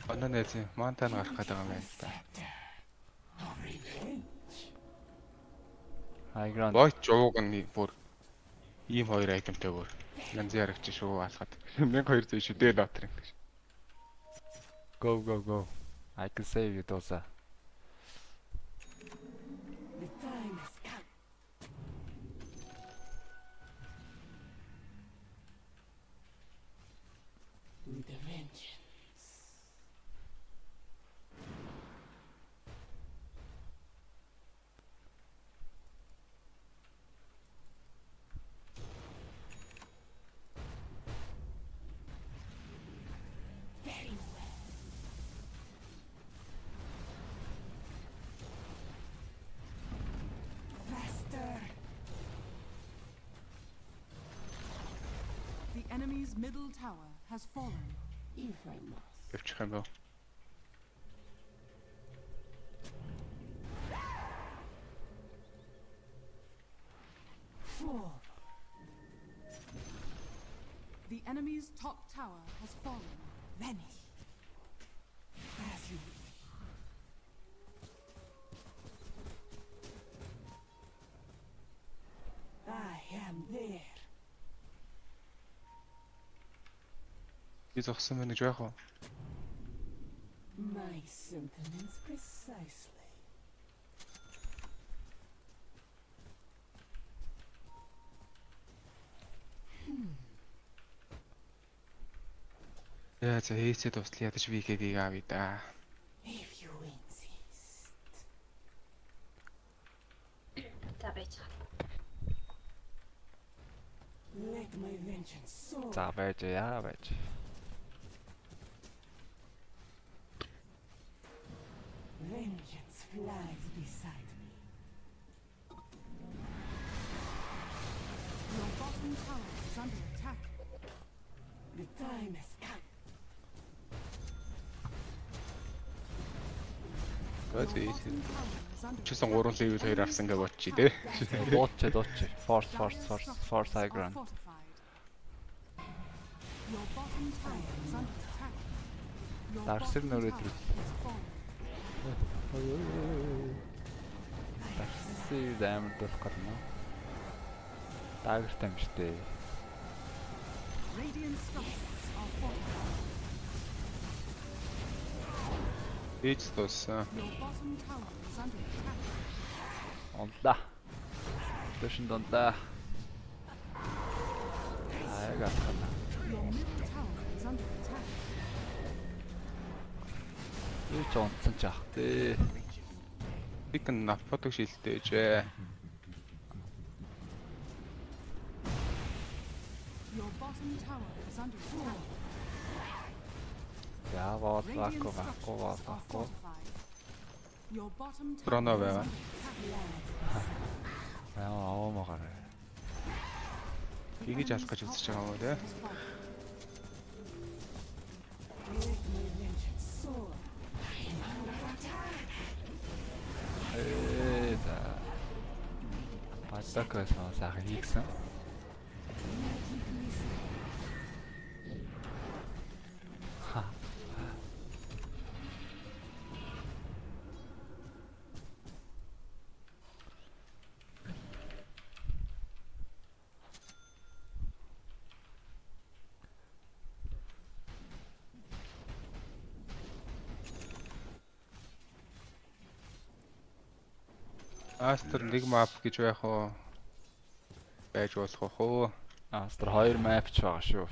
Оноо нээсэн монтан гарах гэдэг юм байна та. Хайгранд. Бой жууг нь бүр ийм хоёр айтемтай бүр. Янз ярагч шүү алхаад. 1200 шүү дээ лотер юм гэж. Go. I can save you Dosa. The time has come. With a vengeance. Very well. Faster. The enemy's middle tower has fallen. If I must. Явчих юм боо. Fall. The enemy's top tower has fallen. Vanish. As you wish. I am there. Би зогсон байна гэж яах вэ? My sentiments precisely. Яа за хийцээ туслах ядаж викэгийг аавь да. If you insist. За байж байгаа. За байж яа байж. Vengeance flies beside me. Your bottom tower is under attack. The time has come. Гой. Чисэн 3 level 2 авсан гэж бодчих тий. Дооч. Force high ground. Your bottom tower is under attack. Дарсэр нөрөөдрөө. Дарсэр даймдах гарна. Дагэртай юм штэ. Radiant structures are fortified. Хийж туссан. Your bottom tower is under attack. Онлаа. Дэшин донлаа. Аяга хана. Your middle tower is under attack. Юу ч онцсон ч ах тий. Бикэн нафотог шилдээжээ. Your bottom tower is under attack. Яавал вако. Your bottom tower. Троно байва. Яа маагаар. Игэж алах гэж үзэж байгаа юм уу те? За. Батакаас сайхан хийгсэн. Астер нэг map гэж байх уу? Байж болох уу? Астер 2 map ч байгаа шүү.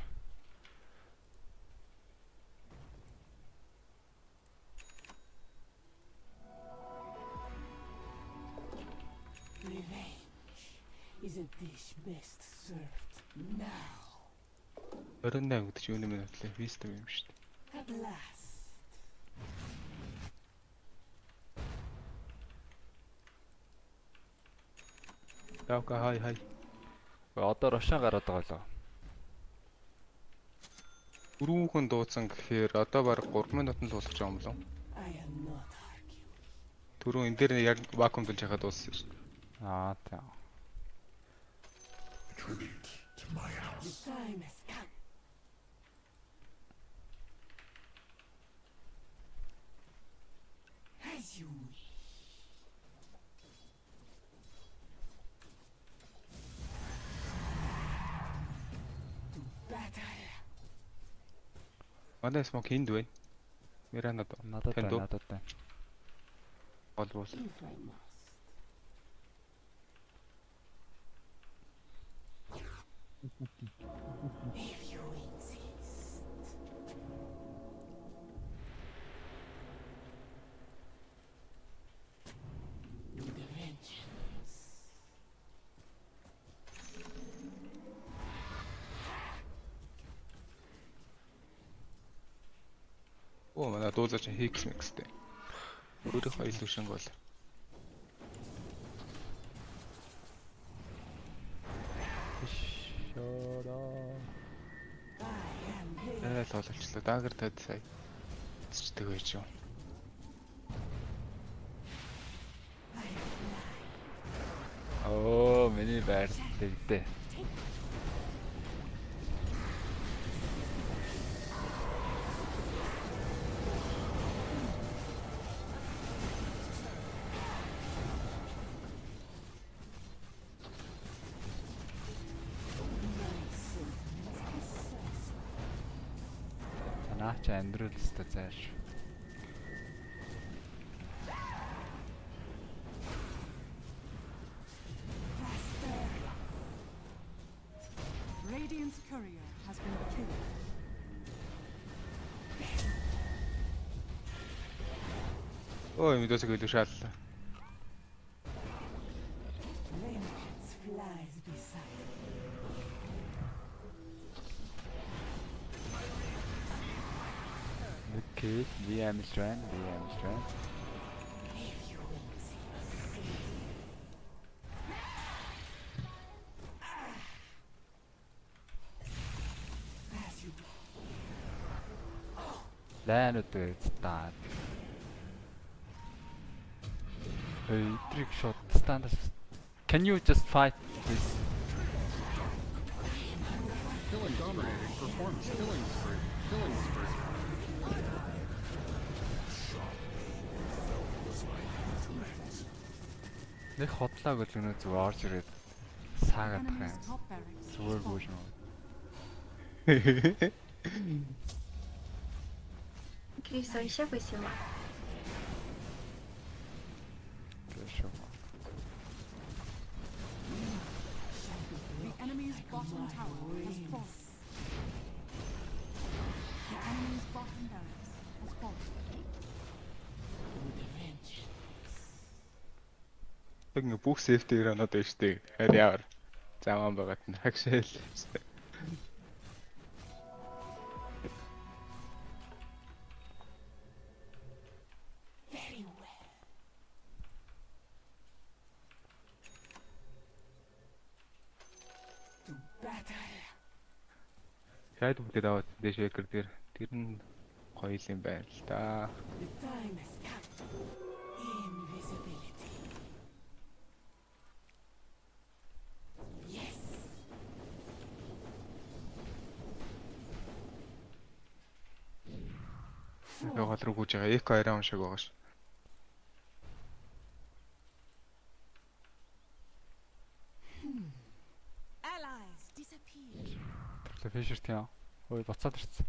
Revenge is a dish best served now. 28 гэдэг чи юу нэмэр хөтлөө? Wisdom юм шүү дээ. At last. Яака хай. Одоо Рошан гараад байгаа лөө. Өрөөхөн дууцсан гэхээр одоо баг 3 минутанд дуусах гэж байгаа юм болов. Түрүү энэ дээр яг вакуум дулж хахад дууссан шүү дээ. Аа тийм. The time has come. As you wish. To battle. Манай смок хинд вэ? Миранад надад байна. Болвол. If you insist. The vengeance. Оо манай дуузаач хийх микстэй. Өөрийнхөө илүүшинг бол. Л олчлоо. Дагар тад сая. Цэцдэг байж юу. Оо, миний байр дэгдээ. Наач амьдруулстай зайш. Radiant's courier has been killed. Ой, мэдээсээ илүү шааллаа. Vengeance flies beside me. Окей, би амжилт байна. Лайнууд таа. Trick shot standard. Can you just fight please? Killing dominating performance. Killing spree. Нэг хотлаа гэл өнөө зүг орж ирээд саагаад байгаа юм. Зүгээр гүйш юм. Крис, а еще высимо. Хорошо. The enemy's bottom tower has fallen. The enemy's bottom barracks has fallen. Ингээ бүх safety гранууд байж тээ. Харин яар. Заман байгаад нь хагшаал. Шайд бүгдээ даваад дэш векер дээр тэр нь гоё юм байна л да. Гол руу гүйж байгаа. Эко арай шиг байгаа ш. Allies disappear. Тэр фишер тийм. Ой, буцаад ирсэн.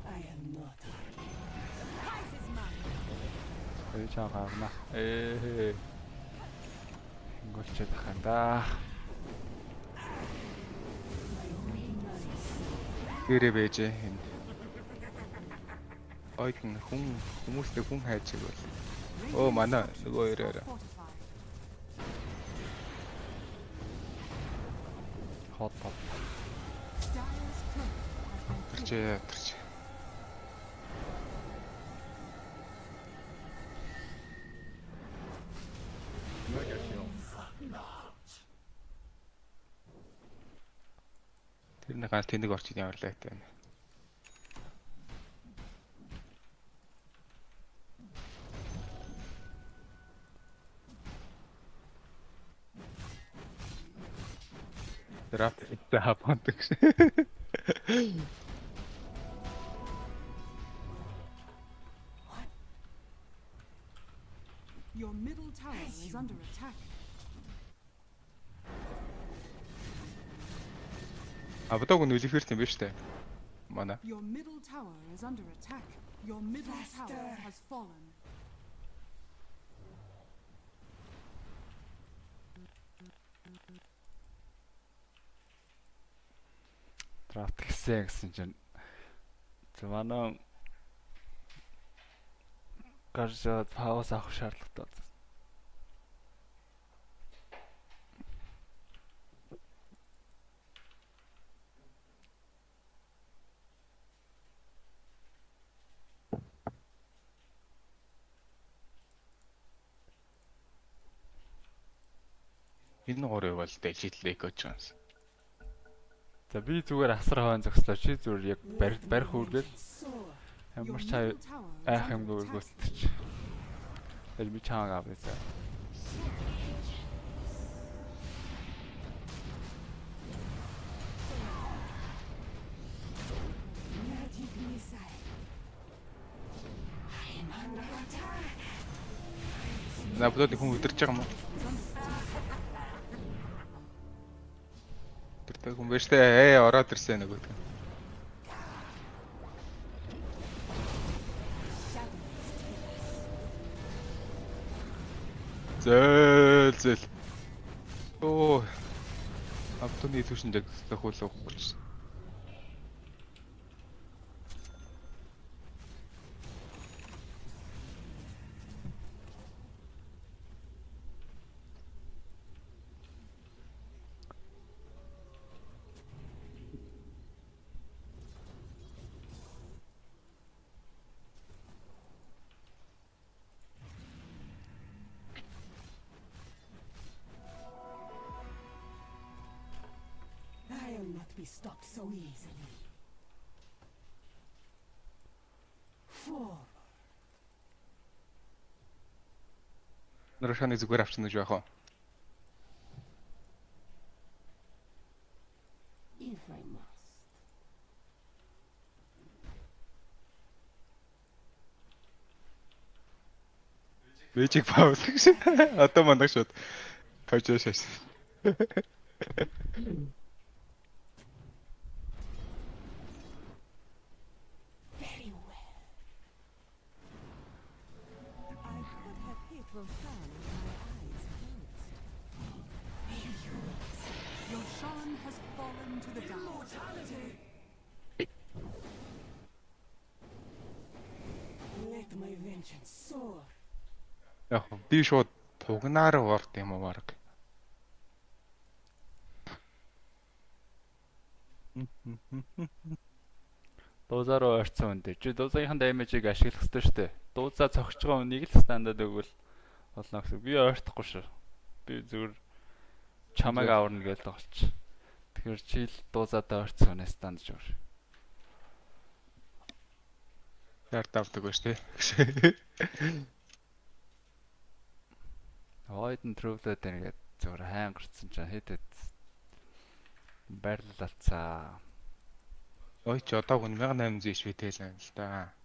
I am not. Чаагаана. Ингolчээд ах юм да. Гэрээ бэжээ энд. Ойдын хүмүүстэй хүн хайж игэл. Оо манай нөгөө ирээрээ. Хот. Тэрч. Тэр нэг гал тэнэг орчид яварлаа гэдэг юм. Драфт хапандаг. Your middle tower is under attack. Авдаг нь үлэхэрт юм биш үү? Манай. Your middle tower is under attack. Your middle tower has fallen. Драфт гэсэн чинь манай гаржаад пауз авах шаардлагатай. Энэ горыг бол дэлхийдлээ гэж байна. За би зүгээр асар хойно зогслоо. Чи зүгээр яг барих үргээл ямар ч айх юм гүйгөөсдөж. Тэр би чаага авъя. Наподод хүн өдөрч байгаа юм уу? Тэр хүн биш дээ. Ороод ирсэн нэг үү. Зэл. Оо. Автоны түшинд зохиолох болсон. not be stopped so easily. 4. Нарашаны зүгээр авчихна гэж яах вэ? If I must. Magic pause. Одоо мандах шууд. Пойчоо шээс. Very well. I could have hit Roshan with my eyes closed. Roshan has fallen to the ground. Let my vengeance soar. Яг би шууд тугнаар орд юм уу баг. Дуузаа руу орцсон хүн дээр. Чи дуузаагийн даймажийг ашиглах хэрэгтэй шүү дээ. Дуузаа цогч байгаа хүнийг л стандад өгвөл болно гэсэн. Би ойртохгүй шүү. Би зүгээр чамайг аварна гэж тоглож. Тэгэхээр чи л дуузаадаа ойрцсон хүнээ стандж өөр. Яар давдаг байж тээ. Ойдын трөвлөд ингээд зүгээр хайнгарцсан чинь хэд байрлалцаа. Ой ч одоо 1800 иш битэл байна л да.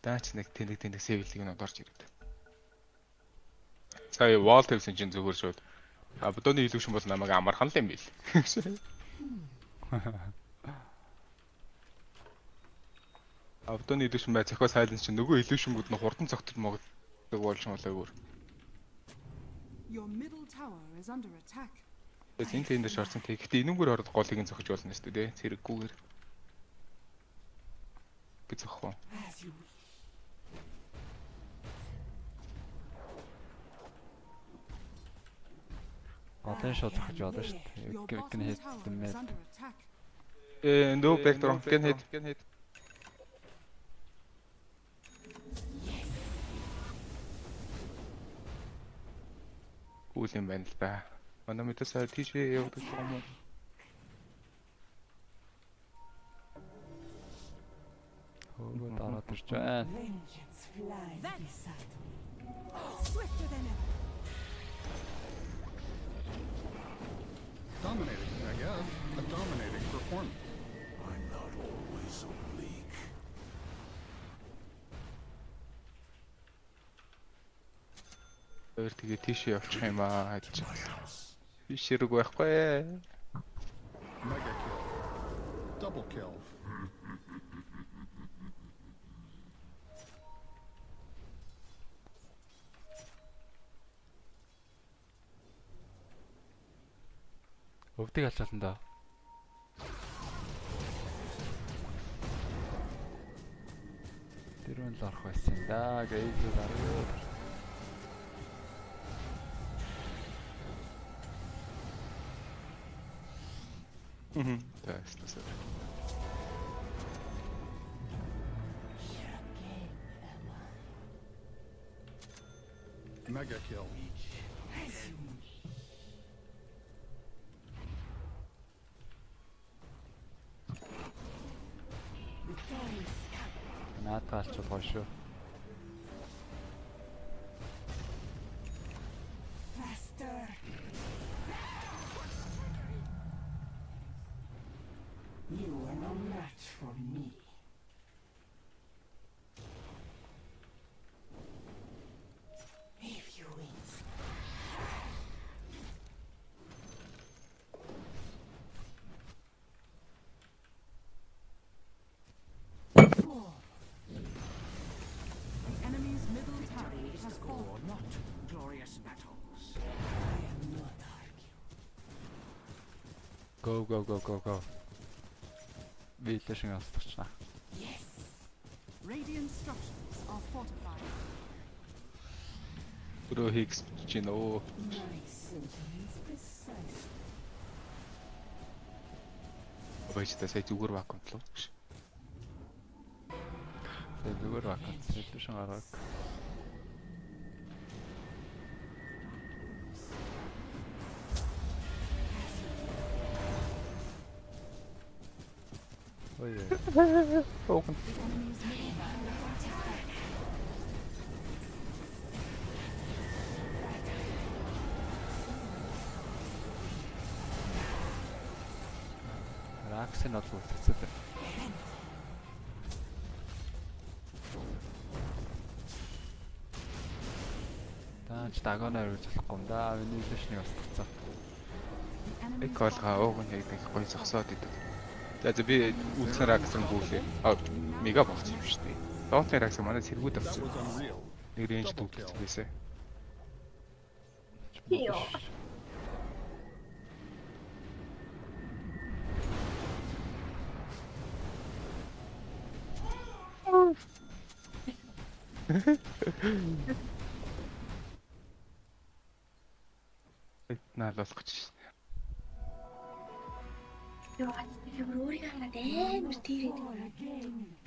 Даач нэг тэнэг сэвэлтийг нь орж ирээд. Сая wall тавьсан чинь зүгээр шууд. А бодооны илүүшин бол намайг амархан л юм бил. А бодооны илүүшин бай зохио сайлан чинь нөгөө илүүшингүүд нь хурдан цогтол могддог болж малаагүй. Your middle tower is under attack. Энд энэ шорсон тэг. Гэтэ энүүгээр ороод голыг нь зохиж болно шүү дээ. Зэрэггүйгээр. Би зохих уу? Голын шууд зохиж болно шүү дээ. Can hit the mid. No backdoor. Can hit. Үл юм байна л да. Манай мэдээсээ тийш явдаг юм уу? Хөөе дараад ирж байна. Swifter than ever. Dominating, I guess. A dominating performance. I'm not always oblique. Өөр тэгээ тийш явчих юм аа гэж. Би ширэг байхгүй. Mega kill. Double kill. Өвдөг алчаална да. Тэрүүн л орох байсан да. Гейж дараад. Да, c'est ça. Mega kill. Наатаалч болгоо шүү. Faster. You are no match for me. If you win. The enemy's middle tower has fallen. Not glorious battles. I am not arguing. Go. Би л шиг алцчихна. Yes. Radiant structures are fortified. Pro Higgs чинь оо. My sentiments precisely. Баяжтай сая зүгээр вакуумтлоо. Сая зүгээр вакуум. Сэлбэшин гараад. Ой. Оогн. Ракс нь бол үтцэд. Таач дагоноор үрж болохгүй юм да. Миний фишнийг бас тацаа. Эколга ууг нь яг гоё зогсоод идэв. За би үлцэн ракс руу гүйлээ. Мега болчих юм шүү дээ. Доотлын ракс манай сэргүүд авсан. Нэг рейнж дүүтэлсэн байсан. Йоо. Наалуулах гэж. Яа, тэр өөрийгөө хараад амар тийрээд байна.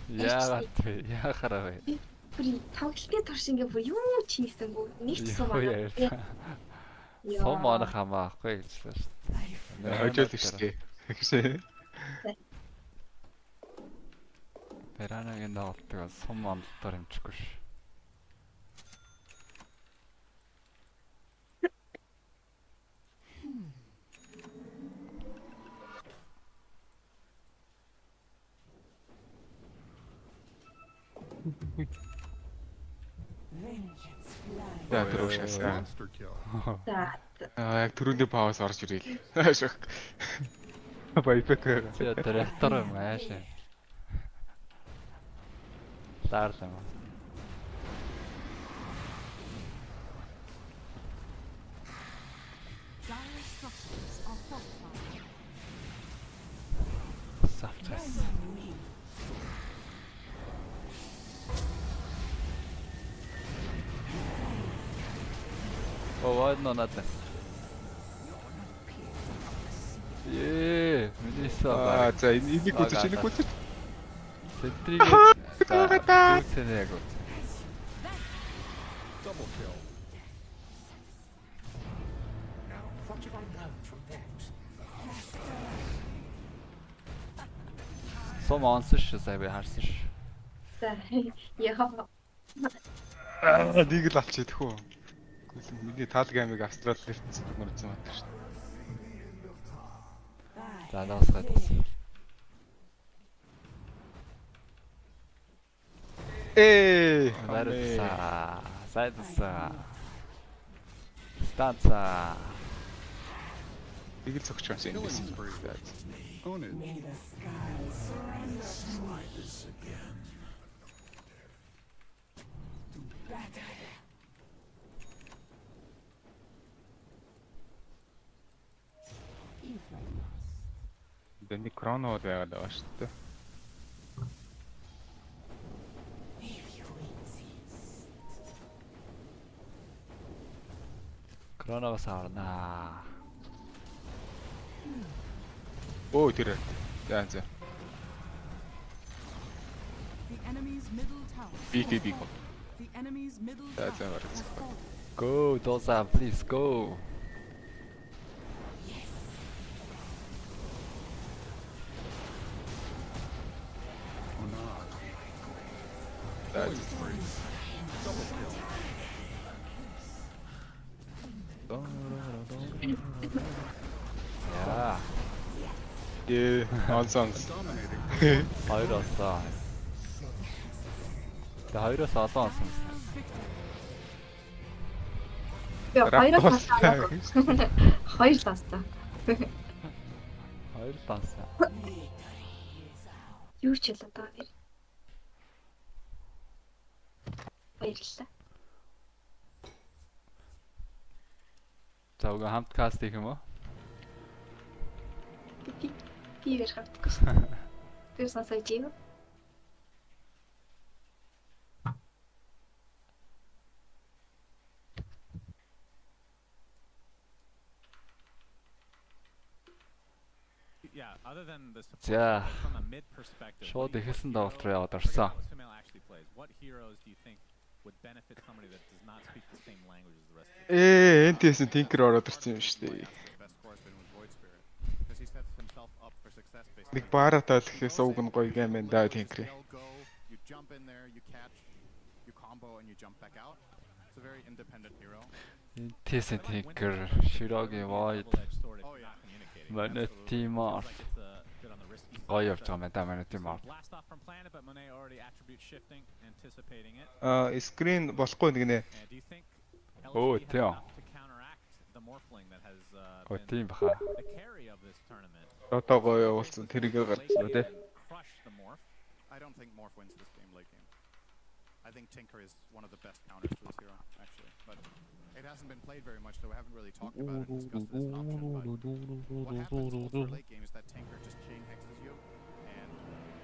Яахаараа вэ? Бүр тоглолтын турш ингээ бүр юу ч хийсэнгүй. Нэг ч сум аа. Сум аа хамаахгүй гэж байна шүү дээ. Хожоол шүү дээ. Перанагийн доолтыг сум амлалтаар хэмжихгүй ш. За тэрүүшээс. Яг түрүүндээ пауз орж ирээ. Байпек. Я директор маш. Таарлаа. Сафтас. Ладно, надо. Миниса. За энийг үзэж энийг үзэж. Сентриг. Үтэнэг. Double kill. What have I learned from that? Сум онсон ш сая би харсан ш. За яа. Нэг л алчихэд хөө. Миний таал геймиг австрал лертсэн мөрцөн байна шүү дээ. За наасгаад. Ларса. Сайдса. Станца. Нэг л цогч байсан юм биш. Own it. May the skies try this again. Дэний кроно байгаад байгаа шүү дээ. Кроно бас аварнаа. Оо тэр. За. The enemy's middle tower. Биг. The enemy's middle tower. Go, Dosa, please go. That's free. Double kill. Yeah. Nonsense. Хоёр олсон. Тэ хоёроос олон олсон. Яа, хоёроос олсон. Хоёр лаастаа. Хоёр лаастаа. Юу ч л одоо гэр. Баярлалаа. За уг хамт каст хийх юм уу? Би ярих хавтгүй шүү. Тэр сонсож юм. Yeah, other than the За. from a mid perspective. Шууд ихсэн доолт руу яваад орсон. What heroes do you think would benefit somebody that does not speak the same language as the rest of the энтэйсэн тинкер ороод ирсэн юм шүү дээ. best course been with Void Spirit because he sets himself up for Нэг баараа таалахээс уг нь гоё гейм энэ даа Tinker. You jump in there, you catch, you combo and you jump back out. It's a very independent hero. Тэсэн Tinker, Shirogi Void. Манай тимаар гоё явж байгаа юм да манай тимаар. Screen болохгүй нэг нэ. Оо тийм. Ой тийм баха. Одоо гоё явуулсан тэрийг гаргасан тий. I don't think Morph wins this game late game. I think Tinker is one of the best counters to this hero, actually. But it hasn't been played very much, so we haven't really talked about it and discussed it as an option. But what happens also late game is that Tinker just chain hexes you and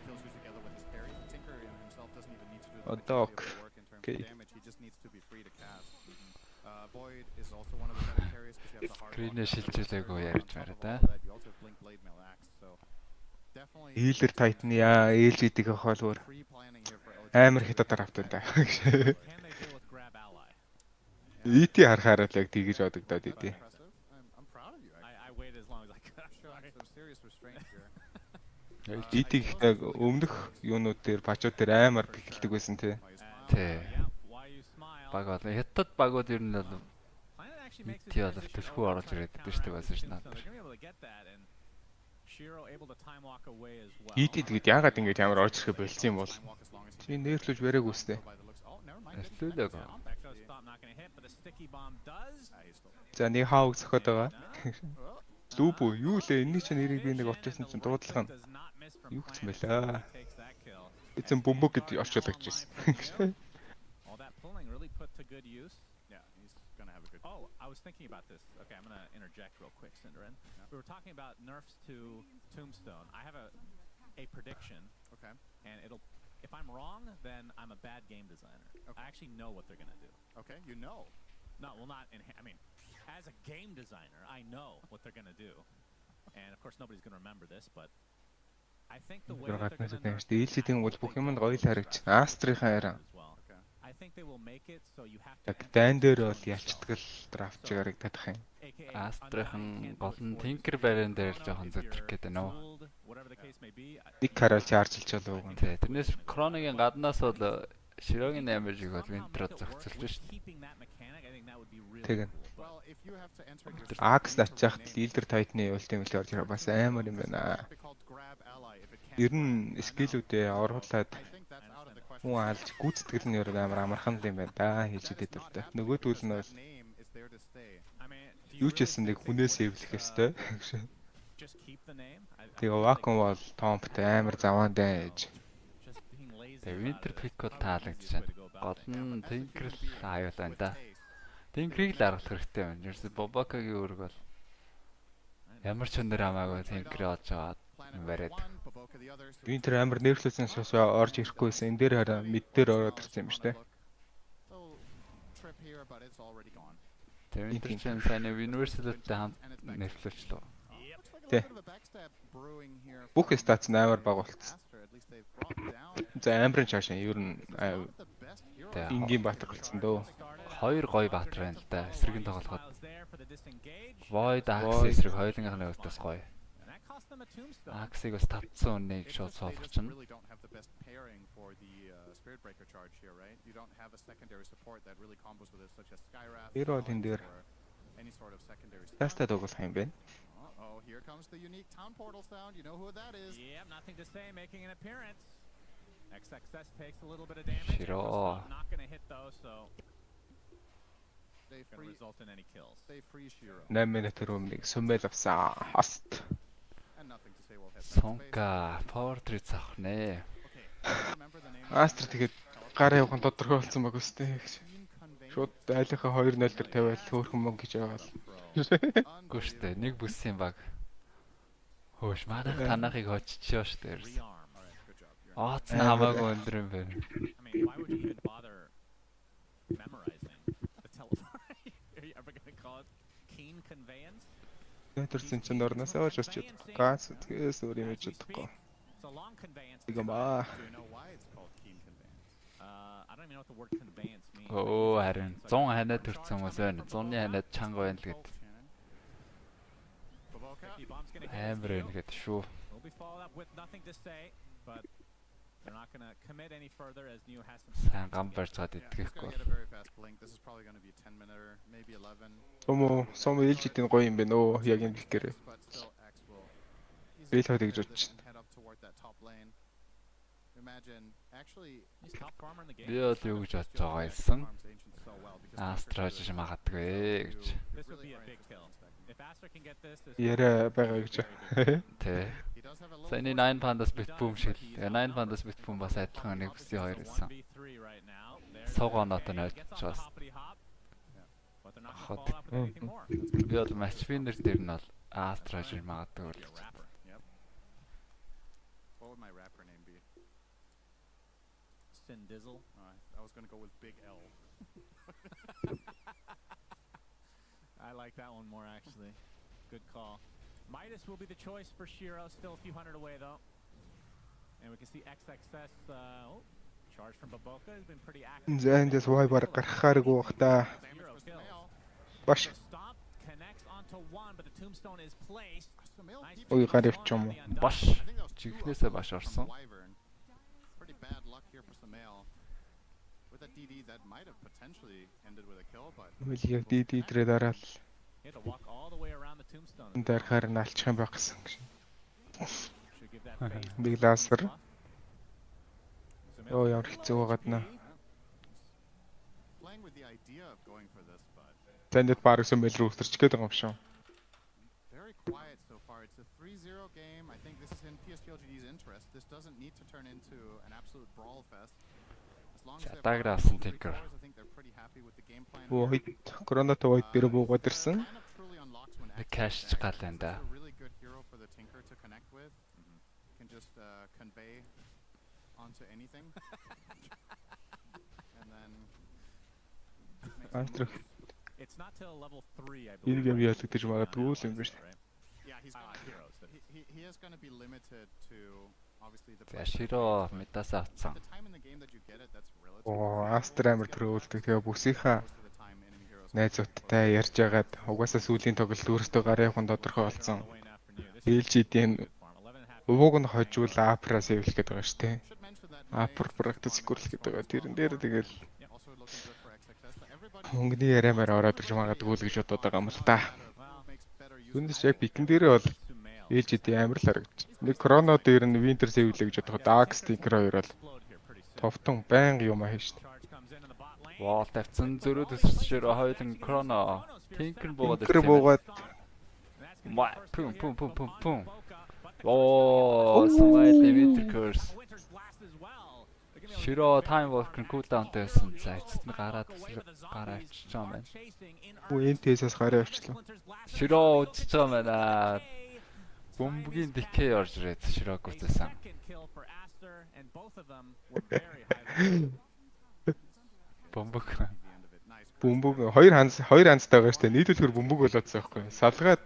kills you together with his carry. Tinker himself doesn't even need to do the majority of the work in terms of damage. He just needs to be free to cast. Void is also one of the better carries because you have the hard Screen-ээ шилжүүлээгүй ярьж байна да. You also have Blink Blade Mail Axe, so Healer Titan яа ээлжидэг ахвал амар хятад автай та. ET харахаараа л яг тийгэж бодогдоод идэв. ET ихтэй өмнөх юунууд дээр бачууд дээр амар бэхэлдэг байсан тий. Тий. Баг бол хятад багууд ер нь бол ET бол төлхөө оруулж ирээд байдаг шүү дээ байсан ш надад. ET тэгээд яагаад ингэж амар орж ирэхэ болцсон юм бол чи нээрлүүлж барайг үстэй. Нээрлүүлээг. За нэг хааг зөхөд байгаа. Лүбү юу лээ энэ чинь нэрийг би нэг утсан чинь дуудлах нь юу гэсэн байлаа. Эцэн бөмбөг гэж орчуулж ирсэн. Oh, I was thinking about this. Okay, I'm going to interject real quick, Cinderin. We were talking about nerfs to Tombstone. I have a prediction. Okay. And if I'm wrong, then I'm a bad game designer. Okay. I actually know what they're going to do. Okay, you know. No, well, not in. I mean, as a game designer, I know what they're going to do. And of course, nobody's going to remember this, but I think the way that they're going to nerf ээлжидэг бол бүх юм гоё л харагч. Астрийнхаа яраа. I think they will make it so you have to дан дээр бол ялчдаг л драфт гарагдах юм. Астрын гол нь Tinker барин дээр жоохон зөтрөх гэдэг нөө. Нэг карал чаржилж болов уу. Тий, тэрнээс Кроныгийн гаднаас бол Shirogi damage-ийг бол Winter зохицуулж шүү дээ. Тэгэн. Axe начаахт Leader Titan-ы ultimate орж ирээ бас амар юм байна. Ер нь скиллүүдээ оруулаад хүн алж гүйцэтгэл нь амар амархан юм байна да хийж идэв дуртай. Нөгөөдгөл нь бол юу ч гэсэн нэг хүнээс эвлэх ёстой. Тэгээ вакуум бол томптой амар заваан дайж. Тэгээ Winter pick бол таалагдчихна. Гол нь Tinker л аюулаа да. Tinker-ийг л аргалах хэрэгтэй байна. Ерөөсө Bobakaгийн үүрэг бол ямар ч өндөр хамаагүй Tinker олж аваад бариад. Winter амар нэрвлсэн шошоо орж ирэхгүйсэн. Энэ дээр хараа мид дээр ороод ирсэн юм шүү дээ. Тэгээ Winter чинь сайн Universal-тэй хамт нэрвлүүлчлээ. Тэ. Бүх стац амар бага болцсон. За амбрын чаашаа ер нь энгийн баатар болсон дөө. Хоёр гоё баатар байна л да. Эсрэг нь тоглоход. Void Axe эсрэг хоёулынхаа нөөцөөс гоё. Axe-ийг бас татсан үнийг шууд суулгачихна. Hero энэ дээр тастад угсах юм байна. Oh, here comes the unique town portal sound. You know who that is? Yeah, nothing to say, making an appearance. XXS takes a little bit of damage. Shiro. Not going to hit though, so they going to result in any kills. They free Shiro. 8 минут өмнө сүмэл авсан. Хаст. And nothing to say will hit. Сонка, power tree заах нэ. Астр тэгээд гар явах нь тодорхой болсон баг үстэй гэж. Шууд айлынхаа 2-0 дээр тавиал хөөрхөн мөнгө гэж яваал. Гүр штэ нэг бүссэн баг. Хөөш манайх танахыг хоччихоо штэ. Аац намаагүй өндөр юм байна. Why would you even bother memorizing the teleport? Are you ever going to call it keen conveyance? Тэрсэн чинь орноос авч очиж газ тэгээс өөр юм хийж чадахгүй. It's a long conveyance. Игамаа. Do you know why it's called keen conveyance? I don't even know what the word conveyance means. Оо харин 100 ханаа төрсэн хүмүүс байна. 100-ны ханаад чанга байна л гэд. Амар юм гээд шүү. be followed up with nothing to say, but they're not going to commit any further as Neo has some. Сайн гам барьцаад итгэхгүй. This is probably going to be a 10 minute or maybe 11. Сом ээлжидийн гоё юм байна оо яг юм бикэрээ. Би л hodыг жиж. Би бол юу гэж бодож байгаа юмсан. Астраж магадгүй гэж. Яра байгаа гэж. Тэ. Саяны 9 пандас бит бум шиг. 9 пандас бит бум бас адилхан 1-2 гэсэн. Согоонот нь очиж. Би бол матч виннер дээр нь бол Астраж магадгүй л гэж. What would my rapper name be? Sin Dizzle. I was going to go with Big L. I like that one more actually. Good call. Midas will be the choice for Shiro. Still a few hundred away though. And we can see XXS. Charge from Baboka has been pretty active. Зэндэс вай бар гарахааргүй бах та. Баш. Connects onto one, but the tombstone is placed. Ой гарав ч юм уу. Баш. Чихнээсээ баш орсон. Pretty bad luck here for Samael. With that DD that might have potentially ended with a kill, but яг DD дээр дараал. He had to walk all the way around the tombstone. Дарахаар нь алчих юм байх гэсэн. Big laser. Оо ямар хэцүү байгаад наа. Playing with the idea of going for this, but Тэнд баг сүмэл рүү өсөрч гээд байгаа юм шүү. Very quiet so far. It's a 3-0 game. I think this is in PSGLGD's interest. This doesn't need to turn into an absolute brawl fest. As long as they're I think they're pretty happy with the game plan. Оо коронавирус үед дээр буугаад ирсэн. Cash галанда. Really good hero for the Tinker to connect with. Can just convey onto anything. And then it's not till level 3 I believe. Yeah, he is going to be limited to obviously the Shiro метаас авцсан. Оо Астрамер төрүүлдэг тэгээ бүсийнхаа найзуудтай ярьж агаад угаасаа сүүлийн тоглолт өөртөө гарын явахын тодорхой болсон. ээлжидийн өвөөг нь хожвол апраас эвлэх гэдэг байгаа шүү дээ. Апр практик гүрэл гэдэг байгаа. Тэрэн дээр тэгэл мөнгөний яриамаар ороод ирж магадгүй л гэж бодоод байгаа юм л та. Түүнээс яг битэн дээрээ бол ээлжидийн амар л харагдаж. Нэг кроно дээр нь винтер сэвлээ гэж бодоход Dax Tinker хоёр бол товтон байнга юм аа шүү дээ. Вол тавьсан зөрөө төсөрчөөр хоёулын кроно Tinker буугаад пум пум пум пум пум. Оо, Smile Dimitri curse. Shiro time walker cooldown байсан. За эцэст нь гараад авчиж байгаа юм байна. УНТ-с гараа авчлаа. Shiro үзэж байгаа юм байна. Бомбгийн decay орж ирээд Shiro-г үзсэн. Бомбог хоёр ханцтай байгаа шүү дээ. Нийлүүлгээр бомбог болоодсон байхгүй. Салгаад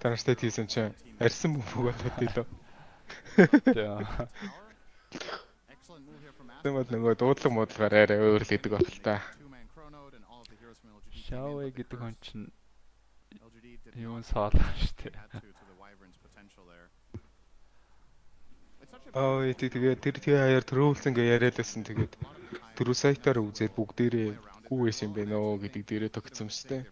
танартай тийсэн чинь арьсан бомбог болоод илүү. Тэгмэд нөгөө дуудлага модлагаар арай өөр л гэдэг байна л та. Шавэ гэдэг хүн чинь юун саалаа шүү дээ. Ой тэгээд тэр хаяар төрүүлсэн гэ яриалсан тэгээд түрүү сайтаар үзээд бүгдээрээ гүйс юм байна оо гэдэг дээрээ тогтсон шүү дээ.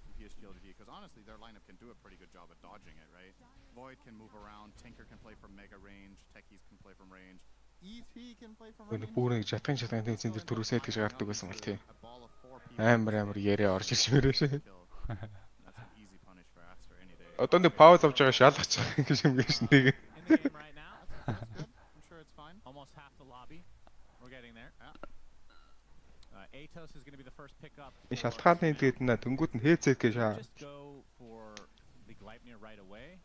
Void can move around, Tinker can play from mega range, Techies can play from range, ET can play from range. Бүрийг жатган тэнцэн дээр түрүү сайт гэж гардаг байсан бол тий. Амар яриа орж ирж мөрөө шээ. Одоо нэг пауз авч байгаа шалгач гэж юм гэж нэг. Almost half the lobby. We're getting there. Atos is going to be the first pickup. Шалтгааны тэгээд дөнгүүд нь хээцэт гэж шаа. Right away,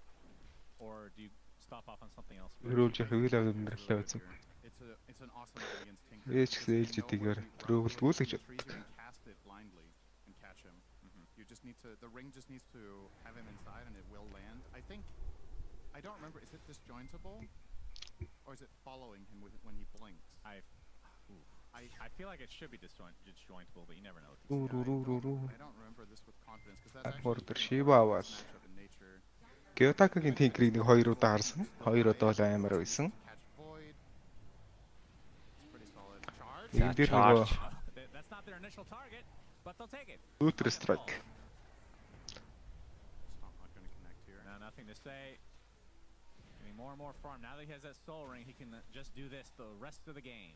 or do you stop off on something else? It's an awesome against Tinker. Cast it blindly and catch him. You just need to. The ring just needs to have him inside, and it will land. I don't remember. Is it disjointable, or is it following him when he blinks? I feel like it should be disjointable, but you never know. I don't remember this with confidence because that's actually in nature. Gyotaka-гийн Tinker-ийг нэг 2 удаа харсан. 2 удаа л амар байсан. Нэг дээр нөгөө Looter Strike. Nothing to say. Getting more and more farm. Now that he has that soul ring, he can just do this the rest of the game.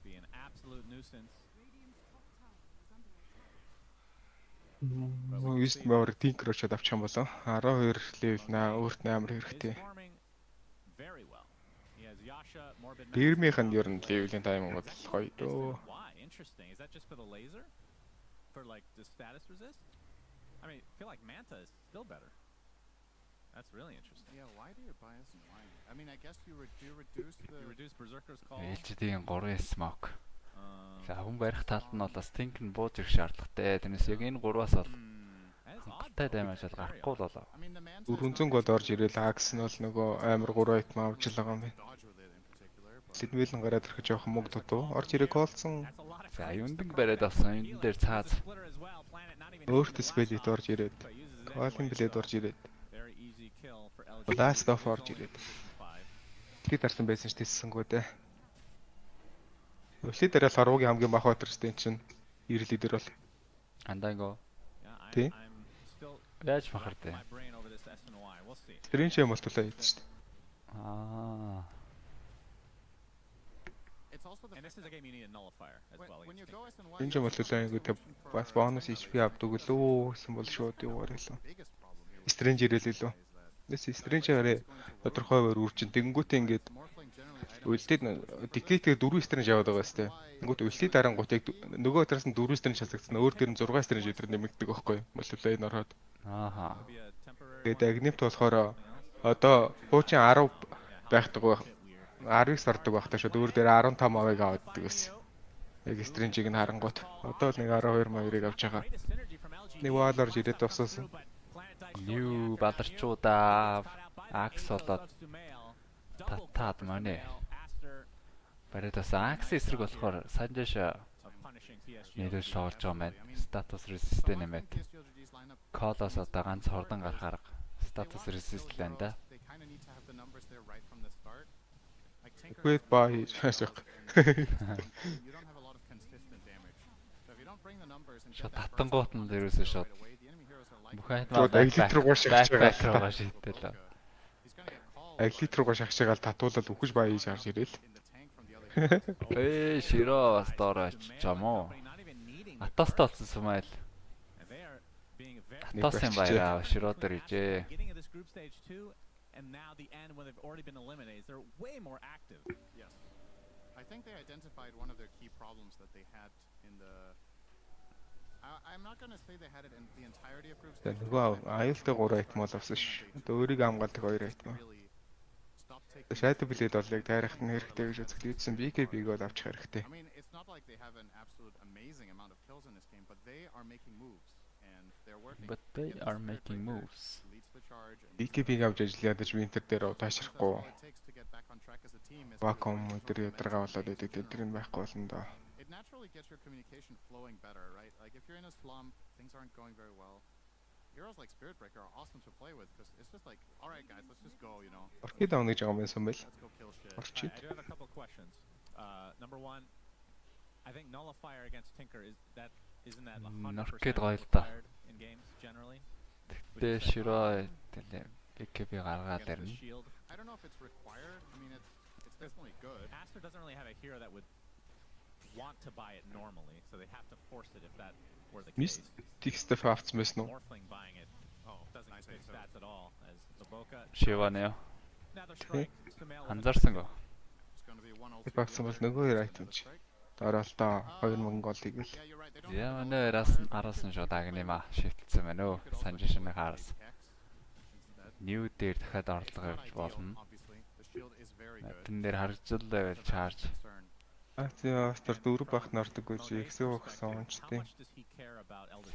Be an absolute nuisance. Юуст мөр Tinker очоод авчих юм болоо. 12 level өөрт амар хэрэгтэй. Дэрмийнх нь ер нь level-ийн тайминг бол гоё дөө. Interesting. Is that just for the laser? For like the status resist? I mean, I feel like Manta is still better. That's really interesting. Yeah, why do you bias and why? I mean, I guess you reduce the... You reduce Berserker's call. Ээлжидийн 3 smoke. За хүн барих талд нь бол бас Tink нь бууж ирэх шаардлагатай. Тэрнээс яг энэ 3-аас бол хангалттай даймаж бол гарахгүй л болоо. 400 гол орж ирээл Axe нь бол нөгөө амар 3 item авч л байгаа юм байна. Lidmil нь гараад ирэх жоохон мөнгө дутуу. Орж ирээ голцсон. За юундаг бариад авсан. Энд дээр цааз. Өөрт спелит орж ирээд. Golden Blade орж ирээд. Last of орж ирээд. Тэд тарсан байсан ш тийссэнгүү дээ. Өглөө дээр л Харуугийн хамгийн бах батарстай чинь ирлий дээр бол. Анданго. Тий. Яаж бахартай. Тэрийн ч юм бол тулаа хийдэж ш. Аа. And this is a game you need a nullifier as well. Энэ ч юм бол тулаа ингэ бас бонус HP авдаг лөө гэсэн бол шууд юугаар хэлээ. Strange ирэл лөө. Нэс Strange арай тодорхой байр үрчин тэгэнгүүтээ ингээд үлдээд дикетээр 4 Strange аваад байгаа сте. Тэнгүүт үлдээд дарангуут яг нөгөө тараас нь 4 Strange шалгагдсан. Өөр дээр нь 6 Strange өдр нэмэгдэг байхгүй. Боловлоо энэ ороод. Ааха. Тэгээд агнипт болохоор одоо хуучин 10 байхдаг байх. 10-ыг сардаг байхтай шүү. Өөр дээр 15 авыг авдаг гэсэн. Яг Strange-ийг нь харангуут. Одоо л нэг 12 маярыг авч байгаа. Нэг ваал орж ирээд туссан. New баларчуудаа Axe болоод татаад мане. Барайдаас Axe эсрэг болохоор санжааш нэрээр шоолж байгаа юм байна. Status resist нэмээд. Call-ос одоо ганц хордон гарахаар status resist лэн да. Quit by хийж хаашиг. Шот татангуут нь дээрээс шот. Бүхэн аглит руугаа шахаж байгаа шийдэл. Аглит руугаа шахаж байгаа татуулаад үхэж баа хийж харж ирээл. Широ бас доорооч чамоо. Атаста болсон сумайл. Атасын баяраа широ дээр ижээ. And now the end when they've already been eliminated, they're way more active. Yes. I think they identified one of their key problems that they had in the... I'm not going to say they had it in the entirety of group stage. Wow, аюултай 3 item бол авсан ш. Одоо өөрийг хамгаалдаг 2 item. Shadow Blade бол яг тайрахт нь хэрэгтэй гэж үзэхлээдсэн BKB-г бол авчих хэрэгтэй. I mean, it's not like they have an absolute amazing amount of kills in this game, but they are making moves. But they are making moves. BKB-г авч ажиллаад ч Winter дээр таашрахгүй. Vacuum дээр ядаргаа болоод идэг тэр нь байхгүй болно доо. It naturally gets your communication flowing better, right? Like if you're in a slump, things aren't going very well. Heroes like Spirit Breaker are awesome to play with because it's just like, all right guys, let's just go, you know. Орхид авна гэж байгаа юм байсан байл. Орчид. I do have a couple of questions. Number one, I think nullifier against Tinker isn't that 100% required in games generally? Тэ широо тэлээ BKB гаргаад ирнэ. I don't know if it's required. I mean it's definitely good. Aster doesn't really have a hero that would want to buy it normally, so they have to force it if that were the case. Mystic авц мэснэ үү? Morphling buying it. Oh, doesn't get big stats at all as the Boca. Шиванё. Анзаарсан гоо. Багсан бол нөгөө item чи. Дараалтаа 2000 гол игэл. Яа нэ араас нь шууд агнима шийтэлсэн байна өө. Санжишны хаарс. New дээр дахиад орлого явж болно. Тэн дээр харагдал байвал charge. Тийм Астер 4 багт нордоггүй чи ихсээ өгсөн онцтой.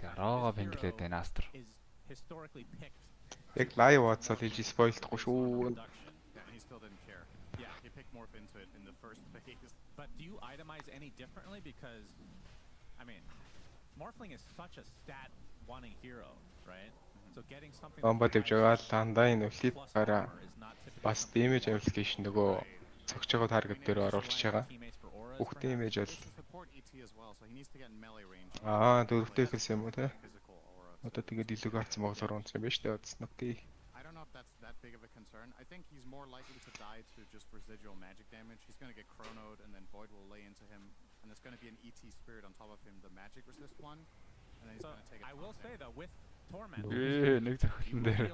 Яроо бинглээд байна Астер. Яг live watch-аар хийж спойлдохгүй шүү. Yeah, he picked morph into it in the first phase. But do you itemize any differently? Because, I mean, Morphling is such a stat-wanting hero, right? Бомба дэвж байгаа л андаа энэ флип гараа бас damage application нөгөө цогч байгаа таргет дээр оруулж байгаа. Бүх damage бол дөрөвтэй хэлсэн юм уу те? Одоо тэгээд илүү гарцсан моглоор унтсан юм байна шүү дээ. Одсон окей. I don't know if that's that big of a concern. I think he's more likely to die to just residual magic damage. He's going to get chronoed and then Void will lay into him. And there's going to be an ET spirit on top of him, the magic resist one. And then he's going to take it. I will say though, with Torment, нэг зөвхөн дээр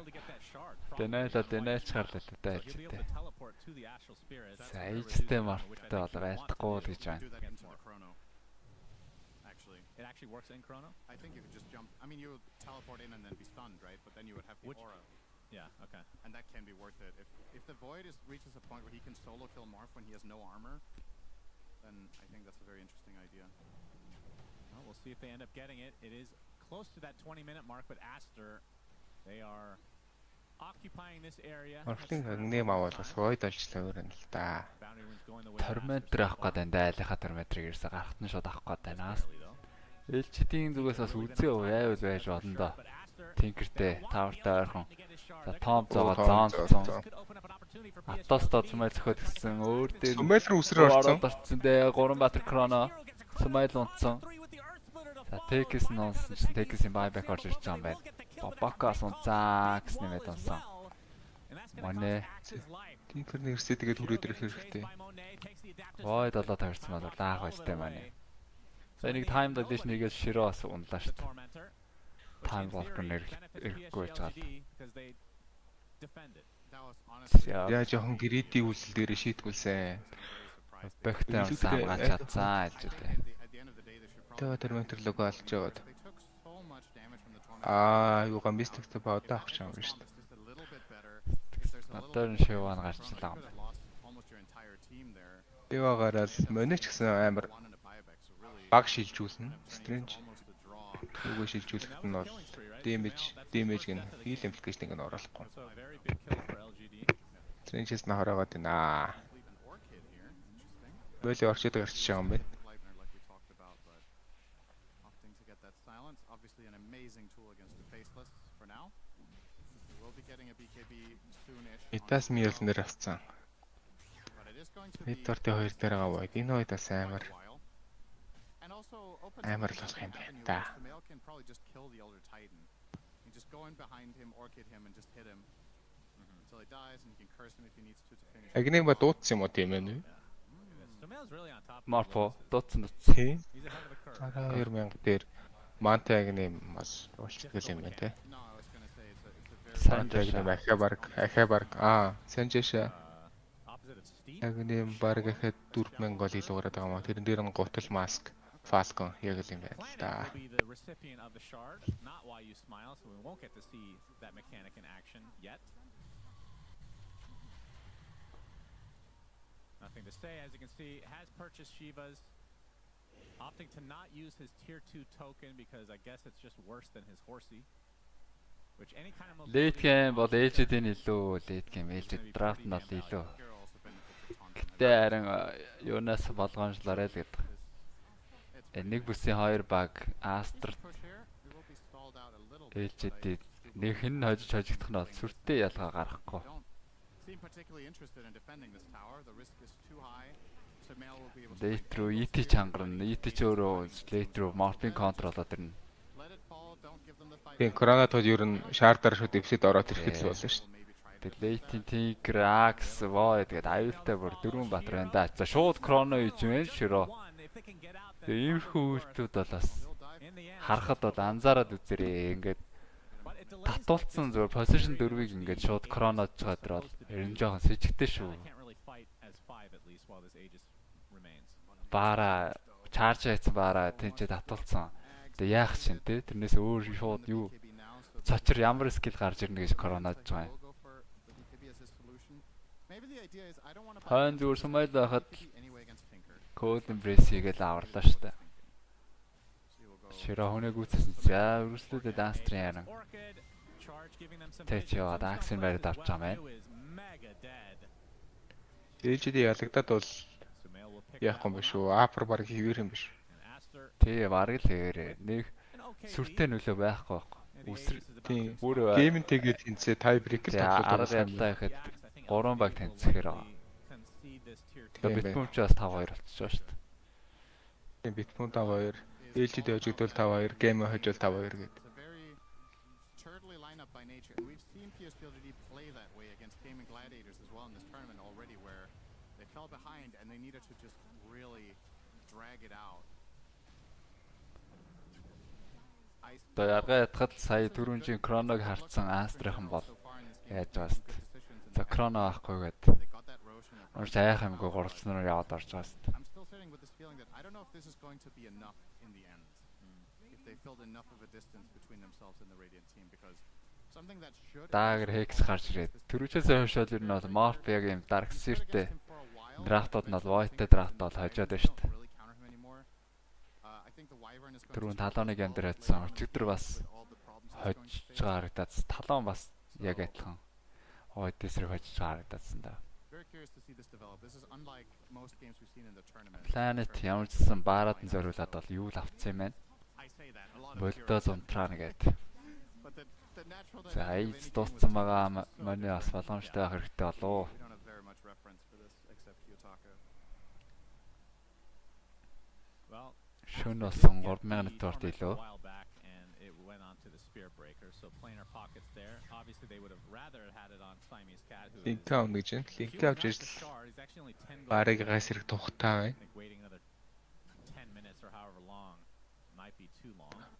Донэт чарлаа та you'll be able to teleport to the astral spirits. Сайжтэй марттай бол байлдахгүй л гэж байна. It actually works in chrono? I think you could just jump. I mean, you would teleport in and then be stunned, right? But then you would have the aura. Yeah, okay. And that can be worth it. If the Void reaches a point where he can solo kill Morph when he has no armor, then I think that's a very interesting idea. Well, we'll see if they end up getting it. It is close to that 20-minute mark with Aster. They are occupying this area. Орхлын хагнэм аваад бас Void ажиллаа өөр юм л да. Tormentor авах гээд байна. Айлынхаа Tormentor-ыг ерөөсө гарахт нь шууд авах гээд байна. Элчдийн зүгээс бас үзээ байвал байж болно доо. Тинкертэй, тавартай ойрхон. За том зоогоо зоонцсон. Атос додмай зөхөд гисэн өөр дээр Сумайлр үсрээ орсон дээ. 3 баатар Chrono. Сумайл унтсан. За Tekis нь унсан чинь Tekis-ийн buyback орж ирж байгаа юм байна. Бабакаас унцаа гэсэн нэмээд унсан. Манай Тинкер нэрсээ тэгээд хүрээд ирэх хэрэгтэй. Void болоо тавьсан бол лаах байжтэй манай. За нэг time dilation хийгээд широос унлаа шүү дээ. Time walker нэрэхгүй байж байгаа. Яа жоохон гриди үйлсэл дээр шийтгүүлсэн. Бэхтэй хамгаалж чадсан альж дээ. Тэгээд Tormentor лого алж яваад. Юугаа Mystic-тэй баудаа авах юм шүү дээ. Одоо шиван гарчлаа. Ивагараа мөнөч гэсэн амар баг шилжүүлнэ. Strange. Үгүй шилжүүлэхэд нь бол damage гэн heal implication-ыг нь оруулахгүй. Strange-с нь хорогоод байна. Боли орчод гарчиж байгаа юм байна. Итас мийлнэр авцсан. Эдортэй хоёр дээр байгаа бод. Энэ хоёр бас амар л болох юм байна да. Агныг ба дуудсан юм уу тийм ээ? Марпо дуудсан. Тийм. 2000 дээр Мантай агны бас уулздаг юм байна те. Санжаг Ахабарк Санжаша агны баг гэхэд 4000 гол илүү гараад байгаа маа. Тэрэн дээр нь гутал маск Falcon яг л юм байна л да. Nothing to say, as you can see, has purchased Shiva's, opting to not use his tier 2 token because I guess it's just worse than his horsey. Which any kind of late game бол ээлжидийн илүү late game ээлжид draft нь бол илүү. Гэтэ харин юунаас болгоомжлоорой л гэдэг. Нэг бүсийн 2 баг Aster ээлжид нэг хэн хожигдох нь бол сүртэй ялгаа гарахгүй. Late руу ET чангарна. ET ч өөрөө late руу morphing control-од ирнэ. Тийм Chrono-тод ер нь шаардаар шууд эвсэд ороод ирэхэд л болно шүү дээ. Тэгээд late-ийн Tinker, Axe, Void тэгээд аюултай бүр 4 батар байна да. За шууд Chrono хийж байна ширөө. Тэгээд иймэрхүү үйлдэлүүд бол бас харахад бол анзаараад үзээрэй. Ингээд татуулсан зөв position 4-ыг ингээд шууд Chrono-д чагадрал ер нь жоохон сэжигтэй шүү. Бара charge хийсэн бара тэнцээ татуулсан. Тэгээ яах чинь те тэрнээс өөр шууд юу цочор ямар скил гарч ирнэ гэж коронад байгаа юм. Хан зүгээр сумайл байхад code embrace хийгээл аварлаа штэ. Широо хүнээ гүцсэн. За үргэлжлүүлээ данстрын яран. Тэч яваад аксын байрад авч байгаа юм. Ээжид ялагдаад бол яахгүй юм биш үү? Апер баг хийвэр юм биш. Тий, бараг л хэвээрээ. Нэг сүртэй нөлөө байхгүй байхгүй. Тийм. Гейм тэгээд тэнцээ tie-breaker тоглох яллаа гэхэд 3 баг тэнцэхээр байгаа. Битмун ч бас 5-2 болчихсон шүү дээ. Тийм битмун 5-2, ээлжид хожигдвол 5-2, гейм хожвол 5-2 гэдэг. Turtly lineup by nature, and we've seen PSPLGD play that way against Gaming Gladiators as well in this tournament already, where they fell behind and they needed to just really drag it out. Яргаа ятгал сая түрүүнжийн Кроног харцсан Астрийнхан бол яаж байгаа шүү дээ. За Кроно авахгүйгээд унш аяах юмгүй гурвалжнаар яваад орж байгаа шүү дээ. I'm still sitting with this feeling that I don't know if this is going to be enough in the end. If they filled enough of a distance between themselves and the Radiant team, because something that should Даагэр Hex гарч ирээд түрүүчээс хойшоод ер нь бол Morph яг юм Dark Seer-тэй драфтууд нь бол Void-тэй драфт бол хожоод байна шүү дээ. Түрүүн талоныг амдэр хатсан. Өчигдөр бас хожиж байгаа харагдаад талон бас яг адилхан Void-ээс хожиж байгаа харагдсан да. Planet ямар ч гэсэн баарад нь зориулаад бол юу л авцсан юм бэ? Болдоо зунтраа нэгэд. За айц дууссан байгаа манай бас боломжтой байх хэрэгтэй болов. Шөнө болсон 3000 нэтворт илүү. Линк авах гэж байна. Линк авч ижил барыг гайс хэрэг тухтаа байна.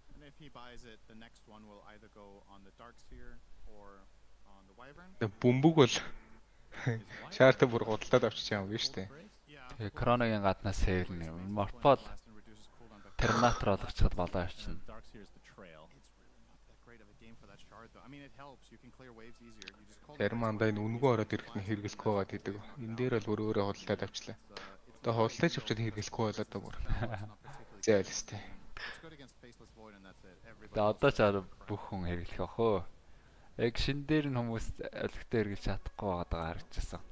And if he buys it, the next one will either go on the Dark Seer or on the Wyvern. Бөмбөг бол шаарта бүр гудалдаад авчиж байгаа юм биш үү? Тэгээ Кроногийн гаднаас хэвлэн юм. Морпол Терминатор олгочиход болоо явчихна. Термандаа энэ үнгөө ороод ирэхэд нь хэрэглэхгүй байгаа гэдэг. Энэ дээр бол бүр өөрөө худалдаад авчлаа. Одоо худалдаж авчаад хэрэглэхгүй болоод байгаа бүр. Зээл өстэй. Одоо ч бүх хүн хэрэглэх ах хөө. Яг шин дээр нь хүмүүс өлегтэй хэрэглэж чадахгүй байгаа харагдчихсан.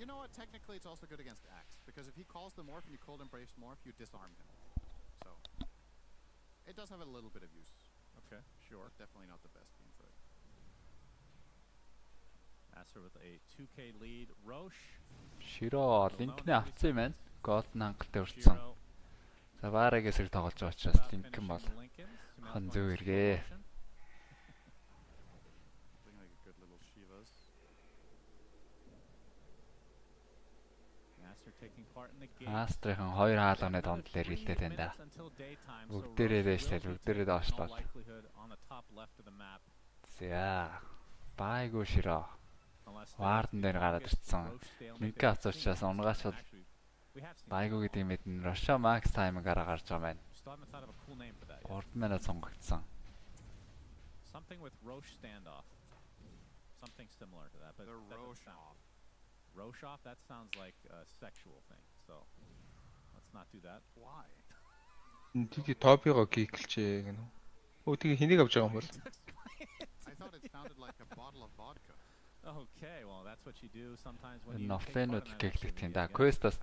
You know what? Technically, it's also good against Axe, because if he calls the morph and you cold embrace morph, you disarm him. So it does have a little bit of use. Okay, sure. But definitely not the best game for it. Aster with a 2K lead. Roche. Shiro линкний авцсан юм байна. Golden Uncle-тэй урьдсан. За баарыг эсрэг тоглож байгаа учраас линкэн бол хон зөв эргээ. Астрийнхан 2 хаалганы донд л эргэлдээд байна да. Бүгдээрээ дэвшлээ, бүгдээрээ доошлоо. За байгуу Широ. Вардан дээр гараад ирсэн. Линк авцуучаас унгаач бол байгуу гэдэг юм эдэн Russia Max Time-аараа гарч байгаа маань. 3 минут сонгогдсон. Something with Roche standoff. Something similar to that, but the Roche off. Roche off, that sounds like a sexual thing. So let's not do that. Why? Тэгээ топиго гиглчээ гэнэ. Өө тэгээ хэнийг авч байгаа юм бол? I thought it sounded like a bottle of vodka. Okay, well that's what you do sometimes when you Нофлэнууд гэглэх тийм да. Quest-аас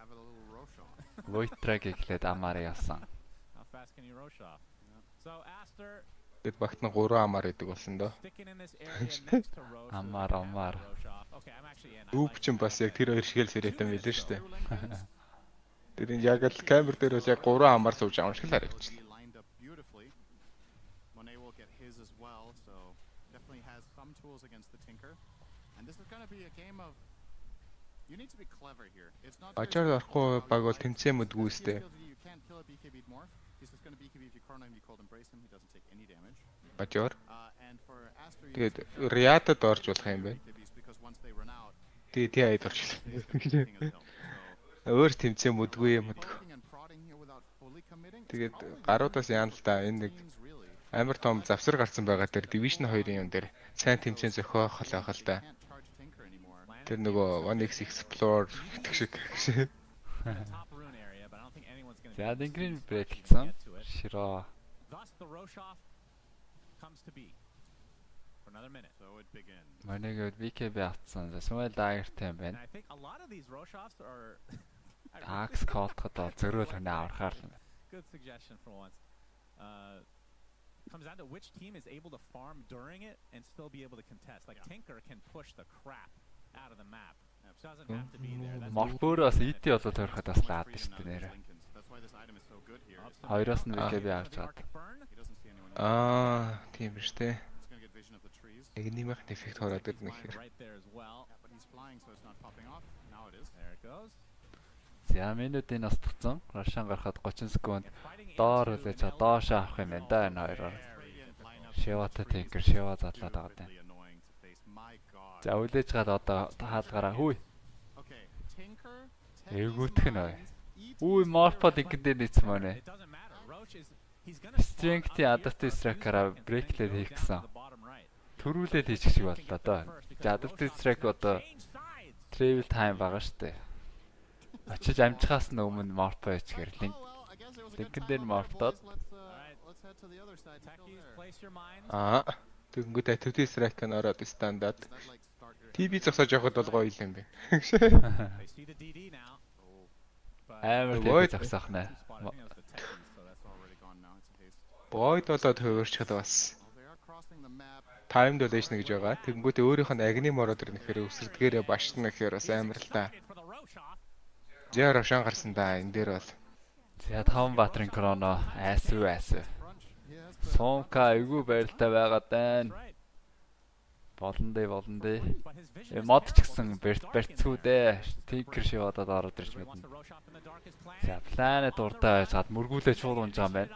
Void-траа гэглээд амаар явсан. How fast can you Roche off? So Aster Гэт багт нь 3 амаар идэг болсон доо. Амаар. Дүүп ч бас яг тэр хоёр шиг л сэрэтэй байлээ шүү дээ. Тэр энэ яг л камер дээр бол яг 3 амаар сууж байгаа юм шиг л харагдчихлаа. Monet will get his as well, so definitely has some tools against the Tinker. And this is going to be a game of you need to be clever here. It's not Ачаар орохгүй баг бол тэмцээн мэдгүй үстэй. You can't kill a BKB morph. He's just going to BKB if you corner him, you cold embrace him, he doesn't take any damage. Бачаар. And for Aster, тэгээд Riata-д орж болох юм байна. Тэгээ тий айд орчлаа. Өөр тэмцээн мэдгүй юм мэдгүй. Тэгээд гаруудаас яана л да энэ нэг амар том завсар гарсан байгаа дээр Division 2-ын юм дээр сайн тэмцээн зохиох хол байх л да. Тэр нөгөө 1x Explore гэдэг шиг. За Green break-сэн. Широ. For another minute. So it begins. Манайг BKB авцсан. Small dagger-тэй юм байна. I think a lot of these Roche-offs are Axe call-тоход зөрөөл хөнөө аврахаар л. Good suggestion for once. comes down to which team is able to farm during it and still be able to contest. Like Tinker can push the crap out of the map. Doesn't have to be there. Морфоороос ИТ болоод тойроход бас лаад шүү дээ нэрэ. Хоёроос нь ВК би авч чад. Тийм биш үү? Яг нэмэх эффект хараад ирнэ гэхээр. За минутын нас туцсан. Рашан гарахад 30 секунд доор үлээж доош авах юм байна да энэ хоёроор. Шивата Tinker шива задлаад байгаа юм. За үлээж гад одоо хаалгараа хүй. Эвгүтх нь ой. Үгүй морфод ингэдэ нийцмэнэ. Strength-ийн adaptive strike-аараа break-лээд хийх гэсэн. Төрүүлээд хийчих шиг боллоо доо. Adaptive strike одоо travel time байгаа штэ. Очиж амжихаас нь өмнө морфо хийчихэр линкэн дээр морфдод. Тэгэнгүүт adaptive strike-ын ороод стандарт. TB зогсоож явахд бол гоё юм бэ. Амар TB зогсоох нэ. Бойд болоод хувирчхад бас time duration гэж байгаа. Тэгэнгүүт өөрийнх нь агны мороод ирнэхээр өсөрдгээрээ башна гэхээр бас амар л та. Зэр Рашан гарсан да энэ дээр бол. За 5 баатрын кроно айсуу. Сонка айгу байралтай байгаад байна. Болон дээ. Мод ч гэсэн бэрцгүүдээ Tinker шивадад ороод ирж мэднэ. За планет урдаа байж гад мөргүүлээ шууд унж байгаа юм байна.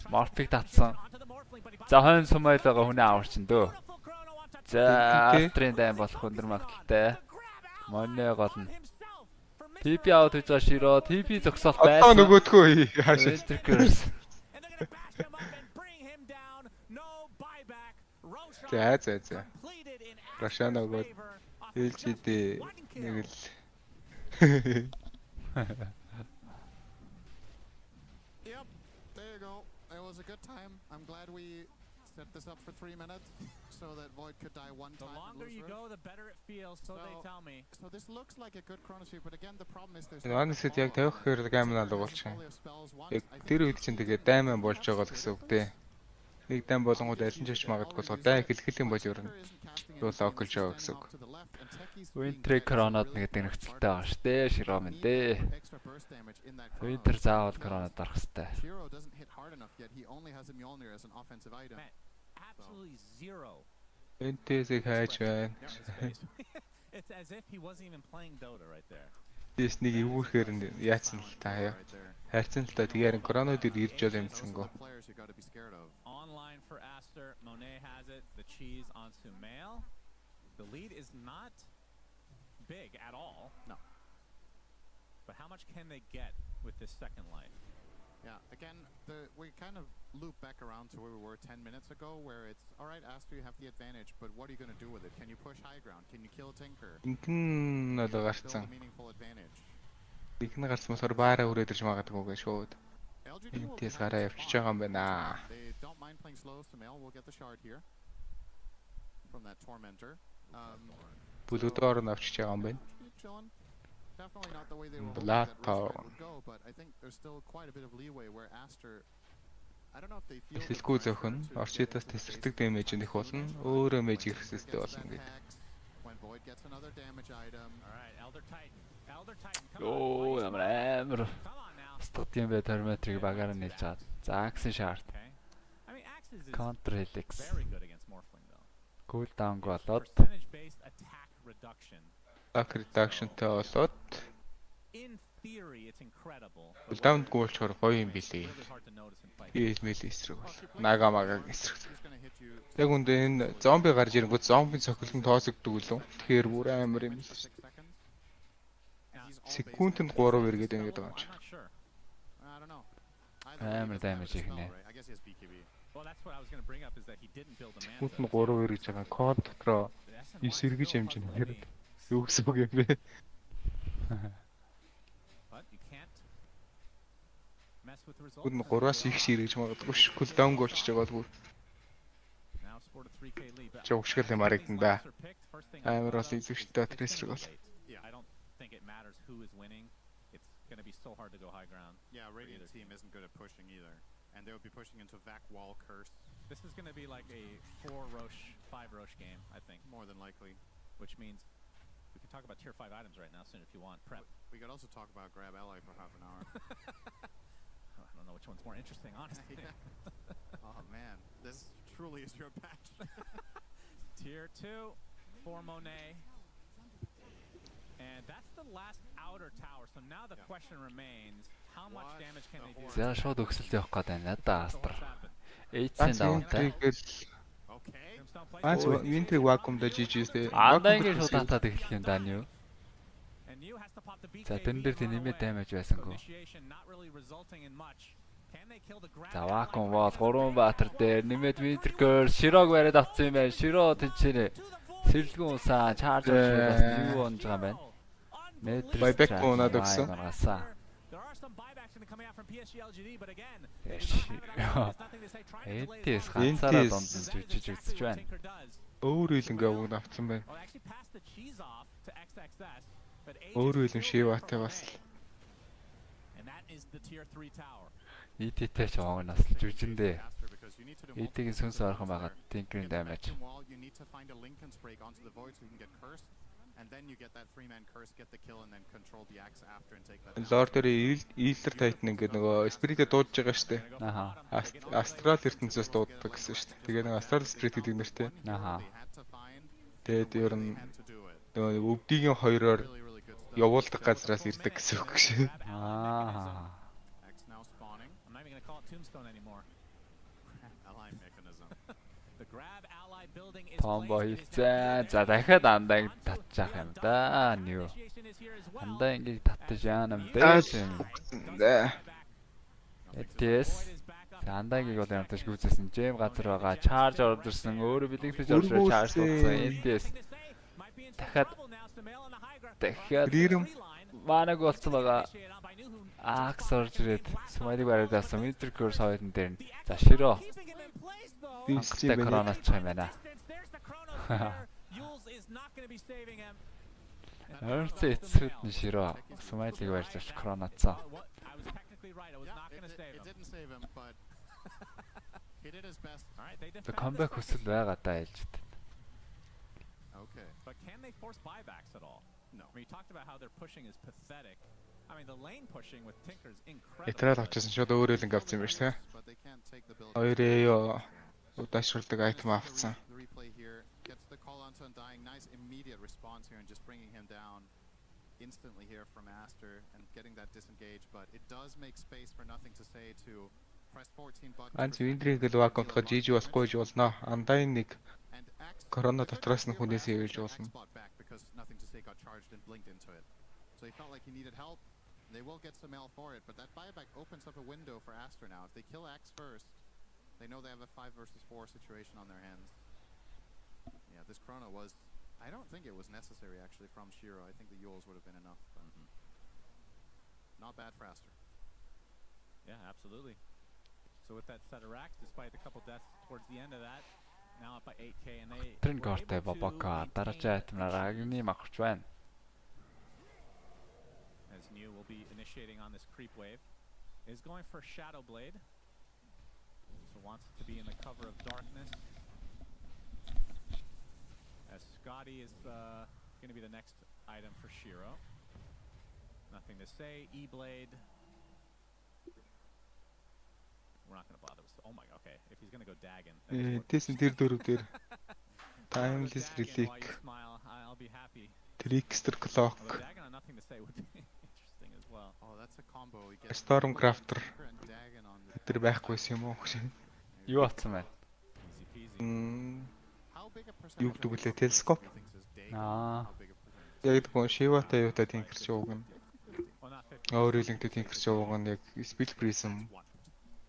Морфиг татсан. За хойн сумайлага хүнээ аварчин дөө. За Астрийн дайм болох өндөр магадaltaй. Монэ гол нь. TP аут хийж байгаа Широ, TP зогсоох байсан. Одоо нөгөөдхөө хаашаа. За. Рашан өгөөд хэлжидээ нэг л. Yep, there you go. It was a good time. I'm glad we set this up for 3 minutes so that Void could die one time. The longer you go, the better it feels, so they tell me. So this looks like a good chrono sweep, but again the problem is there's Нанасэд яг тавих хэрэг гаймнаа болчих. Яг тэр үед чинь тэгээ дайман болж байгаа л гэсэн үг дээ. Нэг дан болонгууд аль нь ч магадгүй болохоор дай хэлхэл юм бол ер нь юу локалж байгаа гэсэн үг. Winter Chrono-д нэг нөхцөлтэй байгаа шүү дээ. Широ мэн дээ. Winter заавал Chrono дарах хэрэгтэй. Shiro doesn't hit hard enough yet. He only has a Mjolnir as an offensive item. Absolutely zero. Энтэсийг хайж байна. It's as if he wasn't even playing Dota right there. Дэс нэг эвгүүхээр яатсан л таа яа. Хайрцан л та тэгээд Chrono дээр ирж бол юмсангүй. Online for Aster, Monet has it. The cheese onto Mail. The lead is not big at all. No. But how much can they get with this second life? Yeah, again, we kind of loop back around to where we were 10 minutes ago, where it's, all right, Aster, you have the advantage, but what are you going to do with it? Can you push high ground? Can you kill Tinker? Still a meaningful advantage. Ихнэ гарцмасаар баараа хүрээд ирж магадгүй гэж шууд. Энтэс гараа явчихж байгаа юм байна. They don't mind playing slow, so Mail will get the shard here from that Tormentor. Бүлүүдээр нь авчиж байгаа юм байна. Definitely not the way they would go, but I think there's still quite a bit of leeway where Aster, I don't know if they feel Хэлгүй зөвхөн орчидаас тесрдэг дэмэж нөх болно. Өөрөө мэж ирэхсэстэй болно гэдэг. When Void gets another damage item. All right, Elder Titan. Оо, амар. Студийн бай терметрийг багаар нь нээж чад. За Axe шарт. Counter Helix. Cooldown болоод attack reduction-тэй болоод cooldown гуулчаар гоё юм билий. Иймэл эсрэг бол. Нагамагагийн эсрэг. Яг үндэ энэ зомби гарч ирэнгүүт зомбийн цохилгон тоосогддог үлээ. Тэгэхээр бүр амар юм л шүү дээ. Секундэд 3 эргээд байна гэдэг юм чи. Амар damage ихнэ. Секундэд 3 эргэж байгаа код дотроо 9 эргэж хэмжинэ хэрэг. Юу гэсэн үг юм бэ? Гүн 3-аас их ширгэж магадгүй ш. Кулдаун голчж байгаа бол бүр. Жогшгөл юм харагдана да. Амар бол извчтэй тресрэг бол. Yeah, Radiant team isn't good at pushing either. and they would be pushing into Vac Wall Curse. This is going to be like a 4 Roche, 5 Roche game, I think. More than likely. Which means we can talk about tier 5 items right now soon if you want. Prep. We could also talk about Grab Ally for half an hour. I don't know which one's more interesting, honestly. Oh man, this truly is your patch. Tier 2 for Monet. And that's the last outer tower. So now the question remains, how much damage can they do? За шууд өгсөлт явах гэдэг байна да Астр. Эйцэн даунтай. Ганц Винтриг вакуумда жижигтэй. Андагийн шууд хатаад эхлэх юм даа нь юу? За тэрэн дээр нэмээд даймаж байсангүй. За вакуум бол 3 баатар дээр нэмээд Винтриг Широг бариад авсан юм байна. Широ тэнчэнэ. Сэрэлгэн усаа чарж авчихсан бас юу онж байгаа юм байна. Байбек унаад өгсөн. Эдээс ганцаараа дунд нь жүжиж үзэж байна. Өөр хилэнгээ өгн авсан байна. Өөр хилэн шиватай бас. Идтэй ч оогн нас жүжиндээ. Эдийн сүнс орхон байгаа Tinker-ийн damage. And then you get that 3-man curse, get the kill, and then control the axe after and take that. Lord дээр Easter Titan ингээд нөгөө Spirit-д дуудаж байгаа шүү дээ. Аха. Astral ертөнцөөс дууддаг гэсэн шүү дээ. Тэгээ нэг Astral Spirit гэдэг нэртэй. Аха. Тэгээд ер нь нөгөө өвдгийн хоёроор явуулдаг газраас ирдэг гэсэн үг шүү. Аа. Axe now spawning. I'm not even going to call it tombstone anymore. Ally mechanism. The grab ally building is Combo хийцээ. За дахиад андааг татчих юм да. Нүү. Андаа ингээд татчих яана юм дээ. Эдээс андаагийг бол ямтаж гүйцэсэн жем газар байгаа. Charge ордорсон. Өөрөө бэлэгдэж орж charge туулсан. Эдээс дахиад манаг болцсон байгаа. Axe орж ирээд Смайлыг бариад авсан. Winter Curse хойдон дээр. За Широ. Бисчи коронач юм байна. Орц эцэд нь Широ. Смайлыг барьж авч коронацсан. The comeback хүсэл байгаа даа ээлжид. Okay. But can they force buybacks at all? No. I mean, you talked about how their pushing is pathetic. I mean, the lane pushing with Tinker is incredible. Этрал авчихсан шууд өөрөө л ингэ авсан юм байна шүү дээ. Хоёроо удашруулдаг айтем авцсан. The replay here gets the call onto Undying. Nice immediate response here and just bringing him down instantly here from Aster and getting that disengage, but it does make space for nothing to say to press 14 button. Анц Виндриг л вакуумтгаа жиж бас гойж болно. Undying нэг корона дотроос нь хүнээс явж болно. Because nothing to say got charged and blinked into it. So he felt like he needed help. They will get some L for it, but that buyback opens up a window for Aster now. If they kill Axe first, they know they have a 5 versus 4 situation on their hands. Yeah, this chrono was... I don't think it was necessary, actually, from Shiro. I think the Yules would have been enough. But not bad for Aster. Yeah, absolutely. So with that set of racks, despite a couple deaths towards the end of that, now up by 8k, and they... Тринкортэй бобока дараагийн айтмнараа агним авч байна. As New will be initiating on this creep wave, is going for Shadow Blade. So wants to be in the cover of darkness. As Scotty is going to be the next item for Shiro. Nothing to say. E-Blade. We're not going to bother with... Oh my god, okay. If he's going to go Dagon... This is the Timeless Relic. I'll be happy. Trickster Clock. Dagon on nothing to say would be interesting as well. Oh, that's a combo. We get Stormcrafter. Тэр байхгүйс юм уу? Юу атсан байна? Юу гэдэг вэ? Телескоп. Яг гоо Шиватай юутай Tinker-ч уугна. Өөр хилэнтэй Tinker-ч уугна яг Spell Prism.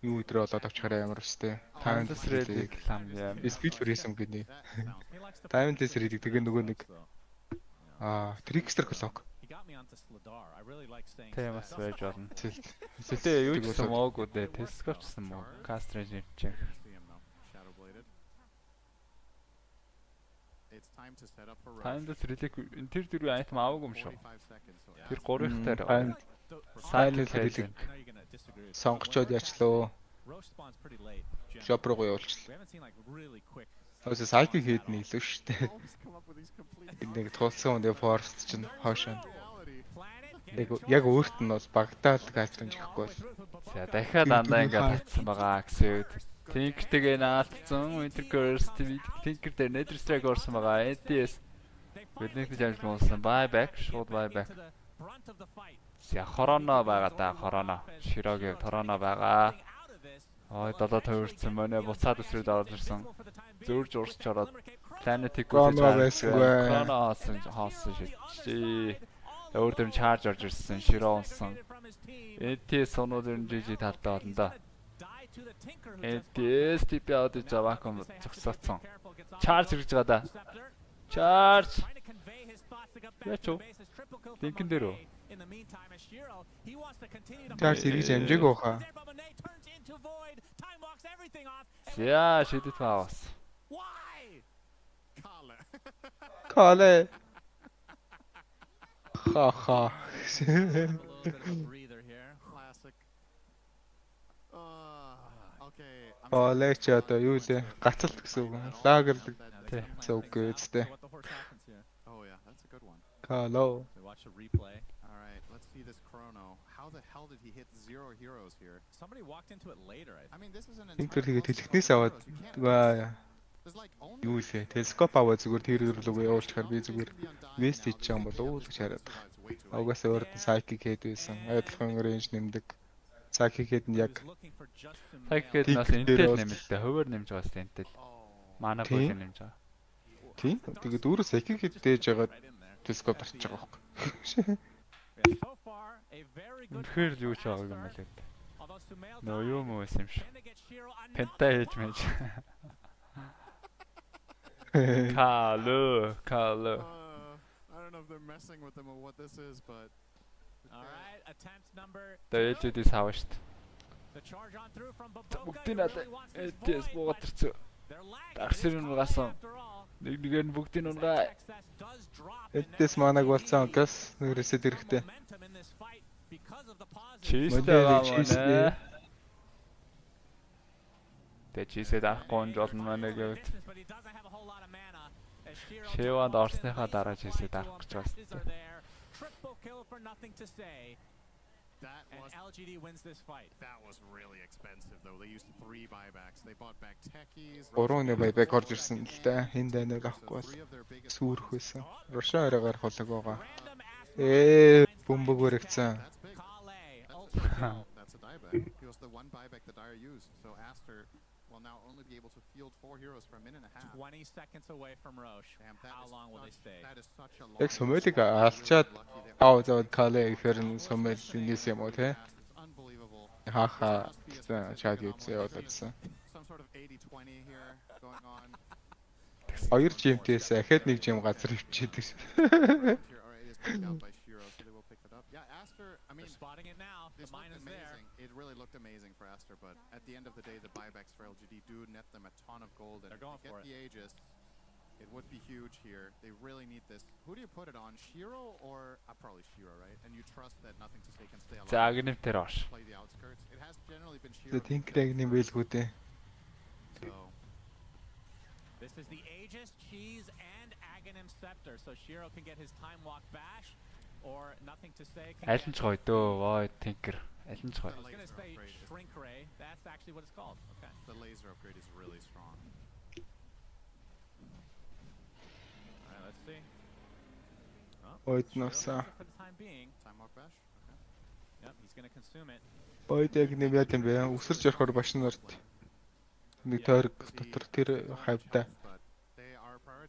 Юу өдрөө болоод авчихараа ямар өстэй. Timeless Relic лам яа. Spell Prism гэдэг. Timeless Relic тэгээ нөгөө нэг Trickster Clock. Тэмээс байж болно. Тэгтээ юу ч гэсэн моогүй дээ. Telescope ч гэсэн моо. Cast Ranger check. Timeless Relic тэр дөрвөн айтем аваагүй юм шүү. Тэр 3 ихтэр Silent Relic сонгочоод яачлаа. Roche spawns pretty late. Shop руу явуулчихлаа. We haven't seen like really quick. Өөсөө сайкиг хэд нийлээ шүү дээ. Нэг тулсан үндэ форст чинь хоошоо. Яг өөрт нь бол багтаал гайтрын чихгүй бол. За дахиад дандаа ингээд татсан байгаа гэсэд Tinker-тэйгээ наалтсан Winter Curse Tinker дээр Nether Strike орсон байгаа. ADS бидний жамж муусан buyback шууд buyback. За хорона байгаа да хорона. Широгийн торона байгаа. Ой 7 төвөрсөн мөнөө буцаад өсрөөд орж ирсэн. Зөөрж урсч ороод Planet-ийг байсан. Корона хаасан шийдчихээ. Өөр дэм чарж орж ирсэн. Широо унсан. ADS сонууд жижиг талдаа болно да. ADS тип яад жаваком зогсоцсон. Чарж хийж байгаа да. Чарж. Ячо. Тинкэн дээр үү? Чарж хийж амжиг ууха. За шидэт паус. Кале. Ха. Кале ч одоо юу лээ? Гацалт гэсэн үг. Лагерлэг. Тэ. Зөв гээдтэй. Oh yeah, that's a good one. Hello. So watch the replay. All right, let's see this chrono. How the hell did he hit 0 heroes here? Somebody walked into it later. I mean, this is an Tinker тэгээд хэлхнээс аваад юу лээ? Телескоп аваад зүгээр тэр рүү явуулчихаар би зүгээр вест хийж байгаа юм болов уу гэж хараад байгаа. Угаасаа өөрт нь psychic хэд байсан. Адилхан range нэмдэг. Psychic хэд нь яг Psychic нас интэл нэмэлтэй. Хуваар нэмж байгаа сте интэл. Мана бол нэмж байгаа. Тийм. Тэгээд өөрөө psychic хэд дээж байгаа телескоп тарч байгаа байхгүй. Үнэхээр юу ч байгааг юм лээ. Нөө юу муу байсан юм шиг. Пента хийж мэж. Кало. I don't know if they're messing with them or what this is, but all right, attempt number. Дээжэд саав штт. Бүгдийн аль эдээс буугатарч. Дагсэр нь гасан. Нэгээр нь бүгдийн унгаа. Эдээс манаг болцсон газ нүрээсэд ирэхтэй. Чистэ гавна. Тэ чистэ дарахгүй жолн манаг гэвт. Шиванд орсныхаа дараа чистэ дарах гэж байна. Triple kill for nothing to say. And LGD wins this fight. That was really expensive though. They used 3 buybacks. They bought back techies. 3 buyback орж ирсэн л да. Энд дайныг авахгүй бол сүрх байсан. Рушаа орой гарах болог байгаа. Бөмбөг өргөцсөн. That's a dieback. He was the one buyback that Dire used. So Aster will now only be able to field 4 heroes for a minute and a half. 20 seconds away from Roche. How long will they stay? That is such a long. Яг Сомелиг алчаад зоод Кале гэхэр нь Сомелинээс юм уу те? Хаха чад хийсэн явуулсан. Some sort of 80-20 here going on. Хоёр жимтээс ахад нэг жим газар өвчээд. Yeah, Aster, I mean, spotting it now. The mine is there. It really looked amazing for Aster, but at the end of the day, the buybacks for LGD do net them a ton of gold. And they're going for the Aegis, it would be huge here. They really need this. Who do you put it on, Shiro or probably Shiro, right? And you trust that nothing to say can stay alive. Play the outskirts. It has generally been Shiro. The Tinker-ийн байлгүйтэй. So this is the Aegis, Cheese, and Aghanim Scepter. So Shiro can get his time walk bash. Or nothing to say. Аль нь ч гоё дөө, вой Tinker. Аль нь ч гоё. I was going to say shrink ray. That's actually what it's called. Okay. The laser upgrade is really strong. All right, let's see. Ойд носа. For the time being, time walk bash. Okay. Yep, he's going to consume it. Ойд яг нэм яд юм бэ? Үсэрч орохоор башнарт. Нэг тойрог дотор тэр хавьда.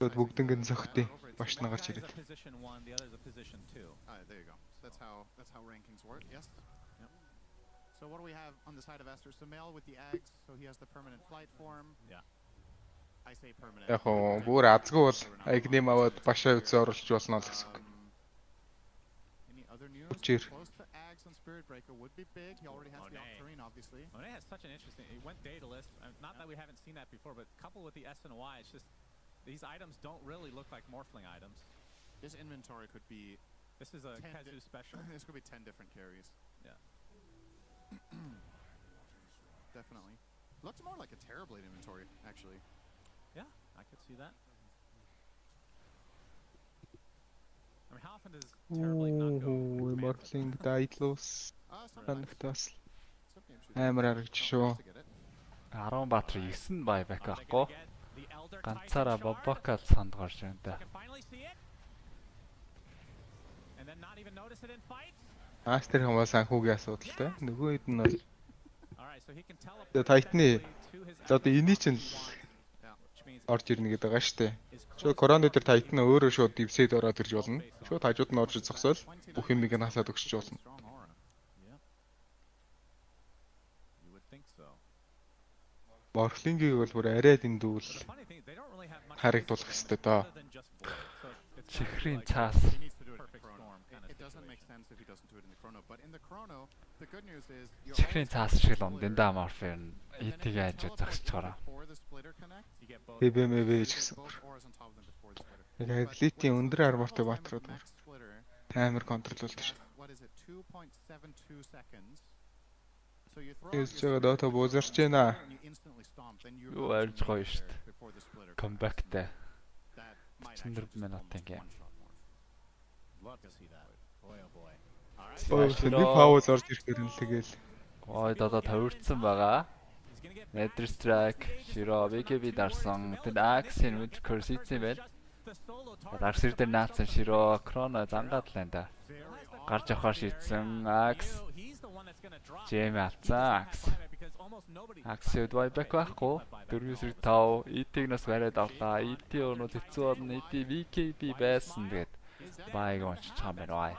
Бүгднийг зөхтэй. One, the other is a position 1, the other is a position 2. There you go. So that's how rankings work. Yes. Yep. So what do we have on the side of Aster? Sumail with the eggs, so he has the permanent flight form. Yeah. I say permanent. Яг гоо бүр азгүй бол агним аваад башаа үзээ оруулж болно л гэсэн үг. Any other news? Close to Ags on Spirit Breaker would be big. He already has the Octarine, obviously. Monet has such an interesting. He went dataless. Not that we haven't seen that before, but coupled with the S and Y, it's just. These items don't really look like Morphling items. This inventory could be... This is a Kazu special. This could be 10 different carries. Yeah. definitely. Looks more like a Terrorblade inventory, actually. Yeah, I could see that. I mean, how often does Terrorblade not go? Marketing Daitlus. Санагтаас амар харагдчих шүү. 10 баатар 9 байбек авахгүй. Ганцаараа бобокал санд гарч байна да. Астер хамаас анхуугийн асуудалтай. Нөгөө хэд нь бол Тайтны одоо эний чинь орж ирнэ гэдэг байгаа шүү дээ. Шууд корон дээр Тайтна өөрөө шууд дивсэд ороод ирж болно. Шууд хажууд нь орж зогсоол бүх юмыг нь хасаад өгч болно. Морфлингийг бол бүр арай дэндүүл харагдуулах хэрэгтэй доо. Чихрийн цаас. Чихрийн цаас шиг л умдэн да морфин итийг яаж зогсчихороо. ББМВ ч гэсэн. Яг атлетийн өндөр армортой баатрууд амар контрололдог шүү. Ես чагаа дата бозарч байна. Юу арж гоё шүү дээ. Comeback-тэй. 4 минутын гейм. Нэг пауз орж ирэхээр нь тэгэл. Ой дада тавирдсан байгаа. Nether-Strike, Shiro, BKB дарсан. Тэд Axe-ийн Winter Curse хийсэн байна. Дарсэр дээр наацсан Shiro, Chrono зангаад л байна да. Гарч явахаар шийдсэн Axe. Джем алцсан Axe. Axe-д байбек байхгүй. 4-5 ET-г нас бариад авлаа. ET өнөө хэцүү болно. ET BKB байсан тэгээд байг онцчих юм байна.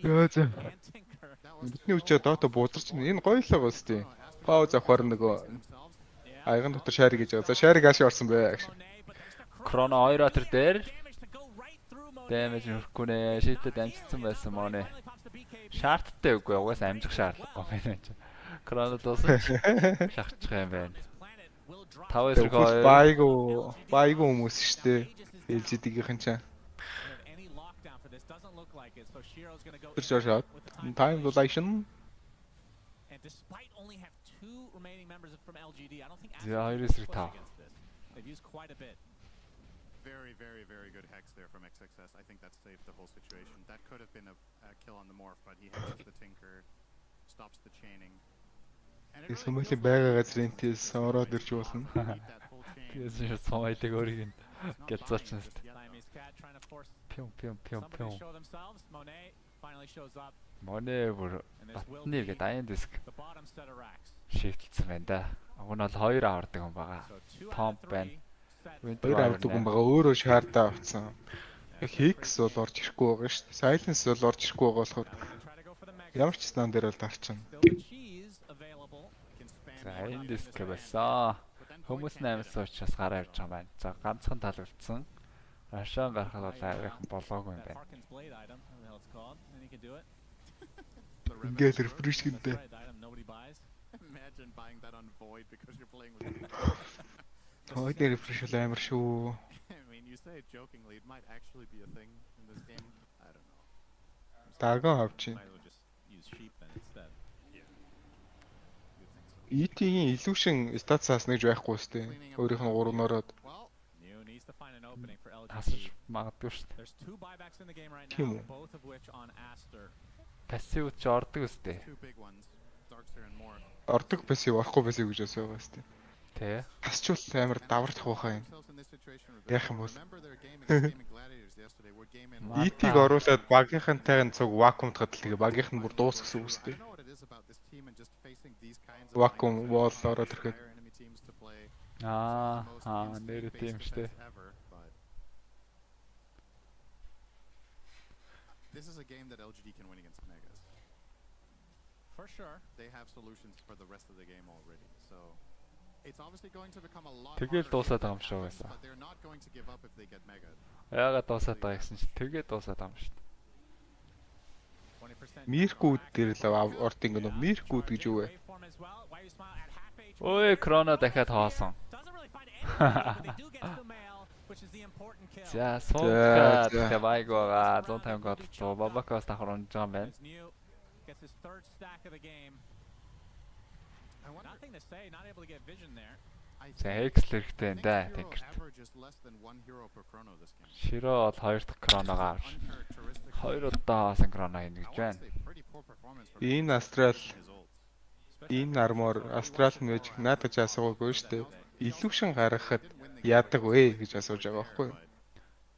Яа за. Бидний үчээ доото буударч энэ гоё л байгаа үстэй. Пауз авахар нөгөө аяган дотор шари гэж байгаа. За шариг ааши орсон бай. Chrono 2 атер дээр damage нөрөхгүй нэ. Шийтэд амжицсан байсан мөн. Шаардтай үгүй угаасаа амжих шаардлагагүй байна ч. Chrono дуусах шахчих юм байна. 5-2 байг хүмүүс штэ. LGD-ийн чинь. Shot. Time dilation. And despite only have 2 remaining members from LGD, I don't think they've used quite a bit. Very good hex there from XXS. I think that saved the whole situation. That could have been a kill on the morph, but he hexes the Tinker, stops the chaining. Эсвэл байгаа газрынтээс ороод ирж болно. Тэгээс нь сомайлыг өөрийг нь гялцаачихсан. Пиум. Монэ бүр батны гэдэг аян диск шийдэлсэн байна да. Уг нь бол 2 авардаг юм байгаа. Том байна. 2 авардаг юм байгаа. Өөрөө шаардаа авцсан. Хикс бол орж ирэхгүй байгаа шүү дээ. Silence бол орж ирэхгүй байгаа болохоор ямар ч стандарт дээр бол дарчихна. За энэ диск байсан. Хүмүүс 8 суучаас гараа явж байгаа байна. За ганцхан тал үлдсэн. Рашан гарахад бол арайхан болоогүй юм байна. Ингээд рефреш гэдэг. Imagine buying that on void because you're playing with Void рефреш амар шүү. I mean, you say it jokingly, it might actually be a thing in this game. I don't know. Даган авчих. ET-ийн illusion статусаас нэгж байхгүй үстэй. Өөрийнх нь 3 нороод. Асаж магадгүй шүү дээ. Тийм үү? Пассив ч ордог үстэй. Ордог пассив, орохгүй пассив гэж асуугаа үстэй. Тэ. Хасчул амар даварлах байхаа юм. Яах юм бол? ET-г оруулаад багийнхантайг цуг вакуумд хадал тэгээ багийнх нь бүр дуус гэсэн үг үстэй. Вакуум wall ороод ирэхэд. Нэр тийм штэ. This is a game that LGD can win against Megas. For sure, they have solutions for the rest of the game already. So it's obviously going to become a lot harder. Тэгэл дуусаад байгаа юм шүү гэсэн. But they're not going to give up if they get Mega. Яагаад дуусаад байгаа гэсэн чи тэгээ дуусаад байгаа юм шүү. Миркүүд дээр л орд ингэ нөө миркүүд гэж юу вэ? Ой, Chrono дахиад хоосон. За, суугаад тэгээ байг байгаа. 150 гол. Бабакаас давхар унж байгаа юм байна. Nothing to say, not able to get vision there. За X хэрэгтэй энэ да Tinker. Широ бол 2 дахь кроногаа авч 2 удаа синхроно хийнэ гэж байна. Энэ Астрал энэ армор Астрал Magic надад ч асуугаагүй шүү дээ. Illusion гаргахад яадаг вэ гэж асууж байгаа байхгүй юу?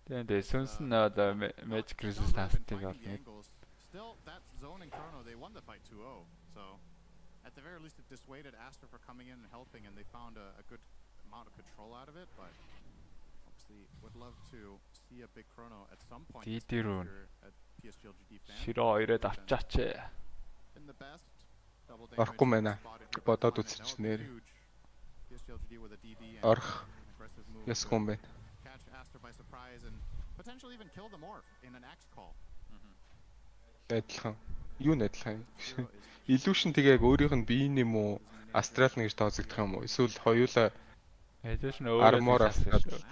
Тэгээ сүнс нь одоо Magic Resistance-ийг олно. Still, that zone and chrono, they won the fight 2-0. So, at the very least, it dissuaded Astra for coming in and helping, and they found a good amount of control out of it. But obviously, would love to see a big chrono at some point. At PSG fan. Широ ирээд авчаач. In the best, double Орохгүй байна. Бодоод үзчих нэр. PSG with a DD and Орох. aggressive move. Ясгүй юм байна. Catch Astra by surprise and potentially even kill the morph in an axe call. Адилхан. Юу нь адилхан юм? Illusion тэгээ өөрийнх нь бие юм уу? Astral нь гэж тооцогдох юм уу? Эсвэл хоёулаа Illusion өөрөөр асууж.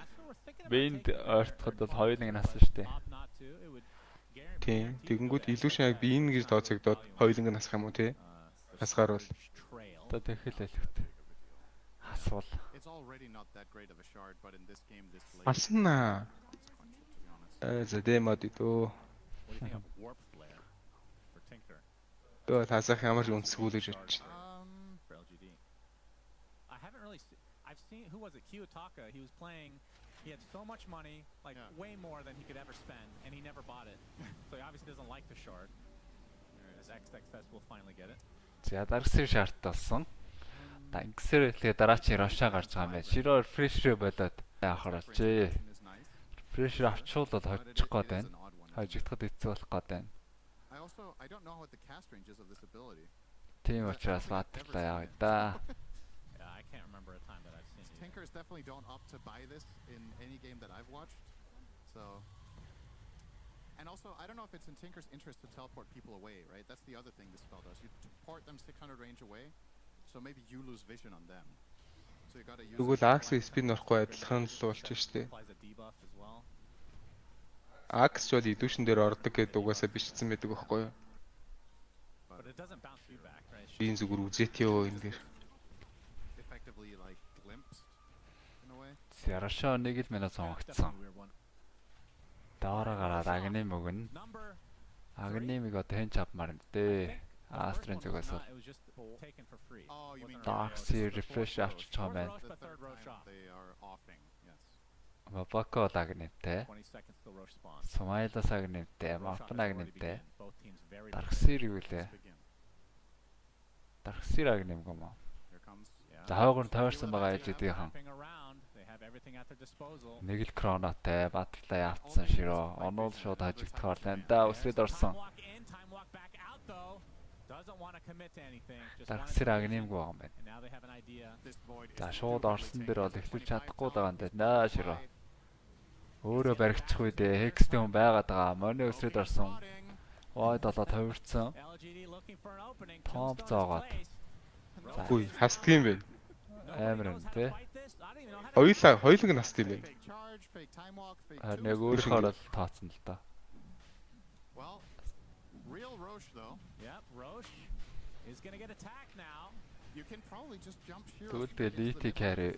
Биенд ойртоход бол хоёулаа нь асууж штэ. Тийм. Тэгэнгүүт Illusion яг бие нь гэж тооцогдоод хоёулаа нь асах юм уу те? Асгаар бол одоо тэхэл хэлэхтэй. Асуул. Арсна. За дэмод итөө. Тоо тасах ямар үнсгүүл гэж бодчих. I haven't really I've seen who was it? Kiyotaka. He was playing. He had so much money, like way more than he could ever spend, and he never bought it. So he obviously doesn't like the shard. As XXS will finally get it. За дарагсэр шарт болсон. Дангсэр хэлээ дараа чи Russia гарч байгаа юм байна. Широ refresh болоод яхарч. Refresh авчвал бол хожих гээд байна. Хожигдоход хэцүү болох гээд байна. I don't know what the cast range is of this ability. Тийм учраас баатартай яа да. Yeah, I can't remember a time that I've seen it. Tinkers definitely don't opt to buy this in any game that I've watched. So, and also I don't know if it's in Tinker's interest to teleport people away, right? That's the other thing this spell does. You port them 600 range away, so maybe you lose vision on them. So you got to use. Тэгвэл Axe spin орохгүй адилхан л болж штэ. Axe бол Illusion дээр ордог гэдэг угаасаа бичсэн байдаг байхгүй юу? Би энэ зүгээр үзээт ёо энэ дэр. Ярашаа нэг л минут сонгогдсон. Даараа гараад Агним өгнө. Агнимыг одоо хэн чавмаар юм дээ. Астрын зүгээс бол Darkseer refresh авчиж байгаа байна. Бабако Агнимтэй. Смайлас Агнимтэй, Мартин Агнимтэй. Darkseer юу лээ? Darkseer Агним юм аа. Таагаар таарсан байгаа ээжүүдийнхэн. Нэг л кронотой батлаа явцсан Широ. Онол шууд хажигдахаар байна да. Өсрээд орсон. Darkseer Агнимгүй байгаа юм байна. За шууд орсон дэр бол эхлүүлж чадахгүй байгаа юм да Широ. Өөрөө баригчих үү дээ. Хекстэй хүн байгаад байгаа. Моны өсрээд орсон. Ой 7 тавирцсан. Томп зоогоод. Үгүй хасдаг юм бэ? Амар юм тий. Хоёуланг нь хасдаг юм бэ? Нэг өөрөөр л тооцсон л доо. Well, real Roche though. Yep, Roche is going to get attacked now. You can probably just jump here. Тэгвэл Elite carry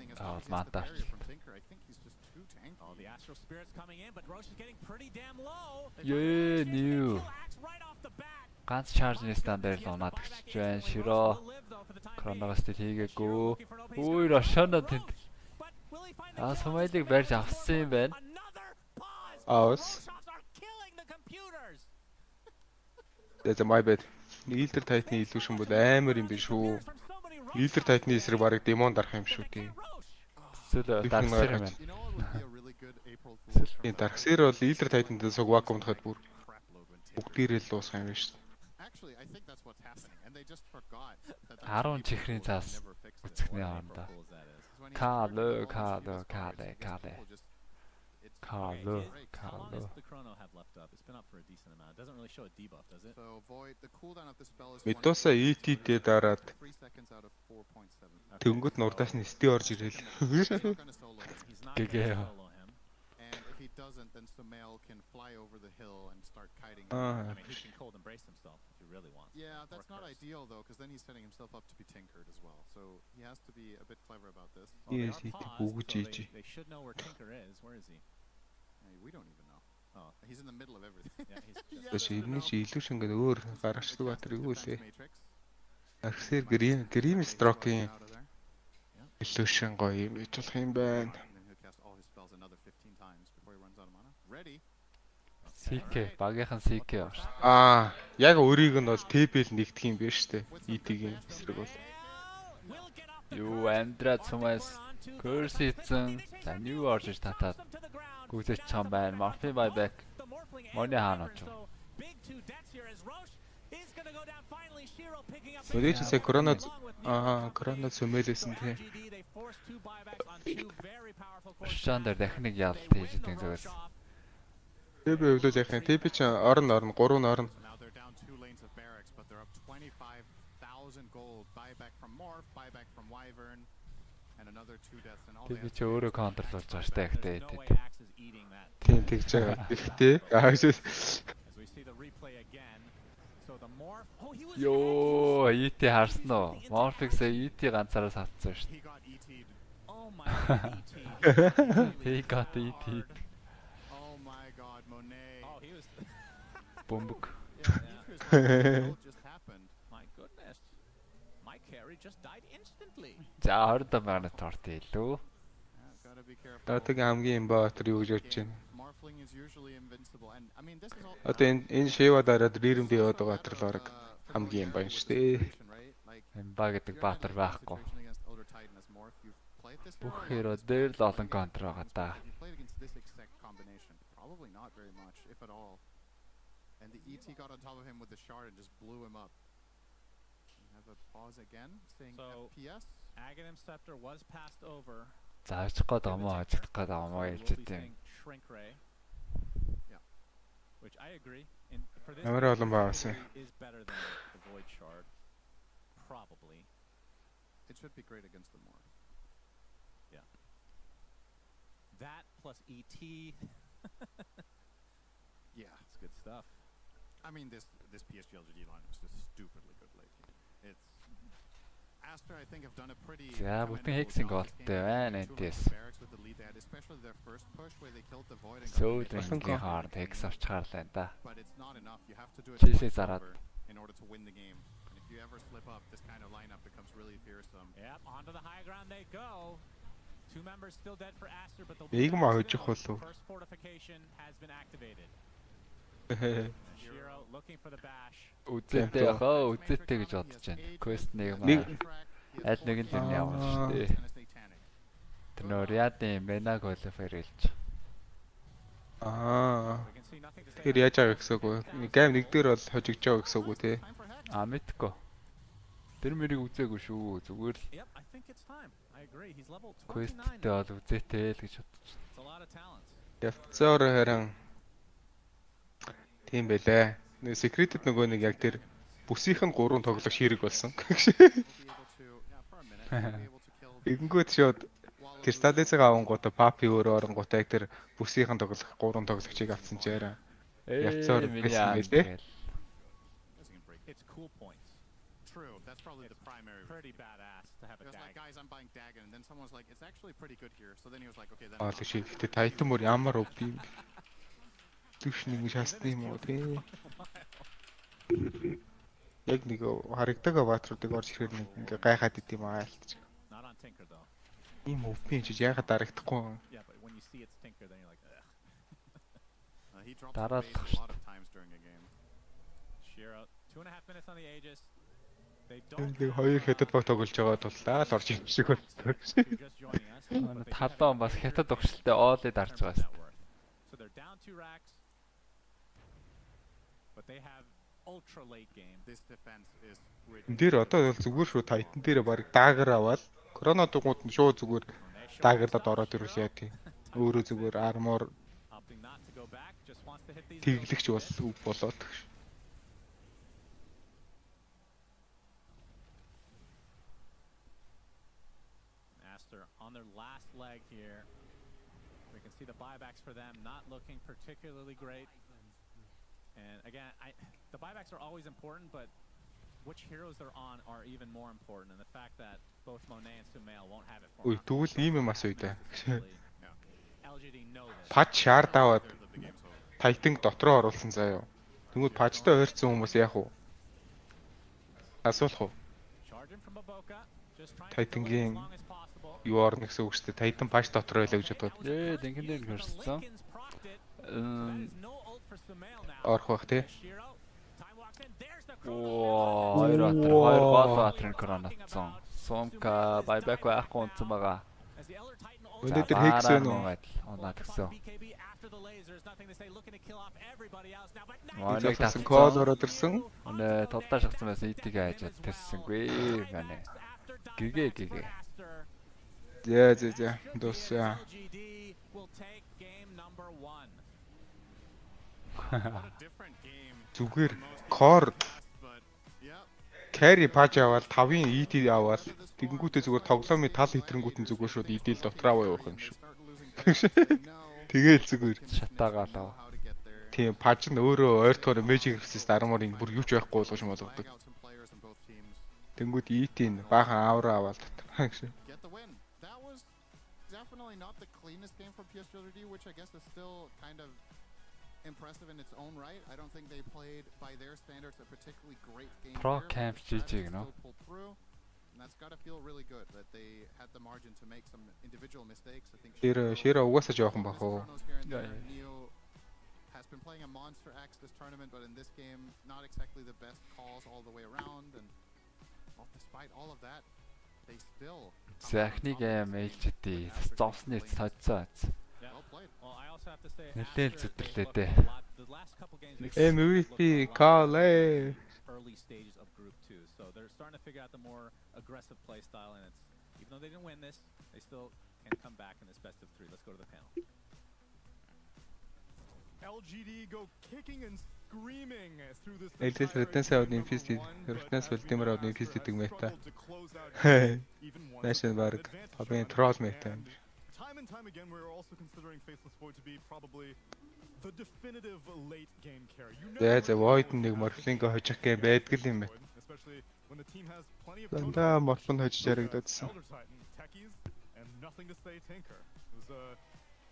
мантаач. I think he's just too tanky. Oh, the Astral Spirit's coming in, but Roche is getting pretty damn low. Yeah, new. Ганц charge-ны стандарт л унаад гэж байна. Широ Кроногоос хийгээгүй. Үй Рошоно тэнд. Смайлыг барьж авсан юм байна. Аус. That's my bad. Leader Titan-ийн Illusion бол амар юм биш үү? Leader Titan-ийн эсрэг барыг демон дарах юм шүү дээ. Эсвэл Darkseer юм байна. Энэ Darkseer бол Leader Titan-д сог вакуумд хад бүр бүгдээрээ л дуусах юм биш. Actually, I think that's what's happening, and they just forgot that 10 чихрийн цаас үзэхний хоорондоо. Каале. Медуса ET-д дараад тэнгүүд нурдаас нь сти орж ирэл. Гэгээ. he doesn't, then Sumail can fly over the hill and start kiting. I mean, he can cold embrace himself if he really wants. Yeah, that's not ideal though, because then he's setting himself up to be tinkered as well. So he has to be a bit clever about this. Well, they are paused, so they should know where Tinker is. Where is he? We don't even know. Oh, he's in the middle of everything. Yeah, he's. Тэс энэ чи илүү шингээд өөр гаргацдаг батар юу лээ. Арсер грим строкийн илүү шин гоё юм ич болох юм байна. CK багийнхан CK ба шүү. Яг өөрийг нь бол TB-л нэгдэх юм байна шүү дээ. ET-ийн эсрэг бол. Юу Андра Цумас curse хийсэн. За new орж иж татаад гүйцэж чам байна. Morphin buyback. Моны хаана ч. Өөрөөсөө корона цөмөлөөсөн тий. Шандер дахныг ялт хийж байгаа зүгээс. TB хөвлөж яах юм. TB ч орн 3 орн. TB ч өөрөө контрлуулж байгаа штэ ихтэй. Тийм тэгж байгаа. Ихтэй. Йоо, ET харсан уу? Morphix-ээ ET ганцаараа сатсан шүү дээ. He got ET. Oh my god, Monet. Oh, he was Bombuk. Just happened. My goodness. My carry just died instantly. За 20 минут тортё илүү. Одоо хамгийн имбатор юу гэж бодож байна? Morphling is usually invincible and I mean this is all. Одоо энэ шива дараад рирэмд яваад байгаа батар л хамгийн имба шүү дээ. Имба гэдэг баатар байхгүй. Бүх хэрэг дээр л олон контр байгаа да. Probably not very much if at all. And the ET got on top of him with the shard and just blew him up. We have a pause again saying FPS. Aghanim Scepter was passed over. Зааж гээд амуу ажиглах гээд амуу ялж идэв. Yeah. Which I agree. For this is better than the Void Shard. Probably. It should be great against the Morph. Yeah. That plus ET. Yeah, it's good stuff. I mean, this PSG LGD line was just stupidly good late game. It's Aster, I think, have done a pretty. За бүтэн хексинг болтой байна энэс. Especially their first push where they killed the Void and Сөөдрийн хаанд хекс авч хаарлаа да. But it's not enough. You have to do it in order to win the game. And if you ever slip up, this kind of lineup becomes really fearsome. Yep, onto the high ground they go. Two members still dead for Aster, but they'll be first fortification has been activated. Shiro looking for the bash. Үзээтэй гэж бодож байна. Quest нэг маа. Аль нэг нь тэр явна шүү дээ. Тэр нөр яадын мена qualifier хэлж. Тэр яаж байгаа гэсэн үг вэ? Гейм нэг дээр бол хожигдож байгаа гэсэн үг үү те? Мэдгүй. Тэр мэрийг үзээгүй шүү. Зүгээр л. Quest-тэй бол үзээтэй л гэж бодож байна. Явцаар харин тийм байлаа. Secret-д нөгөө нэг яг тэр бүсийнхэн 3 тоглох ширэг болсон. Ингэнгүүт шууд тэр стадицыг авангуудаа папи өөрөө оронгуудаа яг тэр бүсийнхэн тоглох 3 тоглогчийг авсан ч яараа. Явцаар байсан байлээ. It's cool points. True, that's probably the primary. Pretty badass to have a dag. Like guys, I'm buying Dagon, and then someone's like, it's actually pretty good here. So then he was like, okay, then. Л шиг тэ Titan мөр ямар өвд юм. Түшнийг шаасны юм уу те. Яг нэг харагдаг аватруудыг орж ирэхэд нэг ингээ гайхаад идэм аа алтж. Not on Tinker though. Ийм өвпэн чи яхаа дарагдахгүй. Yeah, but when you see it's Tinker then you're like he dropped a lot of times during a game. Shiro 2.5 minutes on the Aegis. They don't. Нэг хоёр хятад баг тоглож байгаа туллаа л орж ирэх шиг байна. Талаа бас хятад огшлтой оолыг дарж байгаа шүү. So they're down 2 racks. But they have ultra late game. This defense is Дээр одоо бол зүгээр шүү Titan дээр баг даагар аваад корона дугууд нь шууд зүгээр даагардад ороод ирүүлээ тийм. Өөрөө зүгээр армор тэглэгч бол үг болоод. Aster on their last leg here. We can see the buybacks for them not looking particularly great. And again, the buybacks are always important, but which heroes they're on are even more important. And the fact that both Monet and Sumail won't have it for Ой, тэгвэл ийм юм асууя да. LGD know this. Пач шаард аваад Тайтанг дотроо оруулсан заяа. Тэгвэл пачтай ойрцсон хүмүүс яах вэ? Асуулах уу? Тайтангийн юу орно гэсэн үг шүү дээ. Тайтан пач дотроо байлаа гэж бодоод. Дэнгэндээ хөрсөн. Орох бах тий. Оо, хоёр гол баатрын коронавирус. Сумка байбак байхгүй унтсан байгаа. Өнөөдөр хийгсэн үү? Оноо тэгсэн. Манай тасан кол ороод ирсэн. Өнөө толдоо шахсан байсан итиг хайж тэссэнгүй манай. Гэгэ. За. Дуусаа. Зүгээр кор carry паж аваад 5-ын ET аваад тэгэнгүүтээ зүгээр тоглоомын тал хитрэнгүүтэн зүгээр шууд ED-л дотроо явах юм шүү. Тэгээл зүгээр шатаагаалаа. Тийм паж нь өөрөө ойртохоор Magic Resist арморын бүр юу ч байхгүй болгож болгодог. Тэнгүүд ET-ийн баахан авра аваад дотроо гэсэн. Definitely not the cleanest game from PSG, which I guess is still kind of impressive in its own right. I don't think they played by their standards a particularly great game. Pro camp GG, no? And that's got to feel really good that they had the margin to make some individual mistakes. I think Shira угаасаа жоохон бах уу. Neo has been playing a monster axe this tournament, but in this game not exactly the best calls all the way around, and well, despite all of that they still Захныг ээлжтэй зовсны цацаа. Нэлээд зүтгэлээ дээ. MVP Kale. Early stages of group 2. So they're starting to figure out the more aggressive play style, and it's even though they didn't win this, they still can come back in this best of 3. Let's go to the panel. LGD go kicking and screaming through this. Элэс ретенс авд инфист ретенс үлдэмэр авд инфист гэдэг мэта. Нэшн баг абын трол мэта. Time and time again we're also considering Faceless Void to be probably the definitive late game carry. За Void нэг морфлинг хожих гэ байдаг юм байна. Especially when the team has plenty of дандаа морфлинг хожиж ярагдсан. And nothing to say Tinker. It was a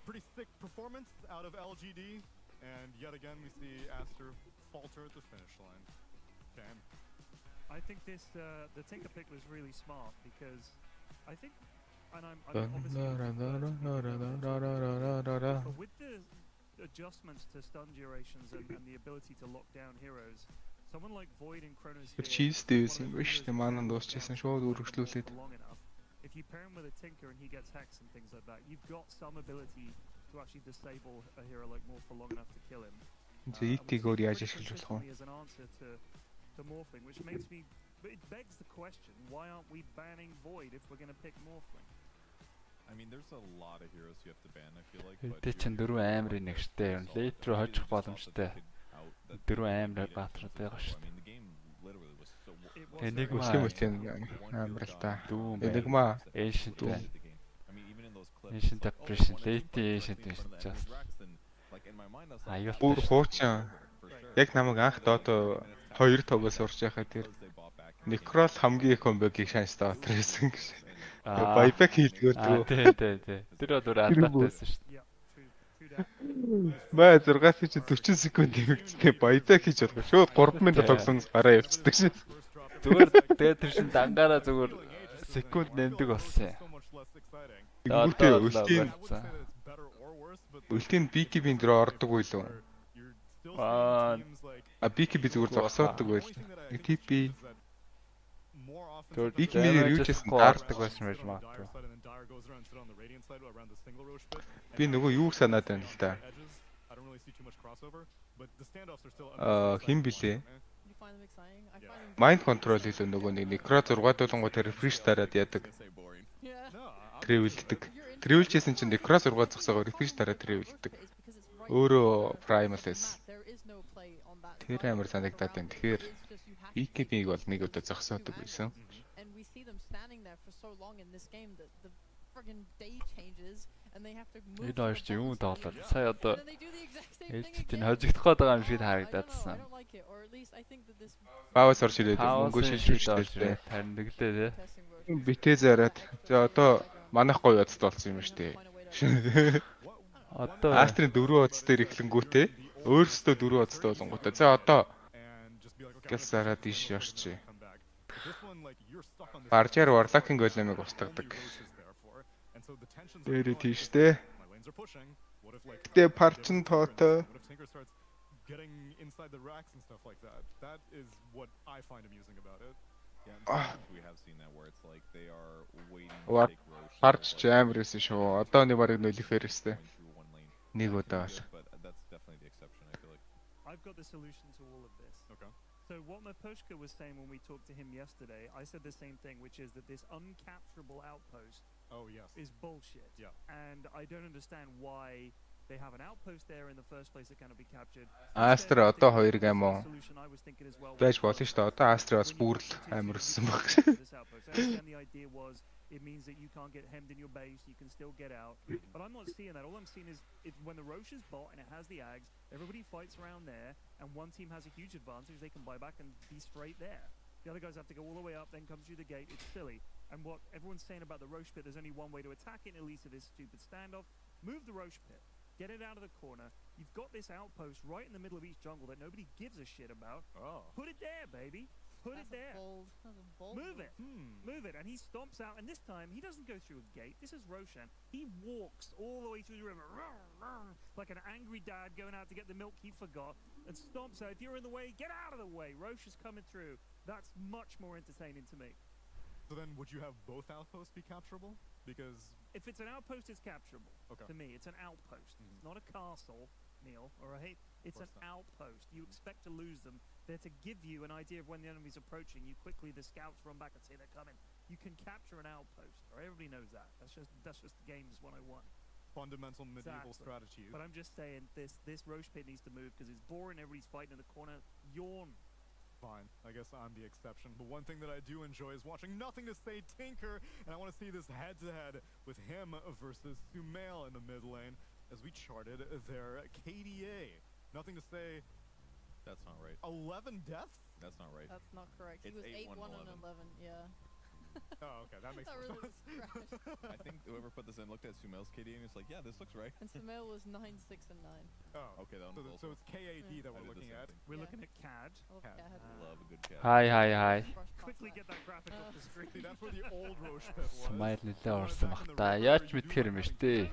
pretty sick performance out of LGD. And yet again, we see Aster falter at the finish line. Damn. I think this the Tinker pick was really smart because I think, and I'm obviously but with the adjustments to stun durations and the ability to lock down heroes, someone like Void and Chronos here. Cheese дээсэн юм биш үү? Манай дуусчихсан шууд үргэлжлүүлээд. If you pair him with a Tinker and he gets hacks and things like that, you've got some ability to actually disable a hero like Morph for long enough to kill him. Зэтгөр яаж ашиглах вэ? As an answer to Morphling, which makes me, but it begs the question, why aren't we banning Void if we're going to pick Morphling? I mean, there's a lot of heroes you have to ban, I feel like. Тэ чин дөрөв аамрын нэг штэ. Лейт рүү хожих боломжтой. Дөрөв аамраар баатраад байгаа штэ. Энийг үсгэм амар л та. Энийг маа Ancient Depression, Late Ancient just. Бүр хуучин. Яг намайг анх доод 2 тогоос урж яхаа тэр Necrol хамгийн их комбогийг шанстаа отрээсэн гэж. Buyback хийлгөө дөө. Тий. Тэр өдөр алдаатай байсан шүү дээ. Баа 6 чи 40 секунд хэмэгцтэй buyback хийж болох. Шууд 3 минут тоглосон гараа явцдаг шээ. Зүгээр тэгээд тэр шин дангаараа зүгээр секунд нэмдэг болсон юм. Үлтийн BKB-ийн дээр ордог байлоо. BKB зүгээр зогсоодог байл. TP BKB-ээр юу ч гэсэн таардаг байсан байж магадгүй. Би нөгөө юу санаад байна л да. Хин блэ? Mind control илүү нөгөө нэг Necro 6 дуулангууд refresh дараад яадаг. Travel-дэг. Travel-жсэн чинь Necro 6 зогсоогоо refresh дараад travel-дэг. Өөрөө primal-с. Тэр амар санагдаад байна. Тэгэхээр BKB-г бол нэг удаа зогсоодог байсан. and they have to move. Энэ хоёр ч юм тоглоод сая одоо HT-ний хожигдох гээд байгаа юм шиг харагдаад. Паус орж ирээд мөнгө шилжүүлчихлээ. Харин нэглээ те. Битээ зараад. За одоо манайх гоё оцд болсон юм шүү дээ. Одоо Астрын 4 оц дээр эхлэнгүүтээ өөрөөсөө 4 оцтой болонгуудаа. За одоо гялс зараад ийш орчих. Гарчаар Warlock-ийн големыг устгадаг. Дээр тийштэй. Гэтэ парчин тоотой. Getting inside the racks and stuff like that. That is what I find amusing about it. We have seen that where it's like they are waiting to take Roche. Харч амар эсэн шүү. Одоо нэг барыг нөлөөхөр өстэй. Нэг удаа бол. But that's definitely the exception, I feel like. I've got the solution to all of this. Okay. So what Maposhka was saying when we talked to him yesterday, I said the same thing, which is that this uncapturable outpost is bullshit. Yeah. And I don't understand why they have an outpost there in the first place that cannot be captured. Астра одоо 2 гам уу? Байж болно шүү дээ. Одоо Астра бас бүрл амар өссөн баг. The idea was it means that you can't get hemmed in your base, you can still get out. But I'm not seeing that. All I'm seeing is when the Roche is bot and it has the Ags, everybody fights around there, and one team has a huge advantage, they can buy back and be straight there. The other guys have to go all the way up, then come through the gate. It's silly. And what everyone's saying about the Roche pit, there's only one way to attack it, at least of this stupid standoff. Move the Roche pit. Get it out of the corner. You've got this outpost right in the middle of each jungle that nobody gives a shit about. Oh. Put it there, baby. Put it there. Move it. Move it. And he stomps out. And this time, he doesn't go through a gate. This is Roshan. He walks all the way through the river. Like an angry dad going out to get the milk he forgot. And stomps out. If you're in the way, get out of the way. Roche is coming through. That's much more entertaining to me. So then would you have both outposts be capturable? Because if it's an outpost, it's capturable. Okay. To me, it's an outpost. It's not a castle, Neil, all right? It's an outpost. You expect to lose them. They're to give you an idea of when the enemy's approaching. You quickly, the scouts run back and say they're coming. You can capture an outpost. All right? Everybody knows that. That's just games 101. Fundamental medieval strategy. But I'm just saying this Roche pit needs to move because it's boring. Everybody's fighting in the corner. Yawn. Fine, I guess I'm the exception. But one thing that I do enjoy is watching Nothing to Say Tinker, and I want to see this head-to-head with him versus Sumail in the mid lane as we charted their KDA. Nothing to say. That's not right. 11 deaths? That's not right. That's not correct. He It's was 8-1 and 11. Yeah. Oh, okay, that makes That more really sense. was trash. I think whoever put this in looked at Sumail's KD and was like, yeah, this looks right. And Sumail was 9, 6, and 9. Oh, okay, that one's so it's KAD that we're looking at. We're looking at CAD. Love a good CAD. Hi. Quickly get that graphic up the screen. That's where the old Roche pit was. Смайл нэлээ орсон баг та. Яаж мэдхээр юм штэ.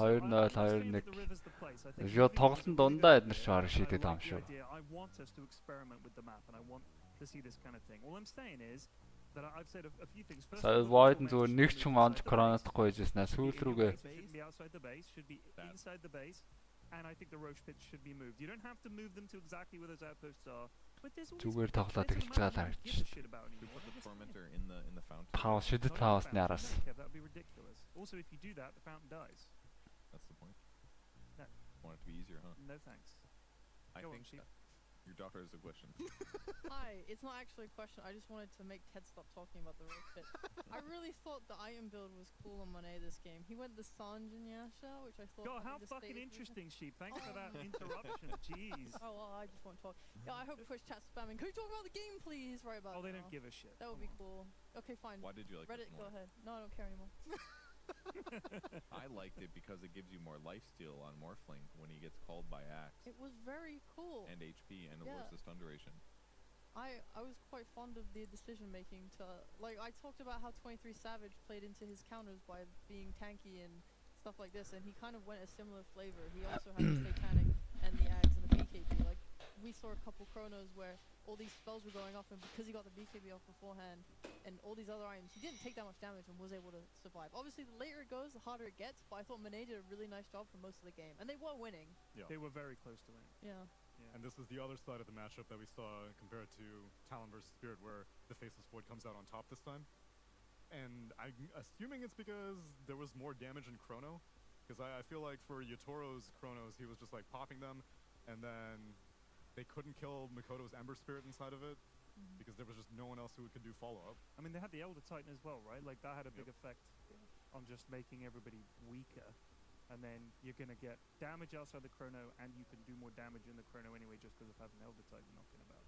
2-0 2-1. Жоо тоглолтын дундаа эднэр ч орон шийдээд байгаа юм шүү. I want us to experiment with the map and I want to see this kind of thing. All I'm saying is that I've said a few things. First, Void зүгээр нэг ч хүн онж коронатахгүй байжснаа сүүл рүүгээ. Shouldn't be outside the base, should be inside the base, and I think the Roche pits should be moved. You don't have to move them to exactly where those outposts are, but there's always Зүгээр тоглоод эхэлж байгаа л give a shit about We anymore. put the tormentor in the fountain. Паус шидэт паусны араас. That would be ridiculous. Also, if you do that, the fountain dies. That's the point. No. Want it to be easier, huh? No thanks. I Go on, think Sheep. your daughter has a question. Hi, it's not actually a question. I just wanted to make Ted stop talking about the Roche pit. I really thought the Iron build was cool on Monet this game. He went the Sanj and Yasha, which I thought. God, how the fucking stage was- interesting, Sheep. Thanks for that interruption. Jeez. Oh, well, I just want to talk. Yeah, I hope Twitch chat's spamming. Can we talk about the game, please? Right about Oh, they now. don't give a shit. That would be cool. Okay, fine. Why did you like Reddit, this go more? ahead. No, I don't care anymore. I liked it because it gives you more lifesteal on Morphling when he gets called by Axe. It was very cool. And HP and Yeah. awards the stun duration. I was quite fond of the decision making to like I talked about how 23 Savage played into his counters by being tanky and stuff like this, and he kind of went a similar flavor. He also had the Satanic and the Ags and the BKB. Like we saw a couple chronos where all these spells were going off, and because he got the BKB off beforehand and all these other items, he didn't take that much damage and was able to survive. Obviously, the later it goes, the harder it gets. But I thought Monet did a really nice job for most of the game, and they were winning. Yeah. They were very close to winning. Yeah. And this is the other side of the matchup that we saw compared to Talon versus Spirit, where the Faceless Void comes out on top this time. And I'm assuming it's because there was more damage in Chrono, because I feel like for Yatoro's Chronos, he was just like popping them, and then they couldn't kill Makoto's Ember Spirit inside of it, because there was just no one else who could do follow-up. I mean, they had the Elder Titan as well, right? Like, that had a big effect on just making everybody weaker. and then you're going to get damage outside the chrono, and you can do more damage in the chrono anyway just because of having Elder Titan knocking about.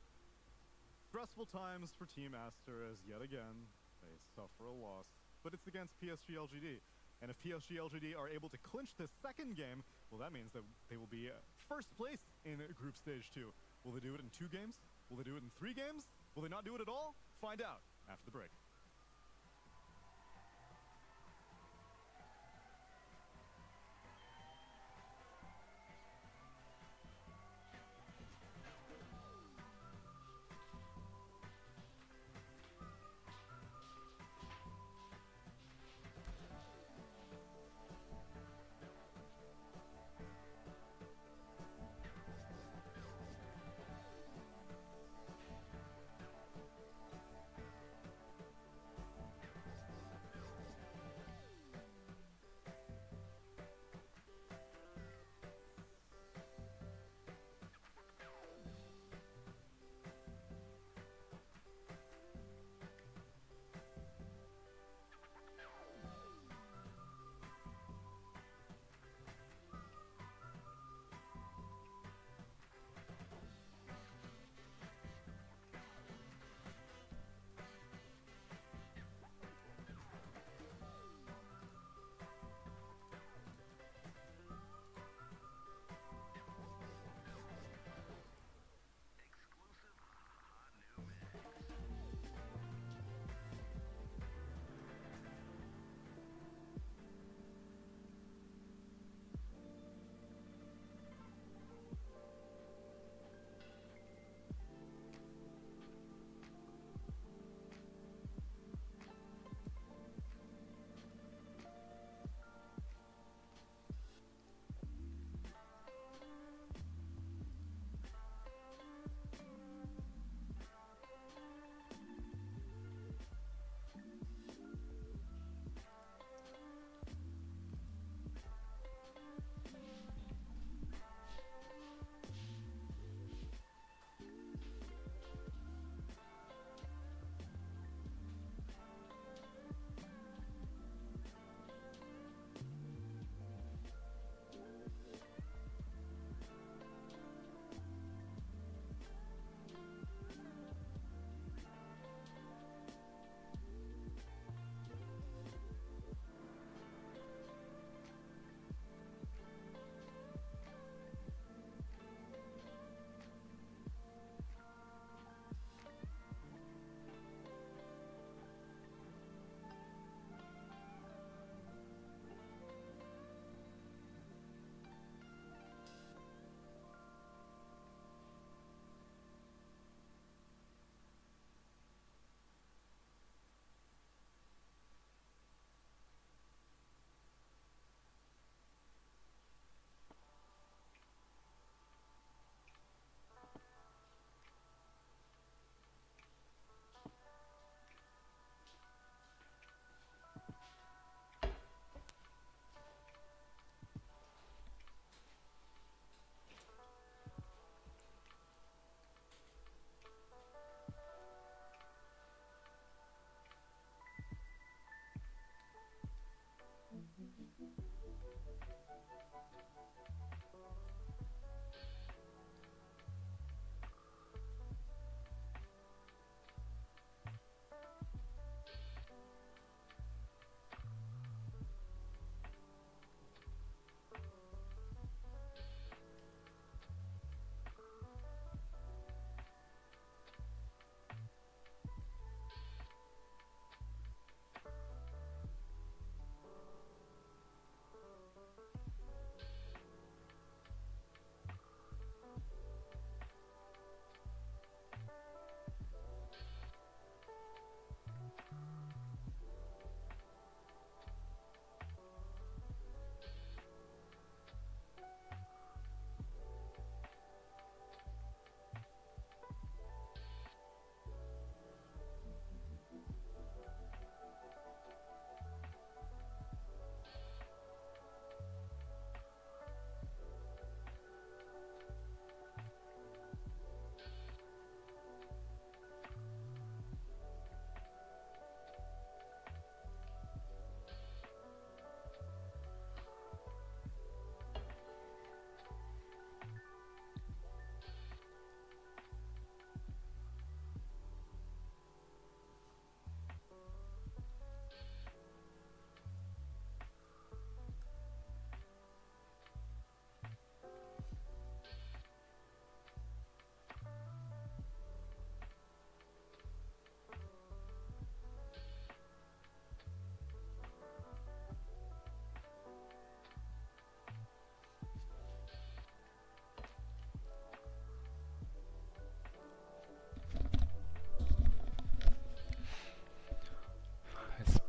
Stressful times for Team Aster as yet again they suffer a loss, but it's against PSG LGD. And if PSG LGD are able to clinch this second game, well, that means that they will be first place in Group Stage 2. Will they do it in 2 games? Will they do it in 3 games? Will they not do it at all? Find out after the break.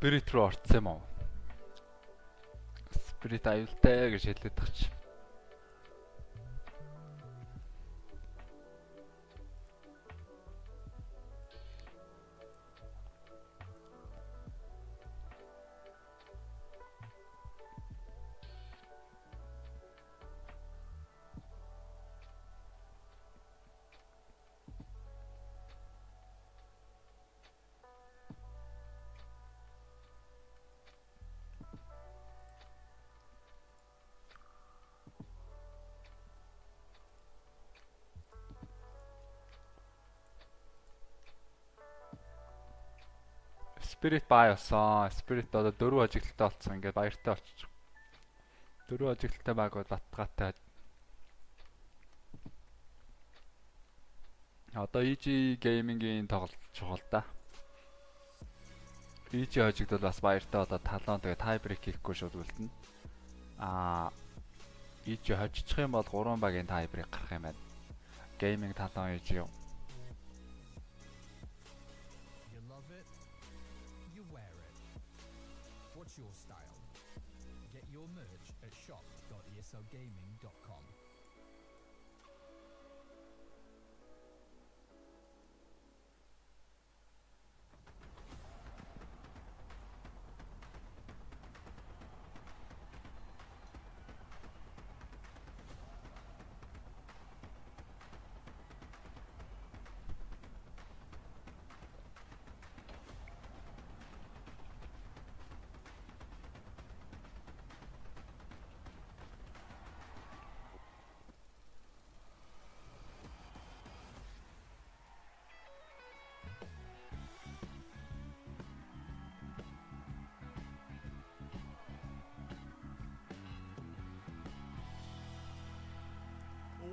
Spirit руу орцсон юм уу? Spirit аюултай гэж хэлээд тах чи. Spirit бай болсон. Spirit одоо 4 ажиглалтай болсон. Ингээд баяртай болчих. 4 ажиглалтай байгууд батгаатай. Одоо хийж геймингийн тоглолт чухал да. Хийж ажиглал бас баяртай одоо талон тэгээ тайбрейк хийхгүй шууд үлдэнэ. Хийж хожчих юм бол 3 багийн тайбрейк гарах юм байна. Гейминг талон хийж юу. Your style. Get your merch at shop.eslgaming.com.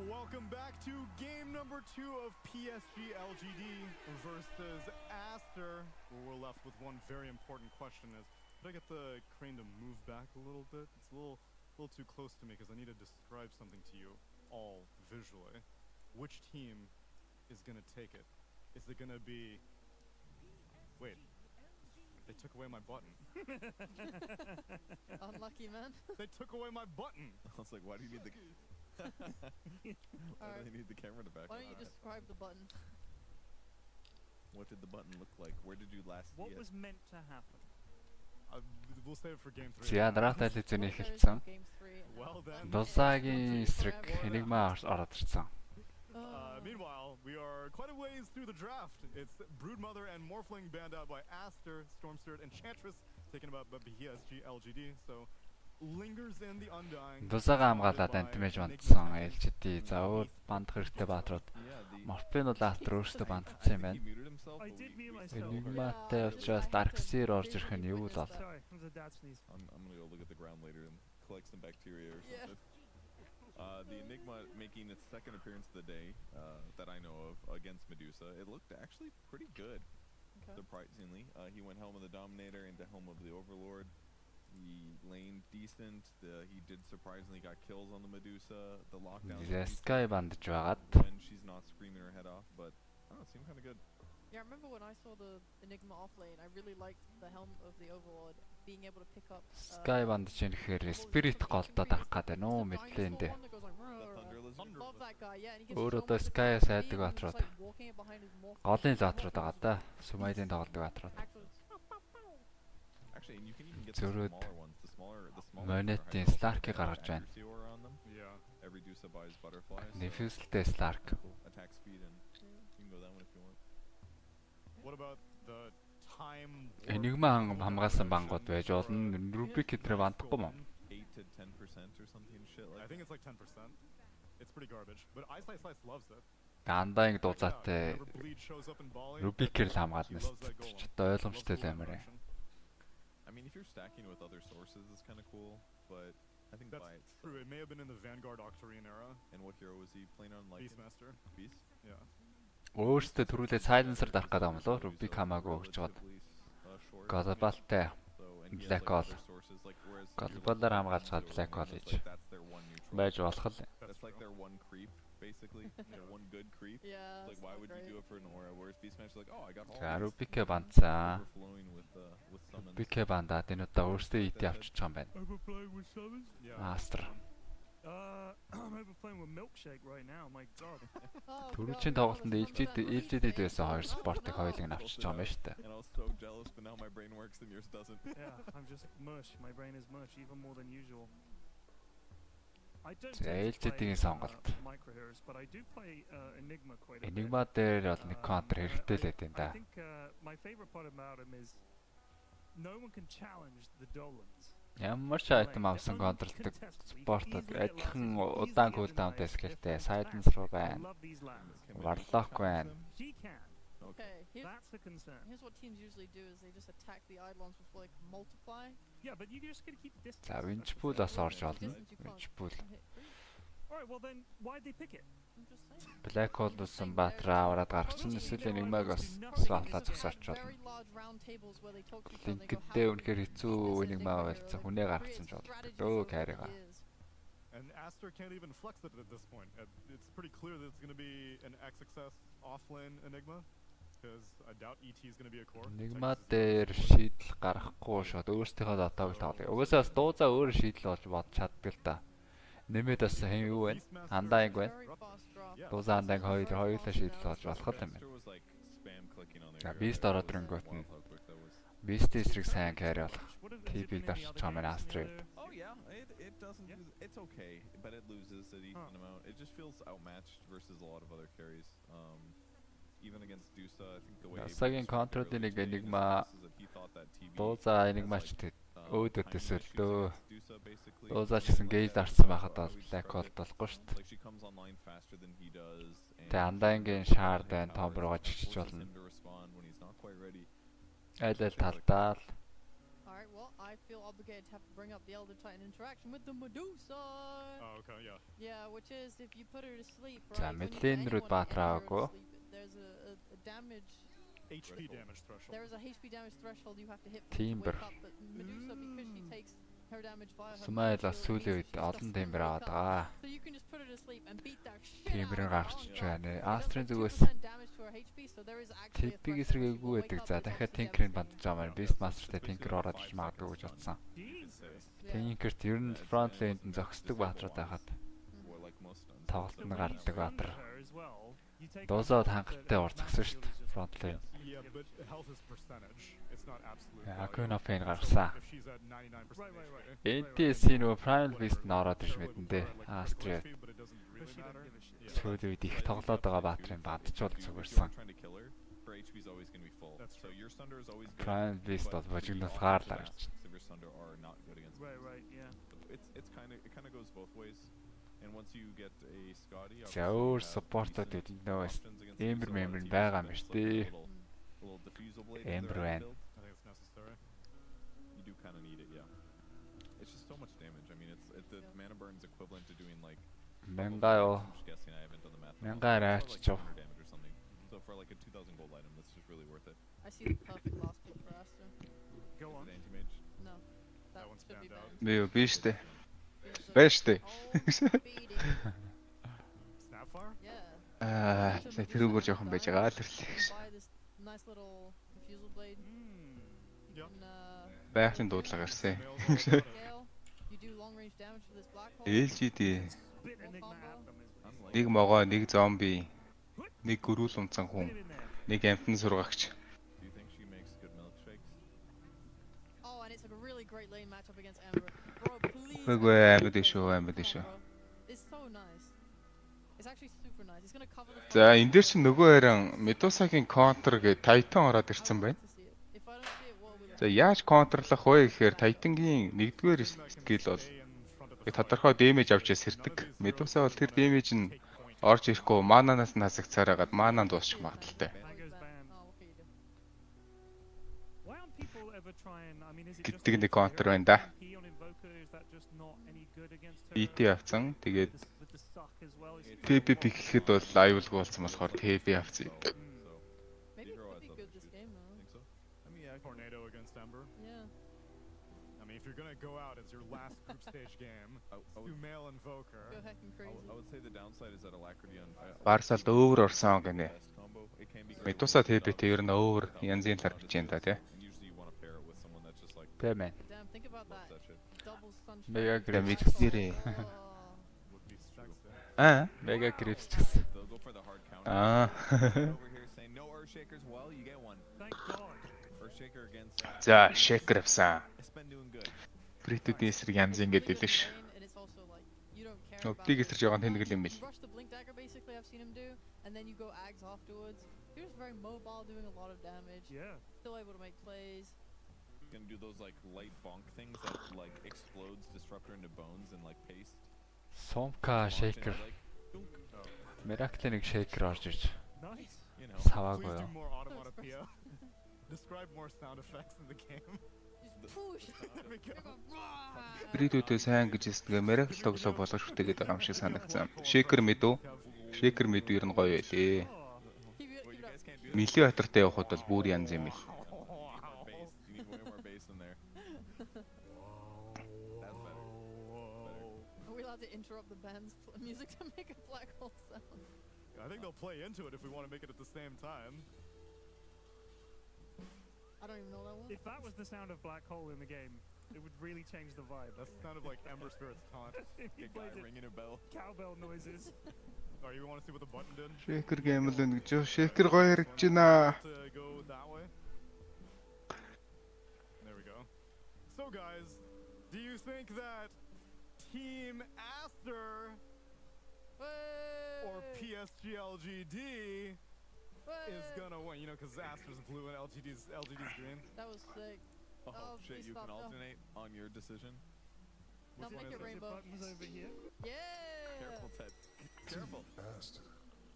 Welcome back to game number 2 of PSG LGD versus Aster. We're left with one very important question is, could I get the crane to move back a little bit? It's a little too close to me because I need to describe something to you all visually. Which team is going to take it? Is it going to be... Wait. They took away my button. Unlucky, man. They took away my button. I was like, why do you need the... Why do they need the camera to back up? Why don't you describe the button? What did the button look like? Where did you last see it? What was meant to happen? We'll save it for game 3. За дараатай лизэний эхэлсэн. Дулзаагийн эсрэг Enigma ороод ирсэн. Meanwhile, we are quite a ways through the draft. It's Broodmother and Morphling banned out by Aster, Stormspirit, Enchantress taken about by PSG LGD. So lingers in the undying. Дулзаагаа хамгаалаад антимэж бандсан LGD. За өөр бандах хэрэгтэй баатрууд. Морфин бол Aster өөрсдөө бандсан юм байна. Enigmaтай учраас Darkseer орж ирэх нь юу л бол. I'm gonna go look at the ground later and collect some bacteria or something. The Enigma making its second appearance of the day that I know of against Medusa. It looked actually pretty good, surprisingly. He went Helm of the Dominator into Helm of the Overlord. He laned decent. He did surprisingly got kills on the Medusa. The lockdown. Sky бандж байгаад. When she's not screaming her head off, but I don't know, it seemed kind of good. Yeah, I remember when I saw the Enigma off lane, I really liked the Helm of the Overlord being able to pick up Sky бандж ирэхээр Spirit голдоод авах гэдэг нөө мэдлээндээ. Өөрөөдөө Sky сайдаг баатрууд. Голын лаатрууд байгаа да. Сумайдын тоглодог баатрууд. Зөрөөд Монетийн Slark-ыг гаргаж байна. Nefusтэй Slark. Enigma хамгаалсан бангууд байж болно. Rubik хэтрэ бандахгүй мó. 8 to 10% or something shit like. I think it's like 10%. It's pretty garbage, but Ice loves it. Гандагийн дууцаатай Rubik-ээр л хамгаална. Одоо ойлгомжтой л амар. I mean, if you're stacking with other sources, it's kind of cool, but I think that's true. It may have been in the Vanguard Octarine era. And what hero was he playing on? Like Beastmaster. Beast? Yeah. Өөртөө төрүүлээ Silencer дарах гэдэг юм лөө. Rubik хамаагүй өгч чад. Globalтай Black Hole. Globalаар хамгаалж чад Black Hole хийж байж болох л. basically. You know, one good creep. Yeah. Like, why would you do it for an aura? Whereas Beast Smash is like, oh, I got all За these. Rubik банцаа. Overflowing with summons. Rubik бандаад энэ удаа өөрсдөө ит явчих юм байна. Overflowing with summons? Master. I'm overflowing with milkshake right now. My god. Түрүүчийн тоглолтод ээлжид байсан хоёр спортыг хоёулыг нь авчиж байгаа юм шүү дээ. And I was so jealous, but now my brain works and yours doesn't. Yeah, I'm just mush. My brain is mush even more than usual. I don't ээлжидийн сонголт. microheroes, but I do play Enigma quite a bit. Enigma дээр бол нэг контр хэрэгтэй л байдаг да. I think my favorite part about him is no one can challenge the Dolans. Ямар ч айтем авсан контролдог спортод адилхан удаан кулдаунтай скиллтэй silence руу байна. Warlock байна. Okay, here's what teams usually do is they just attack the Eidolons with like multiply. Yeah, but you just gotta keep distance. За winch pool бас орж олно. Winch pool. Alright, well then why'd they pick it? Black Hole усан Баатра аваад гаргачихсан эсвэл Enigma-г бас слотлаа зогсооч болно. Линкдээ үнэхээр хэцүү Enigma байлцсан хүнээ гаргасан ч болдог. Өө carry-га. And Aster can't even flex it at this point. It's pretty clear that it's going to be an XXS offlane Enigma, because I doubt ET is going to be a core. Enigma дээр шийдэл гаргахгүй шууд өөрсдийнхөө дотоог тоглоё. Угаасаа бас дуузаа өөр шийдэл болж бод чаддаг л да. Нэмээд бас хэм юу вэ? Хандаанг байна. Дуузаа хандаанг хоёулаа шийдэл болж болох юм байна. За Beast ороод ирэнгүүт нь Beast эсрэг сайн carry болох. TP-г дарчих юм байна Aster. Oh yeah, it doesn't. It's okay, but it loses a decent amount. It just feels outmatched versus a lot of other carries. Even against Dusa, I think the way. Second counter din Enigma. Дуузаа Enigma-ч өөдөд төсөлдөө. Дуузаа ч гэсэн гейж дарсан байхад бол Black Hole болохгүй шүү дээ. Тэгээ андаангийн шаар дайн том руугаа чигчиж болно. Аль талдаа л. Alright, well, I feel obligated to have to bring up the Elder Titan interaction with the Medusa. Oh, okay, yeah. Yeah, which is if you put her to sleep, За right? мэдлийн рүү Баатраагүй. There's a damage HP damage threshold. There is a HP damage threshold you have to hit for Timber. to wake up, but Medusa because she takes her damage via her Смайл бас сүүлийн үед олон Timber аваад байгаа. So you can just put her to sleep and beat that shit. Timber гарч байна. Aster-ын зүгээс TP-г эсрэгээгүй байдаг. За дахиад Tinker-ыг бандж байгаа маань Beast Master-тэй Tinker ороод иж магадгүй гэж бодсон. Tinker-т ер нь front lane-д зогсдог Баатраад байхад тоглолт нь гардаг Баатар. Дуусаад хангалттай орцгсон шүү дээ front lane. Yeah, but health is percentage. It's not absolute. Акуна Фэн гарсан. If she's at 99%. NTS нөгөө Primal Beast нь ороод иж мэдэн дээ. Aster. Сүүлийн үед их тоглоод байгаа Баатрын бандчуул зүгээрсэн. Primal Beast бол божигнос хаарлаа гэж. It kind of goes both ways. And once you get a Scotty, Зөөр supported нөө Ember member байгаа юм шүү дээ. Ember байна. I think it's necessary. You do kind of need it, yeah. It's just so much damage. I mean, it's the mana burn's equivalent to doing like. Менгаё. I'm just guessing. I haven't done the math. Менгараач чоо. Damage or something. So for like a 2,000 gold item, that's just really worth it. I see the perfect last pick for Aster. Go on. Anti-mage. No. That one spammed out. Би штэ. Байна штэ. Snapfire? Yeah. Тэрүүгээр жоохон байж байгаа л ирлээ. Nice little refusal blade. Yeah. Байгалийн дуудлага гарсан. You do long range damage to this black hole. LGD. Нэг могоо, нэг зомби, нэг гөрүүл унцсан хүн, нэг амтан сургагч. Do you think she makes good milkshakes? Oh, and it's like a really great lane matchup against Ember. Bro, please. Амьд шүү. It's so nice. It's actually super nice. It's going to cover the. За энэ дээр чинь нөгөө харин Medusa-гийн counter гэ Titan ороод ирсэн байна. За яаж контрлах вэ гэхээр Titan-гийн нэгдүгээр skill бол тодорхой damage авч сэрдэг. Medusa бол тэр damage нь орж ирэхгүй мананаас нь хасагцаараад манаа дуусчих магадaltaй. Гэдэг нэг counter байна да. ET авсан. Тэгээд TP пихэхэд бол аюулгүй болсон болохоор TP авсан. Maybe it could be good this game though. Tornado against Ember. Yeah. I mean, if you're gonna go out as your last group stage game, Sumail Invoker. Go heckin' crazy. I would say the downside is that Alacrity on Барсалд өөр орсон гинэ. Метусад хэбэт ер нь өөр янзын тал бичэн та тий. Тэ мэн. Мега грэмиксэрээ. Мега грипс ч гэсэн. За, шейкер авсан. Бритүүдийн эсрэг янз ингэж дэлэн ш. Өглийг эсэрж байгаа тэнэгэл юм бэл. And then you go Ags afterwards. He was very mobile, doing a lot of damage. Yeah. Still able to make plays. Gonna do those like light bonk things that like explodes disruptor into bones and like paste. Сумка шейкер. Miracle-ийг шейкер орж ирж. Nice. You know. Саваагүй юу? More automatopoeia. Describe more sound effects in the game. Бритүүдээ сайн гэж хэлсэн. Miracle тоглоо болгож хүртээгээд байгаа юм шиг санагдсан. Шейкер мэдүү. Шейкер мэдүү ер нь гоё байлээ. Мили хатартай явахд бол бүр янз юм ил. Are we allowed to interrupt the band's music to make a black hole sound? I think they'll play into it if we want to make it at the same time. I don't even know that one. If that was the sound of black hole in the game, it would really change the vibe. That sounded like Ember Spirit's taunt. If he played it, ringing a bell. Cowbell noises. Oh, you want to see what the button did? Шейкер геймл гэж. Шейкер гоё хэрэгж байна. Go that way. There we go. So guys, do you think that Team Aster or PSGLGD is gonna win? You know, because Aster's blue and LGD's green. That was sick. Oh shit, you can alternate on your decision. Now make it rainbow. Buttons over here. Yeah! Careful, Ted. Careful.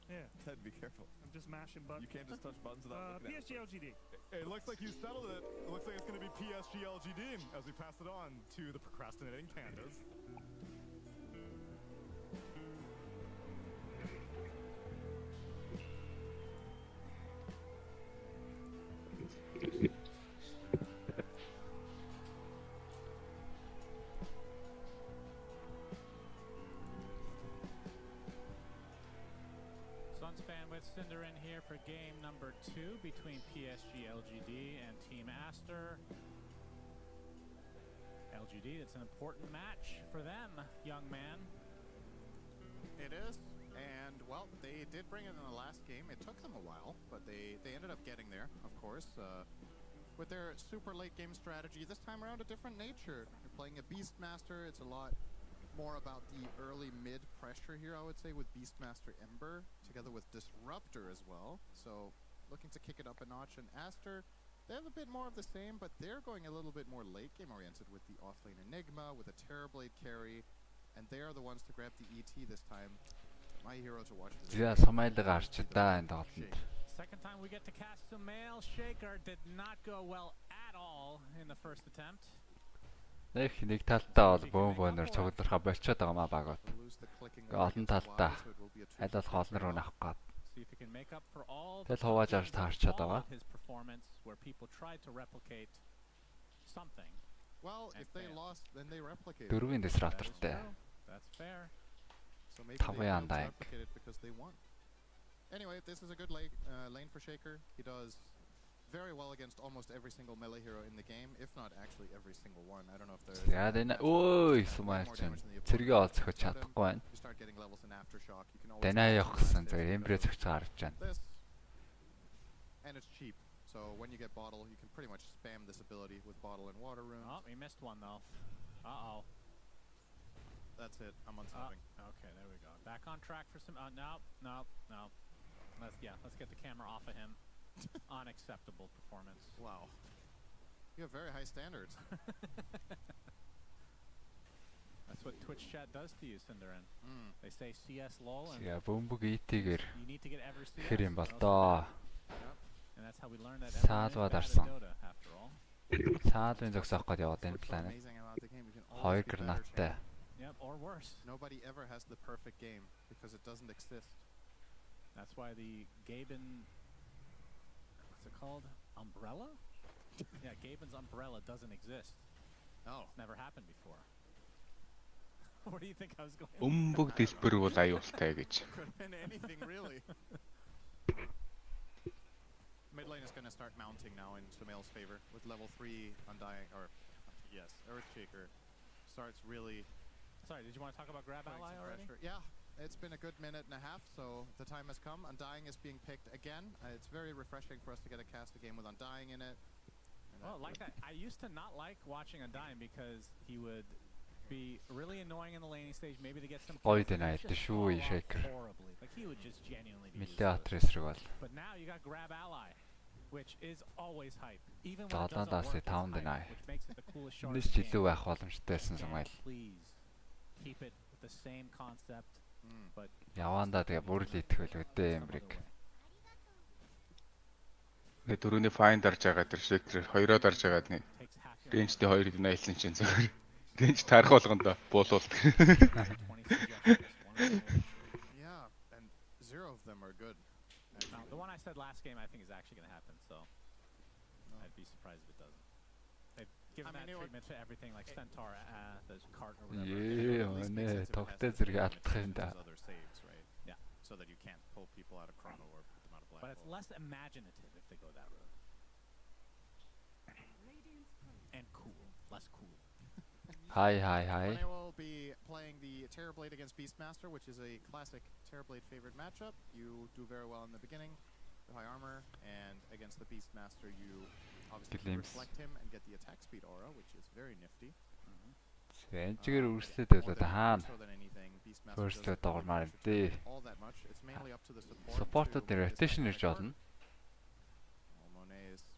Yeah. Ted, be careful. I'm just mashing buttons. You can't just touch buttons without looking at PSG LGD. It looks like you settled it. It looks like it's going to be PSG LGD as we pass it on to the procrastinating pandas. Cinder in here for game number 2 between PSG LGD and Team Aster. LGD, it's an important match for them, young man. It is, and well, they did bring it in the last game. It took them a while, but they ended up getting there, of course. With their super late game strategy, this time around a different nature. You're playing a Beastmaster, it's a lot more about the early mid pressure here, I would say, with Beastmaster Ember together with Disruptor as well. So looking to kick it up a notch. And Aster, they have a bit more of the same, but they're going a little bit more late game oriented with the offlane Enigma, with a Terrorblade carry, and they are the ones to grab the ET this time. My hero to watch this. Yeah, Sumail гарч даа энэ тоглолтод. Second time we get to cast Sumail. Shaker did not go well at all in the first attempt. Нэг талдаа бол бөөнөр цогцолрохоо болчиход байгаа маа багууд. Олон талдаа аль болох олон руу навах гээд. Тэгэл хувааж авч таарчаад байгаа. Дөрвийн дисраптортай. Тавын дай. Anyway, this is a good lane for Shaker. He does very well against almost every single melee hero in the game, if not actually every single one. I don't know if there's яа дэ ой сумаач цэргээ олцох чадахгүй байна. Дэнаа явах гэсэн зэрэг эмбрэ зөгч гарч байна. And it's cheap. So when you get bottle, you can pretty much spam this ability with bottle and water runes. Oh, he missed one though. Uh-oh. That's it. I'm unsubbing. Okay, there we go. Back on track for some no. Let's get the camera off of him. Unacceptable performance. Wow. You have very high standards. That's what Twitch chat does to you, Cinderin. They say CS lol and Yeah, бөмбөг итгээр you need to get every CS. хэр юм бол доо. And that's how we learned that Саалва дарсан. Саалын зогсоох гээд яваад энэ планет. Хоёр гранаттай. Yep, or worse. Nobody ever has the perfect game because it doesn't exist. That's why the Gaben, what's it called? Umbrella? Yeah, Gaben's umbrella doesn't exist. It's never happened before. Where do you think I was going? Өмбөг дэлбэр бол аюултай гэж. Could have been anything really. Mid lane is going to start mounting now in Sumail's favor with level 3 Undying, or yes, Earthshaker starts really. Sorry, did you want to talk about grab ally already? Yeah, it's been a good minute and a half, so the time has come. Undying is being picked again. It's very refreshing for us to get a cast a game with Undying in it. Oh, like that. I used to not like watching Undying because he would be really annoying in the laning stage, maybe to get some kills, Dонэт шүү shaker. Like he would just genuinely be useless. But now you got grab ally, which is always hype, even when it Долоон doesn't дасны work, 5 it's дэнай. hype, which makes it the coolest shard in Эндээс the жилүү game. байх боломжтойсэн Sumail. Please keep it with the same concept, but Яваандаа тэгээ бүр л итгэл үдээ Эмрик. Тэгээ дөрөвний fine дарж байгаа тэр шиг тэр хоёроо дарж байгаа нэг. Range-тэй хоёр дэнэ хэлсэн чинь зөвхөн range тарах болгондоо буулуулт. Yeah, and 0 of them are good. The one I said last game I think is actually going to happen, so I'd be surprised if it doesn't. They've given that treatment to everything like Centaur, the cart or whatever. Нэ тогтой зэрэг алдах юм да. Yeah, so that you can't pull people out of chrono or put them out of black. But it's less imaginative if they go that route. And cool, less cool. Hi. They will be playing the Terrorblade against Beastmaster, which is a classic Terrorblade favored matchup. You do very well in the beginning, the high armor, and against the Beastmaster you obviously can reflect him and get the attack speed aura, which is very nifty. Энчгээр үрслээд болоод хаана first-лөө доормаар юм дээ. Support-ууд rotation ирж болно.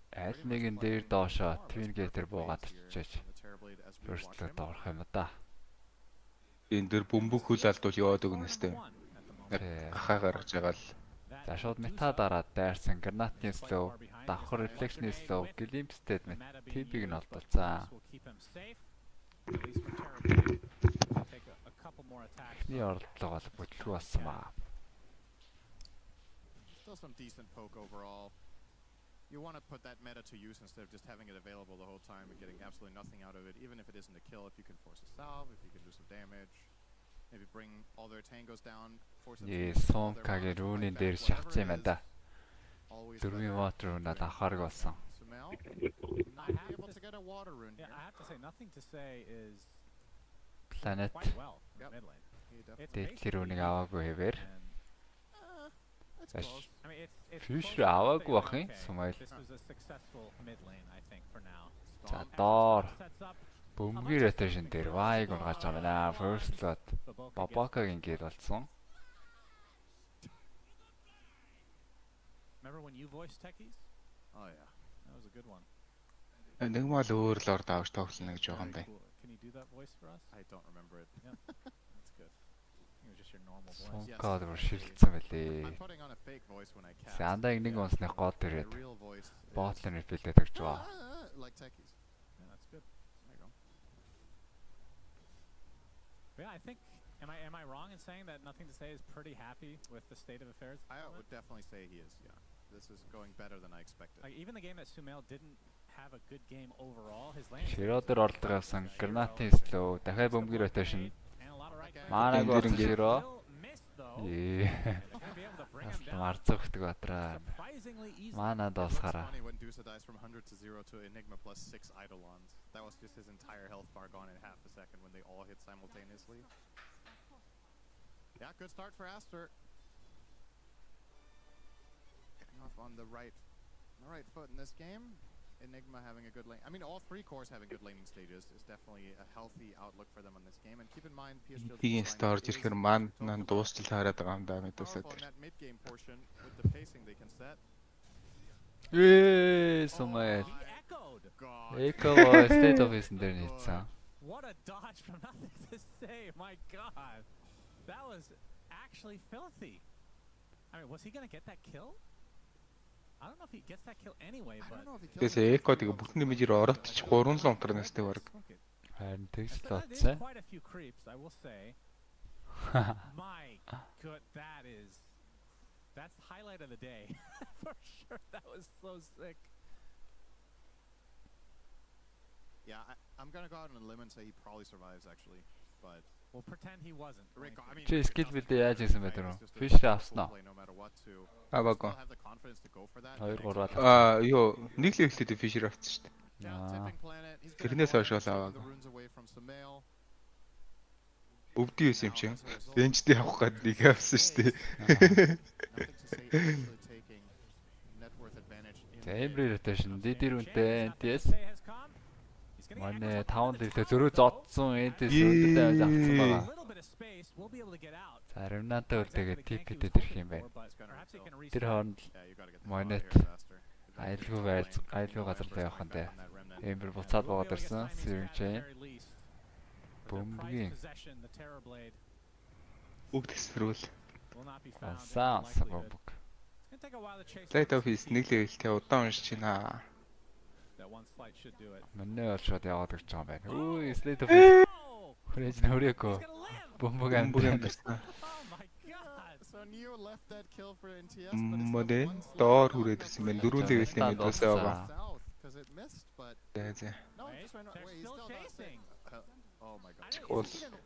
Аль нэгэн дээр доошоо Twin Gator буугаад очиж first-лөө доорох юм да. Энэ дэр бөмбөг хүл алдвал яваад өгнө өстэй. Ахаа гаргаж байгаа л. За шууд мета дараад дайрсан гранатны slow, давхар reflection-ийн slow, glimpse-тэй мэт TP-г нь олдолцсон. Эхний оролдлого бол бүтлгүй болсон ба. Still some decent poke overall. You want to put that meta to use instead of just having it available the whole time and getting absolutely nothing out of it, even if it isn't a kill. If you can force a salve, if you can do some damage, maybe bring all their tangos down, force them to Сонкагийн рүүний дээр шахацсан юм да. Дөрвийн water рунаа давхарг болсон. Sumail, not able to get a water rune here. I have to say, nothing to say is Planet. quite well in mid lane. Дэтлэр рүүнийг аваагүй хэвээр. I mean, it's Future аваагүй бах юм Sumail. This was a successful mid lane, I think, for now. За доор бөмбөгийн rotation дээр Y-г унгаж байгаа байна. First slot Babaka-гийн гээд болсон. Remember when you voiced techies? Oh yeah, that was a good one. Нэг мал өөр лор давж тоглоно гэж байгаа юм байна. Can you do that voice for us? I don't remember it. Yeah, that's good. It was just your normal voice. Сонкад шилжсэн байлээ. I'm putting on a fake voice when I cast. Сандаа нэг унсны гол дээрээд real voice. ботлын рефилдээд өгч байгаа. Like techies. Yeah, that's good. There you go. Yeah, I think. Am I wrong in saying that Nothing to Say is pretty happy with the state of affairs? I would definitely say he is. Yeah, this is going better than I expected. Like even the game that Sumail didn't have a good game overall, his lane. Широдор орлого авсан гранатын slow, дахиад бөмбөгийн rotation. Маанаг болсон Широ. Марцогтдаг батраа. Маана доосгараа. When Dusa dies from 100 to 0 to Enigma plus 6 Eidolons. That was just his entire health bar gone in half a second when they all hit simultaneously. Yeah, good start for Aster. Getting off on the right foot in this game. Enigma having a good lane. I mean, all three cores having good laning stages is definitely a healthy outlook for them on this game. And keep in mind, Тийм стор ирэхээр манд нан дуустал хараад байгаа юм да мэдээсээ. that mid game portion with the pacing they can set. Sumail. Echo state of his дээр нийцсэн. What a dodge from Nothing to Say. My God, that was actually filthy. I mean, was he gonna get that kill? I don't know if he gets that kill anyway, but Тэсээ Echo тэгээ бүхний мижир ороод чи 3 лонтор настай баг. Харин тэгс there's лоцсон. quite a few creeps, I will say. My God, that's the highlight of the day for sure. That was so sick. Yeah, I'm gonna go out on a limb and say he probably survives actually, but we'll pretend he wasn't. Чи скил билдээ яаж хийсэн бэ тэр? Fish авснаа. Аваагаа. 2-3 ёо, нэг л эхлээд Fisher авсан шүү дээ. Тэрнээс хойш бол аваагаа. Өвдөө юм чинь. Бенчтэй авах гээд нэг авсан шүү дээ. Every rotation дидэр үнтэй NTS. Манай 5 левтэй зөрөө зодсон NTS үүдтэй авч авсан байгаа. За Remnant-тай үлдээгээд TP-тэй ирэх юм байна. Тэр хооронд Monet айлгүй газар дээр явах нь дээ. Ember буцаад бooгаад ирсэн. Searing Chain. Бомбгийн. Бүгд хэсрүүл. Саа бомбог. Light of his нэг л хэлтэй удаан уншиж байна. Манай бол шууд яваад ирж байгаа юм байна. Үй, Light of his. Хүрээж нөрөөгөө. Бомбог амтсан. Модэ доор хүрээд ирсэн байна. Дөрөв левелтэй мэдээсээ байгаа. Зэ. Oh my god.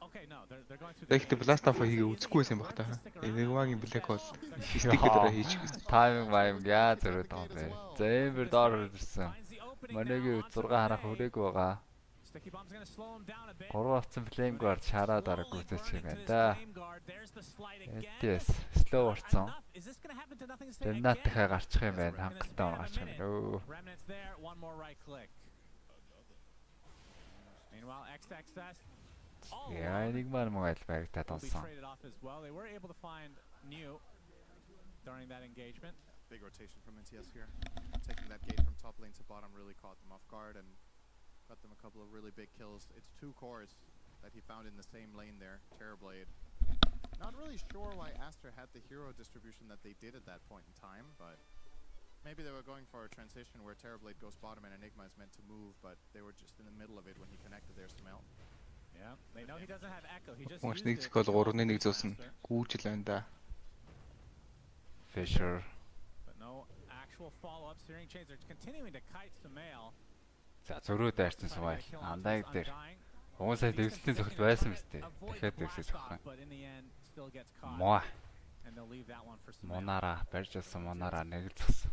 Okay, no, they're going to. Тэгэхдээ blast off хийгээ үзэхгүй байсан баг та. Энэгмагийн black hole sticker хийж гэсэн. Timing вайм яа зэрэг тоо бэ. За Ember доор ирсэн. Манайгийн 6 харах хүрээгүй байгаа. 3 авсан flame guard шараа дараагүй үзэж юм байна да. Yes, slow орсон. Remnant дахиад гарчих юм байна. Хангалттай гарчих юм байна. Meanwhile, XXS. Yeah, Enigma mobile back that also. Traded off as well. They were able to find new during that engagement. Big rotation from NTS here. Taking that gate from top lane to bottom really caught them off guard and got them a couple of really big kills. It's 2 cores that he found in the same lane there. Terrorblade. Not really sure why Aster had the hero distribution that they did at that point in time, but maybe they were going for a transition where Terrorblade goes bottom and Enigma is meant to move, but they were just in the middle of it when he connected their smell. Yeah, they know he doesn't have echo. He just used it. Fisher. But no actual follow-up. Searing Chains are continuing to kite Sumail. За зөрөө дайрсан сувай. Андаг дээр. Уун сая дэвсэлтийн зөвхөл байсан мэт. Дахиад дэвсэж авах юм. Моо. Монара барьж авсан Монара нэг л зогсон.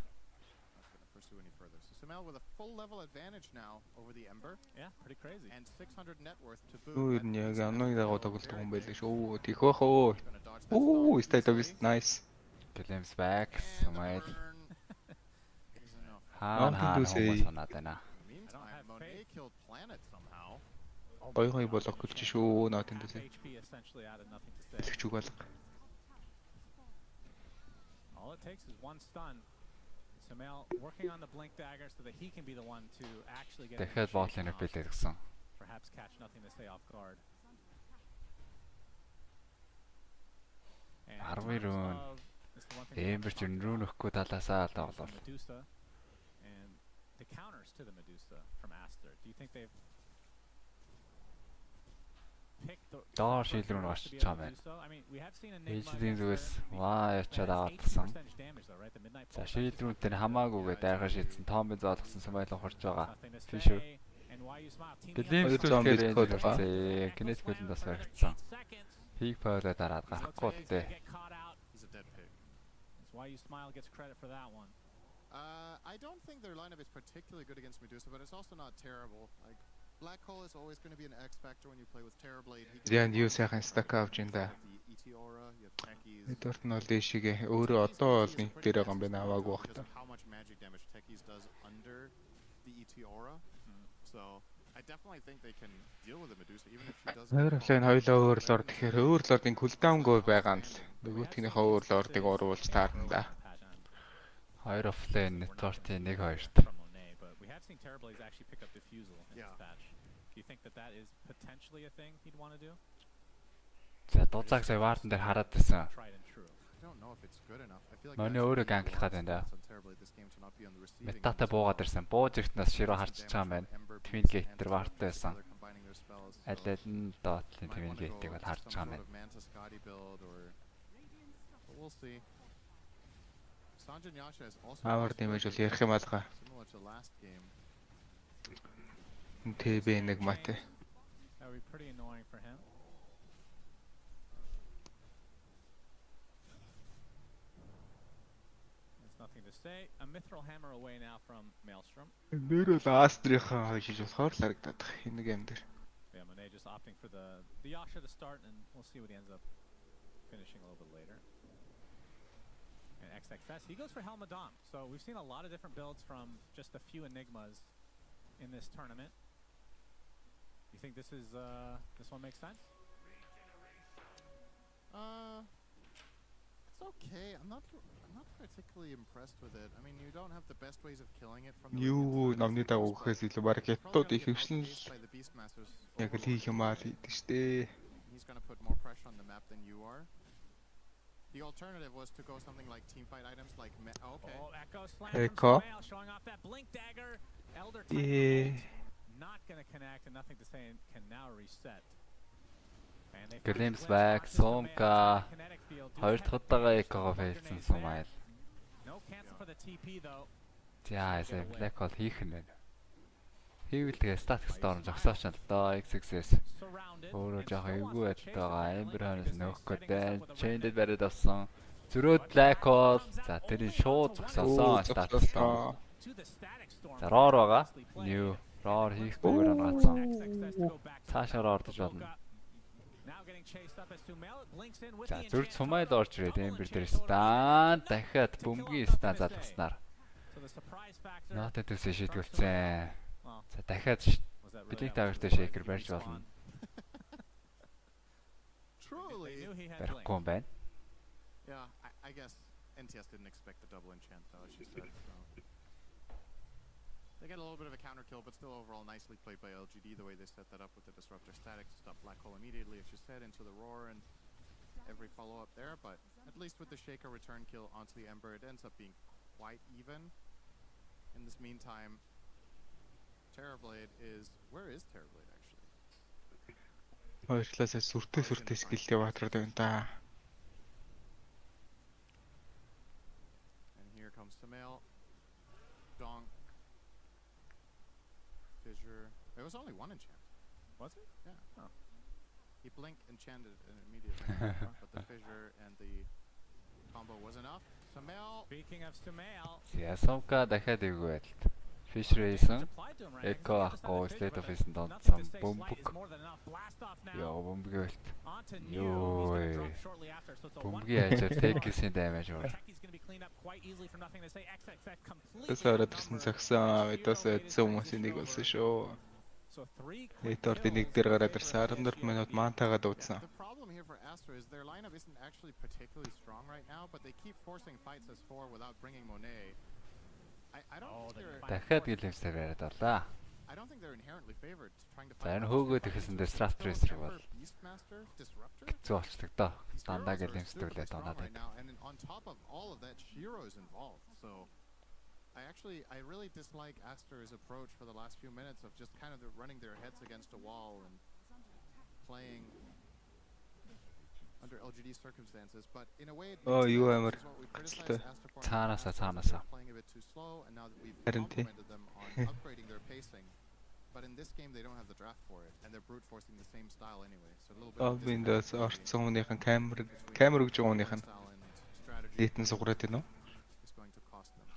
Sumail with a full level advantage now over the Ember. Yeah, pretty crazy. And 600 net worth to boot. Үй яг анны дагуу тоглолт юм байлээ шүү. Тийх бах оо. Ooh, state of is nice. Claims back. Sumail. Хаан санаад байна. Monet killed Planet somehow. Гой болох гэж шүү. Наад энэ дэсэ. Хэлчих үг болго. All it takes is one stun. Sumail working on the blink dagger so that he can be the one to actually get. Дахиад боолыг бэлээд гисэн. Perhaps catch nothing to stay off guard. 10 рүүн. Ember ч рүү нөхгүй талаасаа тоглол. And the counters to the Medusa from Aster. Do you think they've Доор шилрүү гарч байгаа байна. Эжлийн зүгээс ваа ячаад аваадсан. За шилрүүнтэй хамаагүйгээ дайргаа шийдсэн Томби зоолгосон Sumail ухарж байгаа. Fisher. Гэлэмс түлхээр энэ кинет хөлөнд бас баригдсан. Хийг паулаа дараад гарахгүй дээ. I don't think their lineup is particularly good against Medusa, but it's also not terrible. Like Black Hole is always going to be an X factor when you play with Terrorblade. Ян юу сайхан стак авч энэ. Эдорт нь бол дэшигээ өөрөө одоо бол нэг дээр байгаа юм байна аваагүй бахта. How much magic damage Techies does under the ET aura. So I definitely think they can deal with the Medusa even if she doesn't. Хоёрын хоёлоо өөрлөөр тэгэхээр өөрлөөрийн кулдаунгүй байгаа нь л нөгөөтгийнхээ өөрлөөрдыг оруулж таарна да. Хоёр офлайн нэтворкийн 1-2-т. We have seen Terrorblades actually pick up Diffusal in this patch. Do you think that is potentially a thing he'd want to do? За дуцааг сая вартан дээр хараад байсан. Манай өөрөө ганглахад байна да. Метатай буугаад ирсэн. Бууж ирэхнээс ширөө харчиж байгаа юм байна. Twin Gate дээр варттай байсан. Аль аль нь доотлын Twin Gate-ийг бол харж байгаа юм байна. Our damage бол ярих юм алгаа. TB нэг мате. That would be pretty annoying for him. There's nothing to say. A mithril hammer away now from Maelstrom. Нэр бол Астрийнхаа хийж болохоор л харагдаад байна. Энэ гейм дээр. Yeah, Monet just opting for the Yasha to start, and we'll see what he ends up finishing a little bit later. And XXS, he goes for Helmadam. So we've seen a lot of different builds from just a few Enigmas in this tournament. You think this one makes sense? It's okay. I'm not particularly impressed with it. I mean, you don't have the best ways of killing it from Юу намны дагуу гэхээс илүү баг хятад ихвшин л яг л хийх юм аа л гэдэг штэ. He's going to put more pressure on the map than you are. The alternative was to go something like team fight items like okay. Oh, Echo slam Echo. from Sumail, showing off that blink dagger. Elder not going to connect, and nothing to say, and can now reset. Glimpse back, Sonka. Хоёр дахь Echo-го фейлсэн Sumail. No cancel for the TP though. За, Black Hole хийх нь байна. Хийвэл тэгээ static storm зогсооч л доо XXS. Өөрөө жоох эвгүй байдгаа Amber Hornet нөхгүй дээ. Chained бариад авсан. Зөрөөд Black Hole. За, тэрийг шууд зогсоосон static storm. За, Roar байгаа. New Roar хийхгүйгээр онгацсан. Цаашаа ордож болно. За, зүр Sumail орж ирээд Amber дээр стан дахиад бөмбөгийн стан залгаснаар. Not төсөө шийдгүүлсэн. За, дахиад Blink Dagger-тэй shaker барьж болно. Барихгүй юм байна. Yeah, I guess NTS didn't expect the double enchant though, as she said. So. They get a little bit of a counter kill, but still overall nicely played by LGD the way they set that up with the disruptor static to stop Black Hole immediately, as you said, into the roar and every follow up there. But at least with the shaker return kill onto the Ember, it ends up being quite even. In this meantime, Terrorblade is... Where is Terrorblade actually? Хоёр талаасаа сүртэй скиллтэй баатраад байна та. And here comes Sumail. Donk. Fissure. It was only one enchant. Was it? Yeah. Oh. He blinked, enchanted, and immediately. But the fissure and the combo was enough. Sumail. Speaking of Sumail. Yeah, Sonka дахиад эвгүй байдалд. Fissure хийсэн. Echo ахгүй State of Ace-д донцсон. Бөмбөг. Яа, бөмбөг байлт. Йоо. Бөмбөгийн ажил take-ийн damage өөр. Тэсээр тэрсэн цагсан видеос эдсэн хүмүүсийн нэг болсон шүү. Эдгээр нэг дээр гараад ирсэн 14 минут маантайгаа дуудсан. The problem here for Astra is their lineup isn't actually particularly strong right now, but they keep forcing fights as 4 without bringing Monet. I don't think they're дахиад гэлэмсээр яриад орлаа. I don't think they're inherently favored trying to За, fight. энэ хөөгөөд ихэсэн Disruptor бол хэцүү болчихдог доо. Дандаа гэлэмсдүүлээд оноод байд. And on top of all of that, Shiro is involved. So I really dislike Astra's approach for the last few minutes of just kind of running their heads against a wall and playing under LGD circumstances, but in a way it you are playing a bit too slow, and now that we've complimented them on upgrading their pacing, but in this game they don't have the draft for it, and they're brute forcing the same style anyway. So a little bit of Windows орцсон хүнийхэн камер өгж байгаа хүнийхэн дэтэн сугараад байна уу? is going to cost them.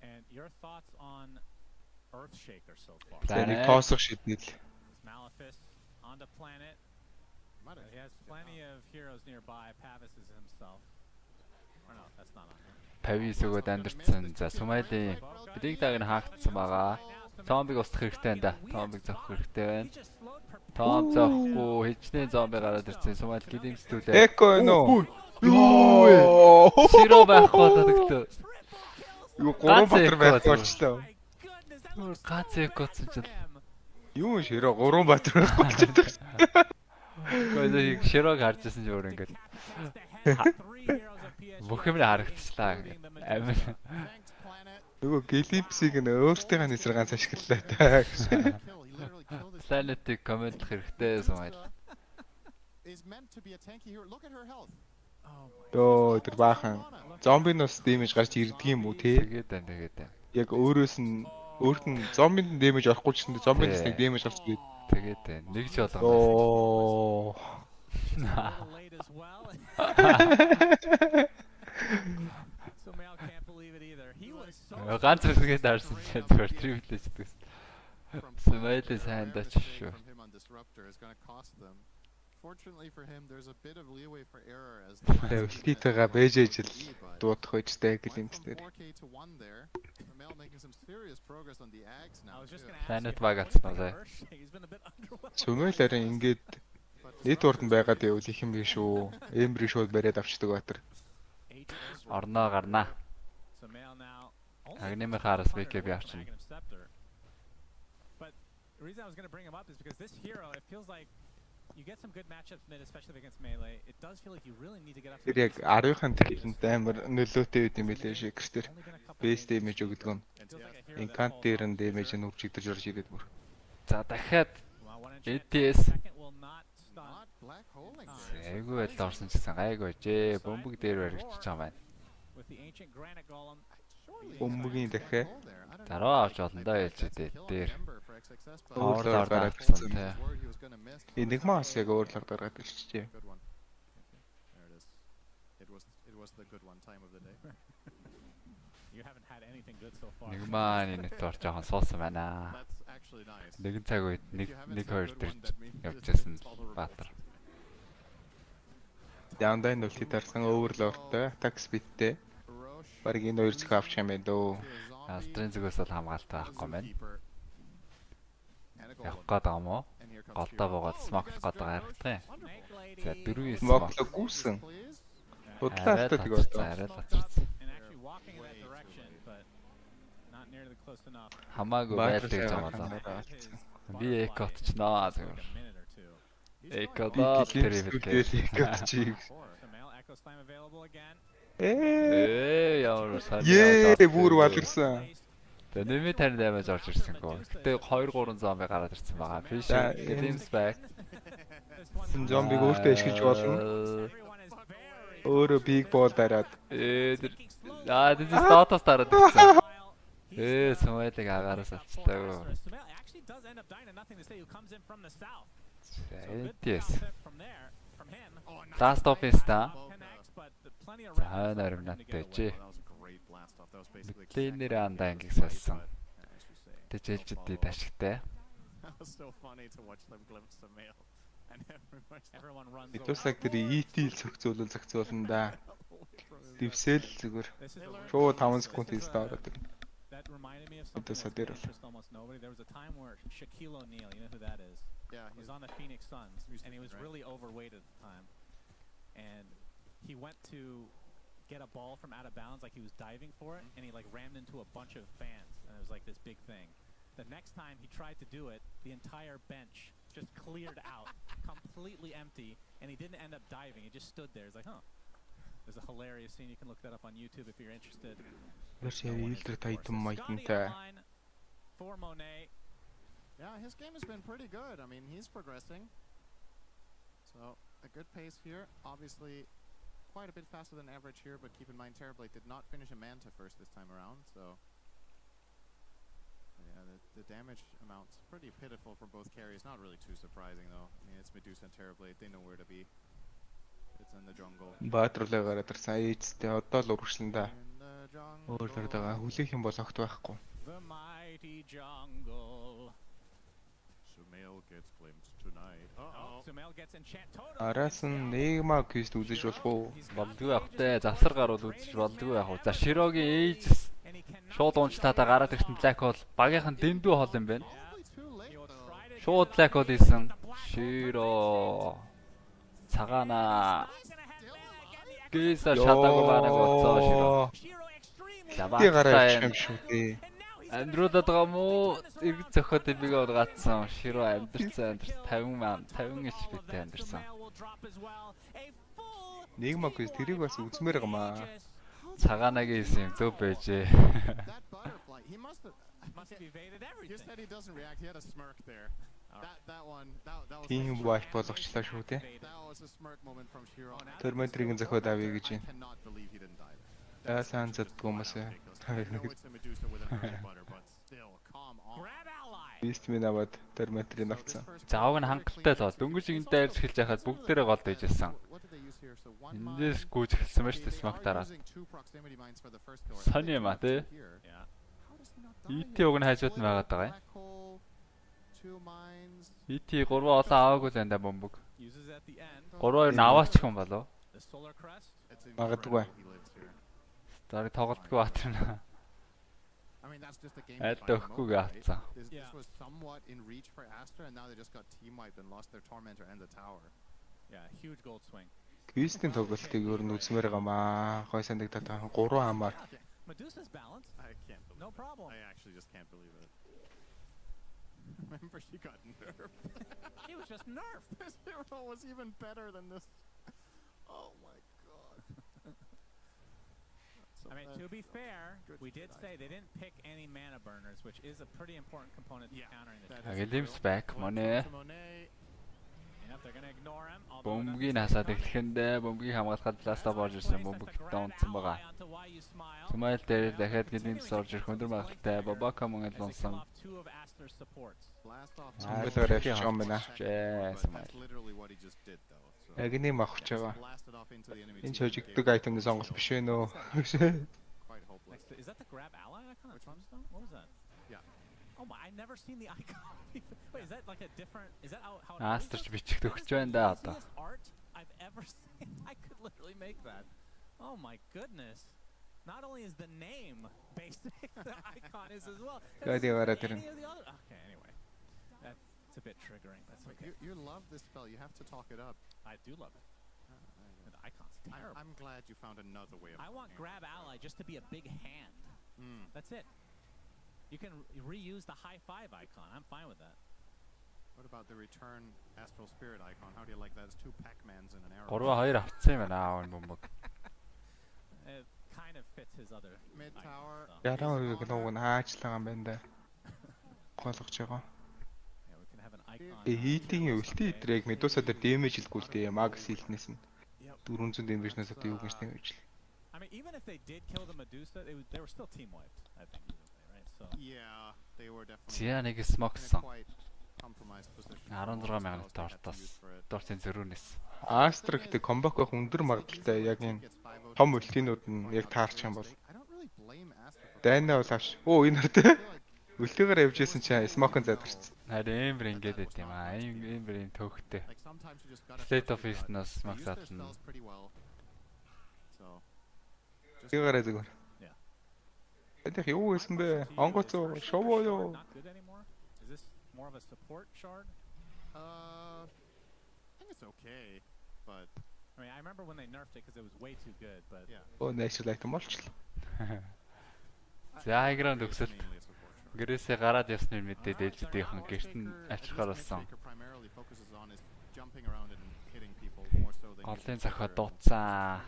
And your thoughts on Earthshaker so far? Тэнийг тоосох шийднэл. Malefice on the planet. He has plenty of heroes nearby. Pavis is himself. Or no, that's not on him. Pavis өгөөд амьдсан. За, Sumail-ийн Blink Dagger хаагдсан байгаа. Зомбиг устгах хэрэгтэй байна да. Зомбиг зовх хэрэгтэй байна. Том зовхгүй хичнээн зомби гараад ирсэн. Sumail гэлэмсдүүлээ. Echo энэ үү? Йоо! Широ байх болоод. Юу 3 батар байх болчлоо. Гац Echo-ц ч юу Широ 3 батар байх болчиход. Гэхдээ Широг харж байсан ч өөр ингээд бүх юм харагдчихлаа. Амин. Нөгөө Glimpse-ийг нь өөртөө нисэр ганц ашиглалаа та. Planet-ийг комментлах хэрэгтэй Sumail. Дөө тэр баахан зомбинос дэмэж гарч ирдэг юм уу те? Тэгээд байна. Яг өөрөөс нь Өөрт нь зомбинд дэмэж орохгүй ч гэсэн зомбинд нэг дэмэж авч гээд тэгээд нэг ч болгоно. Оо. Ганц хэсгээд харсан чинь зүгээр Dreamleague S20. Смайлээ сайн даач шүү. Fortunately for him, there's a bit of leeway for error as Ultiтэйгээ бэжэж л дуудах байжтэй гэлэнтээр. 4K to 1 there. Mel making some serious progress on the Ags now. Planet багацсан сая. Сүмэлэрэн ингээд нийт урд нь байгаад явал их юм биш шүү. Эмбри шууд бариад авчдаг баатар. Орноо гарнаа. Агнемэ хараас бэкэ би авчихна. But the reason I was going to bring him up is because this hero, it feels like you get some good matchups mid, especially against melee. It does feel like you really need to get up. Тэр яг 10-ын талент амар нөлөөтэй үед юм билээ шикстер. Base damage өгдөг нь. Incant дээр нь damage нь үржигдэж орж ирээд бүр. За дахиад ETS айгүй байл орсон ч гэсэн гайгүй жээ бөмбөг дээр баригдчих байгаа байна. Бөмбөгийн дахиад дараа авч болно да ялч дээр. Өөрөөр гаргасан тий. Нэг мас яг өөрөөр гаргаад ирчихжээ. It was the good one time of the day. You haven't had anything good so far. Нэг маань энэ төр жоохон суусан байна. Нэгэн цаг үед нэг хоёр төрж явчихсан баатар. Дандаа нь үлти тарсан overlordтэй, attack speedтэй. Бараг энэ хоёр зөх авчих юм байна дөө. Астрын зүгээс бол хамгаалтай байхгүй байна. Явах гээд байгаа мó? Голдоо буугаад смоклох гээд байгаа харагдах юм. За 4-9 смоклог гүйсэн. Бодлоотой тэг байна. Арай л ацарсан. Хамаагүй байлдаг юм байна. Би экот ч наа зүгээр. Экодоо тэр чиг. Яар сайн. Бүр валэрсэн. Тэгээ нэмээ 58 орж ирсэн гоо. Гэтэ 2-3 зомби гараад ирсэн байгаа. Fish games back. Зомбиг өөртөө ашиглаж болно. Өөрөө big ball дараад. This is status дараад ирсэн. Смайлыг агаараас авчтай. Yes. Last office та. За наримнаттай чи. Линер андаа ангиг салсан. Тэжээлчдээ ташигтай. It was like the ET-ийг зохицуулна да. Дэвсэл зүгээр. Шууд 5 секунд хийстаа ороод ирнэ. That reminded me of something that interested almost nobody. There was a time where Shaquille O'Neal, you know who that is? Yeah, he was on the Phoenix Suns, and he was really overweight at the time. And he went to get a ball from out of bounds, like he was diving for it, and he like rammed into a bunch of fans, and it was like this big thing. The next time he tried to do it, the entire bench just cleared out, completely empty, and he didn't end up diving. He just stood there. He's like, huh. There's a hilarious scene. You can look that up on YouTube if you're interested. For Monet. Yeah, his game has been pretty good. I mean, he's progressing. So, a good pace here. Obviously, quite a bit faster than average here, but keep in mind, Terrorblade did not finish a Manta first this time around, so... Yeah, the damage amount's pretty pitiful for both carries. Not really too surprising, though. I mean, it's Medusa and Terrorblade. They know where to be. It's in the jungle. Баатруулаа гараад ирсэн. Ээжтэй одоо л урагшлан да. Өөрөөр дагаа хүлээх юм бол огт байхгүй. The mighty jungle. Sumail gets glimpsed tonight. Sumail gets enchanted. Араас нь Негма квест үзэж болох уу? Болдгүй явахтай. Завсар гаруул үзэж болдгүй явах уу. За Широгийн ээж шууд унчтаадаа гараад ирсэн Black Hole багийнхан дэндүү хол юм байна. Шууд Black Hole ийсэн. Широ цагаана Гейсаа шатаагүй банаг болцоо Широ. Би гараад юм шүү дээ. Андруудад гамуу эрг зөхөд биг ургацсан Широ амьдэрсэн 50 HP-тэй амьдэрсэн. Нэгмаа квест тэрийг бас үзмээр гамаа. Цагаанагийн юм зөв байжээ. He must have evaded everything. You said he doesn't react. He had a smirk there. That was тийм бааш болгочлаа шүү дээ. Термометрийн зөхөд авъя гэж юм. Сайн заддаг юмсаа. Beast минь аваад терметрийн авцсан. Заавг нь хангалттай тоо. Дөнгөж игэнтэй арьж хэлж яхад бүгдээрээ гол дэжсэн. Эндээс гүйж эхэлсэн ба шүү дээ смок дараа. Сони юм а тий. ET уг нь хажууд нь байгаад байгаа юм. ET 3 олон аваагүй л энэ бомбог. 3-2 наваачих юм болов. Магадгүй. Дараа тоглолтгүй баатарна. Айлда өгөхгүйгээ авцсан. This was somewhat in reach for Astra, and now they just got team wiped and lost their tormentor and the tower. Yeah, huge gold swing. Квистийн тоглолтыг өөр нь үзмээр байгаамаа. Гой санагдаад байгаа. 3 хамаар. Medusa's balance. I can't believe. No problem. I actually just can't believe it. Remember, she got nerfed. She was just nerfed. This hero was even better than this. Oh my god. I mean, to be fair, we did say they didn't pick any mana burners, which is a pretty important component to countering this. Agilим's back Monet. They're going to ignore him. Бомбгийн хасаад эхлэхэндээ бомбгийн хамгаалахад ласта борж ирсэн бомбог даунсан байгаа. Смайл дээр дахиад гэлэнс орж ирэх өндөр магадaltaй Бабака мөн лонсон. Смайл авч юм байна. Яг нэг авч байгаа. Энэ чожигдөг айтемны сонголт биш вэ нөө? Is that the grab ally icon? What was that? Yeah. Oh my, I never seen the icon. Wait, is that like a different? Is that how it Астрч бичих төгсөж байна да одоо. Art I've ever seen. I could literally make that. Oh my goodness. Not only is the name basic, the icon is as well. Okay, anyway. That's a bit triggering. That's okay. You love this spell. You have to talk it up. I do love it. The icon's terrible. I'm glad you found another way of I want grab ally just to be a big hand. That's it. You can reuse the high five icon. I'm fine with that. What about the return astral spirit icon? How do you like that? It's 2 Pac-Mans in an arrow. 3-2 авцсан юм байна бомбог. It kind of fits his other mid tower. Яраа үеиг нууг нь хаачлаа юм байна да. Голгож байгаа. Хийтийн өлтий дрэг Medusa дээр damage илгүүл дээ. Max хилнээс нь 400 damage-наас одоо юу гэж damage. I mean, even if they did kill the Medusa, they were still team wiped, I think. Yeah, they were definitely. Зя нэг смоксон. 16,000 тортоос дуртын зөрүүнээс. Astra гэдэг комбак байх өндөр магадaltaй яг энэ том өлтийнүүд нь яг таарч юм бол. Дайна бол авш. Оо энэ хартай. Өлтөөр явж исэн чинь смокон задарсан. Харин эмбэр ингэж байт юм аа. Эмбэрийн төвхтэй. State of East-наас смок заатна. Ягараа зүгээр. Эдэх юу гэсэн бэ? Онгоцоо шовоо ёо. Is this more of a support shard? I think it's okay, but I mean, I remember when they nerfed it because it was way too good, but yeah. Оо natural item болчихлоо. За игранд өгсөл. Гэрээсээ гараад явсны мэдээд ээлжидийнхэн гэрт нь ачирхаар болсон. Голын захиад дууцсан.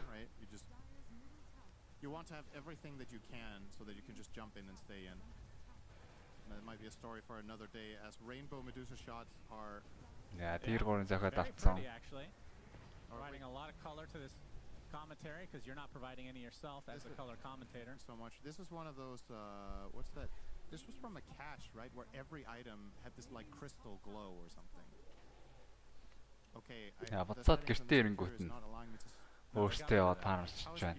You want to have everything that you can so that you can just jump in and stay in. That might be a story for another day as rainbow Medusa shots are тэр гурван захиад авцсан. Providing a lot of color to this commentary because you're not providing any yourself as a color commentator so much. This is one of those what's that? This was from a cache, right? Where every item had this like crystal glow or something. Okay, буцаад гэртээ ирэнгүүт нь өөртөө яваад панарч байна.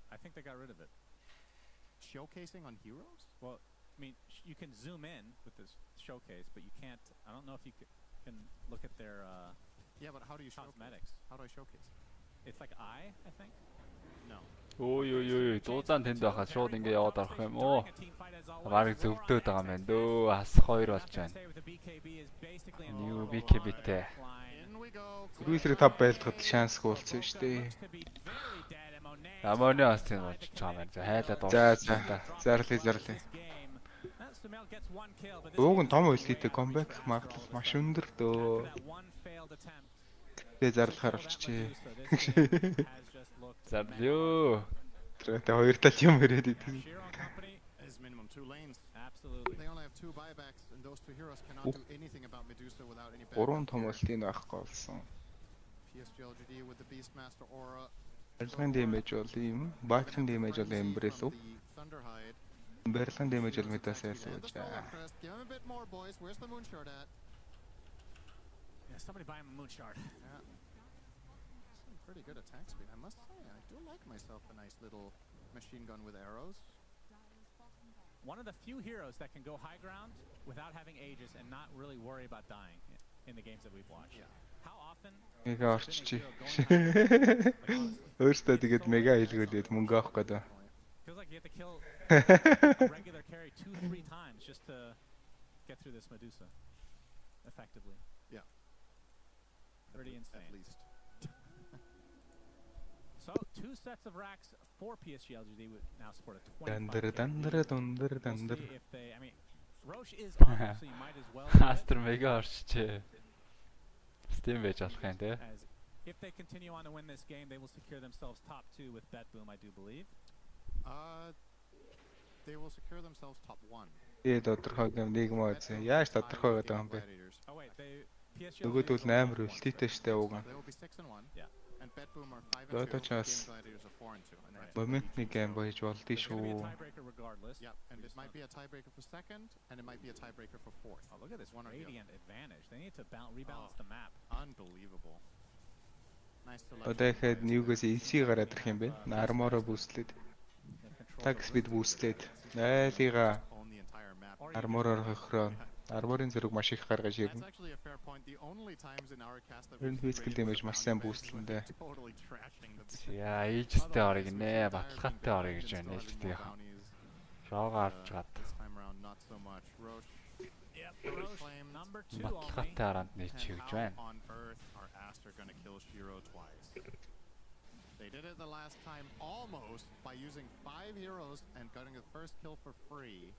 I think they got rid of it. Showcasing on heroes? Well, I mean, you can zoom in with this showcase, but you can't. I don't know if you can look at their yeah, but how do you cosmetics? How do I showcase? It's like I think. No. Ой дууцаан тэнд байхад шууд ингэ яваад орох юм уу? Барыг зөвдөөд байгаа юм байна дөө. Хас 2 болж байна. New BKB-тэй. Рүүлрэг 5 байлдахад шанс хуулсан шүү дээ. Амоны астын болж байгаа юм. За хайлаад дуусна. Зарлаа. Ууг нь том өлтийтэй comeback магадлал маш өндөр дөө. Тэгээ зарлахаар болчихжээ. Заблё. Тэгээ хоёр тал юм ирээд идэв. They only have 2 buybacks and those 2 heroes cannot do anything about Medusa without any backup. Гурван том өлтийн байхгүй болсон. PSGLGD with the Beastmaster aura. Арилгын damage бол ийм, Bat-ын damage бол Embrace. Berlin damage will meet us as Give him a bit more, boys. Where's the moonshard at? Yeah, somebody buy him a moonshard. Yeah. Some pretty good attack speed, I must say. I do like myself a nice little machine gun with arrows. One of the few heroes that can go high ground without having Aegis and not really worry about dying in the games that we've watched. Yeah. How often? Mega орччих. Өөртөө тэгээд мега хэлгүүлээд мөнгө авах гэдэг. Feels like you have to kill a regular carry 2-3 times just to get through this Medusa effectively. Yeah. Pretty insane. At least. So 2 sets of racks for PSG LGD would now support a 25. If they, I mean, Roche is on, so you might as well. Астер мега орччихээ. Steam байж болох юм те. If they continue on to win this game, they will secure themselves top 2 with Bet-Boom, I do believe. They will secure themselves top 1. Ээ тодорхой юм нэг маа үзье. Яаж тодорхой гэдэг юм бэ? Нөгөөдөл 8 үлтийтэй штэ ууган. They will be 6-1. Yeah. And Bet-Boom are 5-2. Доточаас моментны гейм байж болдгий шүү. Yeah, and it might be a tiebreaker for second, and it might be a tiebreaker for fourth. Oh, look at this radiant advantage. They need to rebalance the map. Unbelievable. Nice to let. Одоо ихэд ньюгээс EC гараад ирэх юм бэ? Армороо бүүстлээд. Tag speed бүүстлээд. Найлыга армороор хохроо. Арморын зэрэг маш их гаргаж ирнэ. Энэ physical damage маш сайн бүүстлэндээ. Яа, Aegis-тэй орыг нэ, баталгаатай орыг гэж байна л дээ. Роо гарч гад. Баталгаатай аранд нээчих гэж байна. They did it the last time almost by using 5 heroes and getting the first kill for free.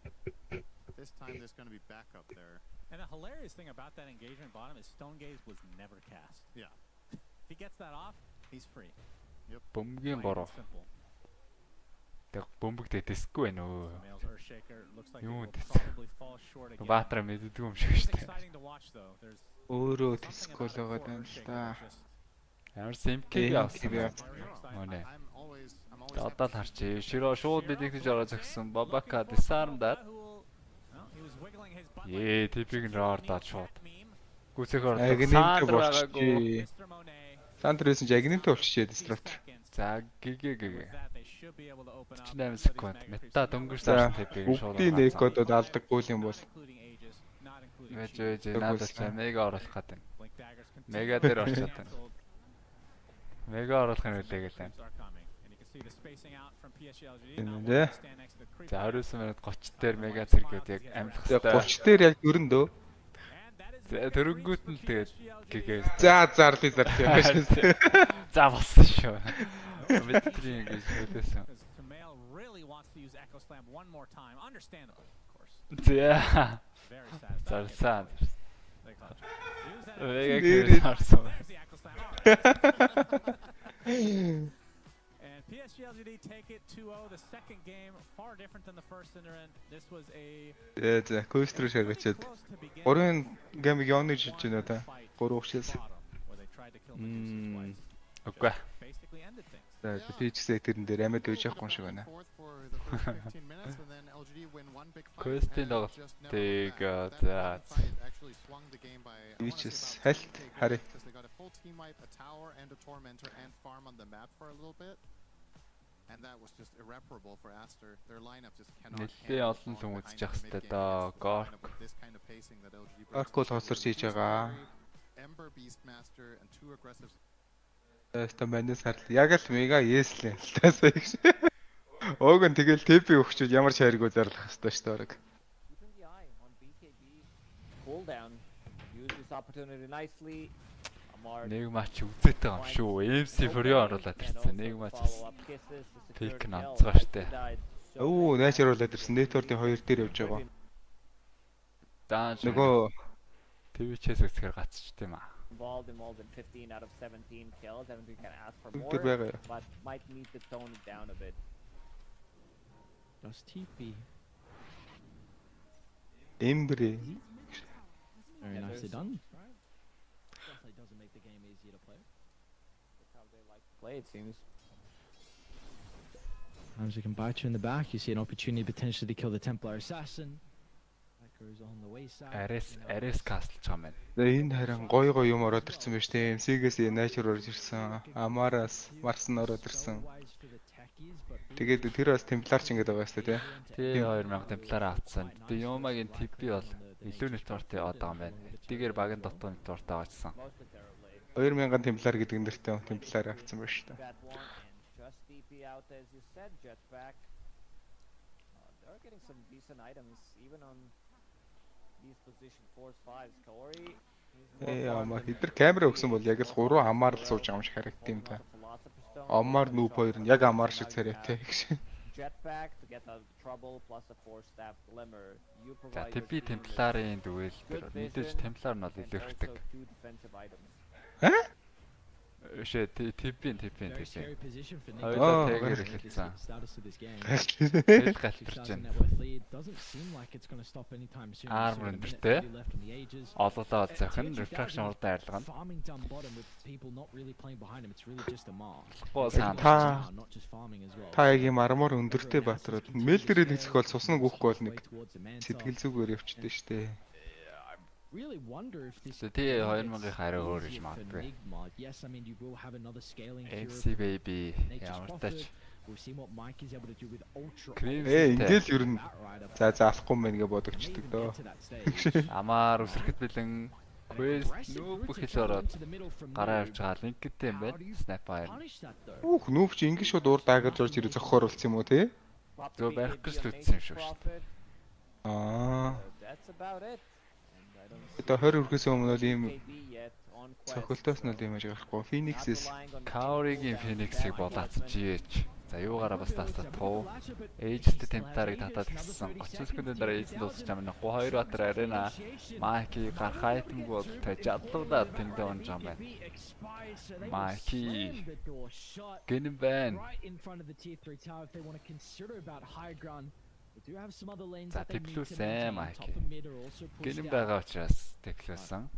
This time there's going to be backup there. And the hilarious thing about that engagement bottom is Stonegaze was never cast. Yeah. If he gets that off, he's free. Yep. Бөмбөгийн бороо. Тэг бөмбөг дэдэсгүй байна өө. Юу дэс. Баатар мэддэггүй юм шиг шүү дээ. Өөрөө тэсгүй л байгаа юм л та. Ямар симпкийг авсан бэ? Мөнэ. Одоо л харчээ. Широ шууд бидийг гэж ороо зогсон. Бабака дисармдаад. Ээ, типиг роор даад шууд. Гүцэх ороо. Агнинтэй болчихжээ. Сандрээс нь агнинтэй болчихжээ дистраптор. За ГГ. 48 секунд. Мета дөнгөрсөн типиг шууд. Бүгдийн некодод алдаггүй юм бол. Вэж надад ч мега оруулах гэдэг. Мега дээр орчиход байна. Мега оруулахын үлээгээл байна. Нэ. За 20 минут 30 дээр мега зэрэгүүд яг амлах хэрэгтэй. 30 дээр яг дөрөндөө. За дөрөнгөт нь тэгээд ГГ. За зарлий зарлий. За болсон шүү. Мэтрийн гэж хэлсэн. За. Зарсан. Мега харсан. And PSG LGD take it 2-0. The second game far different than the first in their end. This was a За коостер шагачаад 3 геймиг явна гэж хэлж байна та. 3 учраас. Окей. За PG-сээ тэрэн дээр амьд үйж явахгүй юм шиг байна. Коостын тоглолтыг за PG-с хальт харъя. Full team wipe, a tower and a tormentor and farm on the map for a little bit. And that was just irreparable for Aster. Their lineup just cannot handle олон хүн үзэж явах хэрэгтэй доо. Gork. Gork бол хоцорч хийж байгаа. Ember Beastmaster and 2 aggressive. Тэстэ манайс харлаа. Яг л мега еслээ. Тасаа их. Ог нь тэгэл TP өгчүүд ямар ч хайргүй зарлах хэрэгтэй шүү дээ орог. Pull down. Use this opportunity nicely. Нэг матч үзээд байгаа юм шүү. MC Furio оруулаад ирсэн. Нэг матч пик намцгаа штэ. Оо, найч оруулаад ирсэн. Network-ийн 2 дээр явж байгаа. Дааш нөгөө Twitch-ээс үзэхээр гацчт юм аа. Involved in 15 out of 17 kills. I don't think can ask for more, but might need to tone it down a bit. Does TP? Embre. Very nicely done. Doesn't make the game easier to play. That's how they like to play, it seems. Sometimes they can bite you in the back. You see an opportunity potentially to kill the Templar assassin. That goes on the wayside. Ares Castle ч юм байна. Энэ харин гоё юм ороод ирсэн байж тээ. MC-гээс Nature орж ирсэн. Amaras Marson ороод ирсэн. Тэгээд тэр бас Templar ч ингэдэг байгаа шүү дээ, тий. 2000 Templar авцсан. Тэгээ Юмагийн TP бол илүү нэтвортой яваад байгаа юм байна. Эдгээр багийн дотоо нэтвортой аваачсан. 2000 Templar гэдэг нэртэй Templar авцсан байна шүү дээ. Just TP out as you said, Jetpack. They're getting some decent items even on these position 4s 5s. Corey. Яамаа хэдэр камера өгсөн бол яг л 3 амаар л сууж байгаа юм шиг харагдсан юм да. Амаар нүүп хоёр нь яг амаар шиг царайтай гэж. Jetpack to get out of trouble plus a 4-step glimmer. You provide TP Templar-ийн дүгэл мэдээж Templar нь бол илүү хэрэгтэй. Шээ TP. Хоёулаа тэгэр хэлсэн. Гэлтэрч байна. Armor өндөртэй. Олоолаа бол зохин refraction урдаа арилгана. Та яг юм armor өндөртэй баатрууд мэл дээрээ нэг зохиол цуснаг өгөхгүй бол нэг сэтгэл зүгээр явчихдээ штэ. Really wonder if this is 2000-ийн хараа өөр гэж магадгүй. Yes, I mean you will have another scaling MC baby ямартач. We've seen what Mike is able to do with ultra. Ингээл ер нь за заахгүй юм байна гэж бодогчдөг дөө. Амаар үсрэхэд бэлэн quest нүүп хэл ороод гараа явж байгаа линктэй юм байна. Sniper. Үх нүүп чи ингэ шууд уур даагарж орж ирээ зохиор болсон юм уу те? Зөө байх гэж л үтсэн юм шүү дээ. That's about it. Одоо 20 хүрхээс өмнө бол ийм цохилтоос нь л юм ажиг гарахгүй. Phoenix-с Kaori-гийн Phoenix-ийг болаацж ийж. За юугаараа бас таастаа туу. Age-тэй Templar-ыг татаад гисэн. 30 секундын дараа Age дуусч байгаа юм. 2 батар арена. Mike гарах айтемг бол таджадлуудаа тэндээ онж байгаа юм байна. Mike гэнэн байна. За тэглүүлсэн Mike. Гэнэн байгаа учраас тэглүүлсэн.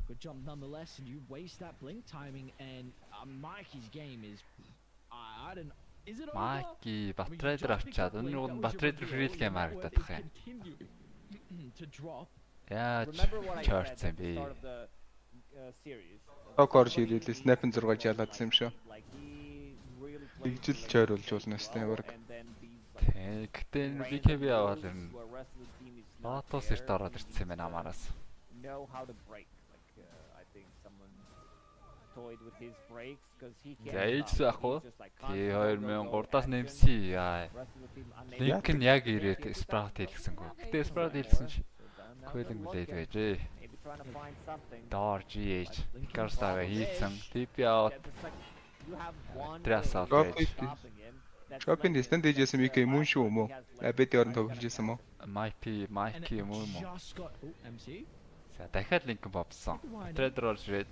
Mike Bat-Raider авчаад өнөр нь Bat-Raider free game харагдаад байгаа юм. Яаж чорцсон бэ? Токор ширэлээ снайпен 6 жалаадсан юм шүү. Игжил чойр болж болно сте баг. Гэтэ BKB аваад ер нь Лотос эрт ороод ирсэн юм байна амаараас. Яйц ахгүй. Тий 2003-аас нэмсэн яа. Линк нь яг ирээд Sprout хэлсэнгүү. Гэтэ Sprout хэлсэн чи Quilling Blade байжээ. Door GH Garstava хийсэн. TP out. Трясаа. Шопинг дэстэн дэжсэн Мик юм шүү юм уу? Бэт яран тоглож юм уу? Mike юм уу? За дахиад линк бовсон. Trader орж ирээд.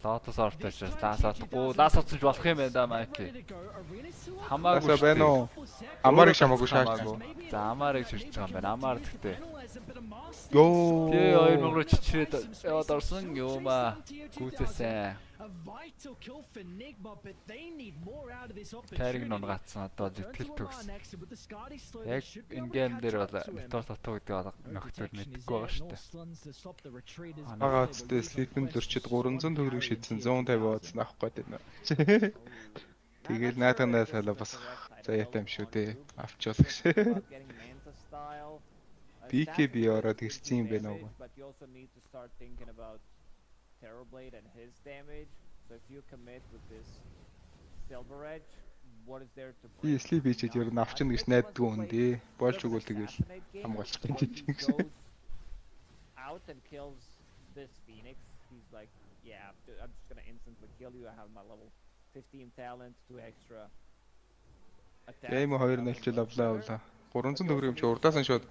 Lotus ортож лаасаахгүй. Лаасаацж болох юм байна да Mike. Хамаагүй байна уу? Амарыг шамаагүй шаардлагагүй. За амарыг ширч байгаа юм байна. Амар гэхдээ. Йоо. Тий 2000 руу чичрээд яваад орсон юума. Гүцээсэн. Тариг нон гацсан одоо зэтгэл төгс. Яг энэ гейм дээр бол нэтор татуу гэдэг бол нөхцөл мэдгүй байгаа шүү дээ. Агаа зүтэй слипэн зөрчид 300 төгрөг шидсэн 150 бооцсон авах гээд байна. Тэгэл наатанаас халаа бас заяатай юм шүү дээ. Авчуулах шээ. BKB ороод ирсэн юм байна уу? Terrorblade and his damage. So if you commit with this Silver Edge, what is there to break? Sleep хийж ер нь авчин гэж найддаг юм дээ. Болж өгвөл тэгэл хамгаалчих юм гэж. Out and kills this Phoenix. He's like, yeah, I'm just gonna instantly kill you. I have my level 15 talent, 2 extra attack. Game 2-0 авлаа. 300 төгрөг юм чи урдаас нь шууд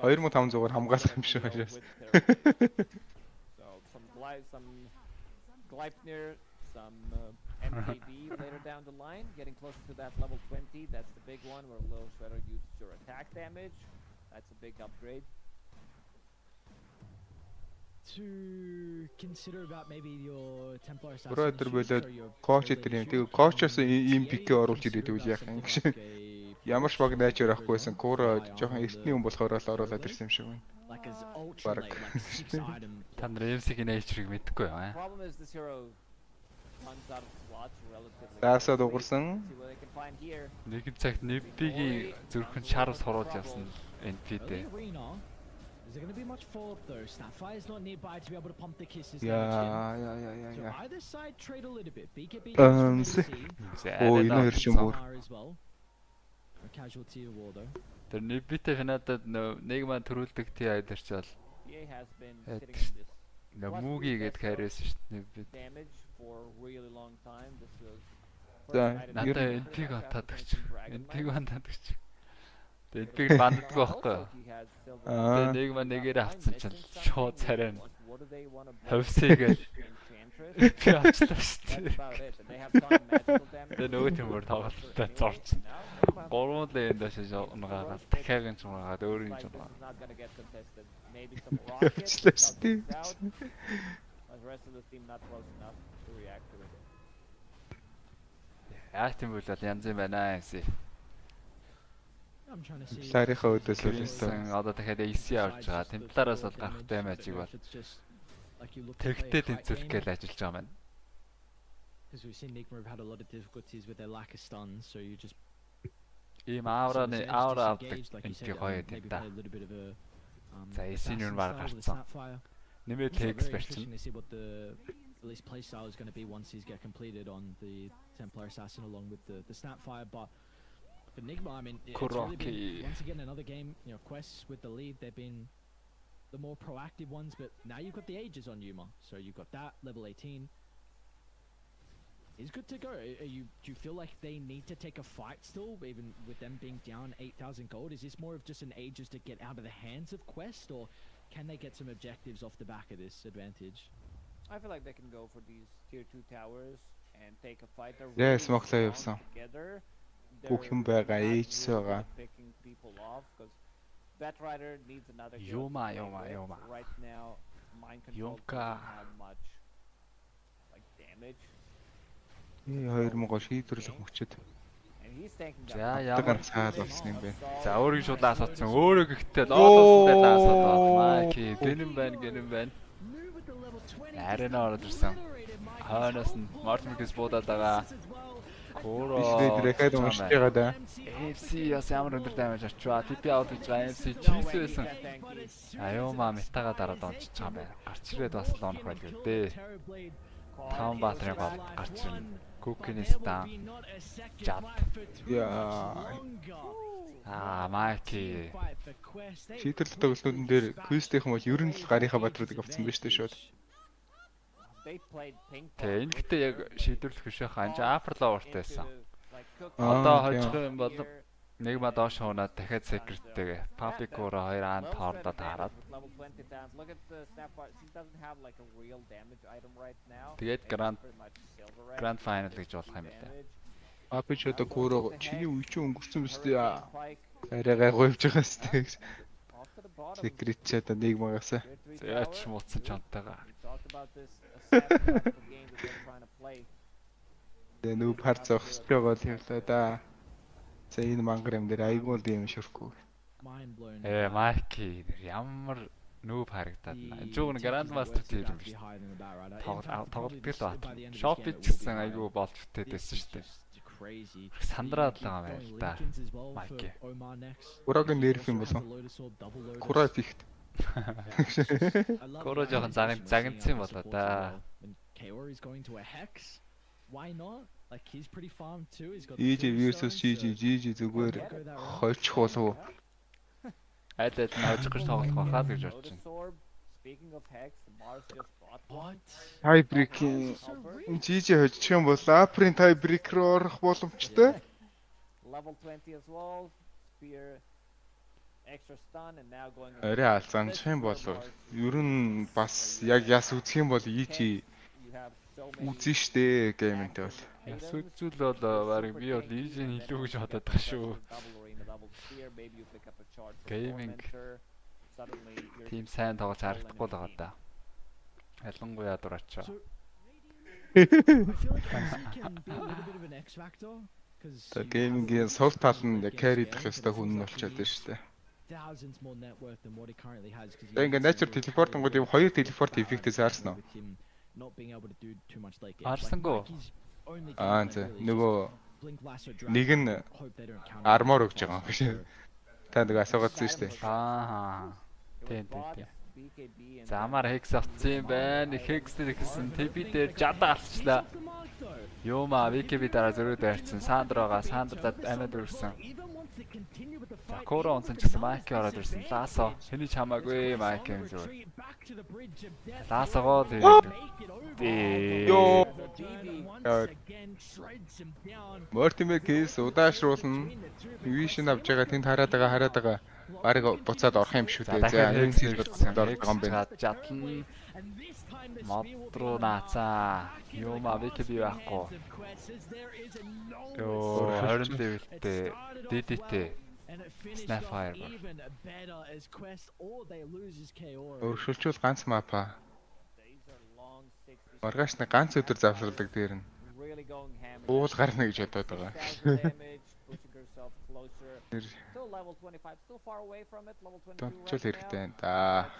2500-аар хамгаалах юм шиг хашаас. Some Gleipnir, some MKB later down the line, getting closer to that level 20. That's the big one where Lil Shredder uses your attack damage. That's a big upgrade. to consider about maybe your Templar assassin. Brother болоод коуч дээр юм. Тэгээ коучоос ийм пик оруулж ирээд үл яах юм гэж. Ямар ч баг найчаар авахгүйсэн Кура жоохон эртний хүн болохоор л оруулаад ирсэн юм шиг байна. Бараг. Та нар MC-ийн найчрыг мэдэхгүй юу? Таасаа дуурсан. Нэг цагт NP-ийн зүрхэн шарс хоруулж явсан NP дээр. Is there going to be much follow-up though? Snapfire is not nearby to be able to pump the kisses. Yeah. So either side trade a little bit. BKB Oh, you know it's more. As well. A casualty of war though. Тэр NP-тэй финатад нэг маань төрүүлдэг тий айдэрч бол. has been sitting in this. Намууги гээд хайрээс шүү дээ NP. Damage for really long time. This was надаа NP-г хатаадаг. NP-г хатаадаг. NP-г банддаг байхгүй. Тэгээ нэг маань нэгээр авцсан чинь шууд царай нь. Хөвсөйгээд NP авчлаа шүү дээ. Тэгээ нөгөө тийм бүр тоглолттой зорч. 3 лэнд дэшээ унаагаад дахиад ч унаагаад өөрийн ч унаагаад. Авчлаа шүү дээ. Яа тийм бол янз юм байна ээ. Ларийнхаа өдөөс үлээсэн одоо дахиад AC авч байгаа. Темплараас бол гарах дэмажиг бол тэгтээ тэнцвэрх гэж ажиллаж байгаа маань. Because we've seen Nigma have had a lot of difficulties with their lack of stuns, so you just ийм аура авдаг энти гоё тийм да. За AC-ийн юу баг гарцсан. Нэмээд text барьчихна. At least playstyle is going to be once these get completed on the Templar assassin along with the Snapfire, but Enigma, I mean, it's really been, once again, another game, you know, quests with the lead, they've been the more proactive ones, but now you've got the ages on Yuma, so you've got that, level 18. It's good to go. Do you feel like they need to take a fight still, even with them being down 8,000 gold? Is this more of just an ages to get out of the hands of quest, or can they get some objectives off the back of this advantage? I feel like they can go for these tier 2 towers and take a fight. Yeah, смоглоо явсан. Бүх юм байгаа ээж байгаа. Batrider needs another Yuma. Right now, mind control Yonka. doesn't have much like damage. Хоёр мого шийдвэрлэх мөчөд. За ямар цаал болсон юм бэ? За өөрийг шууд асуусан. Өөрөө гэхдээ лоолоостай асуусан. Маки гэнэн байна. Арена ороод ирсэн. Хойноос нь Мартинкс буудаад байгаа. Дэрэхэд уншиж байгаа да. FC яс ямар өндөр даймаж очиваа. TP аут гэж байгаа FC чийс байсан. Аюума метага дараад онцож байгаа юм байна. Гарч ирээд бас л онох байл гэдэг. 5 баатрын гол гарч ирнэ. Кукинистан. Жад. Маки. Шийдвэрлэх тоглолтын дээр квестийнхэн бол ер нь л гарынхаа бадруудыг авсан байж тээ шууд. Тэгээ гэхдээ яг шийдвэрлэх бишэх анж аперлоуртайсан. Одоо хожих юм бол нэг ма доош хуунаад дахиад секреттэйгээ папикура 2 анд хоорондоо таарад. Тэгээд гранд файнал гэж болох юм байна. Папич одоо куро чиний үе чи өнгөрсөн биз дээ. Арай гайхуулж байгаа сте. Секрет ч одоо нэг магасаа. Яач мууцсан чантайгаа. Тэгээ нүүб хар зогсож байгаа л явлаа да. За энэ мангар юм дээр айгуул юм шүрхгүй. Маки ямар нүүб харагдаад байна. Жуун гранд мастер тийм юм биш. Тоглолттой л бат. Шоппич гэсэн айгуу болж бүтээдсэн шүү дээ. Сандраад л байгаа юм байна да. Маки. Урагийн нэрх юм болов. Кура фихт. Кура жоохон загинцсан болоо да. Why not? Like he's pretty farmed too. He's got EG versus GG зүгээр хойчих болов. Айдад нааж гэж тоглох байхад гэж бодчих. Speaking of Hex, Mars just bought one. Tie-break GG хожчих юм бол Априн tie-break руу орох боломжтой. Level 20 as well. Spear extra stun and now going. Арай алзамчих юм бол ер нь бас яг яс үзэх юм бол EG үзэн штэ геймэнтэй бол. Яс үзүүл бол баг би бол EG-ийн илүү гэж бодоод байгаа шүү. Гейминг тийм сайн тоглож харагдахгүй л байгаа да. Ялангуяа дурачаа. I feel like MC can be a little bit of an X factor because геймингийн софт тал нь carry дэх ёстой хүн нь болчиход байна шүү дээ. thousands more net worth than what he currently has because Тэгээ ингээ nature teleport-нгууд юм хоёр teleport effect-ээс харсан уу? Not being able to do too much like Харсангүй. Нөгөө нэг нь armor өгч байгаа юм биш үү? Та нэг асуугаадсан шүү дээ. Тийм. Замаар хекс авцсан юм байна. Хекстэй гэсэн TP дээр жадаа алцлаа. Юума VKB дараа зөрөө дайрцсан. Сандрагаа Сандрад амиад өргсөн. Коро онцон ч гэсэн майк ороод ирсэн. Ласо хэний ч хамаагүй майк юм зүгээр. Ласогоо Йоо. Мортимекис удаашруулна. Вишн авж байгаа тэнд хараад байгаа. Барыг буцаад орох юм шүү дээ. За энэ зүйл бодсон юм байна. Жадлан мод руу наацаа. Юума VKB байхгүй. Йоо 20 левелтэй DDT. Snapfire. Өршөлчүүл ганц мапа. Маргааш нэг ганц өдөр завсардаг дээр нь. Уул гарна гэж бодоод байгаа. Still level 25, still far away from it. Level 22 Тончул хэрэгтэй байна да.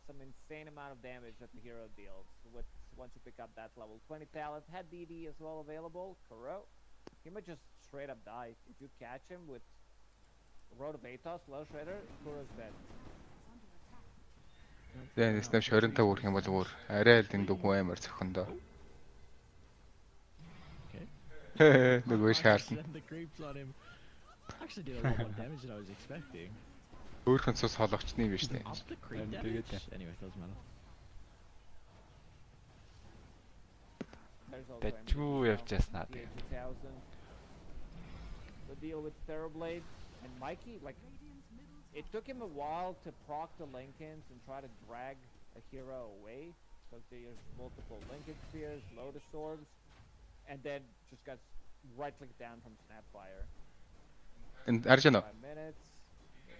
Some insane amount of damage that the hero deals with once you pick up that level 20 talent. Had DD as well available. Kuro, he might just straight up die if you catch him with Road of Atos, Low Shredder. Kuro's dead. Тэгээ нэснэв 25 үрэх юм бол өөр арай л дэндүү амар зөхөндөө. Нөгөө шаардна. Actually did a lot more damage than I was expecting. Өөрхөн цус хологчны биш нэ. Тэгээд anyway, it doesn't matter. Тэчүү явчихсан надад. The deal with Terrorblade and Mikey, like it took him a while to proc the Linkens and try to drag a hero away because there's multiple Linken Spears, Lotus Swords, and then just got right clicked down from Snapfire. And Arjuna.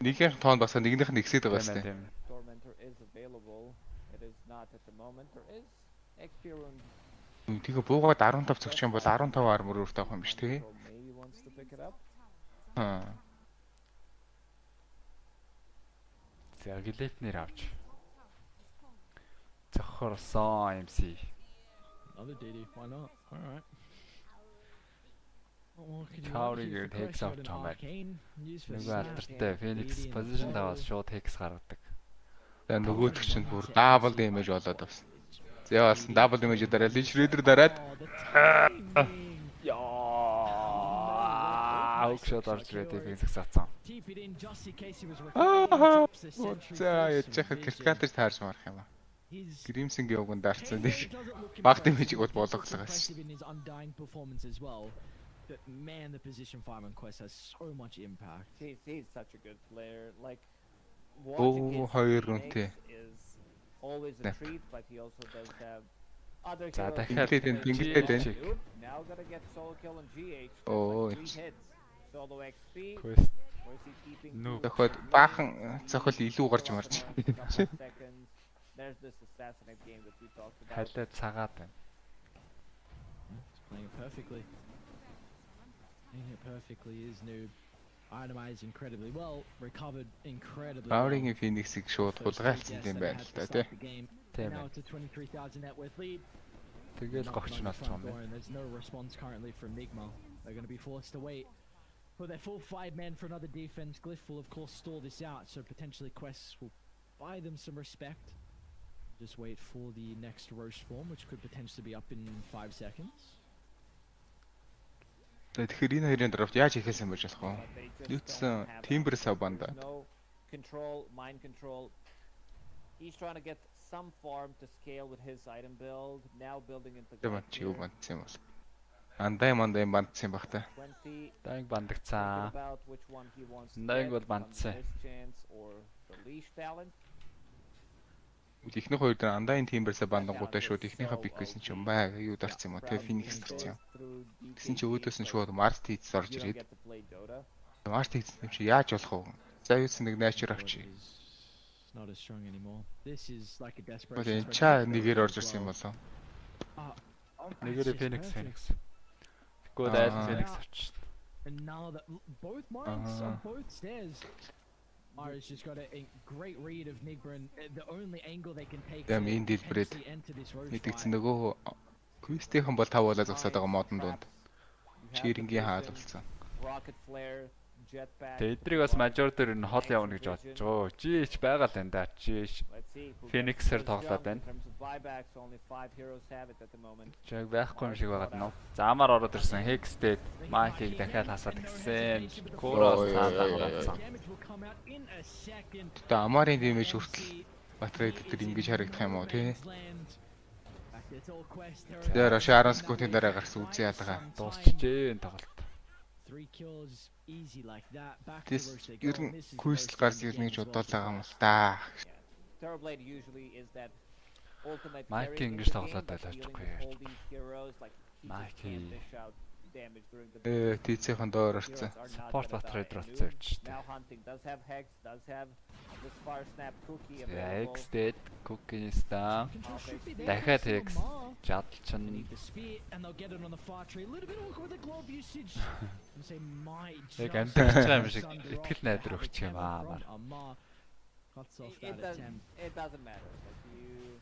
Нэгэн тоон бас нэгнийх нь эксэд байгаа шүү дээ. Tormentor is available. It is not at the moment. There is XP rune. Тэгээ буугаад 15 цогч юм бол 15 армор өртөөх юм биш тэгээ. За гэлэпнэр авч. Цохорсон MC. Another DD, why not? All right. Cowrie takes out Tomek. Нөгөө алдартай Phoenix position таваас шууд hex гаргадаг. За нөгөөдөг чинь бүр double damage болоод авсан. За болсон double damage дараа Lich Reader дараад яа шот орж ирээд Phoenix цацсан. За яж яхад Kirkaters таарж марах юм аа. Grimsing явган даарцсан нэг баг damage-ийг бол болгоглогоос. But man, the position farming quest has so much impact. He's such a good player. Like watching his is always a treat, but he also does have other heroes. Now gotta get solo kill on GH. Oh, 3 hits. Solo XP. Quest. Where's he keeping? Захад баахан цохол илүү гарч марч. There's this assassinate game that we talked about. Хайлаа цагаад байна. It's playing perfectly. Playing it perfectly is noob. Itemized incredibly well, recovered incredibly well. Powering Phoenix-ийг шууд хулгайлцсан юм байна л да тий. Тийм Now to 23,000 net worth lead. Тэгэл гогч нь болсон юм байна. There's no response currently from Nigma. They're going to be forced to wait for their full 5 men for another defense. Glyph will of course stall this out, so potentially quests will buy them some respect. Just wait for the next roast form, which could potentially be up in 5 seconds. Тэгэхээр энэ хоёрын драфт яаж ихээсэн байж болох вэ? Юутсан Timber Sabanda. Control, mind control. He's trying to get some farm to scale with his item build. Now building into Тэгмээ чи юу бандсан юм бол. Андай бандсан байх та. Дайг бандагцаа. Дайг бол бандсан. Ихнийх хоёр дээр Андайн Timber-саа бандангуудаа шууд ихнийхээ пик гэсэн чинь баа юу дарсан юм уу? Тэгээ Phoenix дарсан юм. Гэсэн чи өөдөөс нь шууд Mars Teeth орж ирээд. Mars Teeth юм чи яаж болох вэ? За юусэн нэг nature авчи. not as strong anymore. This is like a desperate. But энэ ча нэгээр орж ирсэн юм болоо. Нэгээр Phoenix. Good as Phoenix очсон. And now that both mines on both stairs. Mara's just got a great read of Nigma and the only angle they can take to enter this road fight. Нөгөө Quest-ийн бол 5 болоо зогсоод байгаа модон дунд. Чирингийн хаал болсон. Rocket flare, jetpack. Тэдрийг бас мажор дээр нь хол явна гэж бодож байгаа. GH байгаа л энэ да. GH Phoenix-ээр тоглоод байна. Чаг байхгүй юм шиг байгаад нөө. Заамаар ороод ирсэн Hexted Mike-ийг дахиад хасаад гисэн. Курос цаадаа гаргасан. Тэ Амарын дэмэж хүртэл Батрейд дээр ингэж харагдах юм уу тий? Тэр 10 секундын дараа гарсан үзий ялгаа. Дуусчихжээ энэ тоглолт. 3 kills easy like that. Back to ер нь Quest гарч ирнэ гэж бодоод байгаа юм л да. Terrorblade usually is that ultimate Mike ингэж тоглоод байлаачихгүй яаж. Mike TC-ийн доор орсон. Support Батрейд орсон явж штэ. Now hunting does have Hex, does have this fire snap cookie available. Hexted cookie ста. Дахиад Hex жадалчин. Яг амтарч байгаа юм шиг итгэл найдар өгч юм аа. It doesn't matter. Like you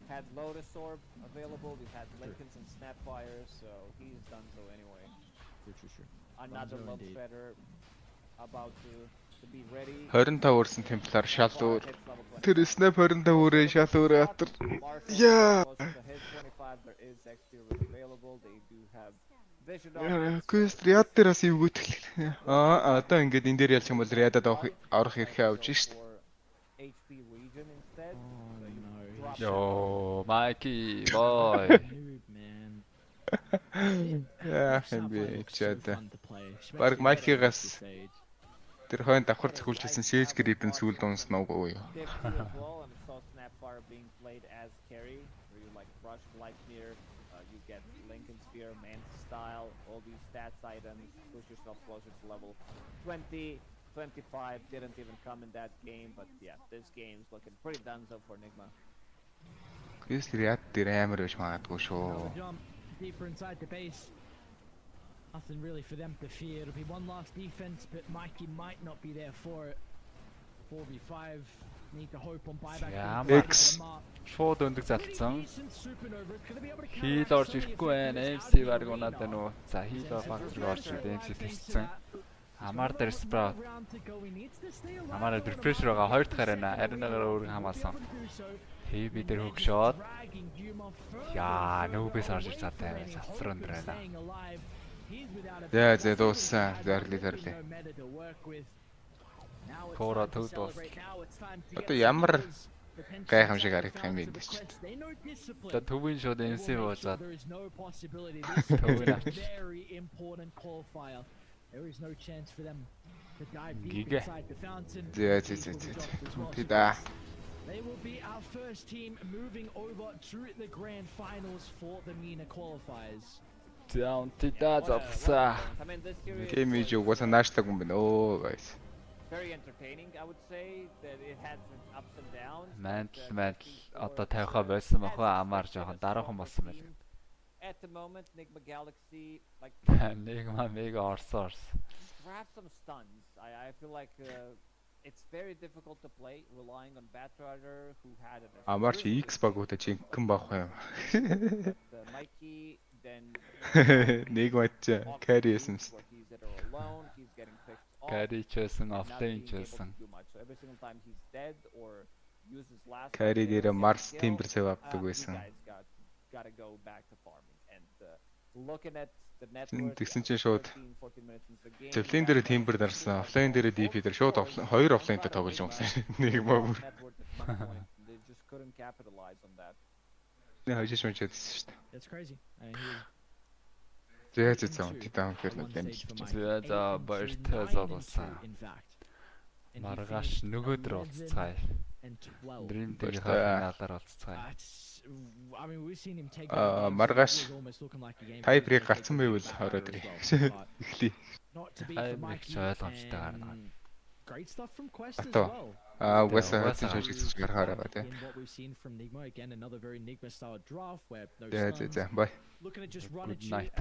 had Lotus Orb available, you had Lincolns and Snapfire, so he's done so anyway. True. Another love shredder about to be ready. 25 өрсөн темплар шалуур. Тэр Snap 25 өрөө шалуур атар. Яа. Quest яд дээр бас юу гүтгэл. Одоо ингээд энэ дээр ялчих юм бол ядад орох эрхээ авч шít. Yo, Mikey boy. Яа хэмбэ чад. Баг Mikey-гаас тэр хойно давхар зөвхүүлж хийсэн Sage Grip-ийн сүүл дуунс нуугүй юу? You get Lincoln Sphere, Manta Style, all these stats items, push yourself closer to level 20, 25, didn't even come in that game, but yeah, this game's looking pretty done-so for Nigma. Quest яд дээр амар биш магадгүй шүү. Deeper inside the base. Nothing really for them to fear. It'll be one last defense, but Mikey might not be there for it. 4v5. Need to hope on buyback. X. Шууд өндөг залцсан. Хийл орж ирэхгүй байна. MC баг унаад байна уу? За хийл баг орж ирээд MC тэсцсэн. Амар дээр Sprout. Амар дээр pressure байгаа хоёр дахь арена. Аренагаар өөрийг хамаасан. Heavy дээр hook shot. Яа, нүүбээс орж ирж чадтай байна. Салцран дээр байна. Зэ дууссан. Зарли. Кора төвдөөс. Одоо ямар гайхамшиг харагдах юм бэ гэж. Одоо төвийн шууд MC болоод. There is no chance for them to dive deep inside the fountain. Тида. They will be our first team moving over to the grand finals for the MENA qualifiers. Down тида завса. Кемиж угсаа нааштай юм байна. Оо guys. Very entertaining, I would say that it had its ups and downs. Мантл одоо тавихаа байсан бахаа амаар жоохон дараахан болсон байл. At the moment, Nigma Galaxy like Nigma mega орсоорс. Grab some stuns. I feel like it's very difficult to play relying on Batrider who had it. Амар чи X багуудаа чи ингэн баахгүй юм. Mikey then Nigma ч carry юм. Carry чсэн offlane чсэн. Every single time he's dead or uses last carry дээр Mars Timber save авдаг байсан. Got to go back to farming and looking at the network. Тэгсэн чинь шууд Offlane дээр Timber дарсан, offlane дээр DP дээр шууд хоёр offlane-тай тоглож юмсан. Нэг мөр. They just couldn't capitalize on that. Хожиж уншаад байсан шүү дээ. That's crazy. Зээцэн титан хэрнэ дэмжиж. За баяртай золсон. Маргааш нөгөөдөр уулзцаая. Dreamleague финалаар уулзцаая. Маргааш тайбрийг гарцсан байвал ороод ирээ. Эхлэе. Тайбрийг ч ойлгомжтой гарна. Great stuff from Quest as well. угаасаа хатсан шүүжих гэж гарахаар байгаа тий. In what we've seen from Nigma, again another very Nigma style draft where no За бай. looking to just run Good at you night.